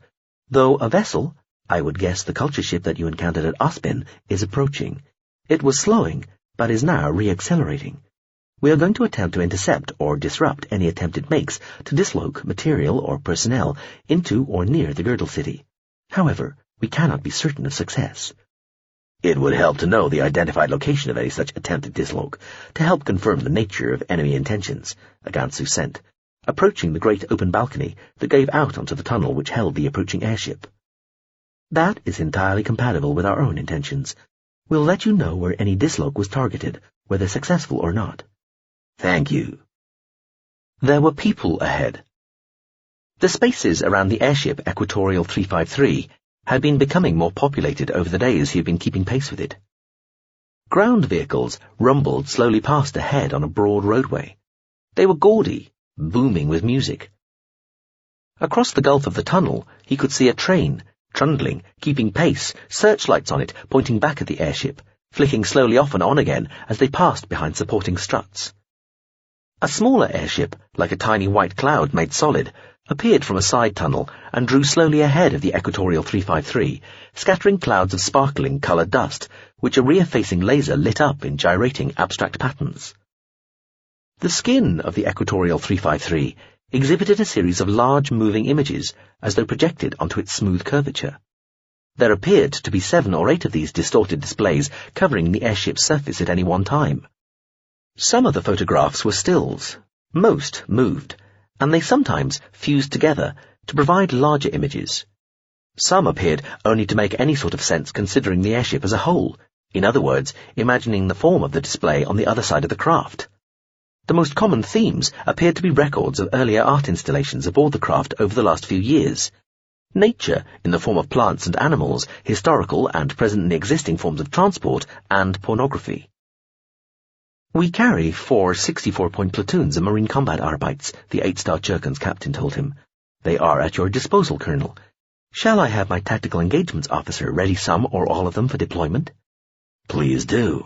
though a vessel, I would guess the culture ship that you encountered at Ospin, is approaching. It was slowing, but is now re-accelerating. We are going to attempt to intercept or disrupt any attempt it makes to disloc material or personnel into or near the Girdle City. However, we cannot be certain of success. It would help to know the identified location of any such attempted disloc, to help confirm the nature of enemy intentions, Agansu sent, approaching the great open balcony that gave out onto the tunnel which held the approaching airship. That is entirely compatible with our own intentions. We'll let you know where any disloc was targeted, whether successful or not. Thank you. There were people ahead. The spaces around the airship Equatorial 353 had been becoming more populated over the days he had been keeping pace with it. Ground vehicles rumbled slowly past ahead on a broad roadway. They were gaudy, booming with music. Across the gulf of the tunnel, he could see a train, trundling, keeping pace, searchlights on it pointing back at the airship, flicking slowly off and on again as they passed behind supporting struts. A smaller airship, like a tiny white cloud made solid, appeared from a side tunnel and drew slowly ahead of the Equatorial 353, scattering clouds of sparkling coloured dust, which a rear-facing laser lit up in gyrating abstract patterns. The skin of the Equatorial 353 exhibited a series of large moving images as though projected onto its smooth curvature. There appeared to be 7 or 8 of these distorted displays covering the airship's surface at any one time. Some of the photographs were stills, most moved, and they sometimes fused together to provide larger images. Some appeared only to make any sort of sense considering the airship as a whole, in other words, imagining the form of the display on the other side of the craft. The most common themes appeared to be records of earlier art installations aboard the craft over the last few years. Nature, in the form of plants and animals, historical and presently existing forms of transport, and pornography. We carry 4 64-point platoons of Marine Combat Arbeits, the 8-star Churkan's captain told him. They are at your disposal, Colonel. Shall I have my tactical engagements officer ready some or all of them for deployment? Please do.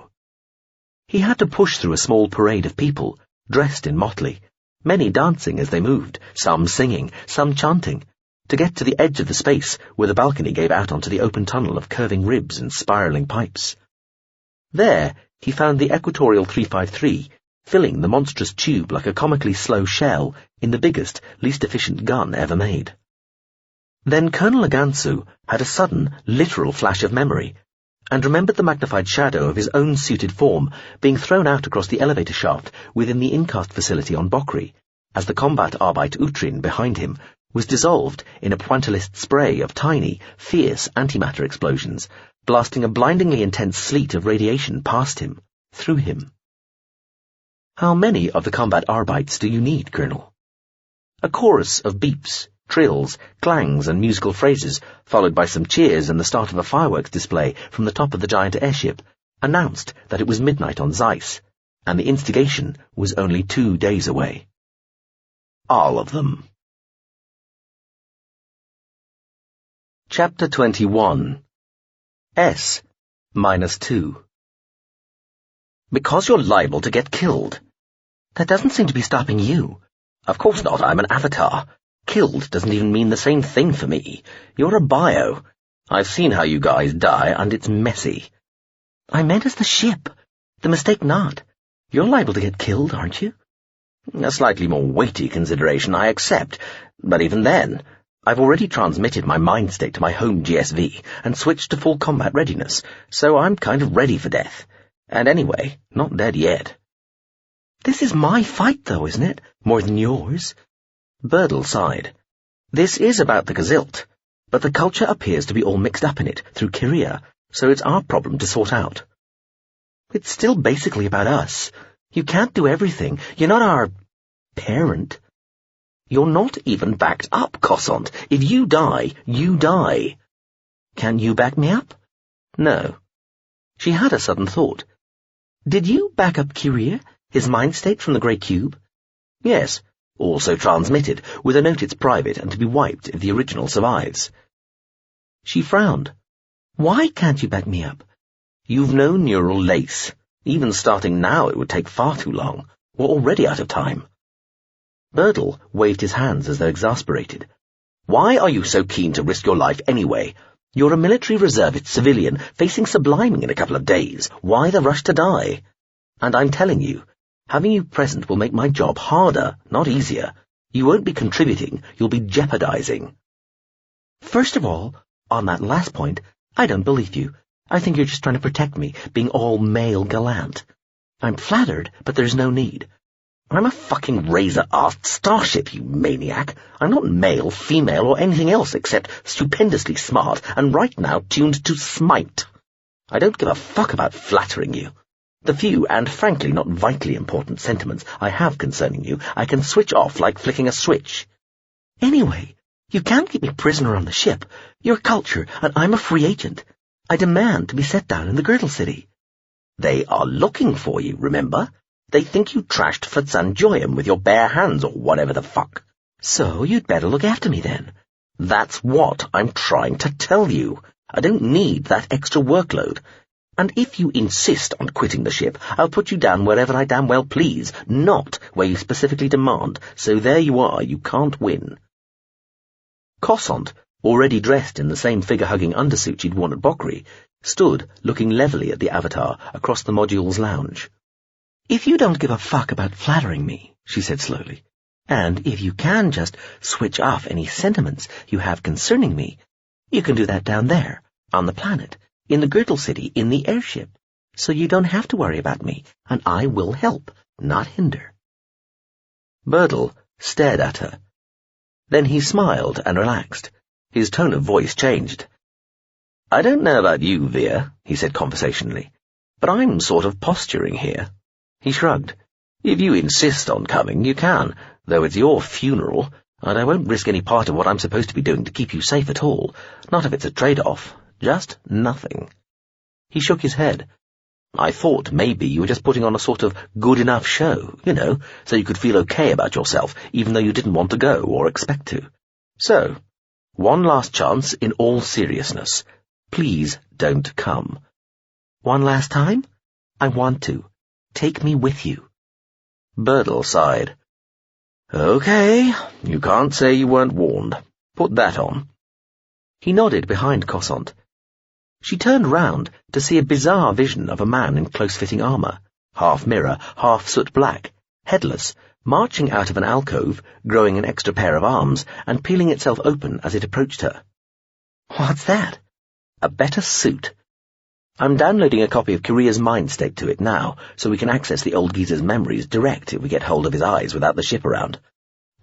He had to push through a small parade of people, dressed in motley, many dancing as they moved, some singing, some chanting, to get to the edge of the space where the balcony gave out onto the open tunnel of curving ribs and spiralling pipes. There, he found the Equatorial 353, filling the monstrous tube like a comically slow shell in the biggest, least efficient gun ever made. Then Colonel Agansu had a sudden, literal flash of memory, and remembered the magnified shadow of his own suited form being thrown out across the elevator shaft within the incast facility on Bokri, as the combat Arbeit Utrin behind him was dissolved in a pointillist spray of tiny, fierce antimatter explosions, blasting a blindingly intense sleet of radiation past him, through him. How many of the combat Arbeits do you need, Colonel? A chorus of beeps, trills, clangs, and musical phrases, followed by some cheers and the start of a fireworks display from the top of the giant airship, announced that it was midnight on Zeiss, and the instigation was only 2 days away. All of them. Chapter 21. S-2. Because you're liable to get killed. That doesn't seem to be stopping you. Of course not, I'm an avatar. Killed doesn't even mean the same thing for me. You're a bio. I've seen how you guys die, and it's messy. I meant as the ship. The mistake not. You're liable to get killed, aren't you? A slightly more weighty consideration, I accept. But even then, I've already transmitted my mind state to my home GSV and switched to full combat readiness, so I'm kind of ready for death. And anyway, not dead yet. This is my fight, though, isn't it? More than yours. Birdle sighed. This is about the Gazilt, but the culture appears to be all mixed up in it through Kyria, so it's our problem to sort out. It's still basically about us. You can't do everything. You're not our parent. You're not even backed up, Cossant. If you die, you die. Can you back me up? No. She had a sudden thought. Did you back up Kyria, his mind state from the Grey Cube? Yes, also transmitted, with a note it's private and to be wiped if the original survives. She frowned. Why can't you back me up? You've no neural lace. Even starting now it would take far too long. We're already out of time. Birdle waved his hands as though exasperated. Why are you so keen to risk your life anyway? You're a military reservist civilian facing subliming in a couple of days. Why the rush to die? And I'm telling you, having you present will make my job harder, not easier. You won't be contributing, you'll be jeopardizing. First of all, on that last point, I don't believe you. I think you're just trying to protect me, being all male gallant. I'm flattered, but there's no need. I'm a fucking razor-arsed starship, you maniac. I'm not male, female, or anything else except stupendously smart and right now tuned to smite. I don't give a fuck about flattering you. The few and frankly not vitally important sentiments I have concerning you I can switch off like flicking a switch. Anyway, you can't keep me prisoner on the ship. You're culture, and I'm a free agent. I demand to be set down in the Girdle City. They are looking for you, remember? They think you trashed Fatsanjoyum with your bare hands or whatever the fuck. So you'd better look after me then. That's what I'm trying to tell you. I don't need that extra workload. And if you insist on quitting the ship, I'll put you down wherever I damn well please, not where you specifically demand. So there you are, you can't win. Cossant, already dressed in the same figure-hugging undersuit she'd worn at Bokri, stood looking levelly at the Avatar across the module's lounge. If you don't give a fuck about flattering me, she said slowly, and if you can just switch off any sentiments you have concerning me, you can do that down there, on the planet, in the Girdle City, in the airship, so you don't have to worry about me, and I will help, not hinder. Birdle stared at her. Then he smiled and relaxed. His tone of voice changed. I don't know about you, Veer, he said conversationally, but I'm sort of posturing here. He shrugged. If you insist on coming, you can, though it's your funeral, and I won't risk any part of what I'm supposed to be doing to keep you safe at all, not if it's a trade-off, just nothing. He shook his head. I thought maybe you were just putting on a sort of good-enough show, you know, so you could feel okay about yourself, even though you didn't want to go or expect to. So, one last chance in all seriousness. Please don't come. One last time? I want to. Take me with you. Birdle sighed. Okay, you can't say you weren't warned. Put that on. He nodded behind Cossant. She turned round to see a bizarre vision of a man in close-fitting armour, half mirror, half soot black, headless, marching out of an alcove, growing an extra pair of arms, and peeling itself open as it approached her. What's that? A better suit. I'm downloading a copy of Korea's mind state to it now, so we can access the old geezer's memories direct if we get hold of his eyes without the ship around.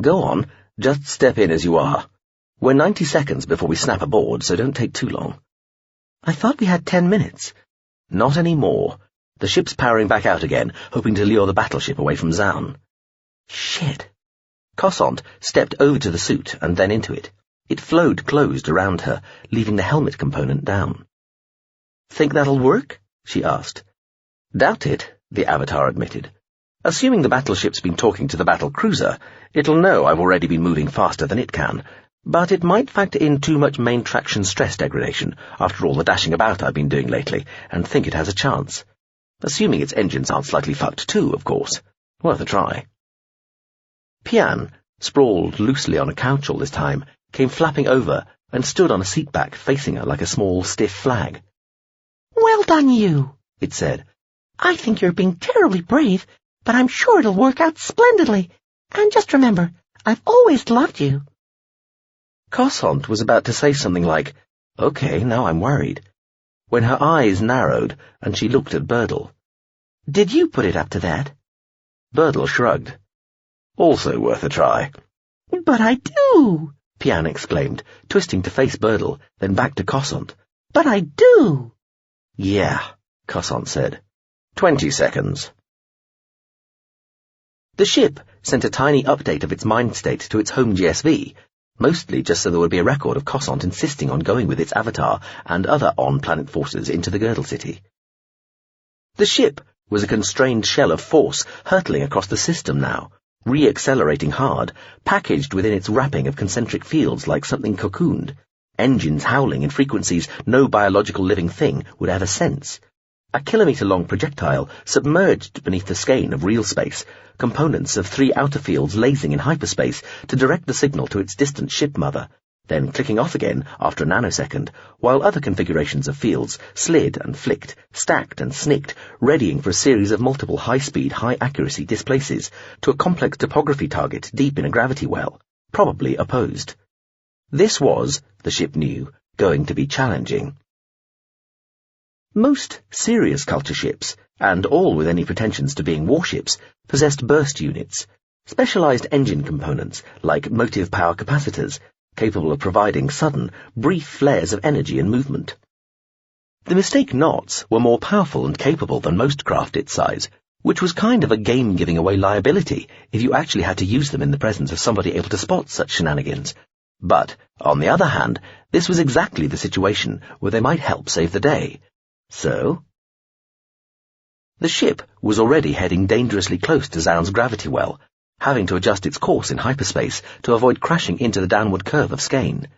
Go on, just step in as you are. We're 90 seconds before we snap aboard, so don't take too long. I thought we had 10 minutes. Not anymore. The ship's powering back out again, hoping to lure the battleship away from Zaun. Shit. Cossant stepped over to the suit and then into it. It flowed closed around her, leaving the helmet component down. Think that'll work? She asked. Doubt it, the Avatar admitted. Assuming the battleship's been talking to the battle cruiser, it'll know I've already been moving faster than it can, but it might factor in too much main traction stress degradation after all the dashing about I've been doing lately, and think it has a chance. Assuming its engines aren't slightly fucked too, of course. Worth a try. Pian, sprawled loosely on a couch all this time, came flapping over and stood on a seat back facing her like a small, stiff flag. Well done, you, it said. I think you're being terribly brave, but I'm sure it'll work out splendidly. And just remember, I've always loved you. Cossant was about to say something like, okay, now I'm worried, when her eyes narrowed and she looked at Birdle. Did you put it up to that? Birdle shrugged. Also worth a try. But I do, Pian exclaimed, twisting to face Birdle, then back to Cossant. But I do. Yeah, Cossant said. 20 seconds. The ship sent a tiny update of its mind state to its home GSV, mostly just so there would be a record of Cossant insisting on going with its avatar and other on-planet forces into the Girdle City. The ship was a constrained shell of force hurtling across the system now, re-accelerating hard, packaged within its wrapping of concentric fields like something cocooned, engines howling in frequencies no biological living thing would ever sense, A kilometre-long projectile submerged beneath the skein of real space, components of 3 outer fields lasing in hyperspace to direct the signal to its distant ship mother, then clicking off again after a nanosecond, while other configurations of fields slid and flicked, stacked and snicked, readying for a series of multiple high-speed, high-accuracy displaces to a complex topography target deep in a gravity well, probably opposed. This was, the ship knew, going to be challenging. Most serious culture ships, and all with any pretensions to being warships, possessed burst units, specialized engine components like motive power capacitors, capable of providing sudden, brief flares of energy and movement. The mistake knots were more powerful and capable than most craft its size, which was kind of a game-giving-away liability if you actually had to use them in the presence of somebody able to spot such shenanigans. But, on the other hand, this was exactly the situation where they might help save the day. So? The ship was already heading dangerously close to Zaun's gravity well, having to adjust its course in hyperspace to avoid crashing into the downward curve of skein.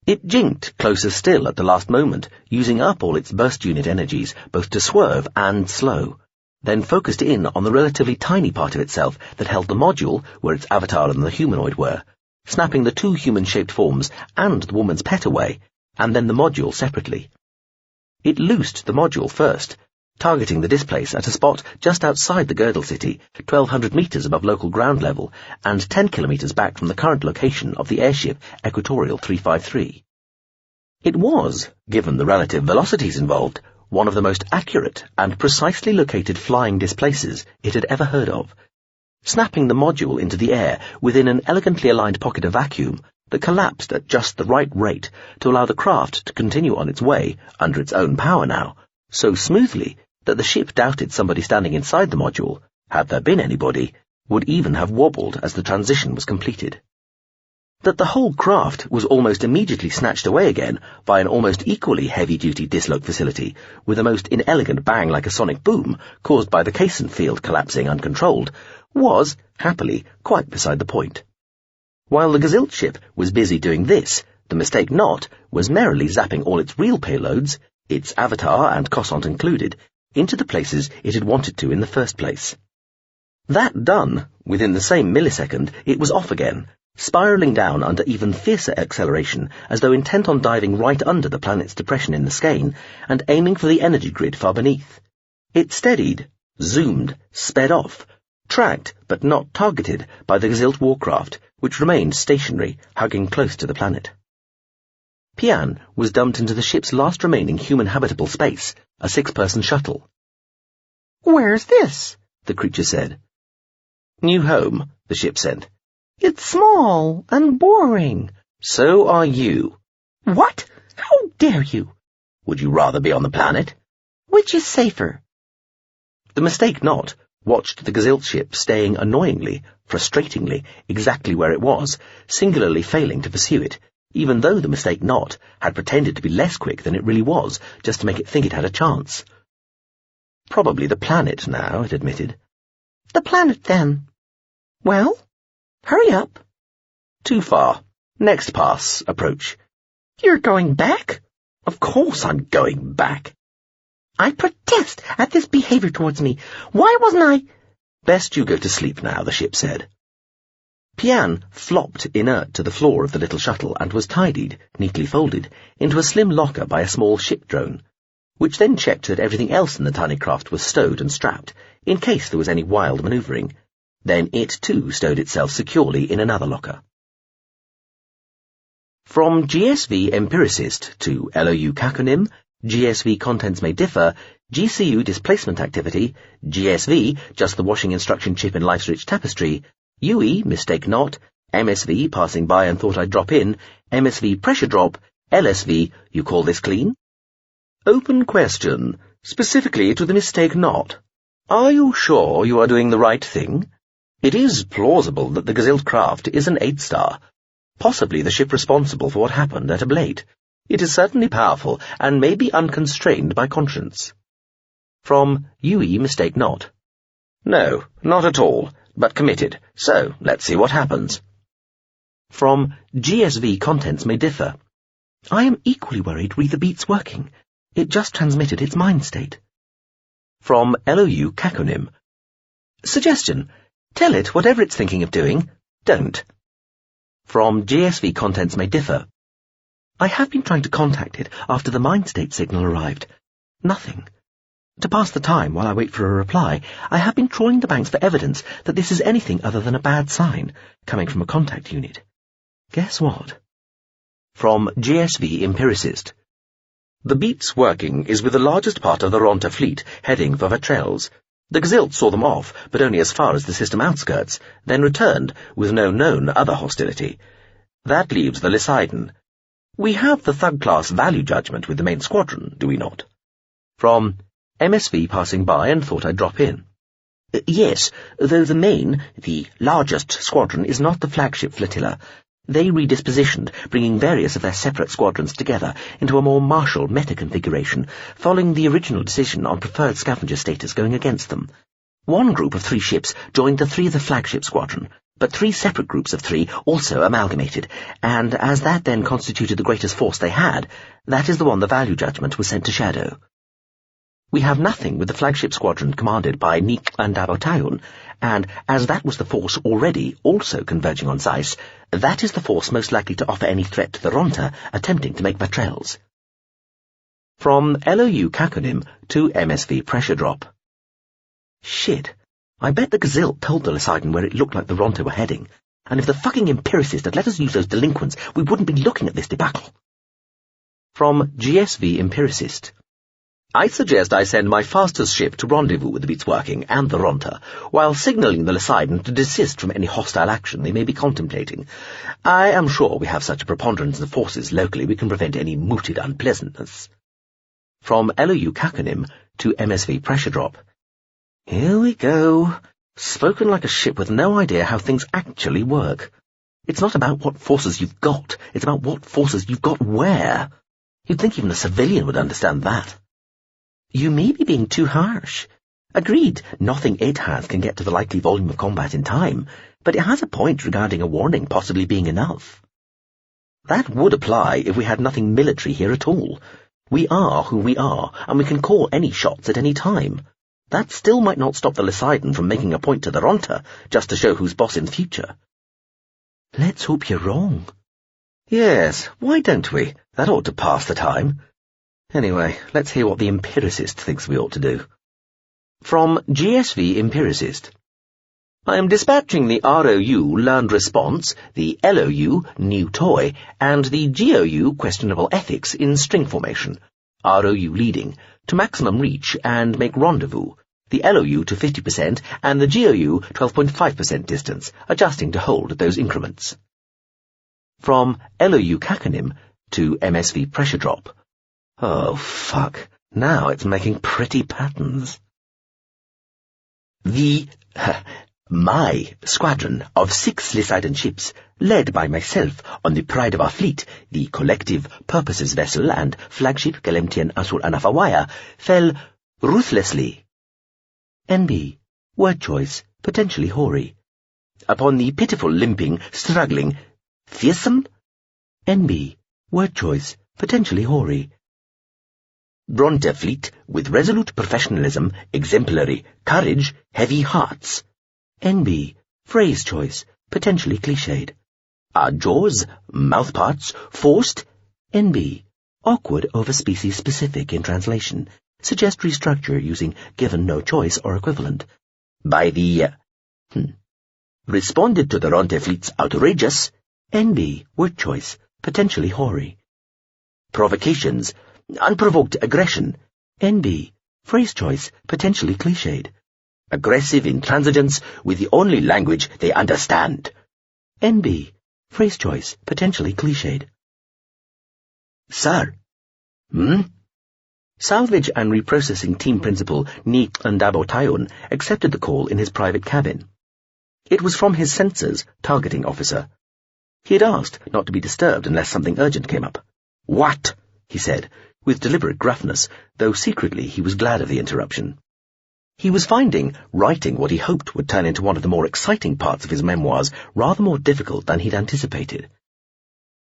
It jinked closer still at the last moment, using up all its burst unit energies both to swerve and slow, then focused in on the relatively tiny part of itself that held the module where its avatar and the humanoid were, snapping the 2 human-shaped forms and the woman's pet away, and then the module separately. It loosed the module first, targeting the displace at a spot just outside the Girdle City, 1,200 meters above local ground level, and 10 kilometers back from the current location of the airship Equatorial 353. It was, given the relative velocities involved, one of the most accurate and precisely located flying displaces it had ever heard of, snapping the module into the air within an elegantly aligned pocket of vacuum that collapsed at just the right rate to allow the craft to continue on its way, under its own power now, so smoothly that the ship doubted somebody standing inside the module, had there been anybody, would even have wobbled as the transition was completed. That the whole craft was almost immediately snatched away again by an almost equally heavy-duty disloc facility, with a most inelegant bang like a sonic boom caused by the caisson field collapsing uncontrolled, was, happily, quite beside the point. While the Gazilt ship was busy doing this, the mistake knot was merrily zapping all its real payloads, its avatar and Cossont included, into the places it had wanted to in the first place. That done, within the same millisecond, it was off again, spiralling down under even fiercer acceleration as though intent on diving right under the planet's depression in the skein and aiming for the energy grid far beneath. It steadied, zoomed, sped off, tracked but not targeted by the Gazilt warcraft, which remained stationary, hugging close to the planet. Iain was dumped into the ship's last remaining human habitable space, a 6-person shuttle. "Where's this?" the creature said. "New home," the ship said. "It's small and boring." "So are you." "What? How dare you?" "Would you rather be on the planet?" "Which is safer?" The mistake knot watched the Gazilt ship staying annoyingly, frustratingly, exactly where it was, singularly failing to pursue it, even though the mistake knot had pretended to be less quick than it really was, just to make it think it had a chance. "Probably the planet now," it admitted. "The planet, then." "Well, hurry up." "Too far. Next pass, approach." "You're going back?" "Of course I'm going back." "I protest at this behavior towards me. Why wasn't I—" "Best you go to sleep now," the ship said. Iain flopped inert to the floor of the little shuttle and was tidied, neatly folded, into a slim locker by a small ship drone, which then checked that everything else in the tiny craft was stowed and strapped, in case there was any wild manoeuvring. Then it, too, stowed itself securely in another locker. From GSV Empiricist to LOU Caconym, GSV Contents May Differ, GCU Displacement Activity, GSV Just the Washing Instruction Chip in Life's Rich Tapestry, UE Mistake Not, MSV Passing By and Thought I'd Drop In, MSV Pressure Drop, LSV You Call This Clean? Open question, specifically to the Mistake Not. Are you sure you are doing the right thing? It is plausible that the Gazilt craft is an 8-star, possibly the ship responsible for what happened at Ablate. It is certainly powerful, and may be unconstrained by conscience. From UE Mistake Not. No, not at all, but committed, so let's see what happens. From GSV Contents May Differ. I am equally worried Retha Beat's working. It just transmitted its mind state. From LOU Caconym. Suggestion. Tell it whatever it's thinking of doing, don't. From GSV Contents May Differ. I have been trying to contact it after the mind state signal arrived. Nothing. To pass the time while I wait for a reply, I have been trawling the banks for evidence that this is anything other than a bad sign, coming from a contact unit. Guess what? From GSV Empiricist. The Beat's working is with the largest part of the Ronta fleet heading for Vatrelles. The Gazilt saw them off, but only as far as the system outskirts, then returned with no known other hostility. That leaves the Lysidon. We have the thug-class value judgment with the main squadron, do we not? From MSV passing by and thought I'd drop in. Yes, though the largest squadron is not the flagship flotilla. They redispositioned, bringing various of their separate squadrons together into a more martial meta-configuration, following the original decision on preferred scavenger status going against them. One group of 3 ships joined the 3 of the flagship squadron, but 3 separate groups of 3 also amalgamated, and as that then constituted the greatest force they had, that is the one the value judgment was sent to shadow. We have nothing with the flagship squadron commanded by Nik and Abotayun, and as that was the force already also converging on Zeiss, that is the force most likely to offer any threat to the Ronta attempting to make Vatrelles. From LOU Caconym to MSV Pressure Drop. Shit. I bet the Gazilt told the Lysidon where it looked like the Ronta were heading, and if the fucking empiricist had let us use those delinquents, we wouldn't be looking at this debacle. From GSV Empiricist. I suggest I send my fastest ship to rendezvous with the Beats working and the Ronta, while signalling the Lysidon to desist from any hostile action they may be contemplating. I am sure we have such a preponderance of forces locally we can prevent any mooted unpleasantness. From LOU Caconym to MSV Pressure Drop. Here we go. Spoken like a ship with no idea how things actually work. It's not about what forces you've got, it's about what forces you've got where. You'd think even a civilian would understand that. You may be being too harsh. Agreed, nothing it has can get to the likely volume of combat in time, but it has a point regarding a warning possibly being enough. That would apply if we had nothing military here at all. We are who we are, and we can call any shots at any time. That still might not stop the Lysidon from making a point to the Ronta, just to show who's boss in future. Let's hope you're wrong. Yes, why don't we? That ought to pass the time. Anyway, let's hear what the empiricist thinks we ought to do. From GSV Empiricist. I am dispatching the ROU Learned Response, the LOU New Toy, and the GOU Questionable Ethics in string formation, ROU leading, to maximum reach and make rendezvous, the LOU to 50% and the GOU 12.5% distance, adjusting to hold at those increments. From LOU Caconym to MSV Pressure Drop. Oh, fuck. Now it's making pretty patterns. My squadron of 6 Lysidon ships, led by myself on the pride of our fleet, the collective purposes vessel and flagship Galemtian Asur Anafawaya, fell ruthlessly. NB. Word choice, potentially hoary. Upon the pitiful, limping, struggling, fearsome? NB. Word choice, potentially hoary. Ronta fleet, with resolute professionalism, exemplary courage, heavy hearts. NB. Phrase choice, potentially cliched. Our jaws, mouthparts, forced. NB. Awkward over species specific in translation. Suggest restructure using given no choice or equivalent. By the... Responded to the Ronta fleet's outrageous. NB. Word choice, potentially hoary. Provocations. Unprovoked aggression. NB. Phrase choice, potentially cliched. Aggressive intransigence with the only language they understand. NB. Phrase choice, potentially cliched. Sir. Salvage and reprocessing team principal Nik Abotayun accepted the call in his private cabin. It was from his sensors targeting officer. He had asked not to be disturbed unless something urgent came up. What? He said, with deliberate gruffness, though secretly he was glad of the interruption. He was finding writing what he hoped would turn into one of the more exciting parts of his memoirs rather more difficult than he'd anticipated.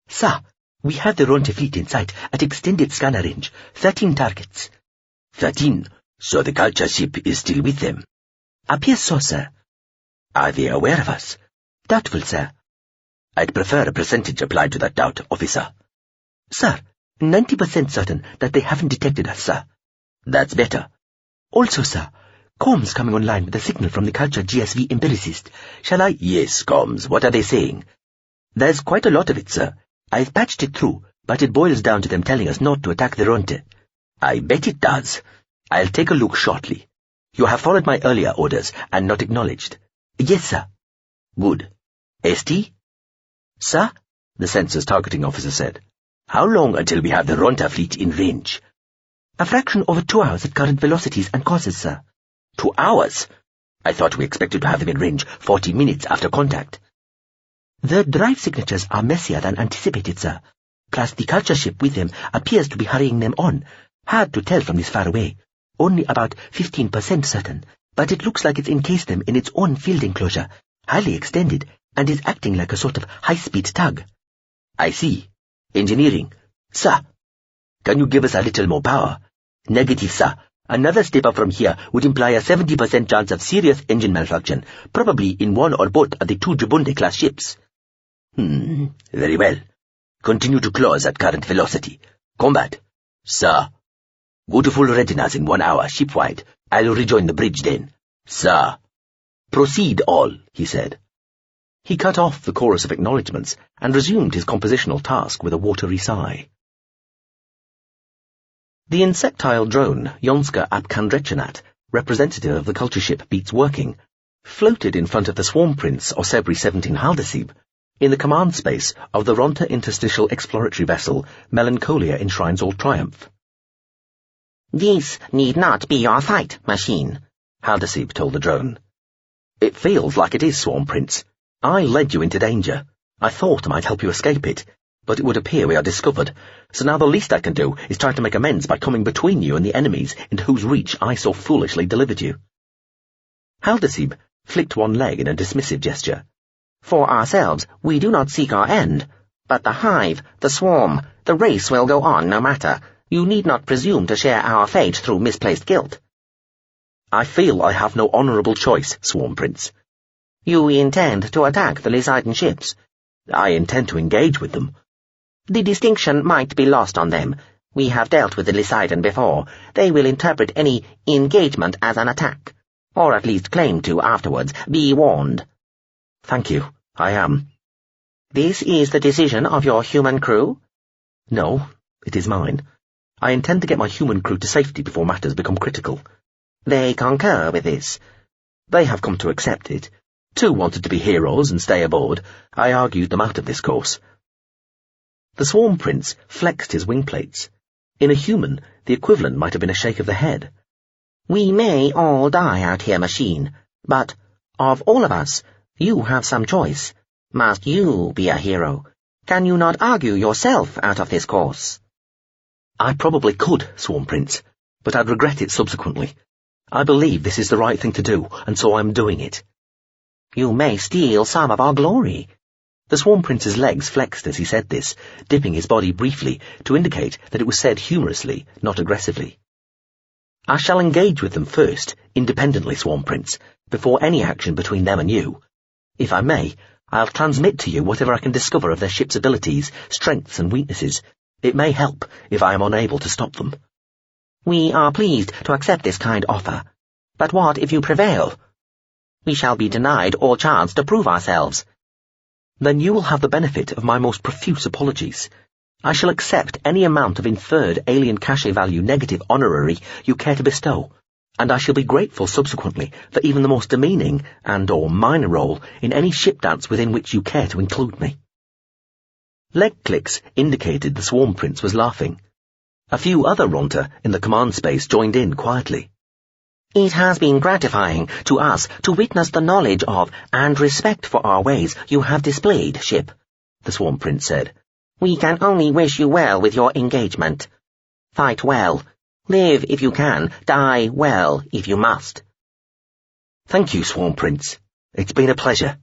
Sir, we have the Ronta fleet in sight at extended scanner range. 13 targets. 13? So the culture ship is still with them? Appears so, sir. Are they aware of us? Doubtful, sir. I'd prefer a percentage applied to that doubt, officer. Sir, 90% certain that they haven't detected us, sir. That's better. Also, sir, comms coming online with a signal from the culture GSV empiricist. Shall I? Yes, comms. What are they saying? There's quite a lot of it, sir. I've patched it through, but it boils down to them telling us not to attack the Ronte. I bet it does. I'll take a look shortly. You have followed my earlier orders and not acknowledged. Yes, sir. Good. ST? Sir? The sensors targeting officer said. How long until we have the Ronta fleet in range? A fraction over 2 hours at current velocities and courses, sir. 2 hours? I thought we expected to have them in range 40 minutes after contact. The drive signatures are messier than anticipated, sir. Plus the culture ship with them appears to be hurrying them on. Hard to tell from this far away. Only about 15% certain, but it looks like it's encased them in its own field enclosure, highly extended, and is acting like a sort of high-speed tug. I see. Engineering. Sir. Can you give us a little more power? Negative, sir. Another step up from here would imply a 70% chance of serious engine malfunction, probably in one or both of the 2 Jabunde-class ships. Very well. Continue to close at current velocity. Combat. Sir. Go to full readiness in 1 hour, shipwide. I'll rejoin the bridge then. Sir. Proceed all, he said. He cut off the chorus of acknowledgements and resumed his compositional task with a watery sigh. The insectile drone, Jonska ap Kandrechenat, representative of the culture ship Beats Working, floated in front of the swarm prince Osebri 17 Haldesib in the command space of the Ronta interstitial exploratory vessel Melancholia Enshrines All Triumph. This need not be your fight, machine, Haldesib told the drone. It feels like it is, Swarm Prince. I led you into danger. I thought I might help you escape it, but it would appear we are discovered, so now the least I can do is try to make amends by coming between you and the enemies into whose reach I so foolishly delivered you. Haldesib flicked one leg in a dismissive gesture. For ourselves, we do not seek our end, but the hive, the swarm, the race will go on no matter. You need not presume to share our fate through misplaced guilt. I feel I have no honourable choice, Swarm Prince. You intend to attack the Lysidon ships? I intend to engage with them. The distinction might be lost on them. We have dealt with the Lysidon before. They will interpret any engagement as an attack, or at least claim to afterwards. Be warned. Thank you. I am. This is the decision of your human crew? No, it is mine. I intend to get my human crew to safety before matters become critical. They concur with this. They have come to accept it. 2 wanted to be heroes and stay aboard. I argued them out of this course. The Swarm Prince flexed his wing plates. In a human, the equivalent might have been a shake of the head. We may all die out here, machine, but of all of us, you have some choice. Must you be a hero? Can you not argue yourself out of this course? I probably could, Swarm Prince, but I'd regret it subsequently. I believe this is the right thing to do, and so I'm doing it. You may steal some of our glory. The Swarm Prince's legs flexed as he said this, dipping his body briefly to indicate that it was said humorously, not aggressively. I shall engage with them first, independently, Swarm Prince, before any action between them and you. If I may, I'll transmit to you whatever I can discover of their ship's abilities, strengths and weaknesses. It may help if I am unable to stop them. We are pleased to accept this kind offer. But what if you prevail? We shall be denied all chance to prove ourselves. Then you will have the benefit of my most profuse apologies. I shall accept any amount of inferred alien cachet value negative honorary you care to bestow, and I shall be grateful subsequently for even the most demeaning and/or minor role in any ship dance within which you care to include me. Leg clicks indicated the Swarm Prince was laughing. A few other Ronta in the command space joined in quietly. It has been gratifying to us to witness the knowledge of and respect for our ways you have displayed, ship, the Swarm Prince said. We can only wish you well with your engagement. Fight well. Live if you can. Die well if you must. Thank you, Swarm Prince. It's been a pleasure.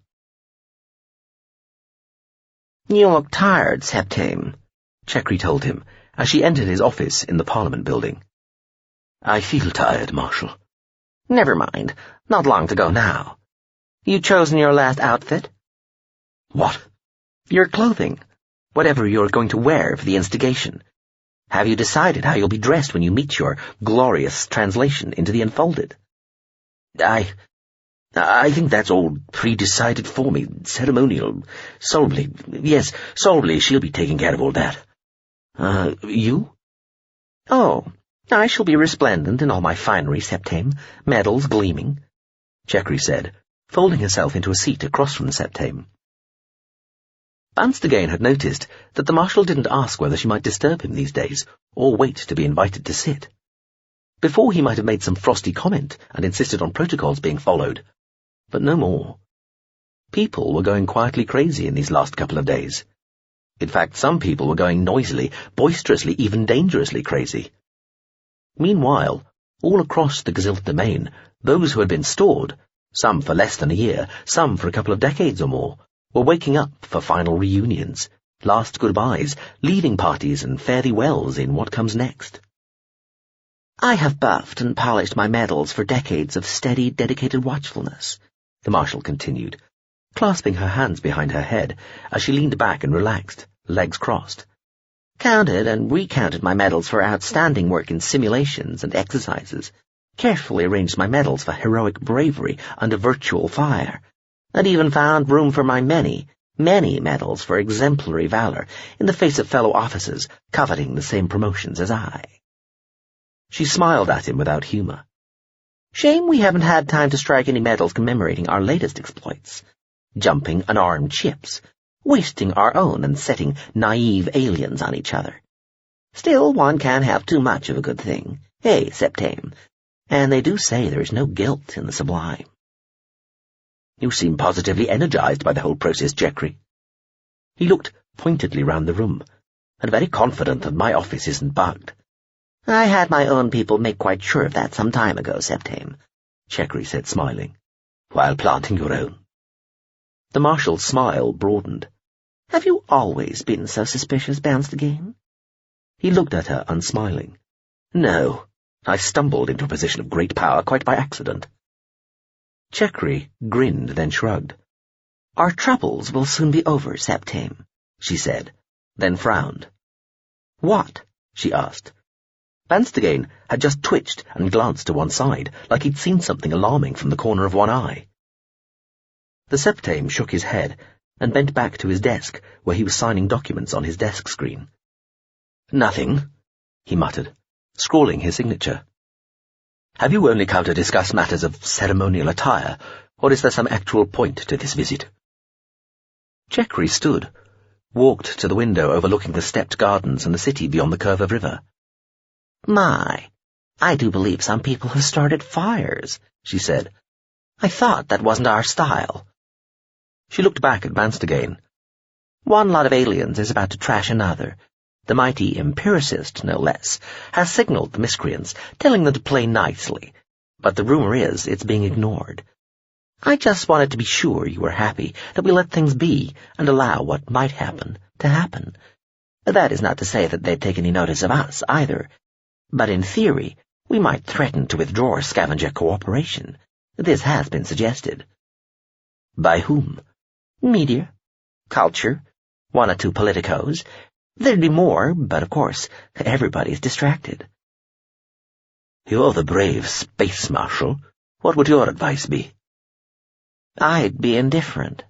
You look tired, Septime, Chekri told him as she entered his office in the Parliament building. I feel tired, Marshal. Never mind. Not long to go now. You chosen your last outfit? What? Your clothing. Whatever you're going to wear for the instigation. Have you decided how you'll be dressed when you meet your glorious translation into the Enfolded? I think that's all pre-decided for me. Ceremonial. Solely. Yes, solely she'll be taking care of all that. You? Oh, I shall be resplendent in all my finery, Septame, medals gleaming, Chekri said, folding herself into a seat across from the Septame. Banstagain had noticed that the Marshal didn't ask whether she might disturb him these days, or wait to be invited to sit. Before he might have made some frosty comment and insisted on protocols being followed, but no more. People were going quietly crazy in these last couple of days. In fact, some people were going noisily, boisterously, even dangerously crazy. Meanwhile, all across the Gazilt domain, those who had been stored, some for less than a year, some for a couple of decades or more, were waking up for final reunions, last goodbyes, leaving parties and fare-thee-wells in what comes next. I have buffed and polished my medals for decades of steady, dedicated watchfulness, the Marshal continued, clasping her hands behind her head as she leaned back and relaxed, legs crossed. Counted and recounted my medals for outstanding work in simulations and exercises, carefully arranged my medals for heroic bravery under virtual fire, and even found room for my many medals for exemplary valor in the face of fellow officers coveting the same promotions as I. She smiled at him without humour. Shame we haven't had time to strike any medals commemorating our latest exploits. Jumping unarmed ships, wasting our own and setting naive aliens on each other. Still, one can't have too much of a good thing, Septame? And they do say there is no guilt in the sublime. You seem positively energized by the whole process, Chekri. He looked pointedly round the room, and very confident that my office isn't bugged. I had my own people make quite sure of that some time ago, Septame, Chekri said, smiling. While planting your own. The Marshal's smile broadened. Have you always been so suspicious, Banstagain? He looked at her, unsmiling. No, I stumbled into a position of great power quite by accident. Chekri grinned, then shrugged. Our troubles will soon be over, Septame, she said, then frowned. What? She asked. Banstagain had just twitched and glanced to one side, like he'd seen something alarming from the corner of one eye. The Septame shook his head and bent back to his desk, where he was signing documents on his desk screen. Nothing, he muttered, scrawling his signature. Have you only come to discuss matters of ceremonial attire, or is there some actual point to this visit? Chekri stood, walked to the window overlooking the stepped gardens and the city beyond the curve of river. My, I do believe some people have started fires, she said. I thought that wasn't our style. She looked back at Banstagain. One lot of aliens is about to trash another. The mighty empiricist, no less, has signaled the miscreants, telling them to play nicely, but the rumor is it's being ignored. I just wanted to be sure you were happy that we let things be and allow what might happen to happen. That is not to say that they'd take any notice of us, either. But in theory, we might threaten to withdraw scavenger cooperation. This has been suggested. By whom? Media, culture, one or two politicos. There'd be more, but of course, everybody's distracted. You're the brave Space Marshal. What would your advice be? I'd be indifferent.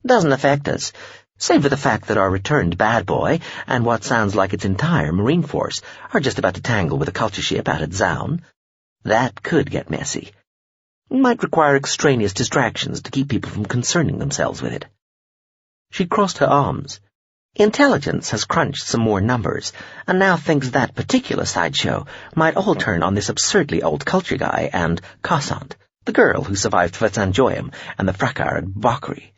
Doesn't affect us, save for the fact that our returned bad boy and what sounds like its entire marine force are just about to tangle with a culture ship out at Zaun. That could get messy. Might require extraneous distractions to keep people from concerning themselves with it. She crossed her arms. Intelligence has crunched some more numbers, and now thinks that particular sideshow might all turn on this absurdly old culture guy and Cassant, the girl who survived Fetsanjoyam and the fracas at Bakri.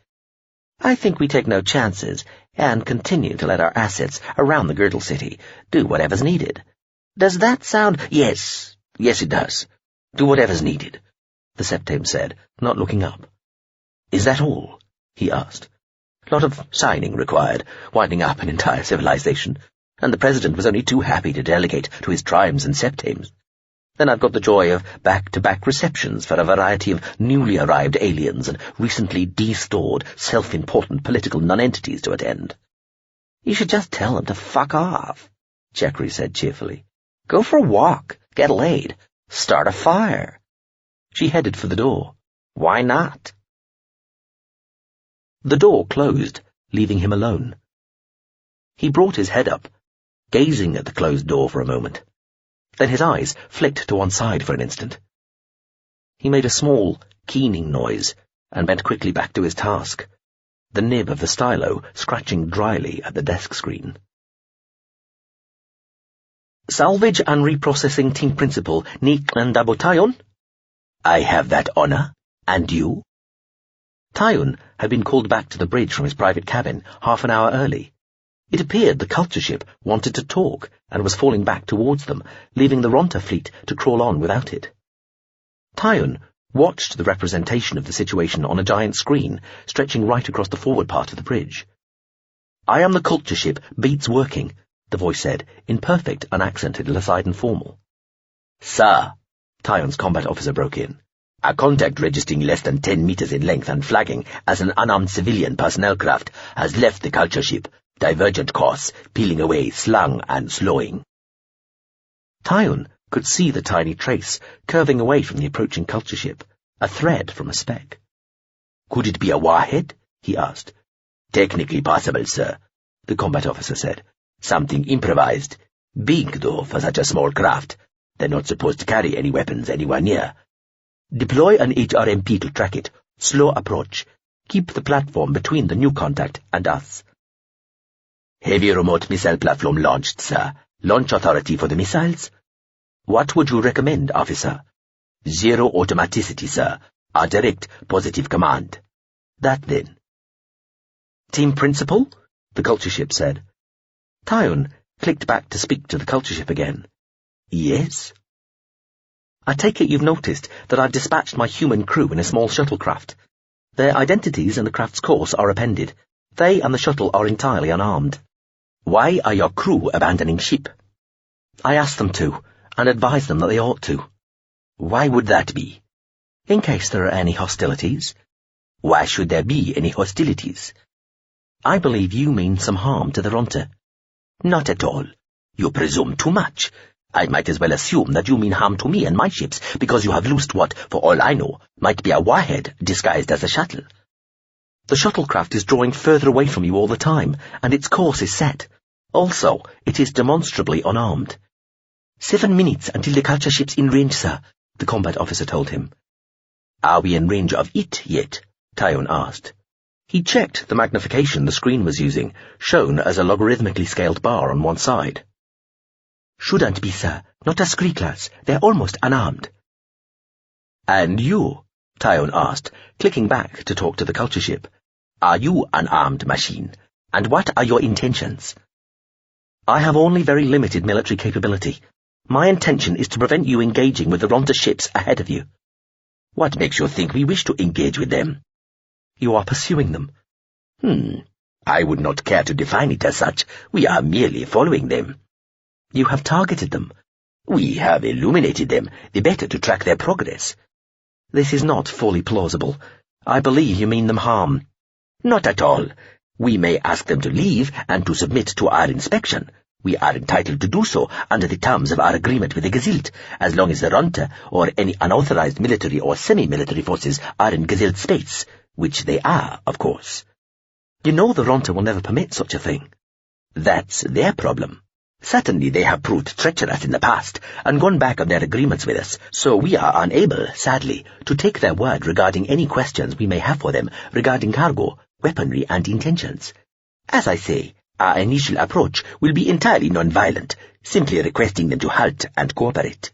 I think we take no chances and continue to let our assets around the Girdle City do whatever's needed. Does that sound— Yes, it does. Do whatever's needed, the Septame said, not looking up. Is that all? He asked. Lot of signing required, winding up an entire civilization, and the President was only too happy to delegate to his tribes and Septames. Then I've got the joy of back-to-back receptions for a variety of newly arrived aliens and recently de-stored, self-important political nonentities to attend. You should just tell them to fuck off, Chekri said cheerfully. Go for a walk, get laid, start a fire. She headed for the door. Why not? The door closed, leaving him alone. He brought his head up, gazing at the closed door for a moment. Then his eyes flicked to one side for an instant. He made a small, keening noise and bent quickly back to his task, the nib of the stylo scratching dryly at the desk screen. Salvage and Reprocessing Team Principal Niklan Dabotayon? I have that honor. And you? Tayon had been called back to the bridge from his private cabin half an hour early. It appeared the culture ship wanted to talk and was falling back towards them, leaving the Ronta fleet to crawl on without it. Tayon watched the representation of the situation on a giant screen stretching right across the forward part of the bridge. I am the culture ship, beats working, the voice said, in perfect, unaccented Lassidan formal. Sir, Tayon's combat officer broke in. A contact registering less than 10 meters in length and flagging as an unarmed civilian personnel craft has left the culture ship, divergent course, peeling away, slung and slowing. Tayon could see the tiny trace curving away from the approaching culture ship, a thread from a speck. Could it be a warhead? He asked. Technically possible, sir, the combat officer said. Something improvised. Big, though, for such a small craft. They're not supposed to carry any weapons anywhere near. Deploy an HRMP to track it. Slow approach. Keep the platform between the new contact and us. Heavy remote missile platform launched, sir. Launch authority for the missiles? What would you recommend, officer? Zero automaticity, sir. A direct positive command. That then. Team principal? The culture ship said. Tayon clicked back to speak to the culture ship again. Yes? I take it you've noticed that I've dispatched my human crew in a small shuttlecraft. Their identities and the craft's course are appended. They and the shuttle are entirely unarmed. Why are your crew abandoning ship? I asked them to, and advised them that they ought to. Why would that be? In case there are any hostilities. Why should there be any hostilities? I believe you mean some harm to the Ronta. Not at all. You presume too much. I might as well assume that you mean harm to me and my ships, because you have loosed what, for all I know, might be a warhead disguised as a shuttle. The shuttlecraft is drawing further away from you all the time, and its course is set. Also, it is demonstrably unarmed. 7 minutes until the culture ship's in range, sir, the combat officer told him. Are we in range of it yet? Tayon asked. He checked the magnification the screen was using, shown as a logarithmically scaled bar on one side. Shouldn't be, sir. Not a scree class. They're almost unarmed. And you? Tayon asked, clicking back to talk to the culture ship. Are you an armed machine? And what are your intentions? I have only very limited military capability. My intention is to prevent you engaging with the Ronta ships ahead of you. What makes you think we wish to engage with them? You are pursuing them. I would not care to define it as such. We are merely following them. You have targeted them. We have illuminated them, the better to track their progress. This is not fully plausible. I believe you mean them harm. Not at all. We may ask them to leave and to submit to our inspection. We are entitled to do so under the terms of our agreement with the Gezilt, as long as the Ronta or any unauthorized military or semi-military forces are in Gezilt space, which they are, of course. You know the Ronta will never permit such a thing. That's their problem. Certainly they have proved treacherous in the past and gone back on their agreements with us, so we are unable, sadly, to take their word regarding any questions we may have for them regarding cargo, weaponry and intentions. As I say, our initial approach will be entirely non-violent, simply requesting them to halt and cooperate.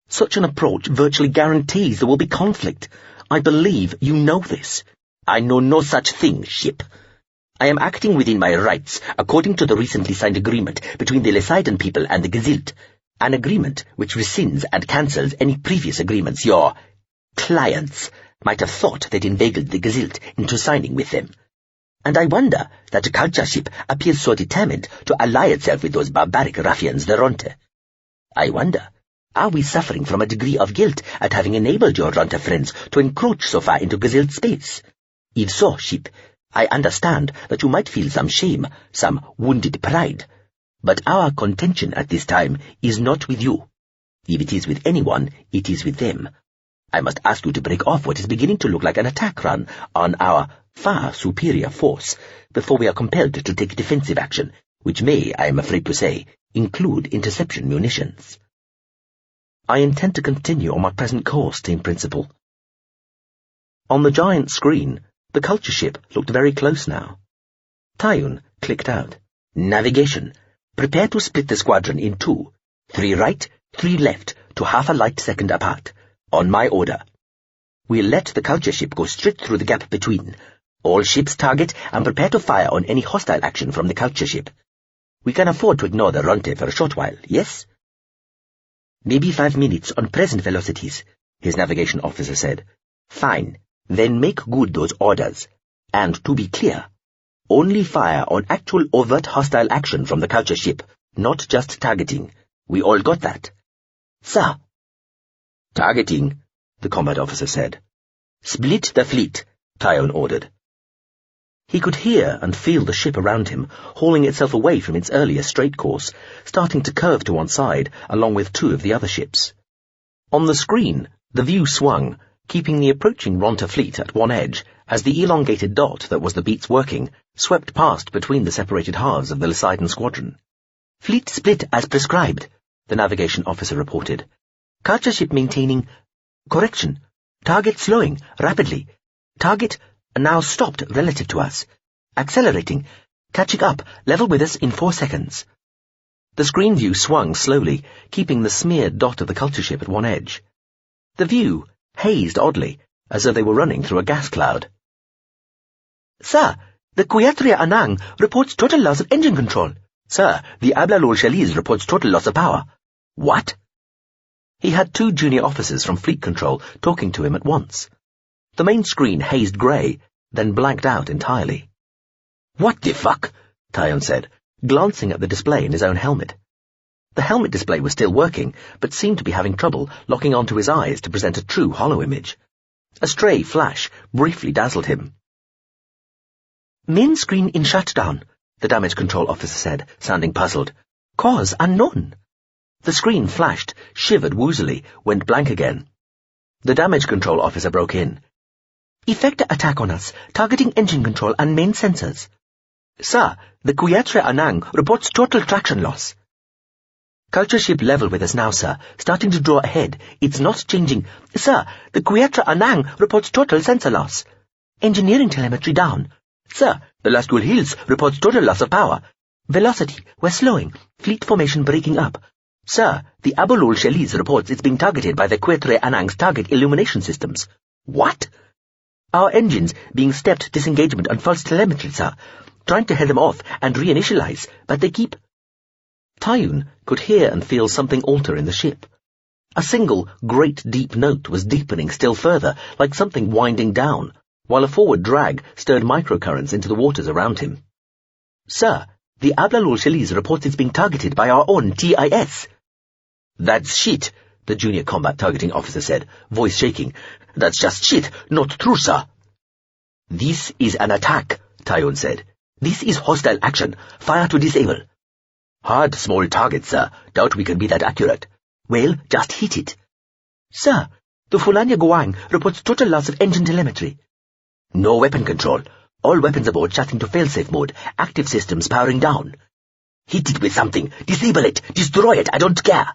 Such an approach virtually guarantees there will be conflict. I believe you know this. I know no such thing, ship. I am acting within my rights according to the recently signed agreement between the Lassidan people and the Gezilt, an agreement which rescinds and cancels any previous agreements your clients might have thought they'd inveigled the Gezilt into signing with them. And I wonder that a culture ship appears so determined to ally itself with those barbaric ruffians, the Ronta. I wonder Are we suffering from a degree of guilt at having enabled your runter friends to encroach so far into Gazilt space? If so, ship, I understand that you might feel some shame, some wounded pride. But our contention at this time is not with you. If it is with anyone, it is with them. I must ask you to break off what is beginning to look like an attack run on our far superior force before we are compelled to take defensive action, which may, I am afraid to say, include interception munitions. I intend to continue on my present course, Team Principal. On the giant screen, the culture ship looked very close now. Tayun clicked out. Navigation. Prepare to split the squadron in 2. 3 right, 3 left, to half a light second apart. On my order. We'll let the culture ship go straight through the gap between. All ships target and prepare to fire on any hostile action from the culture ship. We can afford to ignore the Ronte for a short while, yes? Maybe 5 minutes on present velocities, his navigation officer said. Fine. Then make good those orders. And to be clear, only fire on actual overt hostile action from the culture ship, not just targeting. We all got that? Sir. Targeting, the combat officer said. Split the fleet, Tayun ordered. He could hear and feel the ship around him, hauling itself away from its earlier straight course, starting to curve to one side, along with 2 of the other ships. On the screen, the view swung, keeping the approaching Ronta fleet at one edge, as the elongated dot that was the beats working swept past between the separated halves of the Lysidon squadron. Fleet split as prescribed, the navigation officer reported. Culture ship maintaining... Correction. Target slowing, rapidly. Target now stopped relative to us. Accelerating. Catching up, level with us in 4 seconds. The screen view swung slowly, keeping the smeared dot of the culture ship at one edge. The view hazed oddly, as though they were running through a gas cloud. Sir, the Quiatria Anang reports total loss of engine control. Sir, the Ablalol Chaliz reports total loss of power. What? He had 2 junior officers from Fleet Control talking to him at once. The main screen hazed grey, then blanked out entirely. What the fuck? Tayun said, glancing at the display in his own helmet. The helmet display was still working, but seemed to be having trouble locking onto his eyes to present a true hollow image. A stray flash briefly dazzled him. Main screen in shutdown, the damage control officer said, sounding puzzled. Cause unknown. The screen flashed, shivered woozily, went blank again. The damage control officer broke in. Effector attack on us, targeting engine control and main sensors. Sir, the Quiatra Anang reports total traction loss. Culture ship level with us now, sir, starting to draw ahead. It's not changing. Sir, the Quiatra Anang reports total sensor loss. Engineering telemetry down. Sir, the Lascul Hills reports total loss of power. Velocity, we're slowing. Fleet formation breaking up. Sir, the Abolul Chaliz reports it's being targeted by the Quiatra Anang's target illumination systems. What? Our engines being stepped disengagement on false telemetry, sir. Trying to head them off and reinitialize, but they keep... Tayun could hear and feel something alter in the ship. A single, great deep note was deepening still further, like something winding down, while a forward drag stirred microcurrents into the waters around him. Sir, the Ablalul Chaliz reports it's being targeted by our own TIS. That's shit, the junior combat targeting officer said, voice shaking. That's just shit, not true, sir. This is an attack, Tayun said. This is hostile action. Fire to disable. Hard, small target, sir. Doubt we can be that accurate. Well, just hit it. Sir, the Fulania Guang reports total loss of engine telemetry. No weapon control. All weapons aboard shut into failsafe mode. Active systems powering down. Hit it with something. Disable it. Destroy it. I don't care.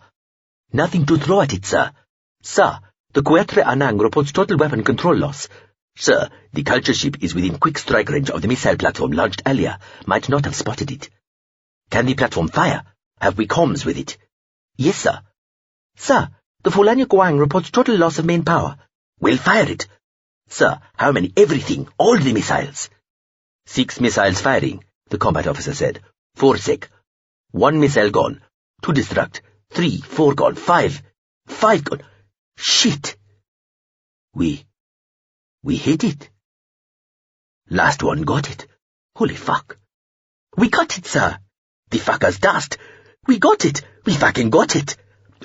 Nothing to throw at it, sir. Sir, the Quiatra Anang reports total weapon control loss. Sir, the culture ship is within quick strike range of the missile platform launched earlier. Might not have spotted it. Can the platform fire? Have we comms with it? Yes, sir. Sir, the Fulania Guang reports total loss of main power. We'll fire it. Sir, how many? Everything. All the missiles. 6 missiles firing, the combat officer said. 4 sec. 1 missile gone. 2 destruct. 3, 4 gone. 5. 5 gone. Shit. We hit it. Last one got it. Holy fuck. We got it, sir. The fucker's dust. We got it. We fucking got it.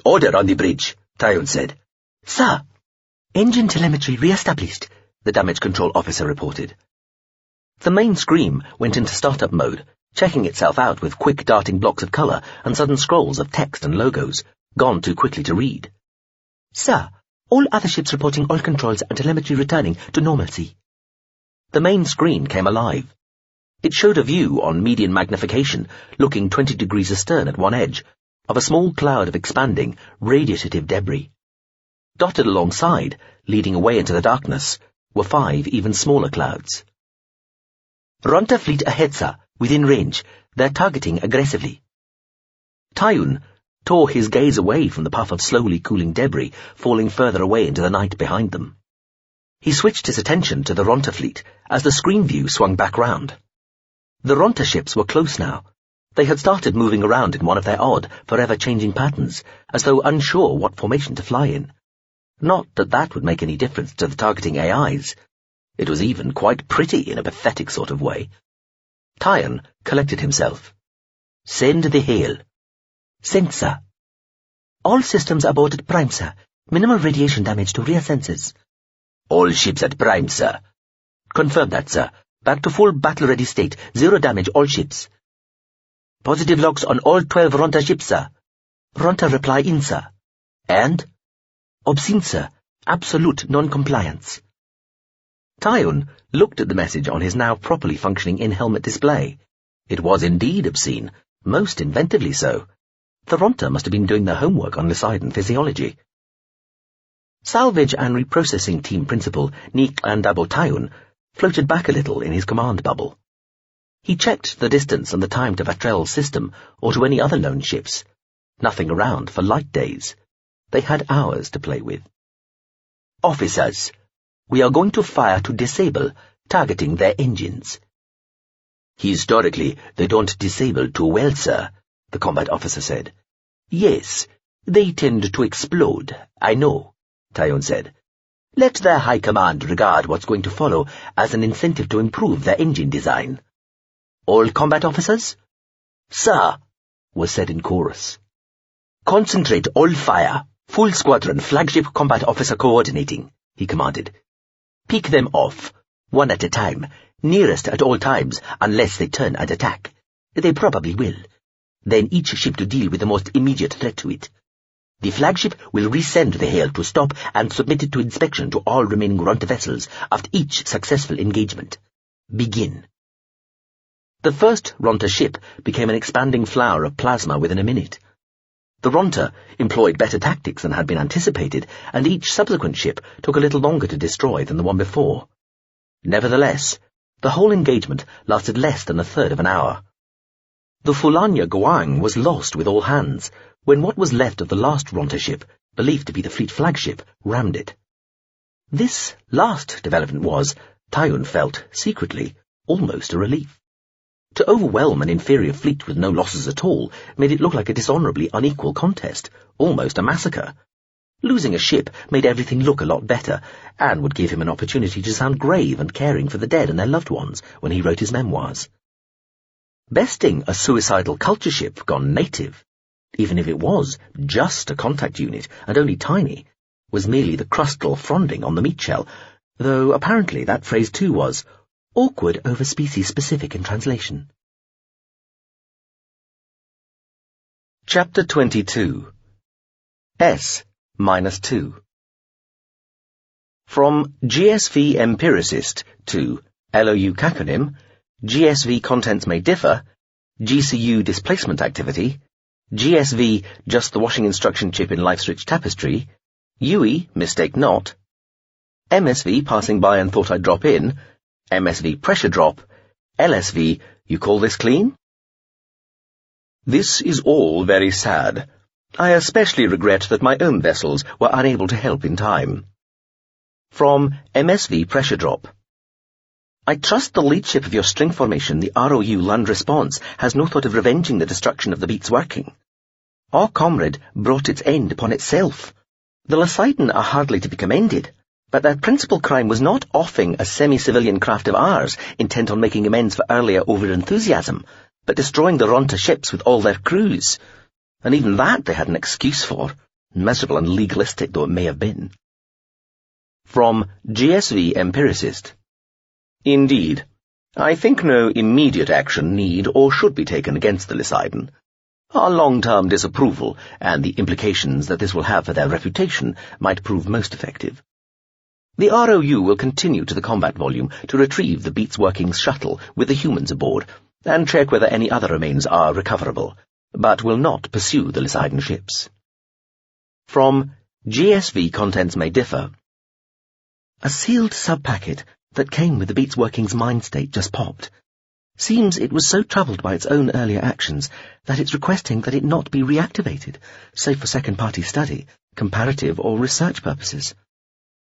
Order on the bridge, Tyon said. Sir, engine telemetry re-established, the damage control officer reported. The main screen went into startup mode, checking itself out with quick darting blocks of colour and sudden scrolls of text and logos, gone too quickly to read. Sir, all other ships reporting oil controls and telemetry returning to normalcy. The main screen came alive. It showed a view on median magnification, looking 20 degrees astern at one edge, of a small cloud of expanding, radiative debris. Dotted alongside, leading away into the darkness, were 5 even smaller clouds. Ronta fleet ahead, sir, within range. They're targeting aggressively. Tyon tore his gaze away from the puff of slowly cooling debris falling further away into the night behind them. He switched his attention to the Ronta fleet as the screen view swung back round. The Ronta ships were close now. They had started moving around in one of their odd, forever-changing patterns, as though unsure what formation to fly in. Not that that would make any difference to the targeting AIs. It was even quite pretty in a pathetic sort of way. Tyon collected himself. Send the hail. Sent, sir. All systems aboard at Prime, sir. Minimal radiation damage to rear sensors. All ships at Prime, sir. Confirm that, sir. Back to full battle-ready state. 0 damage, all ships. Positive logs on all 12 Ronta ships, sir. Ronta reply in, sir. And? Obscene, sir. Absolute non-compliance. Tyon looked at the message on his now properly functioning in-helmet display. It was indeed obscene, most inventively so. The Ronta must have been doing their homework on Lysidon physiology. Salvage and reprocessing team principal Nick Landabo Tyon floated back a little in his command bubble. He checked the distance and the time to Vatrell's system or to any other known ships. Nothing around for light days. They had hours to play with. Officers, we are going to fire to disable, targeting their engines. Historically, they don't disable too well, sir, the combat officer said. Yes, they tend to explode, I know, Tyon said. Let their high command regard what's going to follow as an incentive to improve their engine design. All combat officers? Sir, was said in chorus. Concentrate all fire. Full squadron flagship combat officer coordinating, he commanded. Pick them off, one at a time, nearest at all times, unless they turn and attack. They probably will. Then each ship to deal with the most immediate threat to it. The flagship will resend the hail to stop and submit it to inspection to all remaining Ronta vessels after each successful engagement. Begin. The first Ronta ship became an expanding flower of plasma within a minute. The Ronta employed better tactics than had been anticipated, and each subsequent ship took a little longer to destroy than the one before. Nevertheless, the whole engagement lasted less than a third of an hour. The Fulania Guang was lost with all hands, when what was left of the last Ronta ship, believed to be the fleet flagship, rammed it. This last development was, Tyon felt, secretly, almost a relief. To overwhelm an inferior fleet with no losses at all made it look like a dishonourably unequal contest, almost a massacre. Losing a ship made everything look a lot better, and would give him an opportunity to sound grave and caring for the dead and their loved ones when he wrote his memoirs. Besting a suicidal culture ship gone native, even if it was just a contact unit and only tiny, was merely the crustal fronding on the meat shell, though apparently that phrase too was awkward over species specific in translation. Chapter 22 S-2 From GSV empiricist to LOU caconym, GSV contents may differ, GCU displacement activity, GSV just the washing instruction chip in life's rich tapestry, UE mistake not, MSV passing by and thought I'd drop in, MSV pressure drop, LSV you call this clean? This is all very sad. I especially regret that my own vessels were unable to help in time. From MSV pressure drop. I trust the lead ship of your string formation, the ROU Land Response, has no thought of revenging the destruction of the Beats working. Our comrade brought its end upon itself. The Lysidon are hardly to be commended, but their principal crime was not offing a semi-civilian craft of ours, intent on making amends for earlier over-enthusiasm, but destroying the Ronta ships with all their crews. And even that they had an excuse for. miserable and legalistic though it may have been. From GSV Empiricist. Indeed, I think no immediate action need or should be taken against the Lysidon. Our long-term disapproval and the implications that this will have for their reputation might prove most effective. The ROU will continue to the combat volume to retrieve the Beats Workings shuttle with the humans aboard and check whether any other remains are recoverable, but will not pursue the Lysidon ships. From GSV Contents May Differ. A sealed sub-packet that came with the Beats Workings mind state just popped. Seems it was so troubled by its own earlier actions that it's requesting that it not be reactivated, save for second-party study, comparative or research purposes.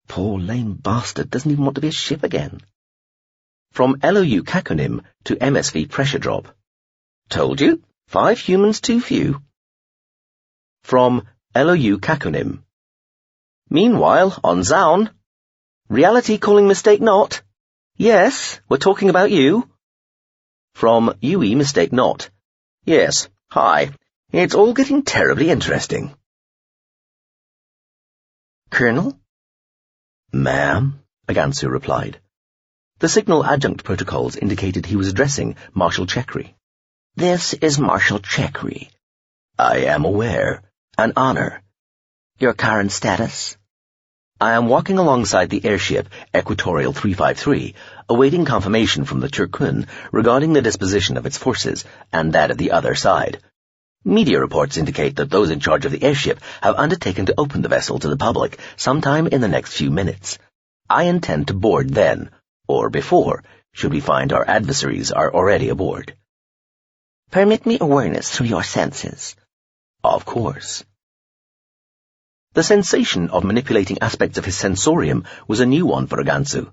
Poor lame bastard doesn't even want to be a ship again. From LOU Caconym to MSV Pressure Drop. Told you, 5 humans too few. From LOU Caconym. Meanwhile, on Zaun. Reality calling mistake not. Yes, we're talking about you. From UE Mistake Not. Yes, hi. It's all getting terribly interesting. Colonel? Ma'am, Agansu replied. The signal adjunct protocols indicated he was addressing Marshal Chekri. This is Marshal Chekri. I am aware. An honor. Your current status? I am walking alongside the airship Equatorial 353, awaiting confirmation from the Turkun regarding the disposition of its forces and that of the other side. Media reports indicate that those in charge of the airship have undertaken to open the vessel to the public sometime in the next few minutes. I intend to board then, or before, should we find our adversaries are already aboard. Permit me awareness through your senses. Of course. The sensation of manipulating aspects of his sensorium was a new one for Agansu,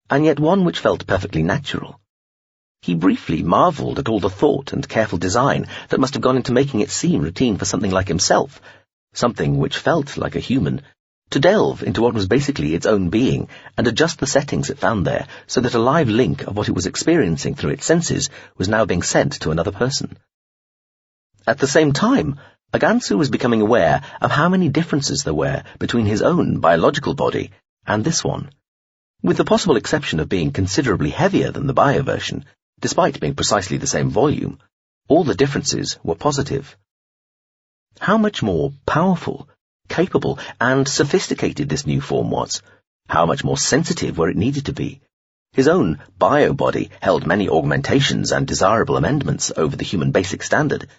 and yet one which felt perfectly natural. He briefly marvelled at all the thought and careful design that must have gone into making it seem routine for something like himself, something which felt like a human, to delve into what was basically its own being and adjust the settings it found there so that a live link of what it was experiencing through its senses was now being sent to another person. At the same time, Agansu was becoming aware of how many differences there were between his own biological body and this one. With the possible exception of being considerably heavier than the bio version, despite being precisely the same volume, all the differences were positive. How much more powerful, capable, and sophisticated this new form was, how much more sensitive where it needed to be. His own bio body held many augmentations and desirable amendments over the human basic standard,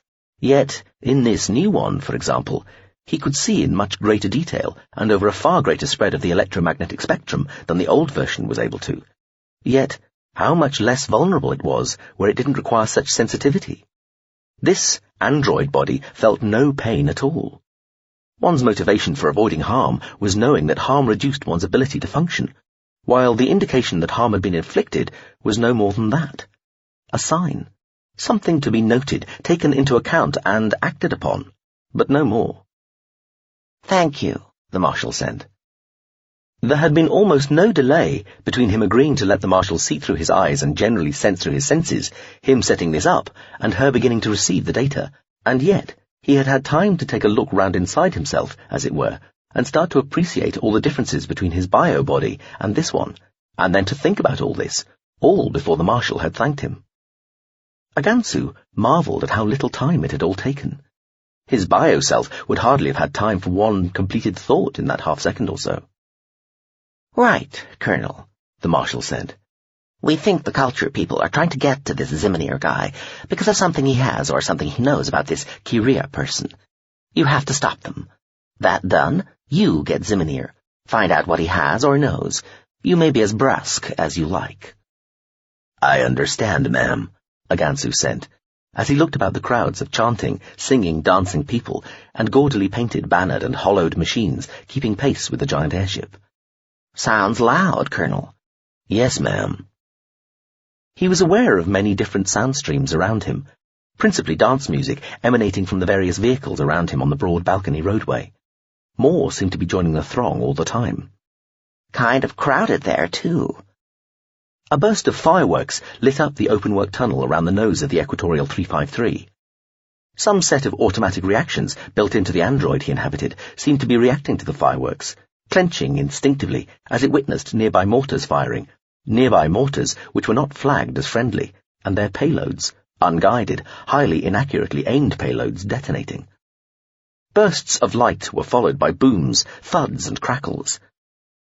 yet in this new one, for example, he could see in much greater detail and over a far greater spread of the electromagnetic spectrum than the old version was able to. Yet, how much less vulnerable it was where it didn't require such sensitivity. This android body felt no pain at all. One's motivation for avoiding harm was knowing that harm reduced one's ability to function, while the indication that harm had been inflicted was no more than that. A sign. Something to be noted, taken into account, and acted upon, but no more. Thank you, the Marshal said. There had been almost no delay between him agreeing to let the Marshal see through his eyes and generally sense through his senses, him setting this up, and her beginning to receive the data, and yet he had had time to take a look round inside himself, as it were, and start to appreciate all the differences between his bio body and this one, and then to think about all this, all before the Marshal had thanked him. Agansu marvelled at how little time it had all taken. His bio-self would hardly have had time for one completed thought in that half-second or so. Right, Colonel, the Marshal said. We think the culture people are trying to get to this Zimnir guy because of something he has or something he knows about this Kyria person. You have to stop them. That done, you get Zimnir. Find out what he has or knows. You may be as brusque as you like. I understand, ma'am, Agansu said, as he looked about the crowds of chanting, singing, dancing people, and gaudily painted, bannered, and hollowed machines keeping pace with the giant airship. Sounds loud, Colonel. Yes, ma'am. He was aware of many different sound streams around him, principally dance music emanating from the various vehicles around him on the broad balcony roadway. More seemed to be joining the throng all the time. Kind of crowded there, too. A burst of fireworks lit up the open-work tunnel around the nose of the Equatorial 353. Some set of automatic reactions built into the android he inhabited seemed to be reacting to the fireworks, clenching instinctively as it witnessed nearby mortars firing, nearby mortars which were not flagged as friendly, and their payloads, unguided, highly inaccurately aimed payloads, detonating. Bursts of light were followed by booms, thuds, and crackles.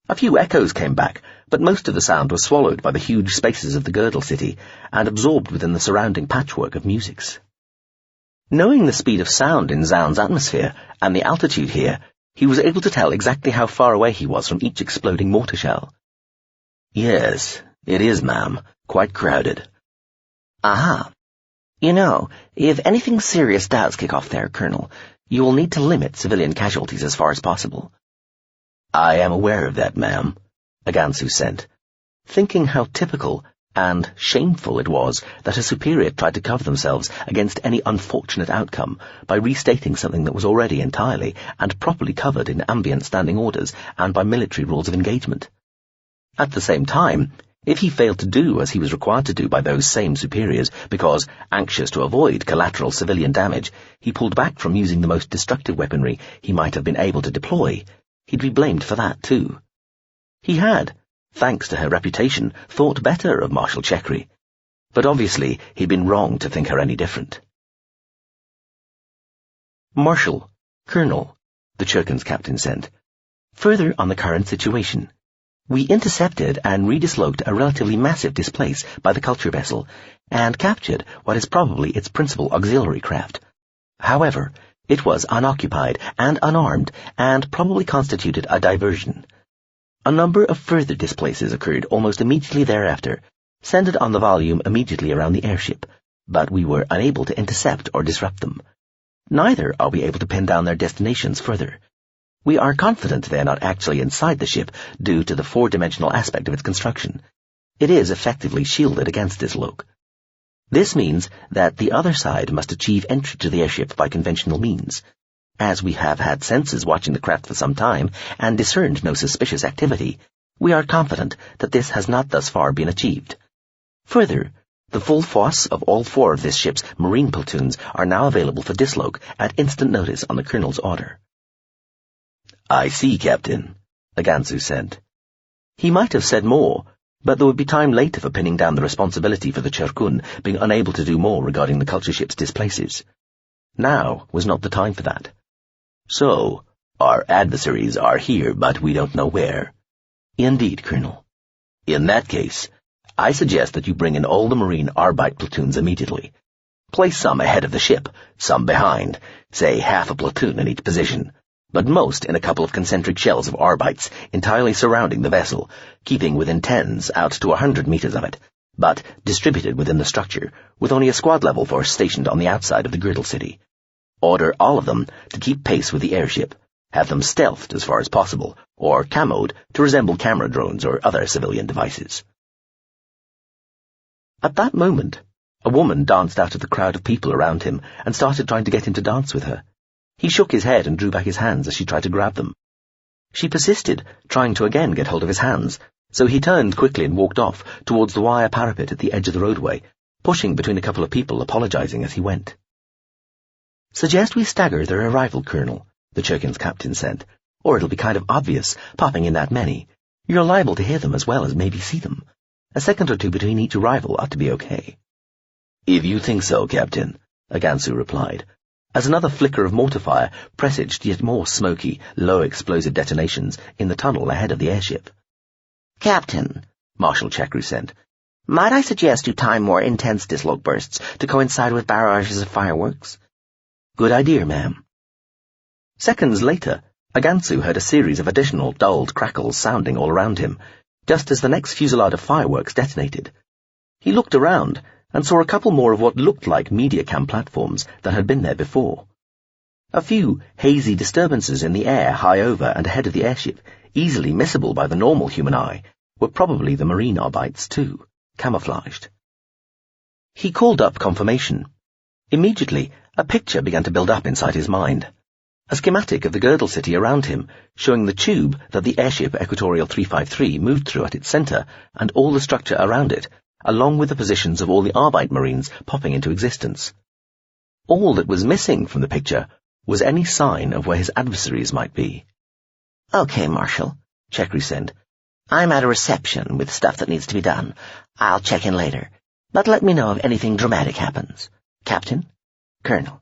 A few echoes came back, but most of the sound was swallowed by the huge spaces of the girdle city and absorbed within the surrounding patchwork of musics. Knowing the speed of sound in Zaun's atmosphere and the altitude here, he was able to tell exactly how far away he was from each exploding mortar shell. "Yes, it is, ma'am. Quite crowded." "Aha. You know, if anything serious does kick off there, Colonel, you will need to limit civilian casualties as far as possible." "I am aware of that, ma'am," Agansu said, thinking how typical and shameful it was that a superior tried to cover themselves against any unfortunate outcome by restating something that was already entirely and properly covered in ambient standing orders and by military rules of engagement. At the same time, if he failed to do as he was required to do by those same superiors because, anxious to avoid collateral civilian damage, he pulled back from using the most destructive weaponry he might have been able to deploy, he'd be blamed for that too. He had, thanks to her reputation, thought better of Marshal Chekri, but obviously he'd been wrong to think her any different. "Marshal, Colonel," the Churkin's captain said, "further on the current situation. We intercepted and redisloced a relatively massive displace by the culture vessel and captured what is probably its principal auxiliary craft. However, it was unoccupied and unarmed and probably constituted a diversion. A number of further displaces occurred almost immediately thereafter, centered on the volume immediately around the airship, but we were unable to intercept or disrupt them. Neither are we able to pin down their destinations further. We are confident they are not actually inside the ship due to the four-dimensional aspect of its construction. It is effectively shielded against this look. This means that the other side must achieve entry to the airship by conventional means. As we have had senses watching the craft for some time and discerned no suspicious activity, we are confident that this has not thus far been achieved. Further, the full force of all four of this ship's marine platoons are now available for disloc at instant notice on the Colonel's order." "I see, Captain," Agansu said. He might have said more, but there would be time later for pinning down the responsibility for the Cherkun being unable to do more regarding the culture ship's displaces. Now was not the time for that. "So, our adversaries are here, but we don't know where." "Indeed, Colonel." "In that case, I suggest that you bring in all the Marine Arbite platoons immediately. Place some ahead of the ship, some behind, say half a platoon in each position, but most in a couple of concentric shells of Arbites entirely surrounding the vessel, keeping within 10s out to 100 meters of it, but distributed within the structure, with only a squad level force stationed on the outside of the girdle city. Order all of them to keep pace with the airship. Have them stealthed as far as possible, or camoed to resemble camera drones or other civilian devices." At that moment, a woman danced out of the crowd of people around him and started trying to get him to dance with her. He shook his head and drew back his hands as she tried to grab them. She persisted, trying to again get hold of his hands, so he turned quickly and walked off towards the wire parapet at the edge of the roadway, pushing between a couple of people, apologizing as he went. "Suggest we stagger their arrival, Colonel," the Churkin's captain said, "or it'll be kind of obvious, popping in that many. You're liable to hear them as well as maybe see them. A second or two between each arrival ought to be okay." "If you think so, Captain," Agansu replied, as another flicker of mortar fire presaged yet more smoky, low-explosive detonations in the tunnel ahead of the airship. "Captain," Marshal Chekri said, "might I suggest you time more intense disloc bursts to coincide with barrages of fireworks?" "Good idea, ma'am." Seconds later, Agansu heard a series of additional dulled crackles sounding all around him, just as the next fusillade of fireworks detonated. He looked around and saw a couple more of what looked like MediaCam platforms that had been there before. A few hazy disturbances in the air high over and ahead of the airship, easily missable by the normal human eye, were probably the Marine Arbites too, camouflaged. He called up confirmation. Immediately, a picture began to build up inside his mind. A schematic of the girdle city around him, showing the tube that the airship Equatorial 353 moved through at its center and all the structure around it, along with the positions of all the Arbite Marines popping into existence. All that was missing from the picture was any sign of where his adversaries might be. "Okay, Marshal," Chekri said. "I'm at a reception with stuff that needs to be done. I'll check in later, but let me know if anything dramatic happens. Captain, Colonel."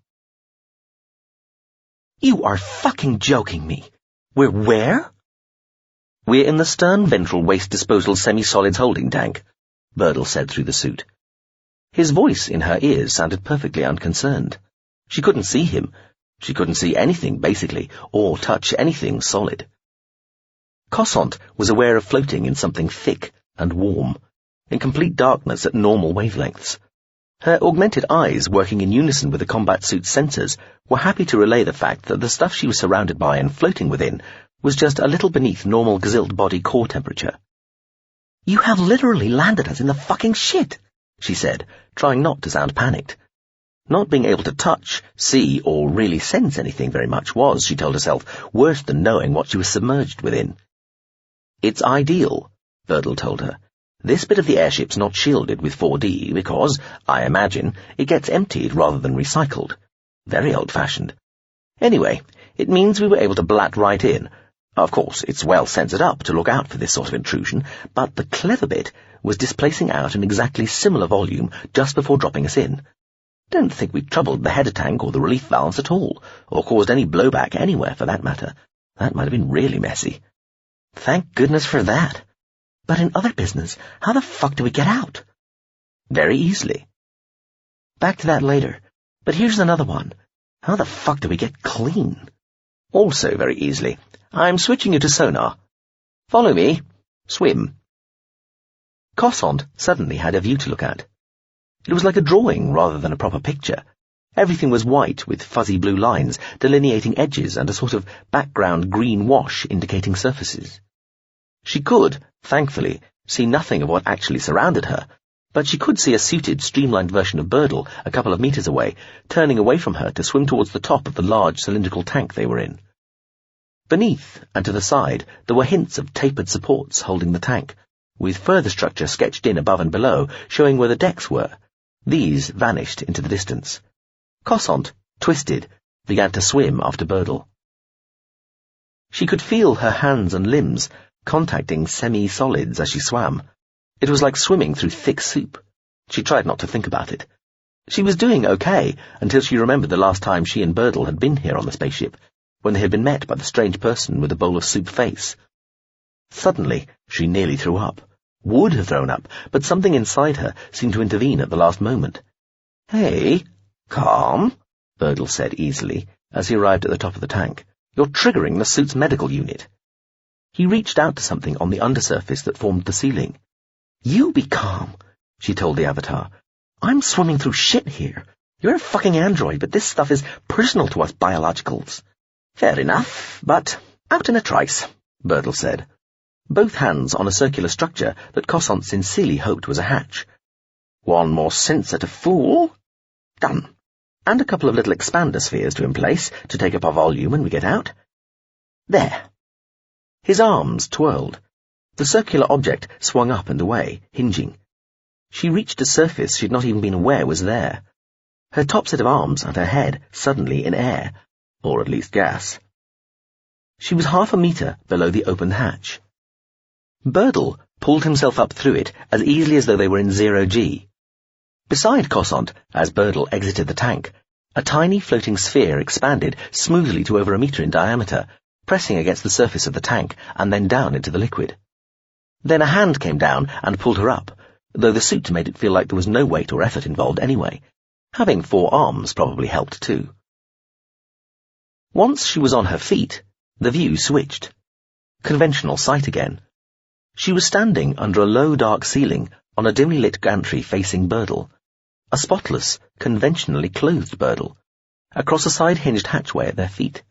You are fucking joking me. We're where? "We're in the stern ventral waste disposal semi-solids holding tank," Birdle said through the suit. His voice in her ears sounded perfectly unconcerned. She couldn't see him. She couldn't see anything, basically, or touch anything solid. Cossant was aware of floating in something thick and warm, in complete darkness at normal wavelengths. Her augmented eyes, working in unison with the combat suit's sensors, were happy to relay the fact that the stuff she was surrounded by and floating within was just a little beneath normal Gazilt body core temperature. You have literally landed us in the fucking shit, she said, trying not to sound panicked. Not being able to touch, see, or really sense anything very much was, she told herself, worse than knowing what she was submerged within. "It's ideal," Birdle told her. "This bit of the airship's not shielded with 4D because, I imagine, it gets emptied rather than recycled. Very old-fashioned. Anyway, it means we were able to blat right in. Of course, it's well censored up to look out for this sort of intrusion, but the clever bit was displacing out an exactly similar volume just before dropping us in. Don't think we troubled the header tank or the relief valves at all, or caused any blowback anywhere for that matter. That might have been really messy. Thank goodness for that. But in other business, how the fuck do we get out?" "Very easily." "Back to that later. But here's another one. How the fuck do we get clean?" "Also very easily. I'm switching you to sonar. Follow me. Swim." Cossant suddenly had a view to look at. It was like a drawing rather than a proper picture. Everything was white with fuzzy blue lines delineating edges and a sort of background green wash indicating surfaces. She could, thankfully, see nothing of what actually surrounded her, but she could see a suited, streamlined version of Birdle a couple of meters away, turning away from her to swim towards the top of the large cylindrical tank they were in. Beneath and to the side there were hints of tapered supports holding the tank, with further structure sketched in above and below, showing where the decks were. These vanished into the distance. Cossant, twisted, began to swim after Birdle. She could feel her hands and limbs contacting semi-solids as she swam. It was like swimming through thick soup. She tried not to think about it. She was doing okay until she remembered the last time she and Birdle had been here on the spaceship, when they had been met by the strange person with the bowl of soup face. Suddenly, she nearly threw up. Would have thrown up, but something inside her seemed to intervene at the last moment. "Hey, calm," Birdle said easily, as he arrived at the top of the tank. "You're triggering the suit's medical unit." He reached out to something on the undersurface that formed the ceiling. "You be calm," she told the Avatar. "I'm swimming through shit here. You're a fucking android, but this stuff is personal to us biologicals." "Fair enough, but out in a trice," Birdle said, both hands on a circular structure that Cossant sincerely hoped was a hatch. "One more sensor to fool. Done. And a couple of little expander spheres to emplace to take up our volume when we get out. There." His arms twirled. The circular object swung up and away, hinging. She reached a surface she'd not even been aware was there. Her top set of arms and her head suddenly in air, or at least gas. She was 1/2 meter below the opened hatch. Birdle pulled himself up through it as easily as though they were in 0G. Beside Cossant, as Birdle exited the tank, a tiny floating sphere expanded smoothly to over 1 meter in diameter, pressing against the surface of the tank and then down into the liquid. Then a hand came down and pulled her up, though the suit made it feel like there was no weight or effort involved anyway. Having 4 arms probably helped too. Once she was on her feet, the view switched. Conventional sight again. She was standing under a low dark ceiling on a dimly lit gantry facing Birdle, a spotless, conventionally clothed Birdle, across a side-hinged hatchway at their feet.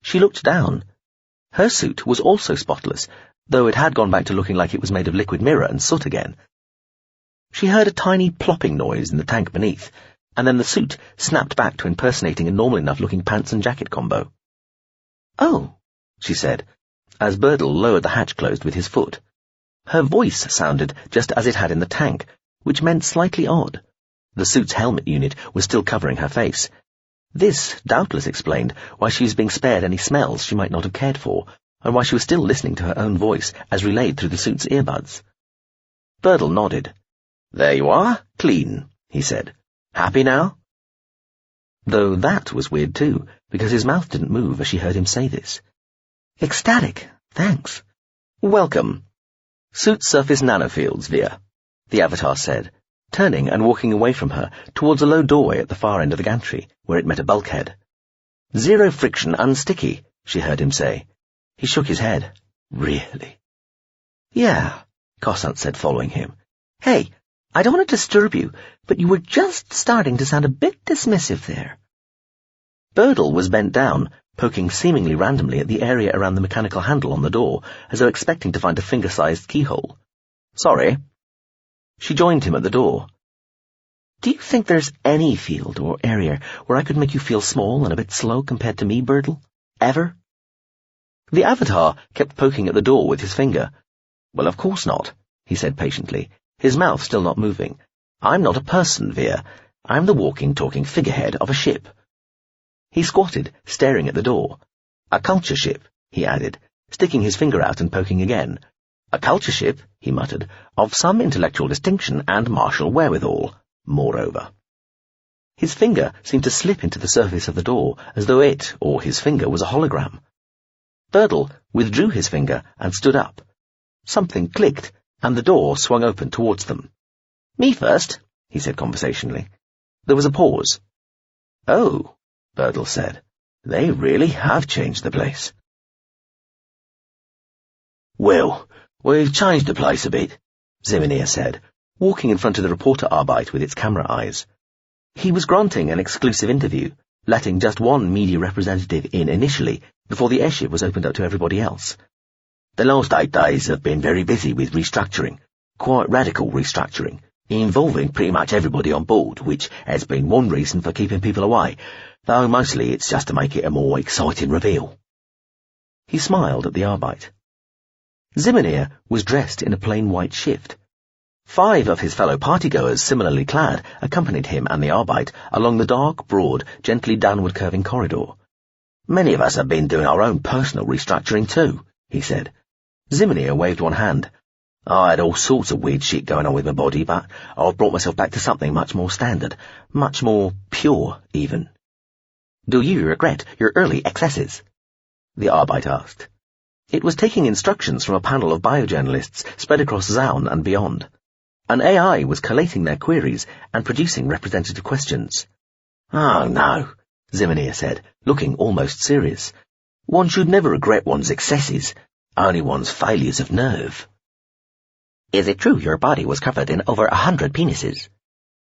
She looked down. Her suit was also spotless, though it had gone back to looking like it was made of liquid mirror and soot again. She heard a tiny plopping noise in the tank beneath, and then the suit snapped back to impersonating a normal enough-looking pants and jacket combo. "Oh," she said, as Birdle lowered the hatch closed with his foot. Her voice sounded just as it had in the tank, which meant slightly odd. The suit's helmet unit was still covering her face. This doubtless explained why she was being spared any smells she might not have cared for, and why she was still listening to her own voice as relayed through the suit's earbuds. Birdle nodded. "There you are, clean," he said. "Happy now?" Though that was weird too, because his mouth didn't move as she heard him say this. "Ecstatic, thanks." "Welcome. Suit surface nanofields, Via," the avatar said, turning and walking away from her towards a low doorway at the far end of the gantry, where it met a bulkhead. "Zero friction, unsticky," she heard him say. He shook his head. "Really?" "Yeah," Cosant said, following him. "Hey, I don't want to disturb you, but you were just starting to sound a bit dismissive there." Birdle was bent down, poking seemingly randomly at the area around the mechanical handle on the door, as though expecting to find a finger-sized keyhole. "Sorry." She joined him at the door. "Do you think there's any field or area where I could make you feel small and a bit slow compared to me, Birdle? Ever?" The avatar kept poking at the door with his finger. "Well, of course not," he said patiently, his mouth still not moving. "I'm not a person, Via. I'm the walking, talking figurehead of a ship." He squatted, staring at the door. "A culture ship," he added, sticking his finger out and poking again. "A culture ship," he muttered, "of some intellectual distinction and martial wherewithal, moreover." His finger seemed to slip into the surface of the door, as though it, or his finger, was a hologram. Birdle withdrew his finger and stood up. Something clicked, and the door swung open towards them. "Me first," he said conversationally. There was a pause. "Oh," Birdle said, "they really have changed the place." "Well, we've changed the place a bit," Ziminier said, walking in front of the Reporterarbeit with its camera eyes. He was granting an exclusive interview, letting just one media representative in initially, before the airship was opened up to everybody else. "The last 8 days have been very busy with restructuring, quite radical restructuring, involving pretty much everybody on board, which has been one reason for keeping people away, though mostly it's just to make it a more exciting reveal." He smiled at the Arbeit. Ziminier was dressed in a plain white shift. 5 of his fellow partygoers, similarly clad, accompanied him and the Arbeit along the dark, broad, gently downward curving corridor. "Many of us have been doing our own personal restructuring too," he said. Ziminier waved one hand. "I had all sorts of weird shit going on with my body, but I've brought myself back to something much more standard, much more pure, even." "Do you regret your early excesses?" the Arbeit asked. It was taking instructions from a panel of biojournalists spread across Zaun and beyond. An AI was collating their queries and producing representative questions. "Oh, no," Ziminier said, looking almost serious. "One should never regret one's excesses, only one's failures of nerve." "Is it true your body was covered in over 100 penises?"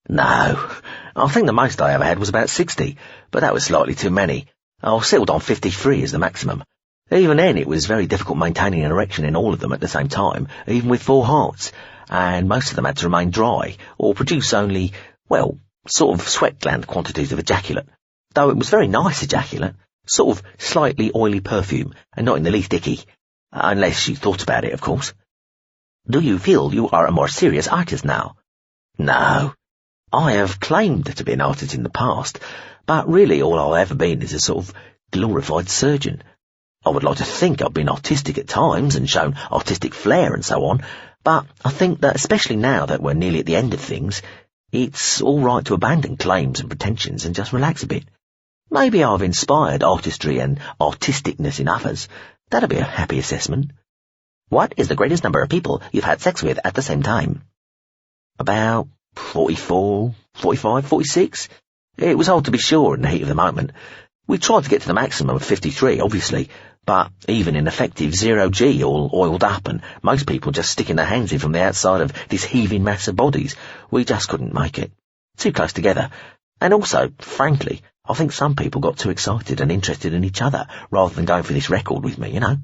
"No. I think the most I ever had was about 60, but that was slightly too many. I settled on 53 as the maximum. Even then, it was very difficult maintaining an erection in all of them at the same time, even with 4 hearts, and most of them had to remain dry, or produce only, well, sort of sweat gland quantities of ejaculate, though it was very nice ejaculate, sort of slightly oily perfume, and not in the least icky, unless you thought about it, of course." "Do you feel you are a more serious artist now?" "No. I have claimed to be an artist in the past, but really all I've ever been is a sort of glorified surgeon. I would like to think I've been artistic at times and shown artistic flair and so on, but I think that especially now that we're nearly at the end of things, it's all right to abandon claims and pretensions and just relax a bit. Maybe I've inspired artistry and artisticness in others. That'd be a happy assessment." "What is the greatest number of people you've had sex with at the same time?" "About 44, 45, 46. It was hard to be sure in the heat of the moment. We tried to get to the maximum of 53, obviously, but even in effective 0G, all oiled up and most people just sticking their hands in from the outside of this heaving mass of bodies, we just couldn't make it. Too close together. And also, frankly, I think some people got too excited and interested in each other rather than going for this record with me, you know.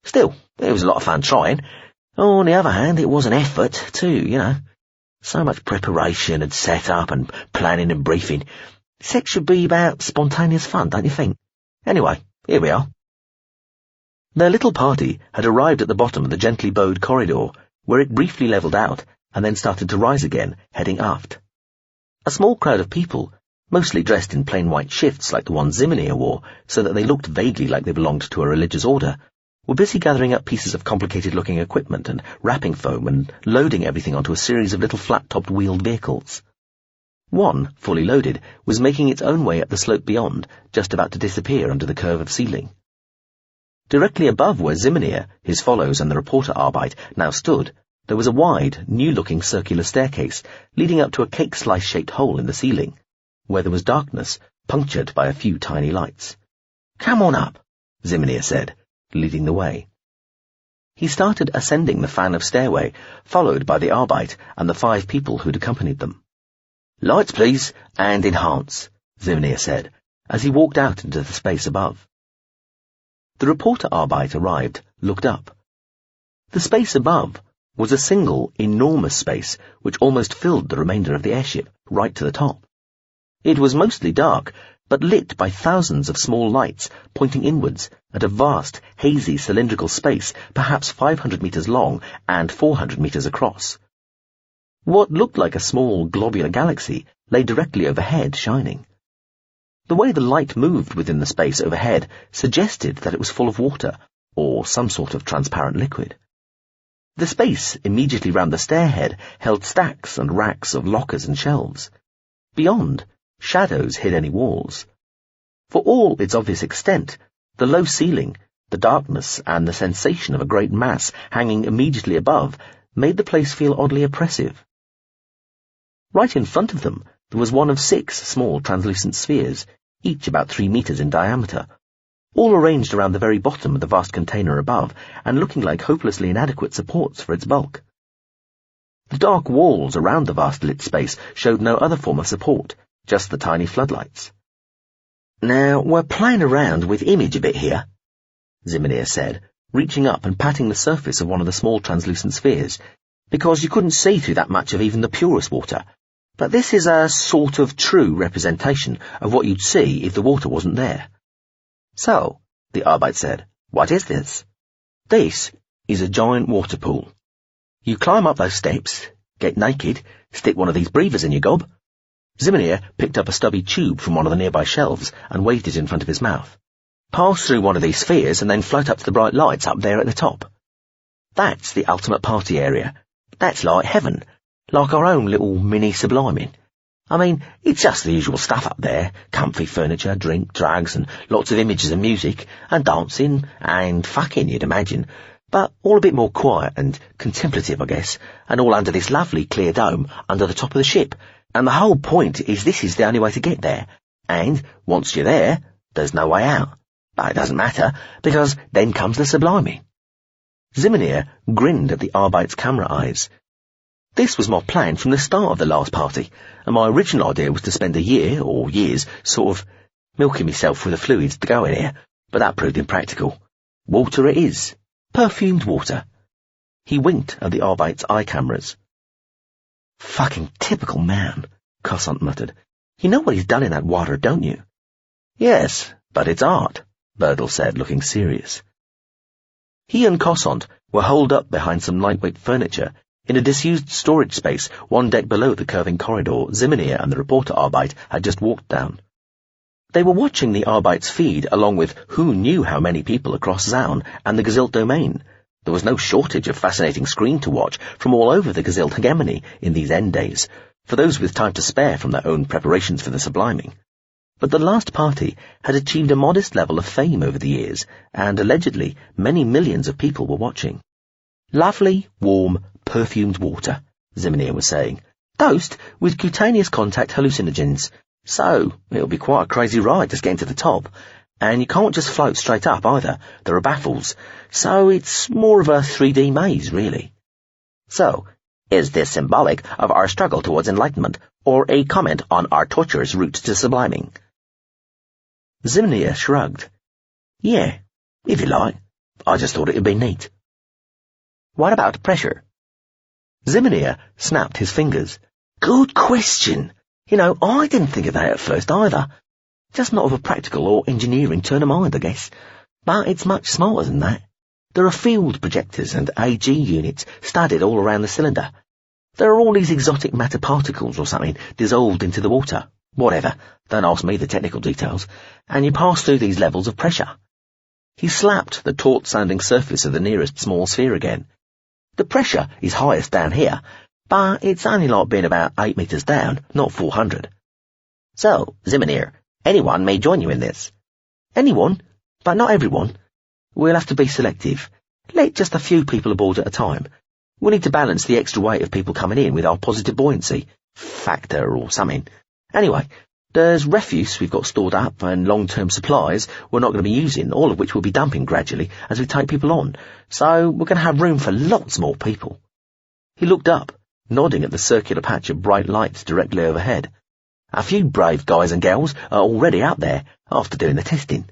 Still, it was a lot of fun trying. On the other hand, it was an effort, too, you know. So much preparation and set-up and planning and briefing. Sex should be about spontaneous fun, don't you think? Anyway, here we are." Their little party had arrived at the bottom of the gently bowed corridor, where it briefly levelled out and then started to rise again, heading aft. A small crowd of people, mostly dressed in plain white shifts like the ones Zimnia wore, so that they looked vaguely like they belonged to a religious order, were busy gathering up pieces of complicated-looking equipment and wrapping foam and loading everything onto a series of little flat-topped wheeled vehicles. One, fully loaded, was making its own way up the slope beyond, just about to disappear under the curve of ceiling. Directly above where Zimnia, his follows, and the reporter Arbeit now stood, there was a wide, new-looking circular staircase leading up to a cake-slice-shaped hole in the ceiling, where there was darkness, punctured by a few tiny lights. "Come on up," Zimnia said, leading the way. He started ascending the fan of stairway, followed by the Arbeit and the 5 people who'd accompanied them. "Lights, please, and enhance," Zimnia said, as he walked out into the space above. The reporter Arbeit arrived, looked up. The space above was a single, enormous space which almost filled the remainder of the airship, right to the top. It was mostly dark, but lit by thousands of small lights pointing inwards at a vast, hazy cylindrical space perhaps 500 meters long and 400 meters across. What looked like a small globular galaxy lay directly overhead, shining. The way the light moved within the space overhead suggested that it was full of water, or some sort of transparent liquid. The space immediately round the stairhead held stacks and racks of lockers and shelves. Beyond, shadows hid any walls. For all its obvious extent, the low ceiling, the darkness, and the sensation of a great mass hanging immediately above made the place feel oddly oppressive. Right in front of them, there was one of 6 small translucent spheres, each about 3 meters in diameter, all arranged around the very bottom of the vast container above and looking like hopelessly inadequate supports for its bulk. The dark walls around the vast lit space showed no other form of support, just the tiny floodlights. "Now, we're playing around with image a bit here," Zimnia said, reaching up and patting the surface of one of the small translucent spheres, "because you couldn't see through that much of even the purest water. But this is a sort of true representation of what you'd see if the water wasn't there." "So," the Arbeit said, "what is this?" "This is a giant water pool. You climb up those steps, get naked, stick one of these breathers in your gob." Zimnia picked up a stubby tube from one of the nearby shelves and waved it in front of his mouth. "Pass through one of these spheres and then float up to the bright lights up there at the top. That's the ultimate party area. That's like heaven, like our own little mini subliming. I mean, it's just the usual stuff up there, comfy furniture, drink, drugs, and lots of images and music, and dancing, and fucking, you'd imagine, but all a bit more quiet and contemplative, I guess, and all under this lovely clear dome under the top of the ship, and the whole point is this is the only way to get there, and once you're there, there's no way out. But it doesn't matter, because then comes the subliming." Zimnia grinned at the Arbeit's camera eyes. "This was my plan from the start of the last party, and my original idea was to spend a year, or years, sort of milking myself for the fluids to go in here, but that proved impractical. Water it is. Perfumed water." He winked at the Arbeit's eye cameras. "Fucking typical man," Cossant muttered. "You know what he's done in that water, don't you?" "Yes, but it's art," Birdle said, looking serious. He and Cossant were holed up behind some lightweight furniture in a disused storage space 1 deck below the curving corridor Zimnia and the reporter Arbeit had just walked down. They were watching the Arbeit's feed along with who knew how many people across Zaun and the Gazilt domain. There was no shortage of fascinating screen to watch from all over the Gazilt hegemony in these end days, for those with time to spare from their own preparations for the subliming. But the last party had achieved a modest level of fame over the years, and allegedly many millions of people were watching. "Lovely, warm, perfumed water," Zimnia was saying, "dosed with cutaneous contact hallucinogens. So, it'll be quite a crazy ride just getting to the top. And you can't just float straight up either. There are baffles. So it's more of a 3D maze, really." "So, is this symbolic of our struggle towards enlightenment, or a comment on our torturous route to subliming?" Zimnia shrugged. "Yeah, if you like. I just thought it'd be neat." "What about pressure?" Zimnia snapped his fingers. "Good question. I didn't think of that at first either. Just not of a practical or engineering turn of mind, I guess. But it's much smarter than that. There are field projectors and AG units studded all around the cylinder. There are all these exotic matter particles or something dissolved into the water. Whatever, don't ask me the technical details. And you pass through these levels of pressure. He slapped the taut-sounding surface of the nearest small sphere again. The pressure is highest down here, but it's only like being about 8 meters down, not 400. So, Zimmernier, anyone may join you in this. Anyone, but not everyone. We'll have to be selective. Let just a few people aboard at a time. We need to balance the extra weight of people coming in with our positive buoyancy factor or something. Anyway, there's refuse we've got stored up and long-term supplies we're not going to be using, all of which we'll be dumping gradually as we take people on. So we're going to have room for lots more people. He looked up, nodding at the circular patch of bright lights directly overhead. A few brave guys and girls are already out there after doing the testing.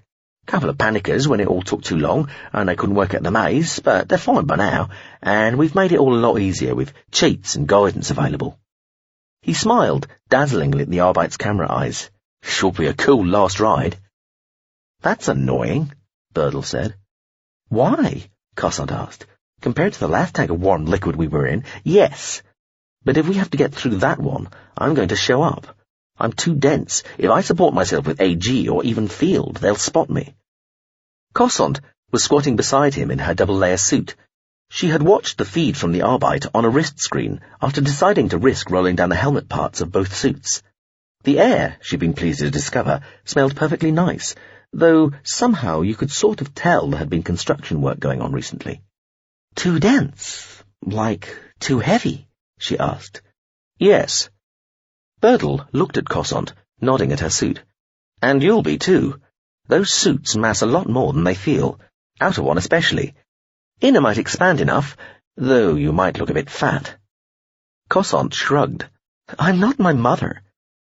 Couple of panickers when it all took too long and they couldn't work out the maze, but they're fine by now, and we've made it all a lot easier with cheats and guidance available. He smiled dazzlingly at the Arbite's camera eyes. Sure be a cool last ride. That's annoying, Birdle said. Why? Cossant asked. Compared to the last tank of warm liquid we were in, yes. But if we have to get through that one, I'm going to show up. I'm too dense. If I support myself with AG or even field, they'll spot me. Cossant was squatting beside him in her double-layer suit. She had watched the feed from the Arbite on a wrist screen after deciding to risk rolling down the helmet parts of both suits. The air, she'd been pleased to discover, smelled perfectly nice, though somehow you could sort of tell there had been construction work going on recently. Too dense? Like too heavy? She asked. Yes. Birdle looked at Cossant, nodding at her suit. And you'll be too. Those suits mass a lot more than they feel, outer one especially. Inner might expand enough, though you might look a bit fat. Cossant shrugged. I'm not my mother.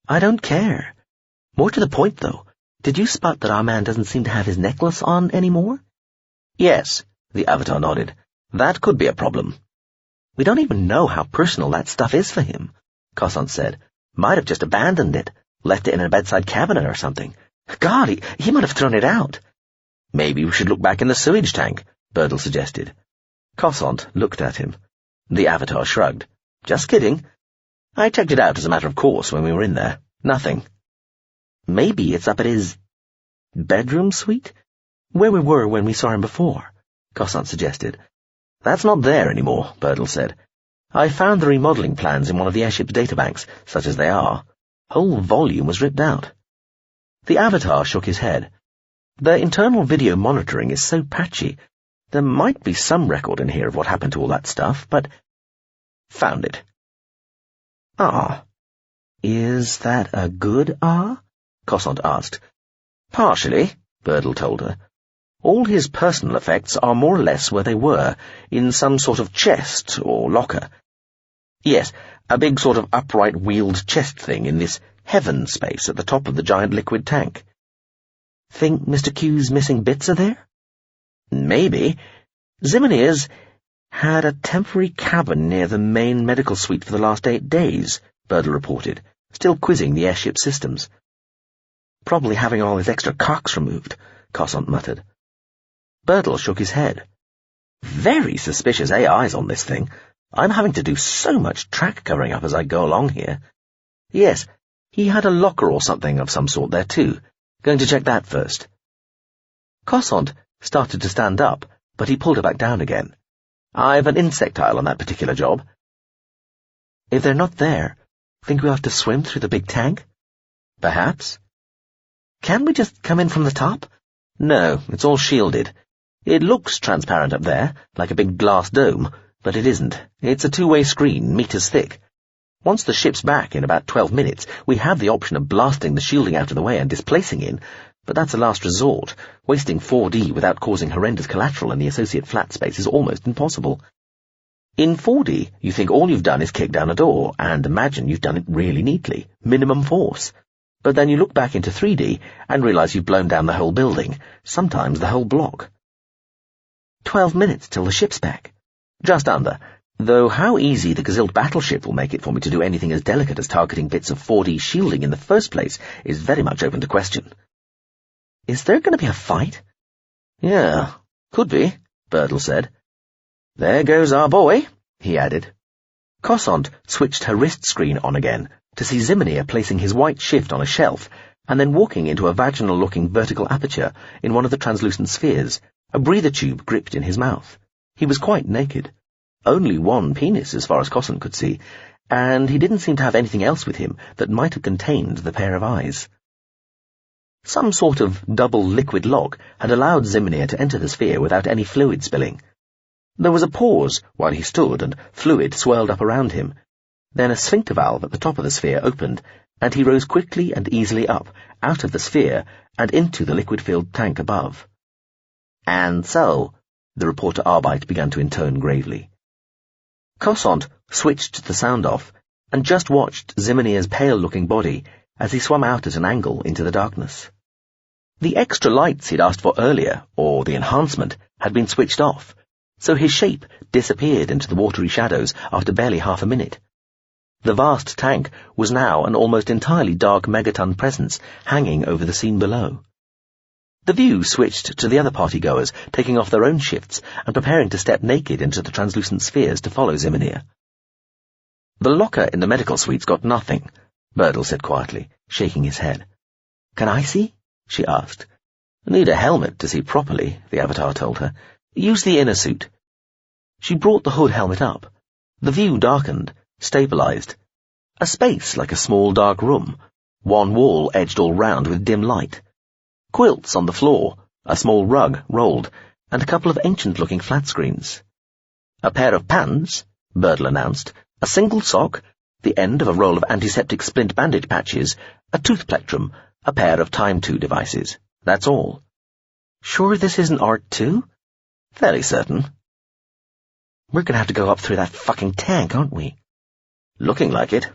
I don't care. More to the point, though, did you spot that our man doesn't seem to have his necklace on anymore? Yes, the Avatar nodded. That could be a problem. We don't even know how personal that stuff is for him, Cossant said. Might have just abandoned it, left it in a bedside cabinet or something. God, he might have thrown it out. Maybe we should look back in the sewage tank, Birdle suggested. Cossant looked at him. The Avatar shrugged. Just kidding. I checked it out as a matter of course when we were in there. Nothing. Maybe it's up at his bedroom suite? Where we were when we saw him before, Cossant suggested. That's not there anymore, Birdle said. I found the remodeling plans in one of the airship's databanks, such as they are. Whole volume was ripped out. The Avatar shook his head. The internal video monitoring is so patchy. There might be some record in here of what happened to all that stuff, but... Found it. Ah. Is that a good ah? Cossant asked. Partially, Birdle told her. All his personal effects are more or less where they were, in some sort of chest or locker. Yes, a big sort of upright wheeled chest thing in this heaven space at the top of the giant liquid tank. Think Mr. Q's missing bits are there? Maybe. Zimmerniers had a temporary cabin near the main medical suite for the last 8 days, Birdle reported, still quizzing the airship systems. Probably having all his extra cocks removed, Cossant muttered. Birdle shook his head. Very suspicious AIs on this thing. I'm having to do so much track covering up as I go along here. Yes, he had a locker or something of some sort there too. Going to check that first. Cossant started to stand up, but he pulled her back down again. I've an insectile on that particular job. If they're not there, think we'll have to swim through the big tank? Perhaps. Can we just come in from the top? No, it's all shielded. It looks transparent up there, like a big glass dome, but it isn't. It's a two-way screen, meters thick. Once the ship's back in about 12 minutes, we have the option of blasting the shielding out of the way and displacing in, but that's a last resort. Wasting 4D without causing horrendous collateral in the associate flat space is almost impossible. In 4D, you think all you've done is kick down a door, and imagine you've done it really neatly, minimum force. But then you look back into 3D and realize you've blown down the whole building, sometimes the whole block. 12 minutes till the ship's back. Just under, though how easy the Gazilt battleship will make it for me to do anything as delicate as targeting bits of 4D shielding in the first place is very much open to question. Is there going to be a fight? Yeah, could be, Birdle said. There goes our boy, he added. Cossant switched her wrist screen on again to see Ziminier placing his white shift on a shelf and then walking into a vaginal-looking vertical aperture in one of the translucent spheres, a breather tube gripped in his mouth. He was quite naked. Only one penis as far as Cossant could see, and he didn't seem to have anything else with him that might have contained the pair of eyes. Some sort of double liquid lock had allowed Ziminier to enter the sphere without any fluid spilling. There was a pause while he stood and fluid swirled up around him. Then a sphincter valve at the top of the sphere opened, and he rose quickly and easily up, out of the sphere, and into the liquid-filled tank above. "And so," the reporter Arbeit began to intone gravely. Cossant switched the sound off, and just watched Ziminier's pale-looking body as he swam out at an angle into the darkness. The extra lights he'd asked for earlier, or the enhancement, had been switched off, so his shape disappeared into the watery shadows after barely half a minute. The vast tank was now an almost entirely dark megaton presence hanging over the scene below. The view switched to the other party-goers, taking off their own shifts and preparing to step naked into the translucent spheres to follow Ziminier. "The locker in the medical suite's got nothing," Birdle said quietly, shaking his head. "Can I see?" she asked. "Need a helmet to see properly," the Avatar told her. "Use the inner suit." She brought the hood helmet up. The view darkened, stabilized. A space like a small dark room, one wall edged all round with dim light. Quilts on the floor, a small rug rolled, and a couple of ancient-looking flat screens. "A pair of pants," Birdle announced, "a single sock, the end of a roll of antiseptic splint bandage patches, a tooth plectrum, a pair of Time-2 devices. That's all." "Sure this isn't art too?" "Fairly certain." "We're going to have to go up through that fucking tank, aren't we?" "Looking like it."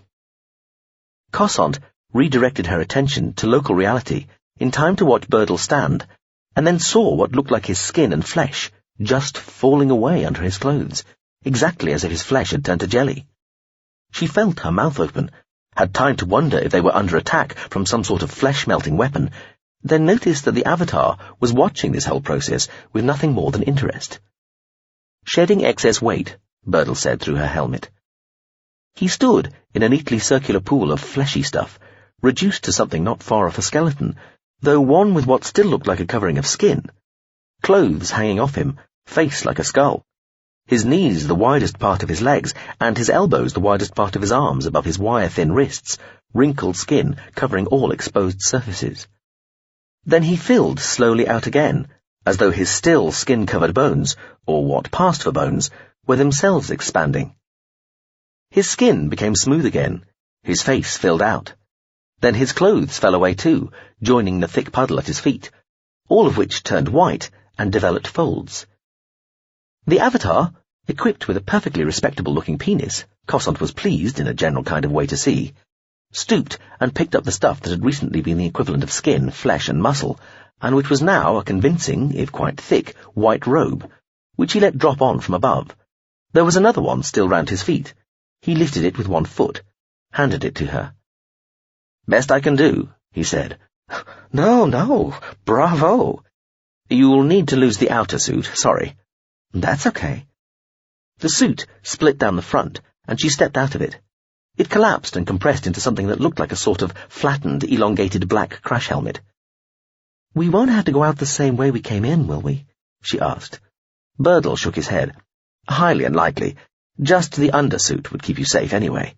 Cossant redirected her attention to local reality in time to watch Birdle stand, and then saw what looked like his skin and flesh just falling away under his clothes, exactly as if his flesh had turned to jelly. She felt her mouth open, had time to wonder if they were under attack from some sort of flesh-melting weapon, then noticed that the Avatar was watching this whole process with nothing more than interest. "Shedding excess weight," Birdle said through her helmet. He stood in a neatly circular pool of fleshy stuff, reduced to something not far off a skeleton, though one with what still looked like a covering of skin. Clothes hanging off him, face like a skull. His knees the widest part of his legs, and his elbows the widest part of his arms above his wire-thin wrists, wrinkled skin covering all exposed surfaces. Then he filled slowly out again, as though his still skin-covered bones, or what passed for bones, were themselves expanding. His skin became smooth again, his face filled out. Then his clothes fell away too, joining the thick puddle at his feet, all of which turned white and developed folds. The Avatar, equipped with a perfectly respectable-looking penis, Cossant was pleased in a general kind of way to see, stooped and picked up the stuff that had recently been the equivalent of skin, flesh, and muscle, and which was now a convincing, if quite thick, white robe, which he let drop on from above. There was another one still round his feet. He lifted it with one foot, handed it to her. "Best I can do," he said. No, bravo." "You'll need to lose the outer suit, sorry." "That's okay." The suit split down the front, and she stepped out of it. It collapsed and compressed into something that looked like a sort of flattened, elongated black crash helmet. "We won't have to go out the same way we came in, will we?" she asked. Birdle shook his head. "Highly unlikely. Just the undersuit would keep you safe anyway."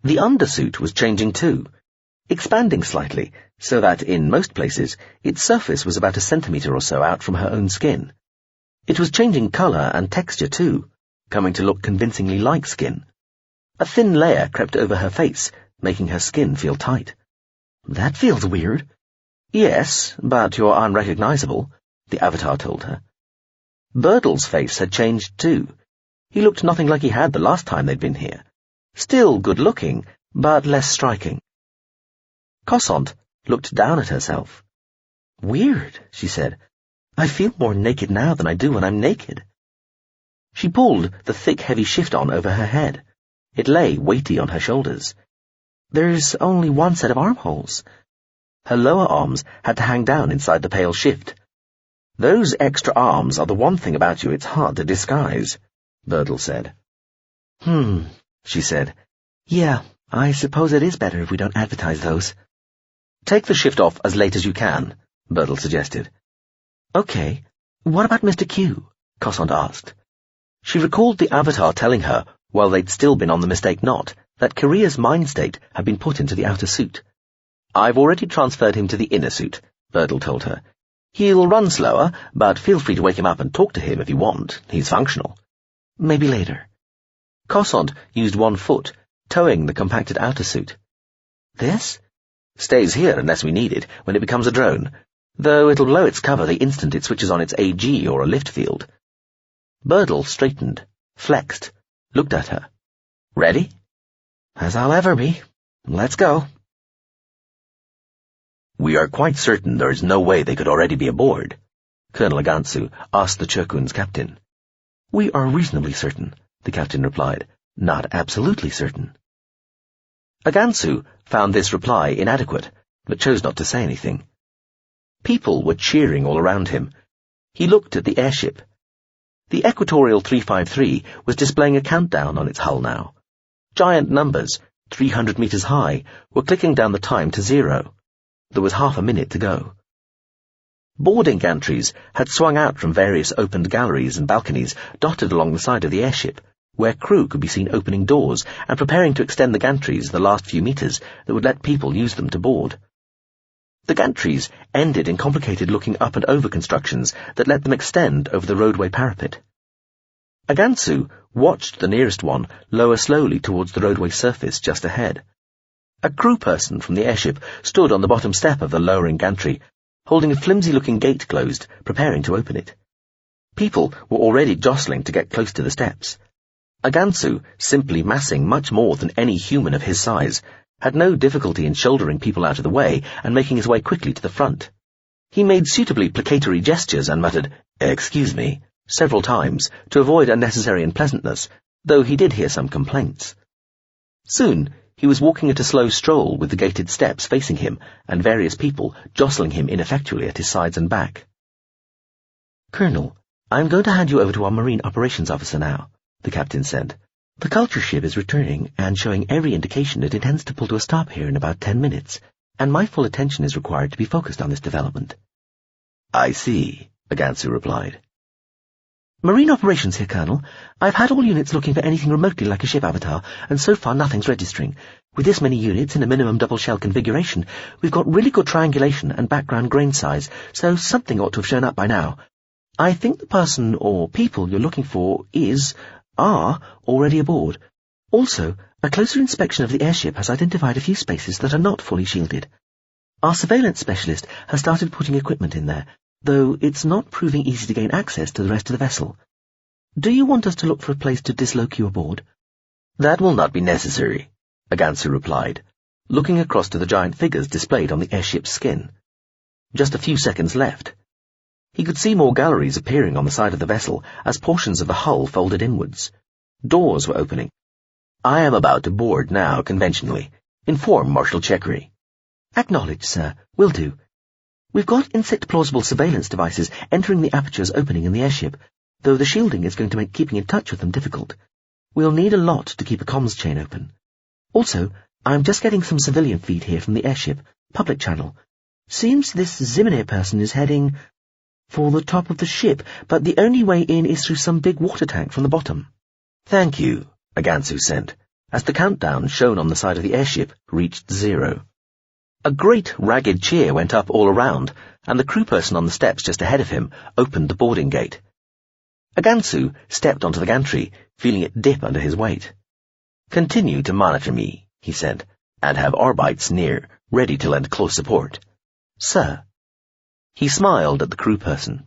The undersuit was changing too, expanding slightly, so that, in most places, its surface was about a centimetre or so out from her own skin. It was changing colour and texture too, coming to look convincingly like skin. A thin layer crept over her face, making her skin feel tight. "That feels weird." "Yes, but you're unrecognisable," the Avatar told her. Birdle's face had changed too. He looked nothing like he had the last time they'd been here. Still good-looking, but less striking. Cossant looked down at herself. "Weird," she said. "I feel more naked now than I do when I'm naked." She pulled the thick, heavy shift on over her head. It lay weighty on her shoulders. "There's only one set of armholes." Her lower arms had to hang down inside the pale shift. "Those extra arms are the one thing about you it's hard to disguise," Birdle said. she said. Yeah, I suppose it is better if we don't advertise those. Take the shift off as late as you can, Birdle suggested. Okay. What about Mr. Q? Cossond asked. She recalled the avatar telling her, while they'd still been on the mistake knot, that Korea's mind state had been put into the outer suit. I've already transferred him to the inner suit, Birdle told her. He'll run slower, but feel free to wake him up and talk to him if you want. He's functional. Maybe later. Cossond used one foot, towing the compacted outer suit. This? Stays here unless we need it, when it becomes a drone, though it'll blow its cover the instant it switches on its AG or a lift field. Birdle straightened, flexed, looked at her. Ready? As I'll ever be. Let's go. We are quite certain there is no way they could already be aboard, Colonel Agansu asked the Churkun's captain. We are reasonably certain, the captain replied, not absolutely certain. Agansu found this reply inadequate, but chose not to say anything. People were cheering all around him. He looked at the airship. The Equatorial 353 was displaying a countdown on its hull now. Giant numbers, 300 meters high, were clicking down the time to 0. There was half a minute to go. Boarding gantries had swung out from various opened galleries and balconies dotted along the side of the airship, where crew could be seen opening doors and preparing to extend the gantries the last few meters that would let people use them to board. The gantries ended in complicated-looking up and over constructions that let them extend over the roadway parapet. Agansu watched the nearest one lower slowly towards the roadway surface just ahead. A crew person from the airship stood on the bottom step of the lowering gantry, holding a flimsy-looking gate closed, preparing to open it. People were already jostling to get close to the steps. Agansu, simply massing much more than any human of his size, had no difficulty in shouldering people out of the way and making his way quickly to the front. He made suitably placatory gestures and muttered, "Excuse me," several times to avoid unnecessary unpleasantness, though he did hear some complaints. Soon he was walking at a slow stroll with the gated steps facing him and various people jostling him ineffectually at his sides and back. "Colonel, I'm going to hand you over to our Marine Operations Officer now," the captain said. "The culture ship is returning and showing every indication it intends to pull to a stop here in about 10 minutes, and my full attention is required to be focused on this development." "I see," Agansu replied. "Marine Operations here, Colonel. I've had all units looking for anything remotely like a ship avatar, and so far nothing's registering. With this many units in a minimum double-shell configuration, we've got really good triangulation and background grain size, so something ought to have shown up by now. I think the person or people you're looking for are already aboard. Also, a closer inspection of the airship has identified a few spaces that are not fully shielded. Our surveillance specialist has started putting equipment in there, though it's not proving easy to gain access to the rest of the vessel. Do you want us to look for a place to dislocate you aboard?" "That will not be necessary," Agansu replied, looking across to the giant figures displayed on the airship's skin. Just a few seconds left. He could see more galleries appearing on the side of the vessel as portions of the hull folded inwards. Doors were opening. "I am about to board now, conventionally. Inform Marshal Chekri." "Acknowledged, sir. Will do. We've got insect-plausible surveillance devices entering the apertures opening in the airship, though the shielding is going to make keeping in touch with them difficult. We'll need a lot to keep a comms chain open. Also, I'm just getting some civilian feed here from the airship, public channel. Seems this Zimine person is heading for the top of the ship, but the only way in is through some big water tank from the bottom." "Thank you," Agansu sent, as the countdown shown on the side of the airship reached 0. A great ragged cheer went up all around, and the crew person on the steps just ahead of him opened the boarding gate. Agansu stepped onto the gantry, feeling it dip under his weight. "Continue to monitor me," he said, "and have Arbites near, ready to lend close support." "Sir." He smiled at the crew person.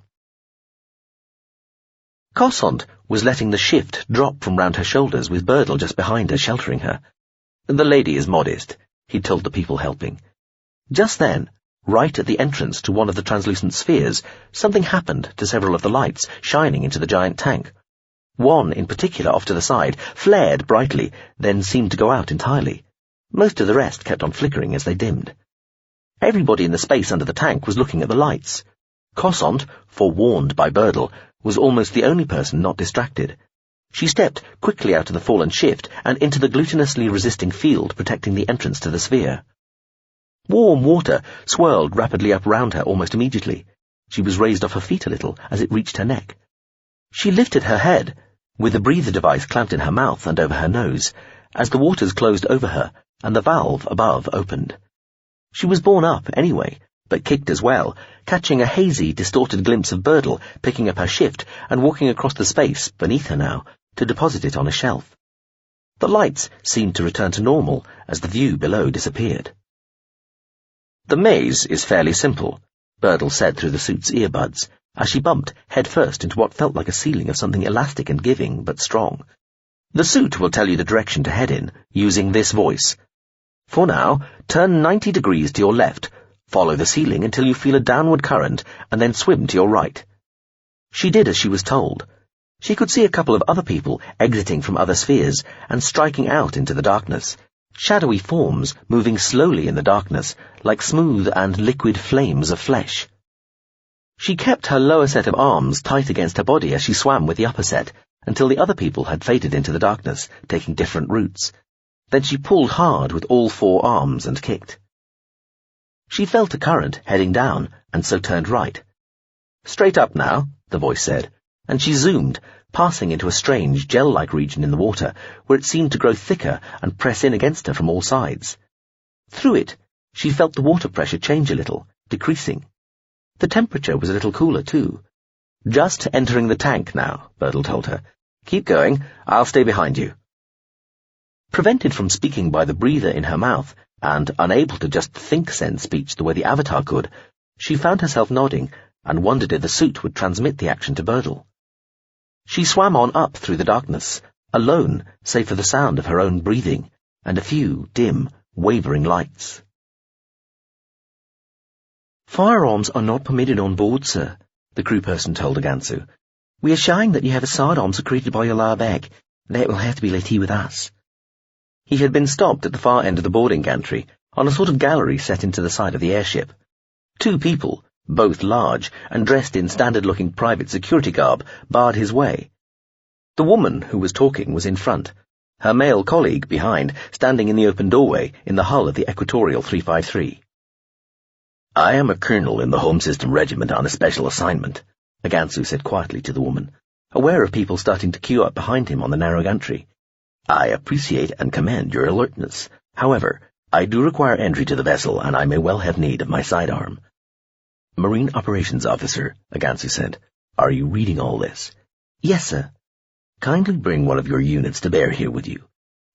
Cossond was letting the shift drop from round her shoulders with Birdle just behind her, sheltering her. "The lady is modest," he told the people helping. Just then, right at the entrance to one of the translucent spheres, something happened to several of the lights shining into the giant tank. One, in particular, off to the side, flared brightly, then seemed to go out entirely. Most of the rest kept on flickering as they dimmed. Everybody in the space under the tank was looking at the lights. Cossond, forewarned by Birdle, was almost the only person not distracted. She stepped quickly out of the fallen shift and into the glutinously resisting field protecting the entrance to the sphere. Warm water swirled rapidly up round her almost immediately. She was raised off her feet a little as it reached her neck. She lifted her head, with the breather device clamped in her mouth and over her nose, as the waters closed over her and the valve above opened. She was borne up, anyway, but kicked as well, catching a hazy, distorted glimpse of Birdle picking up her shift and walking across the space beneath her now to deposit it on a shelf. The lights seemed to return to normal as the view below disappeared. "The maze is fairly simple," Birdle said through the suit's earbuds, as she bumped head first into what felt like a ceiling of something elastic and giving, but strong. "The suit will tell you the direction to head in, using this voice. For now, turn 90 degrees to your left, follow the ceiling until you feel a downward current, and then swim to your right." She did as she was told. She could see a couple of other people exiting from other spheres and striking out into the darkness, shadowy forms moving slowly in the darkness, like smooth and liquid flames of flesh. She kept her lower set of arms tight against her body as she swam with the upper set, until the other people had faded into the darkness, taking different routes. Then she pulled hard with all 4 arms and kicked. She felt a current heading down, and so turned right. "Straight up now," the voice said, and she zoomed, passing into a strange gel-like region in the water, where it seemed to grow thicker and press in against her from all sides. Through it, she felt the water pressure change a little, decreasing. The temperature was a little cooler, too. "Just entering the tank now," Birdle told her. "Keep going, I'll stay behind you." Prevented from speaking by the breather in her mouth, and unable to just think-send speech the way the Avatar could, she found herself nodding and wondered if the suit would transmit the action to Birdle. She swam on up through the darkness, alone save for the sound of her own breathing and a few dim, wavering lights. "Firearms are not permitted on board, sir," the crew person told Agansu. "We are showing that you have a sidearm secreted by your lower back. That will have to be let here with us." He had been stopped at the far end of the boarding gantry, on a sort of gallery set into the side of the airship. 2 people, both large and dressed in standard-looking private security garb, barred his way. The woman who was talking was in front, her male colleague behind, standing in the open doorway in the hull of the Equatorial 353. "I am a colonel in the Home System Regiment on a special assignment," Agansu said quietly to the woman, aware of people starting to queue up behind him on the narrow gantry. "I appreciate and commend your alertness. However, I do require entry to the vessel, and I may well have need of my sidearm." "Marine Operations Officer," Agansu said, "are you reading all this?" "Yes, sir." "Kindly bring one of your units to bear here with you.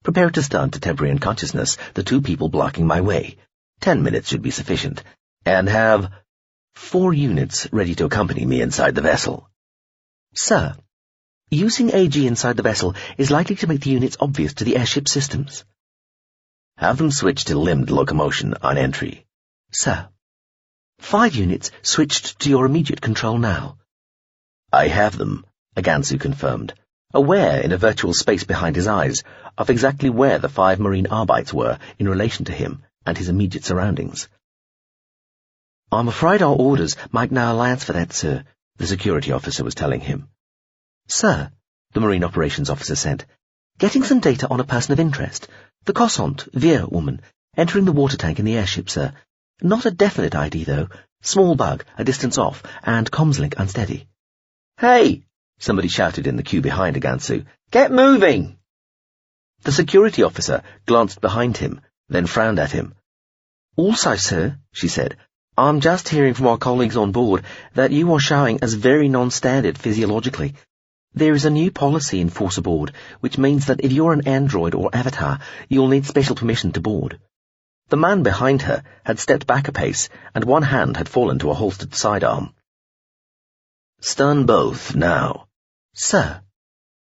Prepare to stun to temporary unconsciousness the 2 people blocking my way. 10 minutes should be sufficient. And have 4 units ready to accompany me inside the vessel." "Sir, using AG inside the vessel is likely to make the units obvious to the airship systems." "Have them switch to limbed locomotion on entry." "Sir." 5 units switched to your immediate control now." "I have them," Agansu confirmed, aware in a virtual space behind his eyes of exactly where the 5 Marine Arbites were in relation to him and his immediate surroundings. "I'm afraid our orders make no allowance for that, sir," the security officer was telling him. "Sir," the Marine Operations Officer said, "getting some data on a person of interest. The Cossant, Veer woman, entering the water tank in the airship, sir. Not a definite ID, though. Small bug, a distance off, and comms link unsteady." "Hey!" somebody shouted in the queue behind Agansu. "Get moving!" The security officer glanced behind him, then frowned at him. "Also, sir," she said, "I'm just hearing from our colleagues on board that you are showing as very non-standard physiologically. There is a new policy in force aboard, which means that if you're an android or avatar, you'll need special permission to board." The man behind her had stepped back a pace, and one hand had fallen to a holstered sidearm. "Stun both, now." "Sir."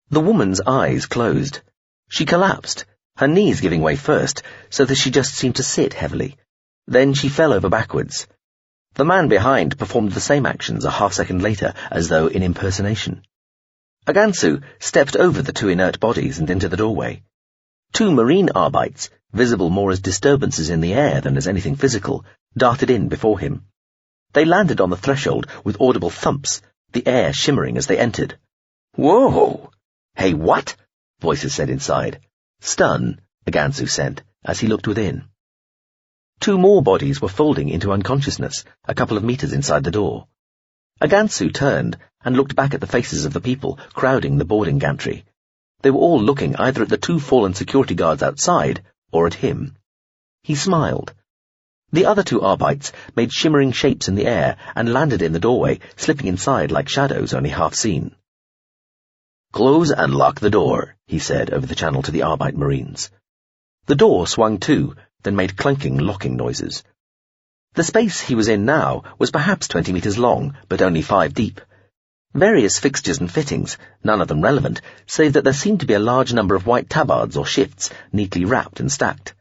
The woman's eyes closed. She collapsed, her knees giving way first, so that she just seemed to sit heavily. Then she fell over backwards. The man behind performed the same actions a half-second later, as though in impersonation. Agansu stepped over the 2 inert bodies and into the doorway. 2 Marine Arbites, visible more as disturbances in the air than as anything physical, darted in before him. They landed on the threshold with audible thumps, the air shimmering as they entered. "Whoa!" Hey, what? Voices said inside. Stun, Agansu said, as he looked within. 2 more bodies were folding into unconsciousness, a couple of meters inside the door. Agansu turned and looked back at the faces of the people crowding the boarding gantry. They were all looking either at the 2 fallen security guards outside or at him. He smiled. The other 2 Arbites made shimmering shapes in the air and landed in the doorway, slipping inside like shadows only half seen. "Close and lock the door," he said over the channel to the Arbite Marines. The door swung to, then made clanking, locking noises. The space he was in now was perhaps 20 meters long, but only 5 deep. Various fixtures and fittings, none of them relevant, save that there seemed to be a large number of white tabards or shifts, neatly wrapped and stacked.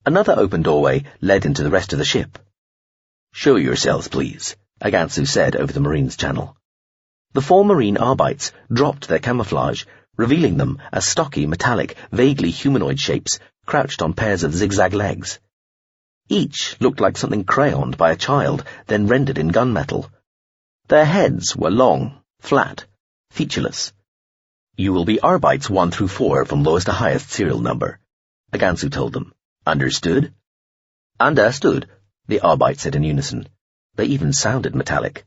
Another open doorway led into the rest of the ship. "Show yourselves, please," Agansu said over the Marines' channel. The 4 Marine Arbites dropped their camouflage, revealing them as stocky, metallic, vaguely humanoid shapes crouched on pairs of zigzag legs. Each looked like something crayoned by a child, then rendered in gunmetal. Their heads were long, flat, featureless. "You will be Arbites 1 through 4 from lowest to highest serial number," Agansu told them. "Understood?" "Understood," the Arbites said in unison. They even sounded metallic.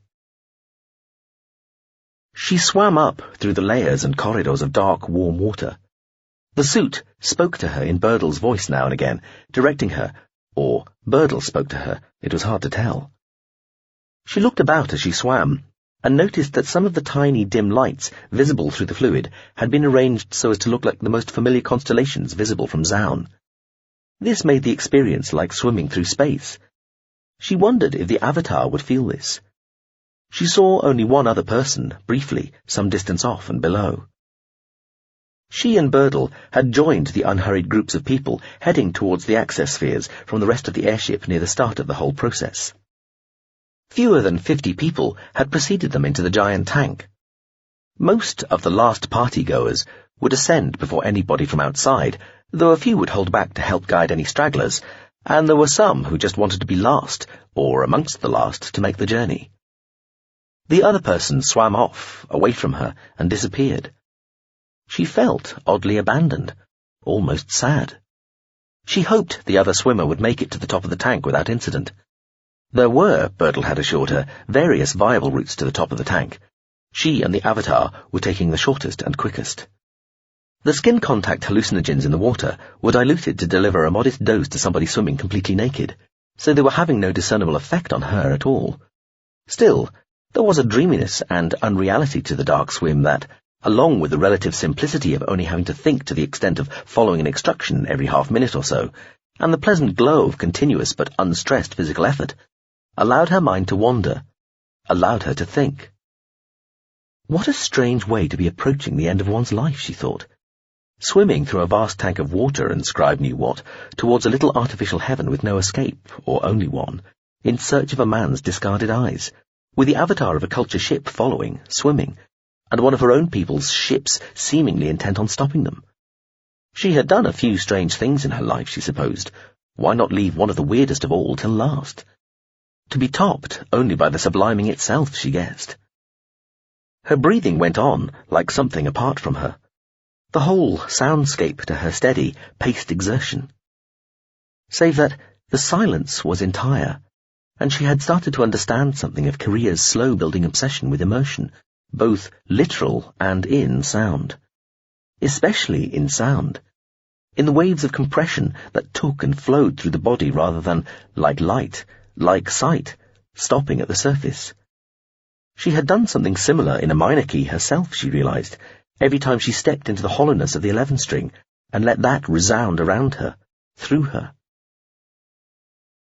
She swam up through the layers and corridors of dark, warm water. The suit spoke to her in Birdle's voice now and again, directing her, or Birdle spoke to her, it was hard to tell. She looked about as she swam, and noticed that some of the tiny, dim lights visible through the fluid had been arranged so as to look like the most familiar constellations visible from Zaun. This made the experience like swimming through space. She wondered if the Avatar would feel this. She saw only one other person, briefly, some distance off and below. She and Birdle had joined the unhurried groups of people heading towards the access spheres from the rest of the airship near the start of the whole process. Fewer than 50 people had preceded them into the giant tank. Most of the last party-goers would ascend before anybody from outside, though a few would hold back to help guide any stragglers, and there were some who just wanted to be last, or amongst the last, to make the journey. The other person swam off, away from her, and disappeared. She felt oddly abandoned, almost sad. She hoped the other swimmer would make it to the top of the tank without incident. There were, Birdle had assured her, various viable routes to the top of the tank. She and the Avatar were taking the shortest and quickest. The skin contact hallucinogens in the water were diluted to deliver a modest dose to somebody swimming completely naked, so they were having no discernible effect on her at all. Still, there was a dreaminess and unreality to the dark swim that, along with the relative simplicity of only having to think to the extent of following an instruction every half-minute or so, and the pleasant glow of continuous but unstressed physical effort, allowed her mind to wander, allowed her to think. What a strange way to be approaching the end of one's life, she thought. Swimming through a vast tank of water and scribe knew what, towards a little artificial heaven with no escape, or only one, in search of a man's discarded eyes, with the Avatar of a culture ship following, swimming, and one of her own people's ships seemingly intent on stopping them. She had done a few strange things in her life, she supposed. Why not leave one of the weirdest of all till last? To be topped only by the subliming itself, she guessed. Her breathing went on like something apart from her. The whole soundscape to her steady, paced exertion. Save that the silence was entire, and she had started to understand something of Korea's slow-building obsession with emotion, both literal and in sound. Especially in sound. In the waves of compression that took and flowed through the body rather than, like light, like sight, stopping at the surface. She had done something similar in a minor key herself, she realized, every time she stepped into the hollowness of the 11-string and let that resound around her, through her.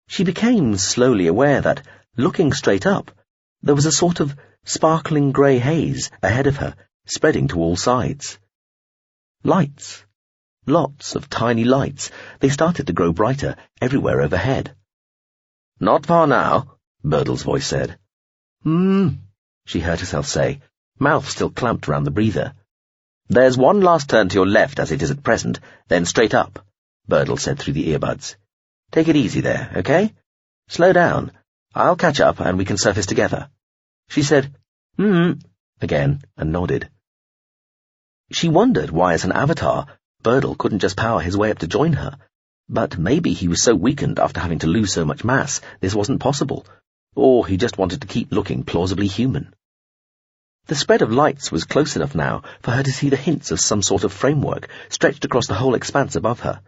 She became slowly aware that, looking straight up, there was a sort of sparkling grey haze ahead of her, spreading to all sides. Lights. Lots of tiny lights. They started to grow brighter everywhere overhead. "Not far now," Birdle's voice said. She heard herself say, mouth still clamped around the breather. "There's one last turn to your left as it is at present, then straight up," Birdle said through the earbuds. "Take it easy there, okay? Slow down. I'll catch up and we can surface together." She said, again, and nodded. She wondered why, as an avatar, Birdle couldn't just power his way up to join her, but maybe he was so weakened after having to lose so much mass this wasn't possible, or he just wanted to keep looking plausibly human. The spread of lights was close enough now for her to see the hints of some sort of framework stretched across the whole expanse above her.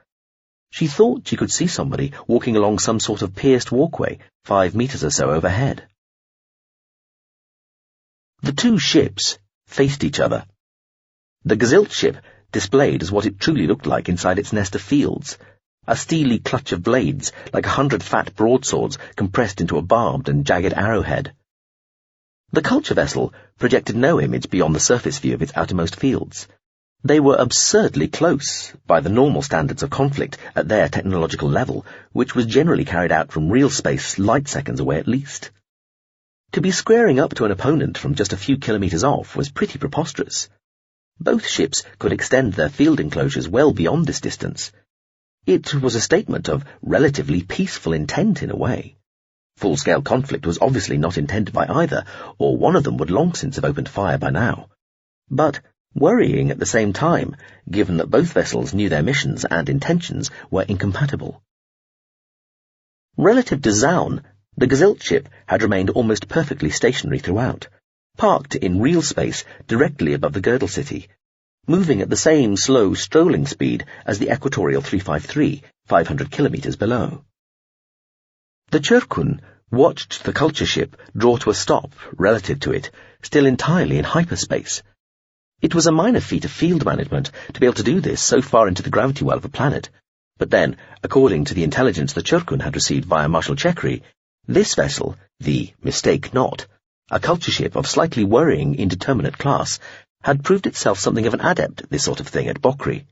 She thought she could see somebody walking along some sort of pierced walkway 5 meters or so overhead. The two ships faced each other. The Gazilt ship displayed as what it truly looked like inside its nest of fields, a steely clutch of blades like 100 fat broadswords compressed into a barbed and jagged arrowhead. The culture vessel projected no image beyond the surface view of its outermost fields. They were absurdly close by the normal standards of conflict at their technological level, which was generally carried out from real space light seconds away at least. To be squaring up to an opponent from just a few kilometers off was pretty preposterous. Both ships could extend their field enclosures well beyond this distance. It was a statement of relatively peaceful intent in a way. Full-scale conflict was obviously not intended by either, or one of them would long since have opened fire by now. But worrying at the same time, given that both vessels knew their missions and intentions were incompatible. Relative to Zaun, the Gazilt ship had remained almost perfectly stationary throughout, parked in real space directly above the girdle city, moving at the same slow strolling speed as the Equatorial 353, 500 kilometers below. The Churkun watched the culture ship draw to a stop relative to it, still entirely in hyperspace. It was a minor feat of field management to be able to do this so far into the gravity well of the planet, but then, according to the intelligence the Churkun had received via Marshal Chekri, this vessel, the Mistake Not, a culture ship of slightly worrying indeterminate class, had proved itself something of an adept at this sort of thing at Bokri.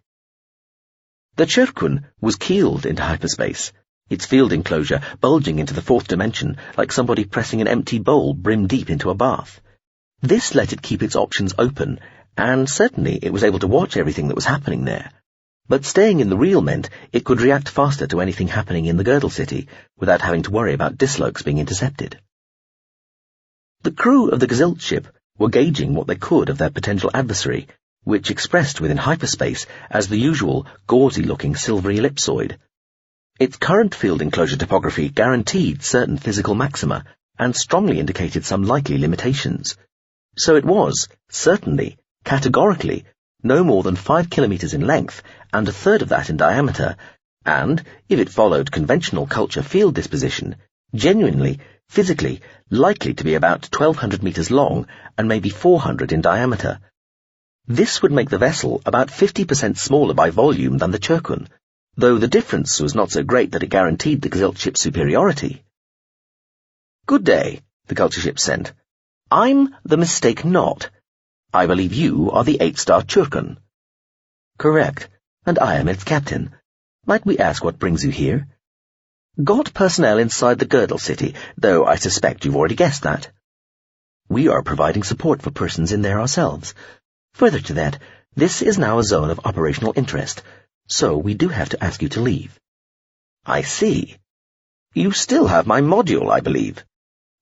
The Churkun was keeled into hyperspace, its field enclosure bulging into the fourth dimension like somebody pressing an empty bowl brim deep into a bath. This let it keep its options open, and certainly it was able to watch everything that was happening there. But staying in the real meant it could react faster to anything happening in the girdle city without having to worry about dislokes being intercepted. The crew of the Gazilt ship were gauging what they could of their potential adversary, which expressed within hyperspace as the usual gauzy-looking silvery ellipsoid. Its current field enclosure topography guaranteed certain physical maxima and strongly indicated some likely limitations. So it was, certainly, categorically, no more than 5 kilometers in length and a third of that in diameter, and, if it followed conventional culture field disposition, genuinely, physically, likely to be about 1,200 meters long and maybe 400 in diameter. This would make the vessel about 50% smaller by volume than the Churkun, though the difference was not so great that it guaranteed the Gazilt ship's superiority. "Good day," the culture ship sent. "I'm the Mistake Not. I believe you are the 8-star Churkun." "Correct, and I am its captain. Might we ask what brings you here?" "Got personnel inside the girdle city, though I suspect you've already guessed that." "We are providing support for persons in there ourselves. Further to that, this is now a zone of operational interest, so we do have to ask you to leave." "I see. You still have my module, I believe."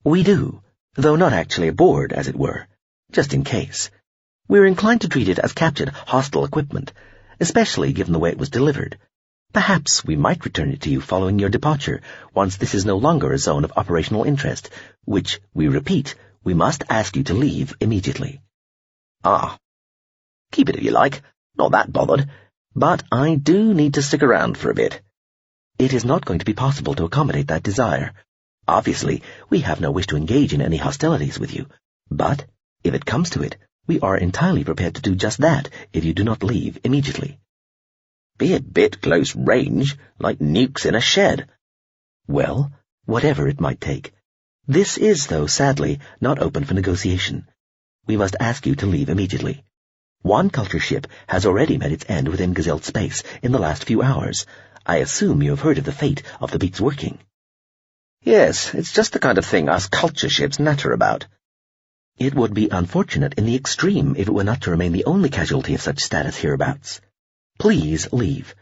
"We do, though not actually aboard, as it were, just in case. We're inclined to treat it as captured hostile equipment, especially given the way it was delivered. Perhaps we might return it to you following your departure, once this is no longer a zone of operational interest, which, we repeat, we must ask you to leave immediately." "Ah. Keep it if you like. Not that bothered. But I do need to stick around for a bit." "It is not going to be possible to accommodate that desire. Obviously, we have no wish to engage in any hostilities with you, but, if it comes to it, we are entirely prepared to do just that if you do not leave immediately." "Be a bit close range, like nukes in a shed." "Well, whatever it might take. This is, though, sadly, not open for negotiation. We must ask you to leave immediately. One culture ship has already met its end within Gazilt space in the last few hours. I assume you have heard of the fate of the beaks working." "Yes, it's just the kind of thing us culture ships natter about." "It would be unfortunate in the extreme if it were not to remain the only casualty of such status hereabouts. Please leave,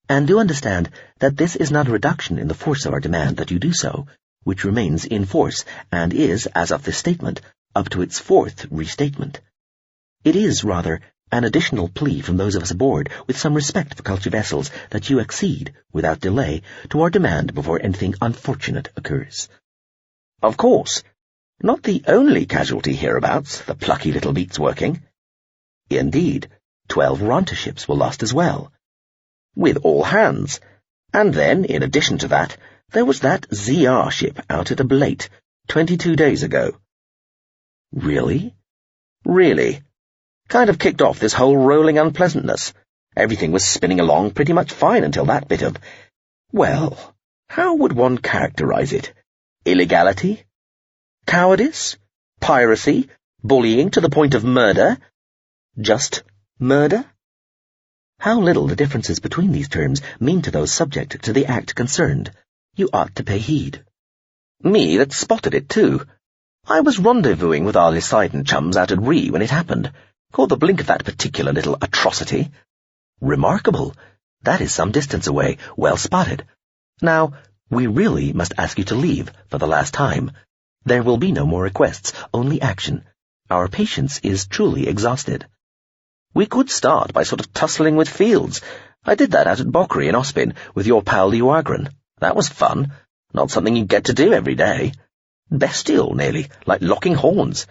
and do understand that this is not a reduction in the force of our demand that you do so, which remains in force and is, as of this statement, up to its 4th restatement. It is, rather, an additional plea from those of us aboard with some respect for culture vessels that you accede, without delay, to our demand before anything unfortunate occurs. Of course. Not the only casualty hereabouts, the plucky little beats working. Indeed, 12 Ronta ships were lost as well. With all hands. And then, in addition to that, there was that ZR ship out at Ablate 22 days ago. Really? Really. Kind of kicked off this whole rolling unpleasantness. Everything was spinning along pretty much fine until that bit of, well, how would one characterize it? Illegality? Cowardice? Piracy? Bullying to the point of murder? Just murder? How little the differences between these terms mean to those subject to the act concerned. You ought to pay heed. Me that spotted it, too. I was rendezvousing with our Lysidon chums out at Ree when it happened. Caught the blink of that particular little atrocity. Remarkable. That is some distance away, well spotted. Now, we really must ask you to leave for the last time. There will be no more requests, only action. Our patience is truly exhausted. We could start by sort of tussling with Fields. I did that out at Bockery in Ospin with your pal Liuagran. That was fun. Not something you get to do every day. Bestial, nearly, like locking horns.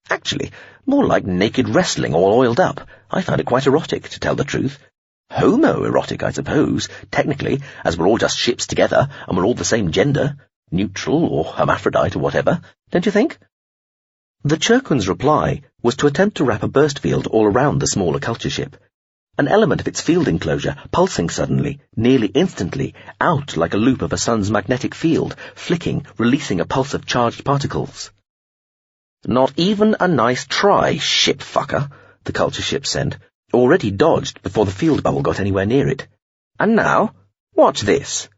Actually, more like naked wrestling all oiled up. I found it quite erotic, to tell the truth. Homo-erotic, I suppose, technically, as we're all just ships together, and we're all the same gender, neutral or hermaphrodite or whatever, don't you think? The Churkun's reply was to attempt to wrap a burst field all around the smaller culture ship, an element of its field enclosure pulsing suddenly, nearly instantly, out like a loop of a sun's magnetic field, flicking, releasing a pulse of charged particles. Not even a nice try, ship-fucker, the culture ship sent, already dodged before the field bubble got anywhere near it. And now, watch this.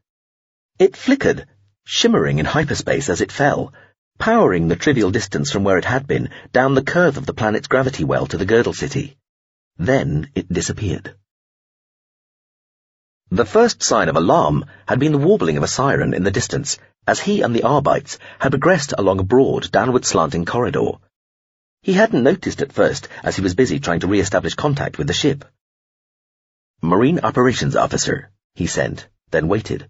It flickered, shimmering in hyperspace as it fell, powering the trivial distance from where it had been down the curve of the planet's gravity well to the girdle city. Then it disappeared. The first sign of alarm had been the warbling of a siren in the distance, as he and the Arbites had progressed along a broad, downward-slanting corridor. He hadn't noticed at first, as he was busy trying to re-establish contact with the ship. "Marine Operations Officer," he sent, then waited.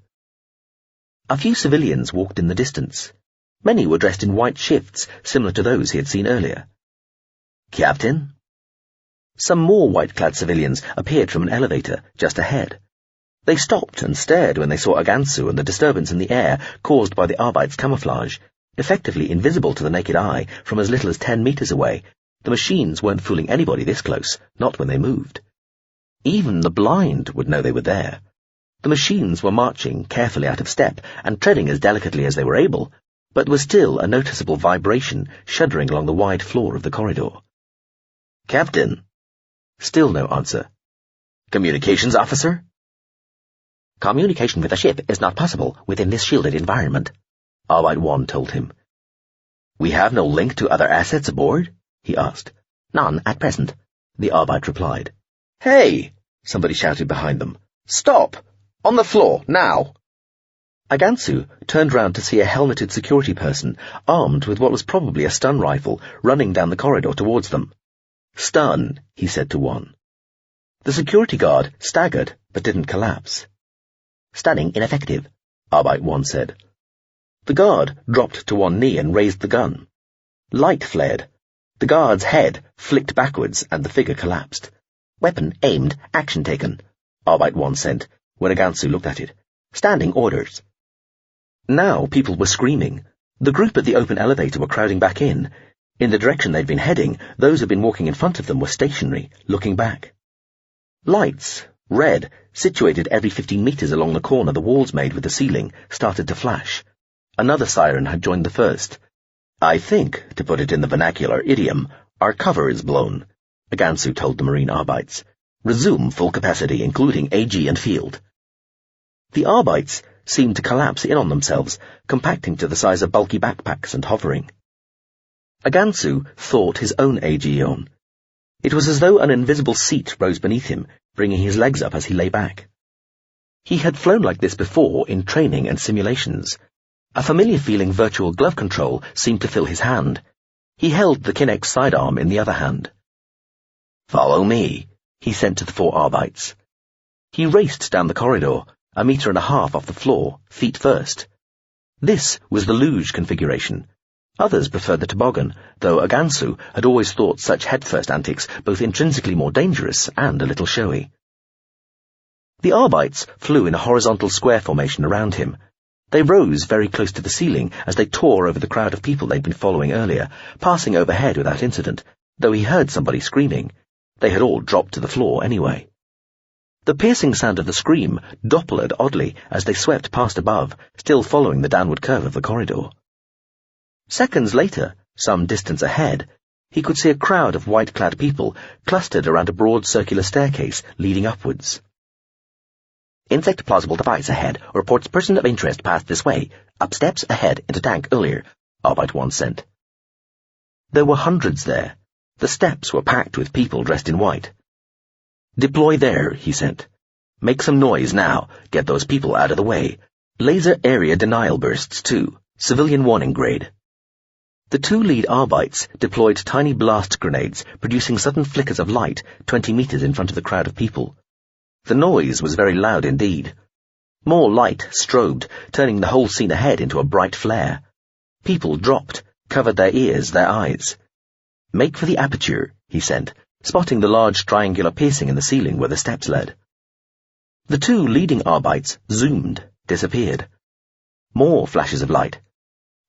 A few civilians walked in the distance. Many were dressed in white shifts, similar to those he had seen earlier. "Captain?" Some more white-clad civilians appeared from an elevator just ahead. They stopped and stared when they saw Agansu and the disturbance in the air caused by the Arbite's camouflage, effectively invisible to the naked eye from as little as 10 meters away. The machines weren't fooling anybody this close, not when they moved. Even the blind would know they were there. The machines were marching carefully out of step and treading as delicately as they were able, but there was still a noticeable vibration shuddering along the wide floor of the corridor. "Captain?" Still no answer. "Communications officer?" "Communication with the ship is not possible within this shielded environment," Arbite 1 told him. "We have no link to other assets aboard?" he asked. "None at present," the Arbite replied. "Hey!" somebody shouted behind them. "Stop! On the floor, now!" Agansu turned round to see a helmeted security person, armed with what was probably a stun rifle, running down the corridor towards them. "Stun," he said to one. The security guard staggered, but didn't collapse. "Stunning ineffective," Arbite 1 said. The guard dropped to one knee and raised the gun. Light flared. The guard's head flicked backwards and the figure collapsed. "Weapon aimed, action taken," Arbite 1 sent, when Agansu looked at it. "Standing orders." Now people were screaming. The group at the open elevator were crowding back in. In the direction they'd been heading, those who'd been walking in front of them were stationary, looking back. Lights, red, situated every 15 meters along the corner the walls made with the ceiling, started to flash. Another siren had joined the first. "I think, to put it in the vernacular idiom, our cover is blown," Agansu told the Marine Arbites. "Resume full capacity, including AG and field." The Arbites seemed to collapse in on themselves, compacting to the size of bulky backpacks and hovering. Agansu thought his own AG on. It was as though an invisible seat rose beneath him, bringing his legs up as he lay back. He had flown like this before in training and simulations. A familiar-feeling virtual glove control seemed to fill his hand. He held the Kinect sidearm in the other hand. Follow me, he sent to the 4 Arbites. He raced down the corridor, 1.5 meters off the floor, feet first. This was the luge configuration. Others preferred the toboggan, though Agansu had always thought such headfirst antics both intrinsically more dangerous and a little showy. The Arbites flew in a horizontal square formation around him. They rose very close to the ceiling as they tore over the crowd of people they'd been following earlier, passing overhead without incident, though he heard somebody screaming. They had all dropped to the floor anyway. The piercing sound of the scream dopplered oddly as they swept past above, still following the downward curve of the corridor. Seconds later, some distance ahead, he could see a crowd of white-clad people clustered around a broad circular staircase leading upwards. Insect plausible device ahead. Reports person of interest passed this way. Up steps ahead into tank earlier. Arbite 1 sent. There were hundreds there. The steps were packed with people dressed in white. Deploy there, he sent. Make some noise now. Get those people out of the way. Laser area denial bursts too. Civilian warning grade. The 2 lead Arbites deployed tiny blast grenades, producing sudden flickers of light 20 meters in front of the crowd of people. The noise was very loud indeed. More light strobed, turning the whole scene ahead into a bright flare. People dropped, covered their ears, their eyes. Make for the aperture, he sent, spotting the large triangular piercing in the ceiling where the steps led. The 2 leading Arbites zoomed, disappeared. More flashes of light.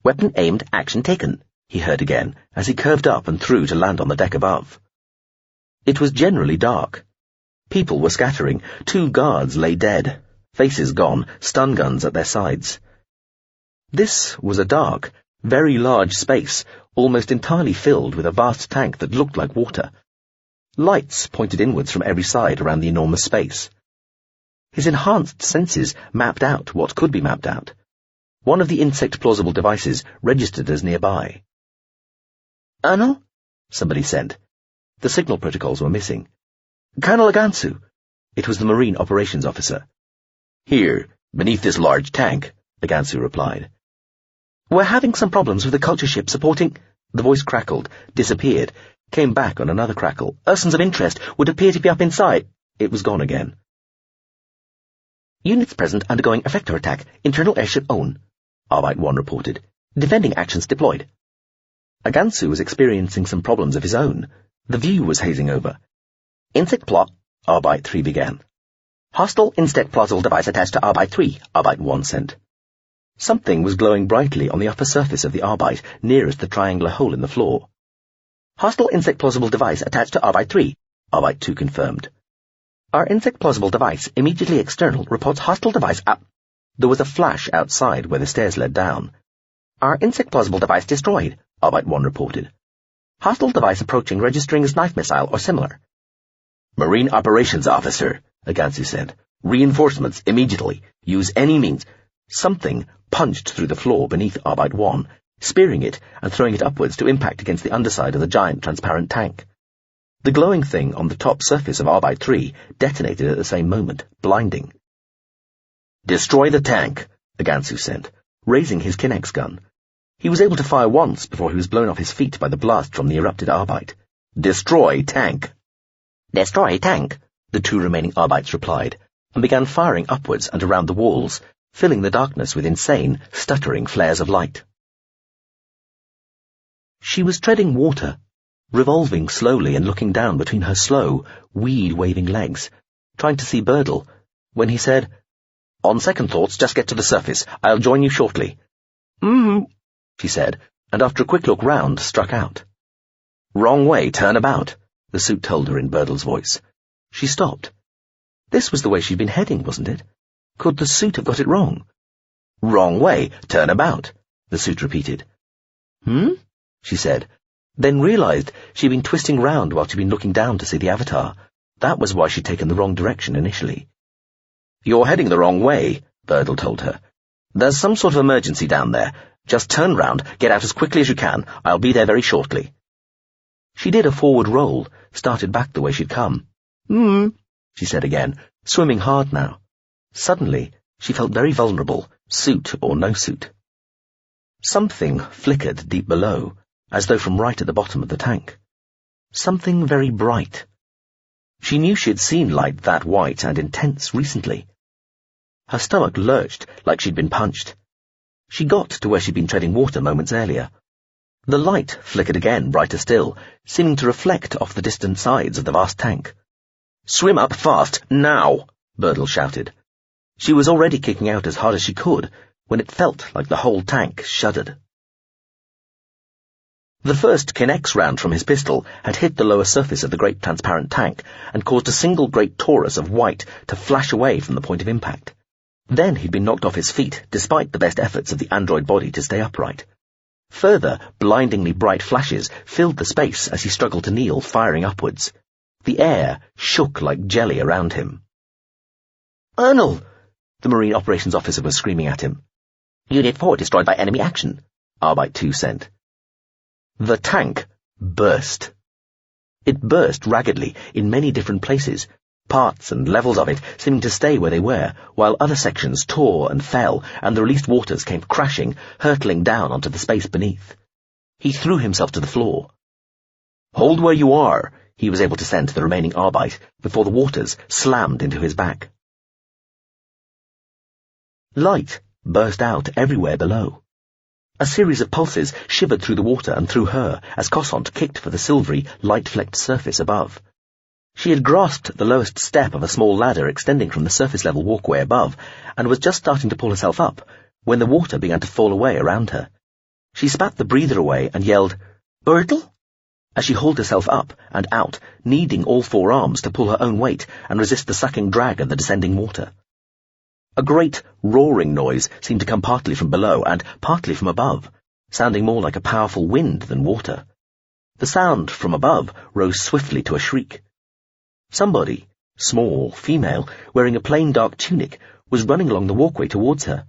Weapon aimed, action taken, he heard again, as he curved up and threw to land on the deck above. It was generally dark. People were scattering. 2 guards lay dead, faces gone, stun guns at their sides. This was a dark, very large space, almost entirely filled with a vast tank that looked like water. Lights pointed inwards from every side around the enormous space. His enhanced senses mapped out what could be mapped out. One of the insect plausible devices registered as nearby. Colonel? Somebody sent. The signal protocols were missing. Colonel Agansu. It was the Marine Operations Officer. Here, beneath this large tank, Agansu replied. We're having some problems with the culture ship supporting... The voice crackled, disappeared, came back on another crackle. Persons of interest would appear to be up inside. It was gone again. Units present undergoing effector attack. Internal airship own. Arbite 1 reported. Defending actions deployed. Agansu was experiencing some problems of his own. The view was hazing over. Insect plot, Arbite 3 began. Hostile insect plausible device attached to Arbite 3, Arbite 1 sent. Something was glowing brightly on the upper surface of the Arbite, nearest the triangular hole in the floor. Hostile insect plausible device attached to Arbite 3, Arbite 2 confirmed. Our insect plausible device, immediately external, reports hostile device up. There was a flash outside where the stairs led down. Our insect plausible device destroyed, Arbite 1 reported. Hostile device approaching, registering as knife missile or similar. Marine Operations Officer, Agansu said. Reinforcements immediately. Use any means. Something punched through the floor beneath Arbite 1, spearing it and throwing it upwards to impact against the underside of the giant transparent tank. The glowing thing on the top surface of Arbite 3 detonated at the same moment, blinding. Destroy the tank, Agansu sent, raising his Kinex gun. He was able to fire once before he was blown off his feet by the blast from the erupted Arbite. Destroy tank. Destroy tank, the 2 remaining Arbites replied, and began firing upwards and around the walls, filling the darkness with insane, stuttering flares of light. She was treading water, revolving slowly and looking down between her slow, weed-waving legs, trying to see Birdle, when he said, On second thoughts, just get to the surface. I'll join you shortly. She said, and after a quick look round, struck out. Wrong way, turn about, the suit told her in Birdle's voice. She stopped. This was the way she'd been heading, wasn't it? Could the suit have got it wrong? Wrong way, turn about, the suit repeated. She said, then realized she'd been twisting round while she'd been looking down to see the avatar. That was why she'd taken the wrong direction initially. You're heading the wrong way, Birdle told her. There's some sort of emergency down there. Just turn round, get out as quickly as you can. I'll be there very shortly. She did a forward roll, started back the way she'd come. She said again, swimming hard now. Suddenly, she felt very vulnerable, suit or no suit. Something flickered deep below, as though from right at the bottom of the tank. Something very bright, She knew she had seen light that white and intense recently. Her stomach lurched like she'd been punched. She got to where she'd been treading water moments earlier. The light flickered again, brighter still, seeming to reflect off the distant sides of the vast tank. "Swim up fast, now!" Birdle shouted. She was already kicking out as hard as she could when it felt like the whole tank shuddered. The first Kinex round from his pistol had hit the lower surface of the great transparent tank and caused a single great torus of white to flash away from the point of impact. Then he'd been knocked off his feet, despite the best efforts of the android body to stay upright. Further, blindingly bright flashes filled the space as he struggled to kneel, firing upwards. The air shook like jelly around him. "Ernal!" the Marine Operations Officer was screaming at him. "Unit 4 destroyed by enemy action," Pt.2 sent. The tank burst. It burst raggedly in many different places, parts and levels of it seeming to stay where they were, while other sections tore and fell, and the released waters came crashing, hurtling down onto the space beneath. He threw himself to the floor. "Hold where you are," he was able to send to the remaining Arbite before the waters slammed into his back. Light burst out everywhere below. A series of pulses shivered through the water and through her as Cossont kicked for the silvery, light-flecked surface above. She had grasped the lowest step of a small ladder extending from the surface-level walkway above, and was just starting to pull herself up, when the water began to fall away around her. She spat the breather away and yelled, "Birdle?" as she hauled herself up and out, needing all four arms to pull her own weight and resist the sucking drag of the descending water. A great, roaring noise seemed to come partly from below and partly from above, sounding more like a powerful wind than water. The sound from above rose swiftly to a shriek. Somebody, small, female, wearing a plain dark tunic, was running along the walkway towards her.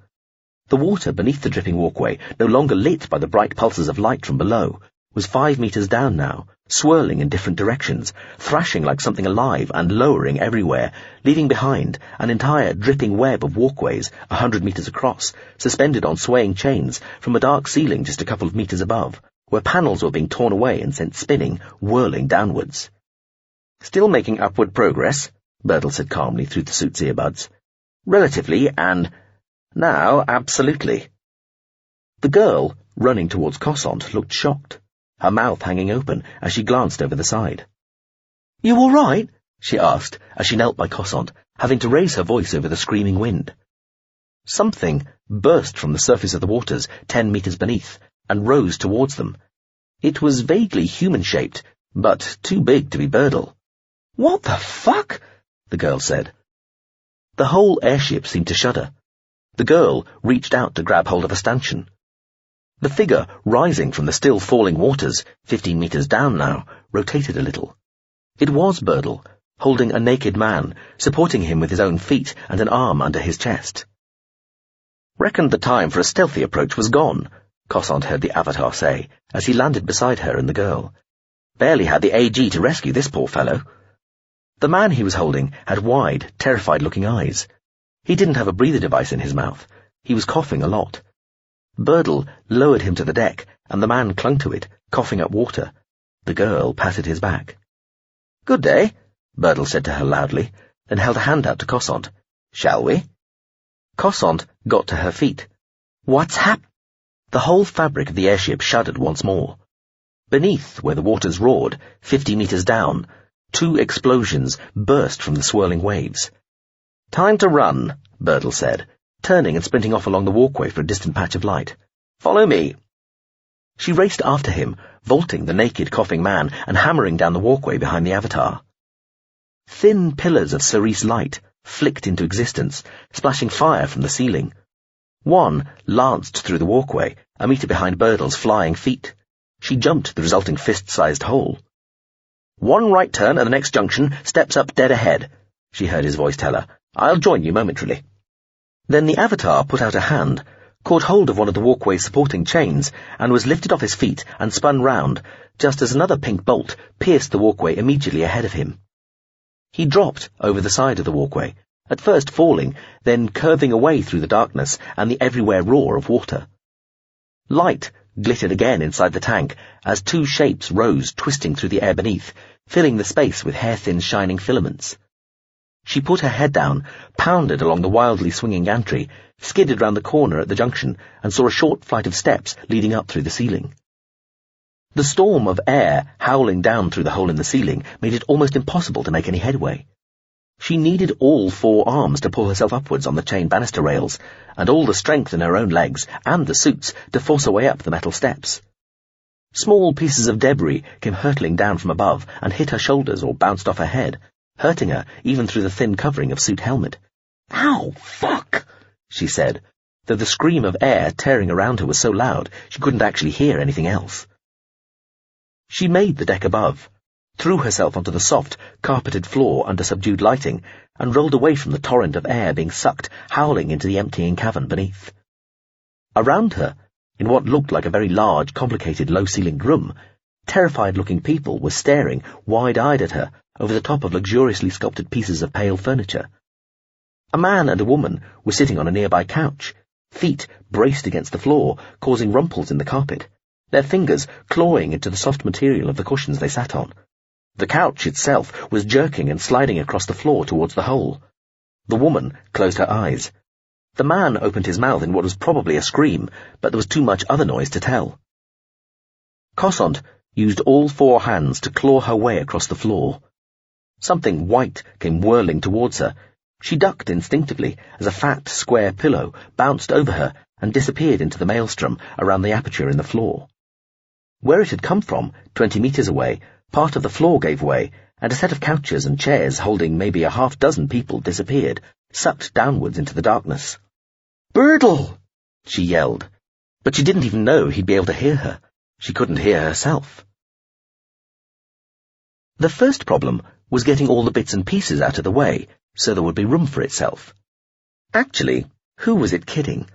The water beneath the dripping walkway, no longer lit by the bright pulses of light from below, was 5 meters down now, swirling in different directions, thrashing like something alive and lowering everywhere, leaving behind an entire dripping web of walkways 100 meters across, suspended on swaying chains from a dark ceiling just a couple of meters above, where panels were being torn away and sent spinning, whirling downwards. "Still making upward progress," Birdle said calmly through the suit's earbuds. "Relatively, and now absolutely." The girl, running towards Cossont, looked shocked, her mouth hanging open as she glanced over the side. "You all right?" she asked as she knelt by Cossont, having to raise her voice over the screaming wind. Something burst from the surface of the waters 10 meters beneath and rose towards them. It was vaguely human-shaped, but too big to be Birdle. "What the fuck?" the girl said. The whole airship seemed to shudder. The girl reached out to grab hold of a stanchion. The figure, rising from the still falling waters, 15 meters down now, rotated a little. It was Birdle, holding a naked man, supporting him with his own feet and an arm under his chest. "Reckoned the time for a stealthy approach was gone," Cossont heard the Avatar say, as he landed beside her and the girl. "Barely had the AG to rescue this poor fellow." The man he was holding had wide, terrified-looking eyes. He didn't have a breather device in his mouth. He was coughing a lot. Birdle lowered him to the deck, and the man clung to it, coughing up water. The girl patted his back. "Good day," Birdle said to her loudly, then held a hand out to Cossont. "Shall we?" Cossont got to her feet. "What's The whole fabric of the airship shuddered once more. Beneath, where the waters roared, 50 meters down, 2 explosions burst from the swirling waves. "Time to run," Birdle said, turning and sprinting off along the walkway for a distant patch of light. "Follow me." She raced after him, vaulting the naked, coughing man and hammering down the walkway behind the Avatar. Thin pillars of cerise light flicked into existence, splashing fire from the ceiling. One lanced through the walkway, a meter behind Birdle's flying feet. She jumped the resulting fist-sized hole. "One right turn at the next junction, steps up dead ahead," she heard his voice tell her. "I'll join you momentarily." Then the Avatar put out a hand, caught hold of one of the walkway's supporting chains, and was lifted off his feet and spun round, just as another pink bolt pierced the walkway immediately ahead of him. He dropped over the side of the walkway, at first falling, then curving away through the darkness and the everywhere roar of water. Light glittered again inside the tank as two shapes rose, twisting through the air beneath, filling the space with hair-thin shining filaments. She put her head down, pounded along the wildly swinging gantry, skidded round the corner at the junction, and saw a short flight of steps leading up through the ceiling. The storm of air howling down through the hole in the ceiling made it almost impossible to make any headway. She needed all four arms to pull herself upwards on the chain banister rails, and all the strength in her own legs and the suits to force her way up the metal steps. Small pieces of debris came hurtling down from above and hit her shoulders or bounced off her head, hurting her even through the thin covering of suit helmet. "Ow, fuck!" she said, though the scream of air tearing around her was so loud she couldn't actually hear anything else. She made the deck above, threw herself onto the soft, carpeted floor under subdued lighting, and rolled away from the torrent of air being sucked, howling into the emptying cavern beneath. Around her, in what looked like a very large, complicated, low-ceilinged room, terrified-looking people were staring, wide-eyed at her, over the top of luxuriously sculpted pieces of pale furniture. A man and a woman were sitting on a nearby couch, feet braced against the floor, causing rumples in the carpet, their fingers clawing into the soft material of the cushions they sat on. The couch itself was jerking and sliding across the floor towards the hole. The woman closed her eyes. The man opened his mouth in what was probably a scream, but there was too much other noise to tell. Cossant used all four hands to claw her way across the floor. Something white came whirling towards her. She ducked instinctively as a fat, square pillow bounced over her and disappeared into the maelstrom around the aperture in the floor. Where it had come from, 20 meters away, part of the floor gave way, and a set of couches and chairs holding maybe a half-dozen people disappeared, sucked downwards into the darkness. "Birdle!" she yelled, but she didn't even know he'd be able to hear her. She couldn't hear herself. The first problem was getting all the bits and pieces out of the way, so there would be room for itself. Actually, who was it kidding?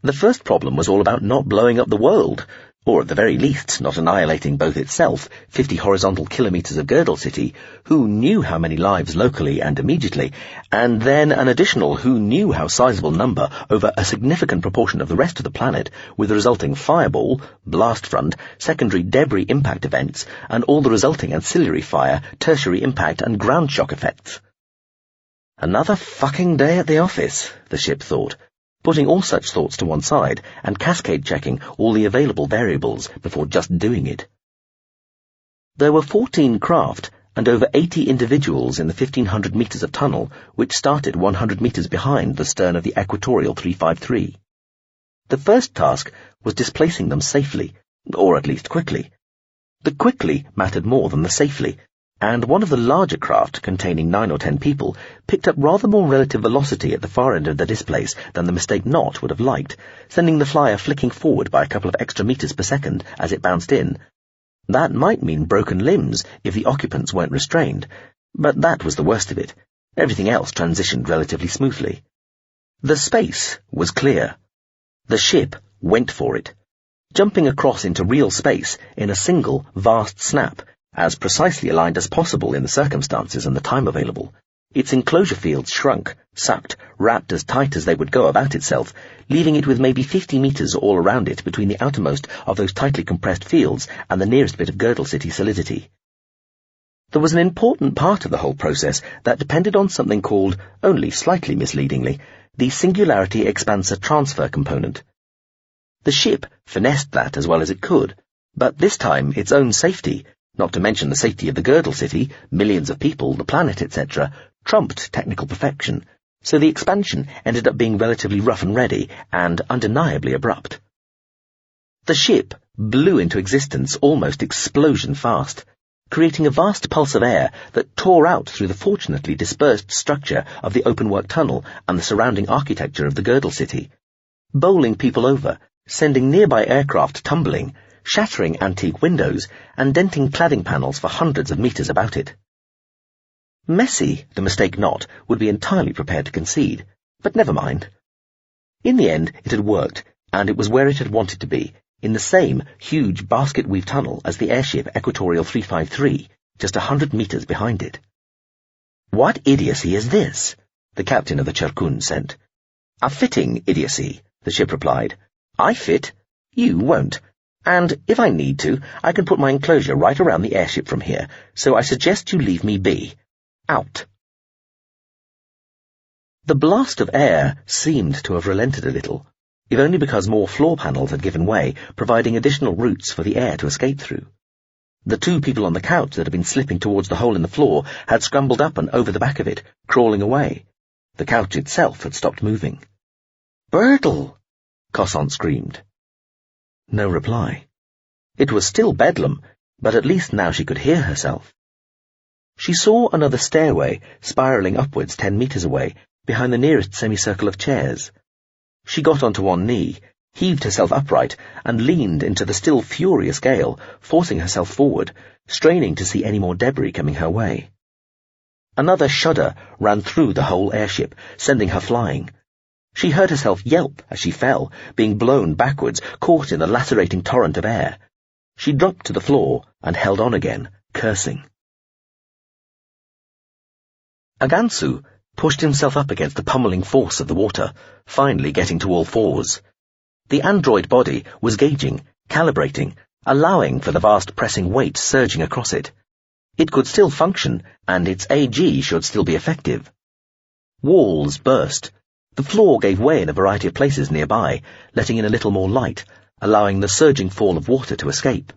The first problem was all about not blowing up the world, or at the very least not annihilating both itself, 50 horizontal kilometres of Girdle City, who knew how many lives locally and immediately, and then an additional who knew how sizable number over a significant proportion of the rest of the planet, with the resulting fireball, blast front, secondary debris impact events, and all the resulting ancillary fire, tertiary impact, and ground shock effects. Another fucking day at the office, the ship thought, putting all such thoughts to one side and cascade-checking all the available variables before just doing it. There were 14 craft and over 80 individuals in the 1,500 meters of tunnel, which started 100 meters behind the stern of the Equatorial 353. The first task was displacing them safely, or at least quickly. The quickly mattered more than the safely, and one of the larger craft, containing 9 or 10 people, picked up rather more relative velocity at the far end of the displace than the Mistake-Not would have liked, sending the flyer flicking forward by a couple of extra meters per second as it bounced in. That might mean broken limbs if the occupants weren't restrained, but that was the worst of it. Everything else transitioned relatively smoothly. The space was clear. The ship went for it, jumping across into real space in a single, vast snap, as precisely aligned as possible in the circumstances and the time available. Its enclosure fields shrunk, sucked, wrapped as tight as they would go about itself, leaving it with maybe 50 meters all around it between the outermost of those tightly compressed fields and the nearest bit of Girdle City solidity. There was an important part of the whole process that depended on something called, only slightly misleadingly, the Singularity Expansor Transfer component. The ship finessed that as well as it could, but this time its own safety, not to mention the safety of the Girdle City, millions of people, the planet, etc., trumped technical perfection, so the expansion ended up being relatively rough and ready and undeniably abrupt. The ship blew into existence almost explosion fast, creating a vast pulse of air that tore out through the fortunately dispersed structure of the open-work tunnel and the surrounding architecture of the Girdle City, bowling people over, sending nearby aircraft tumbling, shattering antique windows, and denting cladding panels for hundreds of meters about it. Messy, the Mistake-Not would be entirely prepared to concede, but never mind. In the end, it had worked, and it was where it had wanted to be, in the same huge basket-weave tunnel as the airship Equatorial 353, just 100 meters behind it. "What idiocy is this?" the captain of the Cherkun sent. "A fitting idiocy," the ship replied. "I fit, you won't. And if I need to, I can put my enclosure right around the airship from here, so I suggest you leave me be. Out. The blast of air seemed to have relented a little, if only because more floor panels had given way, providing additional routes for the air to escape through. The two people on the couch that had been slipping towards the hole in the floor had scrambled up and over the back of it, crawling away. The couch itself had stopped moving. "Birdle!" Cossant screamed. No reply. It was still bedlam, but at least now she could hear herself. She saw another stairway spiralling upwards 10 meters away, behind the nearest semicircle of chairs. She got onto one knee, heaved herself upright, and leaned into the still furious gale, forcing herself forward, straining to see any more debris coming her way. Another shudder ran through the whole airship, sending her flying. She heard herself yelp as she fell, being blown backwards, caught in the lacerating torrent of air. She dropped to the floor and held on again, cursing. Agansu pushed himself up against the pummeling force of the water, finally getting to all fours. The android body was gauging, calibrating, allowing for the vast pressing weight surging across it. It could still function, and its AG should still be effective. Walls burst. The floor gave way in a variety of places nearby, letting in a little more light, allowing the surging fall of water to escape.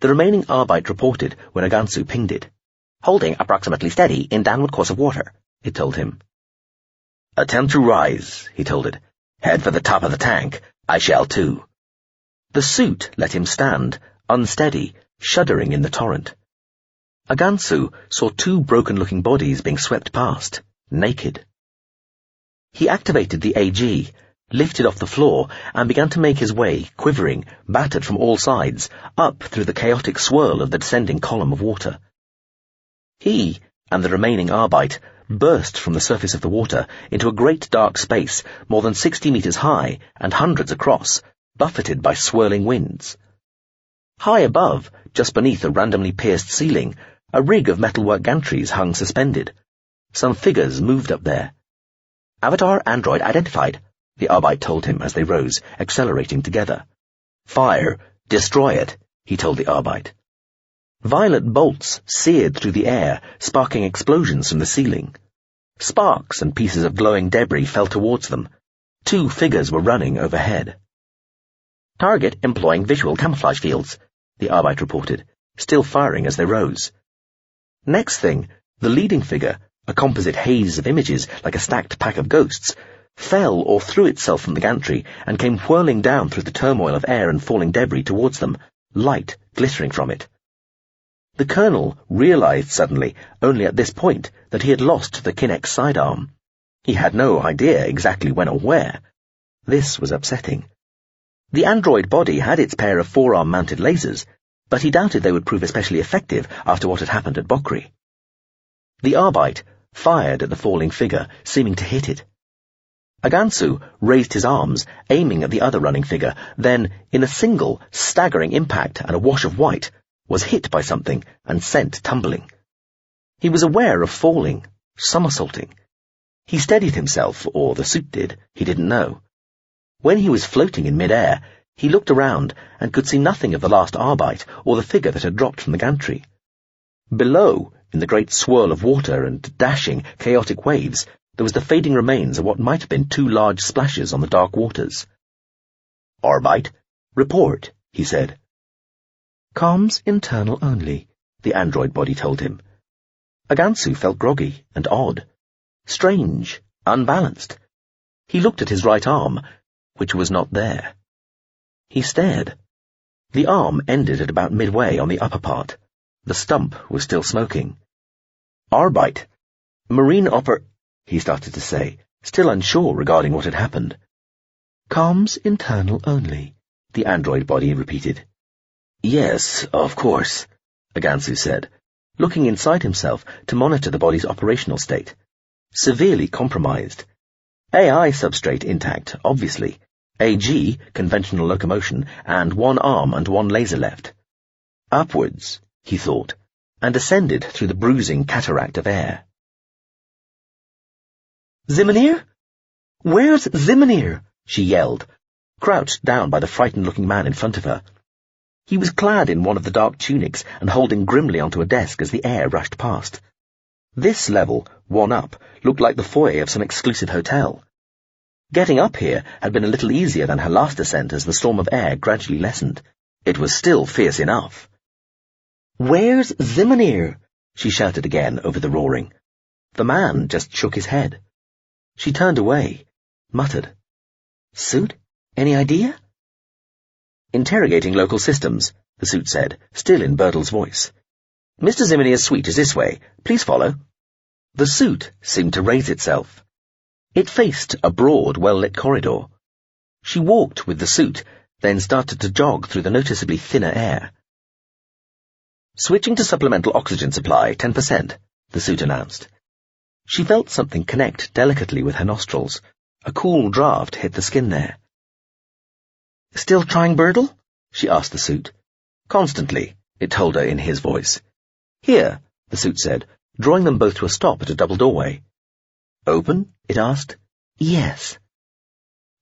The remaining Arbite reported when Agansu pinged it. "Holding approximately steady in downward course of water," it told him. "Attempt to rise," he told it. "Head for the top of the tank. I shall too." The suit let him stand, unsteady, shuddering in the torrent. Agansu saw two broken-looking bodies being swept past, naked. He activated the AG, lifted off the floor, and began to make his way, quivering, battered from all sides, up through the chaotic swirl of the descending column of water. He and the remaining Arbite burst from the surface of the water into a great dark space more than 60 meters high and hundreds across, buffeted by swirling winds. High above, just beneath a randomly pierced ceiling, a rig of metalwork gantries hung suspended. Some figures moved up there. "Avatar android identified," the Arbite told him as they rose, accelerating together. "Fire! Destroy it," he told the Arbite. Violet bolts seared through the air, sparking explosions from the ceiling. Sparks and pieces of glowing debris fell towards them. Two figures were running overhead. "Target employing visual camouflage fields," the Arbite reported, still firing as they rose. Next thing, the leading figure, a composite haze of images like a stacked pack of ghosts, fell or threw itself from the gantry and came whirling down through the turmoil of air and falling debris towards them, light glittering from it. The Colonel realized suddenly, only at this point, that he had lost the Kinect sidearm. He had no idea exactly when or where. This was upsetting. The android body had its pair of forearm-mounted lasers, but he doubted they would prove especially effective after what had happened at Bokri. The Arbite fired at the falling figure, seeming to hit it. Agansu raised his arms, aiming at the other running figure, then, in a single, staggering impact and a wash of white, was hit by something and sent tumbling. He was aware of falling, somersaulting. He steadied himself, or the suit did, he didn't know. When he was floating in mid-air, he looked around and could see nothing of the last Arbite or the figure that had dropped from the gantry. Below, in the great swirl of water and dashing, chaotic waves, there was the fading remains of what might have been two large splashes on the dark waters. "Arbite, report," he said. "Comms internal only," the android body told him. Agansu felt groggy and odd. Strange, unbalanced. He looked at his right arm, which was not there. He stared. The arm ended at about midway on the upper part. The stump was still smoking. "Arbite, marine he started to say, still unsure regarding what had happened. "Comms internal only," the android body repeated. "Yes, of course," Agansu said, looking inside himself to monitor the body's operational state. Severely compromised. AI substrate intact, obviously. AG, conventional locomotion, and one arm and one laser left. Upwards, he thought, and ascended through the bruising cataract of air. "Zimonir? Where's Zimonir?" she yelled, crouched down by the frightened-looking man in front of her. He was clad in one of the dark tunics and holding grimly onto a desk as the air rushed past. This level, one up, looked like the foyer of some exclusive hotel. Getting up here had been a little easier than her last ascent as the storm of air gradually lessened. It was still fierce enough. "Where's Zimmerneer?" she shouted again over the roaring. The man just shook his head. She turned away, muttered, "Suit? Any idea?" "Interrogating local systems," the suit said, still in Birdle's voice. "Mr. Zimmerneer's suite is this way. Please follow." The suit seemed to raise itself. It faced a broad, well-lit corridor. She walked with the suit, then started to jog through the noticeably thinner air. "Switching to supplemental oxygen supply, 10%, the suit announced. She felt something connect delicately with her nostrils. A cool draft hit the skin there. "Still trying, Birdle?" she asked the suit. "Constantly," it told her in his voice. "Here," the suit said, drawing them both to a stop at a double doorway. "Open?" it asked. "Yes."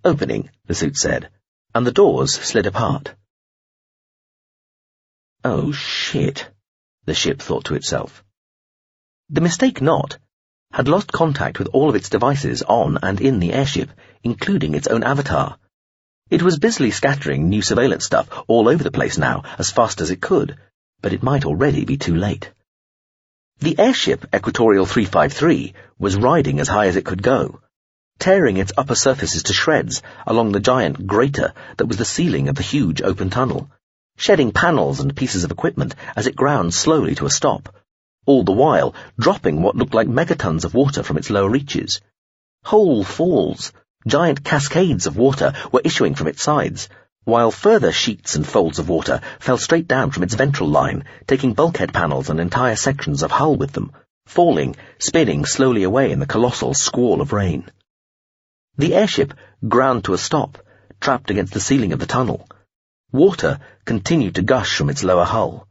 "Opening," the suit said, and the doors slid apart. "Oh, shit," the ship thought to itself. The Pt.2 had lost contact with all of its devices on and in the airship, including its own avatar. It was busily scattering new surveillance stuff all over the place now, as fast as it could, but it might already be too late. The airship Equatorial 353 was riding as high as it could go, tearing its upper surfaces to shreds along the giant grater that was the ceiling of the huge open tunnel, shedding panels and pieces of equipment as it ground slowly to a stop, all the while dropping what looked like megatons of water from its lower reaches. Whole falls, giant cascades of water were issuing from its sides, while further sheets and folds of water fell straight down from its ventral line, taking bulkhead panels and entire sections of hull with them, falling, spinning slowly away in the colossal squall of rain. The airship ground to a stop, trapped against the ceiling of the tunnel. Water continued to gush from its lower hull.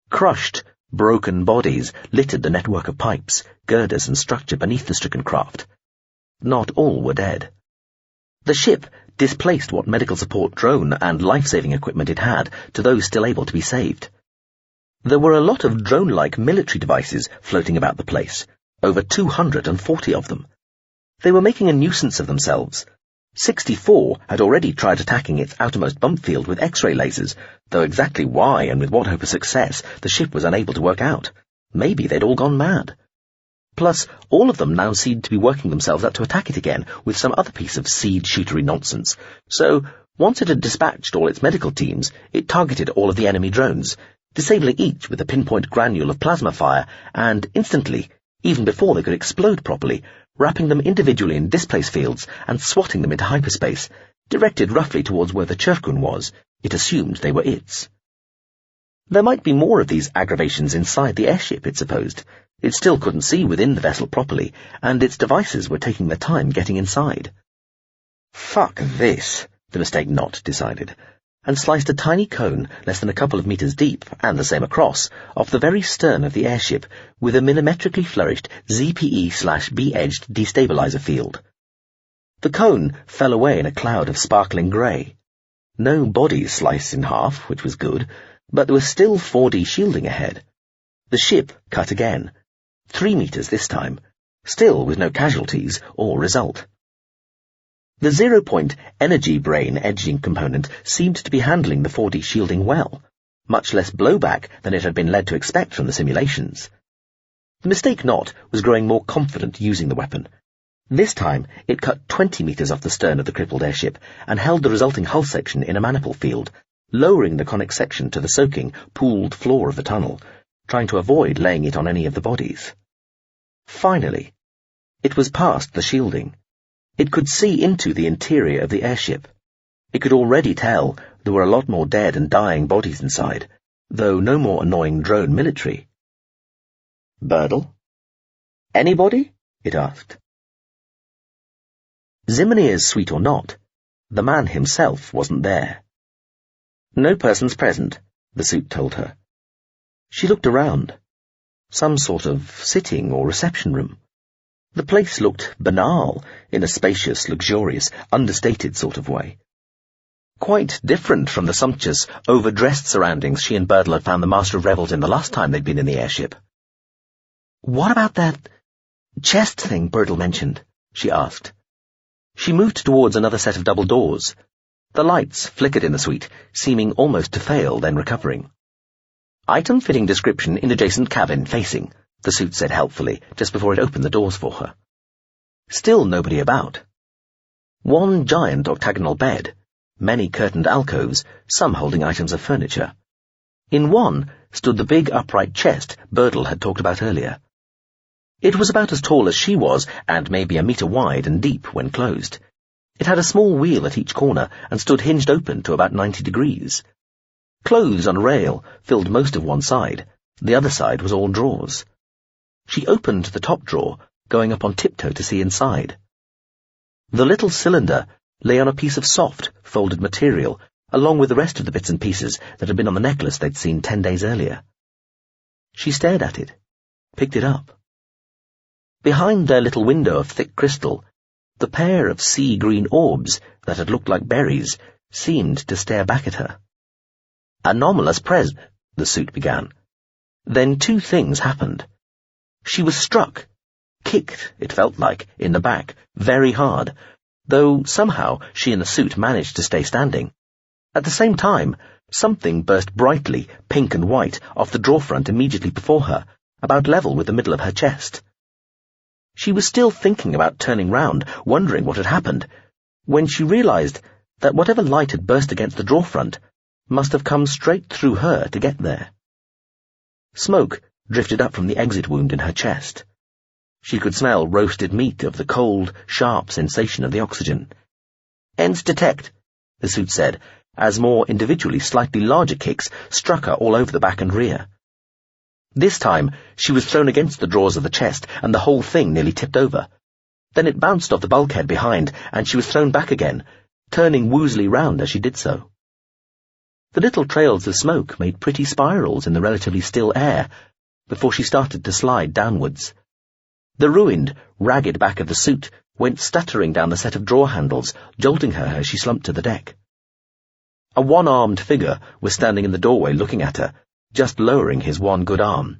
Crushed, broken bodies littered the network of pipes, girders and structure beneath the stricken craft. Not all were dead. The ship displaced what medical support drone and life-saving equipment it had to those still able to be saved. There were a lot of drone-like military devices floating about the place, over 240 of them. They were making a nuisance of themselves. 64 had already tried attacking its outermost bump field with X-ray lasers, though exactly why and with what hope of success the ship was unable to work out. Maybe they'd all gone mad. Plus, all of them now seemed to be working themselves up to attack it again with some other piece of seed-shootery nonsense. So, once it had dispatched all its medical teams, it targeted all of the enemy drones, disabling each with a pinpoint granule of plasma fire, and instantly, even before they could explode properly, wrapping them individually in displace fields and swatting them into hyperspace, directed roughly towards where the Churkun was. It assumed they were its. There might be more of these aggravations inside the airship, it supposed. It still couldn't see within the vessel properly, and its devices were taking their time getting inside. "Fuck this," the Pt.2 decided, and sliced a tiny cone less than a couple of meters deep, and the same across, off the very stern of the airship with a millimetrically flourished ZPE/B-edged destabilizer field. The cone fell away in a cloud of sparkling grey. No bodies sliced in half, which was good, but there was still 4D shielding ahead. The ship cut again, 3 meters this time, still with no casualties or result. The 0-point energy brain edging component seemed to be handling the 4D shielding well, much less blowback than it had been led to expect from the simulations. The Pt.2 was growing more confident using the weapon. This time it cut 20 meters off the stern of the crippled airship and held the resulting hull section in a maniple field, lowering the conic section to the soaking, pooled floor of the tunnel, trying to avoid laying it on any of the bodies. Finally, it was past the shielding. It could see into the interior of the airship. It could already tell there were a lot more dead and dying bodies inside, though no more annoying drone military. "Birdle? Anybody?" it asked. Zimmerneer's suite or not, the man himself wasn't there. "No persons present," the suit told her. She looked around. Some sort of sitting or reception room. The place looked banal in a spacious, luxurious, understated sort of way. Quite different from the sumptuous, overdressed surroundings she and Birdle had found the Master of Revels in the last time they'd been in the airship. "What about that chest thing Birdle mentioned?" she asked. She moved towards another set of double doors. The lights flickered in the suite, seeming almost to fail, then recovering. "Item fitting description in adjacent cabin facing," the suit said helpfully, just before it opened the doors for her. Still nobody about. One giant octagonal bed, many curtained alcoves, some holding items of furniture. In one stood the big upright chest Birdle had talked about earlier. It was about as tall as she was, and maybe a metre wide and deep when closed. It had a small wheel at each corner and stood hinged open to about 90 degrees. Clothes on a rail filled most of one side. The other side was all drawers. She opened the top drawer, going up on tiptoe to see inside. The little cylinder lay on a piece of soft, folded material, along with the rest of the bits and pieces that had been on the necklace they'd seen 10 days earlier. She stared at it, picked it up. Behind their little window of thick crystal, the pair of sea-green orbs that had looked like berries seemed to stare back at her. "Anomalous the suit began. Then two things happened. She was struck, kicked, it felt like, in the back, very hard, though somehow she and the suit managed to stay standing. At the same time, something burst brightly, pink and white, off the drawer front immediately before her, about level with the middle of her chest. She was still thinking about turning round, wondering what had happened, when she realized that whatever light had burst against the drawer front must have come straight through her to get there. Smoke drifted up from the exit wound in her chest. She could smell roasted meat of the cold, sharp sensation of the oxygen. "Ends detect," the suit said, as more individually slightly larger kicks struck her all over the back and rear. This time, she was thrown against the drawers of the chest, and the whole thing nearly tipped over. Then it bounced off the bulkhead behind, and she was thrown back again, turning woozily round as she did so. The little trails of smoke made pretty spirals in the relatively still air before she started to slide downwards. The ruined, ragged back of the suit went stuttering down the set of drawer handles, jolting her as she slumped to the deck. A one-armed figure was standing in the doorway looking at her, just lowering his one good arm.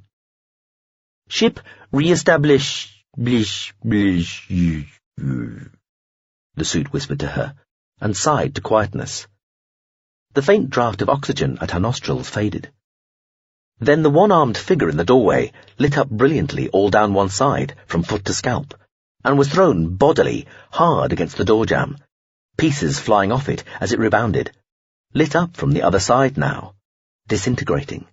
"Ship re-establish, blish, blish, the suit whispered to her, and sighed to quietness. The faint draught of oxygen at her nostrils faded. Then the one-armed figure in the doorway lit up brilliantly all down one side, from foot to scalp, and was thrown bodily, hard against the door jamb, pieces flying off it as it rebounded, lit up from the other side now, disintegrating.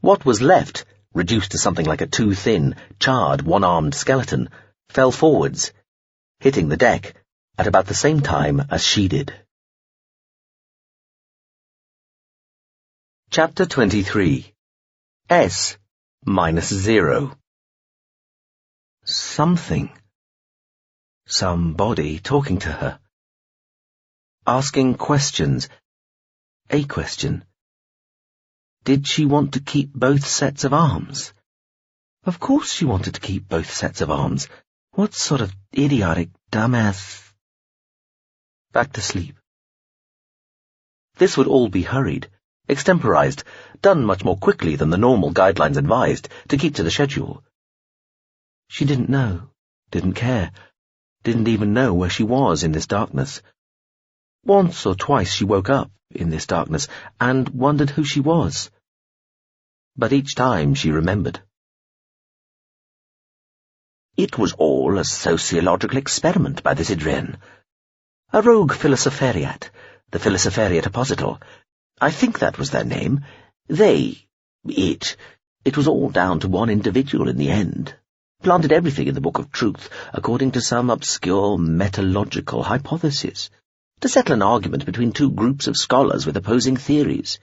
What was left, reduced to something like a too-thin, charred, one-armed skeleton, fell forwards, hitting the deck at about the same time as she did. Chapter 23. S-0. Somebody talking to her. Asking questions. A question. Did she want to keep both sets of arms? Of course she wanted to keep both sets of arms. What sort of idiotic, dumbass... Back to sleep. This would all be hurried, extemporized, done much more quickly than the normal guidelines advised, to keep to the schedule. She didn't know, didn't care, didn't even know where she was in this darkness. Once or twice she woke up in this darkness and wondered who she was. But each time she remembered. It was all a sociological experiment by the Zidrian. A rogue philosopheriat, the Philosopheriat Apposital. I think that was their name. It was all down to one individual in the end. Planted everything in the Book of Truth according to some obscure metalogical hypothesis, to settle an argument between two groups of scholars with opposing theories.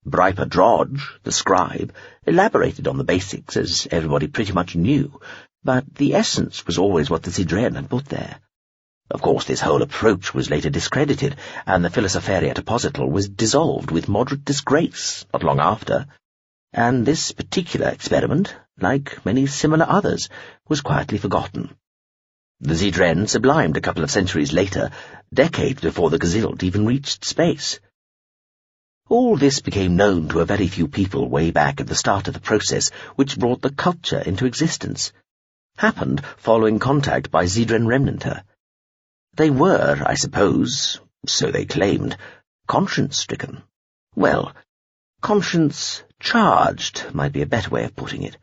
Briper Drodge, the scribe, elaborated on the basics, as everybody pretty much knew, but the essence was always what the Zidrian had put there. Of course, this whole approach was later discredited, and the Philosopheriat Apposital was dissolved with moderate disgrace not long after, and this particular experiment, like many similar others, was quietly forgotten. The Zedren sublimed a couple of centuries later, decades before the Gazilt even reached space. All this became known to a very few people way back at the start of the process which brought the culture into existence. Happened following contact by Zedren Remnanter. They were, I suppose, so they claimed, conscience-stricken. Well, conscience-charged might be a better way of putting it.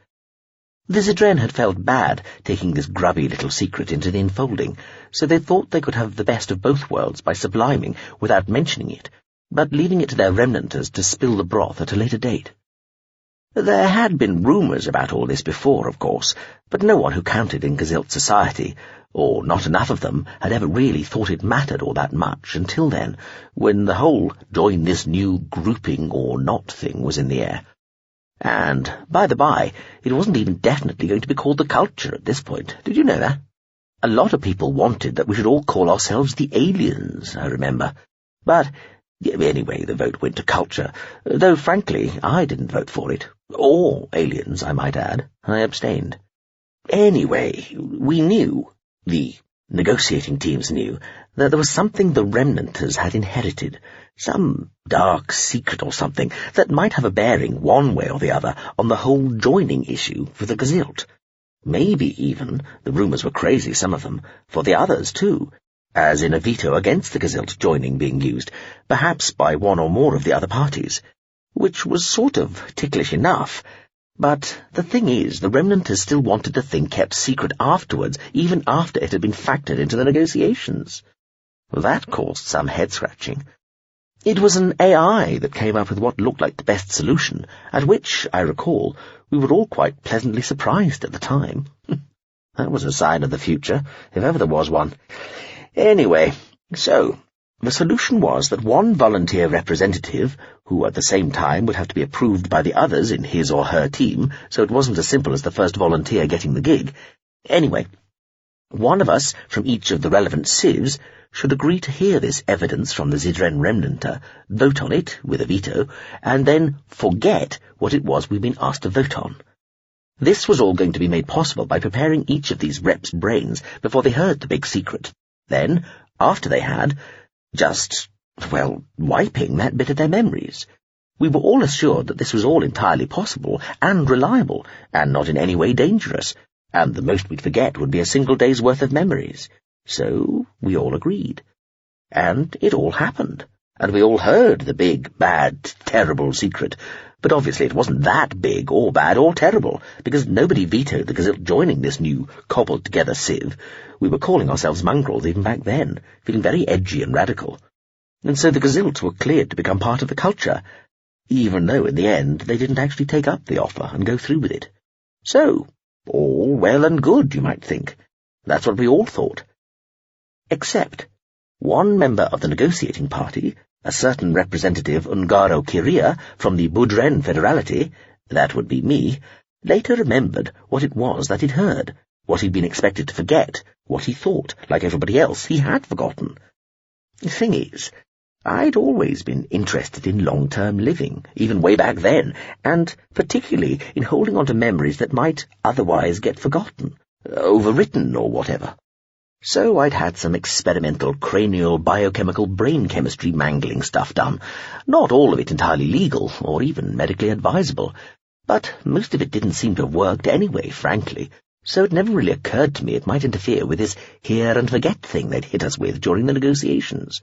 The Zedren had felt bad taking this grubby little secret into the enfolding, so they thought they could have the best of both worlds by subliming without mentioning it, but leaving it to their remnanters to spill the broth at a later date. There had been rumours about all this before, of course, but no one who counted in Gazilt society, or not enough of them, had ever really thought it mattered all that much until then, when the whole join this new grouping or not thing was in the air. And, by the by, it wasn't even definitely going to be called the culture at this point. Did you know that? A lot of people wanted that we should all call ourselves the aliens, I remember. But anyway, the vote went to culture, though frankly I didn't vote for it. Or aliens, I might add. I abstained. Anyway, we knew, the negotiating teams knew, that there was something the Remnanters had inherited, some dark secret or something that might have a bearing one way or the other on the whole joining issue for the Gazilt. Maybe even, the rumours were crazy, some of them, for the others too, as in a veto against the Gazilt joining being used, perhaps by one or more of the other parties, which was sort of ticklish enough. But the thing is, the Remnanters still wanted the thing kept secret afterwards, even after it had been factored into the negotiations. That caused some head-scratching. It was an AI that came up with what looked like the best solution, at which, I recall, we were all quite pleasantly surprised at the time. That was a sign of the future, if ever there was one. Anyway, so the solution was that one volunteer representative, who at the same time would have to be approved by the others in his or her team, so it wasn't as simple as the first volunteer getting the gig. Anyway, one of us from each of the relevant civs should agree to hear this evidence from the Zedren Remnanter, vote on it with a veto, and then forget what it was we'd been asked to vote on. This was all going to be made possible by preparing each of these reps' brains before they heard the big secret. Then, after they had, just, well, wiping that bit of their memories. We were all assured that this was all entirely possible and reliable, and not in any way dangerous, and the most we'd forget would be a single day's worth of memories. So we all agreed. And it all happened, and we all heard the big, bad, terrible secret, but obviously it wasn't that big or bad or terrible, because nobody vetoed the Gazilt joining this new, cobbled-together civ. We were calling ourselves mongrels even back then, feeling very edgy and radical. And so the Gazilt were cleared to become part of the culture, even though in the end they didn't actually take up the offer and go through with it. So, all well and good, you might think. That's what we all thought. Except one member of the negotiating party, a certain representative Ungaro Kiria from the Budren Federality, that would be me, later remembered what it was that he'd heard, what he'd been expected to forget, what he thought, like everybody else, he had forgotten. The thing is, I'd always been interested in long-term living, even way back then, and particularly in holding on to memories that might otherwise get forgotten, overwritten or whatever. So I'd had some experimental cranial biochemical brain chemistry mangling stuff done, not all of it entirely legal or even medically advisable, but most of it didn't seem to have worked anyway, frankly, so it never really occurred to me it might interfere with this hear and forget thing they'd hit us with during the negotiations.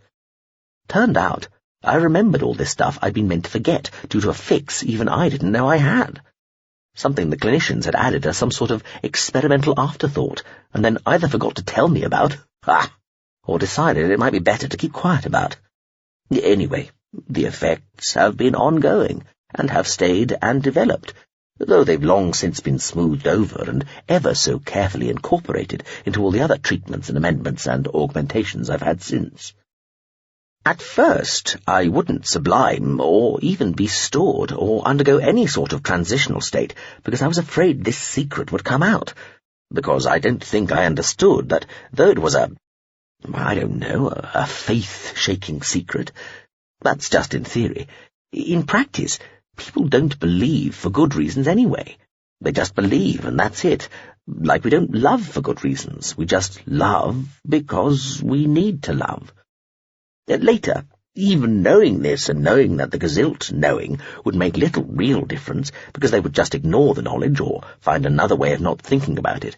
Turned out, I remembered all this stuff I'd been meant to forget due to a fix even I didn't know I had. Something the clinicians had added as some sort of experimental afterthought, and then either forgot to tell me about, or decided it might be better to keep quiet about. Anyway, the effects have been ongoing, and have stayed and developed, though they've long since been smoothed over and ever so carefully incorporated into all the other treatments and amendments and augmentations I've had since. At first, I wouldn't sublime or even be stored or undergo any sort of transitional state because I was afraid this secret would come out, because I don't think I understood that though it was a faith-shaking secret, that's just in theory. In practice, people don't believe for good reasons anyway. They just believe and that's it, Like we don't love for good reasons. We just love because we need to love. Later, even knowing this and knowing that the Gazilt knowing would make little real difference because they would just ignore the knowledge or find another way of not thinking about it,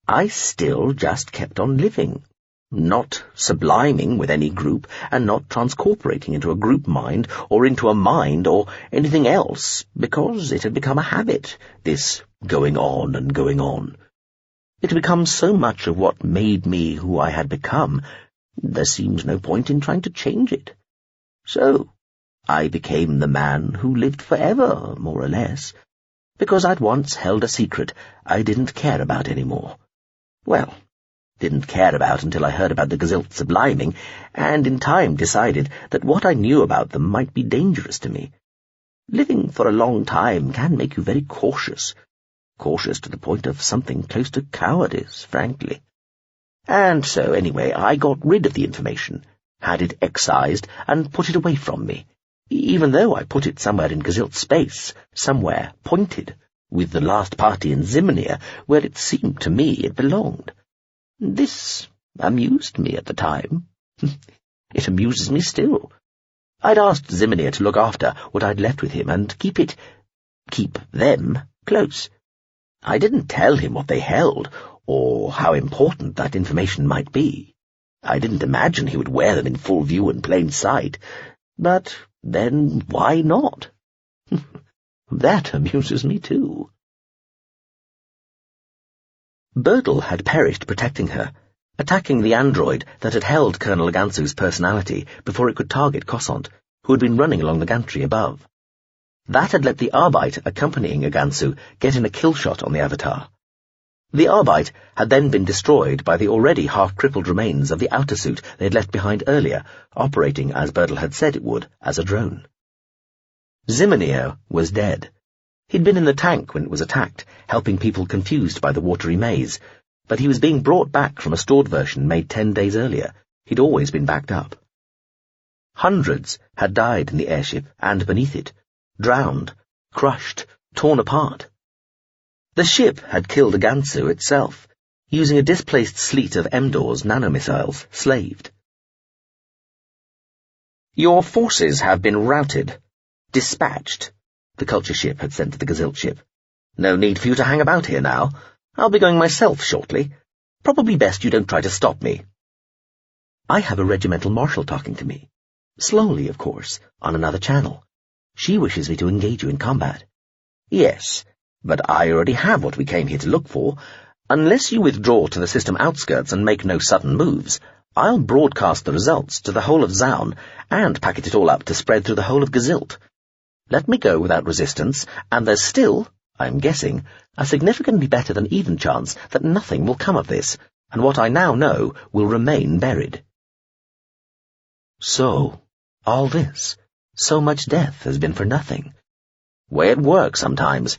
I still just kept on living, not subliming with any group and not transcorporating into a group mind or into a mind or anything else because it had become a habit, this going on and going on. It had become so much of what made me who I had become, there seemed no point in trying to change it. So, I became the man who lived forever, more or less, because I'd once held a secret I didn't care about any more. Well, didn't care about until I heard about the Gazilt subliming, and in time decided that what I knew about them might be dangerous to me. Living for a long time can make you very cautious to the point of something close to cowardice, frankly. And so, anyway, I got rid of the information, had it excised, and put it away from me, even though I put it somewhere in Gazilt space, somewhere pointed, with the last party in Zimnia, where it seemed to me it belonged. This amused me at the time. It amuses me still. I'd asked Zimnia to look after what I'd left with him and keep them close. I didn't tell him what they held, or how important that information might be. I didn't imagine he would wear them in full view and plain sight. But then why not? That amuses me too. Birdle had perished protecting her, attacking the android that had held Colonel Gansu's personality before it could target Kossont, who had been running along the gantry above. That had let the Arbite accompanying Gansu get in a kill shot on the Avatar. The Arbite had then been destroyed by the already half-crippled remains of the outer suit they had left behind earlier, operating as Birdle had said it would, as a drone. Zimnia was dead. He'd been in the tank when it was attacked, helping people confused by the watery maze, but he was being brought back from a stored version made 10 days earlier. He'd always been backed up. Hundreds had died in the airship and beneath it, drowned, crushed, torn apart. The ship had killed Gansu itself, using a displaced sleet of Emdor's nanomissiles, slaved. "Your forces have been routed. Dispatched," the culture ship had sent to the Gazilt ship. "No need for you to hang about here now. I'll be going myself shortly. Probably best you don't try to stop me." I have a regimental marshal talking to me. Slowly, of course, on another channel. She wishes me to engage you in combat. Yes, but I already have what we came here to look for. Unless you withdraw to the system outskirts and make no sudden moves, I'll broadcast the results to the whole of Zaun and packet it all up to spread through the whole of Gazilt. Let me go without resistance, and there's still, I'm guessing, a significantly better than even chance that nothing will come of this, and what I now know will remain buried. So, all this, so much death has been for nothing. Way it works sometimes.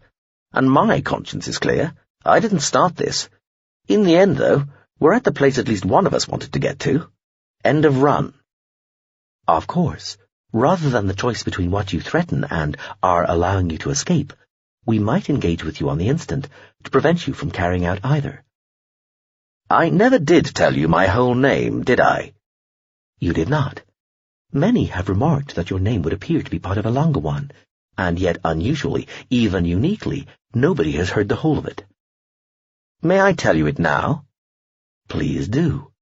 And my conscience is clear. I didn't start this. In the end, though, we're at the place at least one of us wanted to get to. End of run. Of course, rather than the choice between what you threaten and are allowing you to escape, we might engage with you on the instant to prevent you from carrying out either. I never did tell you my whole name, did I? You did not. Many have remarked that your name would appear to be part of a longer one, and yet unusually, even uniquely, nobody has heard the whole of it. May I tell you it now? Please do.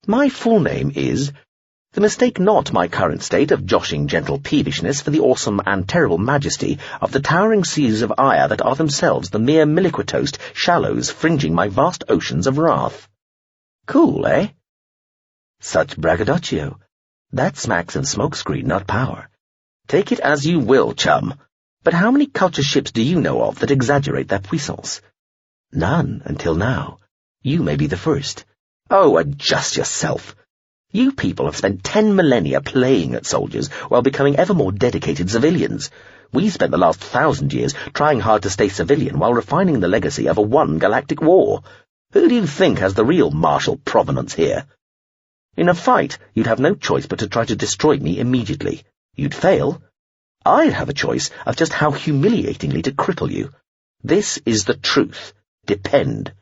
My full name is, the mistake not my current state of joshing gentle peevishness for the awesome and terrible majesty of the towering seas of ire that are themselves the mere milliquitoast shallows fringing my vast oceans of wrath. Cool, eh? Such braggadocio. That smacks of smokescreen, not power. Take it as you will, chum. But how many culture ships do you know of that exaggerate their puissance? None, until now. You may be the first. Oh, adjust yourself. You people have spent 10 millennia playing at soldiers while becoming ever more dedicated civilians. We spent the last 1,000 years trying hard to stay civilian while refining the legacy of a one galactic war. Who do you think has the real martial provenance here? In a fight, you'd have no choice but to try to destroy me immediately. You'd fail. I'd have a choice of just how humiliatingly to cripple you. This is the truth. depend.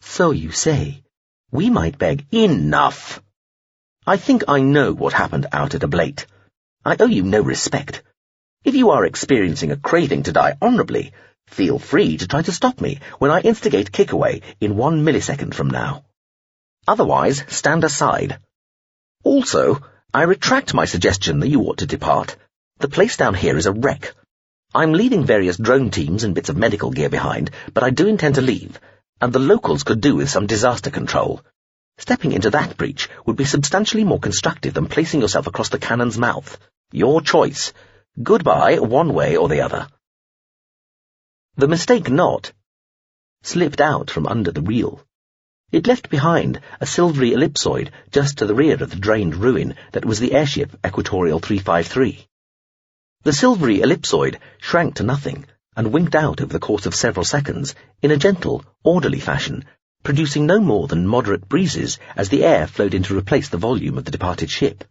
So you say. We might beg. Enough! I think I know what happened out at Ablate. I owe you no respect. If you are experiencing a craving to die honourably, feel free to try to stop me when I instigate kickaway in 1 millisecond from now. Otherwise, stand aside. Also, I retract my suggestion that you ought to depart. The place down here is a wreck. I'm leaving various drone teams and bits of medical gear behind, but I do intend to leave, and the locals could do with some disaster control. Stepping into that breach would be substantially more constructive than placing yourself across the cannon's mouth. Your choice. Goodbye, one way or the other. The mistake knot slipped out from under the reel. It left behind a silvery ellipsoid just to the rear of the drained ruin that was the airship Equatorial 353. The silvery ellipsoid shrank to nothing and winked out over the course of several seconds in a gentle, orderly fashion, producing no more than moderate breezes as the air flowed in to replace the volume of the departed ship.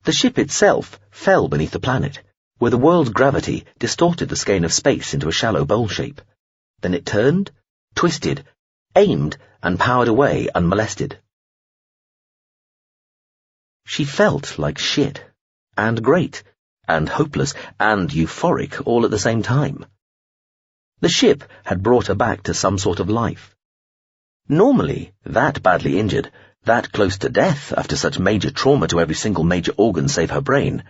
The ship itself fell beneath the planet, where the world's gravity distorted the skein of space into a shallow bowl shape. Then it turned, twisted, aimed, and powered away unmolested. She felt like shit, and great, and hopeless, and euphoric all at the same time. The ship had brought her back to some sort of life. Normally, that badly injured, that close to death after such major trauma to every single major organ save her brain,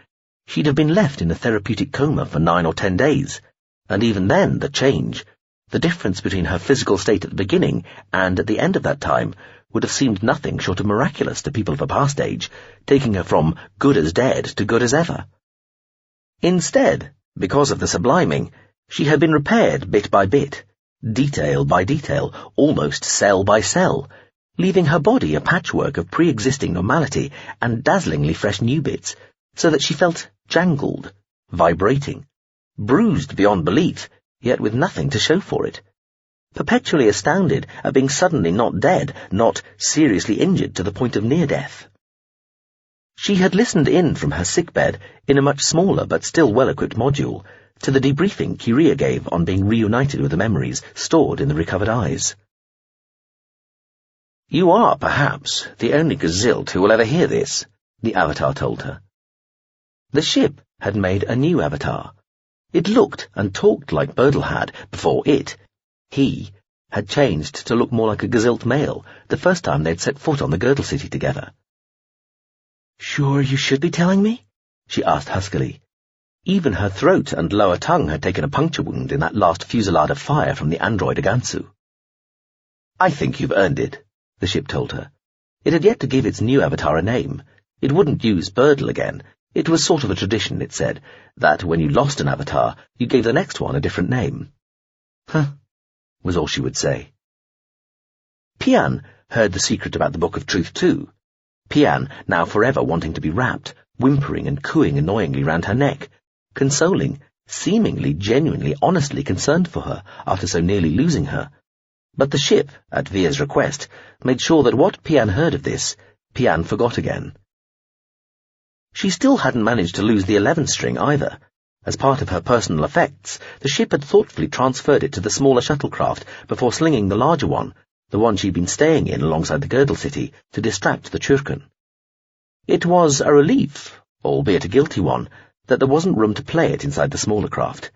she'd have been left in a therapeutic coma for 9 or 10 days, and even then the change, the difference between her physical state at the beginning and at the end of that time, would have seemed nothing short of miraculous to people of a past age, taking her from good as dead to good as ever. Instead, because of the subliming, she had been repaired bit by bit, detail by detail, almost cell by cell, leaving her body a patchwork of pre-existing normality and dazzlingly fresh new bits, so that she felt jangled, vibrating, bruised beyond belief, yet with nothing to show for it, perpetually astounded at being suddenly not dead, not seriously injured to the point of near-death. She had listened in from her sickbed in a much smaller but still well-equipped module to the debriefing Kyria gave on being reunited with the memories stored in the recovered eyes. "You are, perhaps, the only Gazilt who will ever hear this," the avatar told her. The ship had made a new avatar. It looked and talked like Birdle had before he, had changed to look more like a Gazilt male the first time they'd set foot on the Girdle City together. "Sure you should be telling me?" she asked huskily. Even her throat and lower tongue had taken a puncture wound in that last fusillade of fire from the android Agansu. "I think you've earned it," the ship told her. It had yet to give its new avatar a name. It wouldn't use Birdle again. It was sort of a tradition, it said, that when you lost an avatar, you gave the next one a different name. "Huh," was all she would say. Pian heard the secret about the Book of Truth too. Pian, now forever wanting to be wrapped, whimpering and cooing annoyingly round her neck, consoling, seemingly genuinely, honestly concerned for her after so nearly losing her. But the ship, at Via's request, made sure that what Pian heard of this, Pian forgot again. She still hadn't managed to lose the 11 string either. As part of her personal effects, the ship had thoughtfully transferred it to the smaller shuttlecraft before slinging the larger one, the one she'd been staying in alongside the Girdle City, to distract the Churkan. It was a relief, albeit a guilty one, that there wasn't room to play it inside the smaller craft.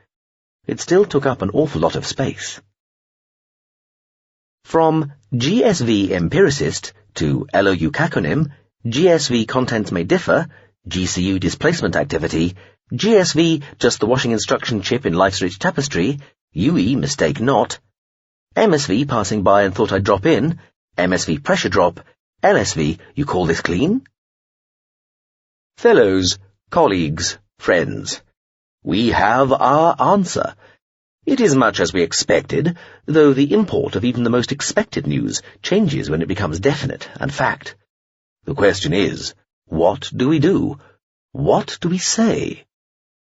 It still took up an awful lot of space. From GSV Empiricist to LOU Caconym, GSV Contents May Differ, GCU Displacement Activity, GSV Just the Washing Instruction Chip in Life's Rich Tapestry, UE Mistake Not, MSV Passing By and Thought I'd Drop In, MSV Pressure Drop, LSV You Call This Clean? Fellows, colleagues, friends, we have our answer. It is much as we expected, though the import of even the most expected news changes when it becomes definite and fact. The question is, what do we do? What do we say?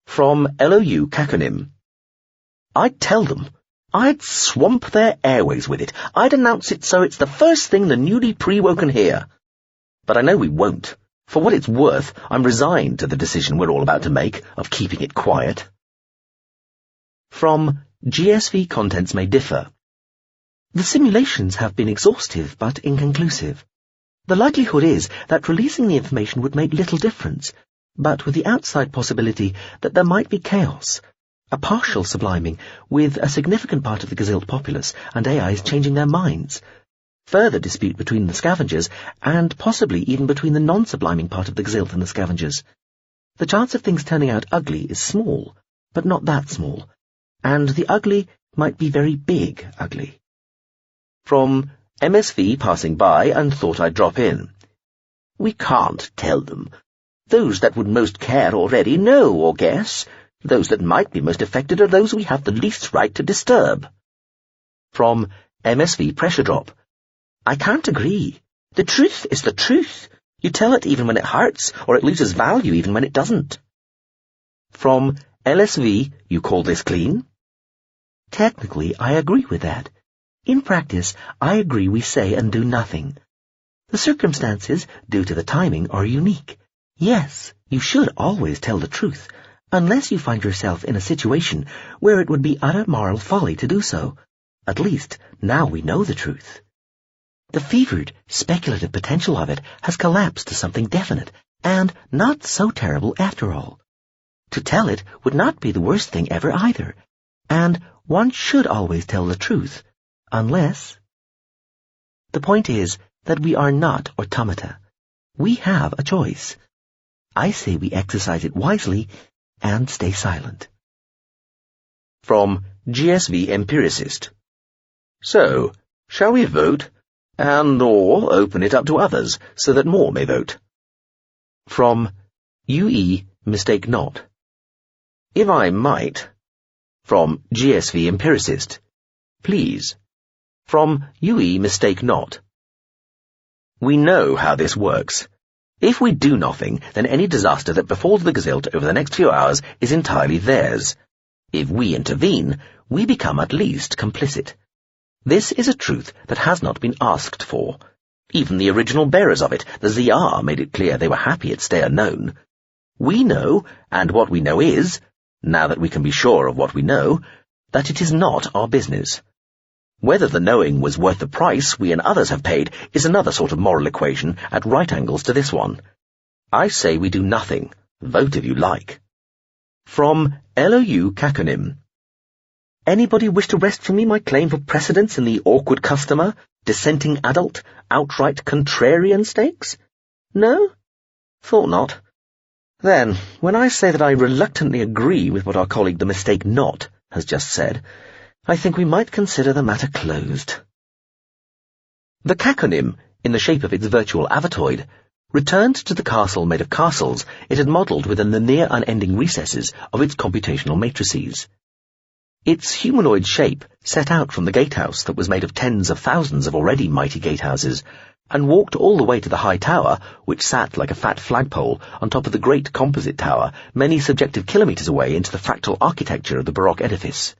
From LOU Caconym. I'd tell them. I'd swamp their airways with it. I'd announce it so it's the first thing the newly pre-woken hear. But I know we won't. For what it's worth, I'm resigned to the decision we're all about to make of keeping it quiet. From GSV Contents May Differ. The simulations have been exhaustive but inconclusive. The likelihood is that releasing the information would make little difference, but with the outside possibility that there might be chaos, a partial subliming with a significant part of the Gazilt populace and AIs changing their minds, further dispute between the scavengers, and possibly even between the non-subliming part of the Gazilt and the scavengers. The chance of things turning out ugly is small, but not that small, and the ugly might be very big ugly. From MSV passing by and thought I'd drop in. We can't tell them. Those that would most care already know or guess. Those that might be most affected are those we have the least right to disturb. From MSV pressure drop. I can't agree. The truth is the truth. You tell it even when it hurts, or it loses value even when it doesn't. From LSV, you call this clean? Technically, I agree with that. In practice, I agree we say and do nothing. The circumstances, due to the timing, are unique. Yes, you should always tell the truth, unless you find yourself in a situation where it would be utter moral folly to do so. At least, now we know the truth. The fevered, speculative potential of it has collapsed to something definite, and not so terrible after all. To tell it would not be the worst thing ever either, and one should always tell the truth, unless... The point is that we are not automata. We have a choice. I say we exercise it wisely and stay silent. From GSV Empiricist. So, shall we vote, and/or open it up to others, so that more may vote? From UE Mistake Not. If I might. From GSV Empiricist. Please. From UE Mistake Not. We know how this works. If we do nothing, then any disaster that befalls the Gazilt over the next few hours is entirely theirs. If we intervene, we become at least complicit. This is a truth that has not been asked for. Even the original bearers of it, the ZR, made it clear they were happy it stay unknown. We know, and what we know is, now that we can be sure of what we know, that it is not our business. Whether the knowing was worth the price we and others have paid is another sort of moral equation at right angles to this one. I say we do nothing. Vote if you like. From LOU Kakonim. Anybody wish to wrest from me my claim for precedence in the awkward customer, dissenting adult, outright contrarian stakes? No? Thought not. Then, when I say that I reluctantly agree with what our colleague the Mistake Not has just said, I think we might consider the matter closed. The Kakonim, in the shape of its virtual avatoid, returned to the castle made of castles it had modelled within the near-unending recesses of its computational matrices. Its humanoid shape set out from the gatehouse that was made of tens of thousands of already mighty gatehouses, and walked all the way to the high tower, which sat like a fat flagpole on top of the great composite tower many subjective kilometres away into the fractal architecture of the Baroque edifice.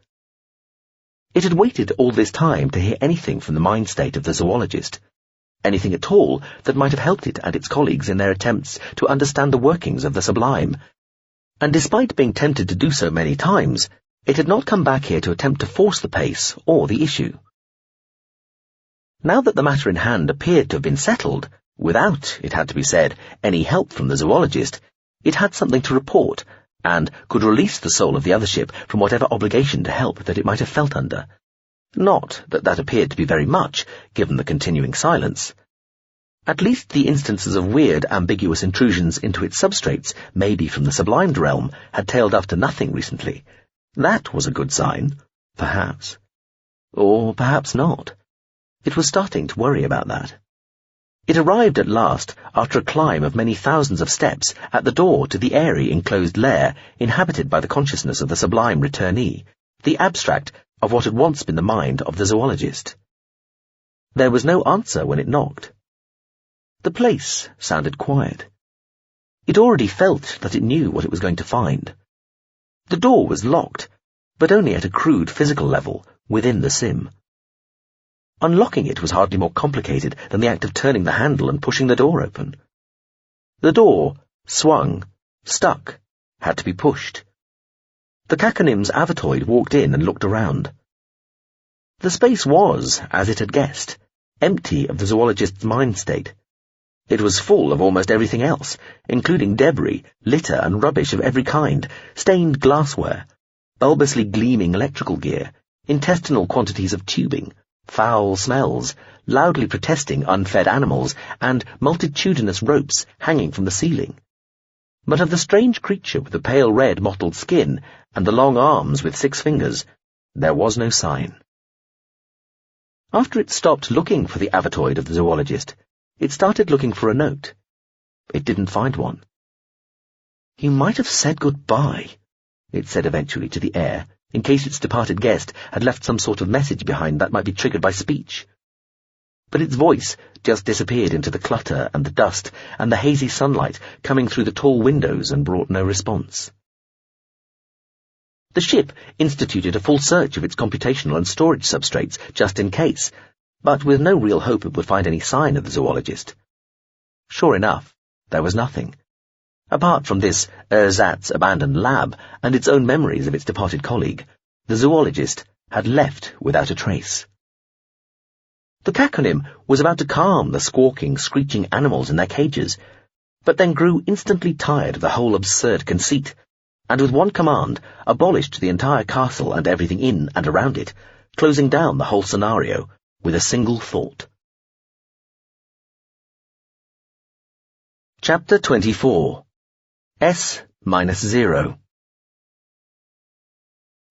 It had waited all this time to hear anything from the mind state of the zoologist, anything at all that might have helped it and its colleagues in their attempts to understand the workings of the sublime. And despite being tempted to do so many times, it had not come back here to attempt to force the pace or the issue. Now that the matter in hand appeared to have been settled, without, it had to be said, any help from the zoologist, it had something to report, and could release the soul of the other ship from whatever obligation to help that it might have felt under. Not that that appeared to be very much, given the continuing silence. At least the instances of weird, ambiguous intrusions into its substrates, maybe from the sublimed realm, had tailed after nothing recently. That was a good sign, perhaps. Or perhaps not. It was starting to worry about that. It arrived at last, after a climb of many thousands of steps, at the door to the airy enclosed lair inhabited by the consciousness of the sublime returnee, the abstract of what had once been the mind of the zoologist. There was no answer when it knocked. The place sounded quiet. It already felt that it knew what it was going to find. The door was locked, but only at a crude physical level, within the sim. Unlocking it was hardly more complicated than the act of turning the handle and pushing the door open. The door, swung, stuck, had to be pushed. The Kakonim's avatoid walked in and looked around. The space was, as it had guessed, empty of the zoologist's mind state. It was full of almost everything else, including debris, litter and rubbish of every kind, stained glassware, bulbously gleaming electrical gear, intestinal quantities of tubing, foul smells, loudly protesting unfed animals, and multitudinous ropes hanging from the ceiling. But of the strange creature with the pale red mottled skin and the long arms with 6 fingers, there was no sign. After it stopped looking for the avatoid of the zoologist, it started looking for a note. It didn't find one. "He might have said goodbye," it said eventually to the air, in case its departed guest had left some sort of message behind that might be triggered by speech. But its voice just disappeared into the clutter and the dust and the hazy sunlight coming through the tall windows and brought no response. The ship instituted a full search of its computational and storage substrates just in case, but with no real hope it would find any sign of the zoologist. Sure enough, there was nothing. Apart from this ersatz abandoned lab and its own memories of its departed colleague, the zoologist had left without a trace. The Kakonim was about to calm the squawking, screeching animals in their cages, but then grew instantly tired of the whole absurd conceit, and with one command abolished the entire castle and everything in and around it, closing down the whole scenario with a single thought. Chapter 24. S-0.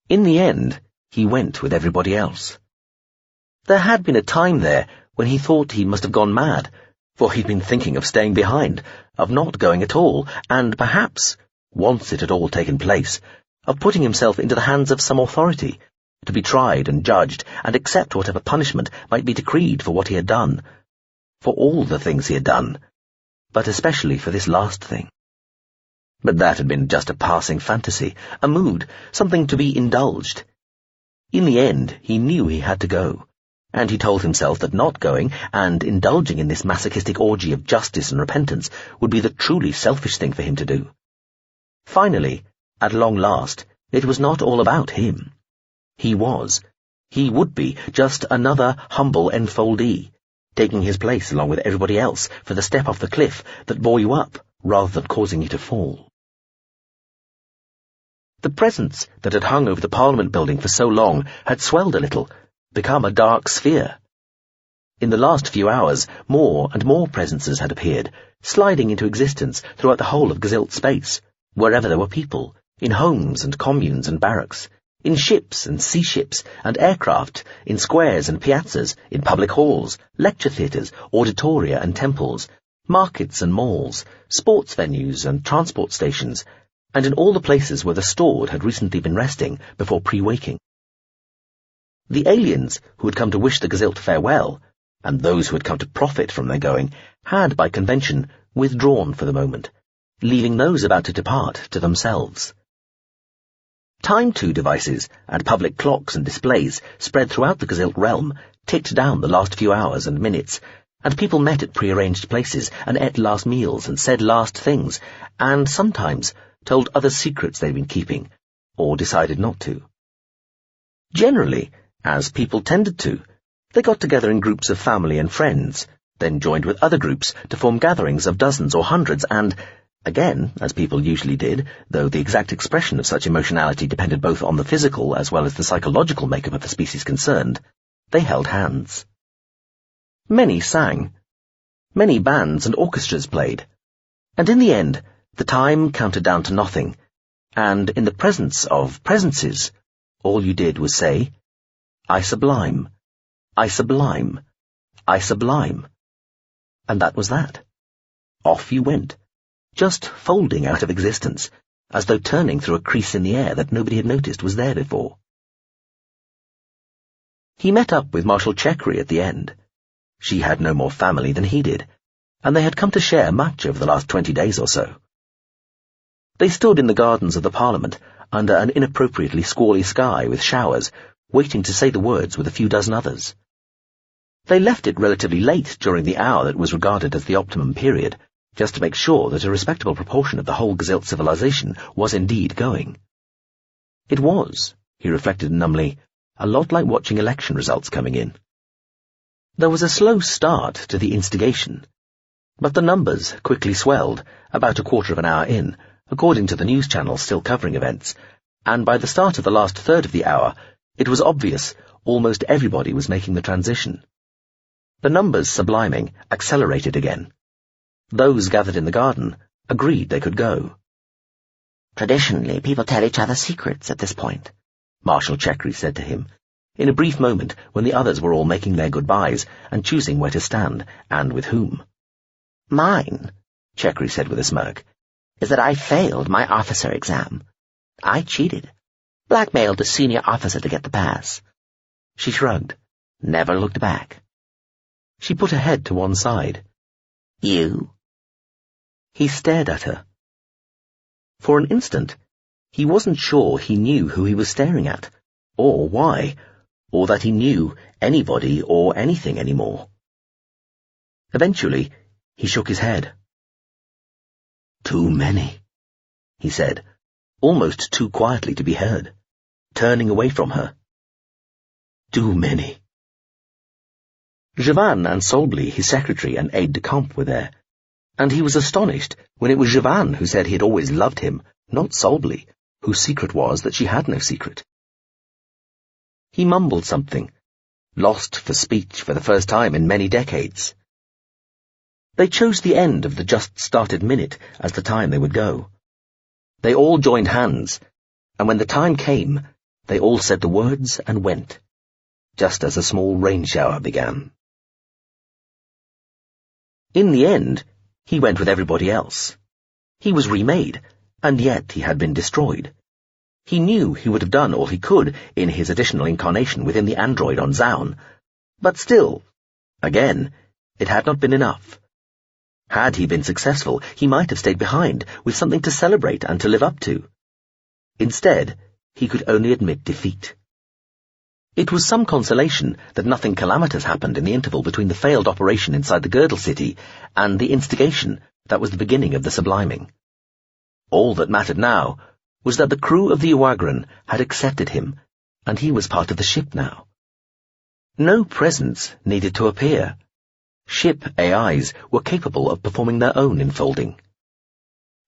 In the end, he went with everybody else. There had been a time there when he thought he must have gone mad, for he'd been thinking of staying behind, of not going at all, and perhaps, once it had all taken place, of putting himself into the hands of some authority, to be tried and judged, and accept whatever punishment might be decreed for what he had done, for all the things he had done, but especially for this last thing. But that had been just a passing fantasy, a mood, something to be indulged. In the end, he knew he had to go, and he told himself that not going and indulging in this masochistic orgy of justice and repentance would be the truly selfish thing for him to do. Finally, at long last, it was not all about him. He would be just another humble enfoldee, taking his place along with everybody else for the step off the cliff that bore you up rather than causing you to fall. The presence that had hung over the Parliament building for so long had swelled a little, become a dark sphere. In the last few hours, more and more presences had appeared, sliding into existence throughout the whole of Gazilt space, wherever there were people, in homes and communes and barracks, in ships and sea ships and aircraft, in squares and piazzas, in public halls, lecture theatres, auditoria and temples, markets and malls, sports venues and transport stations, and in all the places where the stored had recently been resting before pre-waking. The aliens who had come to wish the Gazilt farewell, and those who had come to profit from their going, had, by convention, withdrawn for the moment, leaving those about to depart to themselves. Time-2 devices and public clocks and displays spread throughout the Gazilt realm ticked down the last few hours and minutes, and people met at pre-arranged places and ate last meals and said last things, and sometimes told others secrets they'd been keeping, or decided not to. Generally, as people tended to, they got together in groups of family and friends, then joined with other groups to form gatherings of dozens or hundreds, and, again, as people usually did, though the exact expression of such emotionality depended both on the physical as well as the psychological makeup of the species concerned, they held hands. Many sang. Many bands and orchestras played. And in the end, the time counted down to nothing, and in the presence of presences, all you did was say, "I sublime, I sublime, I sublime." And that was that. Off you went, just folding out of existence, as though turning through a crease in the air that nobody had noticed was there before. He met up with Marshal Chekri at the end. She had no more family than he did, and they had come to share much over the last 20 days or so. They stood in the gardens of the Parliament, under an inappropriately squally sky with showers, waiting to say the words with a few dozen others. They left it relatively late during the hour that was regarded as the optimum period, just to make sure that a respectable proportion of the whole Gazilt civilization was indeed going. It was, he reflected numbly, a lot like watching election results coming in. There was a slow start to the instigation, but the numbers quickly swelled, about a quarter of an hour in, according to the news channels still covering events, and by the start of the last third of the hour, it was obvious almost everybody was making the transition. The numbers subliming accelerated again. Those gathered in the garden agreed they could go. Traditionally, people tell each other secrets at this point, Marshal Chekri said to him, in a brief moment when the others were all making their goodbyes and choosing where to stand and with whom. Mine, Chekri said with a smirk, is that I failed my officer exam. I cheated. Blackmailed a senior officer to get the pass. She shrugged, never looked back. She put her head to one side. You? He stared at her. For an instant, he wasn't sure he knew who he was staring at, or why, or that he knew anybody or anything anymore. Eventually, he shook his head. Too many, he said, almost too quietly to be heard, turning away from her. Too many. Javan and Solbly, his secretary and aide-de-camp, were there, and he was astonished when it was Javan who said he had always loved him, not Solbly, whose secret was that she had no secret. He mumbled something, lost for speech for the first time in many decades. They chose the end of the just-started minute as the time they would go. They all joined hands, and when the time came, they all said the words and went, just as a small rain shower began. In the end, he went with everybody else. He was remade, and yet he had been destroyed. He knew he would have done all he could in his additional incarnation within the android on Zaun, but still, again, it had not been enough. Had he been successful, he might have stayed behind, with something to celebrate and to live up to. Instead, he could only admit defeat. It was some consolation that nothing calamitous happened in the interval between the failed operation inside the Girdle City and the instigation that was the beginning of the subliming. All that mattered now was that the crew of the Uagran had accepted him, and he was part of the ship now. No presence needed to appear. Ship AIs were capable of performing their own enfolding.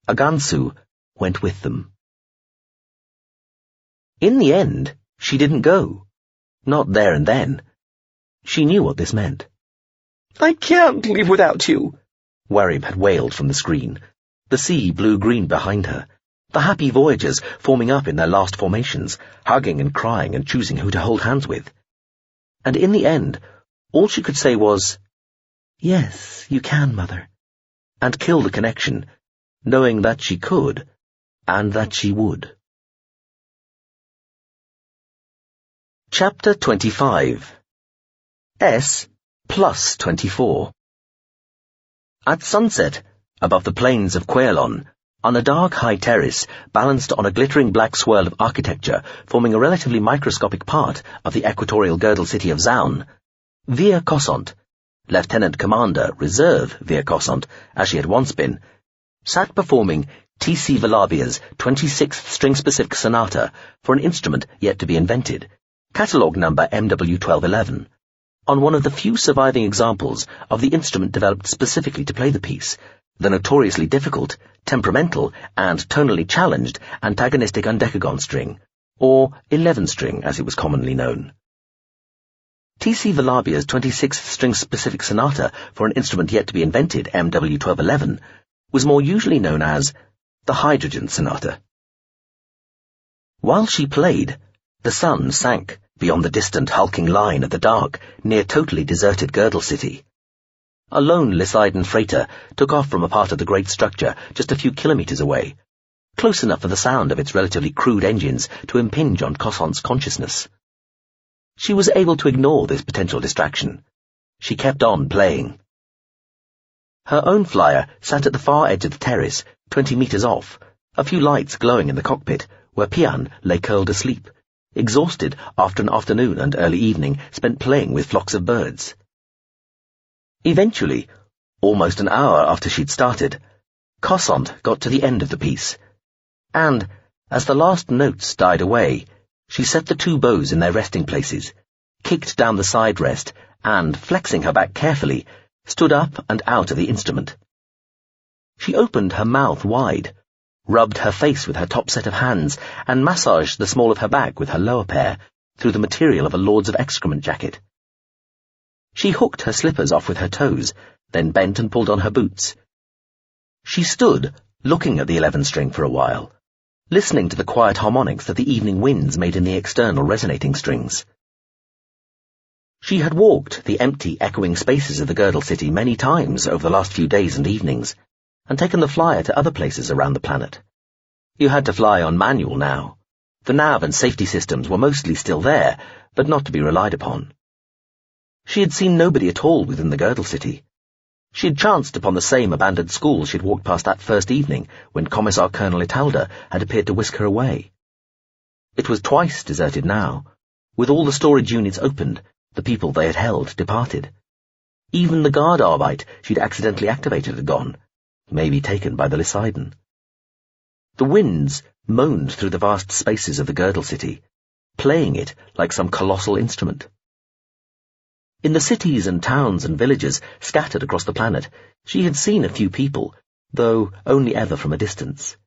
Agansu went with them. In the end, she didn't go. Not there and then. She knew what this meant. I can't leave without you, Warib had wailed from the screen, the sea blue-green behind her, the happy voyagers forming up in their last formations, hugging and crying and choosing who to hold hands with. And in the end, all she could say was, "Yes, you can, Mother," and kill the connection, knowing that she could, and that she would. Chapter 25. S plus 24. At sunset, above the plains of Quailon, on a dark high terrace, balanced on a glittering black swirl of architecture forming a relatively microscopic part of the equatorial girdle city of Zaun, Via Cossant, Lieutenant Commander, Reserve Via Cossant, as she had once been, sat performing T.C. Valabia's 26th string-specific sonata for an instrument yet to be invented, catalogue number MW1211, on one of the few surviving examples of the instrument developed specifically to play the piece, the notoriously difficult, temperamental, and tonally challenged antagonistic undecagon string, or 11-string as it was commonly known. T.C. Valabia's 26th string-specific sonata for an instrument yet to be invented, MW1211, was more usually known as the Hydrogen Sonata. While she played, the sun sank beyond the distant hulking line of the dark, near totally deserted Girdle City. A lone Lysidon freighter took off from a part of the great structure just a few kilometers away, close enough for the sound of its relatively crude engines to impinge on Cossant's consciousness. She was able to ignore this potential distraction. She kept on playing. Her own flyer sat at the far edge of the terrace, 20 meters off, a few lights glowing in the cockpit, where Pian lay curled asleep, exhausted after an afternoon and early evening spent playing with flocks of birds. Eventually, almost an hour after she'd started, Cossant got to the end of the piece, and, as the last notes died away, She set the 2 bows in their resting places, kicked down the side rest, and, flexing her back carefully, stood up and out of the instrument. She opened her mouth wide, rubbed her face with her top set of hands, and massaged the small of her back with her lower pair through the material of a Lords of Excrement jacket. She hooked her slippers off with her toes, then bent and pulled on her boots. She stood, looking at the 11-string for a while, listening to the quiet harmonics that the evening winds made in the external resonating strings. She had walked the empty, echoing spaces of the Girdle City many times over the last few days and evenings, and taken the flyer to other places around the planet. You had to fly on manual now. The nav and safety systems were mostly still there, but not to be relied upon. She had seen nobody at all within the Girdle City. She had chanced upon the same abandoned school she had walked past that first evening when Commissar Colonel Italda had appeared to whisk her away. It was twice deserted now. With all the storage units opened, the people they had held departed. Even the guard arbite she'd accidentally activated had gone, maybe taken by the Lysidon. The winds moaned through the vast spaces of the Girdle City, playing it like some colossal instrument. In the cities and towns and villages scattered across the planet, she had seen a few people, though only ever from a distance.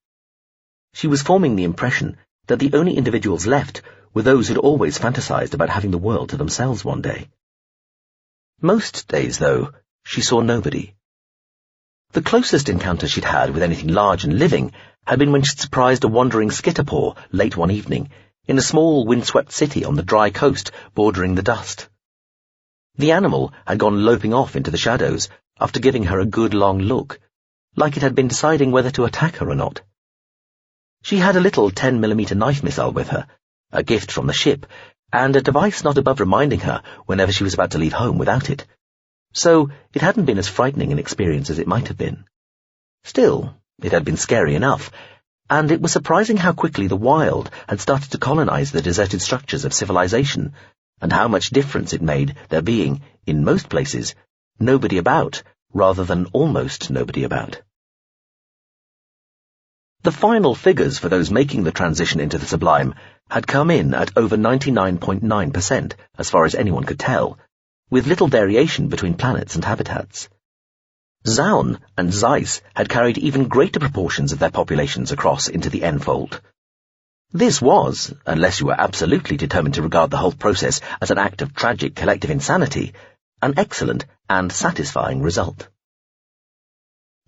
She was forming the impression that the only individuals left were those who'd always fantasized about having the world to themselves one day. Most days, though, she saw nobody. The closest encounter she'd had with anything large and living had been when she'd surprised a wandering skitterpaw late one evening in a small windswept city on the dry coast bordering the dust. The animal had gone loping off into the shadows after giving her a good long look, like it had been deciding whether to attack her or not. She had a little 10mm knife missile with her, a gift from the ship, and a device not above reminding her whenever she was about to leave home without it. So it hadn't been as frightening an experience as it might have been. Still, it had been scary enough, and it was surprising how quickly the wild had started to colonize the deserted structures of civilization, and how much difference it made there being, in most places, nobody about rather than almost nobody about. The final figures for those making the transition into the sublime had come in at over 99.9%, as far as anyone could tell, with little variation between planets and habitats. Zaun and Zeiss had carried even greater proportions of their populations across into the N-fold. This was, unless you were absolutely determined to regard the whole process as an act of tragic collective insanity, an excellent and satisfying result.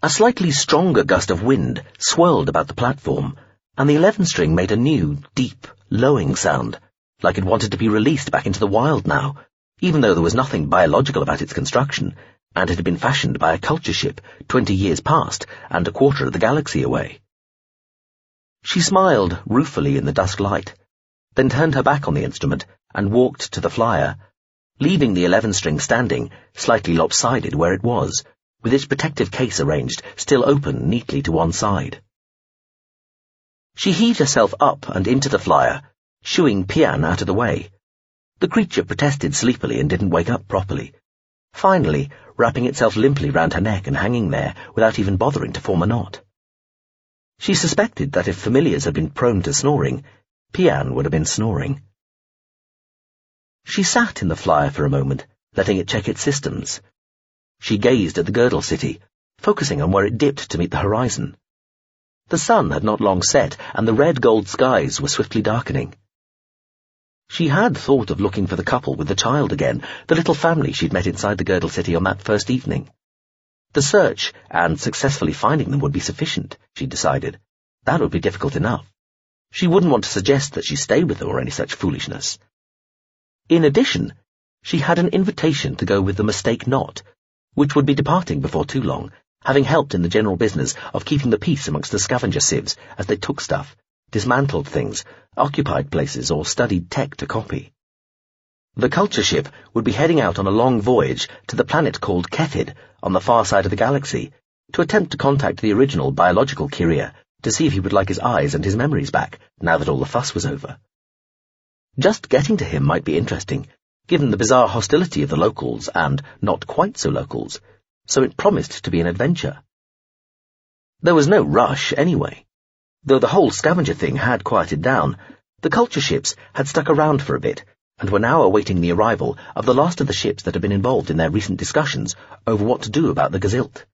A slightly stronger gust of wind swirled about the platform, and the 11-string made a new, deep, lowing sound, like it wanted to be released back into the wild now, even though there was nothing biological about its construction, and it had been fashioned by a culture ship 20 years past and a quarter of the galaxy away. She smiled ruefully in the dusk light, then turned her back on the instrument and walked to the flyer, leaving the 11-string standing, slightly lopsided where it was, with its protective case arranged, still open neatly to one side. She heaved herself up and into the flyer, shooing Pian out of the way. The creature protested sleepily and didn't wake up properly, finally wrapping itself limply round her neck and hanging there without even bothering to form a knot. She suspected that if familiars had been prone to snoring, Pian would have been snoring. She sat in the flyer for a moment, letting it check its systems. She gazed at the Girdle City, focusing on where it dipped to meet the horizon. The sun had not long set, and the red-gold skies were swiftly darkening. She had thought of looking for the couple with the child again, the little family she'd met inside the Girdle City on that first evening. The search and successfully finding them would be sufficient, she'd decided. That would be difficult enough. She wouldn't want to suggest that she stay with them or any such foolishness. In addition, she had an invitation to go with the Mistake Knot, which would be departing before too long, having helped in the general business of keeping the peace amongst the scavenger civs as they took stuff, dismantled things, occupied places, or studied tech to copy. The culture ship would be heading out on a long voyage to the planet called Kethid on the far side of the galaxy to attempt to contact the original biological Kyria to see if he would like his eyes and his memories back now that all the fuss was over. Just getting to him might be interesting, given the bizarre hostility of the locals and not quite so locals, so it promised to be an adventure. There was no rush anyway. Though the whole scavenger thing had quieted down, The culture ships had stuck around for a bit, and were now awaiting the arrival of the last of the ships that had been involved in their recent discussions over what to do about the Gazilt.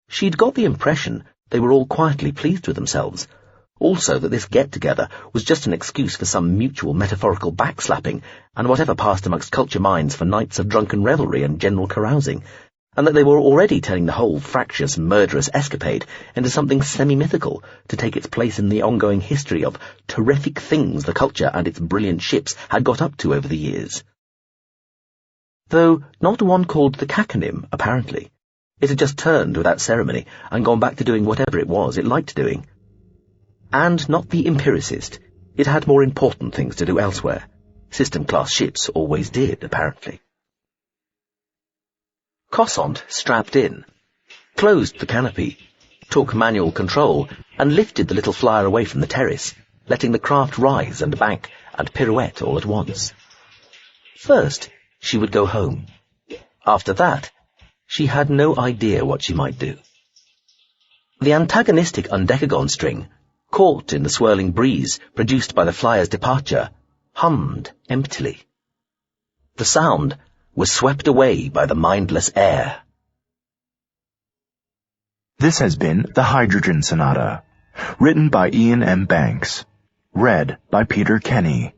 She'd got the impression they were all quietly pleased with themselves, also that this get-together was just an excuse for some mutual metaphorical backslapping and whatever passed amongst culture minds for nights of drunken revelry and general carousing, and that they were already turning the whole fractious, murderous escapade into something semi-mythical to take its place in the ongoing history of terrific things the culture and its brilliant ships had got up to over the years. Though not one called the Caconym, apparently. It had just turned without ceremony and gone back to doing whatever it was it liked doing. And not the Empiricist. It had more important things to do elsewhere. System-class ships always did, apparently. Cossant strapped in, closed the canopy, took manual control, and lifted the little flyer away from the terrace, letting the craft rise and bank and pirouette all at once. First, she would go home. After that, she had no idea what she might do. The antagonistic undecagon string, caught in the swirling breeze produced by the flyer's departure, hummed emptily. The sound was swept away by the mindless air. This has been The Hydrogen Sonata, written by Iain M. Banks, read by Peter Kenny.